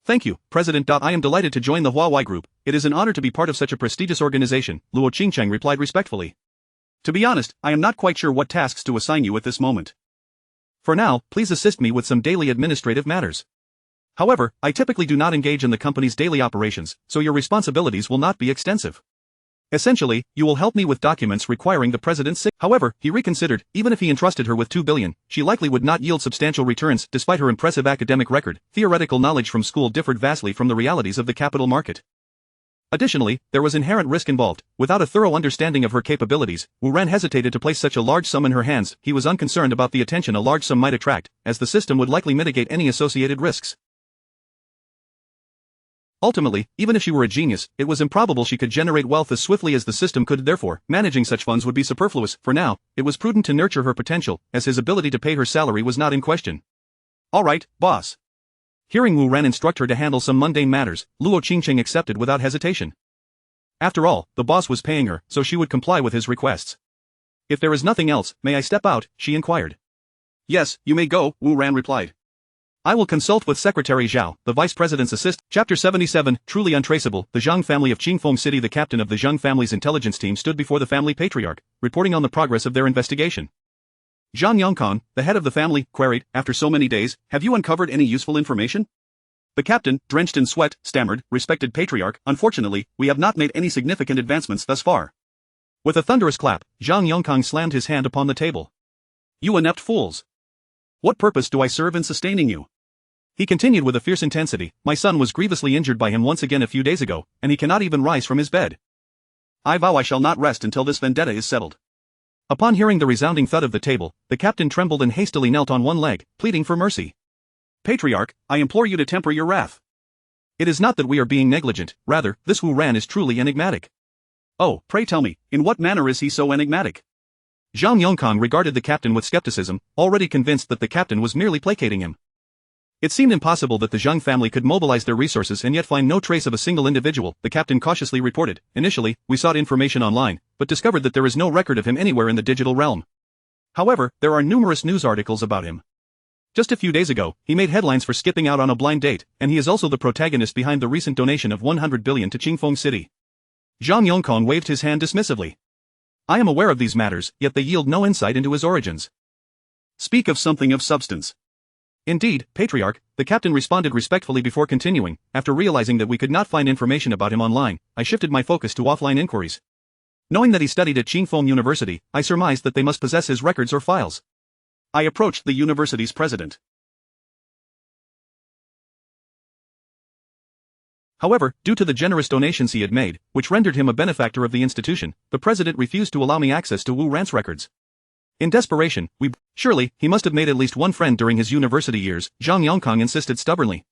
"Thank you, President. I am delighted to join the Huawei Group. It is an honor to be part of such a prestigious organization," Luo Qingcheng replied respectfully. "To be honest, I am not quite sure what tasks to assign you at this moment. For now, please assist me with some daily administrative matters. However, I typically do not engage in the company's daily operations, so your responsibilities will not be extensive." Essentially, you will help me with documents requiring the president's signature. However, he reconsidered. Even if he entrusted her with 2 billion, she likely would not yield substantial returns despite her impressive academic record. Theoretical knowledge from school differed vastly from the realities of the capital market. Additionally, there was inherent risk involved. Without a thorough understanding of her capabilities, Wu Ran hesitated to place such a large sum in her hands. He was unconcerned about the attention a large sum might attract, as the system would likely mitigate any associated risks. Ultimately, even if she were a genius, it was improbable she could generate wealth as swiftly as the system could. Therefore, managing such funds would be superfluous. For now, it was prudent to nurture her potential, as his ability to pay her salary was not in question. All right, boss. Hearing Wu Ran instruct her to handle some mundane matters, Luo Qingqing accepted without hesitation. After all, the boss was paying her, so she would comply with his requests. If there is nothing else, may I step out? She inquired. Yes, you may go, Wu Ran replied. I will consult with Secretary Zhao, the Vice President's assistant. Chapter 77, Truly Untraceable. The Zhang family of Qingfeng City. The captain of the Zhang family's intelligence team stood before the family patriarch, reporting on the progress of their investigation. Zhang Yongkang, the head of the family, queried, after so many days, have you uncovered any useful information? The captain, drenched in sweat, stammered, respected patriarch, unfortunately, we have not made any significant advancements thus far. With a thunderous clap, Zhang Yongkang slammed his hand upon the table. You inept fools! What purpose do I serve in sustaining you? He continued with a fierce intensity, my son was grievously injured by him once again a few days ago, and he cannot even rise from his bed. I vow I shall not rest until this vendetta is settled. Upon hearing the resounding thud of the table, the captain trembled and hastily knelt on one leg, pleading for mercy. Patriarch, I implore you to temper your wrath. It is not that we are being negligent, rather, this Wu Ran is truly enigmatic. Oh, pray tell me, in what manner is he so enigmatic? Zhang Yongkang regarded the captain with skepticism, already convinced that the captain was merely placating him. It seemed impossible that the Zhang family could mobilize their resources and yet find no trace of a single individual, the captain cautiously reported. Initially, we sought information online, but discovered that there is no record of him anywhere in the digital realm. However, there are numerous news articles about him. Just a few days ago, he made headlines for skipping out on a blind date, and he is also the protagonist behind the recent donation of 100 billion to Qingfeng City. Zhang Yongkang waved his hand dismissively. I am aware of these matters, yet they yield no insight into his origins. Speak of something of substance. Indeed, Patriarch, the captain responded respectfully before continuing. After realizing that we could not find information about him online, I shifted my focus to offline inquiries. Knowing that he studied at Qingfeng University, I surmised that they must possess his records or files. I approached the university's president. However, due to the generous donations he had made, which rendered him a benefactor of the institution, the president refused to allow me access to Wu Ran's records. In desperation, surely, he must have made at least one friend during his university years, Zhang Yongkang insisted stubbornly.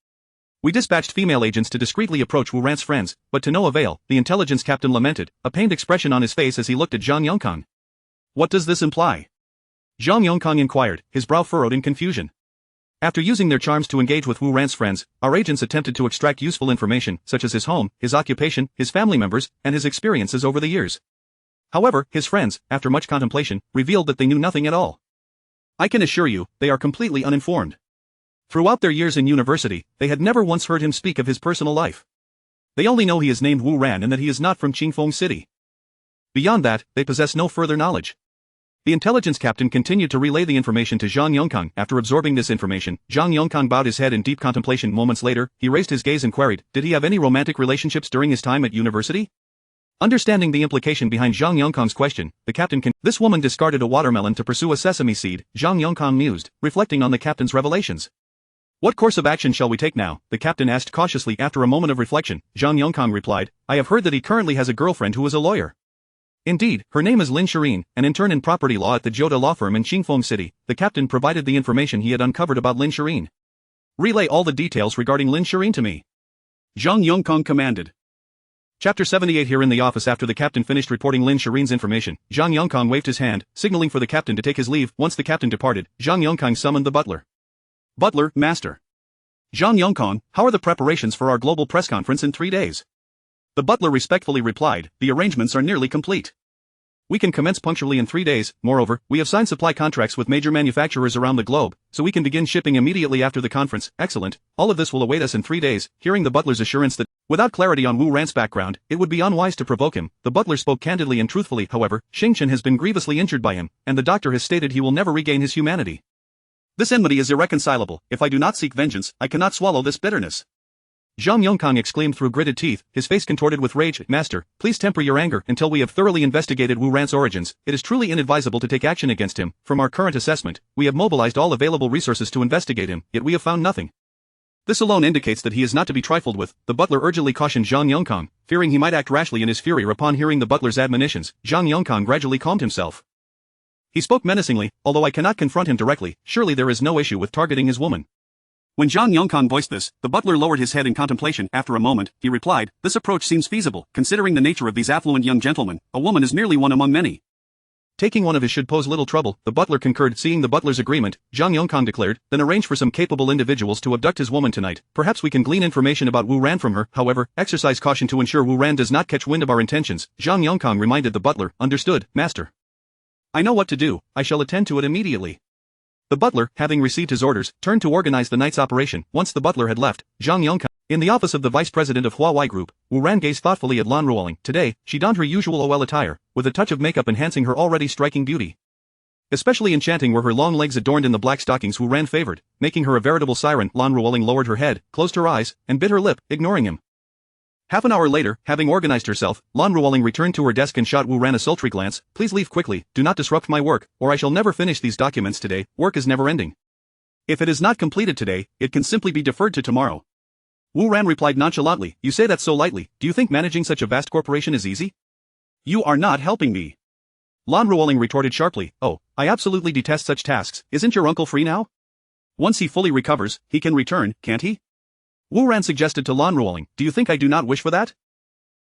We dispatched female agents to discreetly approach Wu Ran's friends, but to no avail, the intelligence captain lamented, a pained expression on his face as he looked at Zhang Yongkang. What does this imply? Zhang Yongkang inquired, his brow furrowed in confusion. After using their charms to engage with Wu Ran's friends, our agents attempted to extract useful information, such as his home, his occupation, his family members, and his experiences over the years. However, his friends, after much contemplation, revealed that they knew nothing at all. I can assure you, they are completely uninformed. Throughout their years in university, they had never once heard him speak of his personal life. They only know he is named Wu Ran and that he is not from Qingfeng City. Beyond that, they possess no further knowledge. The intelligence captain continued to relay the information to Zhang Yongkang. After absorbing this information, Zhang Yongkang bowed his head in deep contemplation. Moments later, he raised his gaze and queried, did he have any romantic relationships during his time at university? Understanding the implication behind Zhang Yongkang's question, the captain this woman discarded a watermelon to pursue a sesame seed, Zhang Yongkang mused, reflecting on the captain's revelations. What course of action shall we take now? The captain asked cautiously. After a moment of reflection, Zhang Yongkang replied, I have heard that he currently has a girlfriend who is a lawyer. Indeed, her name is Lin Shireen, an intern in property law at the Jota law firm in Qingfeng City. The captain provided the information he had uncovered about Lin Shireen. Relay all the details regarding Lin Shireen to me. Zhang Yongkang commanded. Chapter 78. Here in the office, after the captain finished reporting Lin Shireen's information, Zhang Yongkang waved his hand, signaling for the captain to take his leave. Once the captain departed, Zhang Yongkang summoned the butler. Butler, master. Zhang Yongkang, how are the preparations for our global press conference in 3 days? The butler respectfully replied, the arrangements are nearly complete. We can commence punctually in 3 days. Moreover, we have signed supply contracts with major manufacturers around the globe, so we can begin shipping immediately after the conference. Excellent. All of this will await us in 3 days. Hearing the butler's assurance that, without clarity on Wu Ran's background, it would be unwise to provoke him, the butler spoke candidly and truthfully. However, Xingchen has been grievously injured by him, and the doctor has stated he will never regain his humanity. This enmity is irreconcilable. If I do not seek vengeance, I cannot swallow this bitterness. Zhang Yongkang exclaimed through gritted teeth, his face contorted with rage. Master, please temper your anger until we have thoroughly investigated Wu Ran's origins. It is truly inadvisable to take action against him. From our current assessment, we have mobilized all available resources to investigate him, yet we have found nothing. This alone indicates that he is not to be trifled with, the butler urgently cautioned Zhang Yongkang, fearing he might act rashly in his fury. Upon hearing the butler's admonitions, Zhang Yongkang gradually calmed himself. He spoke menacingly, although I cannot confront him directly, surely there is no issue with targeting his woman. When Zhang Yongkang voiced this, the butler lowered his head in contemplation. After a moment, he replied, "This approach seems feasible, considering the nature of these affluent young gentlemen. A woman is merely one among many." Taking one of his should pose little trouble, the butler concurred. Seeing the butler's agreement, Zhang Yongkang declared, "Then arrange for some capable individuals to abduct his woman tonight. Perhaps we can glean information about Wu Ran from her. However, exercise caution to ensure Wu Ran does not catch wind of our intentions." Zhang Yongkang reminded the butler, "Understood, master. I know what to do, I shall attend to it immediately." The butler, having received his orders, turned to organize the night's operation. Once the butler had left, Zhang Yongkang, in the office of the vice president of Huawei Group, Wu Ran gazed thoughtfully at Lan Ruoling. Today, she donned her usual OL attire, with a touch of makeup enhancing her already striking beauty. Especially enchanting were her long legs adorned in the black stockings Wu Ran favored, making her a veritable siren. Lan Ruoling lowered her head, closed her eyes, and bit her lip, ignoring him. Half an hour later, having organized herself, Lan Ruoling returned to her desk and shot Wu Ran a sultry glance. "Please leave quickly, do not disrupt my work, or I shall never finish these documents today. Work is never ending. If it is not completed today, it can simply be deferred to tomorrow." Wu Ran replied nonchalantly, "You say that so lightly. Do you think managing such a vast corporation is easy?" "You are not helping me." Lan Ruoling retorted sharply, "Oh, I absolutely detest such tasks. Isn't your uncle free now? Once he fully recovers, he can return, can't he?" Wu Ran suggested to Lan Ruoling, "Do you think I do not wish for that?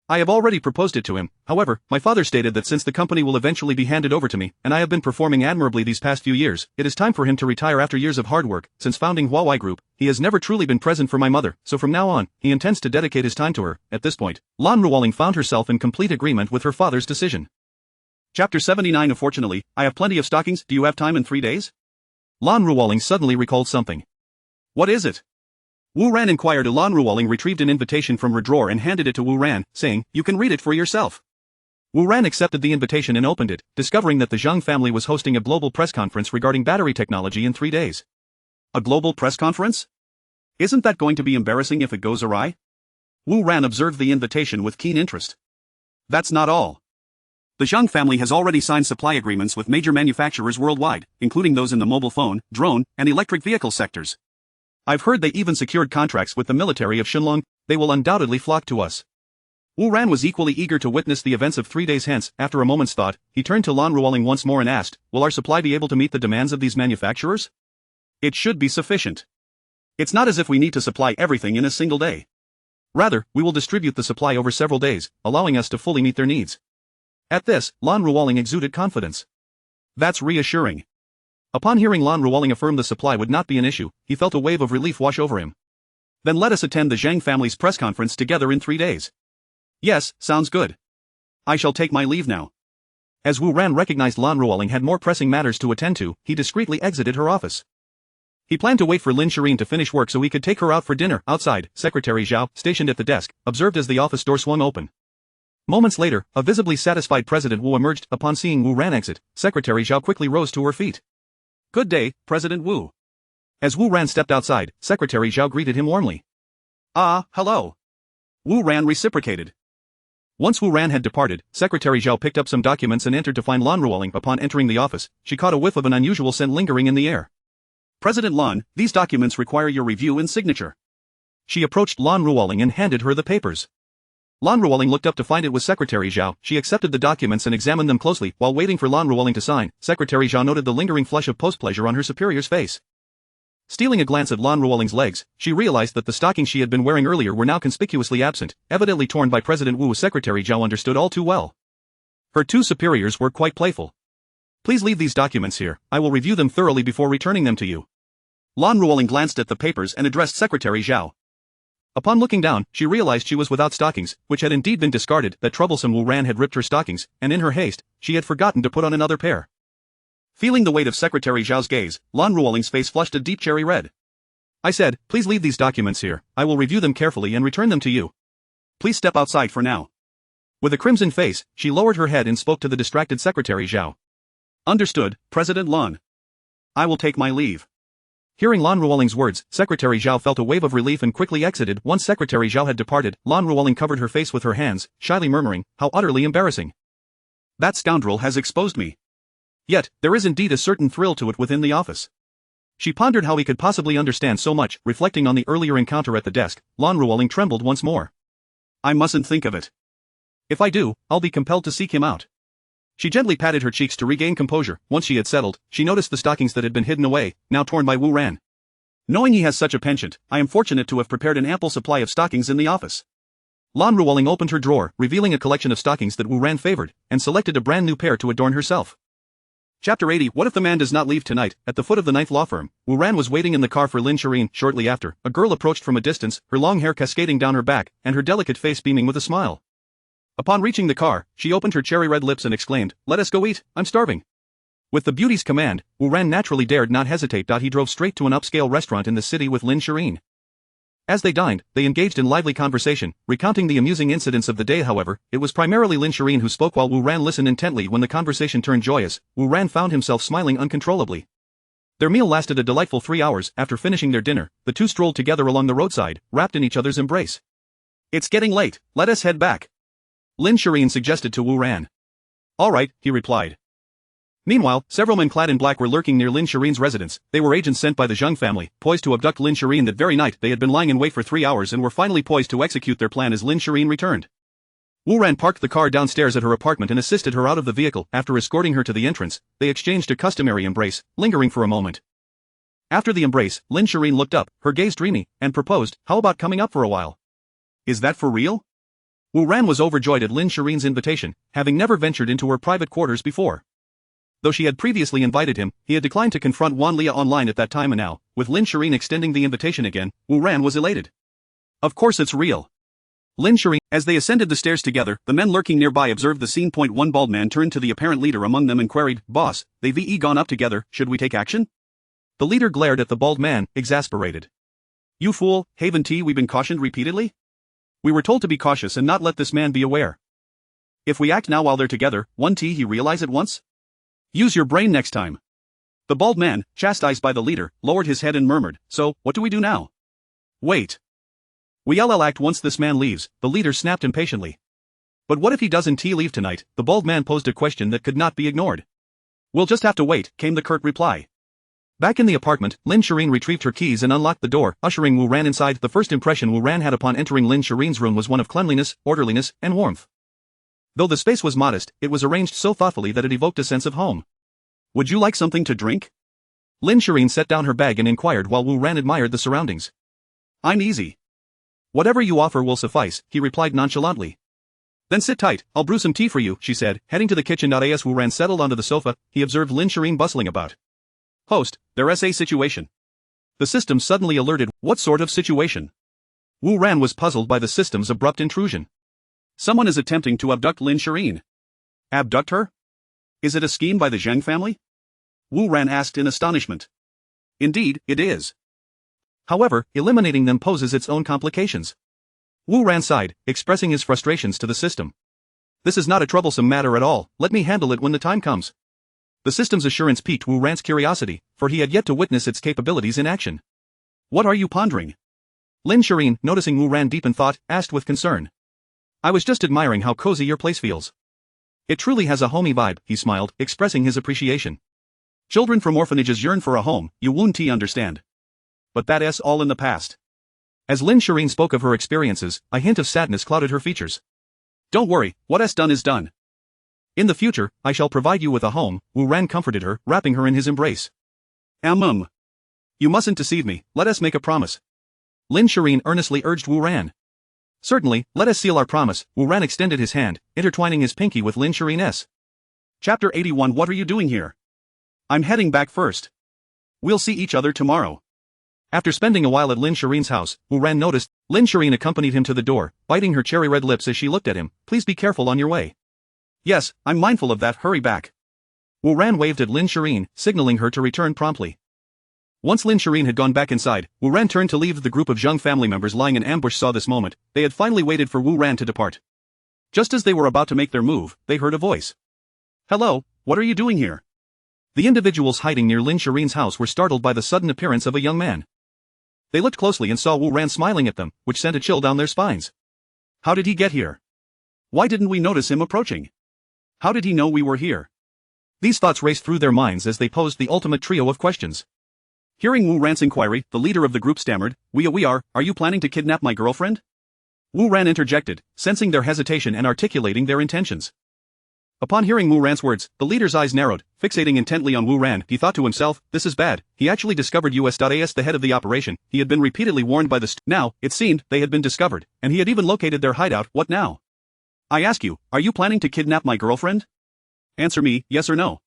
I have already proposed it to him. However, my father stated that since the company will eventually be handed over to me, and I have been performing admirably these past few years, it is time for him to retire after years of hard work. Since founding Huawei Group, he has never truly been present for my mother, so from now on, he intends to dedicate his time to her." At this point, Lan Ruoling found herself in complete agreement with her father's decision. Chapter 79. Unfortunately, I have plenty of stockings. Do you have time in 3 days? Lan Ruoling suddenly recalled something. "What is it?" Wu Ran inquired. Lan Ruoling retrieved an invitation from her drawer and handed it to Wu Ran, saying, "You can read it for yourself." Wu Ran accepted the invitation and opened it, discovering that the Zhang family was hosting a global press conference regarding battery technology in 3 days. A global press conference? Isn't that going to be embarrassing if it goes awry? Wu Ran observed the invitation with keen interest. That's not all. The Zhang family has already signed supply agreements with major manufacturers worldwide, including those in the mobile phone, drone, and electric vehicle sectors. I've heard they even secured contracts with the military of Shenlong. They will undoubtedly flock to us. Wu Ran was equally eager to witness the events of 3 days hence. After a moment's thought, he turned to Lan Ruoling once more and asked, "Will our supply be able to meet the demands of these manufacturers?" "It should be sufficient. It's not as if we need to supply everything in a single day. Rather, we will distribute the supply over several days, allowing us to fully meet their needs." At this, Lan Ruoling exuded confidence. That's reassuring. Upon hearing Lan Ruoling affirm the supply would not be an issue, he felt a wave of relief wash over him. "Then let us attend the Zhang family's press conference together in 3 days. "Yes, sounds good. I shall take my leave now." As Wu Ran recognized Lan Ruoling had more pressing matters to attend to, he discreetly exited her office. He planned to wait for Lin Shirin to finish work so he could take her out for dinner. Outside, Secretary Zhao, stationed at the desk, observed as the office door swung open. Moments later, a visibly satisfied President Wu emerged. Upon seeing Wu Ran exit, Secretary Zhao quickly rose to her feet. "Good day, President Wu." As Wu Ran stepped outside, Secretary Zhao greeted him warmly. "Ah, hello." Wu Ran reciprocated. Once Wu Ran had departed, Secretary Zhao picked up some documents and entered to find Lan Ruoling. Upon entering the office, she caught a whiff of an unusual scent lingering in the air. "President Lan, these documents require your review and signature." She approached Lan Ruoling and handed her the papers. Lan Ruoling looked up to find it was Secretary Zhao. She accepted the documents and examined them closely. While waiting for Lan Ruoling to sign, Secretary Zhao noted the lingering flush of post-pleasure on her superior's face. Stealing a glance at Lan Ruoling's legs, she realized that the stockings she had been wearing earlier were now conspicuously absent, evidently torn by President Wu. Secretary Zhao understood all too well. Her two superiors were quite playful. "Please leave these documents here, I will review them thoroughly before returning them to you." Lan Ruoling glanced at the papers and addressed Secretary Zhao. Upon looking down, she realized she was without stockings, which had indeed been discarded. That troublesome Wu Ran had ripped her stockings, and in her haste, she had forgotten to put on another pair. Feeling the weight of Secretary Zhao's gaze, Lan Ruoling's face flushed a deep cherry red. "I said, please leave these documents here, I will review them carefully and return them to you. Please step outside for now." With a crimson face, she lowered her head and spoke to the distracted Secretary Zhao. "Understood, President Lan. I will take my leave." Hearing Lan Ruoling's words, Secretary Zhao felt a wave of relief and quickly exited. Once Secretary Zhao had departed, Lan Ruoling covered her face with her hands, shyly murmuring, "How utterly embarrassing. That scoundrel has exposed me." Yet, there is indeed a certain thrill to it within the office. She pondered how he could possibly understand so much. Reflecting on the earlier encounter at the desk, Lan Ruoling trembled once more. I mustn't think of it. If I do, I'll be compelled to seek him out. She gently patted her cheeks to regain composure. Once she had settled, she noticed the stockings that had been hidden away, now torn by Wu Ran. Knowing he has such a penchant, I am fortunate to have prepared an ample supply of stockings in the office. Lan Ruoling opened her drawer, revealing a collection of stockings that Wu Ran favored, and selected a brand new pair to adorn herself. Chapter 80. What if the man does not leave tonight? At the foot of the ninth law firm, Wu Ran was waiting in the car for Lin Shireen. Shortly after, a girl approached from a distance, her long hair cascading down her back, and her delicate face beaming with a smile. Upon reaching the car, she opened her cherry-red lips and exclaimed, "Let us go eat, I'm starving." With the beauty's command, Wu Ran naturally dared not hesitate. He drove straight to an upscale restaurant in the city with Lin Shireen. As they dined, they engaged in lively conversation, recounting the amusing incidents of the day. However, it was primarily Lin Shireen who spoke while Wu Ran listened intently. When the conversation turned joyous, Wu Ran found himself smiling uncontrollably. Their meal lasted a delightful 3 hours. After finishing their dinner, the two strolled together along the roadside, wrapped in each other's embrace. It's getting late, let us head back, Lin Shireen suggested to Wu Ran. All right, he replied. Meanwhile, several men clad in black were lurking near Lin Shireen's residence. They were agents sent by the Zheng family, poised to abduct Lin Shireen that very night. They had been lying in wait for 3 hours and were finally poised to execute their plan as Lin Shireen returned. Wu Ran parked the car downstairs at her apartment and assisted her out of the vehicle. After escorting her to the entrance, they exchanged a customary embrace, lingering for a moment. After the embrace, Lin Shireen looked up, her gaze dreamy, and proposed, "How about coming up for a while?" Is that for real? Wu Ran was overjoyed at Lin Shireen's invitation, having never ventured into her private quarters before. Though she had previously invited him, he had declined to confront Wan Lia online at that time, and now, with Lin Shireen extending the invitation again, Wu Ran was elated. Of course it's real. Lin Shireen. As they ascended the stairs together, the men lurking nearby observed the scene. One bald man turned to the apparent leader among them and queried, "Boss, they've gone up together, should we take action?" The leader glared at the bald man, exasperated. "You fool, Haven T, we've been cautioned repeatedly? We were told to be cautious and not let this man be aware. If we act now while they're together, won't he realize at once? Use your brain next time." The bald man, chastised by the leader, lowered his head and murmured, "So, what do we do now?" "Wait. We'll act once this man leaves," the leader snapped impatiently. "But what if he doesn't leave tonight?" The bald man posed a question that could not be ignored. "We'll just have to wait," came the curt reply. Back in the apartment, Lin Shireen retrieved her keys and unlocked the door, ushering Wu Ran inside. The first impression Wu Ran had upon entering Lin Shireen's room was one of cleanliness, orderliness, and warmth. Though the space was modest, it was arranged so thoughtfully that it evoked a sense of home. "Would you like something to drink?" Lin Shireen set down her bag and inquired while Wu Ran admired the surroundings. "I'm easy. Whatever you offer will suffice," he replied nonchalantly. "Then sit tight, I'll brew some tea for you," she said, heading to the kitchen. As Wu Ran settled onto the sofa, he observed Lin Shireen bustling about. "Host, there's a situation." The system suddenly alerted. "What sort of situation?" Wu Ran was puzzled by the system's abrupt intrusion. "Someone is attempting to abduct Lin Shireen." "Abduct her? Is it a scheme by the Zheng family?" Wu Ran asked in astonishment. "Indeed, it is. However, eliminating them poses its own complications." Wu Ran sighed, expressing his frustrations to the system. "This is not a troublesome matter at all, let me handle it when the time comes." The system's assurance piqued Wu Ran's curiosity, for he had yet to witness its capabilities in action. "What are you pondering?" Lin Shireen, noticing Wu Ran deep in thought, asked with concern. "I was just admiring how cozy your place feels. It truly has a homey vibe," he smiled, expressing his appreciation. "Children from orphanages yearn for a home, you won't understand. But that's all in the past." As Lin Shireen spoke of her experiences, a hint of sadness clouded her features. "Don't worry, what's done is done. In the future, I shall provide you with a home," Wu Ran comforted her, wrapping her in his embrace. You mustn't deceive me, let us make a promise." Lin Shireen earnestly urged Wu Ran. "Certainly, let us seal our promise." Wu Ran extended his hand, intertwining his pinky with Lin Shireen's. Chapter 81. What are you doing here? I'm heading back first. We'll see each other tomorrow. After spending a while at Lin Shireen's house, Wu Ran noticed. Lin Shireen accompanied him to the door, biting her cherry-red lips as she looked at him. "Please be careful on your way." "Yes, I'm mindful of that, hurry back." Wu Ran waved at Lin Shireen, signaling her to return promptly. Once Lin Shireen had gone back inside, Wu Ran turned to leave. The group of Zheng family members lying in ambush saw this moment. They had finally waited for Wu Ran to depart. Just as they were about to make their move, they heard a voice. "Hello, what are you doing here?" The individuals hiding near Lin Shirin's house were startled by the sudden appearance of a young man. They looked closely and saw Wu Ran smiling at them, which sent a chill down their spines. How did he get here? Why didn't we notice him approaching? How did he know we were here? These thoughts raced through their minds as they posed the ultimate trio of questions. Hearing Wu Ran's inquiry, the leader of the group stammered, We are you planning to kidnap my girlfriend? Wu Ran interjected, sensing their hesitation and articulating their intentions. Upon hearing Wu Ran's words, the leader's eyes narrowed, fixating intently on Wu Ran. He thought to himself, this is bad. He actually discovered US.as, the head of the operation. He had been repeatedly warned by the Now, it seemed, they had been discovered, and he had even located their hideout. What now? I ask you, are you planning to kidnap my girlfriend? Answer me, yes or no.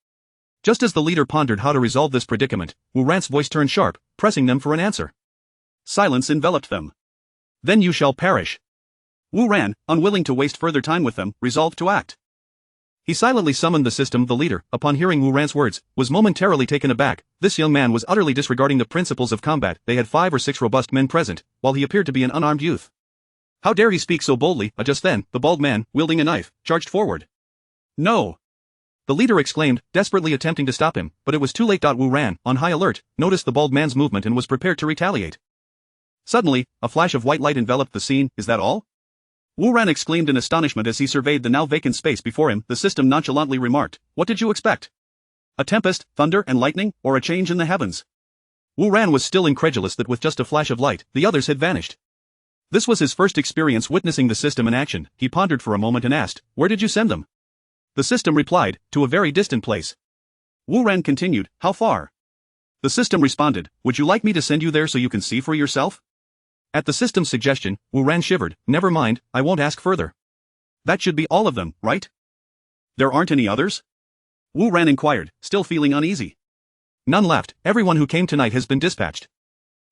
Just as the leader pondered how to resolve this predicament, Wu Ran's voice turned sharp, pressing them for an answer. Silence enveloped them. Then you shall perish. Wu Ran, unwilling to waste further time with them, resolved to act. He silently summoned the system. The leader, upon hearing Wu Ran's words, was momentarily taken aback. This young man was utterly disregarding the principles of combat. They had 5 or 6 robust men present, while he appeared to be an unarmed youth. How dare he speak so boldly? Just then, the bald man, wielding a knife, charged forward. No! The leader exclaimed, desperately attempting to stop him, but it was too late. Wu Ran, on high alert, noticed the bald man's movement and was prepared to retaliate. Suddenly, a flash of white light enveloped the scene. Is that all? Wu Ran exclaimed in astonishment as he surveyed the now vacant space before him. The system nonchalantly remarked, What did you expect? A tempest, thunder and lightning, or a change in the heavens? Wu Ran was still incredulous that with just a flash of light, the others had vanished. This was his first experience witnessing the system in action. He pondered for a moment and asked, Where did you send them? The system replied, To a very distant place. Wu Ran continued, How far? The system responded, Would you like me to send you there so you can see for yourself? At the system's suggestion, Wu Ran shivered. Never mind, I won't ask further. That should be all of them, right? There aren't any others? Wu Ran inquired, still feeling uneasy. None left. Everyone who came tonight has been dispatched.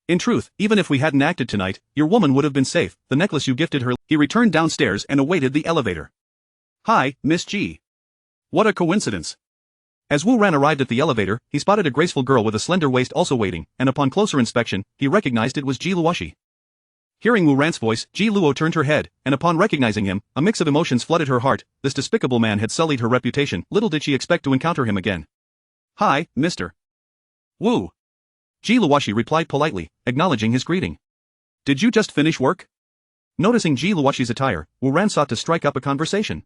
In truth, even if we hadn't acted tonight, your woman would have been safe. The necklace you gifted her. He returned downstairs and awaited the elevator. Hi, Miss G. What a coincidence. As Wu Ran arrived at the elevator, he spotted a graceful girl with a slender waist also waiting, and upon closer inspection, he recognized it was Ji Luoshi. Hearing Wu Ran's voice, Ji Luo turned her head, and upon recognizing him, a mix of emotions flooded her heart. This despicable man had sullied her reputation. Little did she expect to encounter him again. Hi, Mr. Wu. Ji Luoshi replied politely, acknowledging his greeting. Did you just finish work? Noticing Ji Luoshi's attire, Wu Ran sought to strike up a conversation.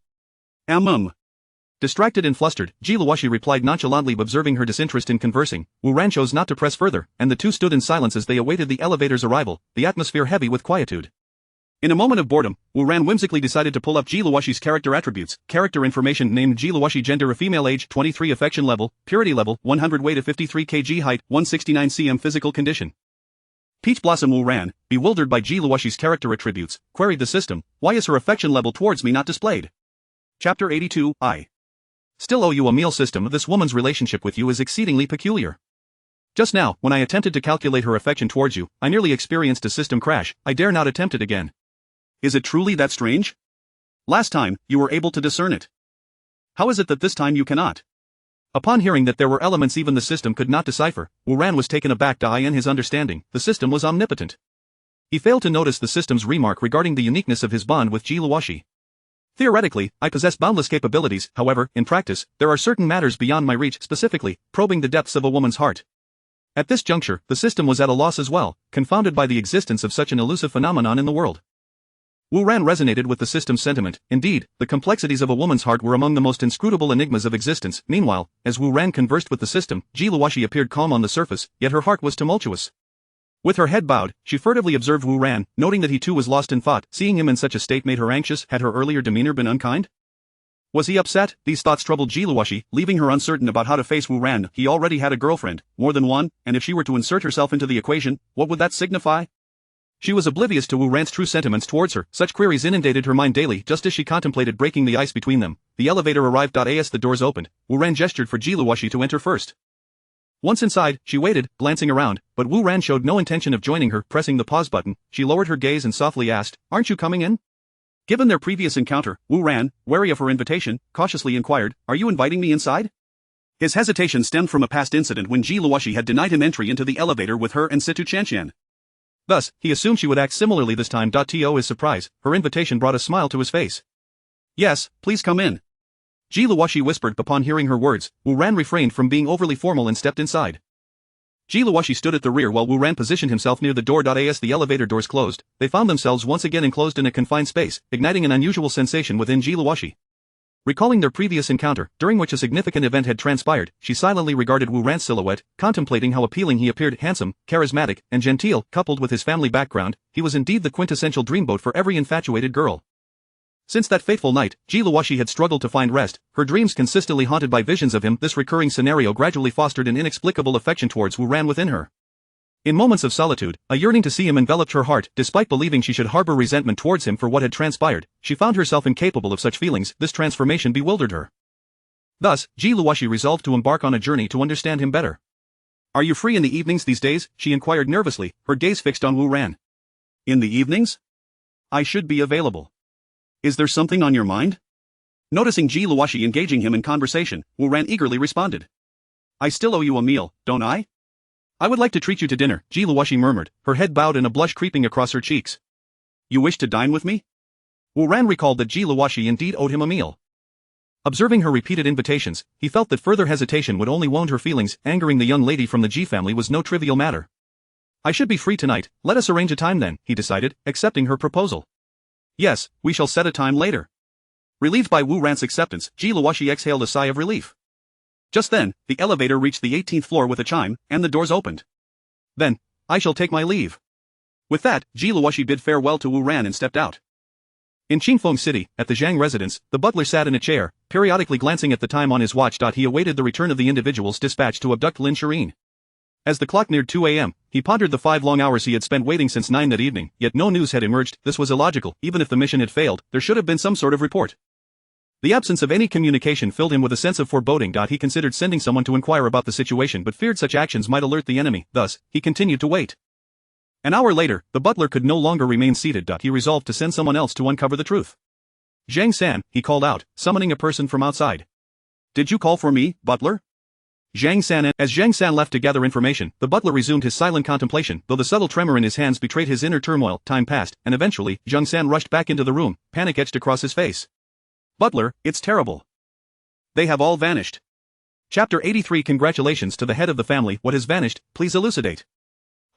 Distracted and flustered, Ji Luoshi replied nonchalantly. Observing her disinterest in conversing, Wu Ran chose not to press further, and the two stood in silence as they awaited the elevator's arrival, the atmosphere heavy with quietude. In a moment of boredom, Wu Ran whimsically decided to pull up Ji Luoshi's character attributes. Character information named Ji Luoshi. Gender a female. Age 23. Affection level, purity level 100. Weight of 53 kg. Height 169 cm. Physical condition. Peach Blossom. Wu Ran, bewildered by Ji Luoshi's character attributes, queried the system, Why is her affection level towards me not displayed? Chapter 82. I still owe you a meal. System. This woman's relationship with you is exceedingly peculiar. Just now, when I attempted to calculate her affection towards you, I nearly experienced a system crash. I dare not attempt it again. Is it truly that strange? Last time, you were able to discern it. How is it that this time you cannot? Upon hearing that there were elements even the system could not decipher, Wu Ran was taken aback. In his understanding, the system was omnipotent. He failed to notice the system's remark regarding the uniqueness of his bond with Ji Luoshi. Theoretically, I possess boundless capabilities. However, in practice, there are certain matters beyond my reach, specifically, probing the depths of a woman's heart. At this juncture, the system was at a loss as well, confounded by the existence of such an elusive phenomenon in the world. Wu Ran resonated with the system's sentiment. Indeed, the complexities of a woman's heart were among the most inscrutable enigmas of existence. Meanwhile, as Wu Ran conversed with the system, Ji Luoshi appeared calm on the surface, yet her heart was tumultuous. With her head bowed, she furtively observed Wu Ran, noting that he too was lost in thought. Seeing him in such a state made her anxious. Had her earlier demeanor been unkind? Was he upset? These thoughts troubled Ji Luoshi, leaving her uncertain about how to face Wu Ran. He already had a girlfriend, more than one, and if she were to insert herself into the equation, what would that signify? She was oblivious to Wu Ran's true sentiments towards her. Such queries inundated her mind daily. Just as she contemplated breaking the ice between them, the elevator arrived. As the doors opened, Wu Ran gestured for Ji Luoshi to enter first. Once inside, she waited, glancing around, but Wu Ran showed no intention of joining her. Pressing the pause button, she lowered her gaze and softly asked, Aren't you coming in? Given their previous encounter, Wu Ran, wary of her invitation, cautiously inquired, Are you inviting me inside? His hesitation stemmed from a past incident when Ji Luoshi had denied him entry into the elevator with her and Situ Chanshan. Thus, he assumed she would act similarly this time. To his surprise, her invitation brought a smile to his face. Yes, please come in. Ji Luoxi whispered. Upon hearing her words, Wu Ran refrained from being overly formal and stepped inside. Ji Luoxi stood at the rear while Wu Ran positioned himself near the door. As the elevator doors closed, they found themselves once again enclosed in a confined space, igniting an unusual sensation within Ji Luoxi. Recalling their previous encounter, during which a significant event had transpired, she silently regarded Wu Ran's silhouette, contemplating how appealing he appeared. Handsome, charismatic, and genteel, coupled with his family background, he was indeed the quintessential dreamboat for every infatuated girl. Since that fateful night, Ji Luoxi had struggled to find rest, her dreams consistently haunted by visions of him. This recurring scenario gradually fostered an inexplicable affection towards Wu Ran within her. In moments of solitude, a yearning to see him enveloped her heart. Despite believing she should harbor resentment towards him for what had transpired, she found herself incapable of such feelings. This transformation bewildered her. Thus, Ji Luoxi resolved to embark on a journey to understand him better. "Are you free in the evenings these days?" she inquired nervously, her gaze fixed on Wu Ran. "In the evenings? I should be available. Is there something on your mind?" Noticing Ji Luoxi engaging him in conversation, Wu Ran eagerly responded. "I still owe you a meal, don't I?" "I would like to treat you to dinner," Ji Luoxi murmured, her head bowed and a blush creeping across her cheeks. "You wish to dine with me?" Wu Ran recalled that Ji Luoxi indeed owed him a meal. Observing her repeated invitations, he felt that further hesitation wound only her feelings. Angering the young lady from the Ji family was no trivial matter. "I should be free tonight, let us arrange a time then," he decided, accepting her proposal. "Yes, we shall set a time later." Relieved by Wu Ran's acceptance, Ji Luoxi exhaled a sigh of relief. Just then, the elevator reached the 18th floor with a chime, and the doors opened. "Then, I shall take my leave." With that, Ji Luoxi bid farewell to Wu Ran and stepped out. In Qingfeng City, at the Zhang residence, the butler sat in a chair, periodically glancing at the time on his watch. He awaited the return of the individuals dispatched to abduct Lin Shireen. As the clock neared 2 a.m., he pondered the 5 long hours he had spent waiting since 9 that evening, yet no news had emerged. This was illogical. Even if the mission had failed, there should have been some sort of report. The absence of any communication filled him with a sense of foreboding. He considered sending someone to inquire about the situation but feared such actions might alert the enemy. Thus, he continued to wait. An hour later, the butler could no longer remain seated. He resolved to send someone else to uncover the truth. "Zhang San," he called out, summoning a person from outside. "Did you call for me, butler?" Zhang San. As Zhang San left to gather information, the butler resumed his silent contemplation, though the subtle tremor in his hands betrayed his inner turmoil. Time passed, and eventually, Zhang San rushed back into the room, panic etched across his face. "Butler, it's terrible. They have all vanished." Chapter 83. Congratulations to the head of the family. What has vanished? Please elucidate.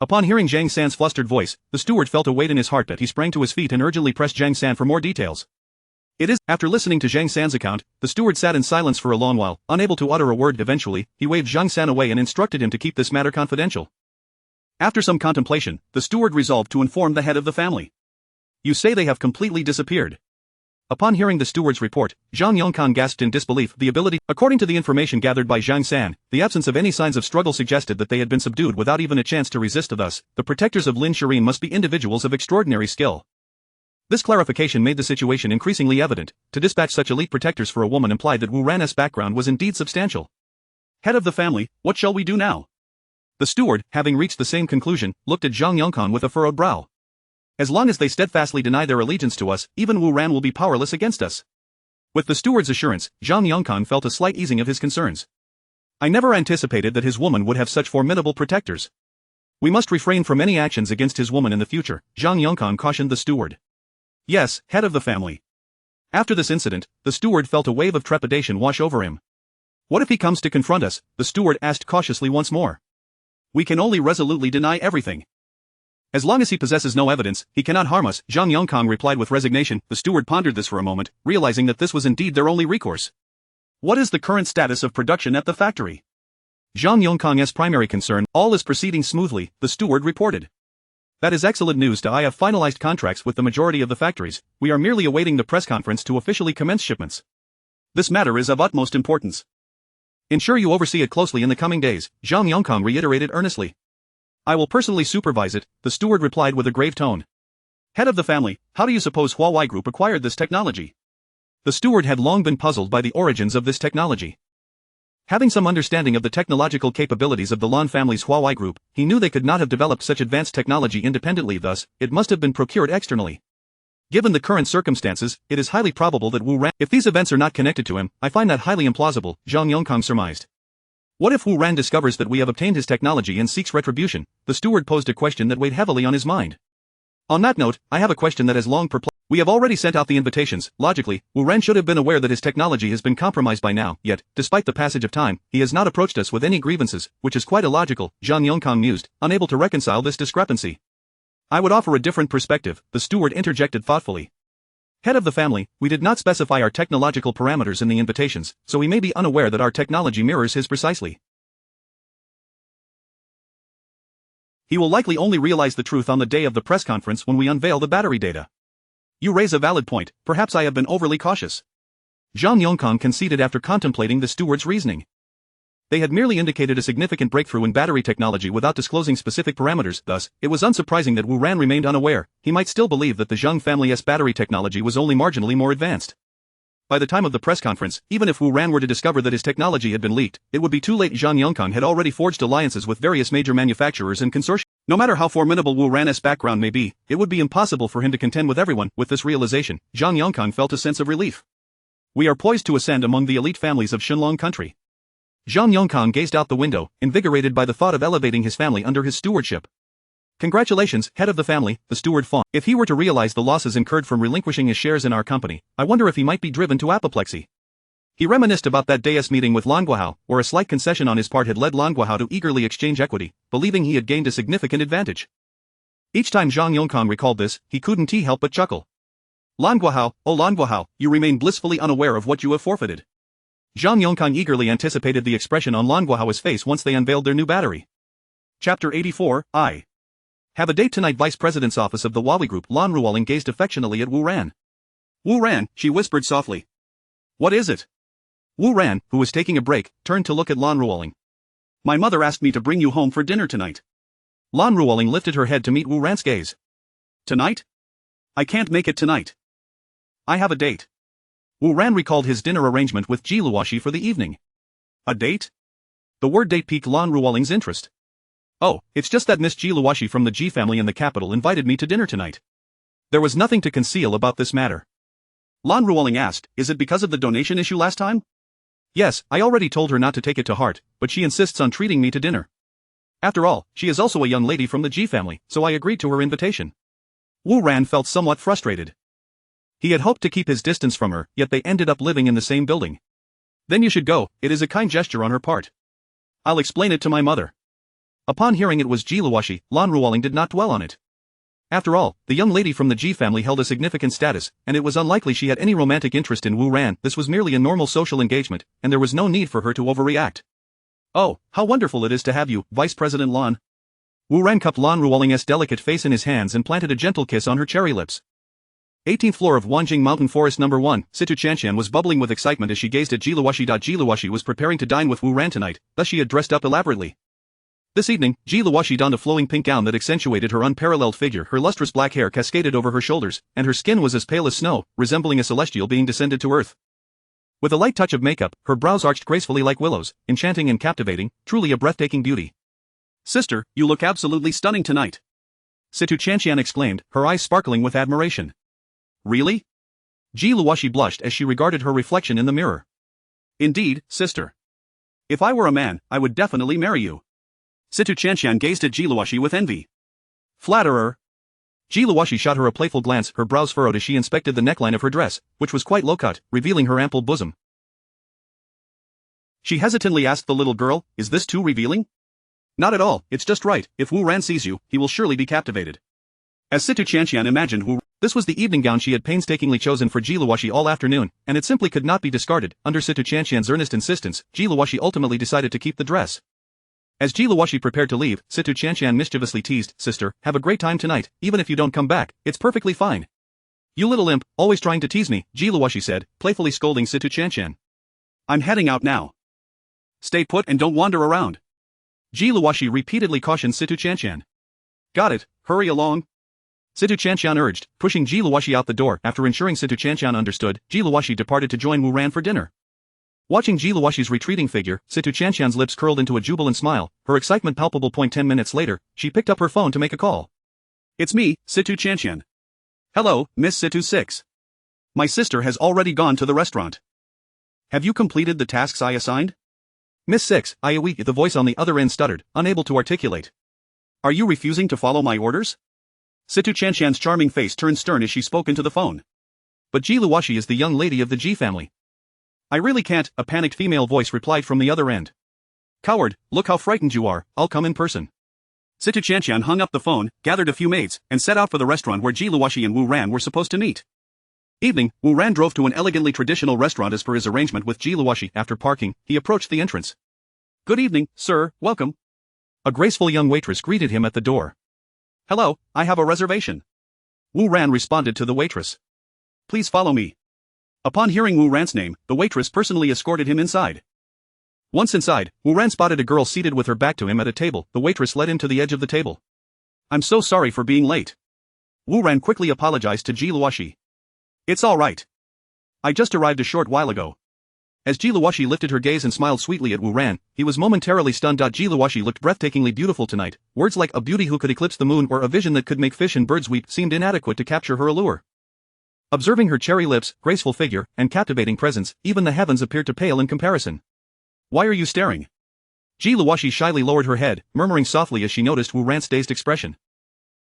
Upon hearing Zhang San's flustered voice, the steward felt a weight in his heart. He sprang to his feet and urgently pressed Zhang San for more details. After listening to Zhang San's account, the steward sat in silence for a long while, unable to utter a word. Eventually, he waved Zhang San away and instructed him to keep this matter confidential. After some contemplation, the steward resolved to inform the head of the family. "You say they have completely disappeared?" Upon hearing the steward's report, Zhang Yongkang gasped in disbelief. According to the information gathered by Zhang San, the absence of any signs of struggle suggested that they had been subdued without even a chance to resist. Thus, the protectors of Lin Shireen must be individuals of extraordinary skill. This clarification made the situation increasingly evident. To dispatch such elite protectors for a woman implied that Wu Ran's background was indeed substantial. "Head of the family, what shall we do now?" The steward, having reached the same conclusion, looked at Zhang Yongkang with a furrowed brow. "As long as they steadfastly deny their allegiance to us, even Wu Ran will be powerless against us." With the steward's assurance, Zhang Yongkang felt a slight easing of his concerns. "I never anticipated that his woman would have such formidable protectors. We must refrain from any actions against his woman in the future," Zhang Yongkang cautioned the steward. "Yes, head of the family." After this incident, the steward felt a wave of trepidation wash over him. "What if he comes to confront us?" the steward asked cautiously once more. "We can only resolutely deny everything. As long as he possesses no evidence, he cannot harm us," Zhang Yongkang replied with resignation. The steward pondered this for a moment, realizing that this was indeed their only recourse. "What is the current status of production at the factory?" Zhang Yongkang's primary concern. "All is proceeding smoothly," the steward reported. "That is excellent news. I have finalized contracts with the majority of the factories. We are merely awaiting the press conference to officially commence shipments. This matter is of utmost importance. Ensure you oversee it closely in the coming days," Zhang Yongkang reiterated earnestly. "I will personally supervise it," the steward replied with a grave tone. "Head of the family, how do you suppose Huawei Group acquired this technology?" The steward had long been puzzled by the origins of this technology. Having some understanding of the technological capabilities of the Lan family's Huawei Group, he knew they could not have developed such advanced technology independently. Thus, it must have been procured externally. Given the current circumstances, it is highly probable that Wu Ran— If these events are not connected to him, I find that highly implausible, Zhang Yongkang surmised. What if Wu Ran discovers that we have obtained his technology and seeks retribution? The steward posed a question that weighed heavily on his mind. On that note, I have a question that has long perplexed. We have already sent out the invitations. Logically, Wu Ran should have been aware that his technology has been compromised by now, yet, despite the passage of time, he has not approached us with any grievances, which is quite illogical, Zhang Yongkang mused, unable to reconcile this discrepancy. I would offer a different perspective, the steward interjected thoughtfully. Head of the family, we did not specify our technological parameters in the invitations, so he may be unaware that our technology mirrors his precisely. He will likely only realize the truth on the day of the press conference when we unveil the battery data. You raise a valid point, perhaps I have been overly cautious. Zhang Yongkang conceded after contemplating the steward's reasoning. They had merely indicated a significant breakthrough in battery technology without disclosing specific parameters, thus, it was unsurprising that Wu Ran remained unaware. He might still believe that the Zhang family's battery technology was only marginally more advanced. By the time of the press conference, even if Wu Ran were to discover that his technology had been leaked, it would be too late. Zhang Yongkang had already forged alliances with various major manufacturers and consortia. No matter how formidable Wu Ran's background may be, it would be impossible for him to contend with everyone. With this realization, Zhang Yongkang felt a sense of relief. We are poised to ascend among the elite families of Shenlong country. Zhang Yongkang gazed out the window, invigorated by the thought of elevating his family under his stewardship. Congratulations, head of the family, the steward fawned. If he were to realize the losses incurred from relinquishing his shares in our company, I wonder if he might be driven to apoplexy. He reminisced about that day's meeting with Lan Guohao, where a slight concession on his part had led Lan Guohao to eagerly exchange equity, believing he had gained a significant advantage. Each time Zhang Yongkang recalled this, he couldn't help but chuckle. Lan Guohao, oh Lan Guohao, you remain blissfully unaware of what you have forfeited. Zhang Yongkang eagerly anticipated the expression on Lan Guohao's face once they unveiled their new battery. Chapter 84, I have a date tonight. Vice President's office of the Huawei Group. Lan Ruoling gazed affectionately at Wu Ran. Wu Ran, she whispered softly. What is it? Wu Ran, who was taking a break, turned to look at Lan Ruoling. My mother asked me to bring you home for dinner tonight. Lan Ruoling lifted her head to meet Wu Ran's gaze. Tonight? I can't make it tonight. I have a date. Wu Ran recalled his dinner arrangement with Ji Luoxi for the evening. A date? The word date piqued Lan Ruoling's interest. Oh, it's just that Miss Ji Luoxi from the Ji family in the capital invited me to dinner tonight. There was nothing to conceal about this matter. Lan Ruoling asked, is it because of the donation issue last time? Yes, I already told her not to take it to heart, but she insists on treating me to dinner. After all, she is also a young lady from the Ji family, so I agreed to her invitation. Wu Ran felt somewhat frustrated. He had hoped to keep his distance from her, yet they ended up living in the same building. Then you should go, it is a kind gesture on her part. I'll explain it to my mother. Upon hearing it was Ji Luoxi, Lan Ruoling did not dwell on it. After all, the young lady from the Ji family held a significant status, and it was unlikely she had any romantic interest in Wu Ran. This was merely a normal social engagement, and there was no need for her to overreact. Oh, how wonderful it is to have you, Vice President Lan. Wu Ran cupped Lan Ruoling's delicate face in his hands and planted a gentle kiss on her cherry lips. 18th floor of Wanjing Mountain Forest No. 1, Situ Chanshan was bubbling with excitement as she gazed at Ji Luoxi. Ji Luoxi was preparing to dine with Wu Ran tonight, thus she had dressed up elaborately. This evening, Ji Luoxi donned a flowing pink gown that accentuated her unparalleled figure. Her lustrous black hair cascaded over her shoulders, and her skin was as pale as snow, resembling a celestial being descended to earth. With a light touch of makeup, her brows arched gracefully like willows, enchanting and captivating, truly a breathtaking beauty. Sister, you look absolutely stunning tonight. Situ Chanshan exclaimed, her eyes sparkling with admiration. Really? Ji Luoxi blushed as she regarded her reflection in the mirror. Indeed, sister. If I were a man, I would definitely marry you. Situ Chanshan gazed at Ji Luoxi with envy. Flatterer. Ji Luoxi shot her a playful glance, her brows furrowed as she inspected the neckline of her dress, which was quite low-cut, revealing her ample bosom. She hesitantly asked the little girl, is this too revealing? Not at all, it's just right. If Wu Ran sees you, he will surely be captivated. As Situ Chanshan imagined this was the evening gown she had painstakingly chosen for Ji Luoxi all afternoon, and it simply could not be discarded. Under Situ Chanshan's earnest insistence, Ji Luoxi ultimately decided to keep the dress. As Ji Luoxi prepared to leave, Situ Chanshan mischievously teased, Sister, have a great time tonight, even if you don't come back, it's perfectly fine. You little imp, always trying to tease me, Ji Luoxi said, playfully scolding Situ Chanshan. I'm heading out now. Stay put and don't wander around. Ji Luoxi repeatedly cautioned Situ Chanshan. Got it, hurry along. Situ Chanshan urged, pushing Ji Luoxi out the door. After ensuring Situ Chanshan understood, Ji Luoxi departed to join Wu Ran for dinner. Watching Ji Luoxi's retreating figure, Situ Chanshan's lips curled into a jubilant smile, her excitement palpable. 10 minutes later, she picked up her phone to make a call. It's me, Situ Chanshan. Hello, Miss Situ 6. My sister has already gone to the restaurant. Have you completed the tasks I assigned? Miss 6, the voice on the other end stuttered, unable to articulate. Are you refusing to follow my orders? Situ Chanshan's charming face turned stern as she spoke into the phone. But Ji Luoshi is the young lady of the Ji family. I really can't, a panicked female voice replied from the other end. Coward, look how frightened you are, I'll come in person. Situ Chanshan hung up the phone, gathered a few maids, and set out for the restaurant where Ji Luoshi and Wu Ran were supposed to meet. Evening, Wu Ran drove to an elegantly traditional restaurant as per his arrangement with Ji Luoshi. After parking, he approached the entrance. Good evening, sir, welcome. A graceful young waitress greeted him at the door. Hello, I have a reservation. Wu Ran responded to the waitress. Please follow me. Upon hearing Wu Ran's name, the waitress personally escorted him inside. Once inside, Wu Ran spotted a girl seated with her back to him at a table. The waitress led him to the edge of the table. I'm so sorry for being late. Wu Ran quickly apologized to Ji Luoshi. It's all right. I just arrived a short while ago. As Ji Luoshi lifted her gaze and smiled sweetly at Wu Ran, he was momentarily stunned. Ji Luoshi looked breathtakingly beautiful tonight. Words like a beauty who could eclipse the moon or a vision that could make fish and birds weep seemed inadequate to capture her allure. Observing her cherry lips, graceful figure, and captivating presence, even the heavens appeared to pale in comparison. Why are you staring? Ji Luoshi shyly lowered her head, murmuring softly as she noticed Wu Ran's dazed expression.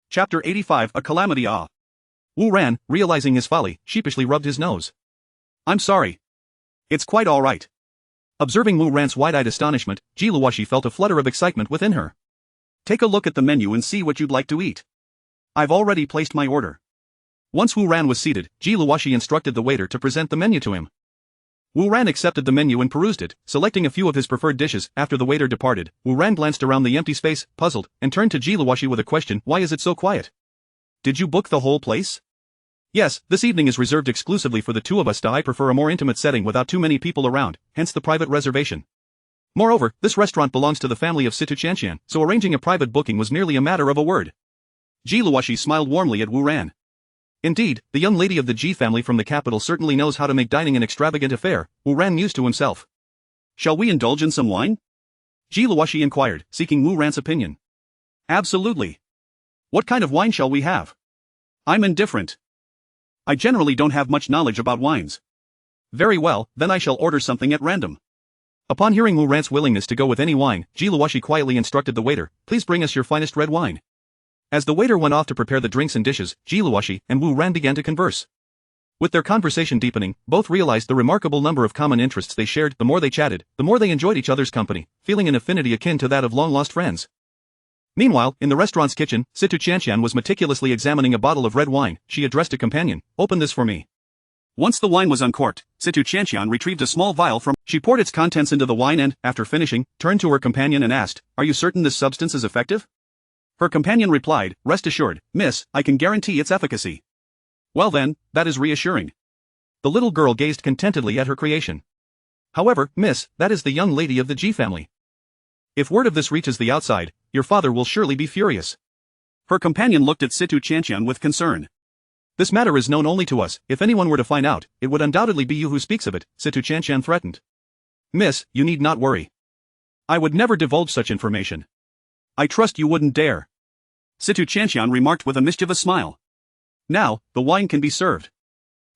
Chapter 85 A Calamity. Wu Ran, realizing his folly, sheepishly rubbed his nose. I'm sorry. It's quite all right. Observing Wu Ran's wide-eyed astonishment, Ji Luoshi felt a flutter of excitement within her. Take a look at the menu and see what you'd like to eat. I've already placed my order. Once Wu Ran was seated, Ji Luoshi instructed the waiter to present the menu to him. Wu Ran accepted the menu and perused it, selecting a few of his preferred dishes. After the waiter departed, Wu Ran glanced around the empty space, puzzled, and turned to Ji Luoshi with a question. Why is it so quiet? Did you book the whole place? Yes, this evening is reserved exclusively for the two of us. I prefer a more intimate setting without too many people around, hence the private reservation. Moreover, this restaurant belongs to the family of Situ Chanshan, so arranging a private booking was merely a matter of a word. Ji Luoshi smiled warmly at Wu Ran. Indeed, the young lady of the Ji family from the capital certainly knows how to make dining an extravagant affair, Wu Ran mused to himself. Shall we indulge in some wine? Ji Luoshi inquired, seeking Wu Ran's opinion. Absolutely. What kind of wine shall we have? I'm indifferent. I generally don't have much knowledge about wines. Very well, then I shall order something at random. Upon hearing Wu Ran's willingness to go with any wine, Ji Luoshi quietly instructed the waiter, please bring us your finest red wine. As the waiter went off to prepare the drinks and dishes, Ji Luoshi and Wu Ran began to converse. With their conversation deepening, both realized the remarkable number of common interests they shared. The more they chatted, the more they enjoyed each other's company, feeling an affinity akin to that of long-lost friends. Meanwhile, in the restaurant's kitchen, Situ Chanshan was meticulously examining a bottle of red wine. She addressed a companion, open this for me. Once the wine was uncorked, Situ Chanshan retrieved a small vial from. She poured its contents into the wine and, after finishing, turned to her companion and asked, are you certain this substance is effective? Her companion replied, rest assured, miss, I can guarantee its efficacy. Well then, that is reassuring. The little girl gazed contentedly at her creation. However, miss, that is the young lady of the Ji family. If word of this reaches the outside, your father will surely be furious. Her companion looked at Situ Chanshan with concern. This matter is known only to us. If anyone were to find out, it would undoubtedly be you who speaks of it, Situ Chanshan threatened. Miss, you need not worry. I would never divulge such information. I trust you wouldn't dare. Situ Chanshan remarked with a mischievous smile. Now, the wine can be served.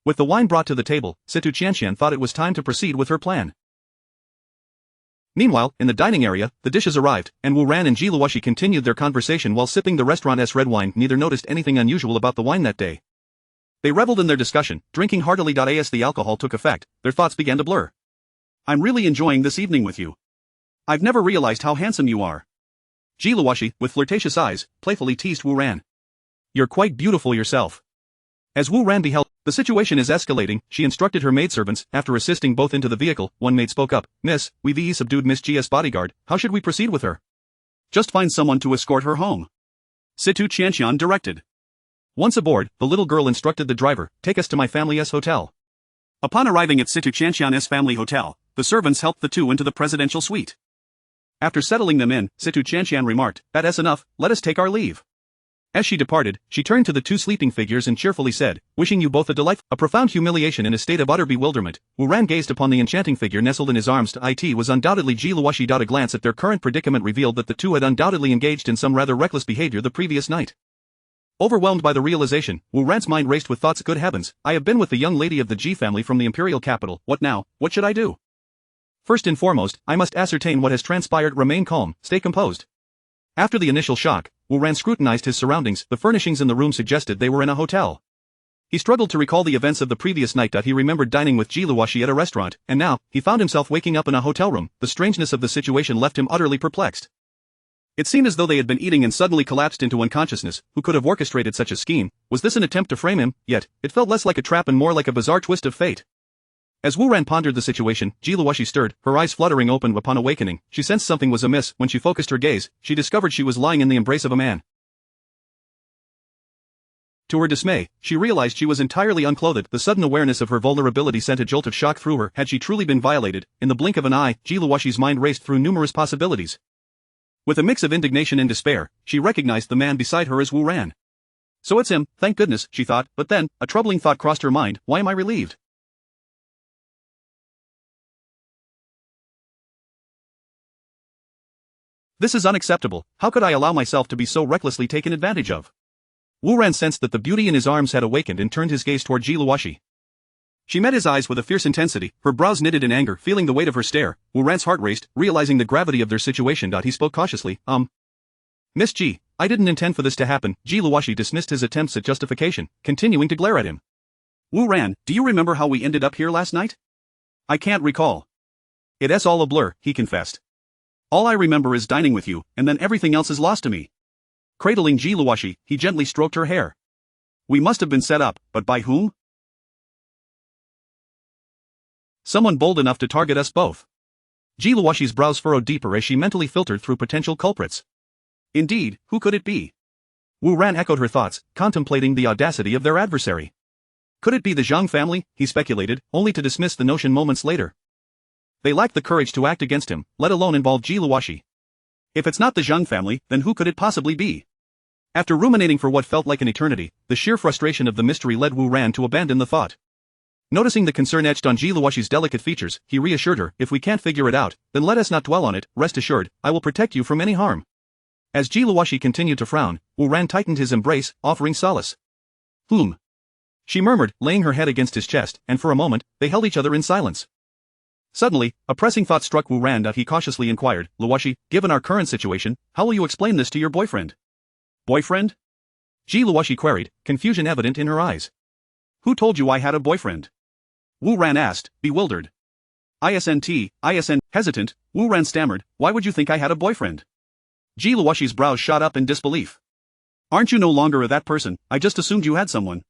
With the wine brought to the table, Situ Chanshan thought it was time to proceed with her plan. Meanwhile, in the dining area, the dishes arrived, and Wu Ran and Ji Luoshi continued their conversation while sipping the restaurant's red wine. Neither noticed anything unusual about the wine that day. They reveled in their discussion, drinking heartily. As the alcohol took effect, their thoughts began to blur. I'm really enjoying this evening with you. I've never realized how handsome you are. Ji Luoshi, with flirtatious eyes, playfully teased Wu Ran. You're quite beautiful yourself. As Wu Ran beheld, the situation is escalating, she instructed her maidservants. After assisting both into the vehicle, one maid spoke up, Miss, we've subdued Miss Jia's bodyguard, how should we proceed with her? Just find someone to escort her home. Situ Chanshan directed. Once aboard, the little girl instructed the driver, take us to my family's hotel. Upon arriving at Situ Chanshan's family hotel, the servants helped the two into the presidential suite. After settling them in, Situ Chanshan remarked, that's enough, let us take our leave. As she departed, she turned to the two sleeping figures and cheerfully said, wishing you both a profound humiliation. In a state of utter bewilderment, Wu Ran gazed upon the enchanting figure nestled in his arms. It was undoubtedly Ji Luoshi. A glance at their current predicament revealed that the two had undoubtedly engaged in some rather reckless behavior the previous night. Overwhelmed by the realization, Wu Ran's mind raced with thoughts. Good heavens, I have been with the young lady of the Ji family from the imperial capital, what now, what should I do? First and foremost, I must ascertain what has transpired. Remain calm, stay composed. After the initial shock, Wu Ran scrutinized his surroundings. The furnishings in the room suggested they were in a hotel. He struggled to recall the events of the previous night. He remembered dining with Ji Luoxi at a restaurant, and now, he found himself waking up in a hotel room. The strangeness of the situation left him utterly perplexed. It seemed as though they had been eating and suddenly collapsed into unconsciousness. Who could have orchestrated such a scheme? Was this an attempt to frame him? Yet, it felt less like a trap and more like a bizarre twist of fate. As Wu Ran pondered the situation, Ji Luoxi stirred, her eyes fluttering open upon awakening. She sensed something was amiss. When she focused her gaze, she discovered she was lying in the embrace of a man. To her dismay, she realized she was entirely unclothed. The sudden awareness of her vulnerability sent a jolt of shock through her. Had she truly been violated? In the blink of an eye, Ji Luoxi's mind raced through numerous possibilities. With a mix of indignation and despair, she recognized the man beside her as Wu Ran. So it's him, thank goodness, she thought, but then, a troubling thought crossed her mind. Why am I relieved? This is unacceptable. How could I allow myself to be so recklessly taken advantage of? Wu Ran sensed that the beauty in his arms had awakened and turned his gaze toward Ji Luoxi. She met his eyes with a fierce intensity, her brows knitted in anger. Feeling the weight of her stare, Wu Ran's heart raced, realizing the gravity of their situation. He spoke cautiously, Miss Ji, I didn't intend for this to happen. Ji Luoxi dismissed his attempts at justification, continuing to glare at him. Wu Ran, do you remember how we ended up here last night? I can't recall. It's all a blur, he confessed. All I remember is dining with you, and then everything else is lost to me. Cradling Ji Luoxi, he gently stroked her hair. We must have been set up, but by whom? Someone bold enough to target us both. Ji Luoxi's brows furrowed deeper as she mentally filtered through potential culprits. Indeed, who could it be? Wu Ran echoed her thoughts, contemplating the audacity of their adversary. Could it be the Zhang family, he speculated, only to dismiss the notion moments later. They lacked the courage to act against him, let alone involve Ji Luoxi. If it's not the Zhang family, then who could it possibly be? After ruminating for what felt like an eternity, the sheer frustration of the mystery led Wu Ran to abandon the thought. Noticing the concern etched on Ji Luoxi's delicate features, he reassured her, if we can't figure it out, then let us not dwell on it. Rest assured, I will protect you from any harm. As Ji Luoxi continued to frown, Wu Ran tightened his embrace, offering solace. She murmured, laying her head against his chest, and for a moment, they held each other in silence. Suddenly, a pressing thought struck Wu Ran. He cautiously inquired, Luoxi, given our current situation, how will you explain this to your boyfriend? Boyfriend? Ji Luoxi queried, confusion evident in her eyes. Who told you I had a boyfriend? Wu Ran asked, bewildered. ISN. Hesitant, Wu Ran stammered, why would you think I had a boyfriend? Ji Luoxi's brows shot up in disbelief. Aren't you no longer that person? I just assumed you had someone.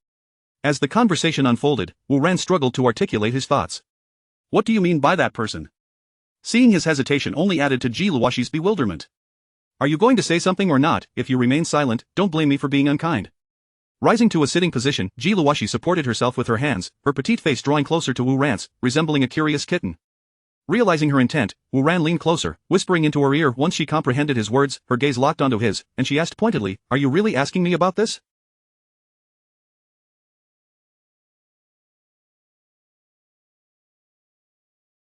As the conversation unfolded, Wu Ran struggled to articulate his thoughts. What do you mean by that person? Seeing his hesitation only added to Ji Luoxi's bewilderment. Are you going to say something or not? If you remain silent, don't blame me for being unkind. Rising to a sitting position, Ji Luoxi supported herself with her hands, her petite face drawing closer to Wu Ran's, resembling a curious kitten. Realizing her intent, Wu Ran leaned closer, whispering into her ear. Once she comprehended his words, her gaze locked onto his, and she asked pointedly, are you really asking me about this?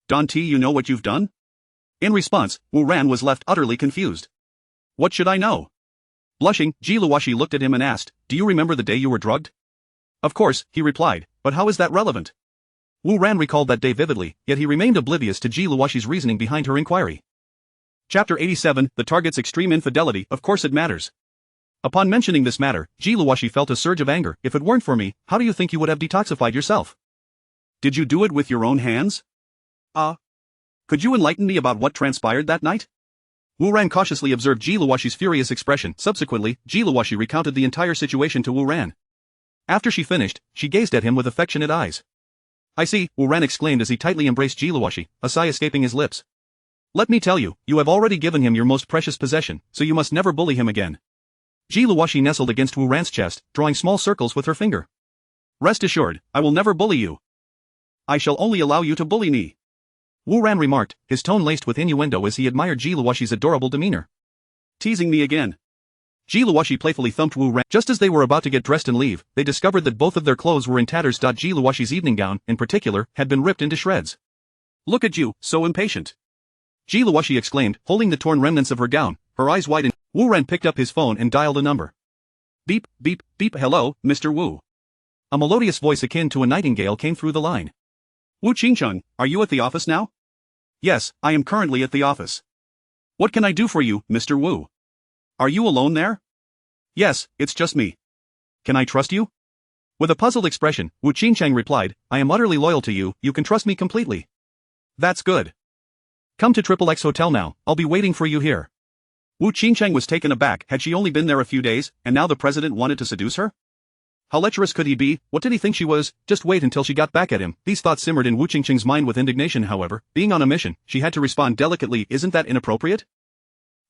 Don T, you know what you've done? In response, Wu Ran was left utterly confused. What should I know? Blushing, Ji Luoxi looked at him and asked, do you remember the day you were drugged? Of course, he replied, but how is that relevant? Wu Ran recalled that day vividly, yet he remained oblivious to Ji Luoxi's reasoning behind her inquiry. Chapter 87, The Target's Extreme Infidelity. Of course it matters. Upon mentioning this matter, Ji Luoxi felt a surge of anger. If it weren't for me, how do you think you would have detoxified yourself? Did you do it with your own hands? Could you enlighten me about what transpired that night? Wu Ran cautiously observed Ji Luoxi's furious expression. Subsequently, Ji Luoxi recounted the entire situation to Wu Ran. After she finished, she gazed at him with affectionate eyes. I see, Wu Ran exclaimed as he tightly embraced Ji Luoxi, a sigh escaping his lips. Let me tell you, you have already given him your most precious possession, so you must never bully him again. Ji Luoxi nestled against Wu Ran's chest, drawing small circles with her finger. Rest assured, I will never bully you. I shall only allow you to bully me. Wu Ran remarked, his tone laced with innuendo as he admired Ji Luoxi's adorable demeanor. Teasing me again. Ji Luoxi playfully thumped Wu Ran. Just as they were about to get dressed and leave, they discovered that both of their clothes were in tatters. Ji Luoxi's evening gown, in particular, had been ripped into shreds. Look at you, so impatient. Ji Luoxi exclaimed, holding the torn remnants of her gown, her eyes widened. Wu Ran picked up his phone and dialed a number. Beep, beep, beep. Hello, Mr. Wu. A melodious voice akin to a nightingale came through the line. Wu Qingcheng, are you at the office now? Yes, I am currently at the office. What can I do for you, Mr. Wu? Are you alone there? Yes, it's just me. Can I trust you? With a puzzled expression, Wu Qingcheng replied, I am utterly loyal to you, you can trust me completely. That's good. Come to XXX Hotel now, I'll be waiting for you here. Wu Qingcheng was taken aback. Had she only been there a few days, and now the president wanted to seduce her? How lecherous could he be? What did he think she was? Just wait until she got back at him. These thoughts simmered in Wu Qingcheng's mind with indignation. However, being on a mission, she had to respond delicately. Isn't that inappropriate?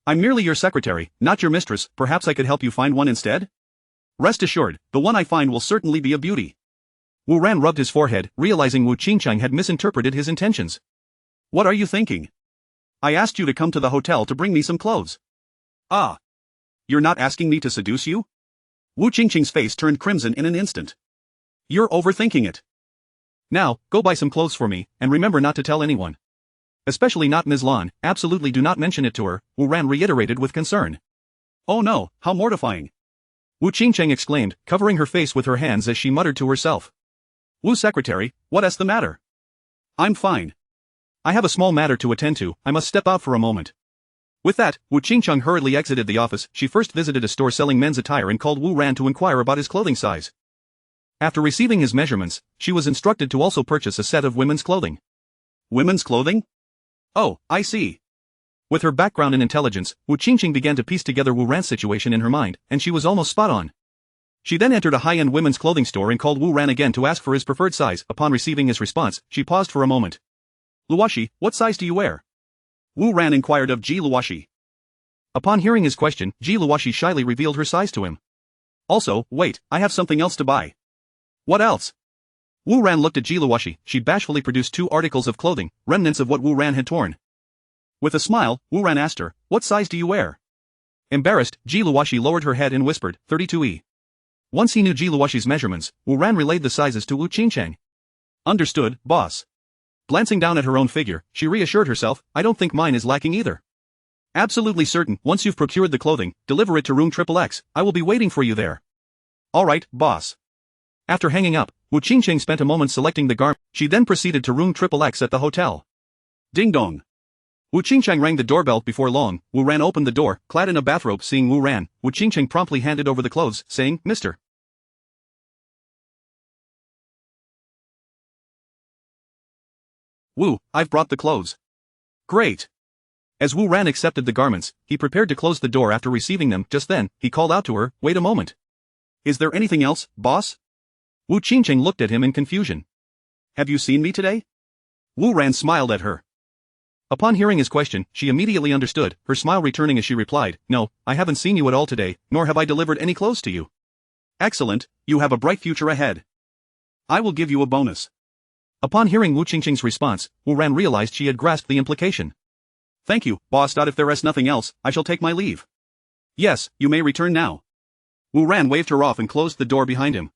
I'm merely your secretary, not your mistress. Perhaps I could help you find one instead? Rest assured, the one I find will certainly be a beauty. Wu Ran rubbed his forehead, realizing Wu Qingcheng had misinterpreted his intentions. What are you thinking? I asked you to come to the hotel to bring me some clothes. Ah. You're not asking me to seduce you? Wu Qingcheng's face turned crimson in an instant. You're overthinking it. Now, go buy some clothes for me, and remember not to tell anyone. Especially not Ms. Lan, absolutely do not mention it to her, Wu Ran reiterated with concern. Oh no, how mortifying. Wu Qingcheng exclaimed, covering her face with her hands as she muttered to herself. Wu secretary, what's the matter? I'm fine. I have a small matter to attend to, I must step out for a moment. With that, Wu Qingcheng hurriedly exited the office. She first visited a store selling men's attire and called Wu Ran to inquire about his clothing size. After receiving his measurements, she was instructed to also purchase a set of women's clothing. Women's clothing? Oh, I see. With her background in intelligence, Wu Qingcheng began to piece together Wu Ran's situation in her mind, and she was almost spot on. She then entered a high-end women's clothing store and called Wu Ran again to ask for his preferred size. Upon receiving his response, she paused for a moment. Luoshi, what size do you wear? Wu Ran inquired of Ji Luoshi. Upon hearing his question, Ji Luoshi shyly revealed her size to him. Also, wait, I have something else to buy. What else? Wu Ran looked at Ji Luoshi. She bashfully produced 2 articles of clothing, remnants of what Wu Ran had torn. With a smile, Wu Ran asked her, what size do you wear? Embarrassed, Ji Luoshi lowered her head and whispered, 32E. Once he knew Ji Luoshi's measurements, Wu Ran relayed the sizes to Wu Qingcheng. Understood, boss. Glancing down at her own figure, she reassured herself, I don't think mine is lacking either. Absolutely certain, once you've procured the clothing, deliver it to room XXX, I will be waiting for you there. Alright, boss. After hanging up, Wu Qingcheng spent a moment selecting the garment. She then proceeded to room XXX at the hotel. Ding dong. Wu Qingcheng rang the doorbell. Before long, Wu Ran opened the door, clad in a bathrobe. Seeing Wu Ran, Wu Qingcheng promptly handed over the clothes, saying, Mr. Wu, I've brought the clothes. Great. As Wu Ran accepted the garments, he prepared to close the door after receiving them. Just then, he called out to her, wait a moment. Is there anything else, boss? Wu Qingcheng looked at him in confusion. Have you seen me today? Wu Ran smiled at her. Upon hearing his question, she immediately understood, her smile returning as she replied, no, I haven't seen you at all today, nor have I delivered any clothes to you. Excellent, you have a bright future ahead. I will give you a bonus. Upon hearing Wu Qingcheng's response, Wu Ran realized she had grasped the implication. Thank you, boss. If there is nothing else, I shall take my leave. Yes, you may return now. Wu Ran waved her off and closed the door behind him.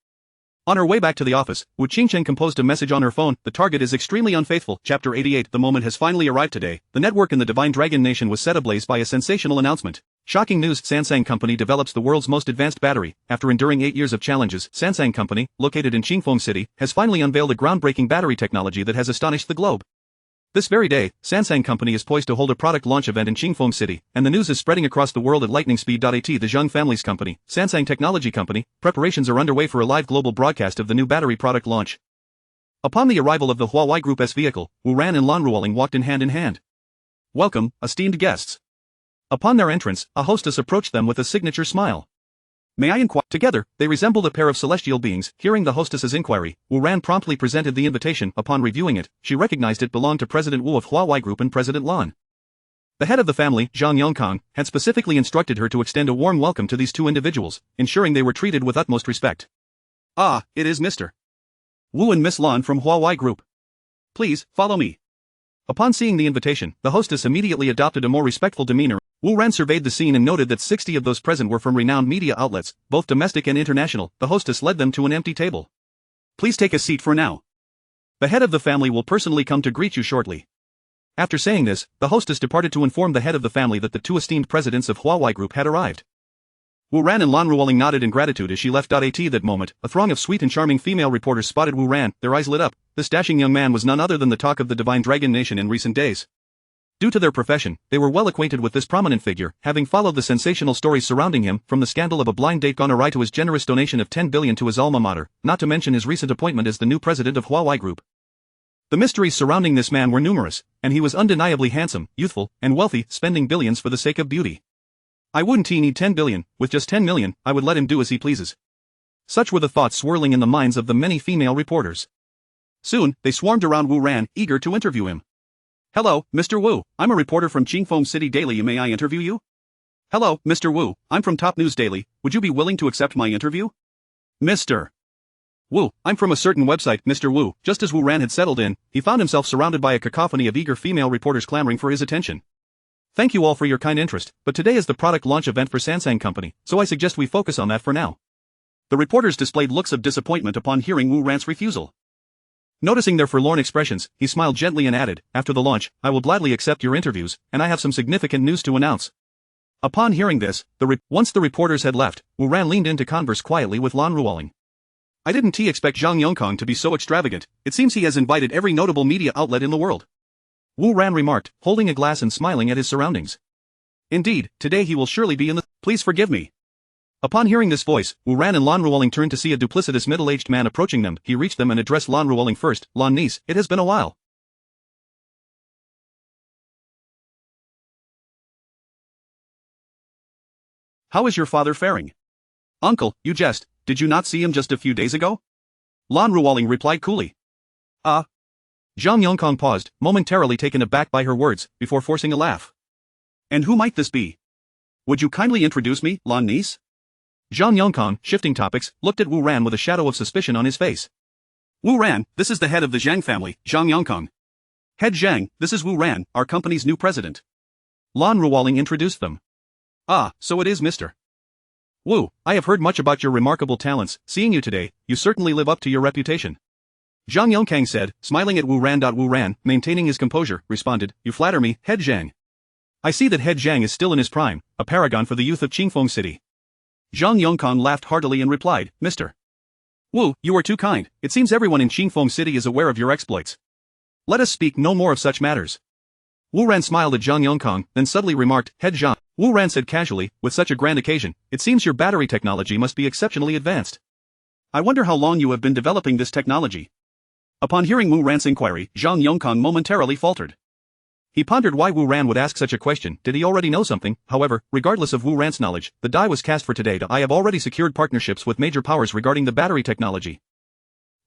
On her way back to the office, Wu Qingcheng composed a message on her phone. The target is extremely unfaithful. Chapter 88. The moment has finally arrived today. The network in the Divine Dragon Nation was set ablaze by a sensational announcement. Shocking news. Sansang Company develops the world's most advanced battery. After enduring 8 years of challenges, Sansang Company, located in Qingfeng City, has finally unveiled a groundbreaking battery technology that has astonished the globe. This very day, Sansang Company is poised to hold a product launch event in Qingfeng City, and the news is spreading across the world at lightning speed. At the Zhang family's company, Sansang Technology Company, preparations are underway for a live global broadcast of the new battery product launch. Upon the arrival of the Huawei Group's vehicle, Wu Ran and Lan Ruoling walked in hand. Welcome, esteemed guests. Upon their entrance, a hostess approached them with a signature smile. May I inquire? Together, they resembled a pair of celestial beings. Hearing the hostess's inquiry, Wu Ran promptly presented the invitation. Upon reviewing it, she recognized it belonged to President Wu of Huawei Group and President Lan. The head of the family, Zhang Yongkang, had specifically instructed her to extend a warm welcome to these two individuals, ensuring they were treated with utmost respect. Ah, it is Mr. Wu and Miss Lan from Huawei Group. Please, follow me. Upon seeing the invitation, the hostess immediately adopted a more respectful demeanor. Wu Ran surveyed the scene and noted that 60 of those present were from renowned media outlets, both domestic and international. The hostess led them to an empty table. Please take a seat for now. The head of the family will personally come to greet you shortly. After saying this, the hostess departed to inform the head of the family that the two esteemed presidents of Huawei Group had arrived. Wu Ran and Lan Ruoling nodded in gratitude as she left. At that moment, a throng of sweet and charming female reporters spotted Wu Ran. Their eyes lit up. This dashing young man was none other than the talk of the Divine Dragon Nation in recent days. Due to their profession, they were well acquainted with this prominent figure, having followed the sensational stories surrounding him, from the scandal of a blind date gone awry to his generous donation of 10 billion to his alma mater, not to mention his recent appointment as the new president of Huawei Group. The mysteries surrounding this man were numerous, and he was undeniably handsome, youthful, and wealthy, spending billions for the sake of beauty. I wouldn't need 10 billion, with just 10 million, I would let him do as he pleases. Such were the thoughts swirling in the minds of the many female reporters. Soon, they swarmed around Wu Ran, eager to interview him. Hello, Mr. Wu, I'm a reporter from Qingfeng City Daily. May I interview you? Hello, Mr. Wu, I'm from Top News Daily. Would you be willing to accept my interview? Mr. Wu, I'm from a certain website. Mr. Wu, just as Wu Ran had settled in, he found himself surrounded by a cacophony of eager female reporters clamoring for his attention. Thank you all for your kind interest, but today is the product launch event for Samsung Company, so I suggest we focus on that for now. The reporters displayed looks of disappointment upon hearing Wu Ran's refusal. Noticing their forlorn expressions, he smiled gently and added, after the launch, I will gladly accept your interviews, and I have some significant news to announce. Upon hearing this, once the reporters had left, Wu Ran leaned in to converse quietly with Lan Ruoling. I didn't expect Zhang Yongkang to be so extravagant. It seems he has invited every notable media outlet in the world. Wu Ran remarked, holding a glass and smiling at his surroundings. Indeed, today he will surely be in the... Please forgive me. Upon hearing this voice, Wu Ran and Lan Ruoling turned to see a duplicitous middle-aged man approaching them. He reached them and addressed Lan Ruoling first. Lan niece, it has been a while. How is your father faring? Uncle, you jest, did you not see him just a few days ago? Lan Ruoling replied coolly. Zhang Yongkang paused, momentarily taken aback by her words, before forcing a laugh. And who might this be? Would you kindly introduce me, Lan niece? Zhang Yongkang, shifting topics, looked at Wu Ran with a shadow of suspicion on his face. Wu Ran, this is the head of the Zhang family, Zhang Yongkang. Head Zhang, this is Wu Ran, our company's new president. Lan Ruoling introduced them. Ah, so it is Mr. Wu, I have heard much about your remarkable talents. Seeing you today, you certainly live up to your reputation. Zhang Yongkang said, smiling at Wu Ran. Wu Ran, maintaining his composure, responded, you flatter me, Head Zhang. I see that Head Zhang is still in his prime, a paragon for the youth of Qingfeng City. Zhang Yongkang laughed heartily and replied, Mr. Wu, you are too kind. It seems everyone in Qingfeng City is aware of your exploits. Let us speak no more of such matters. Wu Ran smiled at Zhang Yongkang, then subtly remarked, Head Zhang. Wu Ran said casually, with such a grand occasion, it seems your battery technology must be exceptionally advanced. I wonder how long you have been developing this technology. Upon hearing Wu Ran's inquiry, Zhang Yongkang momentarily faltered. He pondered why Wu Ran would ask such a question. Did he already know something? However, regardless of Wu Ran's knowledge, the die was cast for today. I have already secured partnerships with major powers regarding the battery technology.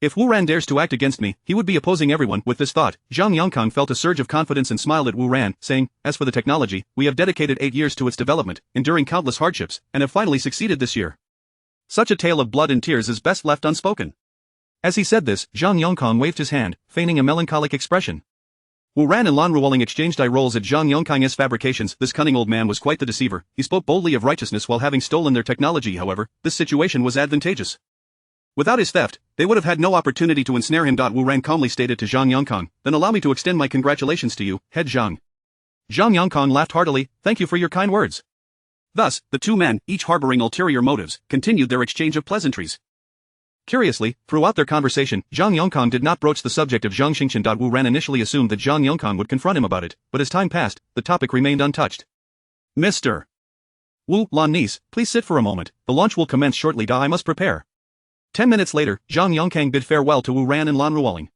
If Wu Ran dares to act against me, he would be opposing everyone. With this thought, Zhang Yongkang felt a surge of confidence and smiled at Wu Ran, saying, as for the technology, we have dedicated 8 years to its development, enduring countless hardships, and have finally succeeded this year. Such a tale of blood and tears is best left unspoken. As he said this, Zhang Yongkang waved his hand, feigning a melancholic expression. Wu Ran and Lan Ruoling exchanged eye rolls at Zhang Yongkang's fabrications. This cunning old man was quite the deceiver. He spoke boldly of righteousness while having stolen their technology. However, this situation was advantageous. Without his theft, they would have had no opportunity to ensnare him. Wu Ran calmly stated to Zhang Yongkang, then allow me to extend my congratulations to you, Head Zhang. Zhang Yongkang laughed heartily, thank you for your kind words. Thus, the two men, each harboring ulterior motives, continued their exchange of pleasantries. Curiously, throughout their conversation, Zhang Yongkang did not broach the subject of Zhang Xingqian. Wu Ran initially assumed that Zhang Yongkang would confront him about it, but as time passed, the topic remained untouched. Mr. Wu, Lan niece, please sit for a moment, the launch will commence shortly. I must prepare. 10 minutes later, Zhang Yongkang bid farewell to Wu Ran and Lan Ruoling.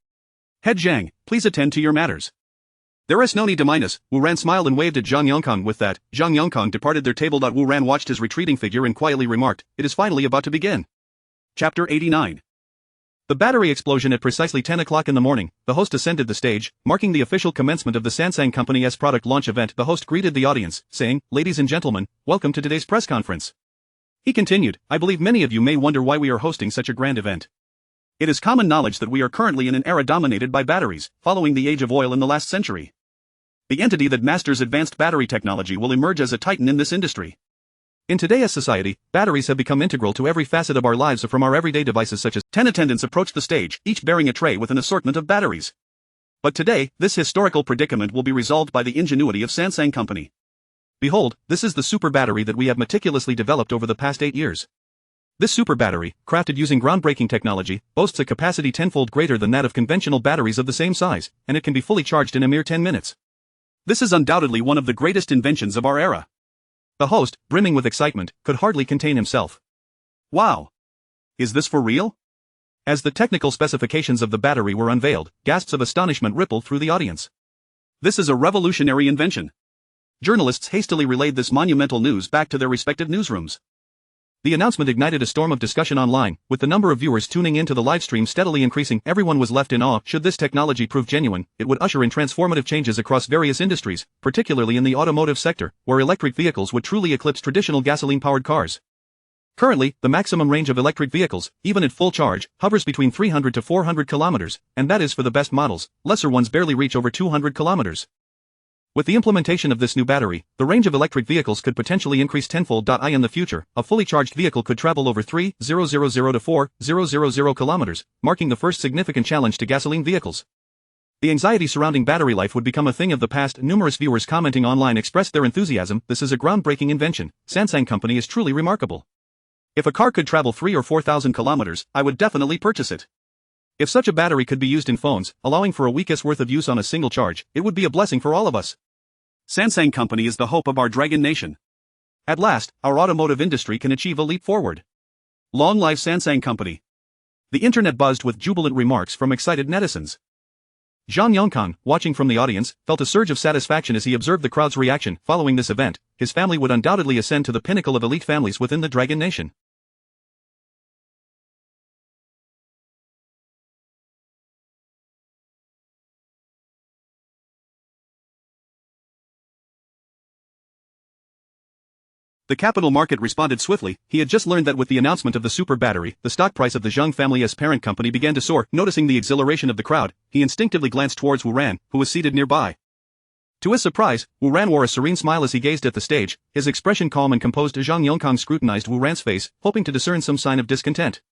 Head Zhang, please attend to your matters. There is no need to mind us. Wu Ran smiled and waved at Zhang Yongkang. With that, Zhang Yongkang departed their table. Wu Ran watched his retreating figure and quietly remarked, it is finally about to begin. Chapter 89. The battery explosion at precisely 10 o'clock in the morning, the host ascended the stage, marking the official commencement of the Samsung Company's product launch event. The host greeted the audience, saying, ladies and gentlemen, welcome to today's press conference. He continued, I believe many of you may wonder why we are hosting such a grand event. It is common knowledge that we are currently in an era dominated by batteries, following the age of oil in the last century. The entity that masters advanced battery technology will emerge as a titan in this industry. In today's society, batteries have become integral to every facet of our lives, from our everyday devices such as 10 attendants approached the stage, each bearing a tray with an assortment of batteries. But today, this historical predicament will be resolved by the ingenuity of Samsung Company. Behold, this is the super battery that we have meticulously developed over the past 8 years. This super battery, crafted using groundbreaking technology, boasts a capacity tenfold greater than that of conventional batteries of the same size, and it can be fully charged in a mere 10 minutes. This is undoubtedly one of the greatest inventions of our era. The host, brimming with excitement, could hardly contain himself. Wow! Is this for real? As the technical specifications of the battery were unveiled, gasps of astonishment rippled through the audience. This is a revolutionary invention. Journalists hastily relayed this monumental news back to their respective newsrooms. The announcement ignited a storm of discussion online, with the number of viewers tuning into the live stream steadily increasing. Everyone was left in awe. Should this technology prove genuine, it would usher in transformative changes across various industries, particularly in the automotive sector, where electric vehicles would truly eclipse traditional gasoline-powered cars. Currently, the maximum range of electric vehicles, even at full charge, hovers between 300 to 400 kilometers, and that is for the best models. Lesser ones barely reach over 200 kilometers. With the implementation of this new battery, the range of electric vehicles could potentially increase tenfold. In the future, a fully charged vehicle could travel over 3,000 to 4,000 kilometers, marking the first significant challenge to gasoline vehicles. The anxiety surrounding battery life would become a thing of the past. Numerous viewers commenting online expressed their enthusiasm. This is a groundbreaking invention. Samsung company is truly remarkable. If a car could travel 3,000 or 4,000 kilometers, I would definitely purchase it. If such a battery could be used in phones, allowing for a week's worth of use on a single charge, it would be a blessing for all of us. Samsung company is the hope of our dragon nation. At last, our automotive industry can achieve a leap forward. Long live Samsung company. The internet buzzed with jubilant remarks from excited netizens. Zhang Yongkang, watching from the audience, felt a surge of satisfaction as he observed the crowd's reaction. Following this event, his family would undoubtedly ascend to the pinnacle of elite families within the Dragon Nation. The capital market responded swiftly. He had just learned that with the announcement of the super battery, the stock price of the Zhang family's parent company began to soar. Noticing the exhilaration of the crowd, he instinctively glanced towards Wu Ran, who was seated nearby. To his surprise, Wu Ran wore a serene smile as he gazed at the stage, his expression calm and composed. Zhang Yongkang scrutinized Wu Ran's face, hoping to discern some sign of discontent.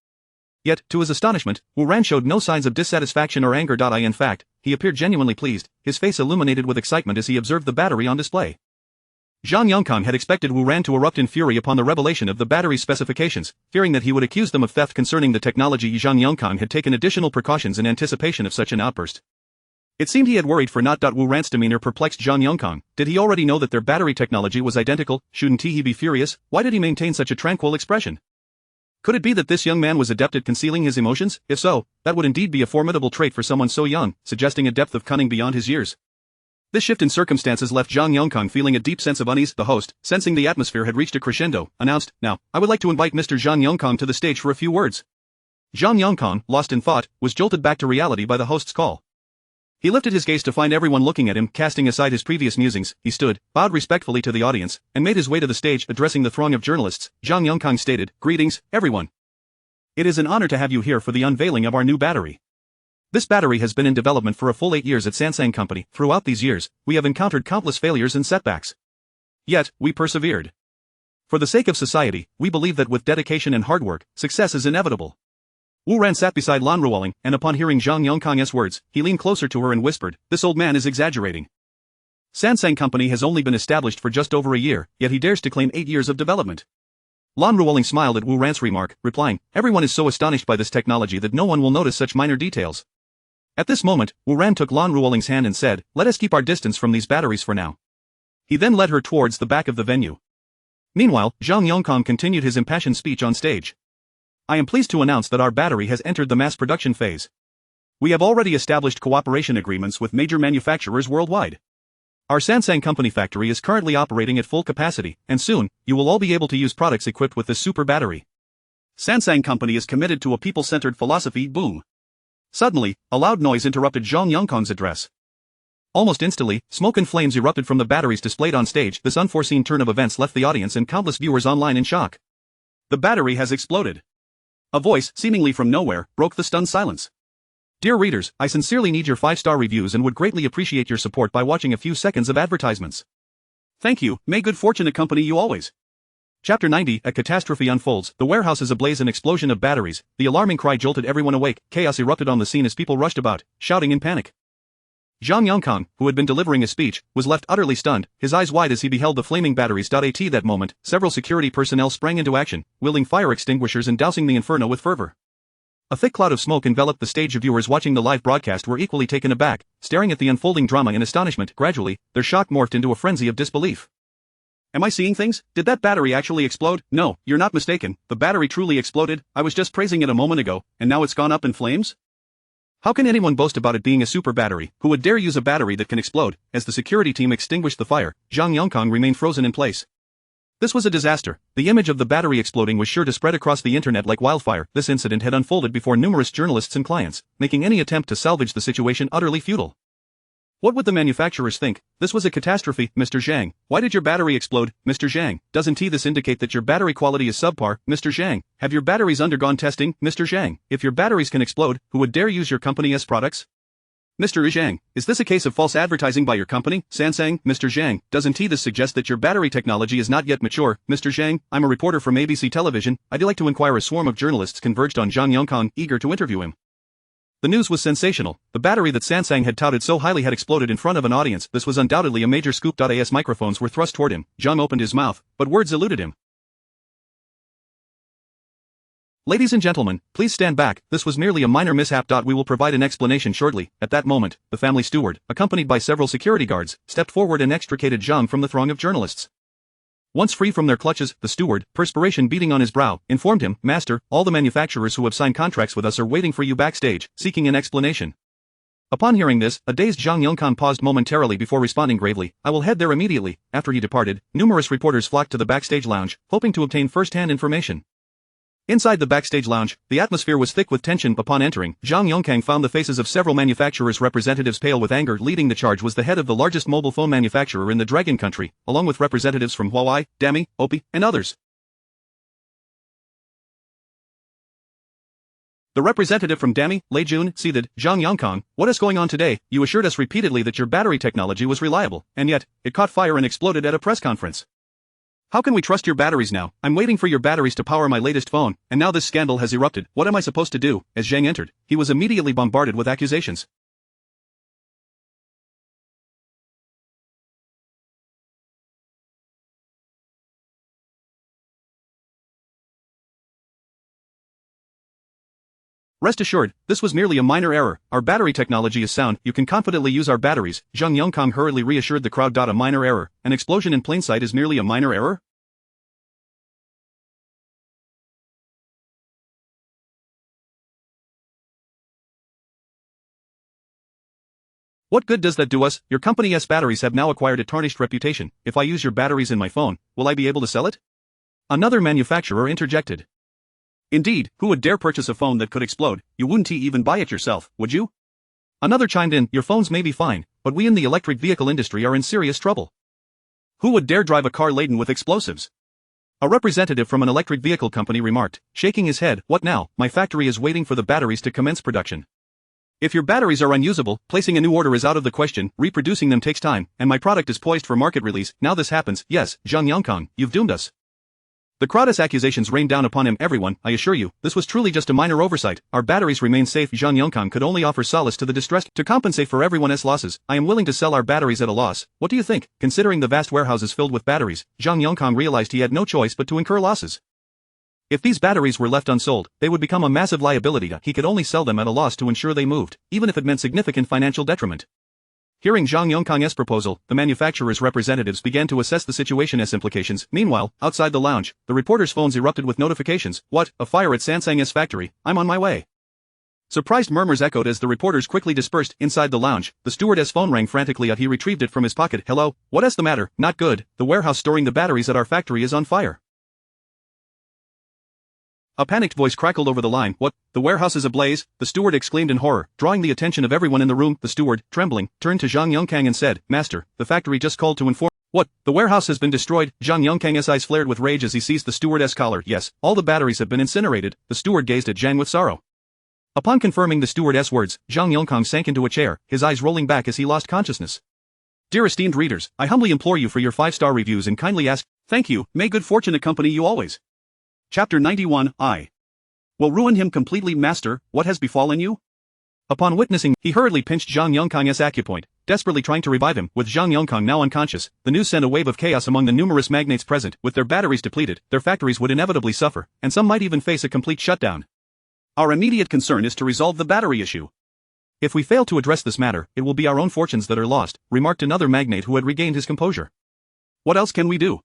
Yet, to his astonishment, Wu Ran showed no signs of dissatisfaction or anger. In fact, he appeared genuinely pleased, his face illuminated with excitement as he observed the battery on display. Zhang Yongkang had expected Wu Ran to erupt in fury upon the revelation of the battery's specifications, fearing that he would accuse them of theft concerning the technology. Zhang Yongkang had taken additional precautions in anticipation of such an outburst. It seemed he had worried for naught. Wu Ran's demeanor perplexed Zhang Yongkang. Did he already know that their battery technology was identical? Shouldn't he be furious? Why did he maintain such a tranquil expression? Could it be that this young man was adept at concealing his emotions? If so, that would indeed be a formidable trait for someone so young, suggesting a depth of cunning beyond his years. This shift in circumstances left Zhang Yongkang feeling a deep sense of unease. The host, sensing the atmosphere had reached a crescendo, announced, "Now, I would like to invite Mr. Zhang Yongkang to the stage for a few words." Zhang Yongkang, lost in thought, was jolted back to reality by the host's call. He lifted his gaze to find everyone looking at him. Casting aside his previous musings, he stood, bowed respectfully to the audience, and made his way to the stage. Addressing the throng of journalists, Zhang Yongkang stated, "Greetings, everyone. It is an honor to have you here for the unveiling of our new battery. This battery has been in development for a full 8 years at Samsung Company. Throughout these years, we have encountered countless failures and setbacks. Yet, we persevered. For the sake of society, we believe that with dedication and hard work, success is inevitable." Wu Ran sat beside Lan Ruoling, and upon hearing Zhang Yongkang's words, he leaned closer to her and whispered, "This old man is exaggerating. Samsung Company has only been established for just over a year, yet he dares to claim 8 years of development." Lan Ruoling smiled at Wu Ran's remark, replying, "Everyone is so astonished by this technology that no one will notice such minor details." At this moment, Wu Ran took Lan Ruoling's hand and said, "Let us keep our distance from these batteries for now." He then led her towards the back of the venue. Meanwhile, Zhang Yongkang continued his impassioned speech on stage. "I am pleased to announce that our battery has entered the mass production phase. We have already established cooperation agreements with major manufacturers worldwide. Our Samsung Company factory is currently operating at full capacity, and soon, you will all be able to use products equipped with this super battery. Samsung Company is committed to a people-centered philosophy." Boom. Suddenly, a loud noise interrupted Zhang Yongkang's address. Almost instantly, smoke and flames erupted from the batteries displayed on stage. This unforeseen turn of events left the audience and countless viewers online in shock. "The battery has exploded." A voice, seemingly from nowhere, broke the stunned silence. "Dear readers, I sincerely need your 5-star reviews and would greatly appreciate your support by watching a few seconds of advertisements. Thank you, may good fortune accompany you always." Chapter 90, a catastrophe unfolds. The warehouse is ablaze. An explosion of batteries. The alarming cry jolted everyone awake. Chaos erupted on the scene as people rushed about, shouting in panic. Zhang Yongkang, who had been delivering a speech, was left utterly stunned, his eyes wide as he beheld the flaming batteries. At that moment, several security personnel sprang into action, wielding fire extinguishers and dousing the inferno with fervor. A thick cloud of smoke enveloped the stage. Viewers watching the live broadcast were equally taken aback, staring at the unfolding drama in astonishment. Gradually, their shock morphed into a frenzy of disbelief. Am I seeing things? Did that battery actually explode? No, you're not mistaken, the battery truly exploded. I was just praising it a moment ago, and now it's gone up in flames? How can anyone boast about it being a super battery? Who would dare use a battery that can explode? As the security team extinguished the fire, Zhang Yongkang remained frozen in place. This was a disaster. The image of the battery exploding was sure to spread across the internet like wildfire. This incident had unfolded before numerous journalists and clients, making any attempt to salvage the situation utterly futile. What would the manufacturers think? This was a catastrophe, Mr. Zhang. Why did your battery explode, Mr. Zhang? Doesn't this indicate that your battery quality is subpar, Mr. Zhang? Have your batteries undergone testing, Mr. Zhang? If your batteries can explode, who would dare use your company's products? Mr. Zhang, is this a case of false advertising by your company? Sansang, Mr. Zhang, doesn't this suggest that your battery technology is not yet mature? Mr. Zhang, I'm a reporter from ABC Television. I'd like to inquire. A swarm of journalists converged on Zhang Yongkang, eager to interview him. The news was sensational. The battery that Sansang had touted so highly had exploded in front of an audience. This was undoubtedly a major scoop. As microphones were thrust toward him, Zhang opened his mouth, but words eluded him. Ladies and gentlemen, please stand back. This was merely a minor mishap. We will provide an explanation shortly. At that moment, the family steward, accompanied by several security guards, stepped forward and extricated Zhang from the throng of journalists. Once free from their clutches, the steward, perspiration beading on his brow, informed him, "Master, all the manufacturers who have signed contracts with us are waiting for you backstage, seeking an explanation." Upon hearing this, a dazed Zhang Yongkang paused momentarily before responding gravely, "I will head there immediately." After he departed, numerous reporters flocked to the backstage lounge, hoping to obtain first-hand information. Inside the backstage lounge, the atmosphere was thick with tension. Upon entering, Zhang Yongkang found the faces of several manufacturers' representatives pale with anger. Leading the charge was the head of the largest mobile phone manufacturer in the Dragon Country, along with representatives from Huawei, Dami, Oppo, and others. The representative from Dami, Lei Jun, seethed, "Zhang Yongkang, what is going on today? You assured us repeatedly that your battery technology was reliable, and yet, it caught fire and exploded at a press conference. How can we trust your batteries now? I'm waiting for your batteries to power my latest phone, and now this scandal has erupted. What am I supposed to do?" As Zhang entered, he was immediately bombarded with accusations. Rest assured, this was merely a minor error. Our battery technology is sound. You can confidently use our batteries. Zhang Yongkang hurriedly reassured the crowd. A minor error. An explosion in plain sight is merely a minor error? What good does that do us? Your company's batteries have now acquired a tarnished reputation. If I use your batteries in my phone, will I be able to sell it? Another manufacturer interjected. Indeed, who would dare purchase a phone that could explode? You wouldn't even buy it yourself, would you? Another chimed in, your phones may be fine, but we in the electric vehicle industry are in serious trouble. Who would dare drive a car laden with explosives? A representative from an electric vehicle company remarked, shaking his head, what now? My factory is waiting for the batteries to commence production. If your batteries are unusable, placing a new order is out of the question, reproducing them takes time, and my product is poised for market release. Now this happens, yes, Zhang Yongkang, you've doomed us. The crowd's accusations rained down upon him. Everyone, I assure you, this was truly just a minor oversight. Our batteries remain safe. Zhang Yongkang could only offer solace to the distressed. To compensate for everyone's losses, I am willing to sell our batteries at a loss. What do you think? Considering the vast warehouses filled with batteries, Zhang Yongkang realized he had no choice but to incur losses. If these batteries were left unsold, they would become a massive liability. He could only sell them at a loss to ensure they moved, even if it meant significant financial detriment. Hearing Zhang Yongkang's proposal, the manufacturer's representatives began to assess the situation's implications. Meanwhile, outside the lounge, the reporters' phones erupted with notifications. What? A fire at Sansang's factory? I'm on my way. Surprised murmurs echoed as the reporters quickly dispersed. Inside the lounge, the steward's phone rang frantically. He retrieved it from his pocket. Hello? What is the matter? Not good. The warehouse storing the batteries at our factory is on fire. A panicked voice crackled over the line. What? The warehouse is ablaze? The steward exclaimed in horror, drawing the attention of everyone in the room. The steward, trembling, turned to Zhang Yongkang and said, Master, the factory just called to inform. What? The warehouse has been destroyed? Zhang Yongkang's eyes flared with rage as he seized the steward's collar. Yes, all the batteries have been incinerated. The steward gazed at Zhang with sorrow. Upon confirming the steward's words, Zhang Yongkang sank into a chair, his eyes rolling back as he lost consciousness. Dear esteemed readers, I humbly implore you for your 5-star reviews and kindly ask, thank you, may good fortune accompany you always. Chapter 91, I will ruin him completely. Master, what has befallen you? Upon witnessing, he hurriedly pinched Zhang Yongkang's acupoint, desperately trying to revive him. With Zhang Yongkang now unconscious, the news sent a wave of chaos among the numerous magnates present. With their batteries depleted, their factories would inevitably suffer, and some might even face a complete shutdown. Our immediate concern is to resolve the battery issue. If we fail to address this matter, it will be our own fortunes that are lost, remarked another magnate who had regained his composure. What else can we do?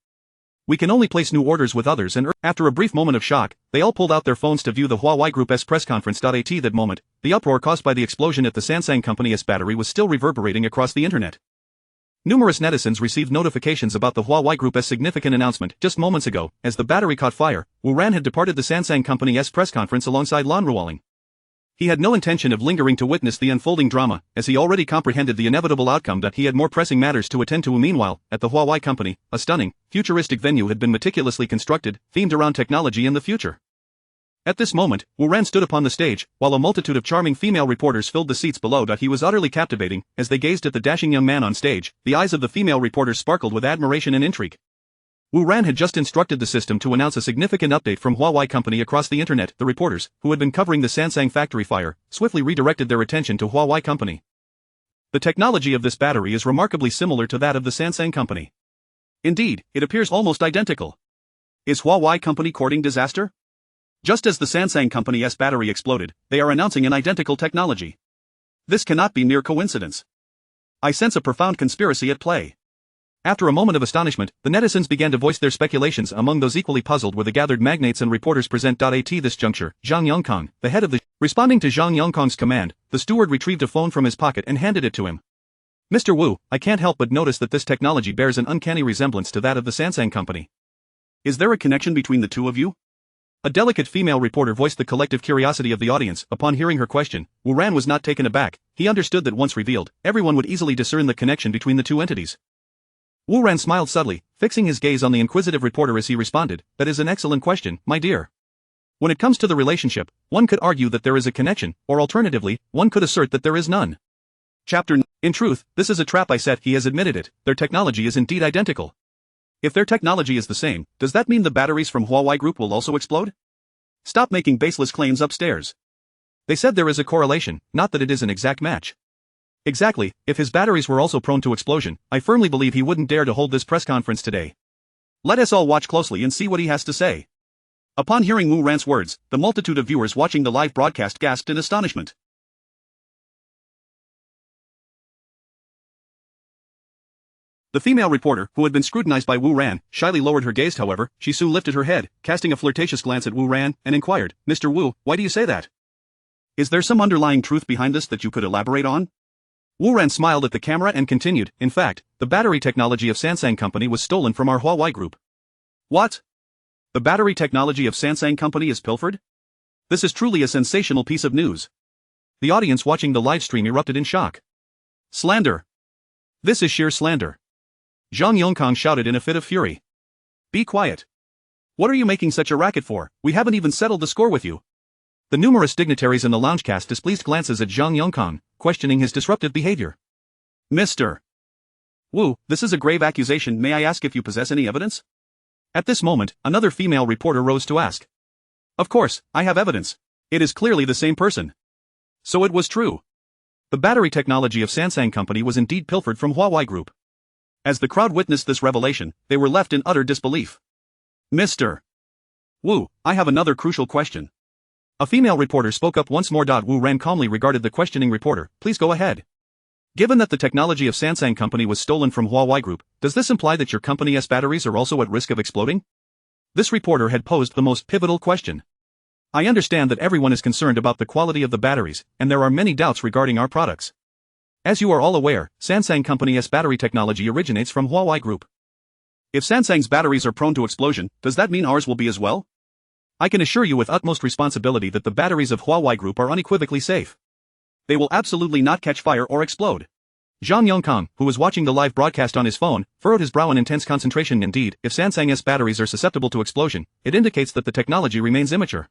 We can only place new orders with others and after a brief moment of shock, they all pulled out their phones to view the Huawei Group's press conference. At that moment, the uproar caused by the explosion at the Samsung Company's battery was still reverberating across the internet. Numerous netizens received notifications about the Huawei Group's significant announcement just moments ago. As the battery caught fire, Wu Ran had departed the Samsung Company's press conference alongside Lan Ruoling. He had no intention of lingering to witness the unfolding drama, as he already comprehended the inevitable outcome that he had more pressing matters to attend to. Meanwhile, at the Huawei Company, a stunning, futuristic venue had been meticulously constructed, themed around technology in the future. At this moment, Wu Ran stood upon the stage, while a multitude of charming female reporters filled the seats below. He was utterly captivating. As they gazed at the dashing young man on stage, the eyes of the female reporters sparkled with admiration and intrigue. Wu Ran had just instructed the system to announce a significant update from Huawei Company across the internet. The reporters, who had been covering the Samsung factory fire, swiftly redirected their attention to Huawei Company. The technology of this battery is remarkably similar to that of the Samsung Company. Indeed, it appears almost identical. Is Huawei Company courting disaster? Just as the Samsung Company's battery exploded, they are announcing an identical technology. This cannot be mere coincidence. I sense a profound conspiracy at play. After a moment of astonishment, the netizens began to voice their speculations. Among those equally puzzled were the gathered magnates and reporters present. At this juncture, Zhang Yongkang, the head of the responding to Zhang Yongkang's command, the steward retrieved a phone from his pocket and handed it to him. Mr. Wu, I can't help but notice that this technology bears an uncanny resemblance to that of the Samsung Company. Is there a connection between the two of you? A delicate female reporter voiced the collective curiosity of the audience. Upon hearing her question, Wu Ran was not taken aback. He understood that once revealed, everyone would easily discern the connection between the two entities. Wu Ran smiled subtly, fixing his gaze on the inquisitive reporter as he responded, "That is an excellent question, my dear. When it comes to the relationship, one could argue that there is a connection, or alternatively, one could assert that there is none." Chapter 9. In truth, this is a trap I set. He has admitted it. Their technology is indeed identical. If their technology is the same, does that mean the batteries from Huawei Group will also explode? Stop making baseless claims upstairs. They said there is a correlation, not that it is an exact match. Exactly, if his batteries were also prone to explosion, I firmly believe he wouldn't dare to hold this press conference today. Let us all watch closely and see what he has to say. Upon hearing Wu Ran's words, the multitude of viewers watching the live broadcast gasped in astonishment. The female reporter, who had been scrutinized by Wu Ran, shyly lowered her gaze. However, she soon lifted her head, casting a flirtatious glance at Wu Ran, and inquired, "Mr. Wu, why do you say that? Is there some underlying truth behind this that you could elaborate on?" Wu Ran smiled at the camera and continued, "In fact, the battery technology of Samsung Company was stolen from our Huawei Group." "What? The battery technology of Samsung Company is pilfered? This is truly a sensational piece of news." The audience watching the live stream erupted in shock. "Slander! This is sheer slander!" Zhang Yongkang shouted in a fit of fury. "Be quiet. What are you making such a racket for? We haven't even settled the score with you." The numerous dignitaries in the lounge cast displeased glances at Zhang Yongkang, questioning his disruptive behavior. "Mr. Wu, this is a grave accusation. May I ask if you possess any evidence?" At this moment, another female reporter rose to ask. "Of course, I have evidence. It is clearly the same person." So it was true. The battery technology of Samsung Company was indeed pilfered from Huawei Group. As the crowd witnessed this revelation, they were left in utter disbelief. "Mr. Wu, I have another crucial question." A female reporter spoke up once more. Wu Ran calmly regarded the questioning reporter. "Please go ahead. Given that the technology of Samsung Company was stolen from Huawei Group, does this imply that your company's batteries are also at risk of exploding?" This reporter had posed the most pivotal question. "I understand that everyone is concerned about the quality of the batteries, and there are many doubts regarding our products. As you are all aware, Samsung Company's battery technology originates from Huawei Group. If Samsung's batteries are prone to explosion, does that mean ours will be as well?" "I can assure you with utmost responsibility that the batteries of Huawei Group are unequivocally safe. They will absolutely not catch fire or explode." Zhang Yongkang, who was watching the live broadcast on his phone, furrowed his brow in intense concentration. Indeed, if Samsung's batteries are susceptible to explosion, it indicates that the technology remains immature.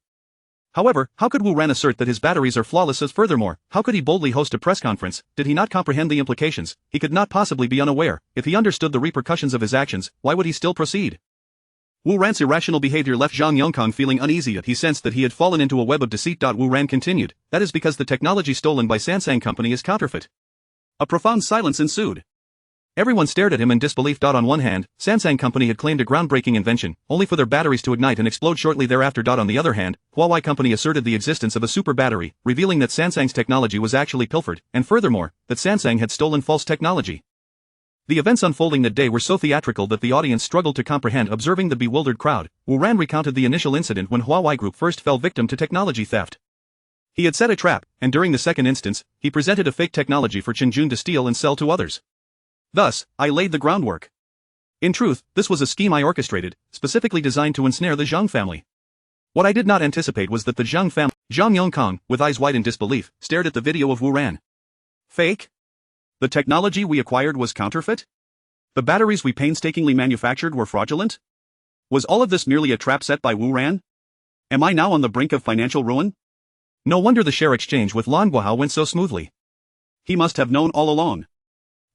However, how could Wu Ran assert that his batteries are flawless? Furthermore, how could he boldly host a press conference? Did he not comprehend the implications? He could not possibly be unaware. If he understood the repercussions of his actions, why would he still proceed? Wu Ran's irrational behavior left Zhang Yongkang feeling uneasy. He sensed that he had fallen into a web of deceit. Wu Ran continued, "That is because the technology stolen by Samsung Company is counterfeit." A profound silence ensued. Everyone stared at him in disbelief. On one hand, Samsung Company had claimed a groundbreaking invention, only for their batteries to ignite and explode shortly thereafter. On the other hand, Huawei Company asserted the existence of a super battery, revealing that Samsung's technology was actually pilfered, and furthermore, that Samsung had stolen false technology. The events unfolding that day were so theatrical that the audience struggled to comprehend. Observing the bewildered crowd, Wu Ran recounted the initial incident when Huawei Group first fell victim to technology theft. He had set a trap, and during the second instance, he presented a fake technology for Qinjun to steal and sell to others. Thus, I laid the groundwork. In truth, this was a scheme I orchestrated, specifically designed to ensnare the Zhang family. What I did not anticipate was that the Zhang family, Zhang Yongkang, with eyes wide in disbelief, stared at the video of Wu Ran. Fake? The technology we acquired was counterfeit? The batteries we painstakingly manufactured were fraudulent? Was all of this merely a trap set by Wu Ran? Am I now on the brink of financial ruin? No wonder the share exchange with Lan Guohao went so smoothly. He must have known all along.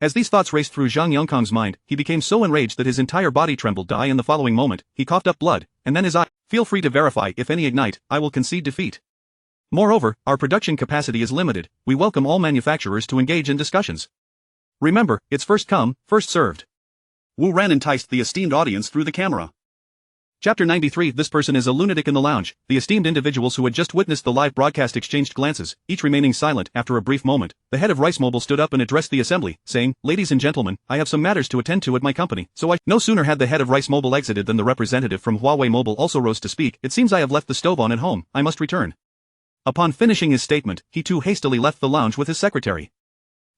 As these thoughts raced through Zhang Yongkang's mind, he became so enraged that his entire body trembled. In the following moment, he coughed up blood, and then his eye. Feel free to verify if any ignite, I will concede defeat. Moreover, our production capacity is limited, we welcome all manufacturers to engage in discussions. Remember, it's first come, first served. Wu Ran enticed the esteemed audience through the camera. Chapter 93. This person is a lunatic in the lounge. The esteemed individuals who had just witnessed the live broadcast exchanged glances, each remaining silent. After a brief moment, the head of Rice Mobile stood up and addressed the assembly, saying, "Ladies and gentlemen, I have some matters to attend to at my company, so No sooner had the head of Rice Mobile exited than the representative from Huawei Mobile also rose to speak. It seems I have left the stove on at home, I must return. Upon finishing his statement, he too hastily left the lounge with his secretary.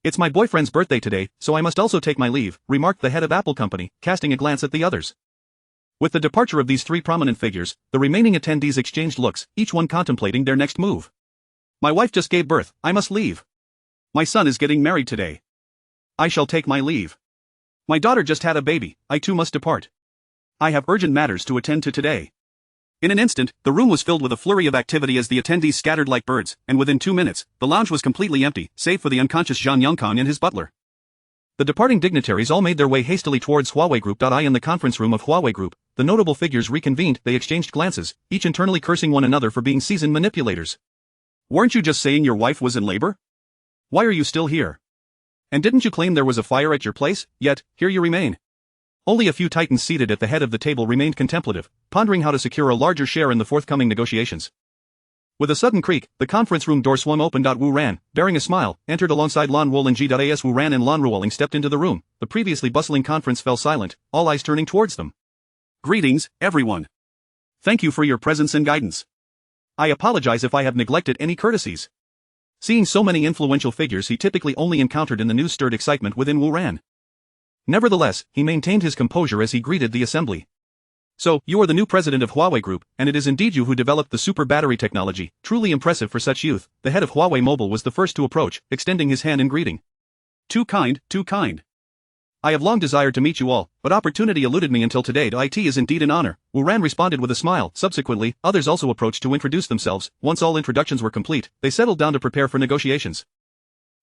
It's my boyfriend's birthday today, so I must also take my leave, remarked the head of Apple Company, casting a glance at the others. With the departure of these three prominent figures, the remaining attendees exchanged looks, each one contemplating their next move. My wife just gave birth, I must leave. My son is getting married today. I shall take my leave. My daughter just had a baby, I too must depart. I have urgent matters to attend to today. In an instant, the room was filled with a flurry of activity as the attendees scattered like birds, and within 2 minutes, the lounge was completely empty, save for the unconscious Zhang Yongkang and his butler. The departing dignitaries all made their way hastily towards Huawei Group. In the conference room of Huawei Group, the notable figures reconvened. They exchanged glances, each internally cursing one another for being seasoned manipulators. Weren't you just saying your wife was in labor? Why are you still here? And didn't you claim there was a fire at your place? Yet, here you remain. Only a few titans seated at the head of the table remained contemplative, pondering how to secure a larger share in the forthcoming negotiations. With a sudden creak, the conference room door swung open. Wu Ran, bearing a smile, entered alongside Lan Ruoling. As Wu Ran and Lan Ruoling stepped into the room, the previously bustling conference fell silent, all eyes turning towards them. Greetings, everyone. Thank you for your presence and guidance. I apologize if I have neglected any courtesies. Seeing so many influential figures he typically only encountered in the news stirred excitement within Wu Ran. Nevertheless, he maintained his composure as he greeted the assembly. So, you are the new president of Huawei Group, and it is indeed you who developed the super battery technology, truly impressive for such youth. The head of Huawei Mobile was the first to approach, extending his hand in greeting. Too kind, too kind. I have long desired to meet you all, but opportunity eluded me until today. It is indeed an honor, Wu Ran responded with a smile. Subsequently, others also approached to introduce themselves. Once all introductions were complete, they settled down to prepare for negotiations.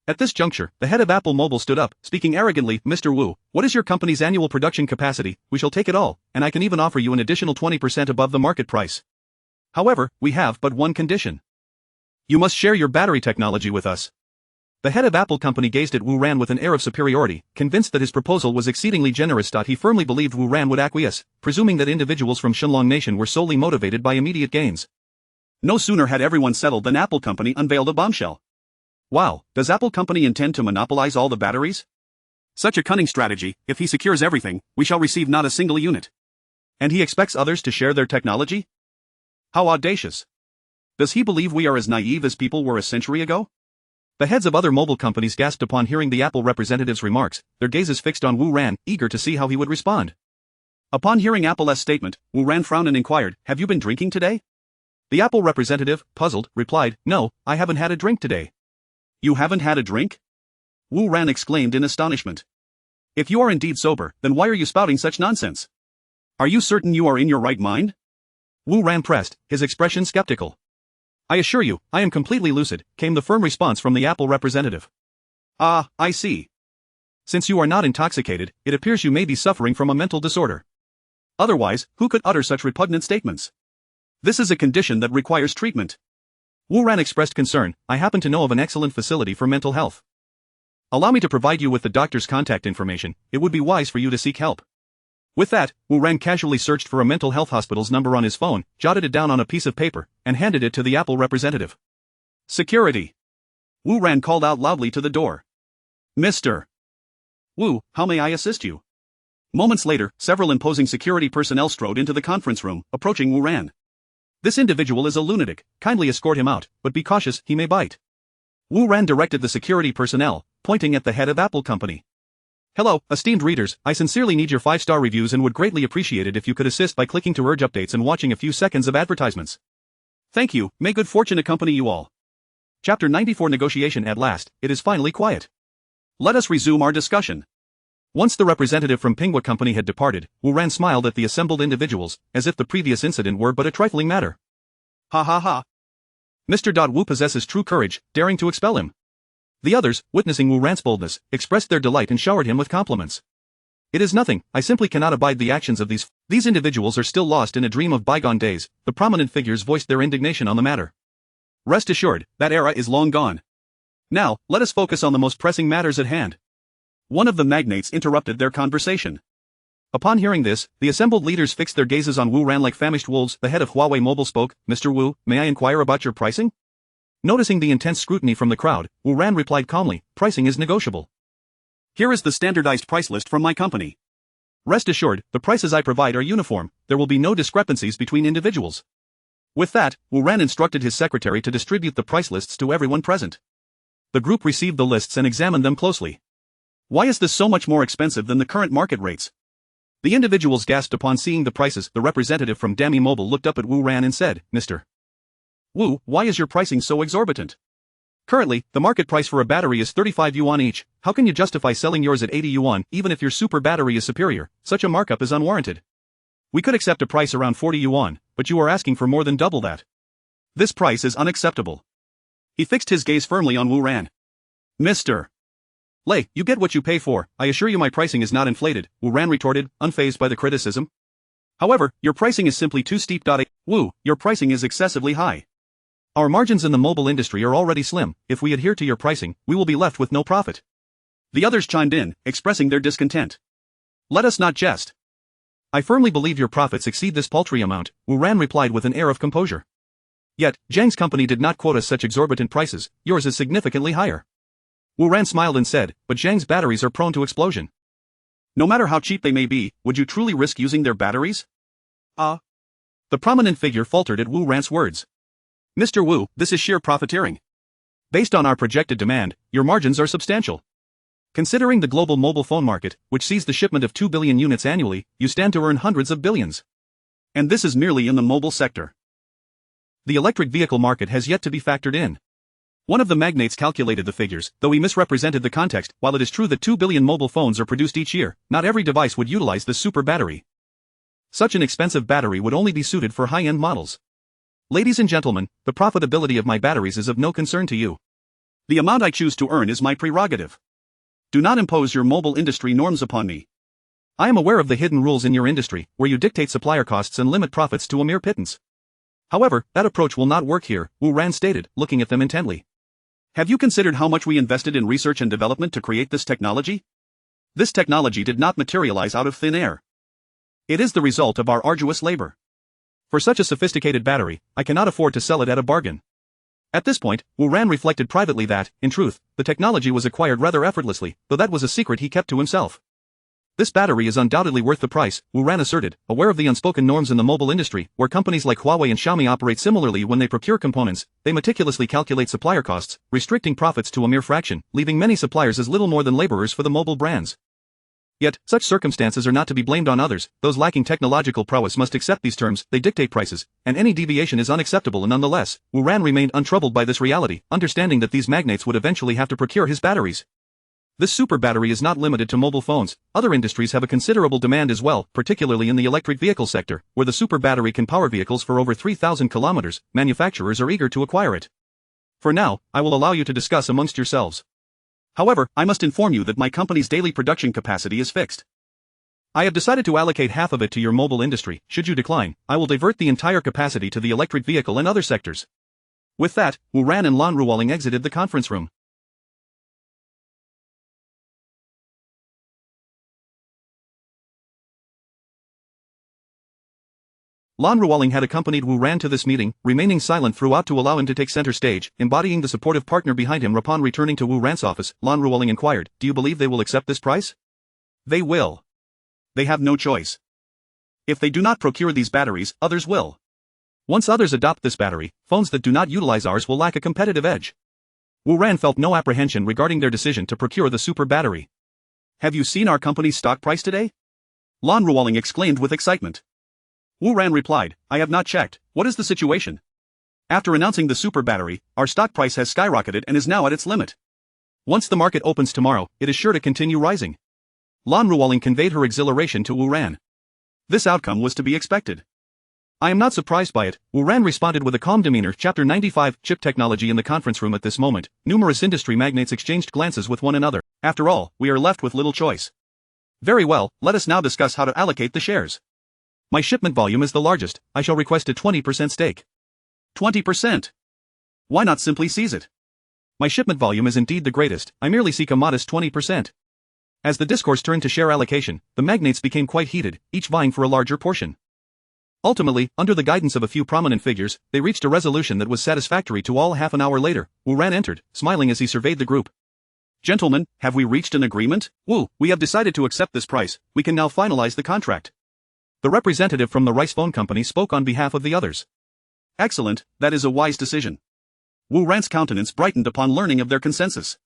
At this juncture, the head of Apple Mobile stood up, speaking arrogantly, "Mr. Wu, what is your company's annual production capacity? We shall take it all, and I can even offer you an additional 20% above the market price. However, we have but one condition. You must share your battery technology with us." The head of Apple Company gazed at Wu Ran with an air of superiority, convinced that his proposal was exceedingly generous. He firmly believed Wu Ran would acquiesce, presuming that individuals from Shenlong Nation were solely motivated by immediate gains. No sooner had everyone settled than Apple Company unveiled a bombshell. Wow, does Apple Company intend to monopolize all the batteries? Such a cunning strategy. If he secures everything, we shall receive not a single unit. And he expects others to share their technology? How audacious. Does he believe we are as naive as people were a century ago? The heads of other mobile companies gasped upon hearing the Apple representative's remarks, their gazes fixed on Wu Ran, eager to see how he would respond. Upon hearing Apple's statement, Wu Ran frowned and inquired, "Have you been drinking today?" The Apple representative, puzzled, replied, "No, I haven't had a drink today." You haven't had a drink? Wu Ran exclaimed in astonishment. If you are indeed sober, then why are you spouting such nonsense? Are you certain you are in your right mind? Wu Ran pressed, his expression skeptical. I assure you, I am completely lucid, came the firm response from the Apple representative. Ah, I see. Since you are not intoxicated, it appears you may be suffering from a mental disorder. Otherwise, who could utter such repugnant statements? This is a condition that requires treatment. Wu Ran expressed concern, I happen to know of an excellent facility for mental health. Allow me to provide you with the doctor's contact information, it would be wise for you to seek help. With that, Wu Ran casually searched for a mental health hospital's number on his phone, jotted it down on a piece of paper, and handed it to the Apple representative. Security. Wu Ran called out loudly to the door. Mr. Wu, how may I assist you? Moments later, several imposing security personnel strode into the conference room, approaching Wu Ran. This individual is a lunatic, kindly escort him out, but be cautious, he may bite. Wu Ran directed the security personnel, pointing at the head of Apple Company. Hello, esteemed readers, I sincerely need your 5-star reviews and would greatly appreciate it if you could assist by clicking to urge updates and watching a few seconds of advertisements. Thank you, may good fortune accompany you all. Chapter 94 Negotiation. At last, it is finally quiet. Let us resume our discussion. Once the representative from Pingwa Company had departed, Wu Ran smiled at the assembled individuals, as if the previous incident were but a trifling matter. Ha ha ha. Mr. Wu possesses true courage, daring to expel him. The others, witnessing Wu Ran's boldness, expressed their delight and showered him with compliments. It is nothing, I simply cannot abide the actions of these individuals are still lost in a dream of bygone days, the prominent figures voiced their indignation on the matter. Rest assured, that era is long gone. Now, let us focus on the most pressing matters at hand. One of the magnates interrupted their conversation. Upon hearing this, the assembled leaders fixed their gazes on Wu Ran like famished wolves. The head of Huawei Mobile spoke, Mr. Wu, may I inquire about your pricing? Noticing the intense scrutiny from the crowd, Wu Ran replied calmly, pricing is negotiable. Here is the standardized price list from my company. Rest assured, the prices I provide are uniform, there will be no discrepancies between individuals. With that, Wu Ran instructed his secretary to distribute the price lists to everyone present. The group received the lists and examined them closely. Why is this so much more expensive than the current market rates? The individuals gasped upon seeing the prices. The representative from Dami Mobile looked up at Wu Ran and said, Mr. Wu, why is your pricing so exorbitant? Currently, the market price for a battery is 35 yuan each. How can you justify selling yours at 80 yuan, even if your super battery is superior? Such a markup is unwarranted. We could accept a price around 40 yuan, but you are asking for more than double that. This price is unacceptable. He fixed his gaze firmly on Wu Ran. Mr. Lei, you get what you pay for, I assure you my pricing is not inflated, Wu Ran retorted, unfazed by the criticism. However, your pricing is simply too steep. Wu, your pricing is excessively high. Our margins in the mobile industry are already slim, if we adhere to your pricing, we will be left with no profit. The others chimed in, expressing their discontent. Let us not jest. I firmly believe your profits exceed this paltry amount, Wu Ran replied with an air of composure. Yet, Zhang's company did not quote us such exorbitant prices, yours is significantly higher. Wu Ran smiled and said, but Zhang's batteries are prone to explosion. No matter how cheap they may be, would you truly risk using their batteries? The prominent figure faltered at Wu Ran's words. Mr. Wu, this is sheer profiteering. Based on our projected demand, your margins are substantial. Considering the global mobile phone market, which sees the shipment of 2 billion units annually, you stand to earn hundreds of billions. And this is merely in the mobile sector. The electric vehicle market has yet to be factored in. One of the magnates calculated the figures, though he misrepresented the context. While it is true that 2 billion mobile phones are produced each year, not every device would utilize the super battery. Such an expensive battery would only be suited for high-end models. Ladies and gentlemen, the profitability of my batteries is of no concern to you. The amount I choose to earn is my prerogative. Do not impose your mobile industry norms upon me. I am aware of the hidden rules in your industry, where you dictate supplier costs and limit profits to a mere pittance. However, that approach will not work here, Wu Ran stated, looking at them intently. Have you considered how much we invested in research and development to create this technology? This technology did not materialize out of thin air. It is the result of our arduous labor. For such a sophisticated battery, I cannot afford to sell it at a bargain. At this point, Wu Ran reflected privately that, in truth, the technology was acquired rather effortlessly, though that was a secret he kept to himself. This battery is undoubtedly worth the price, Wu Ran asserted, aware of the unspoken norms in the mobile industry, where companies like Huawei and Xiaomi operate similarly. When they procure components, they meticulously calculate supplier costs, restricting profits to a mere fraction, leaving many suppliers as little more than laborers for the mobile brands. Yet, such circumstances are not to be blamed on others. Those lacking technological prowess must accept these terms, they dictate prices, and any deviation is unacceptable. And nonetheless, Wu Ran remained untroubled by this reality, understanding that these magnates would eventually have to procure his batteries. This super battery is not limited to mobile phones, other industries have a considerable demand as well, particularly in the electric vehicle sector, where the super battery can power vehicles for over 3,000 kilometers, manufacturers are eager to acquire it. For now, I will allow you to discuss amongst yourselves. However, I must inform you that my company's daily production capacity is fixed. I have decided to allocate half of it to your mobile industry. Should you decline, I will divert the entire capacity to the electric vehicle and other sectors. With that, Wu Ran and Lan Ruoling exited the conference room. Lan Ruoling had accompanied Wu Ran to this meeting, remaining silent throughout to allow him to take center stage, embodying the supportive partner behind him. Upon returning to Wu Ran's office, Lan Ruoling inquired, "Do you believe they will accept this price?" They will. They have no choice. If they do not procure these batteries, others will. Once others adopt this battery, phones that do not utilize ours will lack a competitive edge. Wu Ran felt no apprehension regarding their decision to procure the super battery. Have you seen our company's stock price today? Lan Ruoling exclaimed with excitement. Wu Ran replied, "I have not checked. What is the situation?" After announcing the super battery, our stock price has skyrocketed and is now at its limit. Once the market opens tomorrow, it is sure to continue rising. Lan Ruoling conveyed her exhilaration to Wu Ran. This outcome was to be expected. "I am not surprised by it," Wu Ran responded with a calm demeanor. Chapter 95, Chip Technology. In the conference room at this moment, numerous industry magnates exchanged glances with one another. After all, we are left with little choice. Very well, let us now discuss how to allocate the shares. My shipment volume is the largest. I shall request a 20% stake. 20%? Why not simply seize it? My shipment volume is indeed the greatest. I merely seek a modest 20%. As the discourse turned to share allocation, the magnates became quite heated, each vying for a larger portion. Ultimately, under the guidance of a few prominent figures, they reached a resolution that was satisfactory to all. Half an hour later, Wu Ran entered, smiling as he surveyed the group. "Gentlemen, have we reached an agreement?" "Wu, we have decided to accept this price. We can now finalize the contract." The representative from the rice phone company spoke on behalf of the others. "Excellent, that is a wise decision." Wu Ran's countenance brightened upon learning of their consensus.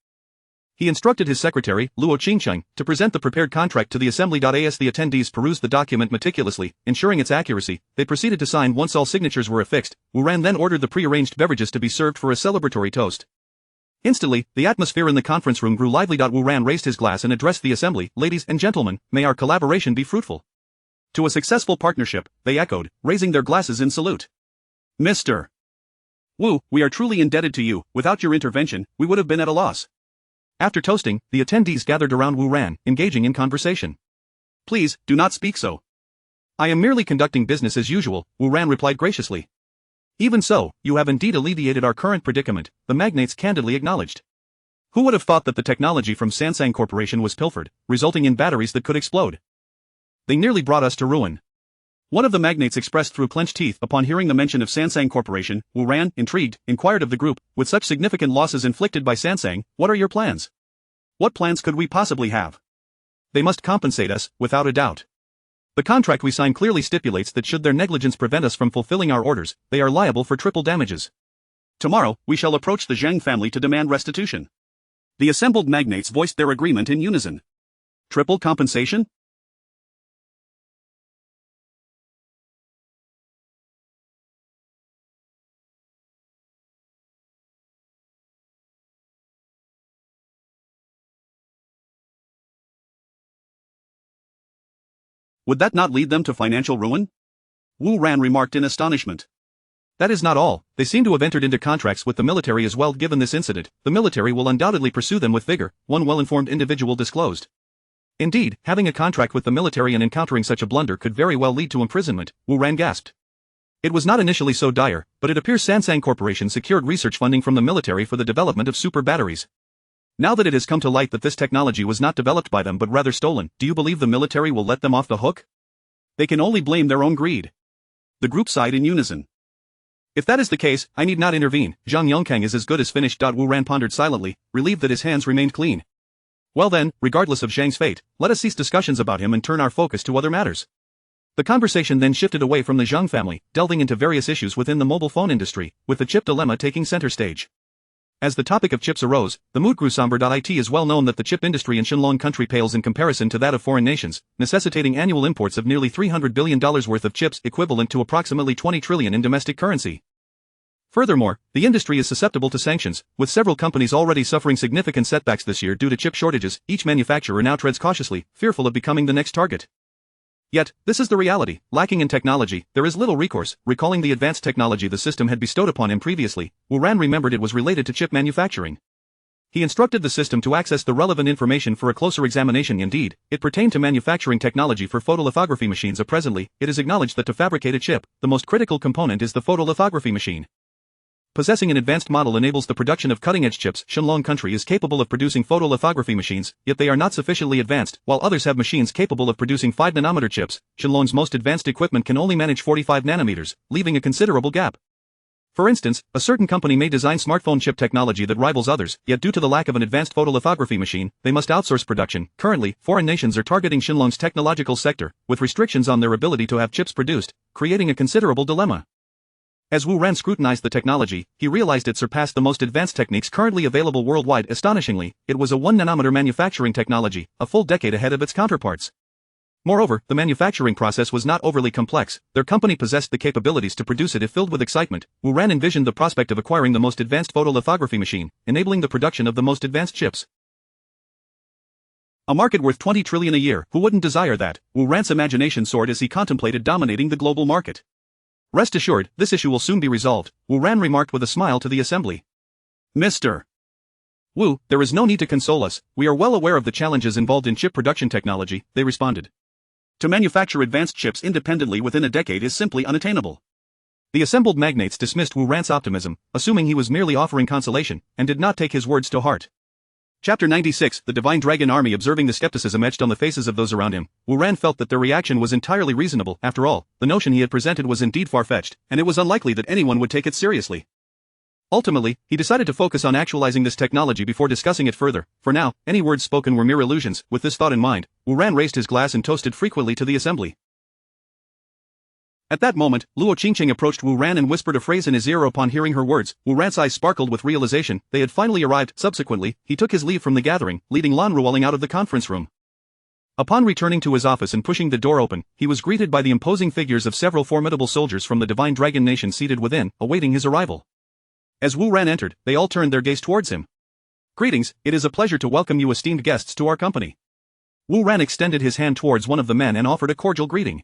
He instructed his secretary, Luo Qingcheng, to present the prepared contract to the assembly. As the attendees perused the document meticulously, ensuring its accuracy, they proceeded to sign. Once all signatures were affixed, Wu Ran then ordered the pre-arranged beverages to be served for a celebratory toast. Instantly, the atmosphere in the conference room grew lively. Wu Ran raised his glass and addressed the assembly. "Ladies and gentlemen, may our collaboration be fruitful." "To a successful partnership," they echoed, raising their glasses in salute. "Mr. Wu, we are truly indebted to you. Without your intervention, we would have been at a loss." After toasting, the attendees gathered around Wu Ran, engaging in conversation. "Please, do not speak so." "I am merely conducting business as usual," Wu Ran replied graciously. "Even so, you have indeed alleviated our current predicament," the magnates candidly acknowledged. "Who would have thought that the technology from Sansang Corporation was pilfered, resulting in batteries that could explode? They nearly brought us to ruin." One of the magnates expressed through clenched teeth. Upon hearing the mention of Sansang Corporation, Wu Ran, intrigued, inquired of the group, "With such significant losses inflicted by Sansang, what are your plans? What plans could we possibly have?" "They must compensate us, without a doubt. The contract we signed clearly stipulates that should their negligence prevent us from fulfilling our orders, they are liable for triple damages." "Tomorrow, we shall approach the Zhang family to demand restitution." The assembled magnates voiced their agreement in unison. Triple compensation? Would that not lead them to financial ruin? Wu Ran remarked in astonishment. "That is not all, they seem to have entered into contracts with the military as well. Given this incident, the military will undoubtedly pursue them with vigor," one well-informed individual disclosed. "Indeed, having a contract with the military and encountering such a blunder could very well lead to imprisonment," Wu Ran gasped. "It was not initially so dire, but it appears Sansang Corporation secured research funding from the military for the development of super batteries. Now that it has come to light that this technology was not developed by them but rather stolen, do you believe the military will let them off the hook?" "They can only blame their own greed." The group sighed in unison. "If that is the case, I need not intervene. Zhang Yongkang is as good as finished." Wu Ran pondered silently, relieved that his hands remained clean. "Well then, regardless of Zhang's fate, let us cease discussions about him and turn our focus to other matters." The conversation then shifted away from the Zhang family, delving into various issues within the mobile phone industry, with the chip dilemma taking center stage. As the topic of chips arose, the mood grew somber. It is well known that the chip industry in Shenlong country pales in comparison to that of foreign nations, necessitating annual imports of nearly $300 billion worth of chips, equivalent to approximately 20 trillion in domestic currency. Furthermore, the industry is susceptible to sanctions, with several companies already suffering significant setbacks this year due to chip shortages. Each manufacturer now treads cautiously, fearful of becoming the next target. Yet, this is the reality. Lacking in technology, there is little recourse. Recalling the advanced technology the system had bestowed upon him previously, Wu Ran remembered it was related to chip manufacturing. He instructed the system to access the relevant information for a closer examination. Indeed, it pertained to manufacturing technology for photolithography machines. Presently, it is acknowledged that to fabricate a chip, the most critical component is the photolithography machine. Possessing an advanced model enables the production of cutting-edge chips. Shenlong country is capable of producing photolithography machines, yet they are not sufficiently advanced, while others have machines capable of producing 5-nanometer chips. Shenlong's most advanced equipment can only manage 45 nanometers, leaving a considerable gap. For instance, a certain company may design smartphone chip technology that rivals others, yet due to the lack of an advanced photolithography machine, they must outsource production. Currently, foreign nations are targeting Shenlong's technological sector, with restrictions on their ability to have chips produced, creating a considerable dilemma. As Wu Ran scrutinized the technology, he realized it surpassed the most advanced techniques currently available worldwide. Astonishingly, it was a 1-nanometer manufacturing technology, a full decade ahead of its counterparts. Moreover, the manufacturing process was not overly complex. Their company possessed the capabilities to produce it if filled with excitement. Wu Ran envisioned the prospect of acquiring the most advanced photolithography machine, enabling the production of the most advanced chips. A market worth 20 trillion a year, who wouldn't desire that? Wu Ran's imagination soared as he contemplated dominating the global market. Rest assured, this issue will soon be resolved, Wu Ran remarked with a smile to the assembly. Mr. Wu, there is no need to console us, we are well aware of the challenges involved in chip production technology, they responded. To manufacture advanced chips independently within a decade is simply unattainable. The assembled magnates dismissed Wu Ran's optimism, assuming he was merely offering consolation, and did not take his words to heart. Chapter 96. The Divine Dragon Army. Observing the skepticism etched on the faces of those around him, Wu Ran felt that their reaction was entirely reasonable. After all, the notion he had presented was indeed far-fetched, and it was unlikely that anyone would take it seriously. Ultimately, he decided to focus on actualizing this technology before discussing it further. For now, any words spoken were mere illusions. With this thought in mind, Wu Ran raised his glass and toasted frequently to the assembly. At that moment, Luo Qingqing approached Wu Ran and whispered a phrase in his ear. Upon hearing her words, Wu Ran's eyes sparkled with realization. They had finally arrived. Subsequently, he took his leave from the gathering, leading Lan Ruoling out of the conference room. Upon returning to his office and pushing the door open, he was greeted by the imposing figures of several formidable soldiers from the Divine Dragon Nation seated within, awaiting his arrival. As Wu Ran entered, they all turned their gaze towards him. Greetings, it is a pleasure to welcome you esteemed guests to our company. Wu Ran extended his hand towards one of the men and offered a cordial greeting.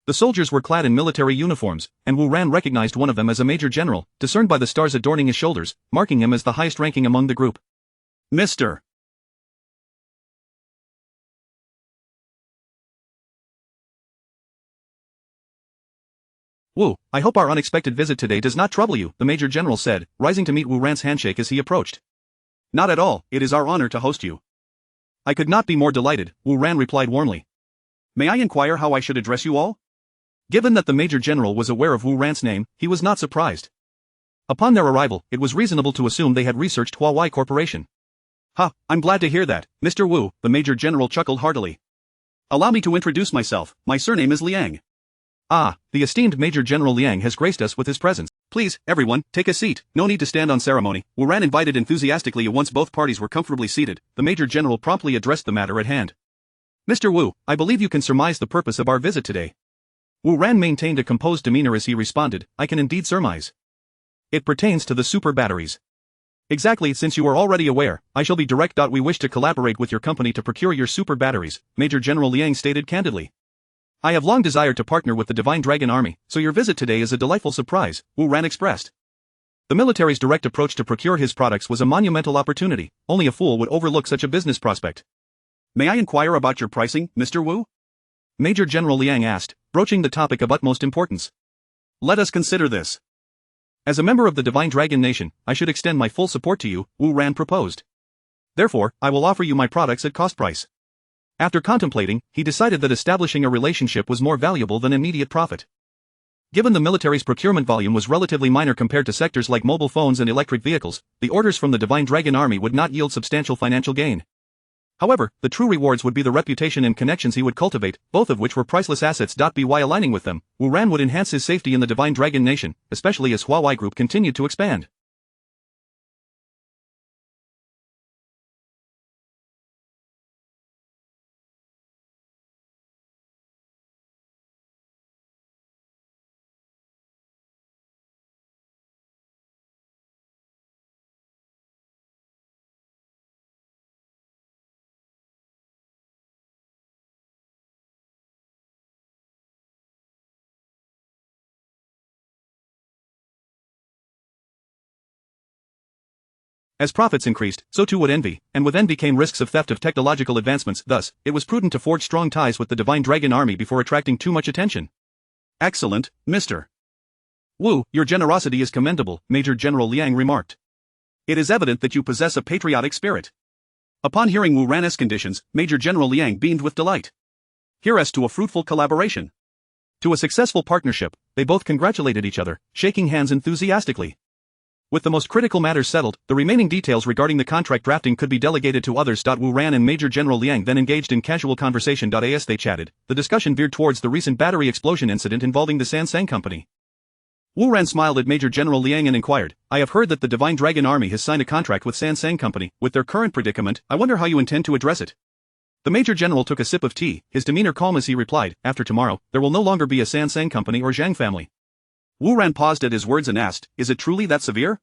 The soldiers were clad in military uniforms, and Wu Ran recognized one of them as a major general, discerned by the stars adorning his shoulders, marking him as the highest ranking among the group. Mr. Wu, I hope our unexpected visit today does not trouble you, the major general said, rising to meet Wu Ran's handshake as he approached. Not at all, it is our honor to host you. I could not be more delighted, Wu Ran replied warmly. May I inquire how I should address you all? Given that the major general was aware of Wu Ran's name, he was not surprised. Upon their arrival, it was reasonable to assume they had researched Huawei Corporation. Ha, I'm glad to hear that, Mr. Wu, the major general chuckled heartily. Allow me to introduce myself, my surname is Liang. Ah, the esteemed Major General Liang has graced us with his presence. Please, everyone, take a seat, no need to stand on ceremony. Wu Ran invited enthusiastically. Once both parties were comfortably seated, the Major General promptly addressed the matter at hand. Mr. Wu, I believe you can surmise the purpose of our visit today. Wu Ran maintained a composed demeanor as he responded, I can indeed surmise. It pertains to the super batteries. Exactly, since you are already aware, I shall be direct. We wish to collaborate with your company to procure your super batteries, Major General Liang stated candidly. I have long desired to partner with the Divine Dragon Army, so your visit today is a delightful surprise, Wu Ran expressed. The military's direct approach to procure his products was a monumental opportunity. Only a fool would overlook such a business prospect. May I inquire about your pricing, Mr. Wu? Major General Liang asked, broaching the topic of utmost importance. Let us consider this. As a member of the Divine Dragon Nation, I should extend my full support to you, Wu Ran proposed. Therefore, I will offer you my products at cost price. After contemplating, he decided that establishing a relationship was more valuable than immediate profit. Given the military's procurement volume was relatively minor compared to sectors like mobile phones and electric vehicles, the orders from the Divine Dragon Army would not yield substantial financial gain. However, the true rewards would be the reputation and connections he would cultivate, both of which were priceless assets. By aligning with them, Wu Ran would enhance his safety in the Divine Dragon Nation, especially as Huawei Group continued to expand. As profits increased, so too would envy, and with envy came risks of theft of technological advancements. Thus, it was prudent to forge strong ties with the Divine Dragon Army before attracting too much attention. Excellent, Mr. Wu, your generosity is commendable, Major General Liang remarked. It is evident that you possess a patriotic spirit. Upon hearing Wu Ran's conditions, Major General Liang beamed with delight. Here's to a fruitful collaboration. To a successful partnership, they both congratulated each other, shaking hands enthusiastically. With the most critical matters settled, the remaining details regarding the contract drafting could be delegated to others. Wu Ran and Major General Liang then engaged in casual conversation. As they chatted, the discussion veered towards the recent battery explosion incident involving the Sansang Company. Wu Ran smiled at Major General Liang and inquired, I have heard that the Divine Dragon Army has signed a contract with Sansang Company. With their current predicament, I wonder how you intend to address it. The Major General took a sip of tea, his demeanor calm as he replied, after tomorrow, there will no longer be a Sansang Company or Zhang family. Wu Ran paused at his words and asked, is it truly that severe?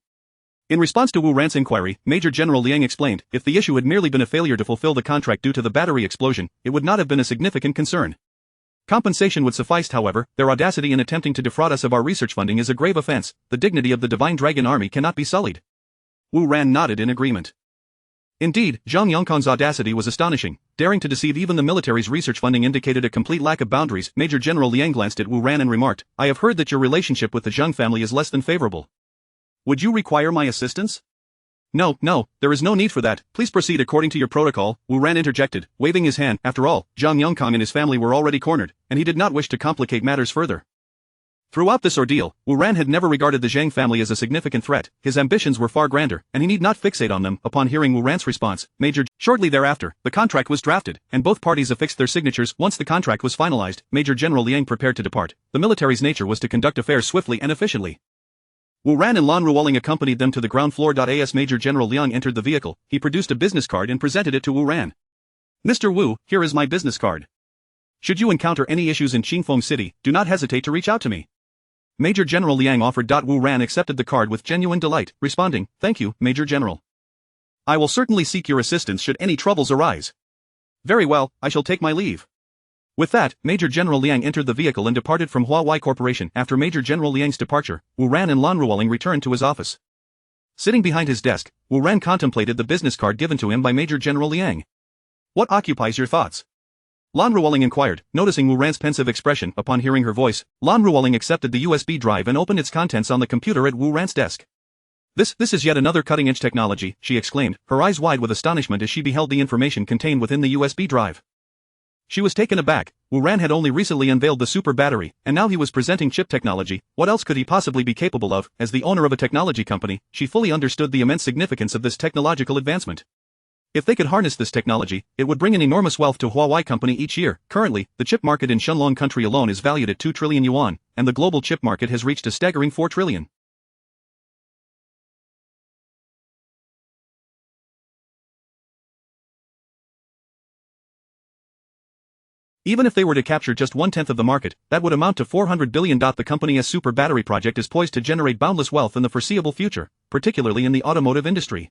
In response to Wu Ran's inquiry, Major General Liang explained, if the issue had merely been a failure to fulfill the contract due to the battery explosion, it would not have been a significant concern. Compensation would suffice. However, their audacity in attempting to defraud us of our research funding is a grave offense. The dignity of the Divine Dragon Army cannot be sullied. Wu Ran nodded in agreement. Indeed, Zhang Yongkang's audacity was astonishing. Daring to deceive even the military's research funding indicated a complete lack of boundaries. Major General Liang glanced at Wu Ran and remarked, I have heard that your relationship with the Zhang family is less than favorable. Would you require my assistance? No, there is no need for that. Please proceed according to your protocol, Wu Ran interjected, waving his hand. After all, Zhang Yongkang and his family were already cornered, and he did not wish to complicate matters further. Throughout this ordeal, Wu Ran had never regarded the Zhang family as a significant threat. His ambitions were far grander, and he need not fixate on them. Upon hearing Wu Ran's response, Shortly thereafter, the contract was drafted, and both parties affixed their signatures. Once the contract was finalized, Major General Liang prepared to depart. The military's nature was to conduct affairs swiftly and efficiently. Wu Ran and Lan Ruoling accompanied them to the ground floor. As Major General Liang entered the vehicle, he produced a business card and presented it to Wu Ran. Mr. Wu, here is my business card. Should you encounter any issues in Qingfeng City, do not hesitate to reach out to me. Major General Liang offered. Wu Ran accepted the card with genuine delight, responding, thank you, Major General. I will certainly seek your assistance should any troubles arise. Very well, I shall take my leave. With that, Major General Liang entered the vehicle and departed from Huawei Corporation. After Major General Liang's departure, Wu Ran and Lan Ruoling returned to his office. Sitting behind his desk, Wu Ran contemplated the business card given to him by Major General Liang. What occupies your thoughts? Lan Ruoling inquired, noticing Wu Ran's pensive expression. Upon hearing her voice, Lan Ruoling accepted the USB drive and opened its contents on the computer at Wu Ran's desk. This is yet another cutting-edge technology, she exclaimed, her eyes wide with astonishment as she beheld the information contained within the USB drive. She was taken aback. Wu Ran had only recently unveiled the super battery, and now he was presenting chip technology. What else could he possibly be capable of? As the owner of a technology company, she fully understood the immense significance of this technological advancement. If they could harness this technology, it would bring an enormous wealth to Huawei Company each year. Currently, the chip market in Shenlong country alone is valued at 2 trillion yuan, and the global chip market has reached a staggering 4 trillion. Even if they were to capture just 1/10 of the market, that would amount to 400 billion. The company's super battery project is poised to generate boundless wealth in the foreseeable future, particularly in the automotive industry.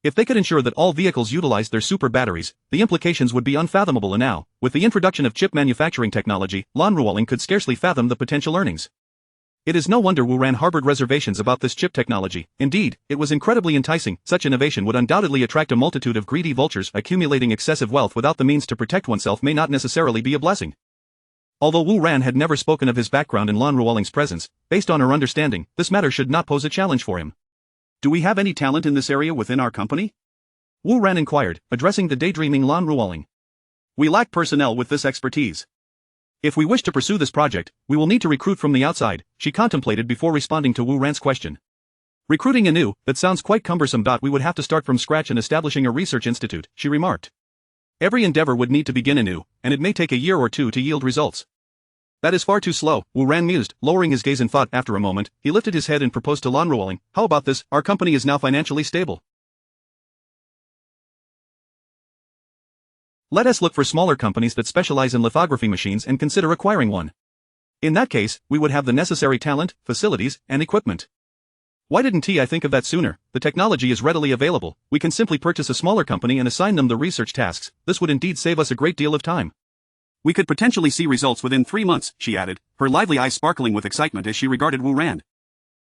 If they could ensure that all vehicles utilized their super batteries, the implications would be unfathomable. And now, with the introduction of chip manufacturing technology, Lan Ruoling could scarcely fathom the potential earnings. It is no wonder Wu Ran harbored reservations about this chip technology. Indeed, it was incredibly enticing. Such innovation would undoubtedly attract a multitude of greedy vultures. Accumulating excessive wealth without the means to protect oneself may not necessarily be a blessing. Although Wu Ran had never spoken of his background in Lan Ruoling's presence, based on her understanding, this matter should not pose a challenge for him. Do we have any talent in this area within our company? Wu Ran inquired, addressing the daydreaming Lan Ruoling. We lack personnel with this expertise. If we wish to pursue this project, we will need to recruit from the outside, she contemplated before responding to Wu Ran's question. Recruiting anew, that sounds quite cumbersome. We would have to start from scratch and establishing a research institute, she remarked. Every endeavor would need to begin anew, and it may take a year or two to yield results. That is far too slow, Wu Ran mused, lowering his gaze in thought. After a moment, he lifted his head and proposed to Lan Ruoling, how about this? Our company is now financially stable. Let us look for smaller companies that specialize in lithography machines and consider acquiring one. In that case, we would have the necessary talent, facilities, and equipment. Why didn't I think of that sooner? The technology is readily available. We can simply purchase a smaller company and assign them the research tasks. This would indeed save us a great deal of time. We could potentially see results within 3 months, she added, her lively eyes sparkling with excitement as she regarded Wu Ran.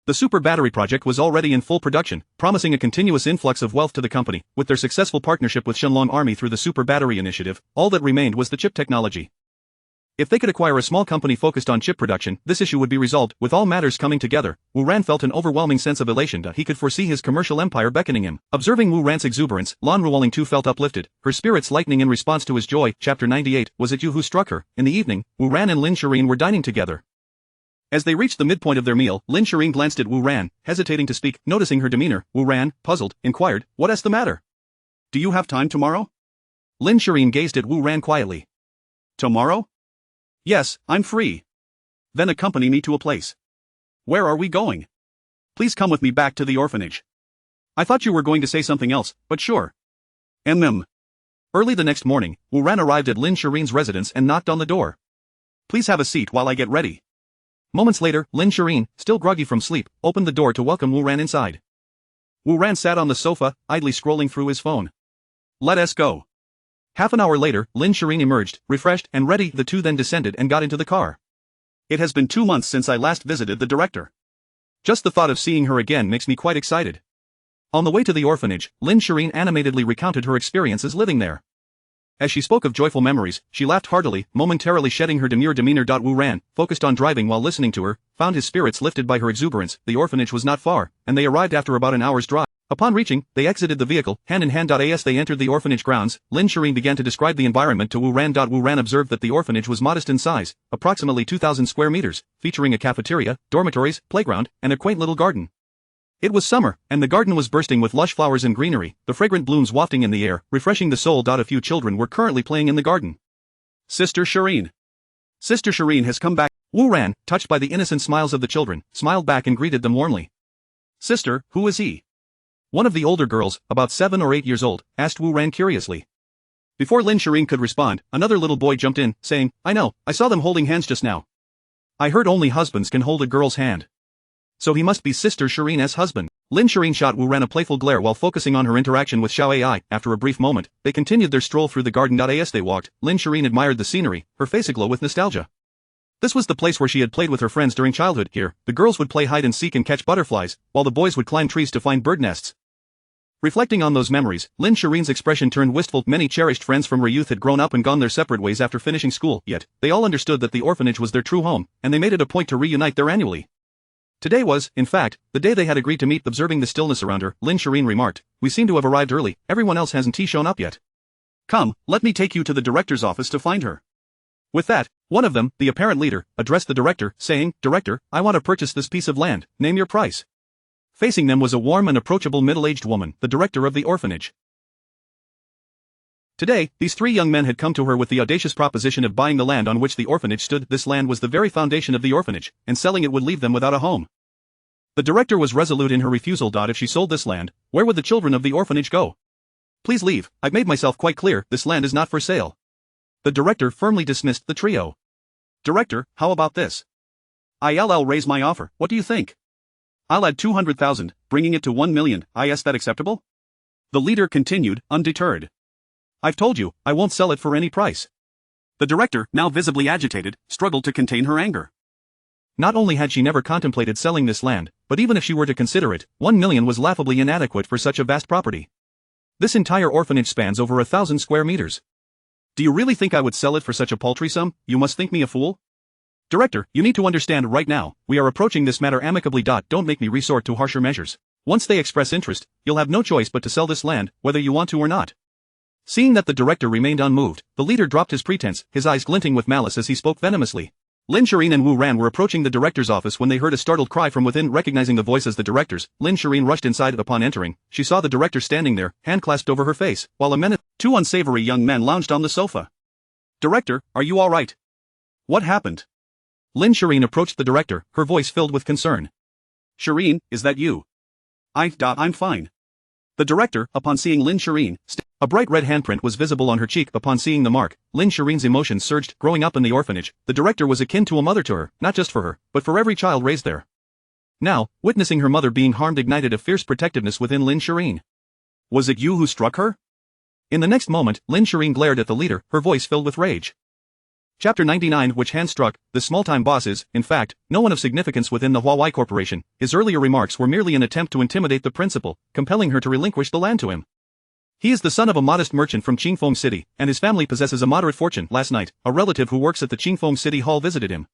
The super battery project was already in full production, promising a continuous influx of wealth to the company. With their successful partnership with Shenlong Army through the super battery initiative, all that remained was the chip technology. If they could acquire a small company focused on chip production, this issue would be resolved. With all matters coming together, Wu Ran felt an overwhelming sense of elation that he could foresee his commercial empire beckoning him. Observing Wu Ran's exuberance, Lan Ruoling too felt uplifted, her spirits lightening in response to his joy. Chapter 98. Was it you who struck her? In the evening, Wu Ran and Lin Shireen were dining together. As they reached the midpoint of their meal, Lin Shireen glanced at Wu Ran, hesitating to speak. Noticing her demeanor, Wu Ran, puzzled, inquired, "What's the matter? Do you have time tomorrow?" Lin Shireen gazed at Wu Ran quietly. Tomorrow? Yes, I'm free. Then accompany me to a place. Where are we going? Please come with me back to the orphanage. I thought you were going to say something else, but sure. Early the next morning, Wu Ran arrived at Lin Shireen's residence and knocked on the door. Please have a seat while I get ready. Moments later, Lin Shireen, still groggy from sleep, opened the door to welcome Wu Ran inside. Wu Ran sat on the sofa, idly scrolling through his phone. Let us go. Half an hour later, Lin Shireen emerged, refreshed and ready. The two then descended and got into the car. It has been 2 months since I last visited the director. Just the thought of seeing her again makes me quite excited. On the way to the orphanage, Lin Shireen animatedly recounted her experiences living there. As she spoke of joyful memories, she laughed heartily, momentarily shedding her demure demeanor. Wu Ran, focused on driving while listening to her, found his spirits lifted by her exuberance. The orphanage was not far, and they arrived after about an hour's drive. Upon reaching, they exited the vehicle, hand in hand. As they entered the orphanage grounds, Lin Shireen began to describe the environment to Wu Ran. Wu Ran observed that the orphanage was modest in size, approximately 2,000 square meters, featuring a cafeteria, dormitories, playground, and a quaint little garden. It was summer, and the garden was bursting with lush flowers and greenery, the fragrant blooms wafting in the air, refreshing the soul. A few children were currently playing in the garden. Sister Shireen. Sister Shireen has come back. Wu Ran, touched by the innocent smiles of the children, smiled back and greeted them warmly. Sister, who is he? One of the older girls, about 7 or 8 years old, asked Wu Ran curiously. Before Lin Shireen could respond, another little boy jumped in, saying, I know, I saw them holding hands just now. I heard only husbands can hold a girl's hand. So he must be Sister Shireen's husband. Lin Shireen shot Wu Ran a playful glare while focusing on her interaction with Xiao Ai. After a brief moment, they continued their stroll through the garden. As they walked, Lin Shireen admired the scenery, her face aglow with nostalgia. This was the place where she had played with her friends during childhood. Here, the girls would play hide and seek and catch butterflies, while the boys would climb trees to find bird nests. Reflecting on those memories, Lin Shireen's expression turned wistful. Many cherished friends from her youth had grown up and gone their separate ways after finishing school, yet, they all understood that the orphanage was their true home, and they made it a point to reunite there annually. Today was, in fact, the day they had agreed to meet. Observing the stillness around her, Lin Shireen remarked, We seem to have arrived early, everyone else hasn't shown up yet. Come, let me take you to the director's office to find her. With that, one of them, the apparent leader, addressed the director, saying, Director, I want to purchase this piece of land, name your price. Facing them was a warm and approachable middle-aged woman, the director of the orphanage. Today, these 3 young men had come to her with the audacious proposition of buying the land on which the orphanage stood. This land was the very foundation of the orphanage, and selling it would leave them without a home. The director was resolute in her refusal. If she sold this land, where would the children of the orphanage go? Please leave, I've made myself quite clear, this land is not for sale. The director firmly dismissed the trio. Director, how about this? I'll raise my offer, what do you think? I'll add 200,000, bringing it to 1 million, is that acceptable? The leader continued, undeterred. I've told you, I won't sell it for any price. The director, now visibly agitated, struggled to contain her anger. Not only had she never contemplated selling this land, but even if she were to consider it, 1 million was laughably inadequate for such a vast property. This entire orphanage spans over 1,000 square meters. Do you really think I would sell it for such a paltry sum? You must think me a fool. Director, you need to understand right now, we are approaching this matter amicably. Don't make me resort to harsher measures. Once they express interest, you'll have no choice but to sell this land, whether you want to or not. Seeing that the director remained unmoved, the leader dropped his pretense, his eyes glinting with malice as he spoke venomously. Lin Shireen and Wu Ran were approaching the director's office when they heard a startled cry from within. Recognizing the voice as the director's, Lin Shireen rushed inside. Upon entering, she saw the director standing there, hand clasped over her face, while a 2 unsavory young men lounged on the sofa. Director, are you all right? What happened? Lin Shireen approached the director, her voice filled with concern. Shireen, is that you? I'm fine. The director, upon seeing Lin Shireen, a bright red handprint was visible on her cheek. Upon seeing the mark, Lin Shireen's emotions surged. Growing up in the orphanage, the director was akin to a mother to her, not just for her, but for every child raised there. Now, witnessing her mother being harmed ignited a fierce protectiveness within Lin Shireen. Was it you who struck her? In the next moment, Lin Shireen glared at the leader, her voice filled with rage. Chapter 99. Which hand struck? The small-time boss is, in fact, no one of significance within the Huawei Corporation. His earlier remarks were merely an attempt to intimidate the principal, compelling her to relinquish the land to him. He is the son of a modest merchant from Qingfeng City, and his family possesses a moderate fortune. Last night, a relative who works at the Qingfeng City Hall visited him.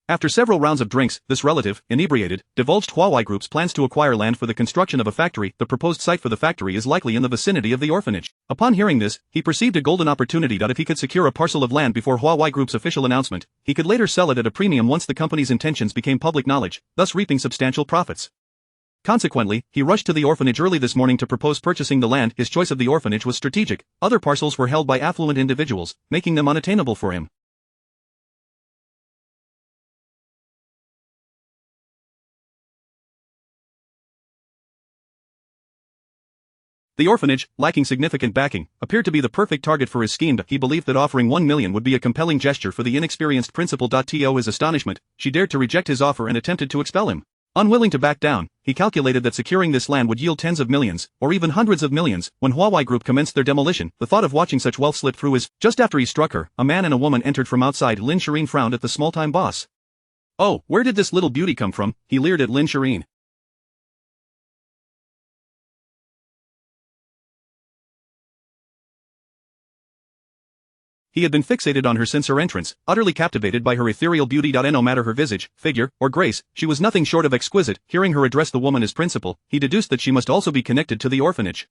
After several rounds of drinks, this relative, inebriated, divulged Huawei Group's plans to acquire land for the construction of a factory. The proposed site for the factory is likely in the vicinity of the orphanage. Upon hearing this, he perceived a golden opportunity that if he could secure a parcel of land before Huawei Group's official announcement, he could later sell it at a premium once the company's intentions became public knowledge, thus reaping substantial profits. Consequently, he rushed to the orphanage early this morning to propose purchasing the land. His choice of the orphanage was strategic. Other parcels were held by affluent individuals, making them unattainable for him. The orphanage, lacking significant backing, appeared to be the perfect target for his scheme. He believed that offering 1 million would be a compelling gesture for the inexperienced principal. To his astonishment, she dared to reject his offer and attempted to expel him. Unwilling to back down, he calculated that securing this land would yield tens of millions, or even hundreds of millions. When Huawei Group commenced their demolition, the thought of watching such wealth slip through his. Just after he struck her, a man and a woman entered from outside. Lin Shireen frowned at the small-time boss. "Oh, where did this little beauty come from?" he leered at Lin Shireen. He had been fixated on her since her entrance, utterly captivated by her ethereal beauty. No matter her visage, figure, or grace, she was nothing short of exquisite. Hearing her address the woman as principal, he deduced that she must also be connected to the orphanage.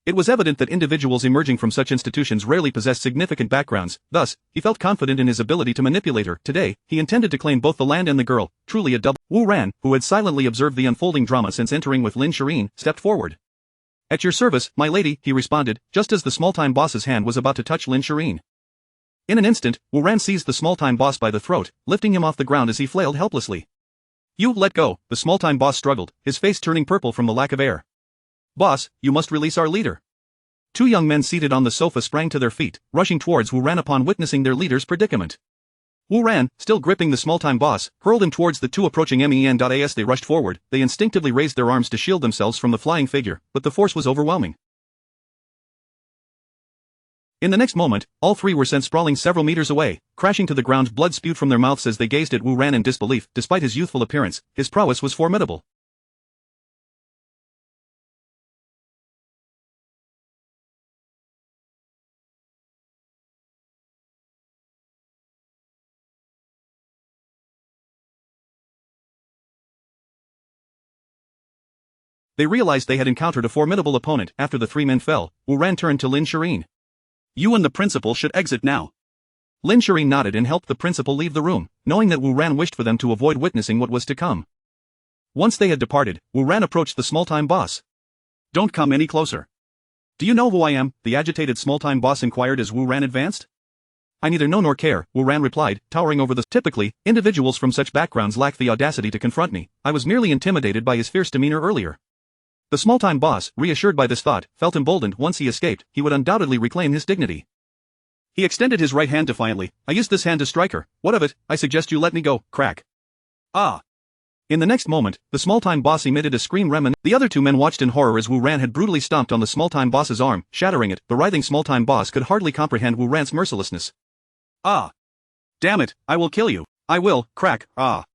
It was evident that individuals emerging from such institutions rarely possessed significant backgrounds, thus, he felt confident in his ability to manipulate her. Today, he intended to claim both the land and the girl, truly a double. Wu Ran, who had silently observed the unfolding drama since entering with Lin Shireen, stepped forward. "At your service, my lady," he responded, just as the small-time boss's hand was about to touch Lin Shireen. In an instant, Wu Ran seized the small-time boss by the throat, lifting him off the ground as he flailed helplessly. "You let go," the small-time boss struggled, his face turning purple from the lack of air. "Boss, you must release our leader." Two young men seated on the sofa sprang to their feet, rushing towards Wu Ran upon witnessing their leader's predicament. Wu Ran, still gripping the small-time boss, hurled him towards the two approaching men. As they rushed forward, they instinctively raised their arms to shield themselves from the flying figure, but the force was overwhelming. In the next moment, all three were sent sprawling several meters away, crashing to the ground. Blood spewed from their mouths as they gazed at Wu Ran in disbelief. Despite his youthful appearance, his prowess was formidable. They realized they had encountered a formidable opponent. After the three men fell, Wu Ran turned to Lin Shireen. "You and the principal should exit now." Lin Shireen nodded and helped the principal leave the room, knowing that Wu Ran wished for them to avoid witnessing what was to come. Once they had departed, Wu Ran approached the small-time boss. "Don't come any closer." "Do you know who I am?" the agitated small-time boss inquired as Wu Ran advanced. "I neither know nor care," Wu Ran replied, towering over the. "Typically, individuals from such backgrounds lack the audacity to confront me. I was merely intimidated by his fierce demeanor earlier." The small-time boss, reassured by this thought, felt emboldened. Once he escaped, he would undoubtedly reclaim his dignity. He extended his right hand defiantly. "I used this hand to strike her. What of it? I suggest you let me go." Crack. "Ah!" In the next moment, the small-time boss emitted a scream. The other two men watched in horror as Wu Ran had brutally stomped on the small-time boss's arm, shattering it. The writhing small-time boss could hardly comprehend Wu Ran's mercilessness. "Ah! Damn it, I will kill you. I will." Crack. "Ah!"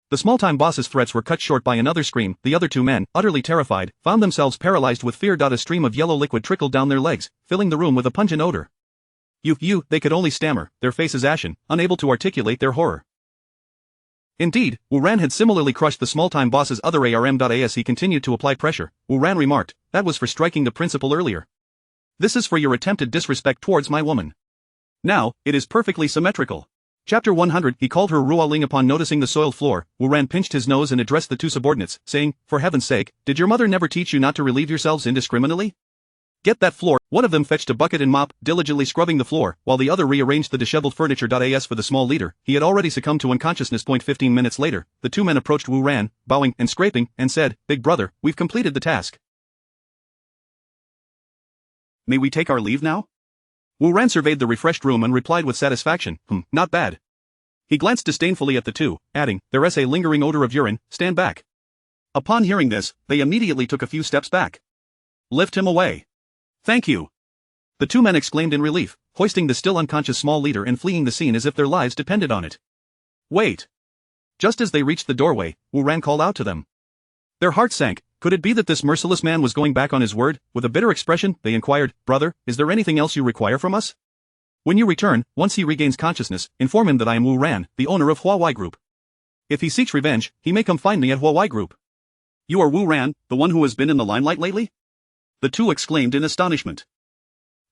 The small-time boss's threats were cut short by another scream. The other two men, utterly terrified, found themselves paralyzed with fear. A stream of yellow liquid trickled down their legs, filling the room with a pungent odor. You, they could only stammer, their faces ashen, unable to articulate their horror. Indeed, Wu Ran had similarly crushed the small-time boss's other arm. As he continued to apply pressure, Wu Ran remarked, "That was for striking the principal earlier. This is for your attempted disrespect towards my woman. Now, it is perfectly symmetrical." Chapter 100. He called her Ruoling. Upon noticing the soiled floor, Wu Ran pinched his nose and addressed the two subordinates, saying, "For heaven's sake, did your mother never teach you not to relieve yourselves indiscriminately? Get that floor." One of them fetched a bucket and mop, diligently scrubbing the floor, while the other rearranged the disheveled furniture. As for the small leader, he had already succumbed to unconsciousness. 15 minutes later, the two men approached Wu Ran, bowing and scraping, and said, "Big brother, we've completed the task. May we take our leave now?" Wu Ran surveyed the refreshed room and replied with satisfaction, "Not bad." He glanced disdainfully at the two, adding, "There's a lingering odor of urine, stand back." Upon hearing this, they immediately took a few steps back. "Lift him away." "Thank you," the two men exclaimed in relief, hoisting the still unconscious small leader and fleeing the scene as if their lives depended on it. "Wait." Just as they reached the doorway, Wu Ran called out to them. Their hearts sank. Could it be that this merciless man was going back on his word? With a bitter expression, they inquired, "Brother, is there anything else you require from us? When you return, once he regains consciousness, inform him that I am Wu Ran, the owner of Huawei Group. If he seeks revenge, he may come find me at Huawei Group." You are Wu Ran, the one who has been in the limelight lately? The two exclaimed in astonishment.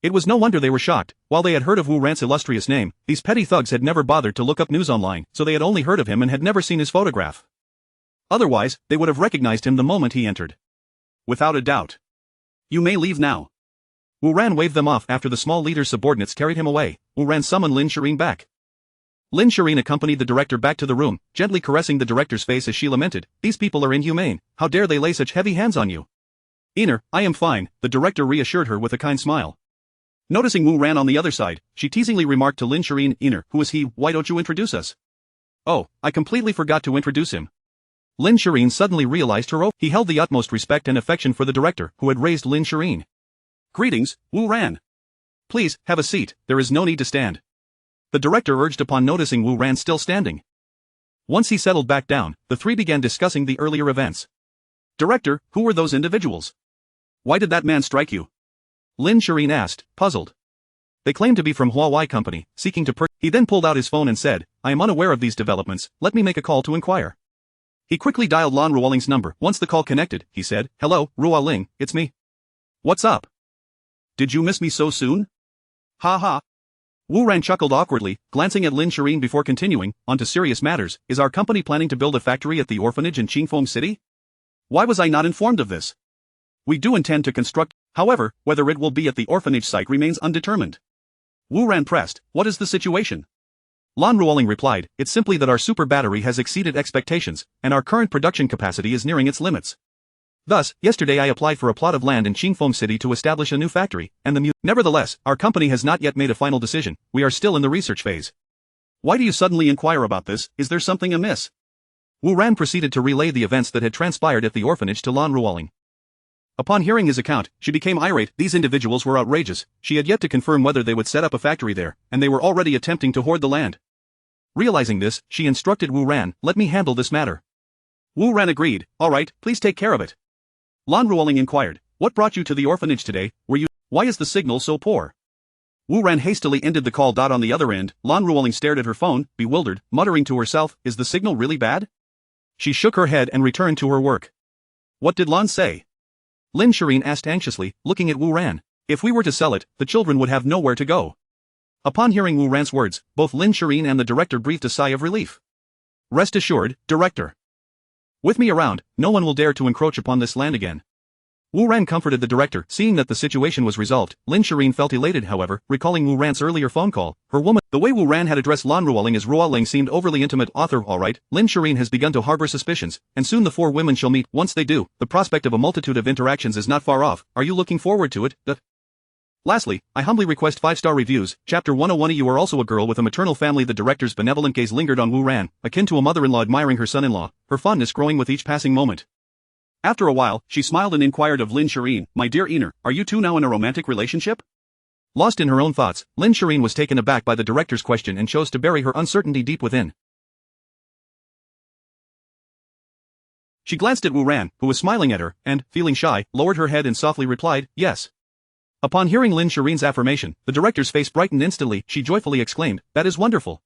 It was no wonder they were shocked. While they had heard of Wu Ran's illustrious name, these petty thugs had never bothered to look up news online, so they had only heard of him and had never seen his photograph. Otherwise, they would have recognized him the moment he entered. Without a doubt. You may leave now. Wu Ran waved them off after the small leader's subordinates carried him away. Wu Ran summoned Lin Shireen back. Lin Shireen accompanied the director back to the room, gently caressing the director's face as she lamented, "These people are inhumane. How dare they lay such heavy hands on you?" "Einer, I am fine," the director reassured her with a kind smile. Noticing Wu Ran on the other side, she teasingly remarked to Lin Shireen, "Einer, who is he? Why don't you introduce us?" "Oh, I completely forgot to introduce him." Lin Shireen suddenly realized her he held the utmost respect and affection for the director, who had raised Lin Shireen. "Greetings, Wu Ran. Please, have a seat, there is no need to stand." The director urged upon noticing Wu Ran still standing. Once he settled back down, the three began discussing the earlier events. "Director, who were those individuals? Why did that man strike you?" Lin Shireen asked, puzzled. "They claim to be from Huawei Company, seeking to purchase." He then pulled out his phone and said, "I am unaware of these developments, let me make a call to inquire." He quickly dialed Lan Ruoling's number. Once the call connected, he said, "Hello, Ruoling, it's me." "What's up?" "Did you miss me so soon?" "Ha ha." Wu Ran chuckled awkwardly, glancing at Lin Shireen before continuing, "On to serious matters, is our company planning to build a factory at the orphanage in Qingfeng City? Why was I not informed of this? We do intend to construct, however, whether it will be at the orphanage site remains undetermined." Wu Ran pressed, "What is the situation?" Lan Ruoling replied, "It's simply that our super battery has exceeded expectations, and our current production capacity is nearing its limits. Thus, yesterday I applied for a plot of land in Qingfeng City to establish a new factory, and Nevertheless, our company has not yet made a final decision, we are still in the research phase." "Why do you suddenly inquire about this? Is there something amiss?" Wu Ran proceeded to relay the events that had transpired at the orphanage to Lan Ruoling. Upon hearing his account, she became irate. These individuals were outrageous. She had yet to confirm whether they would set up a factory there, and they were already attempting to hoard the land. Realizing this, she instructed Wu Ran, "Let me handle this matter." Wu Ran agreed, "All right, please take care of it." Lan Ruoling inquired, "What brought you to the orphanage today? Why is the signal so poor?" Wu Ran hastily ended the call. On the other end, Lan Ruoling stared at her phone, bewildered, muttering to herself, "Is the signal really bad?" She shook her head and returned to her work. "What did Lan say?" Lin Shireen asked anxiously, looking at Wu Ran. "If we were to sell it, the children would have nowhere to go." Upon hearing Wu Ran's words, both Lin Shireen and the director breathed a sigh of relief. "Rest assured, director. With me around, no one will dare to encroach upon this land again." Wu Ran comforted the director. Seeing that the situation was resolved, Lin Shireen felt elated. However, recalling Wu Ran's earlier phone call, the way Wu Ran had addressed Lan Ruoling as Ruoling seemed overly intimate. Alright, Lin Shireen has begun to harbor suspicions, and soon the four women shall meet. Once they do, the prospect of a multitude of interactions is not far off. Are you looking forward to it? Lastly, I humbly request 5-star reviews. Chapter 101. You are also a girl with a maternal family. The director's benevolent gaze lingered on Wu Ran, akin to a mother-in-law admiring her son-in-law, her fondness growing with each passing moment. After a while, she smiled and inquired of Lin Shireen, "My dear Einer, are you two now in a romantic relationship?" Lost in her own thoughts, Lin Shireen was taken aback by the director's question and chose to bury her uncertainty deep within. She glanced at Wu Ran, who was smiling at her, and, feeling shy, lowered her head and softly replied, "Yes." Upon hearing Lin Shireen's affirmation, the director's face brightened instantly. She joyfully exclaimed, "That is wonderful.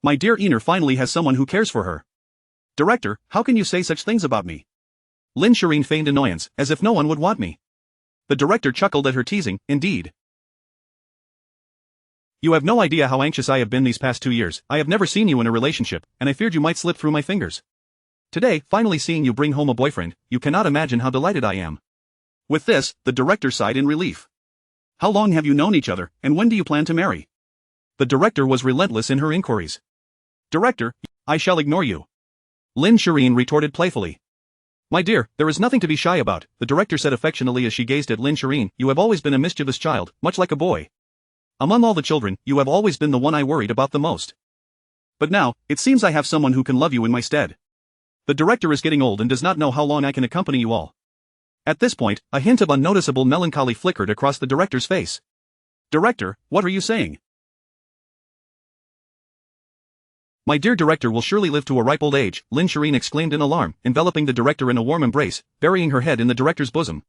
My dear Einer finally has someone who cares for her." "Director, how can you say such things about me?" Lin Shireen feigned annoyance, as if no one would want me. The director chuckled at her teasing. "Indeed. You have no idea how anxious I have been these past 2 years. I have never seen you in a relationship, and I feared you might slip through my fingers. Today, finally seeing you bring home a boyfriend, you cannot imagine how delighted I am." With this, the director sighed in relief. "How long have you known each other, and when do you plan to marry?" The director was relentless in her inquiries. "Director, I shall ignore you," Lin Shireen retorted playfully. "My dear, there is nothing to be shy about," the director said affectionately as she gazed at Lin Shireen. "You have always been a mischievous child, much like a boy. Among all the children, you have always been the one I worried about the most. But now, it seems I have someone who can love you in my stead. The director is getting old and does not know how long I can accompany you all." At this point, a hint of unnoticeable melancholy flickered across the director's face. "Director, what are you saying?" My dear director will surely live to a ripe old age, Lin Shireen exclaimed in alarm, enveloping the director in a warm embrace, burying her head in the director's bosom.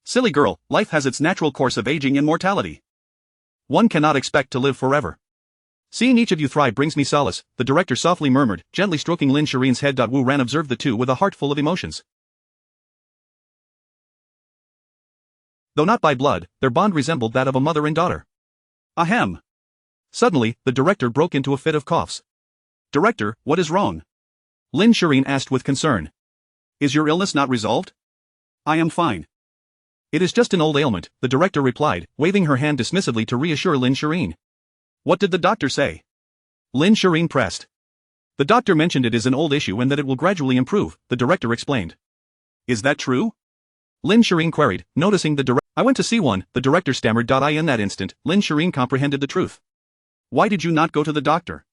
Silly girl, life has its natural course of aging and mortality. One cannot expect to live forever. Seeing each of you thrive brings me solace, the director softly murmured, gently stroking Lin Shireen's head. Wu Ran observed the two with a heart full of emotions. Though not by blood, their bond resembled that of a mother and daughter. Ahem. Suddenly, the director broke into a fit of coughs. Director, what is wrong? Lin Shireen asked with concern. Is your illness not resolved? I am fine. It is just an old ailment, the director replied, waving her hand dismissively to reassure Lin Shireen. What did the doctor say? Lin Shireen pressed. The doctor mentioned it is an old issue and that it will gradually improve, the director explained. Is that true? Lin Shireen queried, noticing the director. I went to see one, the director stammered. In that instant, Lin Shireen comprehended the truth. Why did you not go to the doctor?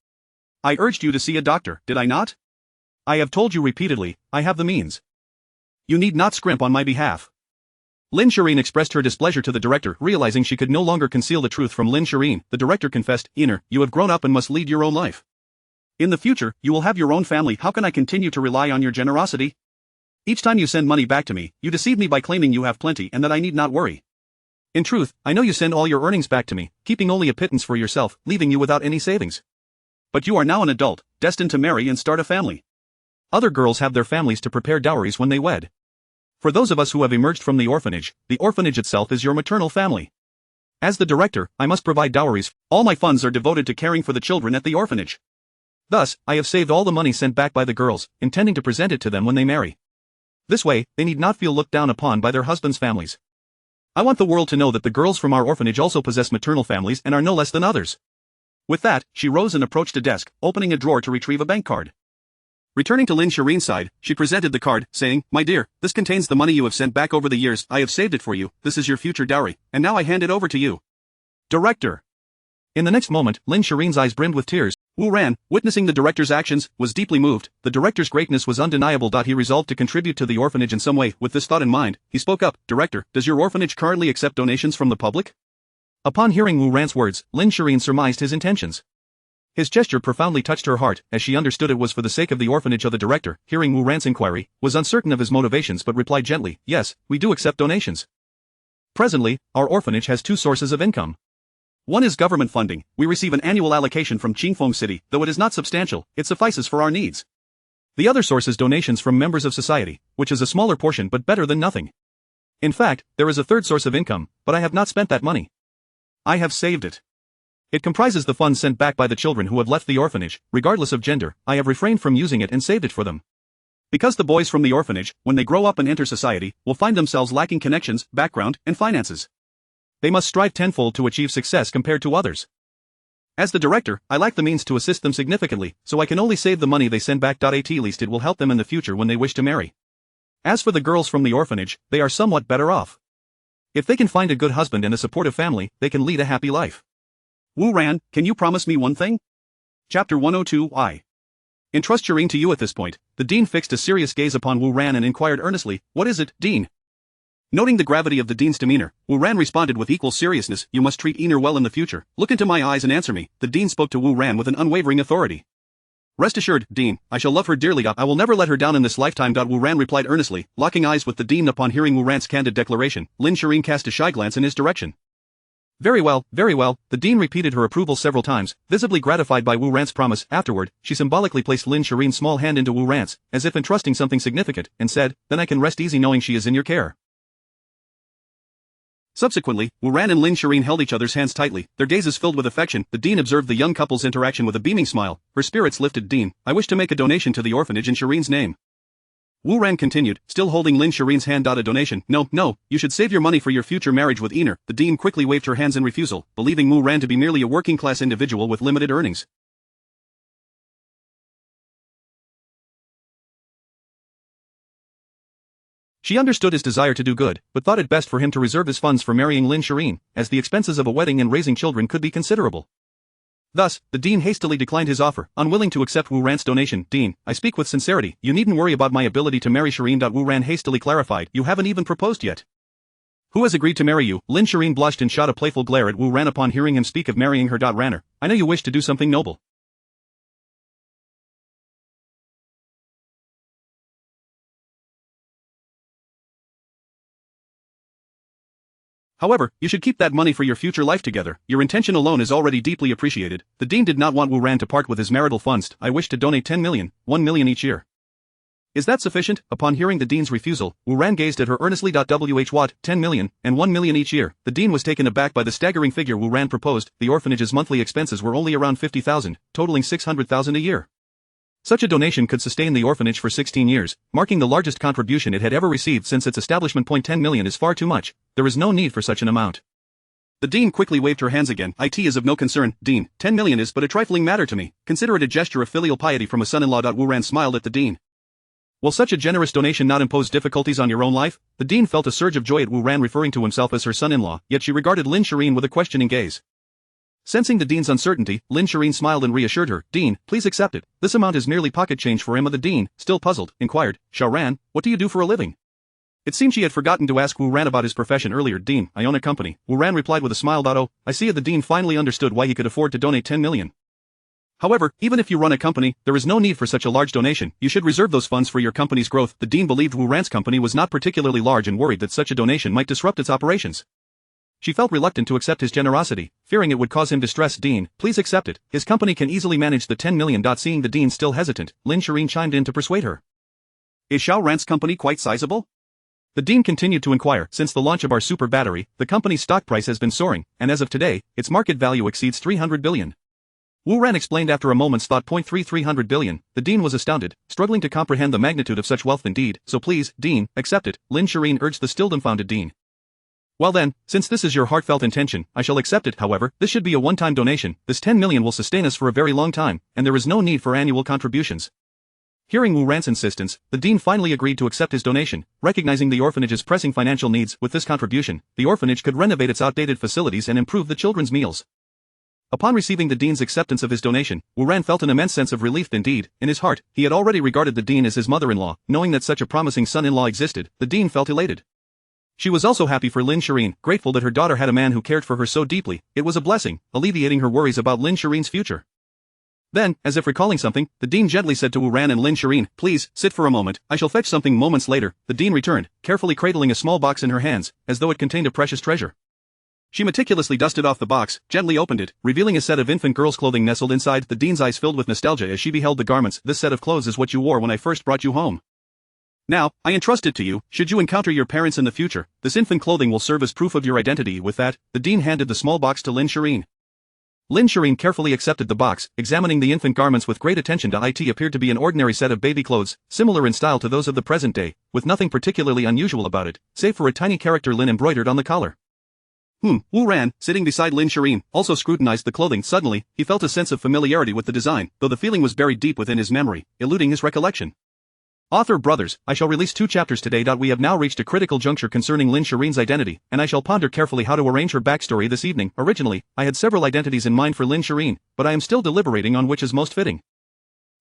I urged you to see a doctor, did I not? I have told you repeatedly, I have the means. You need not scrimp on my behalf. Lin Shireen expressed her displeasure to the director, realizing she could no longer conceal the truth from Lin Shireen. The director confessed, Iner, you have grown up and must lead your own life. In the future, you will have your own family. How can I continue to rely on your generosity? Each time you send money back to me, you deceive me by claiming you have plenty and that I need not worry. In truth, I know you send all your earnings back to me, keeping only a pittance for yourself, leaving you without any savings. But you are now an adult, destined to marry and start a family. Other girls have their families to prepare dowries when they wed. For those of us who have emerged from the orphanage itself is your maternal family. As the director, I must provide dowries. All my funds are devoted to caring for the children at the orphanage. Thus, I have saved all the money sent back by the girls, intending to present it to them when they marry. This way, they need not feel looked down upon by their husbands' families. I want the world to know that the girls from our orphanage also possess maternal families and are no less than others. With that, she rose and approached a desk, opening a drawer to retrieve a bank card. Returning to Lin Shireen's side, she presented the card, saying, My dear, this contains the money you have sent back over the years. I have saved it for you. This is your future dowry, and now I hand it over to you. Director. In the next moment, Lin Shireen's eyes brimmed with tears. Wu Ran, witnessing the director's actions, was deeply moved. The director's greatness was undeniable. He resolved to contribute to the orphanage in some way. With this thought in mind, he spoke up, Director, does your orphanage currently accept donations from the public? Upon hearing Wu Ran's words, Lin Shireen surmised his intentions. His gesture profoundly touched her heart, as she understood it was for the sake of the orphanage. The director, hearing Wu Ran's inquiry, was uncertain of his motivations but replied gently, Yes, we do accept donations. Presently, our orphanage has two sources of income. One is government funding. We receive an annual allocation from Qingfeng City, though it is not substantial, it suffices for our needs. The other source is donations from members of society, which is a smaller portion but better than nothing. In fact, there is a third source of income, but I have not spent that money. I have saved it. It comprises the funds sent back by the children who have left the orphanage, regardless of gender. I have refrained from using it and saved it for them. Because the boys from the orphanage, when they grow up and enter society, will find themselves lacking connections, background, and finances. They must strive tenfold to achieve success compared to others. As the director, I lack the means to assist them significantly, so I can only save the money they send back. At least it will help them in the future when they wish to marry. As for the girls from the orphanage, they are somewhat better off. If they can find a good husband and a supportive family, they can lead a happy life. Wu Ran, can you promise me one thing? Chapter 102 I entrust Shireen to you. At this point, the dean fixed a serious gaze upon Wu Ran and inquired earnestly, What is it, Dean? Noting the gravity of the dean's demeanor, Wu Ran responded with equal seriousness, You must treat Iner well in the future. Look into my eyes and answer me. The dean spoke to Wu Ran with an unwavering authority. Rest assured, Dean, I shall love her dearly. I will never let her down in this lifetime. Wu Ran replied earnestly, locking eyes with the dean. Upon hearing Wu Ran's candid declaration, Lin Shireen cast a shy glance in his direction. Very well, the dean repeated her approval several times, visibly gratified by Wu Ran's promise. Afterward, she symbolically placed Lin Shireen's small hand into Wu Ran's, as if entrusting something significant, and said, Then I can rest easy knowing she is in your care. Subsequently, Wu Ran and Lin Shireen held each other's hands tightly, their gazes filled with affection. The dean observed the young couple's interaction with a beaming smile. Her spirits lifted. Dean, I wish to make a donation to the orphanage in Shireen's name. Wu Ran continued, still holding Lin Shireen's hand. A donation? No, you should save your money for your future marriage with Iner. The dean quickly waved her hands in refusal, believing Wu Ran to be merely a working-class individual with limited earnings. She understood his desire to do good, but thought it best for him to reserve his funds for marrying Lin Shireen, as the expenses of a wedding and raising children could be considerable. Thus, the dean hastily declined his offer, unwilling to accept Wu Ran's donation. Dean, I speak with sincerity, you needn't worry about my ability to marry Shireen. Wu Ran hastily clarified, You haven't even proposed yet. Who has agreed to marry you? Lin Shireen blushed and shot a playful glare at Wu Ran upon hearing him speak of marrying her. Ranner, I know you wish to do something noble. However, you should keep that money for your future life together. Your intention alone is already deeply appreciated. The dean did not want Wu Ran to part with his marital funds. I wish to donate 10 million, 1 million each year. Is that sufficient? Upon hearing the dean's refusal, Wu Ran gazed at her earnestly. Wh what, 10 million, and 1 million each year. The dean was taken aback by the staggering figure Wu Ran proposed. The orphanage's monthly expenses were only around 50,000, totaling 600,000 a year. Such a donation could sustain the orphanage for 16 years, marking the largest contribution it had ever received since its establishment. 10 million is far too much. There is no need for such an amount. The dean quickly waved her hands again. It is of no concern, dean. 10 million is but a trifling matter to me. Consider it a gesture of filial piety from a son-in-law. Wu Ran smiled at the dean. Will such a generous donation not impose difficulties on your own life? The dean felt a surge of joy at Wu Ran referring to himself as her son-in-law, yet she regarded Lin Shireen with a questioning gaze. Sensing the dean's uncertainty, Lin Shireen smiled and reassured her. Dean, please accept it. This amount is merely pocket change for Emma. The dean, still puzzled, inquired, Xiao Ran, what do you do for a living? It seemed she had forgotten to ask Wu Ran about his profession earlier. Dean, I own a company. Wu Ran replied with a smile. Oh, I see. The dean finally understood why he could afford to donate 10 million. However, even if you run a company, there is no need for such a large donation. You should reserve those funds for your company's growth. The dean believed Wu Ran's company was not particularly large and worried that such a donation might disrupt its operations. She felt reluctant to accept his generosity, fearing it would cause him distress. Dean, please accept it. His company can easily manage the 10 million. Seeing the dean still hesitant, Lin Shireen chimed in to persuade her. Is Xiao Ran's company quite sizable? The dean continued to inquire. Since the launch of our super battery, the company's stock price has been soaring, and as of today, its market value exceeds 300 billion. Wu Ran explained after a moment's thought. 300 billion. The dean was astounded, struggling to comprehend the magnitude of such wealth. Indeed, so please, dean, accept it, Lin Shireen urged the still dumbfounded dean. Well then, since this is your heartfelt intention, I shall accept it. However, this should be a one-time donation. This 10 million will sustain us for a very long time, and there is no need for annual contributions. Hearing Wu Ran's insistence, the dean finally agreed to accept his donation, recognizing the orphanage's pressing financial needs. With this contribution, the orphanage could renovate its outdated facilities and improve the children's meals. Upon receiving the dean's acceptance of his donation, Wu Ran felt an immense sense of relief. Indeed, in his heart, he had already regarded the dean as his mother-in-law. Knowing that such a promising son-in-law existed, the dean felt elated. She was also happy for Lin Shireen, grateful that her daughter had a man who cared for her so deeply. It was a blessing, alleviating her worries about Lin Shireen's future. Then, as if recalling something, the dean gently said to Wu Ran and Lin Shireen, please, sit for a moment, I shall fetch something. Moments later, the dean returned, carefully cradling a small box in her hands, as though it contained a precious treasure. She meticulously dusted off the box, gently opened it, revealing a set of infant girl's clothing nestled inside. The dean's eyes filled with nostalgia as she beheld the garments. This set of clothes is what you wore when I first brought you home. Now, I entrust it to you. Should you encounter your parents in the future, this infant clothing will serve as proof of your identity. With that, the dean handed the small box to Lin Shireen. Lin Shireen carefully accepted the box, examining the infant garments with great attention. It appeared to be an ordinary set of baby clothes, similar in style to those of the present day, with nothing particularly unusual about it, save for a tiny character Lin embroidered on the collar. Wu Ran, sitting beside Lin Shireen, also scrutinized the clothing. Suddenly, he felt a sense of familiarity with the design, though the feeling was buried deep within his memory, eluding his recollection. Author brothers, I shall release 2 chapters today. We have now reached a critical juncture concerning Lin Shireen's identity, and I shall ponder carefully how to arrange her backstory this evening. Originally, I had several identities in mind for Lin Shireen, but I am still deliberating on which is most fitting.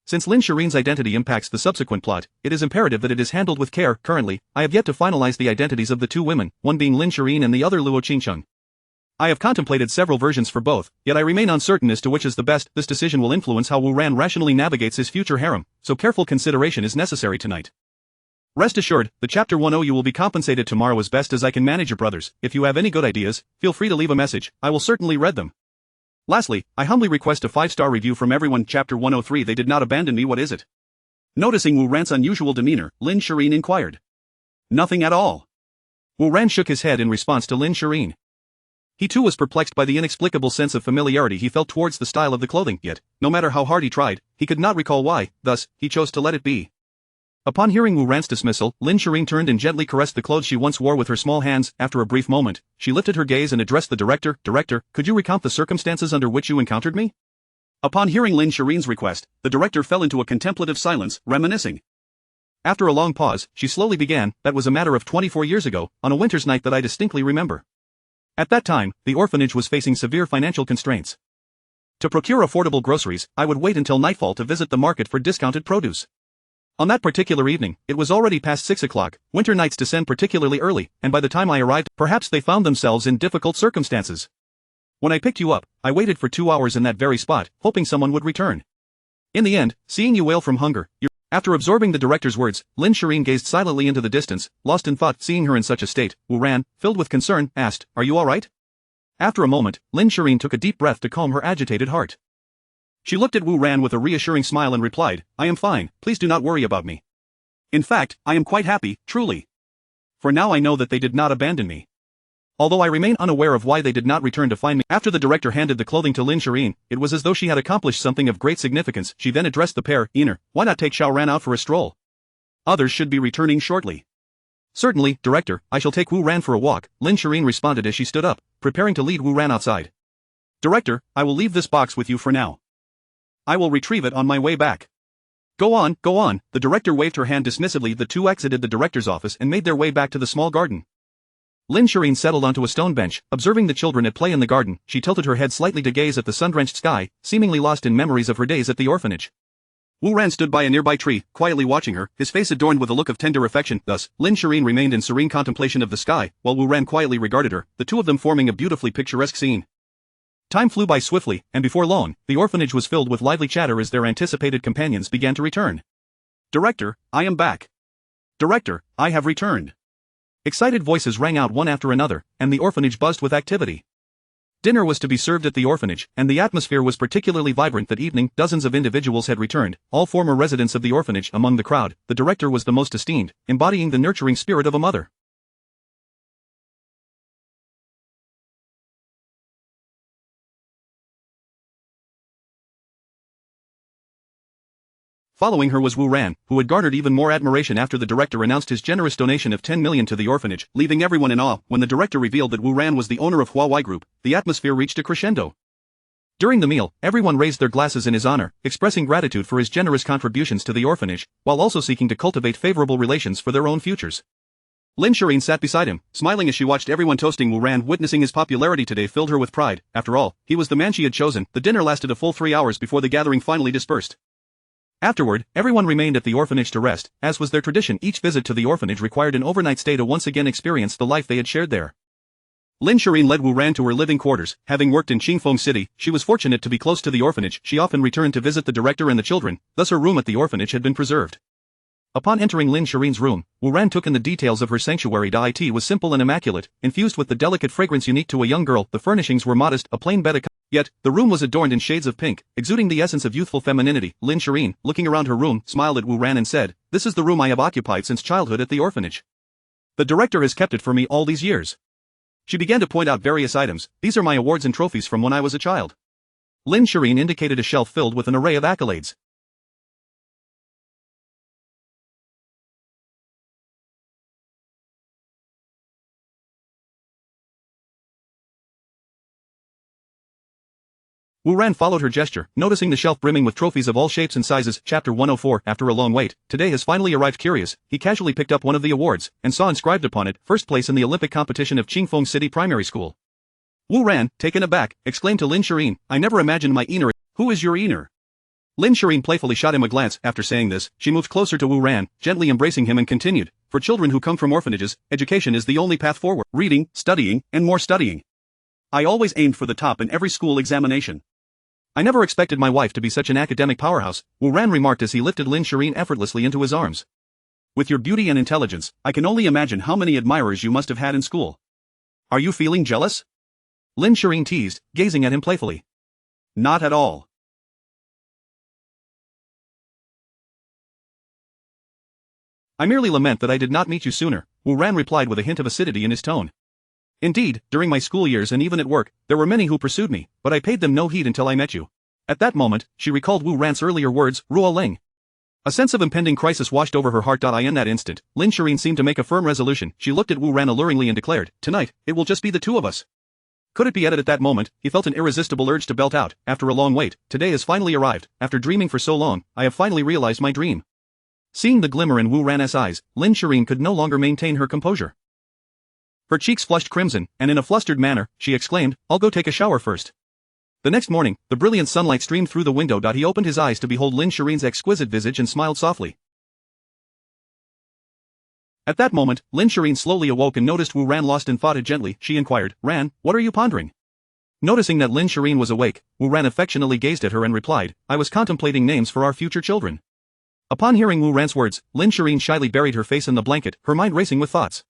Since Lin Shireen's identity impacts the subsequent plot, it is imperative that it is handled with care. Currently, I have yet to finalize the identities of the 2 women, one being Lin Shireen and the other Luo Qingcheng. I have contemplated several versions for both, yet I remain uncertain as to which is the best. This decision will influence how Wu Ran rationally navigates his future harem, so careful consideration is necessary tonight. Rest assured, the chapter 10 you will be compensated tomorrow as best as I can manage. Your brothers, if you have any good ideas, feel free to leave a message, I will certainly read them. Lastly, I humbly request a 5-star review from everyone. Chapter 103 They did not abandon me. What is it? Noticing Wu Ran's unusual demeanor, Lin Shireen inquired. Nothing at all. Wu Ran shook his head in response to Lin Shireen. He too was perplexed by the inexplicable sense of familiarity he felt towards the style of the clothing, yet, no matter how hard he tried, he could not recall why. Thus, he chose to let it be. Upon hearing Wu Ran's dismissal, Lin Shireen turned and gently caressed the clothes she once wore with her small hands. After a brief moment, she lifted her gaze and addressed the director. Director, could you recount the circumstances under which you encountered me? Upon hearing Lin Shireen's request, the director fell into a contemplative silence, reminiscing. After a long pause, she slowly began. That was a matter of 24 years ago, on a winter's night that I distinctly remember. At that time, the orphanage was facing severe financial constraints. To procure affordable groceries, I would wait until nightfall to visit the market for discounted produce. On that particular evening, it was already past 6 o'clock. Winter nights descend particularly early, and by the time I arrived, perhaps they found themselves in difficult circumstances. When I picked you up, I waited for 2 hours in that very spot, hoping someone would return. In the end, seeing you wail from hunger, your After absorbing the director's words, Lin Shireen gazed silently into the distance, lost in thought. Seeing her in such a state, Wu Ran, filled with concern, asked, "Are you all right?" After a moment, Lin Shireen took a deep breath to calm her agitated heart. She looked at Wu Ran with a reassuring smile and replied, "I am fine, please do not worry about me. In fact, I am quite happy, truly. For now I know that they did not abandon me. Although I remain unaware of why they did not return to find me." After the director handed the clothing to Lin Shireen, it was as though she had accomplished something of great significance. She then addressed the pair, "Einer, why not take Xiao Ran out for a stroll? Others should be returning shortly." "Certainly, director, I shall take Wu Ran for a walk," Lin Shireen responded as she stood up, preparing to lead Wu Ran outside. "Director, I will leave this box with you for now. I will retrieve it on my way back." Go on, the director waved her hand dismissively. The two exited the director's office and made their way back to the small garden. Lin Shireen settled onto a stone bench, observing the children at play in the garden. She tilted her head slightly to gaze at the sun-drenched sky, seemingly lost in memories of her days at the orphanage. Wu Ran stood by a nearby tree, quietly watching her, his face adorned with a look of tender affection. Thus, Lin Shireen remained in serene contemplation of the sky, while Wu Ran quietly regarded her, the two of them forming a beautifully picturesque scene. Time flew by swiftly, and before long, the orphanage was filled with lively chatter as their anticipated companions began to return. "Director, I am back. Director, I have returned." Excited voices rang out one after another, and the orphanage buzzed with activity. Dinner was to be served at the orphanage, and the atmosphere was particularly vibrant that evening. Dozens of individuals had returned, all former residents of the orphanage. Among the crowd, the director was the most esteemed, embodying the nurturing spirit of a mother. Following her was Wu Ran, who had garnered even more admiration after the director announced his generous donation of 10 million to the orphanage, leaving everyone in awe. When the director revealed that Wu Ran was the owner of Huawei Group, the atmosphere reached a crescendo. During the meal, everyone raised their glasses in his honor, expressing gratitude for his generous contributions to the orphanage, while also seeking to cultivate favorable relations for their own futures. Lin Shireen sat beside him, smiling as she watched everyone toasting Wu Ran. Witnessing his popularity today filled her with pride. After all, he was the man she had chosen. The dinner lasted a full 3 hours before the gathering finally dispersed. Afterward, everyone remained at the orphanage to rest. As was their tradition, each visit to the orphanage required an overnight stay to once again experience the life they had shared there. Lin Shireen led Wu Ran to her living quarters. Having worked in Qingfeng City, she was fortunate to be close to the orphanage. She often returned to visit the director and the children, thus her room at the orphanage had been preserved. Upon entering Lin Shireen's room, Wu Ran took in the details of her sanctuary. It was simple and immaculate, infused with the delicate fragrance unique to a young girl. The furnishings were modest, a plain bed, yet the room was adorned in shades of pink, exuding the essence of youthful femininity. Lin Shireen, looking around her room, smiled at Wu Ran and said, "This is the room I have occupied since childhood at the orphanage. The director has kept it for me all these years." She began to point out various items. "These are my awards and trophies from when I was a child." Lin Shireen indicated a shelf filled with an array of accolades. Wu Ran followed her gesture, noticing the shelf brimming with trophies of all shapes and sizes. Chapter 104. After a long wait, today has finally arrived. Curious, he casually picked up one of the awards, and saw inscribed upon it, "First place in the Olympic competition of Qingfeng City Primary School." Wu Ran, taken aback, exclaimed to Lin Shireen, "I never imagined my Einer." "Who is your Einer?" Lin Shireen playfully shot him a glance. After saying this, she moved closer to Wu Ran, gently embracing him and continued, "For children who come from orphanages, education is the only path forward. Reading, studying, and more studying. I always aimed for the top in every school examination. I never expected my wife to be such an academic powerhouse," Wu Ran remarked as he lifted Lin Shireen effortlessly into his arms. "With your beauty and intelligence, I can only imagine how many admirers you must have had in school. Are you feeling jealous?" Lin Shireen teased, gazing at him playfully. "Not at all. I merely lament that I did not meet you sooner," Wu Ran replied with a hint of acidity in his tone. "Indeed, during my school years and even at work, there were many who pursued me, but I paid them no heed until I met you." At that moment, she recalled Wu Ran's earlier words, "Ruo Ling." A sense of impending crisis washed over her heart. In that instant, Lin Shireen seemed to make a firm resolution. She looked at Wu Ran alluringly and declared, "Tonight, it will just be the two of us." Could it be at that moment, he felt an irresistible urge to belt out, "After a long wait, today has finally arrived. After dreaming for so long, I have finally realized my dream." Seeing the glimmer in Wu Ran's eyes, Lin Shireen could no longer maintain her composure. Her cheeks flushed crimson, and in a flustered manner, she exclaimed, "I'll go take a shower first." The next morning, the brilliant sunlight streamed through the window. He opened his eyes to behold Lin Shireen's exquisite visage and smiled softly. At that moment, Lin Shireen slowly awoke and noticed Wu Ran lost in thought. Gently, she inquired, "Ran, what are you pondering?" Noticing that Lin Shireen was awake, Wu Ran affectionately gazed at her and replied, "I was contemplating names for our future children." Upon hearing Wu Ran's words, Lin Shireen shyly buried her face in the blanket, her mind racing with thoughts.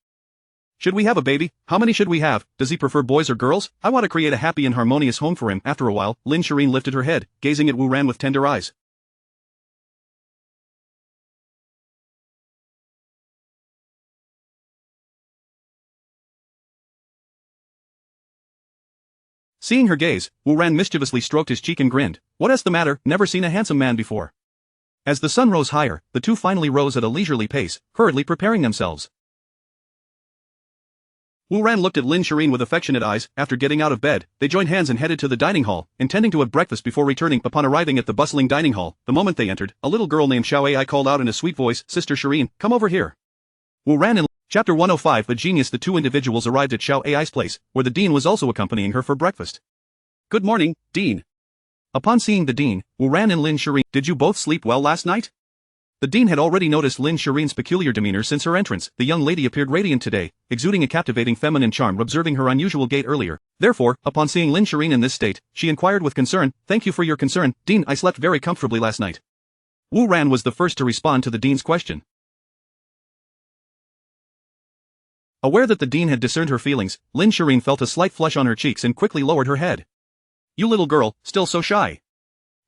Should we have a baby? How many should we have? Does he prefer boys or girls? I want to create a happy and harmonious home for him. After a while, Lin Shireen lifted her head, gazing at Wu Ran with tender eyes. Seeing her gaze, Wu Ran mischievously stroked his cheek and grinned. What's the matter? Never seen a handsome man before. As the sun rose higher, the two finally rose at a leisurely pace, hurriedly preparing themselves. Wu Ran looked at Lin Shireen with affectionate eyes. After getting out of bed, they joined hands and headed to the dining hall, intending to have breakfast before returning. Upon arriving at the bustling dining hall, the moment they entered, a little girl named Xiao Ai called out in a sweet voice, Sister Shireen, come over here. Wu Ran and Chapter 105 The Genius. The two individuals arrived at Xiao Ai's place, where the dean was also accompanying her for breakfast. Good morning, Dean. Upon seeing the dean, Wu Ran and Lin Shireen, did you both sleep well last night? The dean had already noticed Lin Shireen's peculiar demeanor since her entrance. The young lady appeared radiant today, exuding a captivating feminine charm. Observing her unusual gait earlier, therefore, upon seeing Lin Shireen in this state, she inquired with concern, thank you for your concern, Dean. I slept very comfortably last night. Wu Ran was the first to respond to the dean's question. Aware that the dean had discerned her feelings, Lin Shireen felt a slight flush on her cheeks and quickly lowered her head. You little girl, still so shy.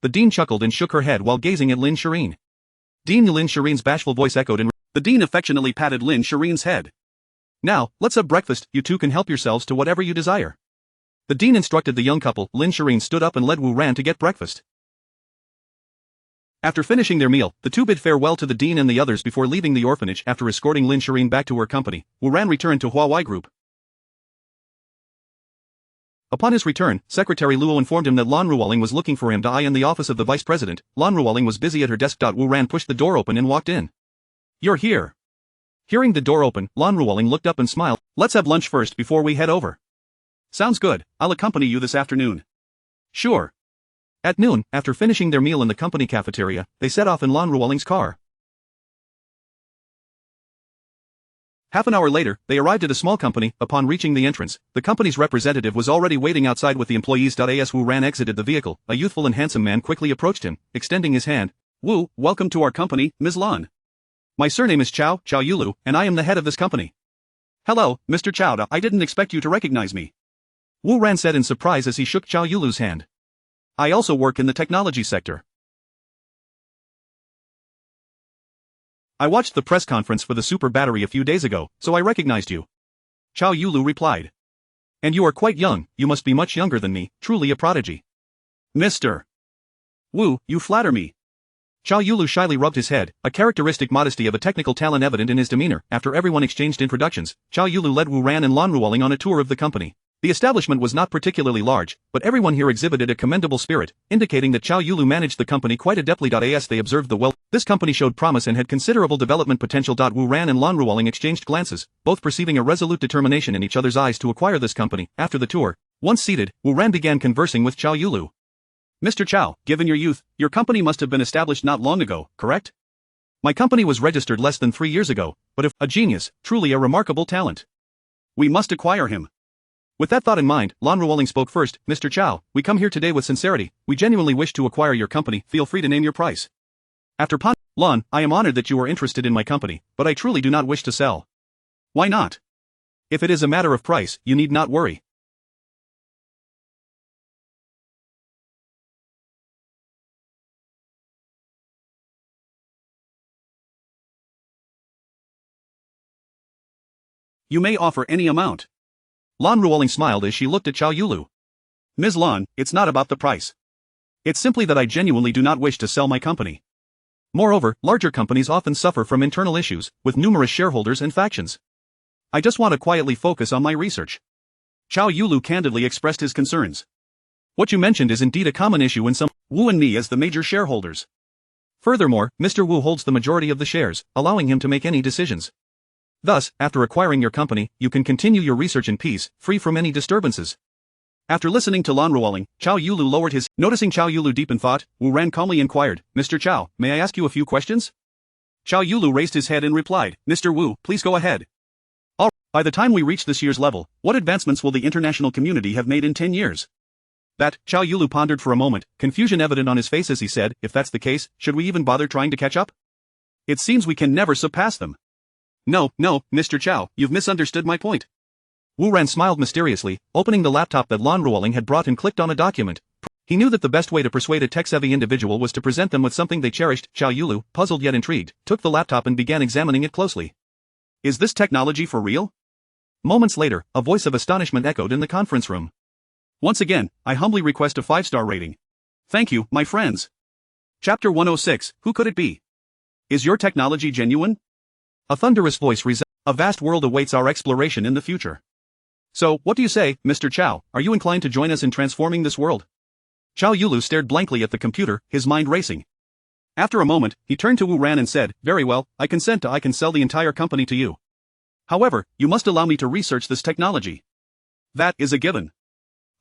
The dean chuckled and shook her head while gazing at Lin Shireen. Dean. Lin Shireen's bashful voice echoed and the dean affectionately patted Lin Shireen's head. Now, let's have breakfast. You two can help yourselves to whatever you desire. The dean instructed the young couple. Lin Shireen stood up and led Wu Ran to get breakfast. After finishing their meal, the two bid farewell to the dean and the others before leaving the orphanage. After escorting Lin Shireen back to her company, Wu Ran returned to Huawei Group. Upon his return, Secretary Luo informed him that Lan Ruoling was looking for him in the office of the vice president. Lan Ruoling was busy at her desk. Wu Ran pushed the door open and walked in. You're here. Hearing the door open, Lan Ruoling looked up and smiled. Let's have lunch first before we head over. Sounds good, I'll accompany you this afternoon. Sure. At noon, after finishing their meal in the company cafeteria, they set off in Lan Ruoling's car. Half an hour later, they arrived at a small company. Upon reaching the entrance, the company's representative was already waiting outside with the employees. As Wu Ran exited the vehicle, a youthful and handsome man quickly approached him, extending his hand. Wu, welcome to our company, Ms. Lan. My surname is Chao Yulu, and I am the head of this company. Hello, Mr. Chao. I didn't expect you to recognize me. Wu Ran said in surprise as he shook Chao Yulu's hand. I also work in the technology sector. I watched the press conference for the super battery a few days ago, so I recognized you. Chao Yulu replied. And you are quite young. You must be much younger than me, truly a prodigy. Mr. Wu, you flatter me. Chao Yulu shyly rubbed his head, a characteristic modesty of a technical talent evident in his demeanor. After everyone exchanged introductions, Chao Yulu led Wu Ran and Lan Ruoling on a tour of the company. The establishment was not particularly large, but everyone here exhibited a commendable spirit, indicating that Chao Yulu managed the company quite adeptly. As they observed the this company showed promise and had considerable development potential. Wu Ran and Lan Ruoling exchanged glances, both perceiving a resolute determination in each other's eyes to acquire this company. After the tour, once seated, Wu Ran began conversing with Chao Yulu. Mr. Chao, given your youth, your company must have been established not long ago, correct? My company was registered less than 3 years ago, but if a genius, truly a remarkable talent. We must acquire him. With that thought in mind, Lan Ruoling spoke first. Mr. Chao, we come here today with sincerity. We genuinely wish to acquire your company. Feel free to name your price. After Lan, I am honored that you are interested in my company, but I truly do not wish to sell. Why not? If it is a matter of price, you need not worry. You may offer any amount. Lan Ruoling smiled as she looked at Chao Yulu. Ms. Lan, it's not about the price. It's simply that I genuinely do not wish to sell my company. Moreover, larger companies often suffer from internal issues, with numerous shareholders and factions. I just want to quietly focus on my research. Chao Yulu candidly expressed his concerns. What you mentioned is indeed a common issue in some Wu and me as the major shareholders. Furthermore, Mr. Wu holds the majority of the shares, allowing him to make any decisions. Thus, after acquiring your company, you can continue your research in peace, free from any disturbances. After listening to Lan Ruoling, Chao Yulu lowered his. Noticing Chao Yulu deep in thought, Wu Ran calmly inquired, Mr. Chao, may I ask you a few questions? Chao Yulu raised his head and replied, Mr. Wu, please go ahead. By the time we reach this year's level, what advancements will the international community have made in 10 years? That, Chao Yulu pondered for a moment, confusion evident on his face as he said, if that's the case, should we even bother trying to catch up? It seems we can never surpass them. No, Mr. Chow, you've misunderstood my point. Wu Ran smiled mysteriously, opening the laptop that Lan Ruoling had brought and clicked on a document. He knew that the best way to persuade a tech-savvy individual was to present them with something they cherished. Xiao Yulu, puzzled yet intrigued, took the laptop and began examining it closely. Is this technology for real? Moments later, a voice of astonishment echoed in the conference room. Once again, I humbly request a 5-star rating. Thank you, my friends. Chapter 106, who could it be? Is your technology genuine? A thunderous voice resounded. A vast world awaits our exploration in the future. So, what do you say, Mr. Chow, are you inclined to join us in transforming this world? Xiao Yulu stared blankly at the computer, his mind racing. After a moment, he turned to Wu Ran and said, very well, I consent. I can sell the entire company to you. However, you must allow me to research this technology. That is a given.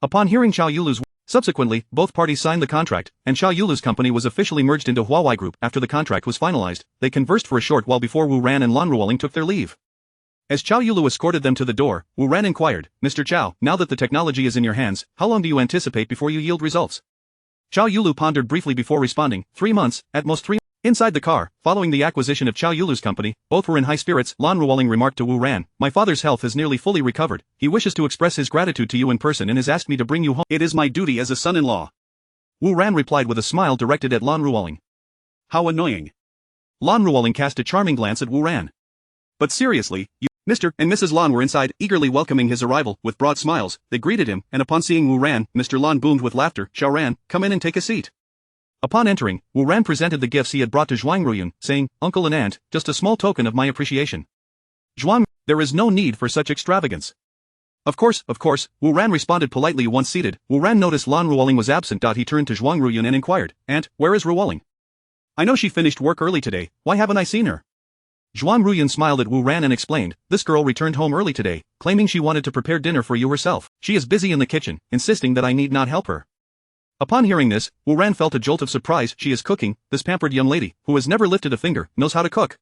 Upon hearing Xiao Yulu's subsequently, both parties signed the contract, and Xiao Yulu's company was officially merged into Huawei Group. After the contract was finalized, they conversed for a short while before Wu Ran and Lan Ruoling took their leave. As Xiao Yulu escorted them to the door, Wu Ran inquired, Mr. Chow, now that the technology is in your hands, how long do you anticipate before you yield results? Xiao Yulu pondered briefly before responding, 3 months, at most 3 months. Inside the car, following the acquisition of Xiao Yulu's company, both were in high spirits. Lan Ruoling remarked to Wu Ran, my father's health has nearly fully recovered. He wishes to express his gratitude to you in person and has asked me to bring you home. It is my duty as a son-in-law. Wu Ran replied with a smile directed at Lan Ruoling. How annoying. Lan Ruoling cast a charming glance at Wu Ran. But seriously, you, Mr. and Mrs. Lan were inside, eagerly welcoming his arrival. With broad smiles, they greeted him, and upon seeing Wu Ran, Mr. Lan boomed with laughter, Xiao Ran, come in and take a seat. Upon entering, Wu Ran presented the gifts he had brought to Zhuang Ruyun, saying, Uncle and Aunt, just a small token of my appreciation. Zhuang, there is no need for such extravagance. Of course, Wu Ran responded politely. Once seated, Wu Ran noticed Lan Ruoling was absent. He turned to Zhuang Ruyun and inquired, Aunt, where is Ruoling? I know she finished work early today, why haven't I seen her? Zhuang Ruyun smiled at Wu Ran and explained, this girl returned home early today, claiming she wanted to prepare dinner for you herself. She is busy in the kitchen, insisting that I need not help her. Upon hearing this, Wu Ran felt a jolt of surprise. She is cooking, this pampered young lady, who has never lifted a finger, knows how to cook.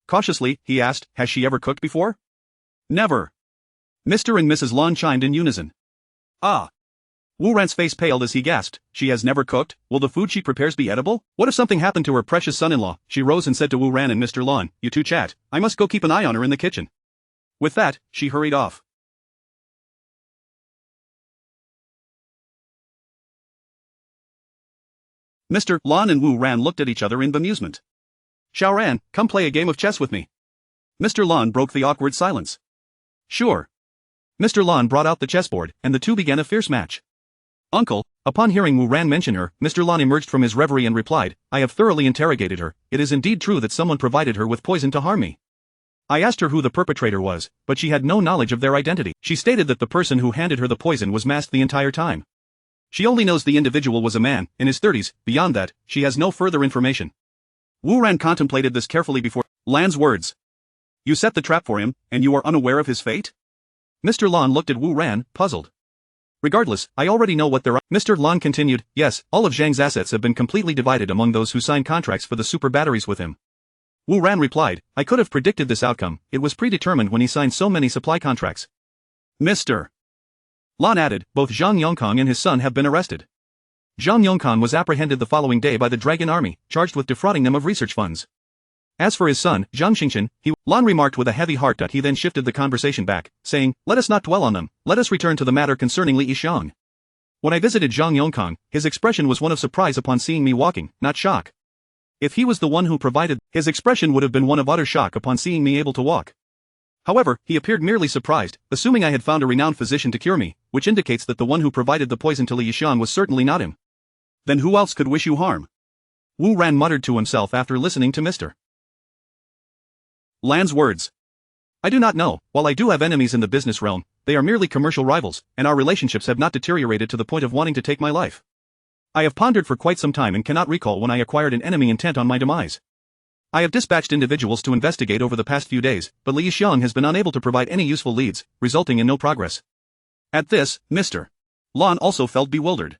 Cautiously, he asked, has she ever cooked before? Never. Mr. and Mrs. Lan chimed in unison. Ah. Wu Ran's face paled as he gasped, she has never cooked, will the food she prepares be edible? What if something happened to her precious son-in-law? She rose and said to Wu Ran and Mr. Lan, you two chat, I must go keep an eye on her in the kitchen. With that, she hurried off. Mr. Lan and Wu Ran looked at each other in bemusement. Xiao Ran, come play a game of chess with me. Mr. Lan broke the awkward silence. Sure. Mr. Lan brought out the chessboard, and the two began a fierce match. Uncle, upon hearing Wu Ran mention her, Mr. Lan emerged from his reverie and replied, I have thoroughly interrogated her, it is indeed true that someone provided her with poison to harm me. I asked her who the perpetrator was, but she had no knowledge of their identity. She stated that the person who handed her the poison was masked the entire time. She only knows the individual was a man, in his 30s, beyond that, she has no further information. Wu Ran contemplated this carefully before Lan's words. You set the trap for him, and you are unaware of his fate? Mr. Lan looked at Wu Ran, puzzled. Regardless, I already know what there are. Mr. Lan continued, yes, all of Zhang's assets have been completely divided among those who signed contracts for the super batteries with him. Wu Ran replied, I could have predicted this outcome, it was predetermined when he signed so many supply contracts. Mr. Lan added, both Zhang Yongkang and his son have been arrested. Zhang Yongkang was apprehended the following day by the Dragon Army, charged with defrauding them of research funds. As for his son, Zhang Xingchen, Lan remarked with a heavy heart. He then shifted the conversation back, saying, let us not dwell on them, let us return to the matter concerning Li Yixiang. When I visited Zhang Yongkang, his expression was one of surprise upon seeing me walking, not shock. If he was the one who provided, his expression would have been one of utter shock upon seeing me able to walk. However, he appeared merely surprised, assuming I had found a renowned physician to cure me, which indicates that the one who provided the poison to Li Yixiang was certainly not him. Then who else could wish you harm? Wu Ran muttered to himself after listening to Mr. Lan's words. I do not know, while I do have enemies in the business realm, they are merely commercial rivals, and our relationships have not deteriorated to the point of wanting to take my life. I have pondered for quite some time and cannot recall when I acquired an enemy intent on my demise. I have dispatched individuals to investigate over the past few days, but Li Yixiang has been unable to provide any useful leads, resulting in no progress. At this, Mr. Lan also felt bewildered.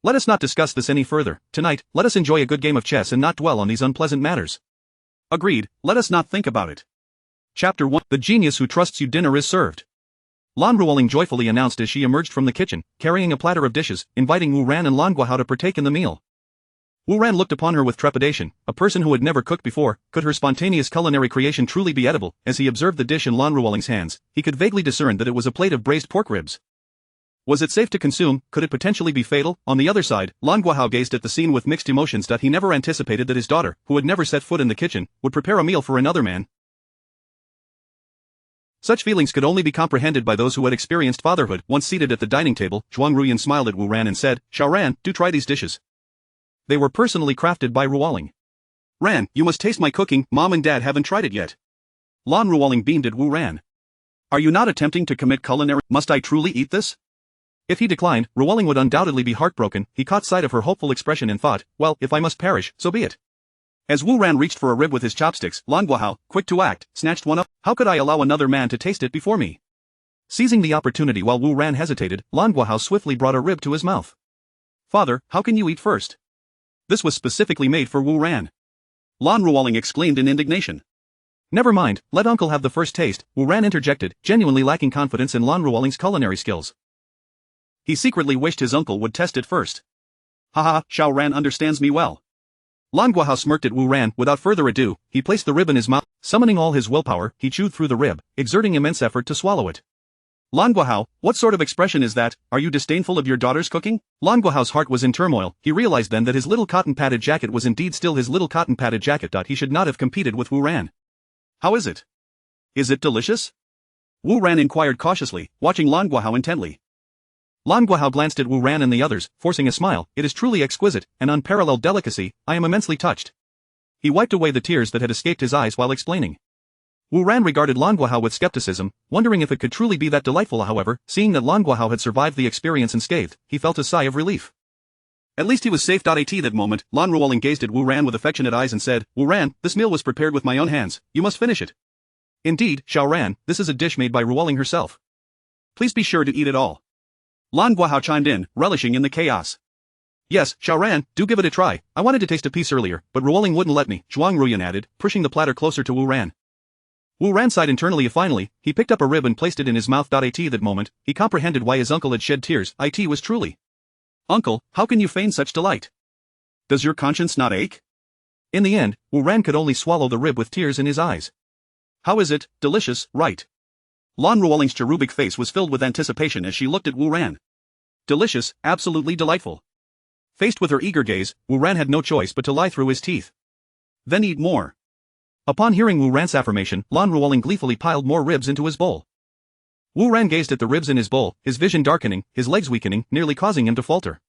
Let us not discuss this any further. Tonight, let us enjoy a good game of chess and not dwell on these unpleasant matters. Agreed, let us not think about it. Chapter 1. The genius who trusts you. Dinner is served. Lan Ruoling joyfully announced as she emerged from the kitchen, carrying a platter of dishes, inviting Wu Ran and Lan Guahao to partake in the meal. Wu Ran looked upon her with trepidation. A person who had never cooked before, could her spontaneous culinary creation truly be edible? As he observed the dish in Lan Ruoling's hands, he could vaguely discern that it was a plate of braised pork ribs. Was it safe to consume? Could it potentially be fatal? On the other side, Lan Guahao gazed at the scene with mixed emotions. He never anticipated that his daughter, who had never set foot in the kitchen, would prepare a meal for another man. Such feelings could only be comprehended by those who had experienced fatherhood. Once seated at the dining table, Zhuang Ruyan smiled at Wu Ran and said, "Xiao Ran, do try these dishes. They were personally crafted by Ruoling." "Ran, you must taste my cooking. Mom and Dad haven't tried it yet." Lan Ruoling beamed at Wu Ran. "Are you not attempting to commit culinary? Must I truly eat this?" If he declined, Ruoling would undoubtedly be heartbroken. He caught sight of her hopeful expression and thought, well, if I must perish, so be it. As Wu Ran reached for a rib with his chopsticks, Lan Guahao, quick to act, snatched one up. "How could I allow another man to taste it before me?" Seizing the opportunity while Wu Ran hesitated, Lan Guahao swiftly brought a rib to his mouth. "Father, how can you eat first? This was specifically made for Wu Ran." Lan Ruoling exclaimed in indignation. "Never mind, let uncle have the first taste," Wu Ran interjected, genuinely lacking confidence in Lan Ruoling's culinary skills. He secretly wished his uncle would test it first. "Haha, Xiao Ran understands me well." Lan Guahao smirked at Wu Ran. Without further ado, he placed the rib in his mouth. Summoning all his willpower, he chewed through the rib, exerting immense effort to swallow it. "Lan Guahao, what sort of expression is that? Are you disdainful of your daughter's cooking?" Lan Guahao's heart was in turmoil. He realized then that his little cotton-padded jacket was indeed still his little cotton-padded jacket. He should not have competed with Wu Ran. "How is it? Is it delicious?" Wu Ran inquired cautiously, watching Lan Guahao intently. Lan Guahao glanced at Wu Ran and the others, forcing a smile. "It is truly exquisite, an unparalleled delicacy. I am immensely touched." He wiped away the tears that had escaped his eyes while explaining. Wu Ran regarded Lan Guahao with skepticism, wondering if it could truly be that delightful. However, seeing that Lan Guahao had survived the experience unscathed, he felt a sigh of relief. At least he was safe. At that moment, Lan Ruoling gazed at Wu Ran with affectionate eyes and said, "Wu Ran, this meal was prepared with my own hands. You must finish it." "Indeed, Xiao Ran, this is a dish made by Ruoling herself. Please be sure to eat it all." Lan Guahao chimed in, relishing in the chaos. "Yes, Xiao Ran, do give it a try. I wanted to taste a piece earlier, but Ruoling wouldn't let me," Zhuang Ruyan added, pushing the platter closer to Wu Ran. Wu Ran sighed internally. Finally, he picked up a rib and placed it in his mouth. At that moment, he comprehended why his uncle had shed tears. It was truly. "Uncle, how can you feign such delight? Does your conscience not ache?" In the end, Wu Ran could only swallow the rib with tears in his eyes. "How is it? Delicious, right?" Lan Ruoling's cherubic face was filled with anticipation as she looked at Wu Ran. "Delicious, absolutely delightful." Faced with her eager gaze, Wu Ran had no choice but to lie through his teeth. "Then eat more." Upon hearing Wu Ran's affirmation, Lan Ruoling gleefully piled more ribs into his bowl. Wu Ran gazed at the ribs in his bowl, his vision darkening, his legs weakening, nearly causing him to falter.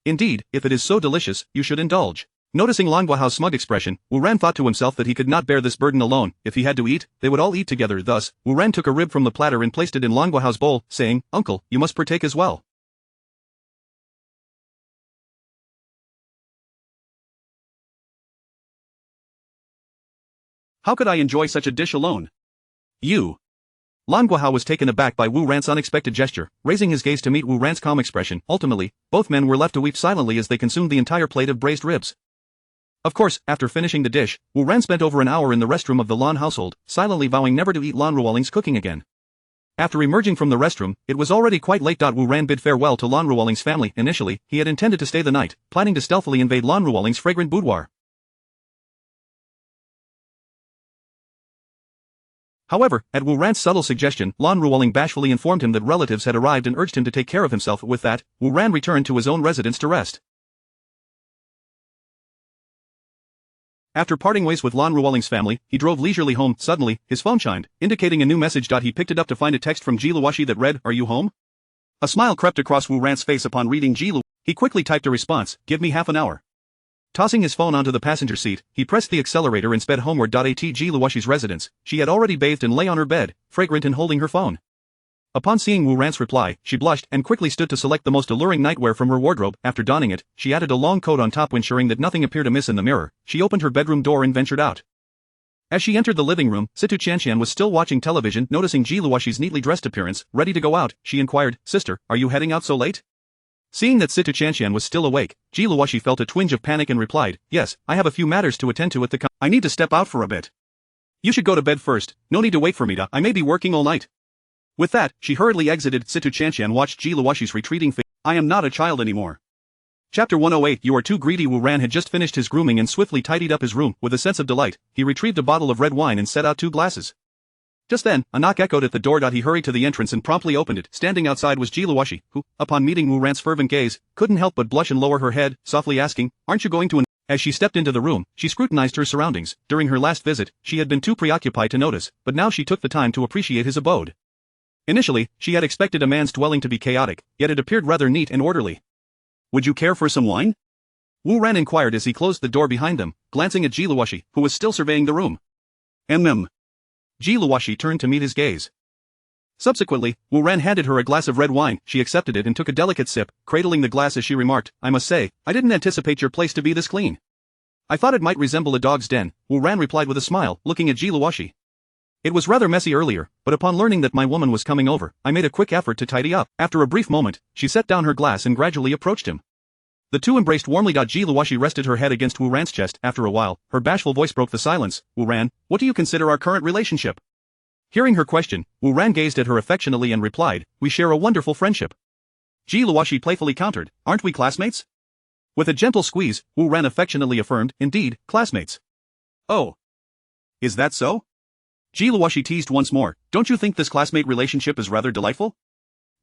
"Indeed, if it is so delicious, you should indulge." Noticing Lan Guahao's smug expression, Wu Ran thought to himself that he could not bear this burden alone. If he had to eat, they would all eat together. Thus, Wu Ran took a rib from the platter and placed it in Lan Guahao's bowl, saying, "Uncle, you must partake as well." "How could I enjoy such a dish alone? You." Lan Guahao was taken aback by Wu Ran's unexpected gesture, raising his gaze to meet Wu Ran's calm expression. Ultimately, both men were left to weep silently as they consumed the entire plate of braised ribs. Of course, after finishing the dish, Wu Ran spent over an hour in the restroom of the Lan household, silently vowing never to eat Lan Ruoling's cooking again. After emerging from the restroom, it was already quite late. Wu Ran bid farewell to Lan Ruoling's family. Initially, he had intended to stay the night, planning to stealthily invade Lan Ruoling's fragrant boudoir. However, at Wu Ran's subtle suggestion, Lan Ruoling bashfully informed him that relatives had arrived and urged him to take care of himself. With that, Wu Ran returned to his own residence to rest. After parting ways with Lan Ruoling's family, he drove leisurely home. Suddenly, his phone chimed, indicating a new message. He picked it up to find a text from Ji Luoxi that read, "Are you home?" A smile crept across Wu Ran's face upon reading Ji Luoxi. He quickly typed a response, "Give me half an hour." Tossing his phone onto the passenger seat, he pressed the accelerator and sped homeward. At Ji Luoxi's residence, she had already bathed and lay on her bed, fragrant and holding her phone. Upon seeing Wu Ran's reply, she blushed and quickly stood to select the most alluring nightwear from her wardrobe. After donning it, she added a long coat on top, ensuring that nothing appeared amiss in the mirror. She opened her bedroom door and ventured out. As she entered the living room, Situ Qianqian was still watching television. Noticing Ji Luoxi's neatly dressed appearance, ready to go out, she inquired, "Sister, are you heading out so late?" Seeing that Situ Qianqian was still awake, Ji Luoxi felt a twinge of panic and replied, "Yes, I have a few matters to attend to at the I need to step out for a bit. You should go to bed first, no need to wait for me. I may be working all night." With that, she hurriedly exited. Situ Qianqian watched Ji Luoxi's retreating figure. "I am not a child anymore. Chapter 108 You are too greedy. Wu Ran had just finished his grooming and swiftly tidied up his room. With a sense of delight, he retrieved a bottle of red wine and set out 2 glasses. Just then, a knock echoed at the door. He hurried to the entrance and promptly opened it. Standing outside was Jiluoshi, who, upon meeting Wu Ran's fervent gaze, couldn't help but blush and lower her head, softly asking, "Aren't you going to?" As she stepped into the room, she scrutinized her surroundings. During her last visit, she had been too preoccupied to notice, but now she took the time to appreciate his abode. Initially, she had expected a man's dwelling to be chaotic, yet it appeared rather neat and orderly. "Would you care for some wine?" Wu Ran inquired as he closed the door behind them, glancing at Jiluoshi, who was still surveying the room. Jiluoshi turned to meet his gaze. Subsequently, Wu Ran handed her a glass of red wine. She accepted it and took a delicate sip, cradling the glass as she remarked, "I must say, I didn't anticipate your place to be this clean." "I thought it might resemble a dog's den," Wu Ran replied with a smile, looking at Jiluoshi. "It was rather messy earlier, but upon learning that my woman was coming over, I made a quick effort to tidy up." After a brief moment, she set down her glass and gradually approached him. The two embraced warmly. Jiluoshi rested her head against Wu Ran's chest. After a while, her bashful voice broke the silence. "Wu Ran, what do you consider our current relationship?" Hearing her question, Wu Ran gazed at her affectionately and replied, "We share a wonderful friendship." Jiluoshi playfully countered, "Aren't we classmates?" With a gentle squeeze, Wu Ran affectionately affirmed, "Indeed, classmates." "Oh. Is that so?" Jiluoshi teased once more, "Don't you think this classmate relationship is rather delightful?"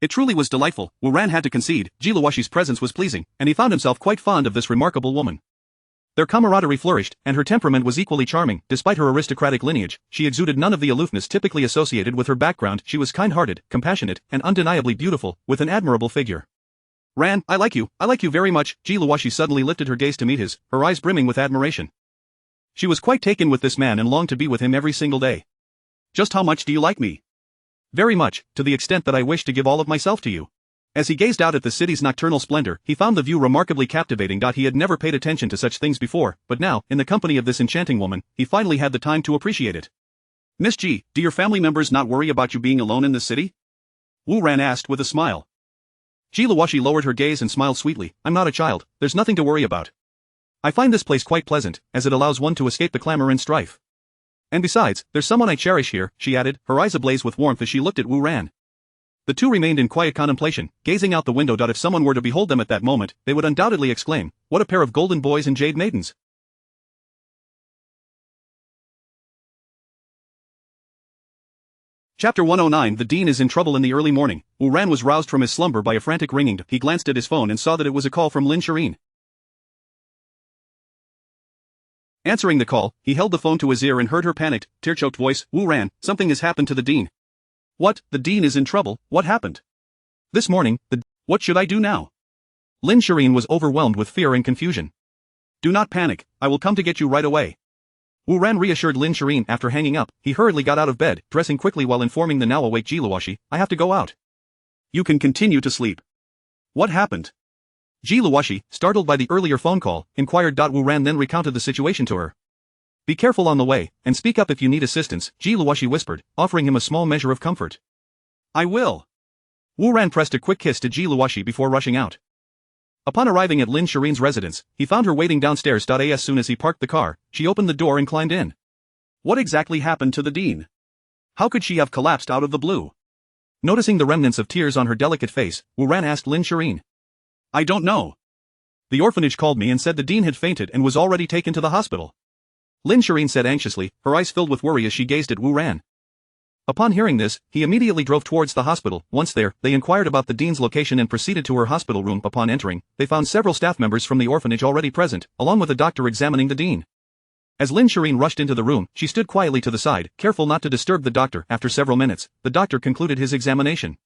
It truly was delightful. Wu Ran had to concede, Jiluoshi's presence was pleasing, and he found himself quite fond of this remarkable woman. Their camaraderie flourished, and her temperament was equally charming. Despite her aristocratic lineage, she exuded none of the aloofness typically associated with her background. She was kind-hearted, compassionate, and undeniably beautiful, with an admirable figure. "Ran, I like you very much." Jiluoshi suddenly lifted her gaze to meet his, her eyes brimming with admiration. She was quite taken with this man and longed to be with him every single day. "Just how much do you like me?" "Very much, to the extent that I wish to give all of myself to you." As he gazed out at the city's nocturnal splendor, he found the view remarkably captivating. He had never paid attention to such things before, but now, in the company of this enchanting woman, he finally had the time to appreciate it. "Miss Ji, do your family members not worry about you being alone in this city?" Wu Ran asked with a smile. Jiluoshi lowered her gaze and smiled sweetly, "I'm not a child, there's nothing to worry about. I find this place quite pleasant, as it allows one to escape the clamor and strife. And besides, there's someone I cherish here," she added, her eyes ablaze with warmth as she looked at Wu Ran. The two remained in quiet contemplation, gazing out the window. If someone were to behold them at that moment, they would undoubtedly exclaim, "What a pair of golden boys and jade maidens." Chapter 109 The Dean is in trouble. In the early morning, Wu Ran was roused from his slumber by a frantic ringing. He glanced at his phone and saw that it was a call from Lin Shireen. Answering the call, he held the phone to his ear and heard her panicked, tear-choked voice, "Wu Ran, something has happened to the Dean." "What? The Dean is in trouble? What happened?" "This morning, What should I do now?" Lin Shireen was overwhelmed with fear and confusion. "Do not panic, I will come to get you right away." Wu Ran reassured Lin Shireen. After hanging up, he hurriedly got out of bed, dressing quickly while informing the now awake Jiluoshi, "I have to go out." "You can continue to sleep." "What happened?" Jiluoshi, startled by the earlier phone call, inquired. Wu Ran then recounted the situation to her. "Be careful on the way, and speak up if you need assistance," Jiluoshi whispered, offering him a small measure of comfort. "I will." Wu Ran pressed a quick kiss to Jiluoshi before rushing out. Upon arriving at Lin Shireen's residence, he found her waiting downstairs. As soon as he parked the car, she opened the door and climbed in. What exactly happened to the Dean? How could she have collapsed out of the blue? Noticing the remnants of tears on her delicate face, Wu Ran asked Lin Shireen. "I don't know. The orphanage called me and said the Dean had fainted and was already taken to the hospital." Lin Shireen said anxiously, her eyes filled with worry as she gazed at Wu Ran. Upon hearing this, he immediately drove towards the hospital. Once there, they inquired about the Dean's location and proceeded to her hospital room. Upon entering, they found several staff members from the orphanage already present, along with a doctor examining the Dean. As Lin Shireen rushed into the room, she stood quietly to the side, careful not to disturb the doctor. After several minutes, the doctor concluded his examination.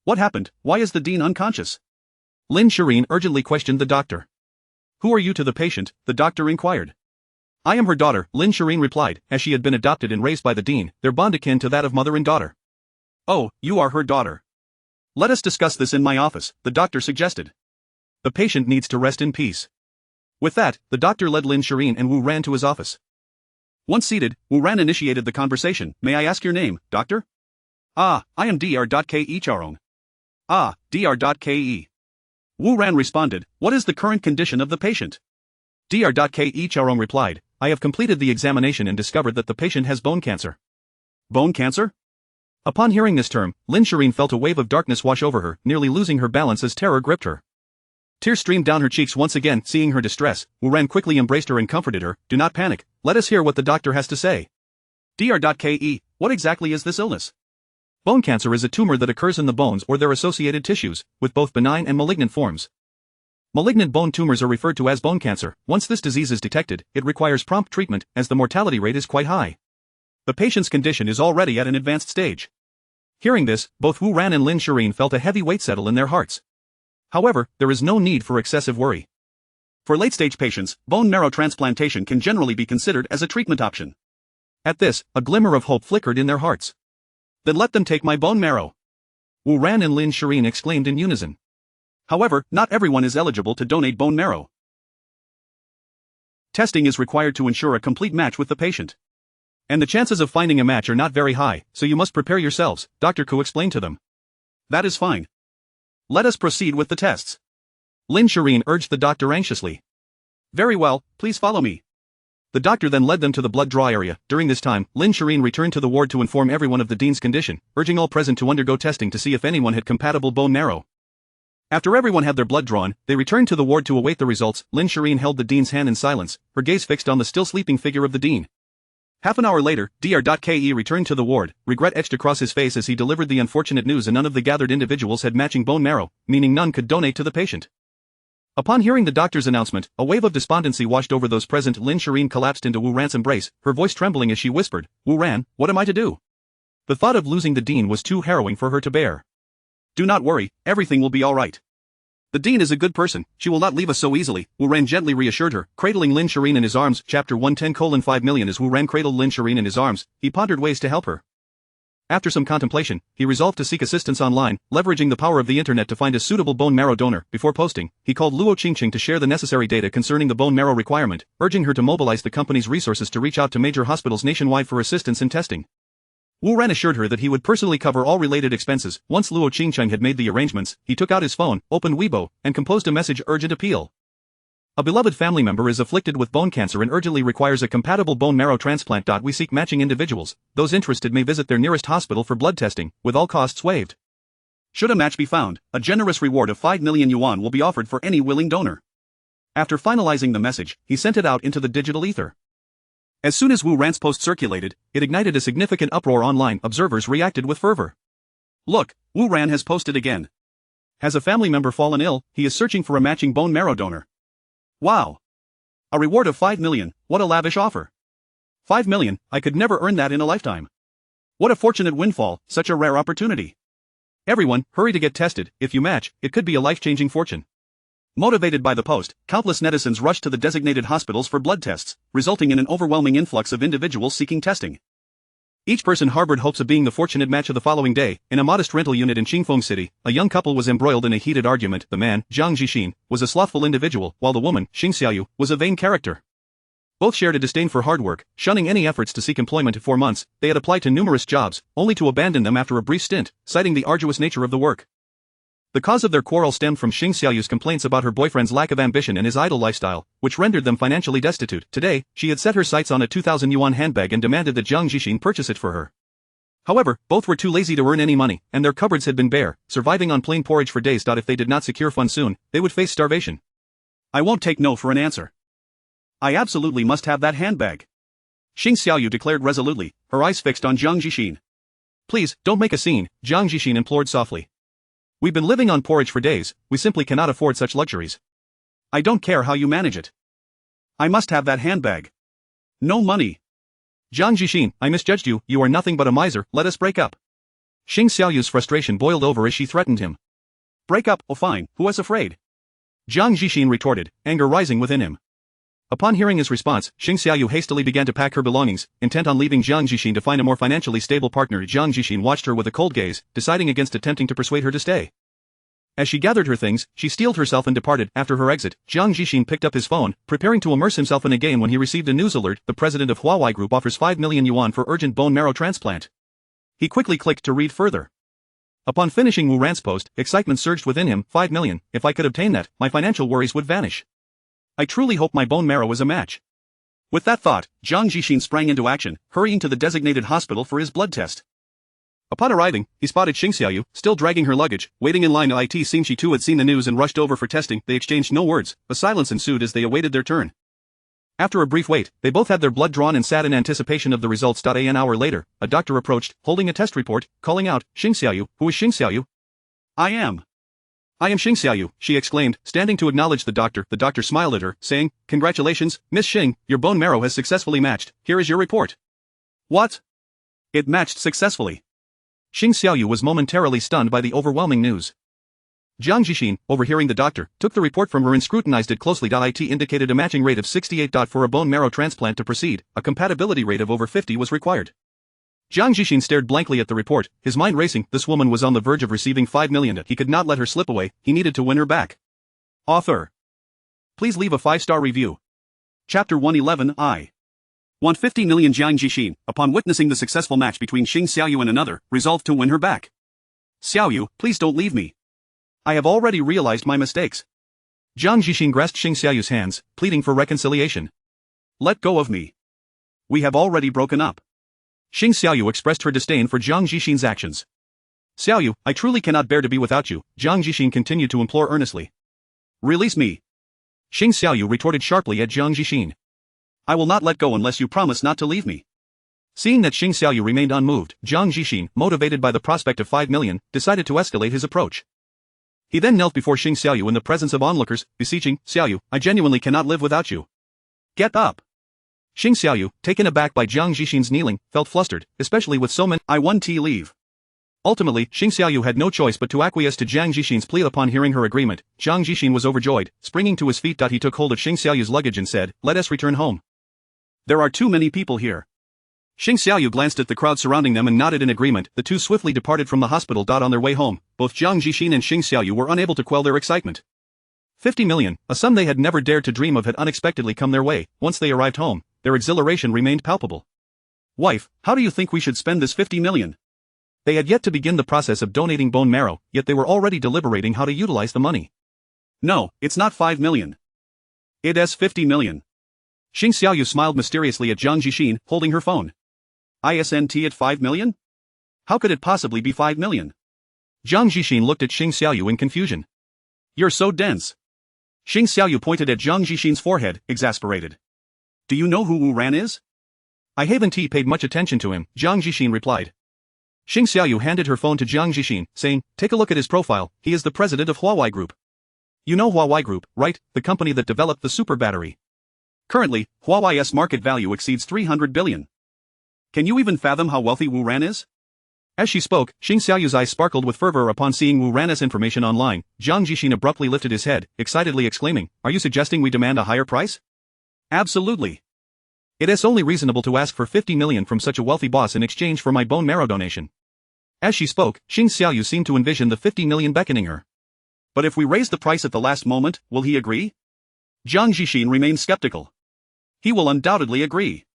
"What happened? Why is the Dean unconscious?" Lin Shireen urgently questioned the doctor. "Who are you to the patient?" the doctor inquired. "I am her daughter," Lin Shireen replied, as she had been adopted and raised by the Dean, their bond akin to that of mother and daughter. "Oh, you are her daughter. Let us discuss this in my office," the doctor suggested. "The patient needs to rest in peace." With that, the doctor led Lin Shireen and Wu Ran to his office. Once seated, Wu Ran initiated the conversation. "May I ask your name, doctor?" "Ah, I am Dr. Charong." "Ah, Dr. Wu Ran responded, "What is the current condition of the patient?" Dr. Charong replied, "I have completed the examination and discovered that the patient has bone cancer." "Bone cancer?" Upon hearing this term, Lin Shireen felt a wave of darkness wash over her, nearly losing her balance as terror gripped her. Tears streamed down her cheeks once again, seeing her distress. Wu Ran quickly embraced her and comforted her. Do not panic. Let us hear what the doctor has to say. Dr.Ke, what exactly is this illness? Bone cancer is a tumor that occurs in the bones or their associated tissues, with both benign and malignant forms. Malignant bone tumors are referred to as bone cancer. Once this disease is detected, it requires prompt treatment, as the mortality rate is quite high. The patient's condition is already at an advanced stage. Hearing this, both Wu Ran and Lin Shirin felt a heavy weight settle in their hearts. However, there is no need for excessive worry. For late-stage patients, bone marrow transplantation can generally be considered as a treatment option. At this, a glimmer of hope flickered in their hearts. Then let them take my bone marrow. Wu Ran and Lin Shirin exclaimed in unison. However, not everyone is eligible to donate bone marrow. Testing is required to ensure a complete match with the patient. And the chances of finding a match are not very high, so you must prepare yourselves, Dr. Ku explained to them. That is fine. Let us proceed with the tests. Lin Shirin urged the doctor anxiously. Very well, please follow me. The doctor then led them to the blood draw area. During this time, Lin Shirin returned to the ward to inform everyone of the dean's condition, urging all present to undergo testing to see if anyone had compatible bone marrow. After everyone had their blood drawn, they returned to the ward to await the results. Lin Shirin held the dean's hand in silence, her gaze fixed on the still sleeping figure of the dean. Half an hour later, Dr.Ke returned to the ward, regret etched across his face as he delivered the unfortunate news, and none of the gathered individuals had matching bone marrow, meaning none could donate to the patient. Upon hearing the doctor's announcement, a wave of despondency washed over those present. Lin Shirin collapsed into Wu Ran's embrace, her voice trembling as she whispered, Wu Ran, what am I to do? The thought of losing the dean was too harrowing for her to bear. Do not worry, everything will be all right. The dean is a good person, she will not leave us so easily, Wu Ran gently reassured her, cradling Lin Shirin in his arms. Chapter 110:5 million. As Wu Ran cradled Lin Shirin in his arms, he pondered ways to help her. After some contemplation, he resolved to seek assistance online, leveraging the power of the internet to find a suitable bone marrow donor. Before posting, he called Luo Qingqing to share the necessary data concerning the bone marrow requirement, urging her to mobilize the company's resources to reach out to major hospitals nationwide for assistance in testing. Wu Ran assured her that he would personally cover all related expenses. Once Luo Qingqing had made the arrangements, he took out his phone, opened Weibo, and composed a message: urgent appeal. A beloved family member is afflicted with bone cancer and urgently requires a compatible bone marrow transplant. We seek matching individuals. Those interested may visit their nearest hospital for blood testing, with all costs waived. Should a match be found, a generous reward of 5 million yuan will be offered for any willing donor. After finalizing the message, he sent it out into the digital ether. As soon as Wu Ran's post circulated, it ignited a significant uproar online. Observers reacted with fervor. Look, Wu Ran has posted again. Has a family member fallen ill? He is searching for a matching bone marrow donor. Wow! A reward of 5 million, what a lavish offer. 5 million, I could never earn that in a lifetime. What a fortunate windfall, such a rare opportunity. Everyone, hurry to get tested. If you match, it could be a life-changing fortune. Motivated by the post, countless netizens rushed to the designated hospitals for blood tests, resulting in an overwhelming influx of individuals seeking testing. Each person harbored hopes of being the fortunate match of the following day. In a modest rental unit in Qingfeng City, a young couple was embroiled in a heated argument. The man, Zhang Jixin, was a slothful individual, while the woman, Xing Xiaoyu, was a vain character. Both shared a disdain for hard work, shunning any efforts to seek employment. For months, they had applied to numerous jobs, only to abandon them after a brief stint, citing the arduous nature of the work. The cause of their quarrel stemmed from Xing Xiaoyu's complaints about her boyfriend's lack of ambition and his idle lifestyle, which rendered them financially destitute. Today, she had set her sights on a 2,000 yuan handbag and demanded that Zhang Jixin purchase it for her. However, both were too lazy to earn any money, and their cupboards had been bare, surviving on plain porridge for days. If they did not secure funds soon, they would face starvation. I won't take no for an answer. I absolutely must have that handbag. Xing Xiaoyu declared resolutely, her eyes fixed on Zhang Jixin. Please, don't make a scene, Zhang Jixin implored softly. We've been living on porridge for days, we simply cannot afford such luxuries. I don't care how you manage it. I must have that handbag. No money. Zhang Jixin, I misjudged you, you are nothing but a miser, let us break up. Xing Xiaoyu's frustration boiled over as she threatened him. Break up? Oh fine, who is afraid? Zhang Jixin retorted, anger rising within him. Upon hearing his response, Xing Xiaoyu hastily began to pack her belongings, intent on leaving Zhang Jixin to find a more financially stable partner. Zhang Jixin watched her with a cold gaze, deciding against attempting to persuade her to stay. As she gathered her things, she steeled herself and departed. After her exit, Zhang Jixin picked up his phone, preparing to immerse himself in a game when he received a news alert. The president of Huawei Group offers 5 million yuan for urgent bone marrow transplant. He quickly clicked to read further. Upon finishing Wu Ran's post, excitement surged within him. 5 million, if I could obtain that, my financial worries would vanish. I truly hope my bone marrow is a match. With that thought, Zhang Jixin sprang into action, hurrying to the designated hospital for his blood test. Upon arriving, he spotted Xing Xiaoyu, still dragging her luggage, waiting in line. It seemed she too had seen the news and rushed over for testing. They exchanged no words. A silence ensued as they awaited their turn. After a brief wait, they both had their blood drawn and sat in anticipation of the results. An hour later, a doctor approached, holding a test report, calling out, Xing Xiaoyu, who is Xing Xiaoyu? I am Xing Xiaoyu, she exclaimed, standing to acknowledge the doctor. The doctor smiled at her, saying, Congratulations, Miss Xing, your bone marrow has successfully matched. Here is your report. What? It matched successfully. Xing Xiaoyu was momentarily stunned by the overwhelming news. Jiang Jixin, overhearing the doctor, took the report from her and scrutinized it closely. It indicated a matching rate of 68. For a bone marrow transplant to proceed, a compatibility rate of over 50 was required. Jiang Jixin stared blankly at the report, his mind racing. This woman was on the verge of receiving 5 million. He could not let her slip away, he needed to win her back. Author. Please leave a 5-star review. Chapter 111 I. 150 million. Jiang Jixin, upon witnessing the successful match between Xing Xiaoyu and another, resolved to win her back. Xiaoyu, please don't leave me. I have already realized my mistakes. Jiang Jixin grasped Xing Xiaoyu's hands, pleading for reconciliation. Let go of me. We have already broken up. Xing Xiaoyu expressed her disdain for Jiang Jixin's actions. Xiaoyu, I truly cannot bear to be without you, Jiang Jixin continued to implore earnestly. Release me. Xing Xiaoyu retorted sharply at Jiang Jixin. I will not let go unless you promise not to leave me. Seeing that Xing Xiaoyu remained unmoved, Jiang Jixin, motivated by the prospect of 5 million, decided to escalate his approach. He then knelt before Xing Xiaoyu in the presence of onlookers, beseeching, Xiaoyu, I genuinely cannot live without you. Get up. Xing Xiaoyu, taken aback by Jiang Jixin's kneeling, felt flustered, especially with so many. I want to leave. Ultimately, Xing Xiaoyu had no choice but to acquiesce to Jiang Jixin's plea. Upon hearing her agreement, Jiang Jixin was overjoyed, springing to his feet. He took hold of Xing Xiaoyu's luggage and said, Let us return home. There are too many people here. Xing Xiaoyu glanced at the crowd surrounding them and nodded in agreement. The two swiftly departed from the hospital. On their way home, both Jiang Jixin and Xing Xiaoyu were unable to quell their excitement. 50 million, a sum they had never dared to dream of, had unexpectedly come their way. Once they arrived home, their exhilaration remained palpable. Wife, how do you think we should spend this 50 million? They had yet to begin the process of donating bone marrow, yet they were already deliberating how to utilize the money. No, it's not 5 million. It is 50 million. Xing Xiaoyu smiled mysteriously at Jiang Jixin, holding her phone. Isn't at 5 million? How could it possibly be 5 million? Jiang Jixin looked at Xing Xiaoyu in confusion. You're so dense. Xing Xiaoyu pointed at Jiang Jixin's forehead, exasperated. Do you know who Wu Ran is? I haven't paid much attention to him, Jiang Jixin replied. Xing Xiaoyu handed her phone to Jiang Jixin, saying, Take a look at his profile, he is the president of Huawei Group. You know Huawei Group, right, the company that developed the super battery? Currently, Huawei's market value exceeds 300 billion. Can you even fathom how wealthy Wu Ran is? As she spoke, Xing Xiaoyu's eyes sparkled with fervor upon seeing Wu Ran's information online. Jiang Jixin abruptly lifted his head, excitedly exclaiming, Are you suggesting we demand a higher price? Absolutely. It is only reasonable to ask for 50 million from such a wealthy boss in exchange for my bone marrow donation. As she spoke, Xing Xiaoyu seemed to envision the 50 million beckoning her. But if we raise the price at the last moment, will he agree? Jiang Jixin remained skeptical. He will undoubtedly agree.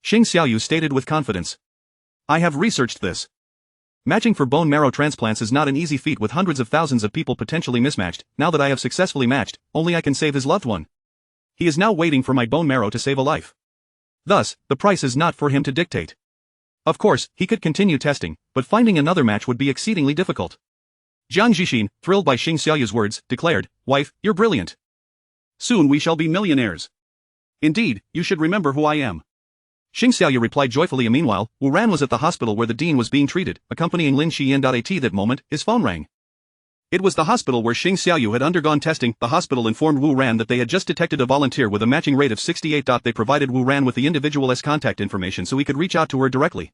Xing Xiaoyu stated with confidence. I have researched this. Matching for bone marrow transplants is not an easy feat with hundreds of thousands of people potentially mismatched. Now that I have successfully matched, only I can save his loved one. He is now waiting for my bone marrow to save a life. Thus, the price is not for him to dictate. Of course, he could continue testing, but finding another match would be exceedingly difficult. Jiang Jixin, thrilled by Xing Xiaoyu's words, declared, Wife, you're brilliant. Soon we shall be millionaires. Indeed, you should remember who I am. Xing Xiaoyu replied joyfully. Meanwhile, Wu Ran was at the hospital where the dean was being treated, accompanying Lin Xiyan. At that moment, his phone rang. It was the hospital where Xing Xiaoyu had undergone testing. The hospital informed Wu Ran that they had just detected a volunteer with a matching rate of 68. They provided Wu Ran with the individual's contact information so he could reach out to her directly.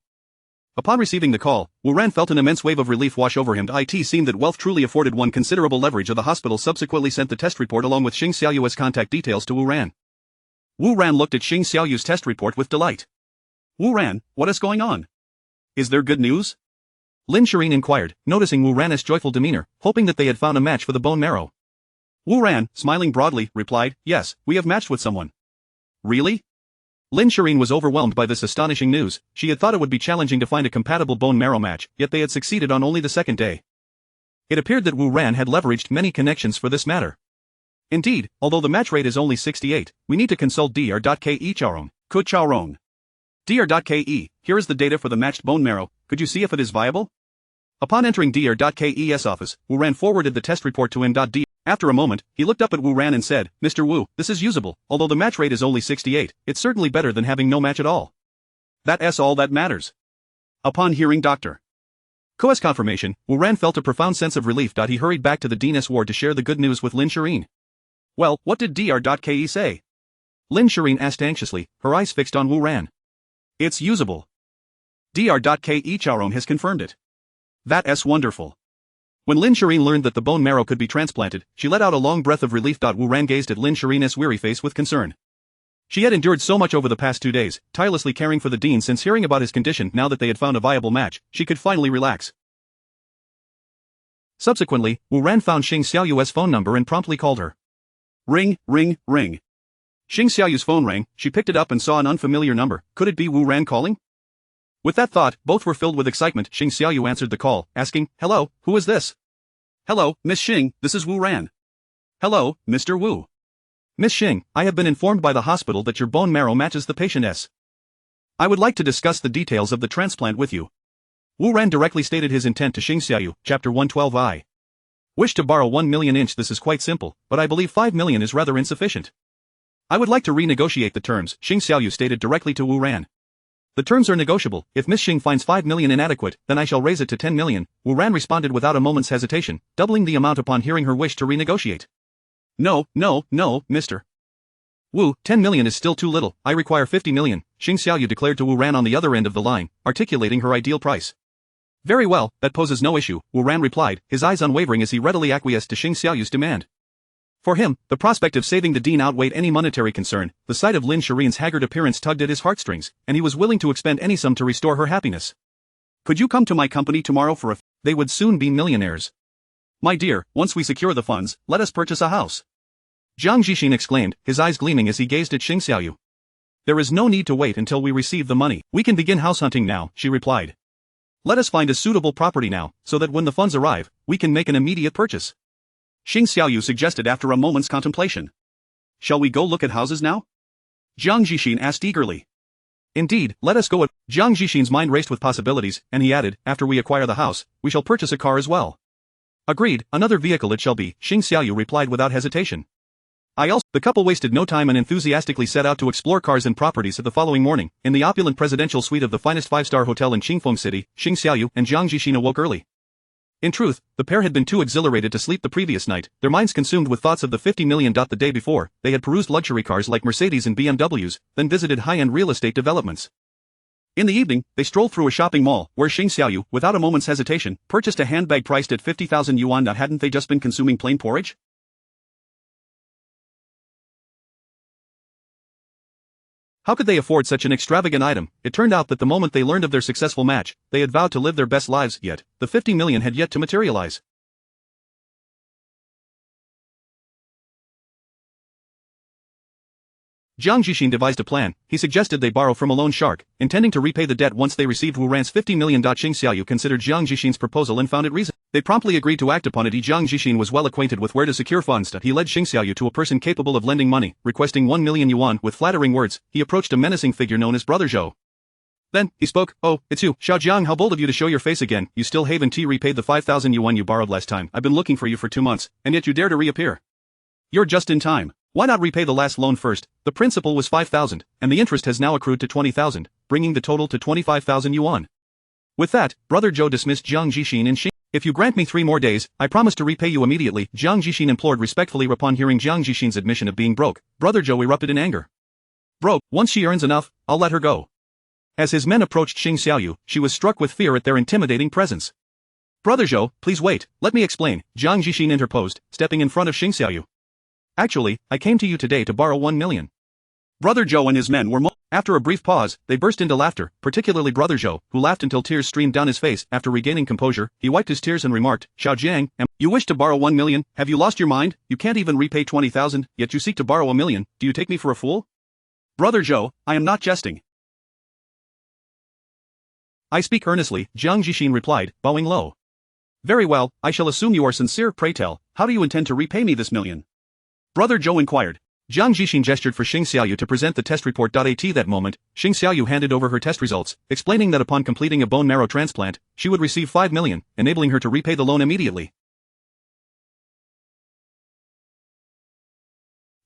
Upon receiving the call, Wu Ran felt an immense wave of relief wash over him. It seemed that wealth truly afforded one considerable leverage. The hospital subsequently sent the test report along with Xing Xiaoyu's contact details to Wu Ran. Wu Ran looked at Xing Xiaoyu's test report with delight. Wu Ran, what is going on? Is there good news? Lin Xiyan inquired, noticing Wu Ran's joyful demeanor, hoping that they had found a match for the bone marrow. Wu Ran, smiling broadly, replied, Yes, we have matched with someone. Really? Lin Xiyan was overwhelmed by this astonishing news. She had thought it would be challenging to find a compatible bone marrow match, yet they had succeeded on only the second day. It appeared that Wu Ran had leveraged many connections for this matter. Indeed, although the match rate is only 68, we need to consult Dr. Ke Chaorong. Ku Chaorong. Dr.Ke, here is the data for the matched bone marrow. Could you see if it is viable? Upon entering Dr.K's office, Wu Ran forwarded the test report to M.D. After a moment, he looked up at Wu Ran and said, Mr. Wu, this is usable, although the match rate is only 68, it's certainly better than having no match at all. That's all that matters. Upon hearing Dr. Ko's confirmation, Wu Ran felt a profound sense of relief. He hurried back to the Dean's ward to share the good news with Lin Shireen. Well, what did Dr.Ke say? Lin Shireen asked anxiously, her eyes fixed on Wu Ran. It's usable. Dr.Ke Chaoran has confirmed it. That's wonderful. When Lin Shireen learned that the bone marrow could be transplanted, she let out a long breath of relief. Wu Ran gazed at Lin Shireen's weary face with concern. She had endured so much over the past 2 days, tirelessly caring for the Dean since hearing about his condition. Now that they had found a viable match, she could finally relax. Subsequently, Wu Ran found Xing Xiaoyu's phone number and promptly called her. Ring, ring, ring. Xing Xiaoyu's phone rang. She picked it up and saw an unfamiliar number. Could it be Wu Ran calling? With that thought, both were filled with excitement. Xing Xiaoyu answered the call, asking, Hello, who is this? Hello, Miss Xing, this is Wu Ran. Hello, Mr. Wu. Miss Xing, I have been informed by the hospital that your bone marrow matches the patient's. I would like to discuss the details of the transplant with you. Wu Ran directly stated his intent to Xing Xiaoyu, Chapter 112I. Wish to borrow 1 million inch. This is quite simple, but I believe 5 million is rather insufficient. I would like to renegotiate the terms, Xing Xiaoyu stated directly to Wu Ran. The terms are negotiable. If Miss Xing finds 5 million inadequate, then I shall raise it to 10 million, Wu Ran responded without a moment's hesitation, doubling the amount upon hearing her wish to renegotiate. No, Mr. Wu, 10 million is still too little, I require 50 million, Xing Xiaoyu declared to Wu Ran on the other end of the line, articulating her ideal price. Very well, that poses no issue, Wu Ran replied, his eyes unwavering as he readily acquiesced to Xing Xiaoyu's demand. For him, the prospect of saving the Dean outweighed any monetary concern. The sight of Lin Shireen's haggard appearance tugged at his heartstrings, and he was willing to expend any sum to restore her happiness. Could you come to my company tomorrow for They would soon be millionaires. My dear, once we secure the funds, let us purchase a house. Jiang Jixin exclaimed, his eyes gleaming as he gazed at Xing Xiaoyu. There is no need to wait until we receive the money. We can begin house hunting now, she replied. Let us find a suitable property now, so that when the funds arrive, we can make an immediate purchase. Xing Xiaoyu suggested after a moment's contemplation. Shall we go look at houses now? Jiang Jixin asked eagerly. Indeed, let us go. Jiang Jixin's mind raced with possibilities, and he added, after we acquire the house, we shall purchase a car as well. Agreed, another vehicle it shall be, Xing Xiaoyu replied without hesitation. The couple wasted no time and enthusiastically set out to explore cars and properties. The following morning, in the opulent presidential suite of the finest 5-star hotel in Qingfeng City, Xing Xiaoyu and Jiang Jixin awoke early. In truth, the pair had been too exhilarated to sleep the previous night, their minds consumed with thoughts of the 50 million. The day before, they had perused luxury cars like Mercedes and BMWs, then visited high-end real estate developments. In the evening, they strolled through a shopping mall, where Xing Xiaoyu, without a moment's hesitation, purchased a handbag priced at 50,000 yuan. Hadn't they just been consuming plain porridge? How could they afford such an extravagant item? It turned out that the moment they learned of their successful match, they had vowed to live their best lives, yet the 50 million had yet to materialize. Jiang Jixin devised a plan. He suggested they borrow from a loan shark, intending to repay the debt once they received Wu Ran's 50 million. Xing Xiaoyu considered Jiang Jixin's proposal and found it reasonable. They promptly agreed to act upon it. Jiang Jixin was well acquainted with where to secure funds. He led Xing Xiaoyu to a person capable of lending money, requesting 1 million yuan. With flattering words, he approached a menacing figure known as Brother Zhou. Then, he spoke, Oh, it's you, Xiao Jiang, how bold of you to show your face again. You still haven't repaid the 5,000 yuan you borrowed last time. I've been looking for you for 2 months, and yet you dare to reappear. You're just in time. Why not repay the last loan first? The principal was 5,000, and the interest has now accrued to 20,000, bringing the total to 25,000 yuan. With that, Brother Zhou dismissed Jiang Jixin and Xing. If you grant me 3 more days, I promise to repay you immediately, Jiang Jixin implored respectfully. Upon hearing Jiang Jixin's admission of being broke, Brother Zhou erupted in anger. Broke, once she earns enough, I'll let her go. As his men approached Xing Xiaoyu, she was struck with fear at their intimidating presence. Brother Zhou, please wait, let me explain, Jiang Jixin interposed, stepping in front of Xing Xiaoyu. Actually, I came to you today to borrow 1 million. Brother Zhou and his men were After a brief pause, they burst into laughter, particularly Brother Zhou, who laughed until tears streamed down his face. After regaining composure, he wiped his tears and remarked, Xiao Jiang, you wish to borrow 1 million? Have you lost your mind? You can't even repay 20,000, yet you seek to borrow 1 million. Do you take me for a fool? Brother Zhou, I am not jesting. I speak earnestly, Jiang Jixin replied, bowing low. Very well, I shall assume you are sincere. Pray tell, how do you intend to repay me this million? Brother Zhou inquired. Jiang Jixin gestured for Xing Xiaoyu to present the test report. At that moment, Xing Xiaoyu handed over her test results, explaining that upon completing a bone marrow transplant, she would receive 5 million, enabling her to repay the loan immediately.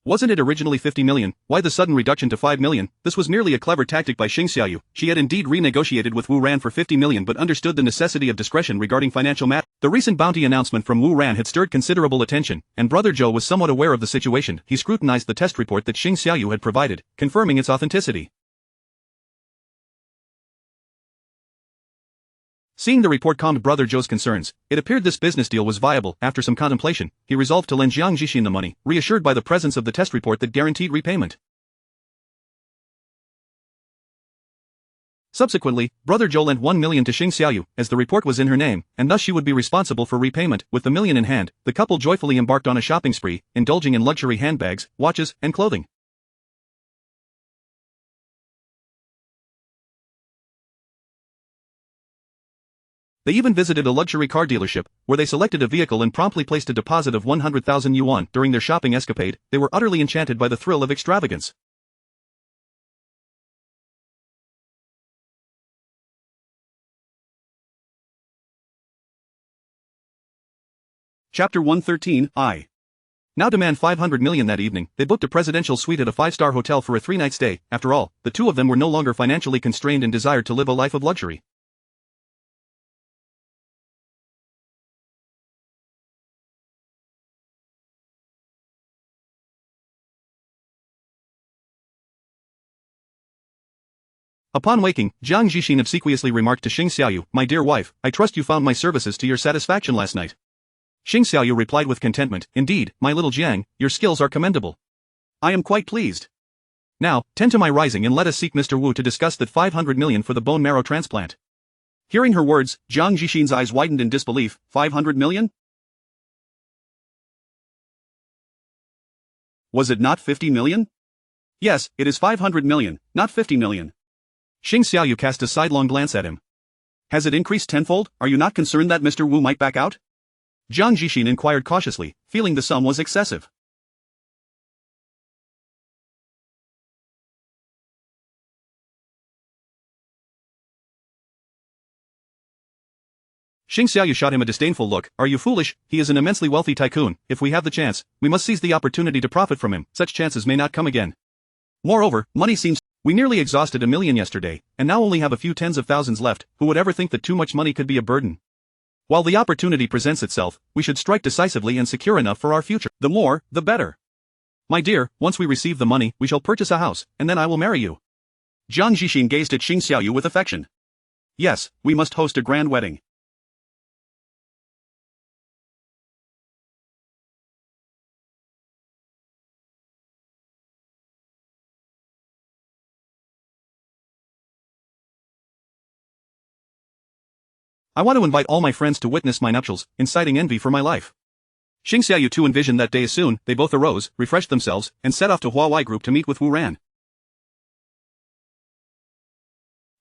Wasn't it originally 50 million, why the sudden reduction to 5 million? This was merely a clever tactic by Xing Xiaoyu. She had indeed renegotiated with Wu Ran for 50 million but understood the necessity of discretion regarding financial matters. The recent bounty announcement from Wu Ran had stirred considerable attention, and Brother Zhou was somewhat aware of the situation. He scrutinized the test report that Xing Xiaoyu had provided, confirming its authenticity. Seeing the report calmed Brother Zhou's concerns. It appeared this business deal was viable. After some contemplation, he resolved to lend Jiang Jixin the money, reassured by the presence of the test report that guaranteed repayment. Subsequently, Brother Zhou lent 1 million to Xing Xiaoyu, as the report was in her name, and thus she would be responsible for repayment. With the million in hand, the couple joyfully embarked on a shopping spree, indulging in luxury handbags, watches, and clothing. They even visited a luxury car dealership, where they selected a vehicle and promptly placed a deposit of 100,000 yuan. During their shopping escapade, they were utterly enchanted by the thrill of extravagance. Chapter 113, I. Now demand 500 million. That evening, they booked a presidential suite at a 5-star hotel for a 3-night stay. After all, the two of them were no longer financially constrained and desired to live a life of luxury. Upon waking, Jiang Jixin obsequiously remarked to Xing Xiaoyu, "My dear wife, I trust you found my services to your satisfaction last night." Xing Xiaoyu replied with contentment, "Indeed, my little Jiang, your skills are commendable. I am quite pleased. Now, tend to my rising and let us seek Mr. Wu to discuss that 500 million for the bone marrow transplant." Hearing her words, Jiang Jixin's eyes widened in disbelief. 500 million? Was it not 50 million? Yes, it is 500 million, not 50 million. Xing Xiaoyu cast a sidelong glance at him. Has it increased tenfold? Are you not concerned that Mr. Wu might back out? Jiang Jixin inquired cautiously, feeling the sum was excessive. Xing Xiaoyu shot him a disdainful look. "Are you foolish? He is an immensely wealthy tycoon. If we have the chance, we must seize the opportunity to profit from him. Such chances may not come again. Moreover, money seems... We nearly exhausted 1 million yesterday, and now only have a few tens of thousands left. Who would ever think that too much money could be a burden? While the opportunity presents itself, we should strike decisively and secure enough for our future. The more, the better. My dear, once we receive the money, we shall purchase a house, and then I will marry you." Jiang Jixin gazed at Xing Xiaoyu with affection. "Yes, we must host a grand wedding." I want to invite all my friends to witness my nuptials, inciting envy for my life. Xing Xiaoyu too envisioned that day. As soon, they both arose, refreshed themselves, and set off to Huawei Group to meet with Wu Ran.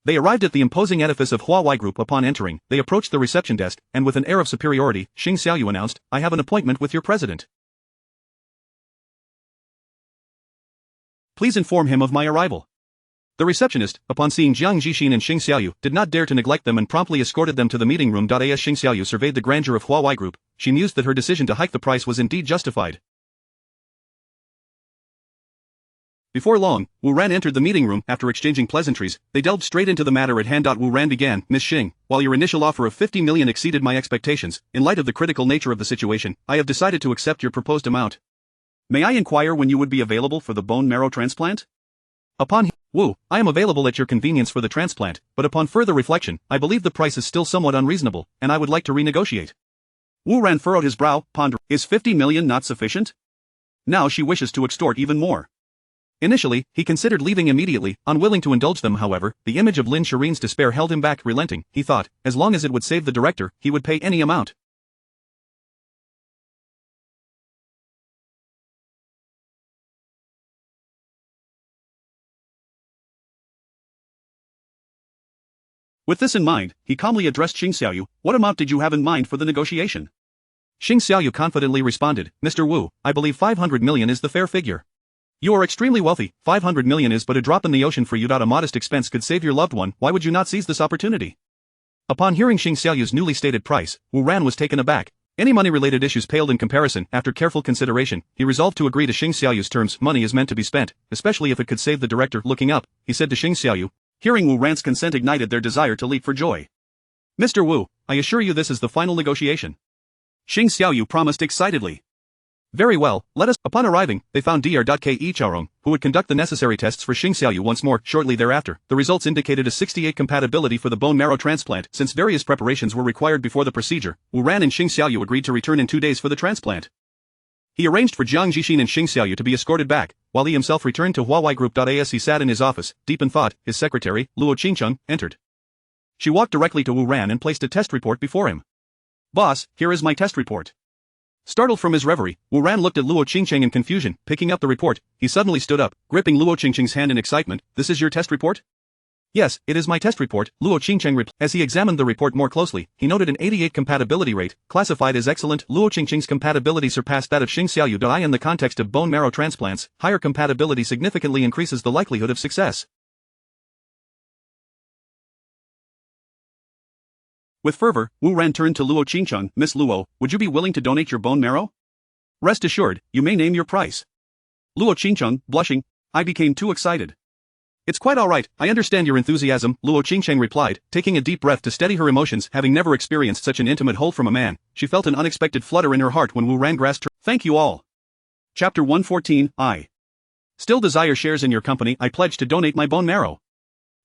They arrived at the imposing edifice of Huawei Group. Upon entering, they approached the reception desk, and with an air of superiority, Xing Xiaoyu announced, "I have an appointment with your president. Please inform him of my arrival." The receptionist, upon seeing Jiang Jixin and Xing Xiaoyu, did not dare to neglect them and promptly escorted them to the meeting room. As Xing Xiaoyu surveyed the grandeur of Huawei Group, she mused that her decision to hike the price was indeed justified. Before long, Wu Ran entered the meeting room. After exchanging pleasantries, they delved straight into the matter at hand. Wu Ran began, "Miss Xing, while your initial offer of 50 million exceeded my expectations, in light of the critical nature of the situation, I have decided to accept your proposed amount. May I inquire when you would be available for the bone marrow transplant?" Upon Wu, "I am available at your convenience for the transplant, but upon further reflection, I believe the price is still somewhat unreasonable, and I would like to renegotiate." Wu Ran furrowed his brow, pondering. Is 50 million not sufficient? Now she wishes to extort even more. Initially, he considered leaving immediately, unwilling to indulge them. However, the image of Lin Shirin's despair held him back. Relenting, he thought, as long as it would save the director, he would pay any amount. With this in mind, he calmly addressed Xing Xiaoyu. "What amount did you have in mind for the negotiation?" Xing Xiaoyu confidently responded, "Mr. Wu, I believe 500 million is the fair figure. You are extremely wealthy, 500 million is but a drop in the ocean for you. A modest expense could save your loved one, why would you not seize this opportunity? Upon hearing Xing Xiaoyu's newly stated price, Wu Ran was taken aback. Any money-related issues paled in comparison. After careful consideration, he resolved to agree to Xing Xiaoyu's terms. Money is meant to be spent, especially if it could save the director. Looking up, he said to Xing Xiaoyu. Hearing Wu Ran's consent ignited their desire to leap for joy. Mr. Wu, I assure you this is the final negotiation. Xing Xiaoyu promised excitedly. Very well, let us. Upon arriving, they found Dr. Ke Chaorong, who would conduct the necessary tests for Xing Xiaoyu once more. Shortly thereafter, the results indicated a 68 compatibility for the bone marrow transplant. Since various preparations were required before the procedure, Wu Ran and Xing Xiaoyu agreed to return in 2 days for the transplant. He arranged for Jiang Jixin and Xing Xiaoyu to be escorted back, while he himself returned to Huawei Group. As he sat in his office, deep in thought, his secretary, Luo Qingcheng, entered. She walked directly to Wu Ran and placed a test report before him. Boss, here is my test report. Startled from his reverie, Wu Ran looked at Luo Qingcheng in confusion. Picking up the report, he suddenly stood up, gripping Luo Qingcheng's hand in excitement. This is your test report? Yes, it is my test report, Luo Qingcheng replied. As he examined the report more closely, he noted an 88 compatibility rate, classified as excellent. Luo Qingcheng's compatibility surpassed that of Xing Xiaoyu. In the context of bone marrow transplants, higher compatibility significantly increases the likelihood of success. With fervor, Wu Ran turned to Luo Qingcheng. Miss Luo, would you be willing to donate your bone marrow? Rest assured, you may name your price. Luo Qingcheng, blushing, I became too excited. It's quite all right, I understand your enthusiasm, Luo Qingcheng replied, taking a deep breath to steady her emotions. Having never experienced such an intimate hold from a man, she felt an unexpected flutter in her heart when Wu Ran grasped her. Thank you all. Chapter 114, I still desire shares in your company. I pledge to donate my bone marrow.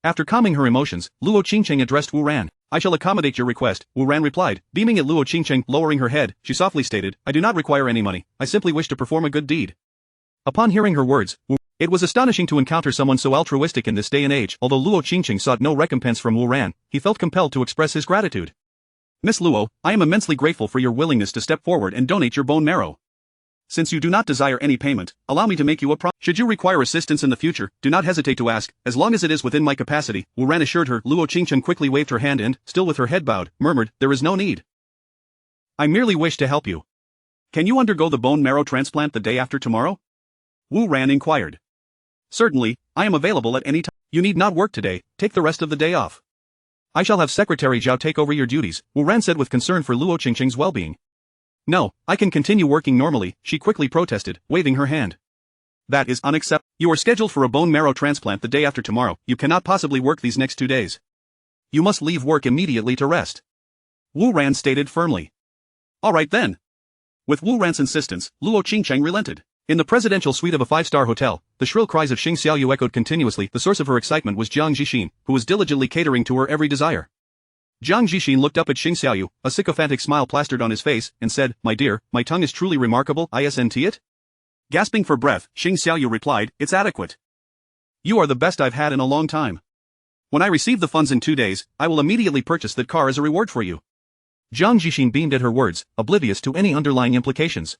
After calming her emotions, Luo Qingcheng addressed Wu Ran. I shall accommodate your request, Wu Ran replied, beaming at Luo Qingcheng. Lowering her head, she softly stated, I do not require any money, I simply wish to perform a good deed. Upon hearing her words, it was astonishing to encounter someone so altruistic in this day and age. Although Luo Qingcheng sought no recompense from Wu Ran, he felt compelled to express his gratitude. Miss Luo, I am immensely grateful for your willingness to step forward and donate your bone marrow. Since you do not desire any payment, allow me to make you a promise. Should you require assistance in the future, do not hesitate to ask, as long as it is within my capacity, Wu Ran assured her. Luo Qingcheng quickly waved her hand and, still with her head bowed, murmured, there is no need. I merely wish to help you. Can you undergo the bone marrow transplant the day after tomorrow? Wu Ran inquired. Certainly, I am available at any time. You need not work today, take the rest of the day off. I shall have Secretary Zhao take over your duties, Wu Ran said with concern for Luo Qingcheng's well-being. No, I can continue working normally, she quickly protested, waving her hand. That is unacceptable. You are scheduled for a bone marrow transplant the day after tomorrow. You cannot possibly work these next 2 days. You must leave work immediately to rest. Wu Ran stated firmly. All right then. With Wu Ran's insistence, Luo Qingcheng relented. In the presidential suite of a 5-star hotel, the shrill cries of Xing Xiaoyu echoed continuously. The source of her excitement was Jiang Jixin, who was diligently catering to her every desire. Jiang Jixin looked up at Xing Xiaoyu, a sycophantic smile plastered on his face, and said, My dear, my tongue is truly remarkable, isn't it? Gasping for breath, Xing Xiaoyu replied, It's adequate. You are the best I've had in a long time. When I receive the funds in 2 days, I will immediately purchase that car as a reward for you. Jiang Jixin beamed at her words, oblivious to any underlying implications.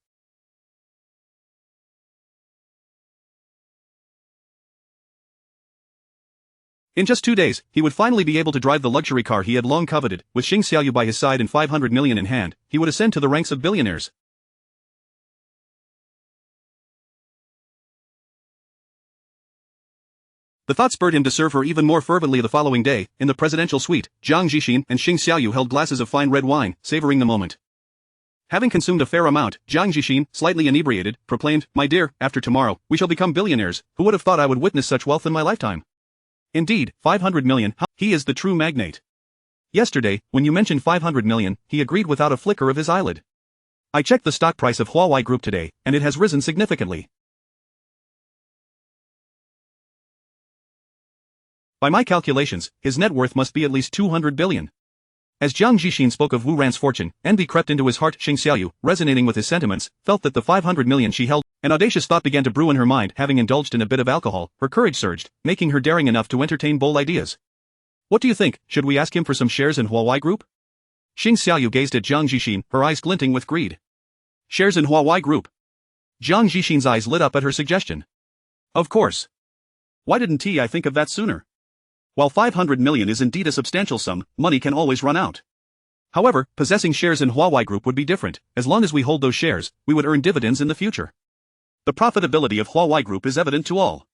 In just 2 days, he would finally be able to drive the luxury car he had long coveted. With Xing Xiaoyu by his side and 500 million in hand, he would ascend to the ranks of billionaires. The thought spurred him to serve her even more fervently the following day. In the presidential suite, Jiang Jixin and Xing Xiaoyu held glasses of fine red wine, savoring the moment. Having consumed a fair amount, Jiang Jixin, slightly inebriated, proclaimed, My dear, after tomorrow, we shall become billionaires. Who would have thought I would witness such wealth in my lifetime? Indeed, 500 million, he is the true magnate. Yesterday, when you mentioned 500 million, he agreed without a flicker of his eyelid. I checked the stock price of Huawei Group today, and it has risen significantly. By my calculations, his net worth must be at least 200 billion. As Jiang Jixin spoke of Wu Ran's fortune, envy crept into his heart. Xing Xiaoyu, resonating with his sentiments, felt that the 500 million she held. An audacious thought began to brew in her mind. Having indulged in a bit of alcohol, her courage surged, making her daring enough to entertain bold ideas. What do you think, should we ask him for some shares in Huawei Group? Xing Xiaoyu gazed at Jiang Jixin, her eyes glinting with greed. Shares in Huawei Group? Jiang Jixin's eyes lit up at her suggestion. Of course. Why didn't I think of that sooner? While 500 million is indeed a substantial sum, money can always run out. However, possessing shares in Huawei Group would be different. As long as we hold those shares, we would earn dividends in the future. The profitability of Huawei Group is evident to all.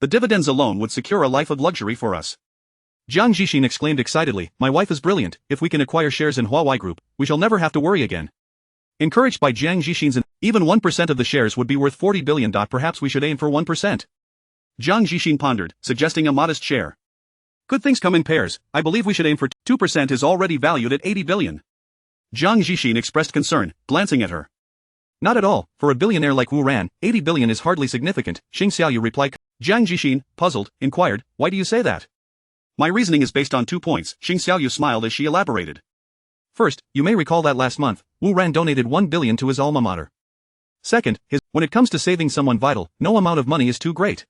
The dividends alone would secure a life of luxury for us. Jiang Jixin exclaimed excitedly, my wife is brilliant, if we can acquire shares in Huawei Group, we shall never have to worry again. Encouraged by Jiang Jixin's even 1% of the shares would be worth 40 billion. Perhaps we should aim for 1%. Jiang Jixin pondered, suggesting a modest share. Good things come in pairs, I believe we should aim for 2% is already valued at 80 billion. Jiang Jixin expressed concern, glancing at her. Not at all, for a billionaire like Wu Ran, 80 billion is hardly significant, Xing Xiaoyu replied. Jiang Jixin, puzzled, inquired, why do you say that? My reasoning is based on 2 points, Xing Xiaoyu smiled as she elaborated. First, you may recall that last month, Wu Ran donated 1 billion to his alma mater. Second, when it comes to saving someone vital, no amount of money is too great.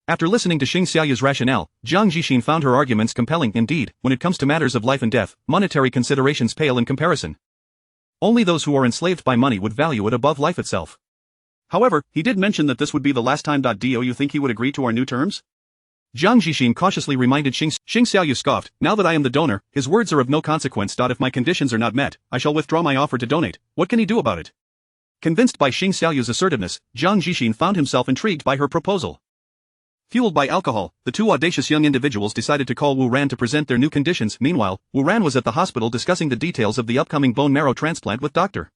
After listening to Xing Xiaoyu's rationale, Jiang Jixin found her arguments compelling. Indeed, when it comes to matters of life and death, monetary considerations pale in comparison. Only those who are enslaved by money would value it above life itself. However, he did mention that this would be the last time. Do you think he would agree to our new terms? Jiang Jixin cautiously reminded Xing Xiaoyu scoffed, now that I am the donor, his words are of no consequence. If my conditions are not met, I shall withdraw my offer to donate. What can he do about it? Convinced by Xing Xiaoyu's assertiveness, Jiang Jixin found himself intrigued by her proposal. Fueled by alcohol, the two audacious young individuals decided to call Wu Ran to present their new conditions. Meanwhile, Wu Ran was at the hospital discussing the details of the upcoming bone marrow transplant with Dr.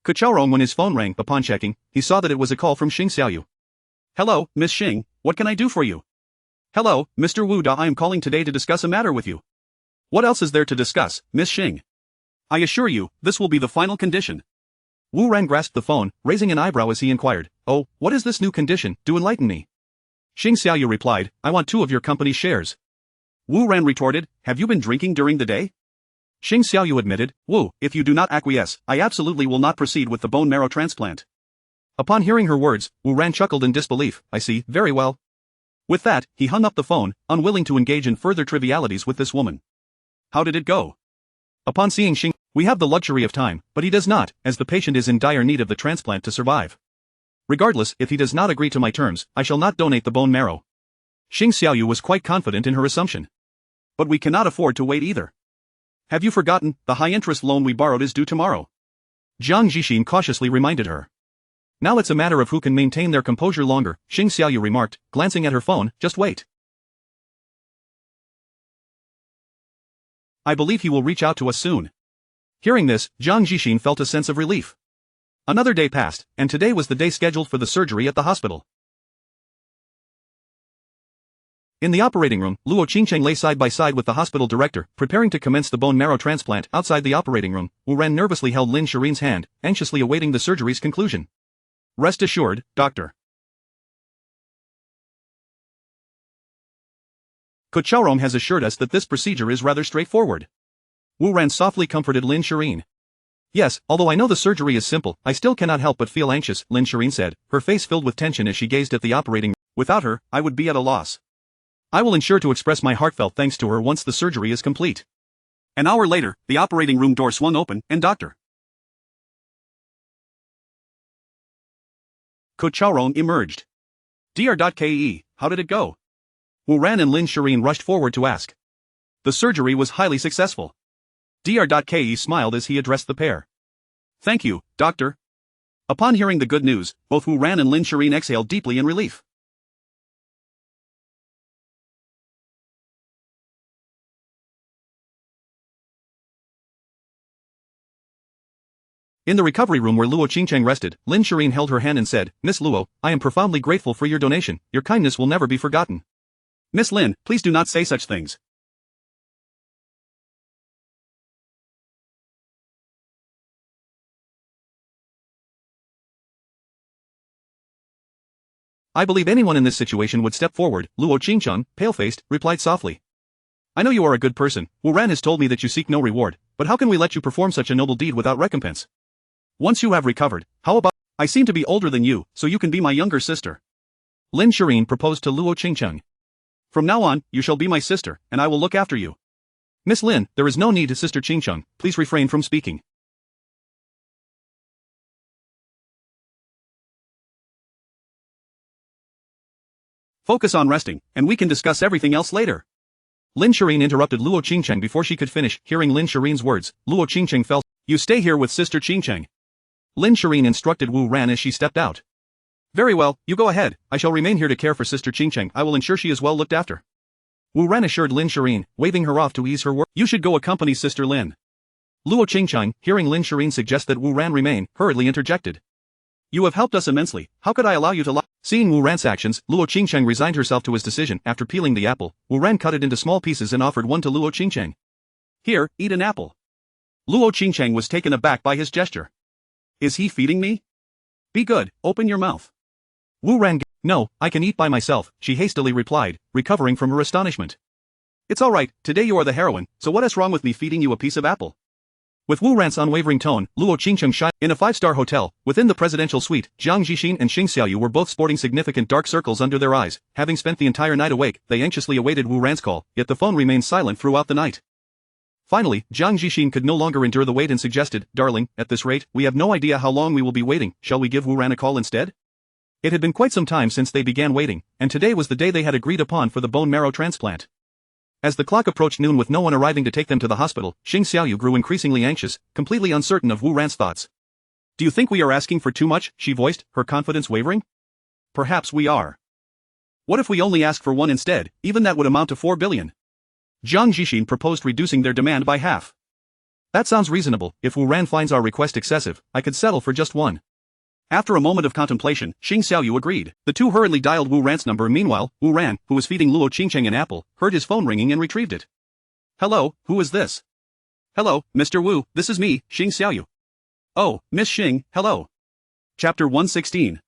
Kuchaorong. When his phone rang, upon checking, he saw that it was a call from Xing Xiaoyu. Hello, Miss Xing, what can I do for you? Hello, Mr. Wu. I am calling today to discuss a matter with you. What else is there to discuss, Miss Xing? I assure you, this will be the final condition. Wu Ran grasped the phone, raising an eyebrow as he inquired, oh, what is this new condition, do enlighten me. Xing Xiaoyu replied, I want 2 of your company's shares. Wu Ran retorted, have you been drinking during the day? Xing Xiaoyu admitted, Wu, if you do not acquiesce, I absolutely will not proceed with the bone marrow transplant. Upon hearing her words, Wu Ran chuckled in disbelief, I see, very well. With that, he hung up the phone, unwilling to engage in further trivialities with this woman. How did it go? Upon seeing Xing, we have the luxury of time, but he does not, as the patient is in dire need of the transplant to survive. Regardless, if he does not agree to my terms, I shall not donate the bone marrow. Xing Xiaoyu was quite confident in her assumption. But we cannot afford to wait either. Have you forgotten, the high-interest loan we borrowed is due tomorrow? Jiang Jixin cautiously reminded her. Now it's a matter of who can maintain their composure longer, Xing Xiaoyu remarked, glancing at her phone, just wait. I believe he will reach out to us soon. Hearing this, Jiang Jixin felt a sense of relief. Another day passed, and today was the day scheduled for the surgery at the hospital. In the operating room, Luo Qingcheng lay side by side with the hospital director, preparing to commence the bone marrow transplant. Outside the operating room, Wu Ran nervously held Lin Shirin's hand, anxiously awaiting the surgery's conclusion. Rest assured, Dr. Kuchaorong has assured us that this procedure is rather straightforward. Wu Ran softly comforted Lin Shirin. Yes, although I know the surgery is simple, I still cannot help but feel anxious, Lin Shirin said, her face filled with tension as she gazed at the operating room. Without her, I would be at a loss. I will ensure to express my heartfelt thanks to her once the surgery is complete. An hour later, the operating room door swung open, and Dr. Kuchaorong emerged. Dr.Ke, how did it go? Wu Ran and Lin Shirin rushed forward to ask. The surgery was highly successful. Dr.Ke smiled as he addressed the pair. Thank you, doctor. Upon hearing the good news, both Wu Ran and Lin Shirin exhaled deeply in relief. In the recovery room where Luo Qingcheng rested, Lin Shirin held her hand and said, Miss Luo, I am profoundly grateful for your donation, your kindness will never be forgotten. Miss Lin, please do not say such things. I believe anyone in this situation would step forward, Luo Qingcheng, pale-faced, replied softly. I know you are a good person, Wu Ran has told me that you seek no reward, but how can we let you perform such a noble deed without recompense? Once you have recovered, how about, I seem to be older than you, so you can be my younger sister. Lin Shirin proposed to Luo Qingcheng. From now on, you shall be my sister, and I will look after you. Miss Lin, there is no need to Sister Qingcheng, please refrain from speaking. Focus on resting, and we can discuss everything else later. Lin Shirin interrupted Luo Qingcheng before she could finish. Hearing Lin Shirin's words, Luo Qingcheng fell. You stay here with Sister Qingcheng. Lin Shireen instructed Wu Ran as she stepped out. Very well, you go ahead, I shall remain here to care for Sister Qingcheng. I will ensure she is well looked after. Wu Ran assured Lin Shireen, waving her off to ease her work. You should go accompany Sister Lin. Luo Qingcheng, hearing Lin Shireen suggest that Wu Ran remain, hurriedly interjected. You have helped us immensely, how could I allow you to lie? Seeing Wu Ran's actions, Luo Qingcheng resigned herself to his decision. After peeling the apple, Wu Ran cut it into small pieces and offered one to Luo Qingcheng. Here, eat an apple. Luo Qingcheng was taken aback by his gesture. Is he feeding me? Be good, open your mouth. Wu Ran. No, I can eat by myself, she hastily replied, recovering from her astonishment. It's alright, today you are the heroine, so what is wrong with me feeding you a piece of apple? With Wu Ran's unwavering tone, Luo Qingcheng shined. In a five-star hotel, within the presidential suite, Jiang Jixin and Xing Xiaoyu were both sporting significant dark circles under their eyes. Having spent the entire night awake, they anxiously awaited Wu Ran's call, yet the phone remained silent throughout the night. Finally, Jiang Jixin could no longer endure the wait and suggested, Darling, at this rate, we have no idea how long we will be waiting, shall we give Wu Ran a call instead? It had been quite some time since they began waiting, and today was the day they had agreed upon for the bone marrow transplant. As the clock approached noon with no one arriving to take them to the hospital, Xing Xiaoyu grew increasingly anxious, completely uncertain of Wu Ran's thoughts. Do you think we are asking for too much? She voiced, her confidence wavering. Perhaps we are. What if we only ask for one instead? Even that would amount to 4 billion. Jiang Jixin proposed reducing their demand by half. That sounds reasonable. If Wu Ran finds our request excessive, I could settle for just one. After a moment of contemplation, Xing Xiaoyu agreed. The two hurriedly dialed Wu Ran's number. Meanwhile, Wu Ran, who was feeding Luo Qingcheng an apple, heard his phone ringing and retrieved it. Hello, who is this? Hello, Mr. Wu, this is me, Xing Xiaoyu. Oh, Miss Xing, hello. Chapter 116.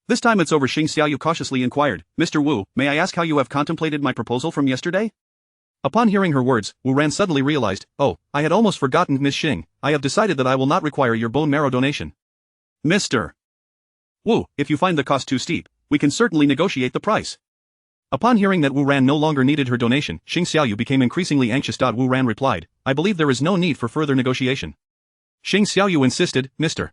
This time it's over. Xing Xiaoyu cautiously inquired, Mr. Wu, may I ask how you have contemplated my proposal from yesterday? Upon hearing her words, Wu Ran suddenly realized, oh, I had almost forgotten Miss Xing, I have decided that I will not require your bone marrow donation. Mr. Wu, if you find the cost too steep, we can certainly negotiate the price. Upon hearing that Wu Ran no longer needed her donation, Xing Xiaoyu became increasingly anxious. Wu Ran replied, I believe there is no need for further negotiation. Xing Xiaoyu insisted, Mr.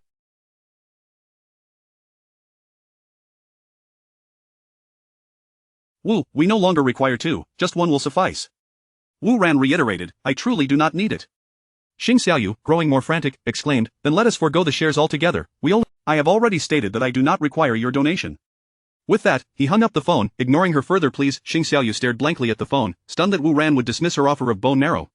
Wu, we no longer require two, just one will suffice. Wu Ran reiterated, I truly do not need it. Xing Xiaoyu, growing more frantic, exclaimed, then let us forego the shares altogether, I have already stated that I do not require your donation. With that, he hung up the phone, ignoring her further pleas. Xing Xiaoyu stared blankly at the phone, stunned that Wu Ran would dismiss her offer of bone marrow.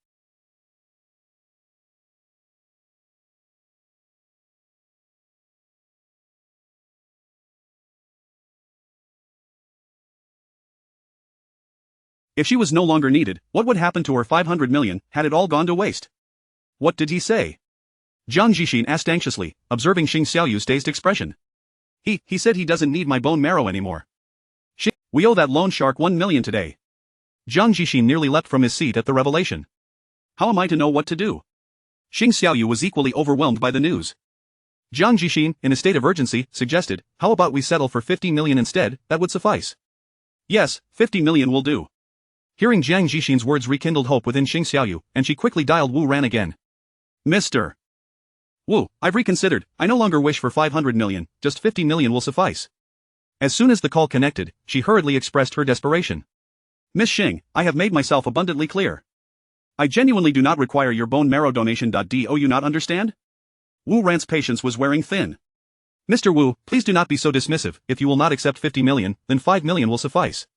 If she was no longer needed, what would happen to her 500 million, had it all gone to waste? What did he say? Jiang Jixin asked anxiously, observing Xing Xiaoyu's dazed expression. He said he doesn't need my bone marrow anymore. We owe that loan shark 1 million today. Jiang Jixin nearly leapt from his seat at the revelation. How am I to know what to do? Xing Xiaoyu was equally overwhelmed by the news. Jiang Jixin, in a state of urgency, suggested, how about we settle for 50 million instead, that would suffice. Yes, 50 million will do. Hearing Jiang Jixin's words rekindled hope within Xing Xiaoyu, and she quickly dialed Wu Ran again. Mr. Wu, I've reconsidered, I no longer wish for 500 million, just 50 million will suffice. As soon as the call connected, she hurriedly expressed her desperation. Miss Xing, I have made myself abundantly clear. I genuinely do not require your bone marrow donation. Do you not understand? Wu Ran's patience was wearing thin. Mr. Wu, please do not be so dismissive. If you will not accept 50 million, then 5 million will suffice.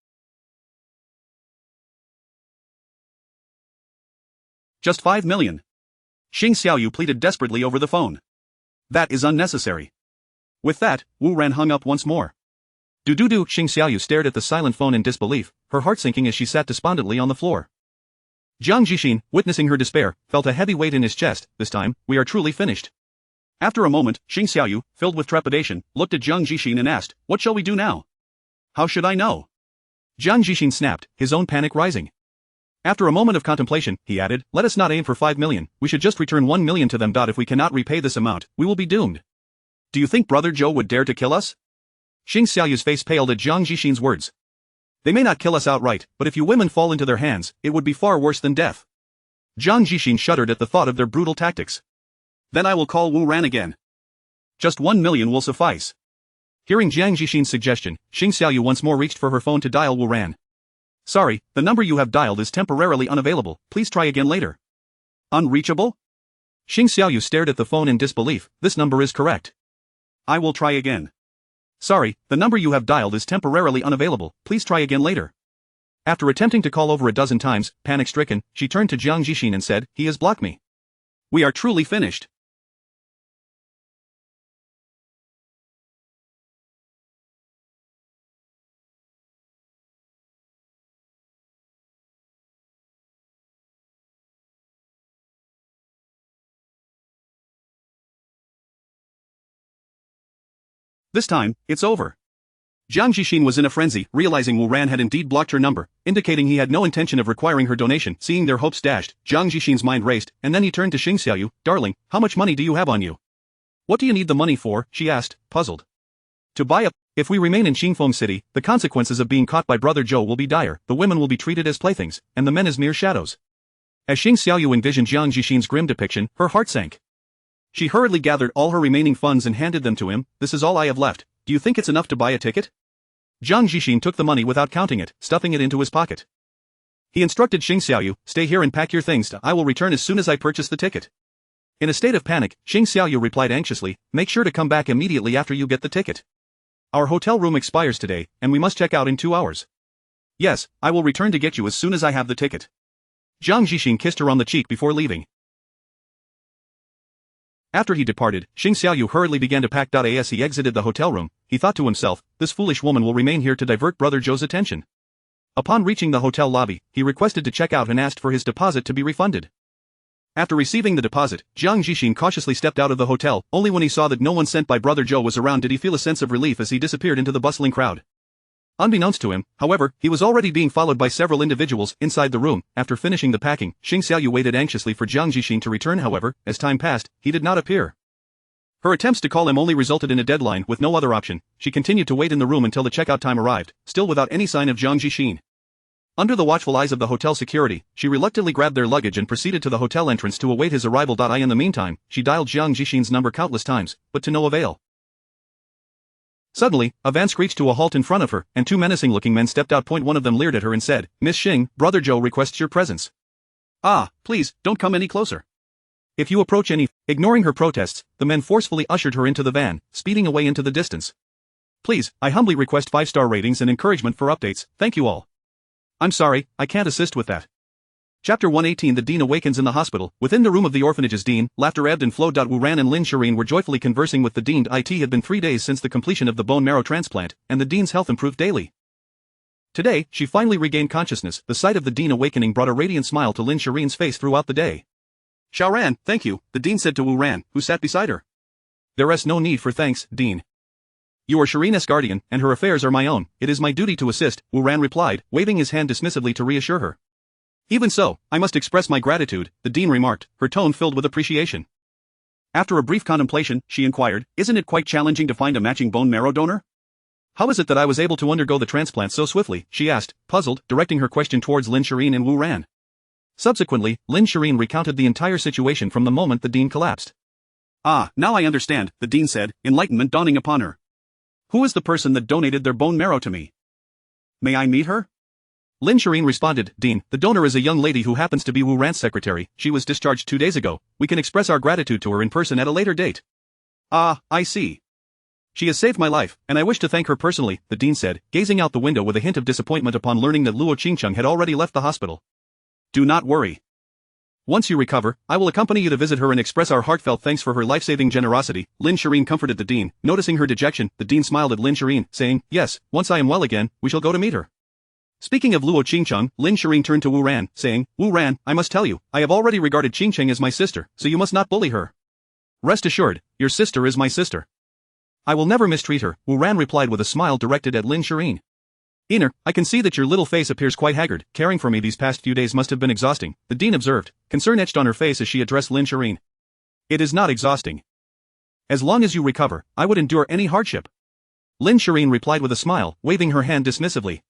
Just 5 million. Xing Xiaoyu pleaded desperately over the phone. That is unnecessary. With that, Wu Ran hung up once more. Do. Xing Xiaoyu stared at the silent phone in disbelief, her heart sinking as she sat despondently on the floor. Jiang Jixin, witnessing her despair, felt a heavy weight in his chest. This time, we are truly finished. After a moment, Xing Xiaoyu, filled with trepidation, looked at Jiang Jixin and asked, what shall we do now? How should I know? Jiang Jixin snapped, his own panic rising. After a moment of contemplation, he added, let us not aim for 5 million, we should just return 1 million to them. If we cannot repay this amount, we will be doomed. Do you think Brother Zhou would dare to kill us? Xing Xiaoyu's face paled at Jiang Jixin's words. They may not kill us outright, but if you women fall into their hands, it would be far worse than death. Jiang Jixin shuddered at the thought of their brutal tactics. Then I will call Wu Ran again. Just 1 million will suffice. Hearing Jiang Jixin's suggestion, Xing Xiaoyu once more reached for her phone to dial Wu Ran. Sorry, the number you have dialed is temporarily unavailable, please try again later. Unreachable? Xing Xiaoyu stared at the phone in disbelief. This number is correct. I will try again. Sorry, the number you have dialed is temporarily unavailable, please try again later. After attempting to call over a dozen times, panic-stricken, she turned to Jiang Jixin and said, "He has blocked me." We are truly finished. This time, it's over. Jiang Jixin was in a frenzy, realizing Wu Ran had indeed blocked her number, indicating he had no intention of requiring her donation. Seeing their hopes dashed, Jiang Jixin's mind raced, and then he turned to Xing Xiaoyu. "Darling, how much money do you have on you?" "What do you need the money for?" she asked, puzzled. "To buy a... If we remain in Qingfeng City, the consequences of being caught by Brother Zhou will be dire, the women will be treated as playthings, and the men as mere shadows." As Xing Xiaoyu envisioned Jiang Jixin's grim depiction, her heart sank. She hurriedly gathered all her remaining funds and handed them to him. "This is all I have left. Do you think it's enough to buy a ticket?" Jiang Jixin took the money without counting it, stuffing it into his pocket. He instructed Xing Xiaoyu, "Stay here and pack your things. I will return as soon as I purchase the ticket." In a state of panic, Xing Xiaoyu replied anxiously, "Make sure to come back immediately after you get the ticket. Our hotel room expires today, and we must check out in 2 hours." "Yes, I will return to get you as soon as I have the ticket." Jiang Jixin kissed her on the cheek before leaving. After he departed, Xing Xiaoyu hurriedly began to pack. As he exited the hotel room, he thought to himself, "This foolish woman will remain here to divert Brother Zhou's attention." Upon reaching the hotel lobby, he requested to check out and asked for his deposit to be refunded. After receiving the deposit, Jiang Jixin cautiously stepped out of the hotel. Only when he saw that no one sent by Brother Zhou was around did he feel a sense of relief as he disappeared into the bustling crowd. Unbeknownst to him, however, he was already being followed by several individuals inside the room. After finishing the packing, Xing Xiaoyu waited anxiously for Jiang Jixin to return. However, as time passed, he did not appear. Her attempts to call him only resulted in a deadline. With no other option, she continued to wait in the room until the checkout time arrived, still without any sign of Jiang Jixin. Under the watchful eyes of the hotel security, she reluctantly grabbed their luggage and proceeded to the hotel entrance to await his arrival. In the meantime, she dialed Jiang Jixin's number countless times, but to no avail. Suddenly, a van screeched to a halt in front of her, and 2 menacing-looking men stepped out. One of them leered at her and said, "Miss Xing, Brother Zhou requests your presence." "Ah, please, don't come any closer. If you approach any..." Ignoring her protests, the men forcefully ushered her into the van, speeding away into the distance. "Please, I humbly request 5-star ratings and encouragement for updates, thank you all." "I'm sorry, I can't assist with that." Chapter 118. The Dean awakens in the hospital. Within the room of the orphanage's dean, laughter ebbed and flowed. Wu Ran and Lin Shirin were joyfully conversing with the dean. It had been 3 days since the completion of the bone marrow transplant, and the dean's health improved daily. Today, she finally regained consciousness. The sight of the dean awakening brought a radiant smile to Lin Shirin's face throughout the day. "Xiaoran, thank you," the dean said to Wu Ran, who sat beside her. "There is no need for thanks, dean. You are Shireen's guardian, and her affairs are my own. It is my duty to assist," Wu Ran replied, waving his hand dismissively to reassure her. "Even so, I must express my gratitude," the dean remarked, her tone filled with appreciation. After a brief contemplation, she inquired, "Isn't it quite challenging to find a matching bone marrow donor? How is it that I was able to undergo the transplant so swiftly?" she asked, puzzled, directing her question towards Lin Shirin and Wu Ran. Subsequently, Lin Shirin recounted the entire situation from the moment the dean collapsed. "Ah, now I understand," the dean said, enlightenment dawning upon her. "Who is the person that donated their bone marrow to me? May I meet her?" Lin Shirin responded, "Dean, the donor is a young lady who happens to be Wu Ran's secretary. She was discharged 2 days ago. We can express our gratitude to her in person at a later date." "Ah, I see. She has saved my life, and I wish to thank her personally," the dean said, gazing out the window with a hint of disappointment upon learning that Luo Qingcheng had already left the hospital. "Do not worry. Once you recover, I will accompany you to visit her and express our heartfelt thanks for her life-saving generosity," Lin Shirin comforted the dean. Noticing her dejection, the dean smiled at Lin Shirin, saying, "Yes, once I am well again, we shall go to meet her." Speaking of Luo Qingcheng, Lin Shirin turned to Wu Ran, saying, "Wu Ran, I must tell you, I have already regarded Qingcheng as my sister, so you must not bully her. Rest assured, your sister is my sister. I will never mistreat her," Wu Ran replied with a smile directed at Lin Shirin. "Iner, I can see that your little face appears quite haggard. Caring for me these past few days must have been exhausting," the dean observed, concern etched on her face as she addressed Lin Shirin. "It is not exhausting. As long as you recover, I would endure any hardship," Lin Shirin replied with a smile, waving her hand dismissively.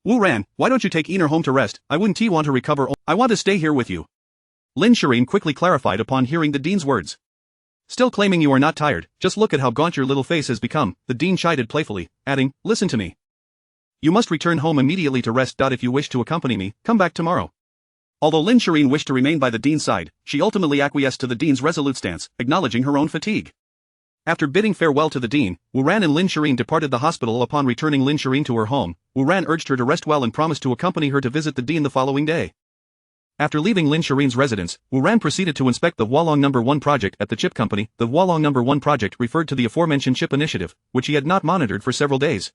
"Wu Ran, why don't you take Iner home to rest? I wouldn't want to recover. I want to stay here with you," Lin Shirin quickly clarified upon hearing the dean's words. "Still claiming you are not tired, just look at how gaunt your little face has become," the dean chided playfully, adding, "Listen to me. You must return home immediately to rest. If you wish to accompany me, come back tomorrow. Although Lin Shireen wished to remain by the dean's side, she ultimately acquiesced to the dean's resolute stance, acknowledging her own fatigue. After bidding farewell to the dean, Wu Ran and Lin Shireen departed the hospital. Upon returning Lin Shireen to her home, Wu Ran urged her to rest well and promised to accompany her to visit the dean the following day. After leaving Lin Shireen's residence, Wu Ran proceeded to inspect the Hualong No. 1 project at the chip company. The Hualong No. 1 project referred to the aforementioned chip initiative, which he had not monitored for several days.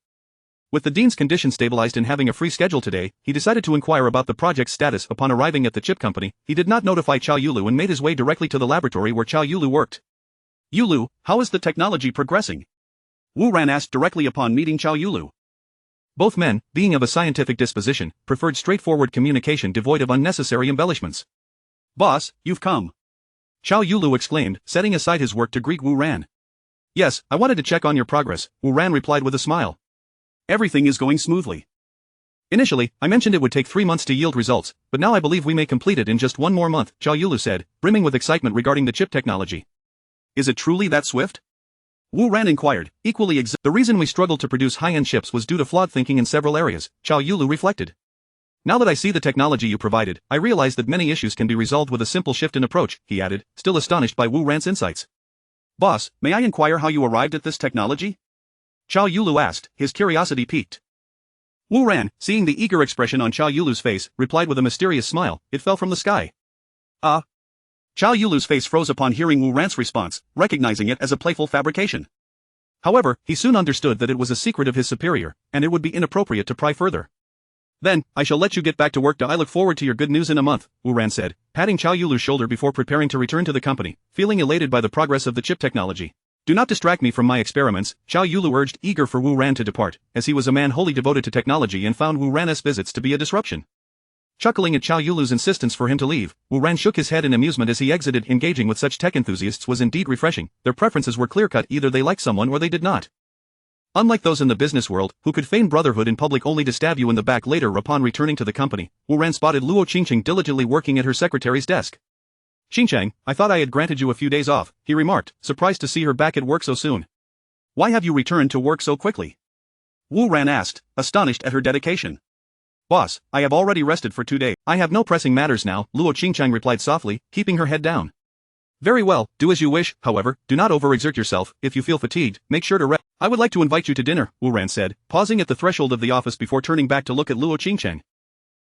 With the dean's condition stabilized and having a free schedule today, he decided to inquire about the project's status. Upon arriving at the chip company, he did not notify Chow Yulu and made his way directly to the laboratory where Chow Yulu worked. Yulu, how is the technology progressing? Wu Ran asked directly upon meeting Chow Yulu. Both men, being of a scientific disposition, preferred straightforward communication devoid of unnecessary embellishments. Boss, you've come. Chow Yulu exclaimed, setting aside his work to greet Wu Ran. Yes, I wanted to check on your progress, Wu Ran replied with a smile. Everything is going smoothly. Initially, I mentioned it would take 3 months to yield results, but now I believe we may complete it in just 1 more month, Chow Yulu said, brimming with excitement regarding the chip technology. Is it truly that swift? Wu Ran inquired, equally The reason we struggled to produce high-end chips was due to flawed thinking in several areas, Chow Yulu reflected. Now that I see the technology you provided, I realize that many issues can be resolved with a simple shift in approach, he added, still astonished by Wu Ran's insights. Boss, may I inquire how you arrived at this technology? Chow Yulu asked, his curiosity piqued. Wu Ran, seeing the eager expression on Chow Yulu's face, replied with a mysterious smile, it fell from the sky. Chow Yulu's face froze upon hearing Wu Ran's response, recognizing it as a playful fabrication. However, he soon understood that it was a secret of his superior, and it would be inappropriate to pry further. Then, I shall let you get back to work. I look forward to your good news in a month, Wu Ran said, patting Chow Yulu's shoulder before preparing to return to the company, feeling elated by the progress of the chip technology. Do not distract me from my experiments, Chow Yulu urged, eager for Wu Ran to depart, as he was a man wholly devoted to technology and found Wu Ran's visits to be a disruption. Chuckling at Chow Yulu's insistence for him to leave, Wu Ran shook his head in amusement as he exited. Engaging with such tech enthusiasts was indeed refreshing. Their preferences were clear-cut, either they liked someone or they did not. Unlike those in the business world, who could feign brotherhood in public only to stab you in the back later. Upon returning to the company, Wu Ran spotted Luo Qingqing diligently working at her secretary's desk. Qingchang, I thought I had granted you a few days off, he remarked, surprised to see her back at work so soon. Why have you returned to work so quickly? Wu Ran asked, astonished at her dedication. Boss, I have already rested for 2 days. I have no pressing matters now, Luo Qingchang replied softly, keeping her head down. Very well, do as you wish, however, do not overexert yourself. If you feel fatigued, make sure to rest. I would like to invite you to dinner, Wu Ran said, pausing at the threshold of the office before turning back to look at Luo Qingchang.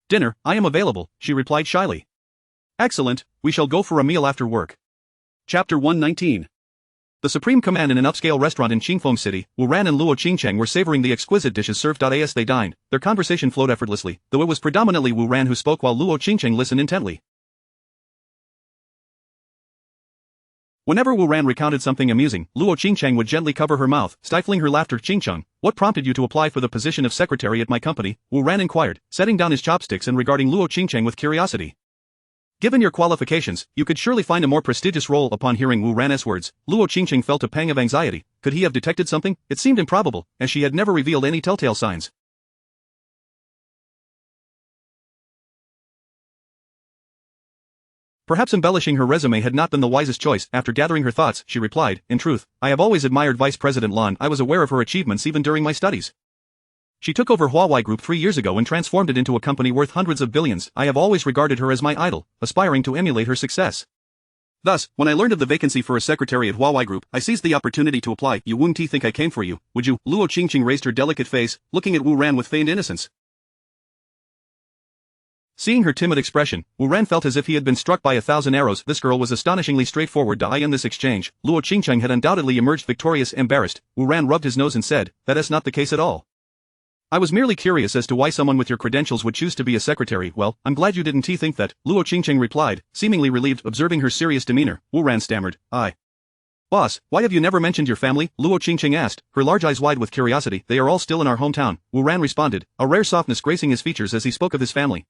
Dinner, I am available, she replied shyly. Excellent, we shall go for a meal after work. Chapter 119. The supreme command in an upscale restaurant in Qingfeng City, Wu Ran and Luo Qingchang were savoring the exquisite dishes served. As they dined, their conversation flowed effortlessly, though it was predominantly Wu Ran who spoke while Luo Qingchang listened intently. Whenever Wu Ran recounted something amusing, Luo Qingchang would gently cover her mouth, stifling her laughter. Qingcheng, what prompted you to apply for the position of secretary at my company? Wu Ran inquired, setting down his chopsticks and regarding Luo Qingchang with curiosity. Given your qualifications, you could surely find a more prestigious role. Upon hearing Wu Ran's words, Luo Qingcheng felt a pang of anxiety. Could he have detected something? It seemed improbable, as she had never revealed any telltale signs. Perhaps embellishing her resume had not been the wisest choice. After gathering her thoughts, she replied, in truth, I have always admired Vice President Lan. I was aware of her achievements even during my studies. She took over Huawei Group 3 years ago and transformed it into a company worth hundreds of billions. I have always regarded her as my idol, aspiring to emulate her success. Thus, when I learned of the vacancy for a secretary at Huawei Group, I seized the opportunity to apply. You wouldn't think I came for you, would you? Luo Qingqing raised her delicate face, looking at Wu Ran with feigned innocence. Seeing her timid expression, Wu Ran felt as if he had been struck by 1,000 arrows. This girl was astonishingly straightforward. In this exchange, Luo Qingcheng had undoubtedly emerged victorious. Embarrassed, Wu Ran rubbed his nose and said, that is not the case at all. I was merely curious as to why someone with your credentials would choose to be a secretary. Well, I'm glad you didn't think that, Luo Qingcheng replied, seemingly relieved. Observing her serious demeanor, Wu Ran stammered, Boss, why have you never mentioned your family? Luo Qingcheng asked, her large eyes wide with curiosity. They are all still in our hometown, Wu Ran responded, a rare softness gracing his features as he spoke of his family.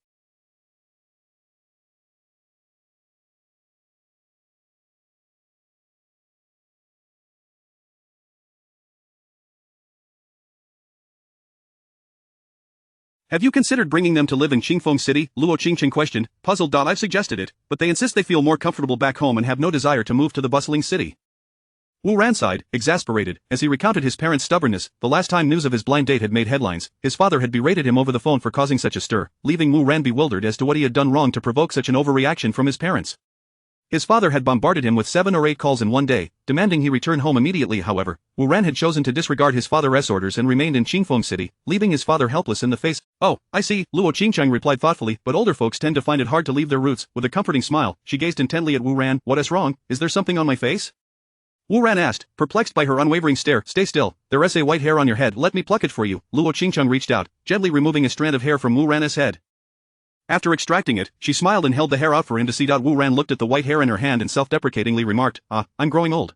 Have you considered bringing them to live in Qingfeng City? Luo Qingqing questioned, puzzled. I've suggested it, but they insist they feel more comfortable back home and have no desire to move to the bustling city. Wu Ran sighed, exasperated, as he recounted his parents' stubbornness. The last time news of his blind date had made headlines, his father had berated him over the phone for causing such a stir, leaving Wu Ran bewildered as to what he had done wrong to provoke such an overreaction from his parents. His father had bombarded him with 7 or 8 calls in one day, demanding he return home immediately. However, Wu Ran had chosen to disregard his father's orders and remained in Qingfeng City, leaving his father helpless in the face. "Oh, I see," Luo Qingcheng replied thoughtfully, "but older folks tend to find it hard to leave their roots." With a comforting smile, she gazed intently at Wu Ran. "What is wrong? Is there something on my face?" Wu Ran asked, perplexed by her unwavering stare. "Stay still, there is a white hair on your head, let me pluck it for you." Luo Qingcheng reached out, gently removing a strand of hair from Wu Ran's head. After extracting it, she smiled and held the hair out for him to see. Wu Ran looked at the white hair in her hand and self-deprecatingly remarked, "I'm growing old.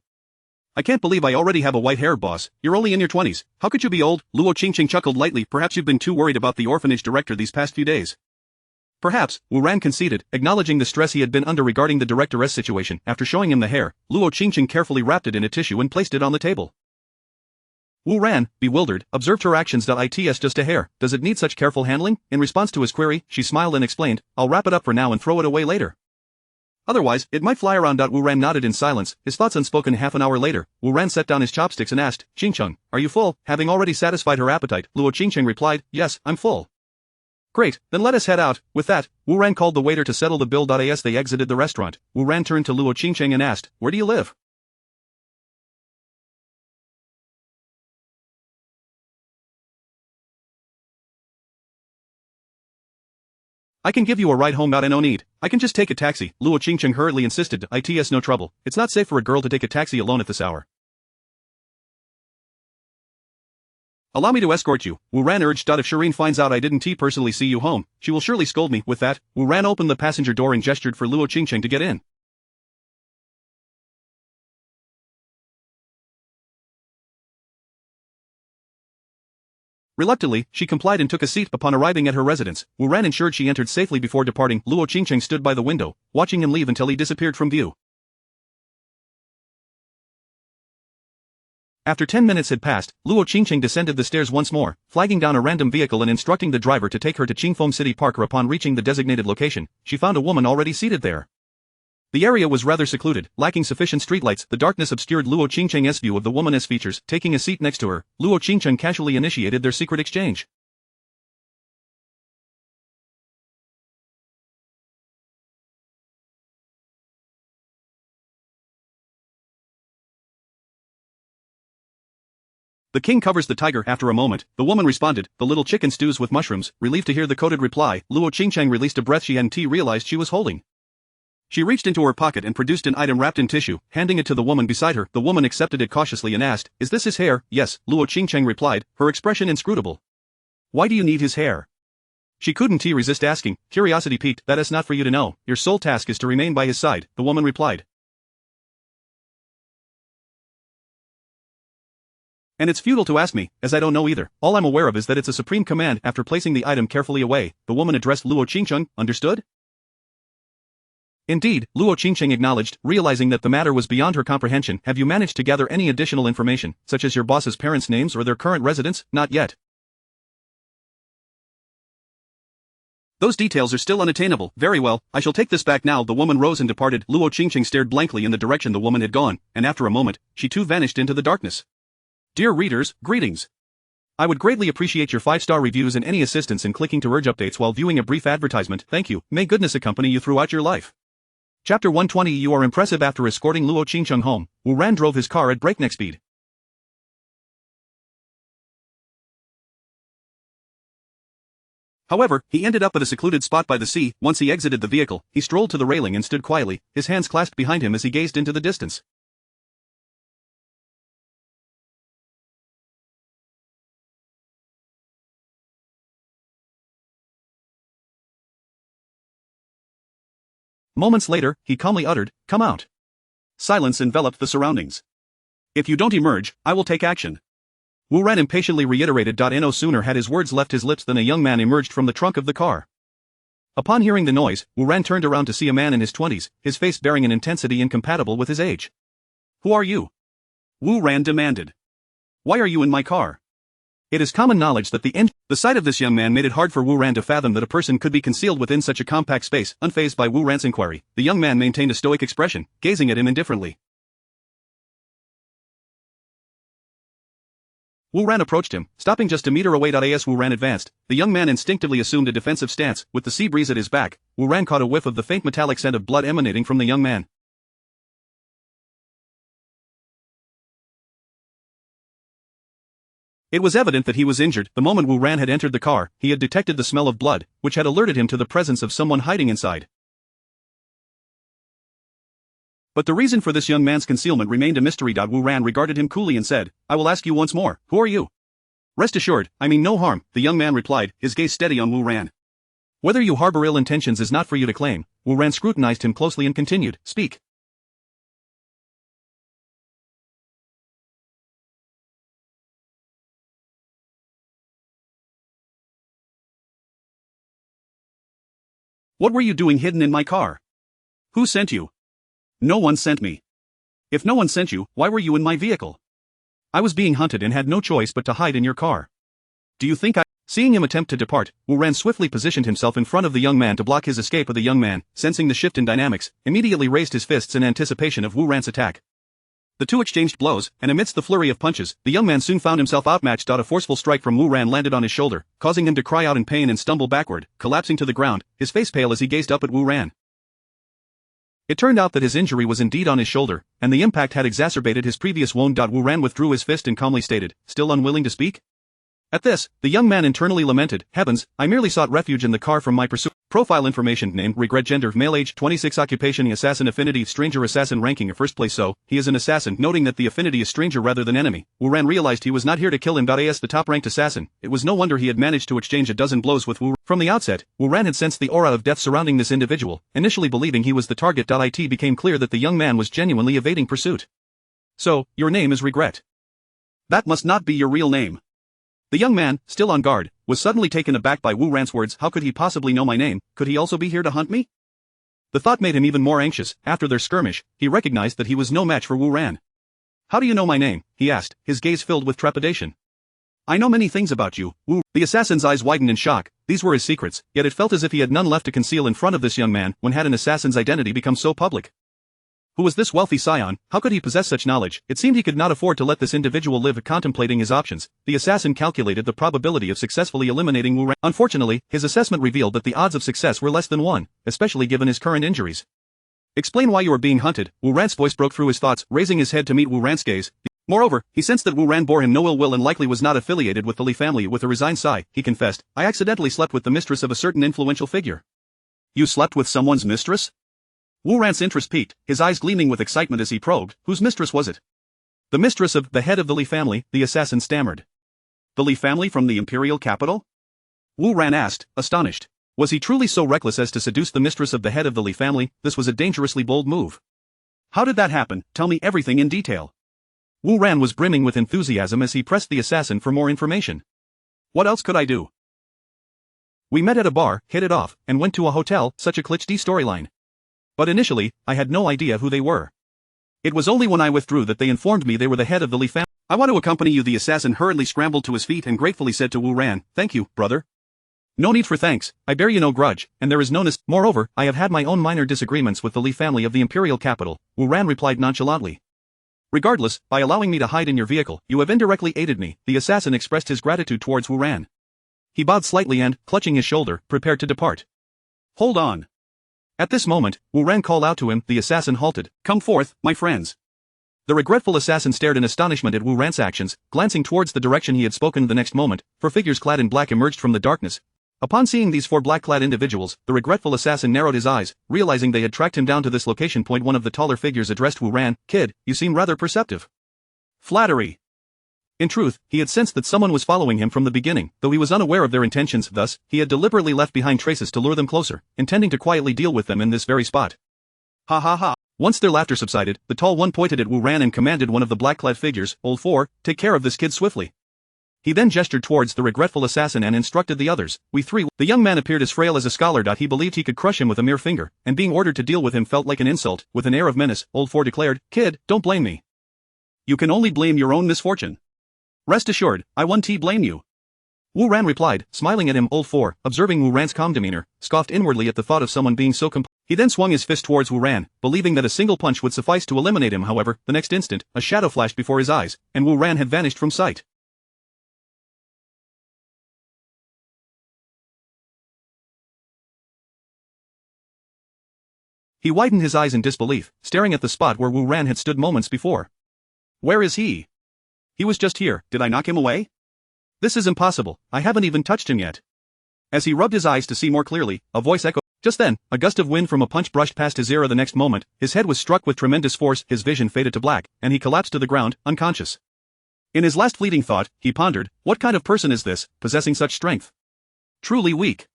I can't believe I already have a white hair, boss. You're only in your 20s. How could you be old?" Luo Qingcheng chuckled lightly. "Perhaps you've been too worried about the orphanage director these past few days." "Perhaps," Wu Ran conceded, acknowledging the stress he had been under regarding the directoress situation. After showing him the hair, Luo Qingcheng carefully wrapped it in a tissue and placed it on the table. Wu Ran, bewildered, observed her actions. "It's just a hair. Does it need such careful handling?" In response to his query, she smiled and explained, "I'll wrap it up for now and throw it away later. Otherwise, it might fly around." Wu Ran nodded in silence, his thoughts unspoken. Half an hour later, Wu Ran set down his chopsticks and asked, "Qingcheng, are you full?" Having already satisfied her appetite, Luo Qingcheng replied, "Yes, I'm full." "Great, then let us head out." With that, Wu Ran called the waiter to settle the bill. As they exited the restaurant, Wu Ran turned to Luo Qingcheng and asked, "Where do you live?" "I can give you a ride home. No need. I can just take a taxi," Luo Qingcheng hurriedly insisted. "It's no trouble. It's not safe for a girl to take a taxi alone at this hour." "Allow me to escort you," Wu Ran urged. "If Shireen finds out I didn't personally see you home, she will surely scold me." With that, Wu Ran opened the passenger door and gestured for Luo Qingcheng to get in. Reluctantly, she complied and took a seat. Upon arriving at her residence, Wu Ran ensured she entered safely before departing. Luo Qingcheng stood by the window, watching him leave until he disappeared from view. After 10 minutes had passed, Luo Qingcheng descended the stairs once more, flagging down a random vehicle and instructing the driver to take her to Qingfeng City Park. Upon reaching the designated location, she found a woman already seated there. The area was rather secluded, lacking sufficient streetlights. The darkness obscured Luo Qingcheng's view of the woman's features. Taking a seat next to her, Luo Qingcheng casually initiated their secret exchange. "The king covers the tiger." After a moment, the woman responded, "The little chicken stews with mushrooms." Relieved to hear the coded reply, Luo Qingcheng released a breath she hadn't realized she was holding. She reached into her pocket and produced an item wrapped in tissue, handing it to the woman beside her. The woman accepted it cautiously and asked, "Is this his hair?" "Yes," Luo Qingcheng replied, her expression inscrutable. "Why do you need his hair?" She couldn't resist asking, curiosity piqued. "That is not for you to know. Your sole task is to remain by his side," the woman replied. "And it's futile to ask me, as I don't know either. All I'm aware of is that it's a supreme command." After placing the item carefully away, the woman addressed Luo Qingcheng, "Understood?" "Indeed," Luo Qingcheng acknowledged, realizing that the matter was beyond her comprehension. "Have you managed to gather any additional information, such as your boss's parents' names or their current residence?" "Not yet. Those details are still unattainable." "Very well, I shall take this back now." The woman rose and departed. Luo Qingcheng stared blankly in the direction the woman had gone, and after a moment, she too vanished into the darkness. Dear readers, greetings. I would greatly appreciate your 5-star reviews and any assistance in clicking to urge updates while viewing a brief advertisement. Thank you. May goodness accompany you throughout your life. Chapter 120. You are impressive. After escorting Luo Qingcheng home, Wu Ran drove his car at breakneck speed. However, he ended up at a secluded spot by the sea. Once he exited the vehicle, he strolled to the railing and stood quietly, his hands clasped behind him as he gazed into the distance. Moments later, he calmly uttered, "Come out." Silence enveloped the surroundings. "If you don't emerge, I will take action." Wu Ran impatiently reiterated. No sooner had his words left his lips than a young man emerged from the trunk of the car. Upon hearing the noise, Wu Ran turned around to see a man in his 20s, his face bearing an intensity incompatible with his age. "Who are you?" Wu Ran demanded. "Why are you in my car?" It is common knowledge that the sight of this young man made it hard for Wu Ran to fathom that a person could be concealed within such a compact space. Unfazed by Wu Ran's inquiry, the young man maintained a stoic expression, gazing at him indifferently. Wu Ran approached him, stopping just a meter away. As Wu Ran advanced, the young man instinctively assumed a defensive stance. With the sea breeze at his back, Wu Ran caught a whiff of the faint metallic scent of blood emanating from the young man. It was evident that he was injured. The moment Wu Ran had entered the car, he had detected the smell of blood, which had alerted him to the presence of someone hiding inside. But the reason for this young man's concealment remained a mystery. Wu Ran regarded him coolly and said, "I will ask you once more, who are you?" "Rest assured, I mean no harm," the young man replied, his gaze steady on Wu Ran. "Whether you harbor ill intentions is not for you to claim." Wu Ran scrutinized him closely and continued, "Speak." "What were you doing hidden in my car? Who sent you?" "No one sent me." "If no one sent you, why were you in my vehicle?" "I was being hunted and had no choice but to hide in your car." "Do you think I—" Seeing him attempt to depart, Wu Ran swiftly positioned himself in front of the young man to block his escape. The young man, sensing the shift in dynamics, immediately raised his fists in anticipation of Wu Ran's attack. The two exchanged blows, and amidst the flurry of punches, the young man soon found himself outmatched. A forceful strike from Wu Ran landed on his shoulder, causing him to cry out in pain and stumble backward, collapsing to the ground, his face pale as he gazed up at Wu Ran. It turned out that his injury was indeed on his shoulder, and the impact had exacerbated his previous wound. Wu Ran withdrew his fist and calmly stated, still unwilling to speak? At this, the young man internally lamented, "Heavens, I merely sought refuge in the car from my pursuer." Profile information: name, regret, gender, male, age 26, occupation, assassin, affinity, stranger, assassin, ranking, first place. So, he is an assassin. Noting that the affinity is stranger rather than enemy, Wu Ran realized he was not here to kill him. As the top-ranked assassin, it was no wonder he had managed to exchange a dozen blows with Wu Ran. From the outset, Wu Ran had sensed the aura of death surrounding this individual, initially believing he was the target. It became clear that the young man was genuinely evading pursuit. "So, your name is Regret. That must not be your real name." The young man, still on guard, was suddenly taken aback by Wu Ran's words. How could he possibly know my name? Could he also be here to hunt me? The thought made him even more anxious. After their skirmish, he recognized that he was no match for Wu Ran. "How do you know my name?" he asked, his gaze filled with trepidation. "I know many things about you, Wu." The assassin's eyes widened in shock. These were his secrets, yet it felt as if he had none left to conceal in front of this young man. When had an assassin's identity become so public? Who was this wealthy scion? How could he possess such knowledge? It seemed he could not afford to let this individual live. Contemplating his options, the assassin calculated the probability of successfully eliminating Wu Ran. Unfortunately, his assessment revealed that the odds of success were less than 1, especially given his current injuries. "Explain why you are being hunted." Wu Ran's voice broke through his thoughts, raising his head to meet Wu Ran's gaze. Moreover, he sensed that Wu Ran bore him no ill will and likely was not affiliated with the Li family. With a resigned sigh, he confessed, "I accidentally slept with the mistress of a certain influential figure." "You slept with someone's mistress?" Wu Ran's interest peaked, his eyes gleaming with excitement as he probed. Whose mistress was it? "The mistress of the head of the Li family," the assassin stammered. "The Li family from the imperial capital?" Wu Ran asked, astonished. Was he truly so reckless as to seduce the mistress of the head of the Li family? This was a dangerously bold move. "How did that happen? Tell me everything in detail." Wu Ran was brimming with enthusiasm as he pressed the assassin for more information. "What else could I do?" "We met at a bar, hit it off, and went to a hotel." Such a cliché storyline. "But initially, I had no idea who they were. It was only when I withdrew that they informed me they were the head of the Li family." "I want to accompany you." The assassin hurriedly scrambled to his feet and gratefully said to Wu Ran, "Thank you, brother." "No need for thanks, I bear you no grudge, and there is no Moreover, I have had my own minor disagreements with the Li family of the imperial capital," Wu Ran replied nonchalantly. "Regardless, by allowing me to hide in your vehicle, you have indirectly aided me." The assassin expressed his gratitude towards Wu Ran. He bowed slightly and, clutching his shoulder, prepared to depart. "Hold on." At this moment, Wu Ran called out to him. The assassin halted. "Come forth, my friends." The regretful assassin stared in astonishment at Wu Ran's actions, glancing towards the direction he had spoken. The next moment, 4 figures clad in black emerged from the darkness. Upon seeing these 4 black-clad individuals, the regretful assassin narrowed his eyes, realizing they had tracked him down to this location. One of the taller figures addressed Wu Ran, "Kid, you seem rather perceptive." Flattery. In truth, he had sensed that someone was following him from the beginning, though he was unaware of their intentions. Thus, he had deliberately left behind traces to lure them closer, intending to quietly deal with them in this very spot. "Ha ha ha." Once their laughter subsided, the tall one pointed at Wu Ran and commanded one of the black-clad figures, "Old 4, take care of this kid swiftly." He then gestured towards the regretful assassin and instructed the others, "We 3 The young man appeared as frail as a scholar. He believed he could crush him with a mere finger, and being ordered to deal with him felt like an insult. With an air of menace, Old 4 declared, "Kid, don't blame me. You can only blame your own misfortune. Rest assured, I won't blame you." Wu Ran replied, smiling at him. Old 4, observing Wu Ran's calm demeanor, scoffed inwardly at the thought of someone being so He then swung his fist towards Wu Ran, believing that a single punch would suffice to eliminate him. However, the next instant, a shadow flashed before his eyes, and Wu Ran had vanished from sight. He widened his eyes in disbelief, staring at the spot where Wu Ran had stood moments before. Where is he? He was just here, did I knock him away? This is impossible, I haven't even touched him yet. As he rubbed his eyes to see more clearly, a voice echoed. Just then, a gust of wind from a punch brushed past his ear. The next moment, his head was struck with tremendous force, his vision faded to black, and he collapsed to the ground, unconscious. In his last fleeting thought, he pondered, what kind of person is this, possessing such strength? Truly weak.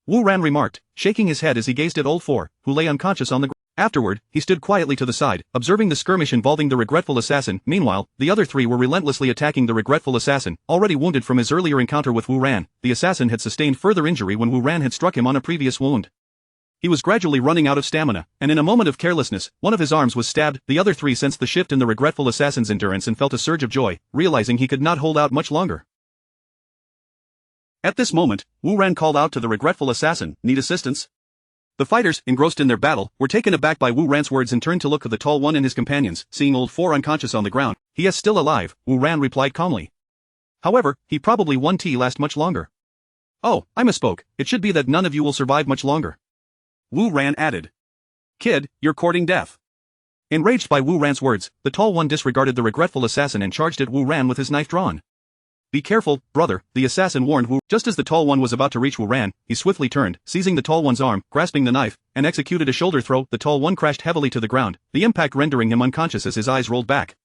Wu Ran remarked, shaking his head as he gazed at old Four, who lay unconscious on the ground. Afterward, he stood quietly to the side, observing the skirmish involving the regretful assassin. Meanwhile, the other three were relentlessly attacking the regretful assassin, already wounded from his earlier encounter with Wu Ran. The assassin had sustained further injury when Wu Ran had struck him on a previous wound. He was gradually running out of stamina, and in a moment of carelessness, one of his arms was stabbed. The other three sensed the shift in the regretful assassin's endurance and felt a surge of joy, realizing he could not hold out much longer. At this moment, Wu Ran called out to the regretful assassin, need assistance? The fighters, engrossed in their battle, were taken aback by Wu Ran's words and turned to look at the tall one and his companions. Seeing old Four unconscious on the ground, he is still alive, Wu Ran replied calmly. However, he probably won't last much longer. Oh, I misspoke, it should be that none of you will survive much longer. Wu Ran added. Kid, you're courting death. Enraged by Wu Ran's words, the tall one disregarded the regretful assassin and charged at Wu Ran with his knife drawn. Be careful, brother, the assassin warned Wu. Just as the tall one was about to reach Wu Ran, he swiftly turned, seizing the tall one's arm, grasping the knife, and executed a shoulder throw. The tall one crashed heavily to the ground, the impact rendering him unconscious as his eyes rolled back.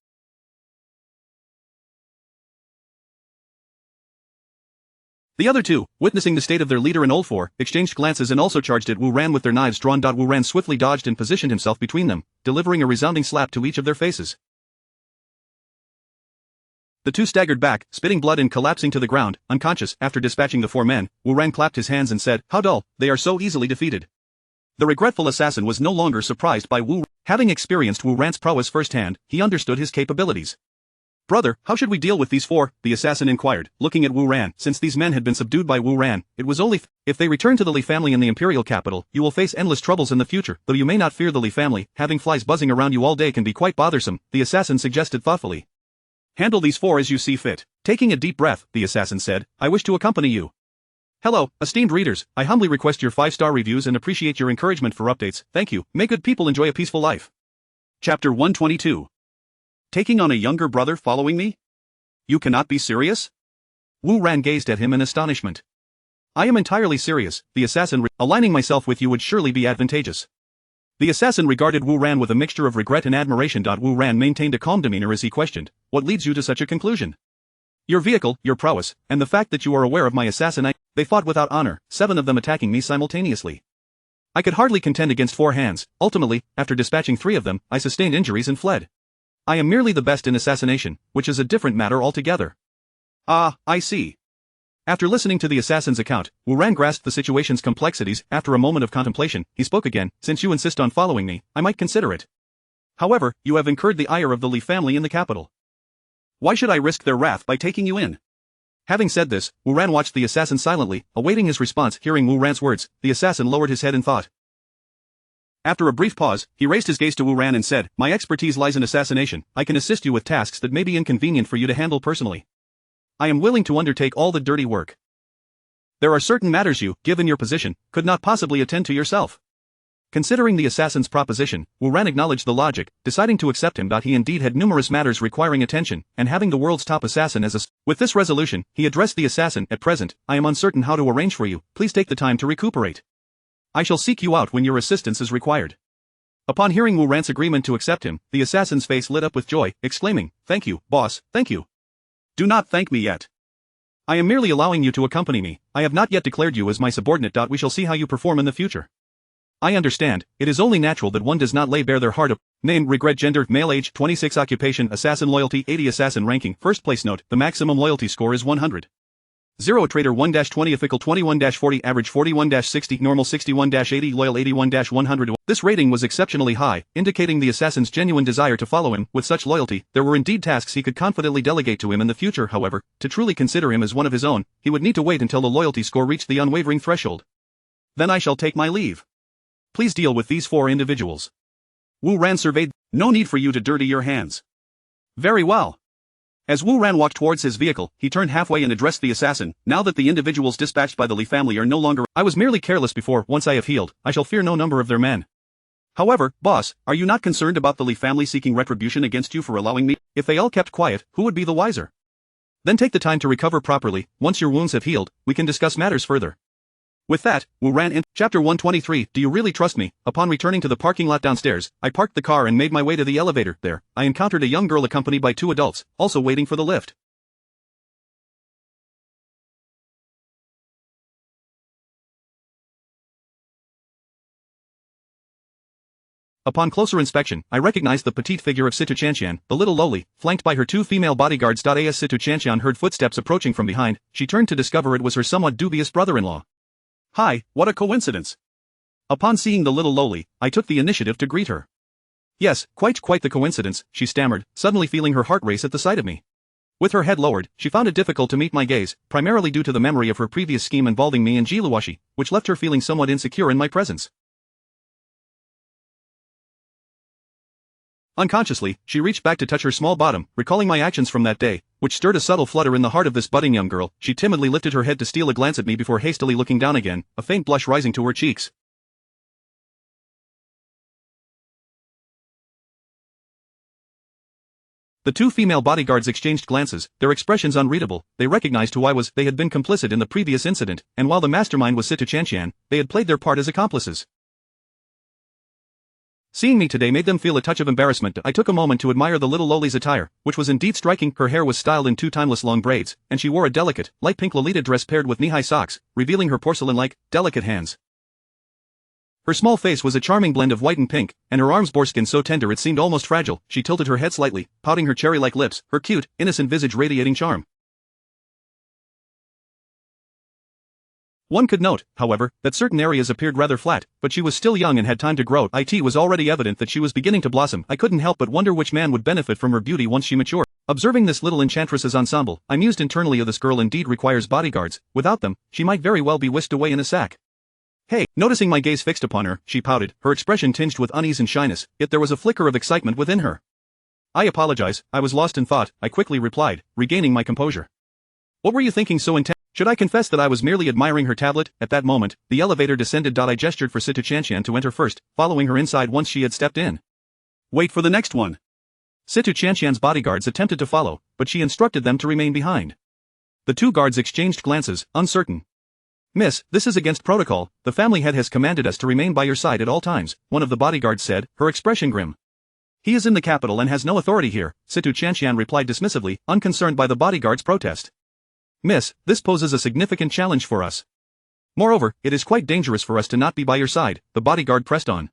The other two, witnessing the state of their leader and old Four, exchanged glances and also charged at Wu Ran with their knives drawn. Wu Ran swiftly dodged and positioned himself between them, delivering a resounding slap to each of their faces. The two staggered back, spitting blood and collapsing to the ground, unconscious. After dispatching the four men, Wu Ran clapped his hands and said, how dull, they are so easily defeated. The regretful assassin was no longer surprised by Wu. Having experienced Wu Ran's prowess firsthand, he understood his capabilities. Brother, how should we deal with these four? The assassin inquired, looking at Wu Ran. Since these men had been subdued by Wu Ran, it was only if they return to the Li family in the imperial capital, you will face endless troubles in the future. Though you may not fear the Li family, having flies buzzing around you all day can be quite bothersome, the assassin suggested thoughtfully. Handle these four as you see fit. Taking a deep breath, the assassin said, I wish to accompany you. Hello, esteemed readers, I humbly request your 5-star reviews and appreciate your encouragement for updates. Thank you. May good people enjoy a peaceful life. Chapter 122. Taking on a younger brother following me? You cannot be serious? Wu Ran gazed at him in astonishment. I am entirely serious, the assassin. Aligning myself with you would surely be advantageous. The assassin regarded Wu Ran with a mixture of regret and admiration. Wu Ran maintained a calm demeanor as he questioned, what leads you to such a conclusion? Your vehicle, your prowess, and the fact that you are aware of my assassin. They fought without honor, 7 of them attacking me simultaneously. I could hardly contend against 4 hands. Ultimately, after dispatching 3 of them, I sustained injuries and fled. I am merely the best in assassination, which is a different matter altogether. Ah, I see. After listening to the assassin's account, Wu Ran grasped the situation's complexities. After a moment of contemplation, he spoke again, since you insist on following me, I might consider it. However, you have incurred the ire of the Li family in the capital. Why should I risk their wrath by taking you in? Having said this, Wu Ran watched the assassin silently, awaiting his response. Hearing Wu Ran's words, the assassin lowered his head in thought. After a brief pause, he raised his gaze to Wu Ran and said, my expertise lies in assassination. I can assist you with tasks that may be inconvenient for you to handle personally. I am willing to undertake all the dirty work. There are certain matters you, given your position, could not possibly attend to yourself. Considering the assassin's proposition, Wu Ran acknowledged the logic, deciding to accept him. He indeed had numerous matters requiring attention, and having the world's top assassin as a... With this resolution, he addressed the assassin. At present, I am uncertain how to arrange for you. Please take the time to recuperate. I shall seek you out when your assistance is required. Upon hearing Wu Ran's agreement to accept him, the assassin's face lit up with joy, exclaiming, thank you, boss, thank you. Do not thank me yet. I am merely allowing you to accompany me. I have not yet declared you as my subordinate. We shall see how you perform in the future. I understand, it is only natural that one does not lay bare their heart of name, regret, gender, male, age, 26, occupation, assassin, loyalty, 80, assassin, ranking, first place. Note, the maximum loyalty score is 100. 0 trader 1-20, ethical 21-40, average 41-60, normal 61-80, loyal 81-100. This rating was exceptionally high, indicating the assassin's genuine desire to follow him. With such loyalty, there were indeed tasks he could confidently delegate to him in the future. However, to truly consider him as one of his own, he would need to wait until the loyalty score reached the unwavering threshold. Then I shall take my leave. Please deal with these 4 individuals. Wu Ran surveyed. No need for you to dirty your hands. Very well. As Wu Ran walked towards his vehicle, he turned halfway and addressed the assassin. Now that the individuals dispatched by the Li family are no longer... I was merely careless before. Once I have healed, I shall fear no number of their men. However, boss, are you not concerned about the Li family seeking retribution against you for allowing me? If they all kept quiet, who would be the wiser? Then take the time to recover properly. Once your wounds have healed, we can discuss matters further. With that, Wu ran in. Chapter 123. Do you really trust me? Upon returning to the parking lot downstairs, I parked the car and made my way to the elevator. There, I encountered a young girl accompanied by 2 adults, also waiting for the lift. Upon closer inspection, I recognized the petite figure of Situ Chanshan, the little lowly, flanked by her 2 female bodyguards. As Situ Chanshan heard footsteps approaching from behind, she turned to discover it was her somewhat dubious brother-in-law. Hi, what a coincidence. Upon seeing the little lowly, I took the initiative to greet her. Yes, quite the coincidence, she stammered, suddenly feeling her heart race at the sight of me. With her head lowered, she found it difficult to meet my gaze, primarily due to the memory of her previous scheme involving me and Jiluwashi, which left her feeling somewhat insecure in my presence. Unconsciously, she reached back to touch her small bottom, recalling my actions from that day, which stirred a subtle flutter in the heart of this budding young girl. She timidly lifted her head to steal a glance at me before hastily looking down again, a faint blush rising to her cheeks. The 2 female bodyguards exchanged glances, their expressions unreadable. They recognized who I was. They had been complicit in the previous incident, and while the mastermind was Situ Chanshan, they had played their part as accomplices. Seeing me today made them feel a touch of embarrassment. I took a moment to admire the little lowly's attire, which was indeed striking. Her hair was styled in 2 timeless long braids, and she wore a delicate, light pink Lolita dress paired with knee-high socks, revealing her porcelain-like, delicate hands. Her small face was a charming blend of white and pink, and her arms bore skin so tender it seemed almost fragile. She tilted her head slightly, pouting her cherry-like lips, her cute, innocent visage radiating charm. One could note, however, that certain areas appeared rather flat, but she was still young and had time to grow. It was already evident that she was beginning to blossom. I couldn't help but wonder which man would benefit from her beauty once she matured. Observing this little enchantress's ensemble, I mused internally. This girl indeed requires bodyguards. Without them, she might very well be whisked away in a sack. Hey, noticing my gaze fixed upon her, she pouted, her expression tinged with unease and shyness, yet there was a flicker of excitement within her. I apologize, I was lost in thought, I quickly replied, regaining my composure. What were you thinking so intense? Should I confess that I was merely admiring her tablet? At that moment, the elevator descended. I gestured for Situ Chanshan to enter first, following her inside once she had stepped in. Wait for the next one. Situ Chanshan's bodyguards attempted to follow, but she instructed them to remain behind. The 2 guards exchanged glances, uncertain. Miss, this is against protocol. The family head has commanded us to remain by your side at all times, one of the bodyguards said, her expression grim. He is in the capital and has no authority here, Situ Chanshan replied dismissively, unconcerned by the bodyguard's protest. Miss, this poses a significant challenge for us. Moreover, it is quite dangerous for us to not be by your side, the bodyguard pressed on.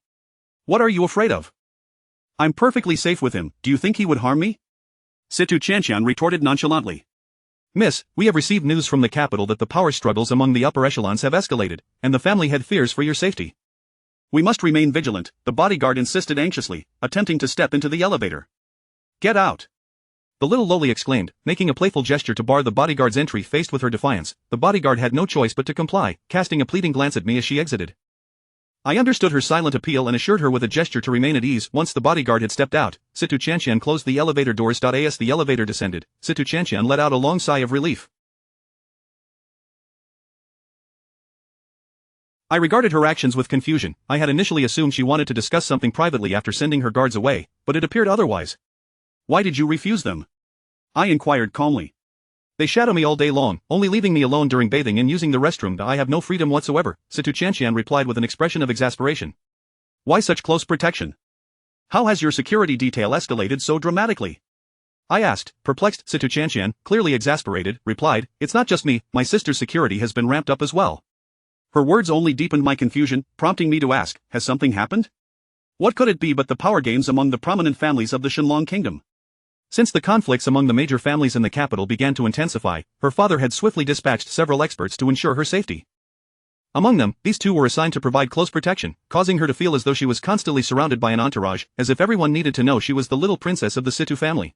What are you afraid of? I'm perfectly safe with him. Do you think he would harm me? Situ Chanshan retorted nonchalantly. Miss, we have received news from the capital that the power struggles among the upper echelons have escalated, and the family head fears for your safety. We must remain vigilant, the bodyguard insisted anxiously, attempting to step into the elevator. Get out! The little lowly exclaimed, making a playful gesture to bar the bodyguard's entry. Faced with her defiance, the bodyguard had no choice but to comply, casting a pleading glance at me as she exited. I understood her silent appeal and assured her with a gesture to remain at ease. Once the bodyguard had stepped out, Situ Chanshan closed the elevator doors. As the elevator descended, Situ Chanshan let out a long sigh of relief. I regarded her actions with confusion. I had initially assumed she wanted to discuss something privately after sending her guards away, but it appeared otherwise. Why did you refuse them? I inquired calmly. They shadow me all day long, only leaving me alone during bathing and using the restroom. I have no freedom whatsoever, Situ Chanshan replied with an expression of exasperation. Why such close protection? How has your security detail escalated so dramatically? I asked, perplexed. Situ Chanshan, clearly exasperated, replied, it's not just me, my sister's security has been ramped up as well. Her words only deepened my confusion, prompting me to ask, has something happened? What could it be but the power games among the prominent families of the Shenlong kingdom? Since the conflicts among the major families in the capital began to intensify, her father had swiftly dispatched several experts to ensure her safety. Among them, these 2 were assigned to provide close protection, causing her to feel as though she was constantly surrounded by an entourage, as if everyone needed to know she was the little princess of the Situ family.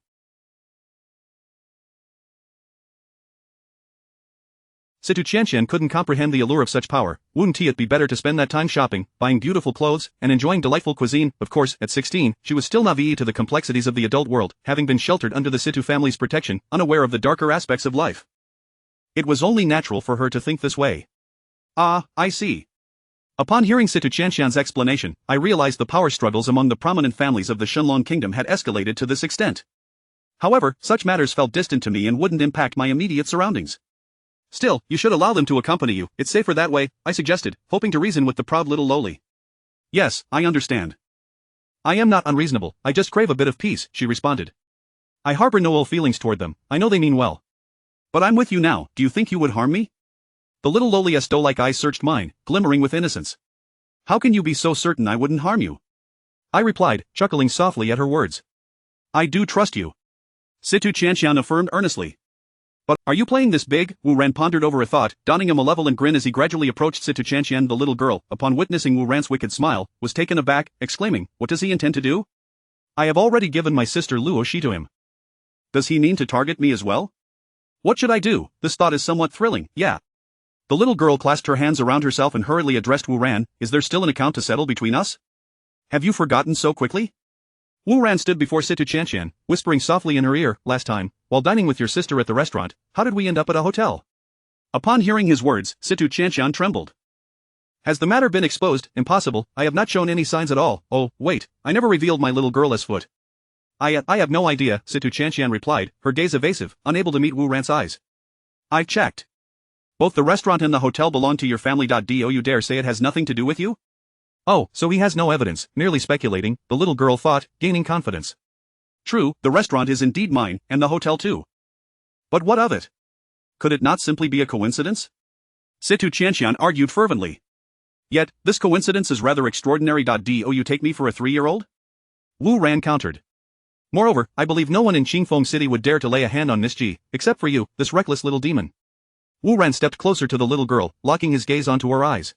Situ Chanshan couldn't comprehend the allure of such power. Wouldn't it be better to spend that time shopping, buying beautiful clothes, and enjoying delightful cuisine? Of course, at 16, she was still naive to the complexities of the adult world, having been sheltered under the Situ family's protection, unaware of the darker aspects of life. It was only natural for her to think this way. Ah, I see. Upon hearing Situ Chanshan's explanation, I realized the power struggles among the prominent families of the Shenlong kingdom had escalated to this extent. However, such matters felt distant to me and wouldn't impact my immediate surroundings. Still, you should allow them to accompany you, it's safer that way, I suggested, hoping to reason with the proud little lowly. Yes, I understand. I am not unreasonable, I just crave a bit of peace, she responded. I harbor no ill feelings toward them, I know they mean well. But I'm with you now, do you think you would harm me? The little lowly doe-like eyes searched mine, glimmering with innocence. How can you be so certain I wouldn't harm you? I replied, chuckling softly at her words. I do trust you. Situ Chanshan affirmed earnestly. But, are you playing this big? Wu Ran pondered over a thought, donning a malevolent grin as he gradually approached Situ Chanshan. The little girl, upon witnessing Wu Ran's wicked smile, was taken aback, exclaiming, what does he intend to do? I have already given my sister Luo Shi to him. Does he mean to target me as well? What should I do? This thought is somewhat thrilling, yeah. The little girl clasped her hands around herself and hurriedly addressed Wu Ran, is there still an account to settle between us? Have you forgotten so quickly? Wu Ran stood before Situ Chanshan, whispering softly in her ear, last time, while dining with your sister at the restaurant, how did we end up at a hotel? Upon hearing his words, Situ Chanshan trembled. Has the matter been exposed? Impossible, I have not shown any signs at all. Oh, wait, I never revealed my little girl as foot. I have no idea, Situ Chanshan replied, her gaze evasive, unable to meet Wu Ran's eyes. I've checked. Both the restaurant and the hotel belong to your family. Do you dare say it has nothing to do with you? Oh, so he has no evidence, merely speculating, the little girl thought, gaining confidence. True, the restaurant is indeed mine, and the hotel too. But what of it? Could it not simply be a coincidence? Situ Chanshan argued fervently. Yet, this coincidence is rather extraordinary. Do you take me for a 3-year-old? Wu Ran countered. Moreover, I believe no one in Qingfeng City would dare to lay a hand on Miss Ji, except for you, this reckless little demon. Wu Ran stepped closer to the little girl, locking his gaze onto her eyes.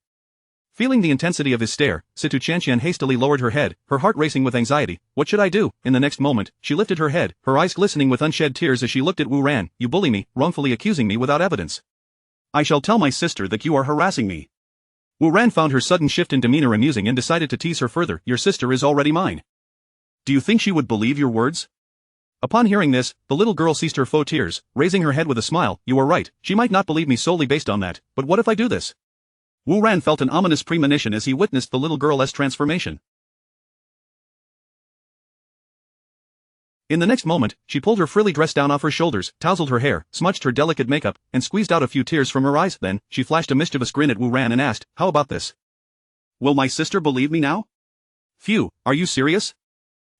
Feeling the intensity of his stare, Situ Chanshan hastily lowered her head, her heart racing with anxiety. What should I do? In the next moment, she lifted her head, her eyes glistening with unshed tears as she looked at Wu Ran. You bully me, wrongfully accusing me without evidence. I shall tell my sister that you are harassing me. Wu Ran found her sudden shift in demeanor amusing and decided to tease her further. Your sister is already mine. Do you think she would believe your words? Upon hearing this, the little girl ceased her faux tears, raising her head with a smile. You are right, she might not believe me solely based on that, but what if I do this? Wu Ran felt an ominous premonition as he witnessed the little girl's transformation. In the next moment, she pulled her frilly dress down off her shoulders, tousled her hair, smudged her delicate makeup, and squeezed out a few tears from her eyes. Then, she flashed a mischievous grin at Wu Ran and asked, how about this? Will my sister believe me now? Phew, are you serious?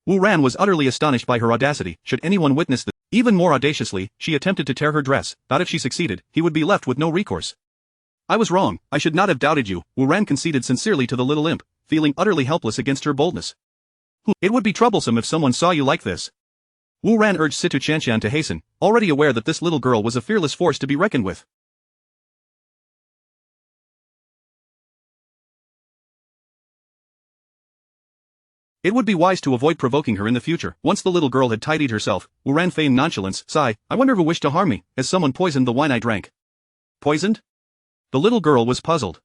Wu Ran was utterly astonished by her audacity. Should anyone witness this? Even more audaciously, she attempted to tear her dress, thought if she succeeded, he would be left with no recourse. I was wrong, I should not have doubted you, Wu Ran conceded sincerely to the little imp, feeling utterly helpless against her boldness. It would be troublesome if someone saw you like this. Wu Ran urged Situ Chanshan to hasten, already aware that this little girl was a fearless force to be reckoned with. It would be wise to avoid provoking her in the future. Once the little girl had tidied herself, Wu Ran feigned nonchalance. Sigh, I wonder who wished to harm me, as someone poisoned the wine I drank. Poisoned? The little girl was puzzled.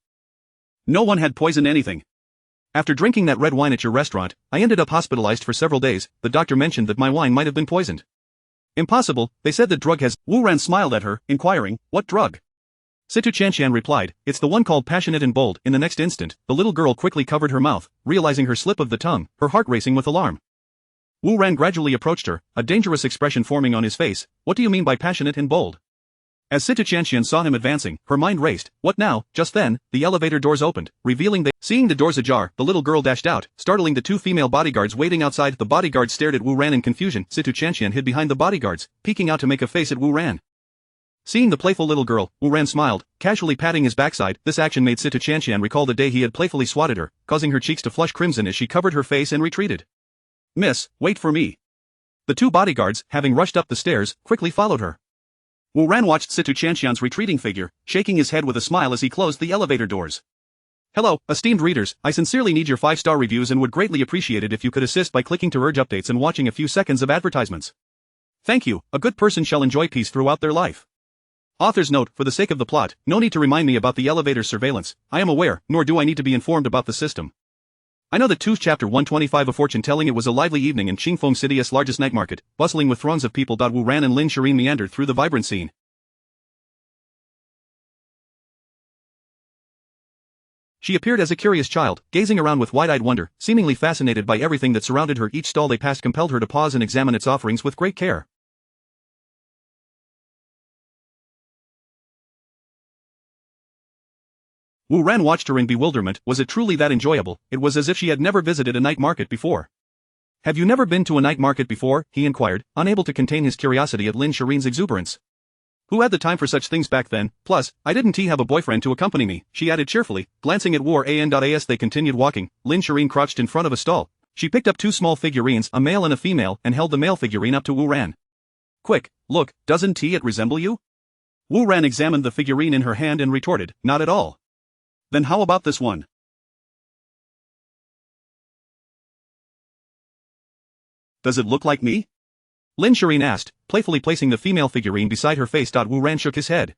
No one had poisoned anything. After drinking that red wine at your restaurant, I ended up hospitalized for several days. The doctor mentioned that my wine might have been poisoned. Impossible, they said the drug has. Wu Ran smiled at her, inquiring, what drug? Situ Chanshan replied, it's the one called passionate and bold. In the next instant, the little girl quickly covered her mouth, realizing her slip of the tongue, her heart racing with alarm. Wu Ran gradually approached her, a dangerous expression forming on his face. What do you mean by passionate and bold? As Situ Chanshan saw him advancing, her mind raced. What now? Just then, the elevator doors opened, revealing Seeing the doors ajar, the little girl dashed out, startling the 2 female bodyguards waiting outside. The bodyguards stared at Wu Ran in confusion. Situ Chanshan hid behind the bodyguards, peeking out to make a face at Wu Ran. Seeing the playful little girl, Wu Ran smiled, casually patting his backside. This action made Situ Chanshan recall the day he had playfully swatted her, causing her cheeks to flush crimson as she covered her face and retreated. Miss, wait for me. The 2 bodyguards, having rushed up the stairs, quickly followed her. Wu Ran watched Situ Chanshan's retreating figure, shaking his head with a smile as he closed the elevator doors. Hello, esteemed readers, I sincerely need your 5-star reviews and would greatly appreciate it if you could assist by clicking to urge updates and watching a few seconds of advertisements. Thank you, a good person shall enjoy peace throughout their life. Author's note, for the sake of the plot, no need to remind me about the elevator surveillance, I am aware, nor do I need to be informed about the system. I know that 2 Chapter 125 of Fortune Telling. It was a lively evening in Qingfeng City's largest night market, bustling with throngs of people. Wu Ran and Lin Shireen meandered through the vibrant scene. She appeared as a curious child, gazing around with wide-eyed wonder, seemingly fascinated by everything that surrounded her. Each stall they passed compelled her to pause and examine its offerings with great care. Wu Ran watched her in bewilderment. Was it truly that enjoyable? It was as if she had never visited a night market before. Have you never been to a night market before? He inquired, unable to contain his curiosity at Lin Shirin's exuberance. Who had the time for such things back then? Plus, I didn't have a boyfriend to accompany me, she added cheerfully, glancing at Wu Ran. As they continued walking, Lin Shirin crouched in front of a stall. She picked up two small figurines, a male and a female, and held the male figurine up to Wu Ran. Quick, look, doesn't it resemble you? Wu Ran examined the figurine in her hand and retorted, not at all. Then how about this one? Does it look like me? Lin Shirin asked, playfully placing the female figurine beside her face. Wu Ran shook his head.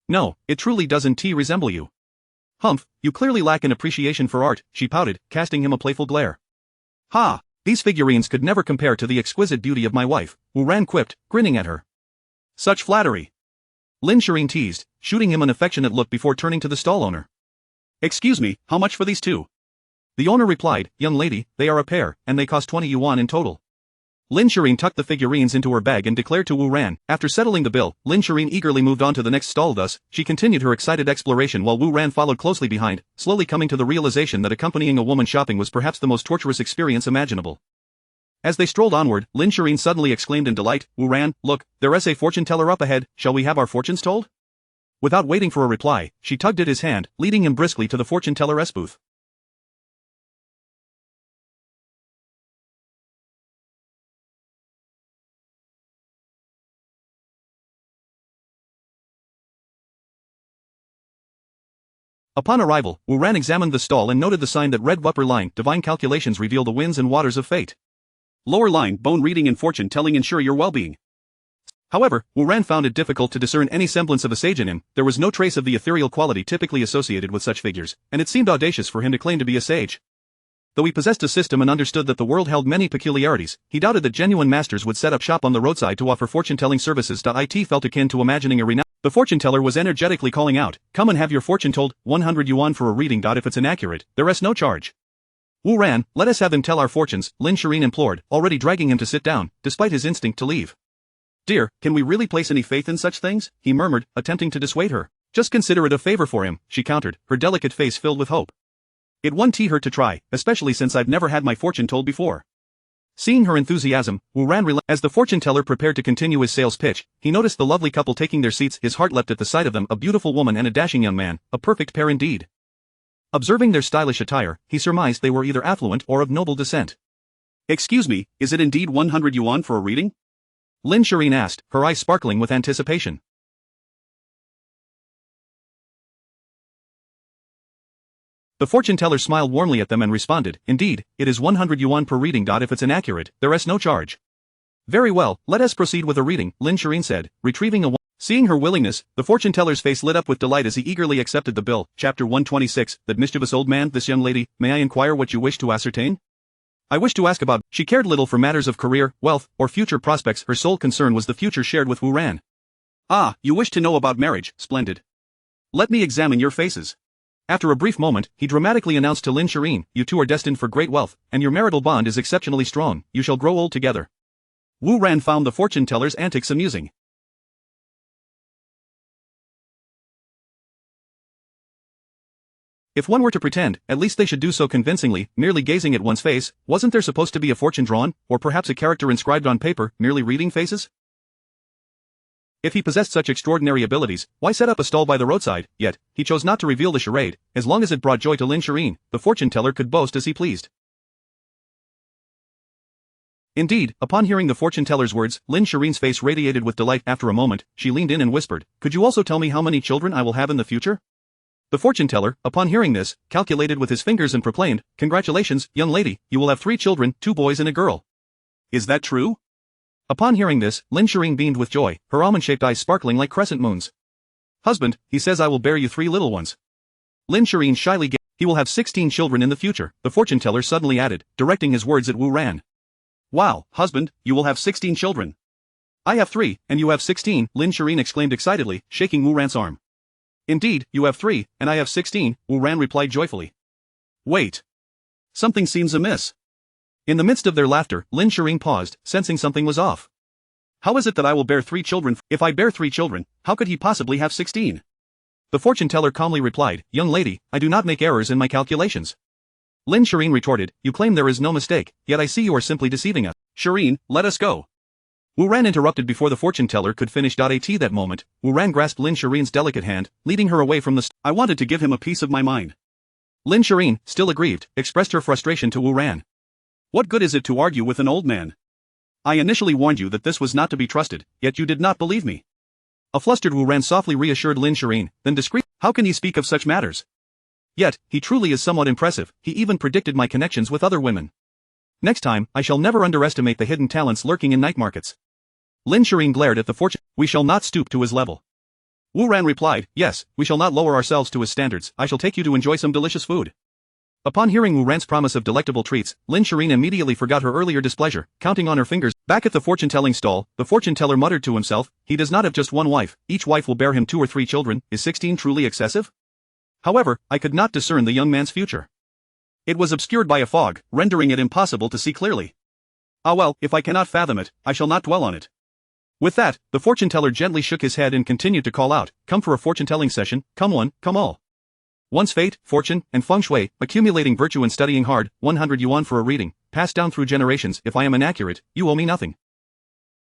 No, it truly doesn't resemble you. Humph, you clearly lack an appreciation for art, she pouted, casting him a playful glare. Ha! These figurines could never compare to the exquisite beauty of my wife, Wu Ran quipped, grinning at her. Such flattery. Lin Shirin teased, shooting him an affectionate look before turning to the stall owner. Excuse me, how much for these two? The owner replied, young lady, they are a pair, and they cost 20 yuan in total. Lin Shirin tucked the figurines into her bag and declared to Wu Ran. After settling the bill, Lin Shirin eagerly moved on to the next stall. Thus, she continued her excited exploration while Wu Ran followed closely behind, slowly coming to the realization that accompanying a woman shopping was perhaps the most torturous experience imaginable. As they strolled onward, Lin Shirin suddenly exclaimed in delight, Wu Ran, look, there's a fortune teller up ahead, shall we have our fortunes told? Without waiting for a reply, she tugged at his hand, leading him briskly to the fortune teller's booth. Upon arrival, Wu Ran examined the stall and noted the sign that read upper line, divine calculations reveal the winds and waters of fate. Lower line, bone reading and fortune telling ensure your well-being. However, Wu Ran found it difficult to discern any semblance of a sage in him. There was no trace of the ethereal quality typically associated with such figures, and it seemed audacious for him to claim to be a sage. Though he possessed a system and understood that the world held many peculiarities, he doubted that genuine masters would set up shop on the roadside to offer fortune-telling services. It felt akin to imagining a renowned. The fortune teller was energetically calling out, come and have your fortune told, 100 yuan for a reading. If it's inaccurate, there's no charge. Wu Ran, let us have him tell our fortunes, Lin Shirin implored, already dragging him to sit down, despite his instinct to leave. Dear, can we really place any faith in such things? He murmured, attempting to dissuade her. Just consider it a favor for him, she countered, her delicate face filled with hope. It won't hurt to try, especially since I've never had my fortune told before. Seeing her enthusiasm, Wu Ran as the fortune teller prepared to continue his sales pitch, he noticed the lovely couple taking their seats. His heart leapt at the sight of them, a beautiful woman and a dashing young man, a perfect pair indeed. Observing their stylish attire, he surmised they were either affluent or of noble descent. Excuse me, is it indeed 100 yuan for a reading? Lin Shirin asked, her eyes sparkling with anticipation. The fortune teller smiled warmly at them and responded, indeed, it is 100 yuan per reading. If it's inaccurate, there's no charge. Very well, let us proceed with a reading, Lin Shirin said, retrieving a Seeing her willingness, the fortune teller's face lit up with delight as he eagerly accepted the bill. Chapter 126, that mischievous old man, this young lady, may I inquire what you wish to ascertain? I wish to ask about. She cared little for matters of career, wealth, or future prospects. Her sole concern was the future shared with Wu Ran. Ah, you wish to know about marriage, splendid. Let me examine your faces. After a brief moment, he dramatically announced to Lin Shirin, you two are destined for great wealth, and your marital bond is exceptionally strong, you shall grow old together. Wu Ran found the fortune teller's antics amusing. If one were to pretend, at least they should do so convincingly, merely gazing at one's face. Wasn't there supposed to be a fortune drawn, or perhaps a character inscribed on paper, merely reading faces? If he possessed such extraordinary abilities, why set up a stall by the roadside? Yet, he chose not to reveal the charade. As long as it brought joy to Lin Shirin, the fortune teller could boast as he pleased. Indeed, upon hearing the fortune teller's words, Lin Shirin's face radiated with delight. After a moment, she leaned in and whispered, could you also tell me how many children I will have in the future? The fortune teller, upon hearing this, calculated with his fingers and proclaimed, congratulations, young lady, you will have 3 children, 2 boys and a girl. Is that true? Upon hearing this, Lin Shirin beamed with joy, her almond-shaped eyes sparkling like crescent moons. Husband, he says I will bear you 3 little ones. Lin Shirin shyly gave, he will have 16 children in the future, the fortune teller suddenly added, directing his words at Wu Ran. Wow, husband, you will have 16 children. I have 3, and you have 16, Lin Shirin exclaimed excitedly, shaking Wu Ran's arm. Indeed, you have 3, and I have 16, Wu Ran replied joyfully. Wait. Something seems amiss. In the midst of their laughter, Lin Shiring paused, sensing something was off. How is it that I will bear 3 children? If I bear 3 children, how could he possibly have 16? The fortune teller calmly replied, young lady, I do not make errors in my calculations. Lin Shiring retorted, you claim there is no mistake, yet I see you are simply deceiving us. Shirin, let us go. Wu Ran interrupted before the fortune teller could finish. At that moment, Wu Ran grasped Lin Shirin's delicate hand, leading her away from the I wanted to give him a piece of my mind. Lin Shirin, still aggrieved, expressed her frustration to Wu Ran. What good is it to argue with an old man? I initially warned you that this was not to be trusted, yet you did not believe me. A flustered Wu Ran softly reassured Lin Shirin, then discreetly, how can he speak of such matters? Yet, he truly is somewhat impressive, he even predicted my connections with other women. Next time, I shall never underestimate the hidden talents lurking in night markets. Lin Shirin glared at the fortune. We shall not stoop to his level. Wu Ran replied, yes, we shall not lower ourselves to his standards. I shall take you to enjoy some delicious food. Upon hearing Wu Ran's promise of delectable treats, Lin Shirin immediately forgot her earlier displeasure, counting on her fingers. Back at the fortune-telling stall, the fortune teller muttered to himself, he does not have just one wife, each wife will bear him 2 or 3 children, is 16 truly excessive? However, I could not discern the young man's future. It was obscured by a fog, rendering it impossible to see clearly. Ah well, if I cannot fathom it, I shall not dwell on it. With that, the fortune teller gently shook his head and continued to call out, come for a fortune-telling session, come one, come all. One's fate, fortune, and feng shui, accumulating virtue and studying hard, 100 yuan for a reading, passed down through generations. If I am inaccurate, you owe me nothing.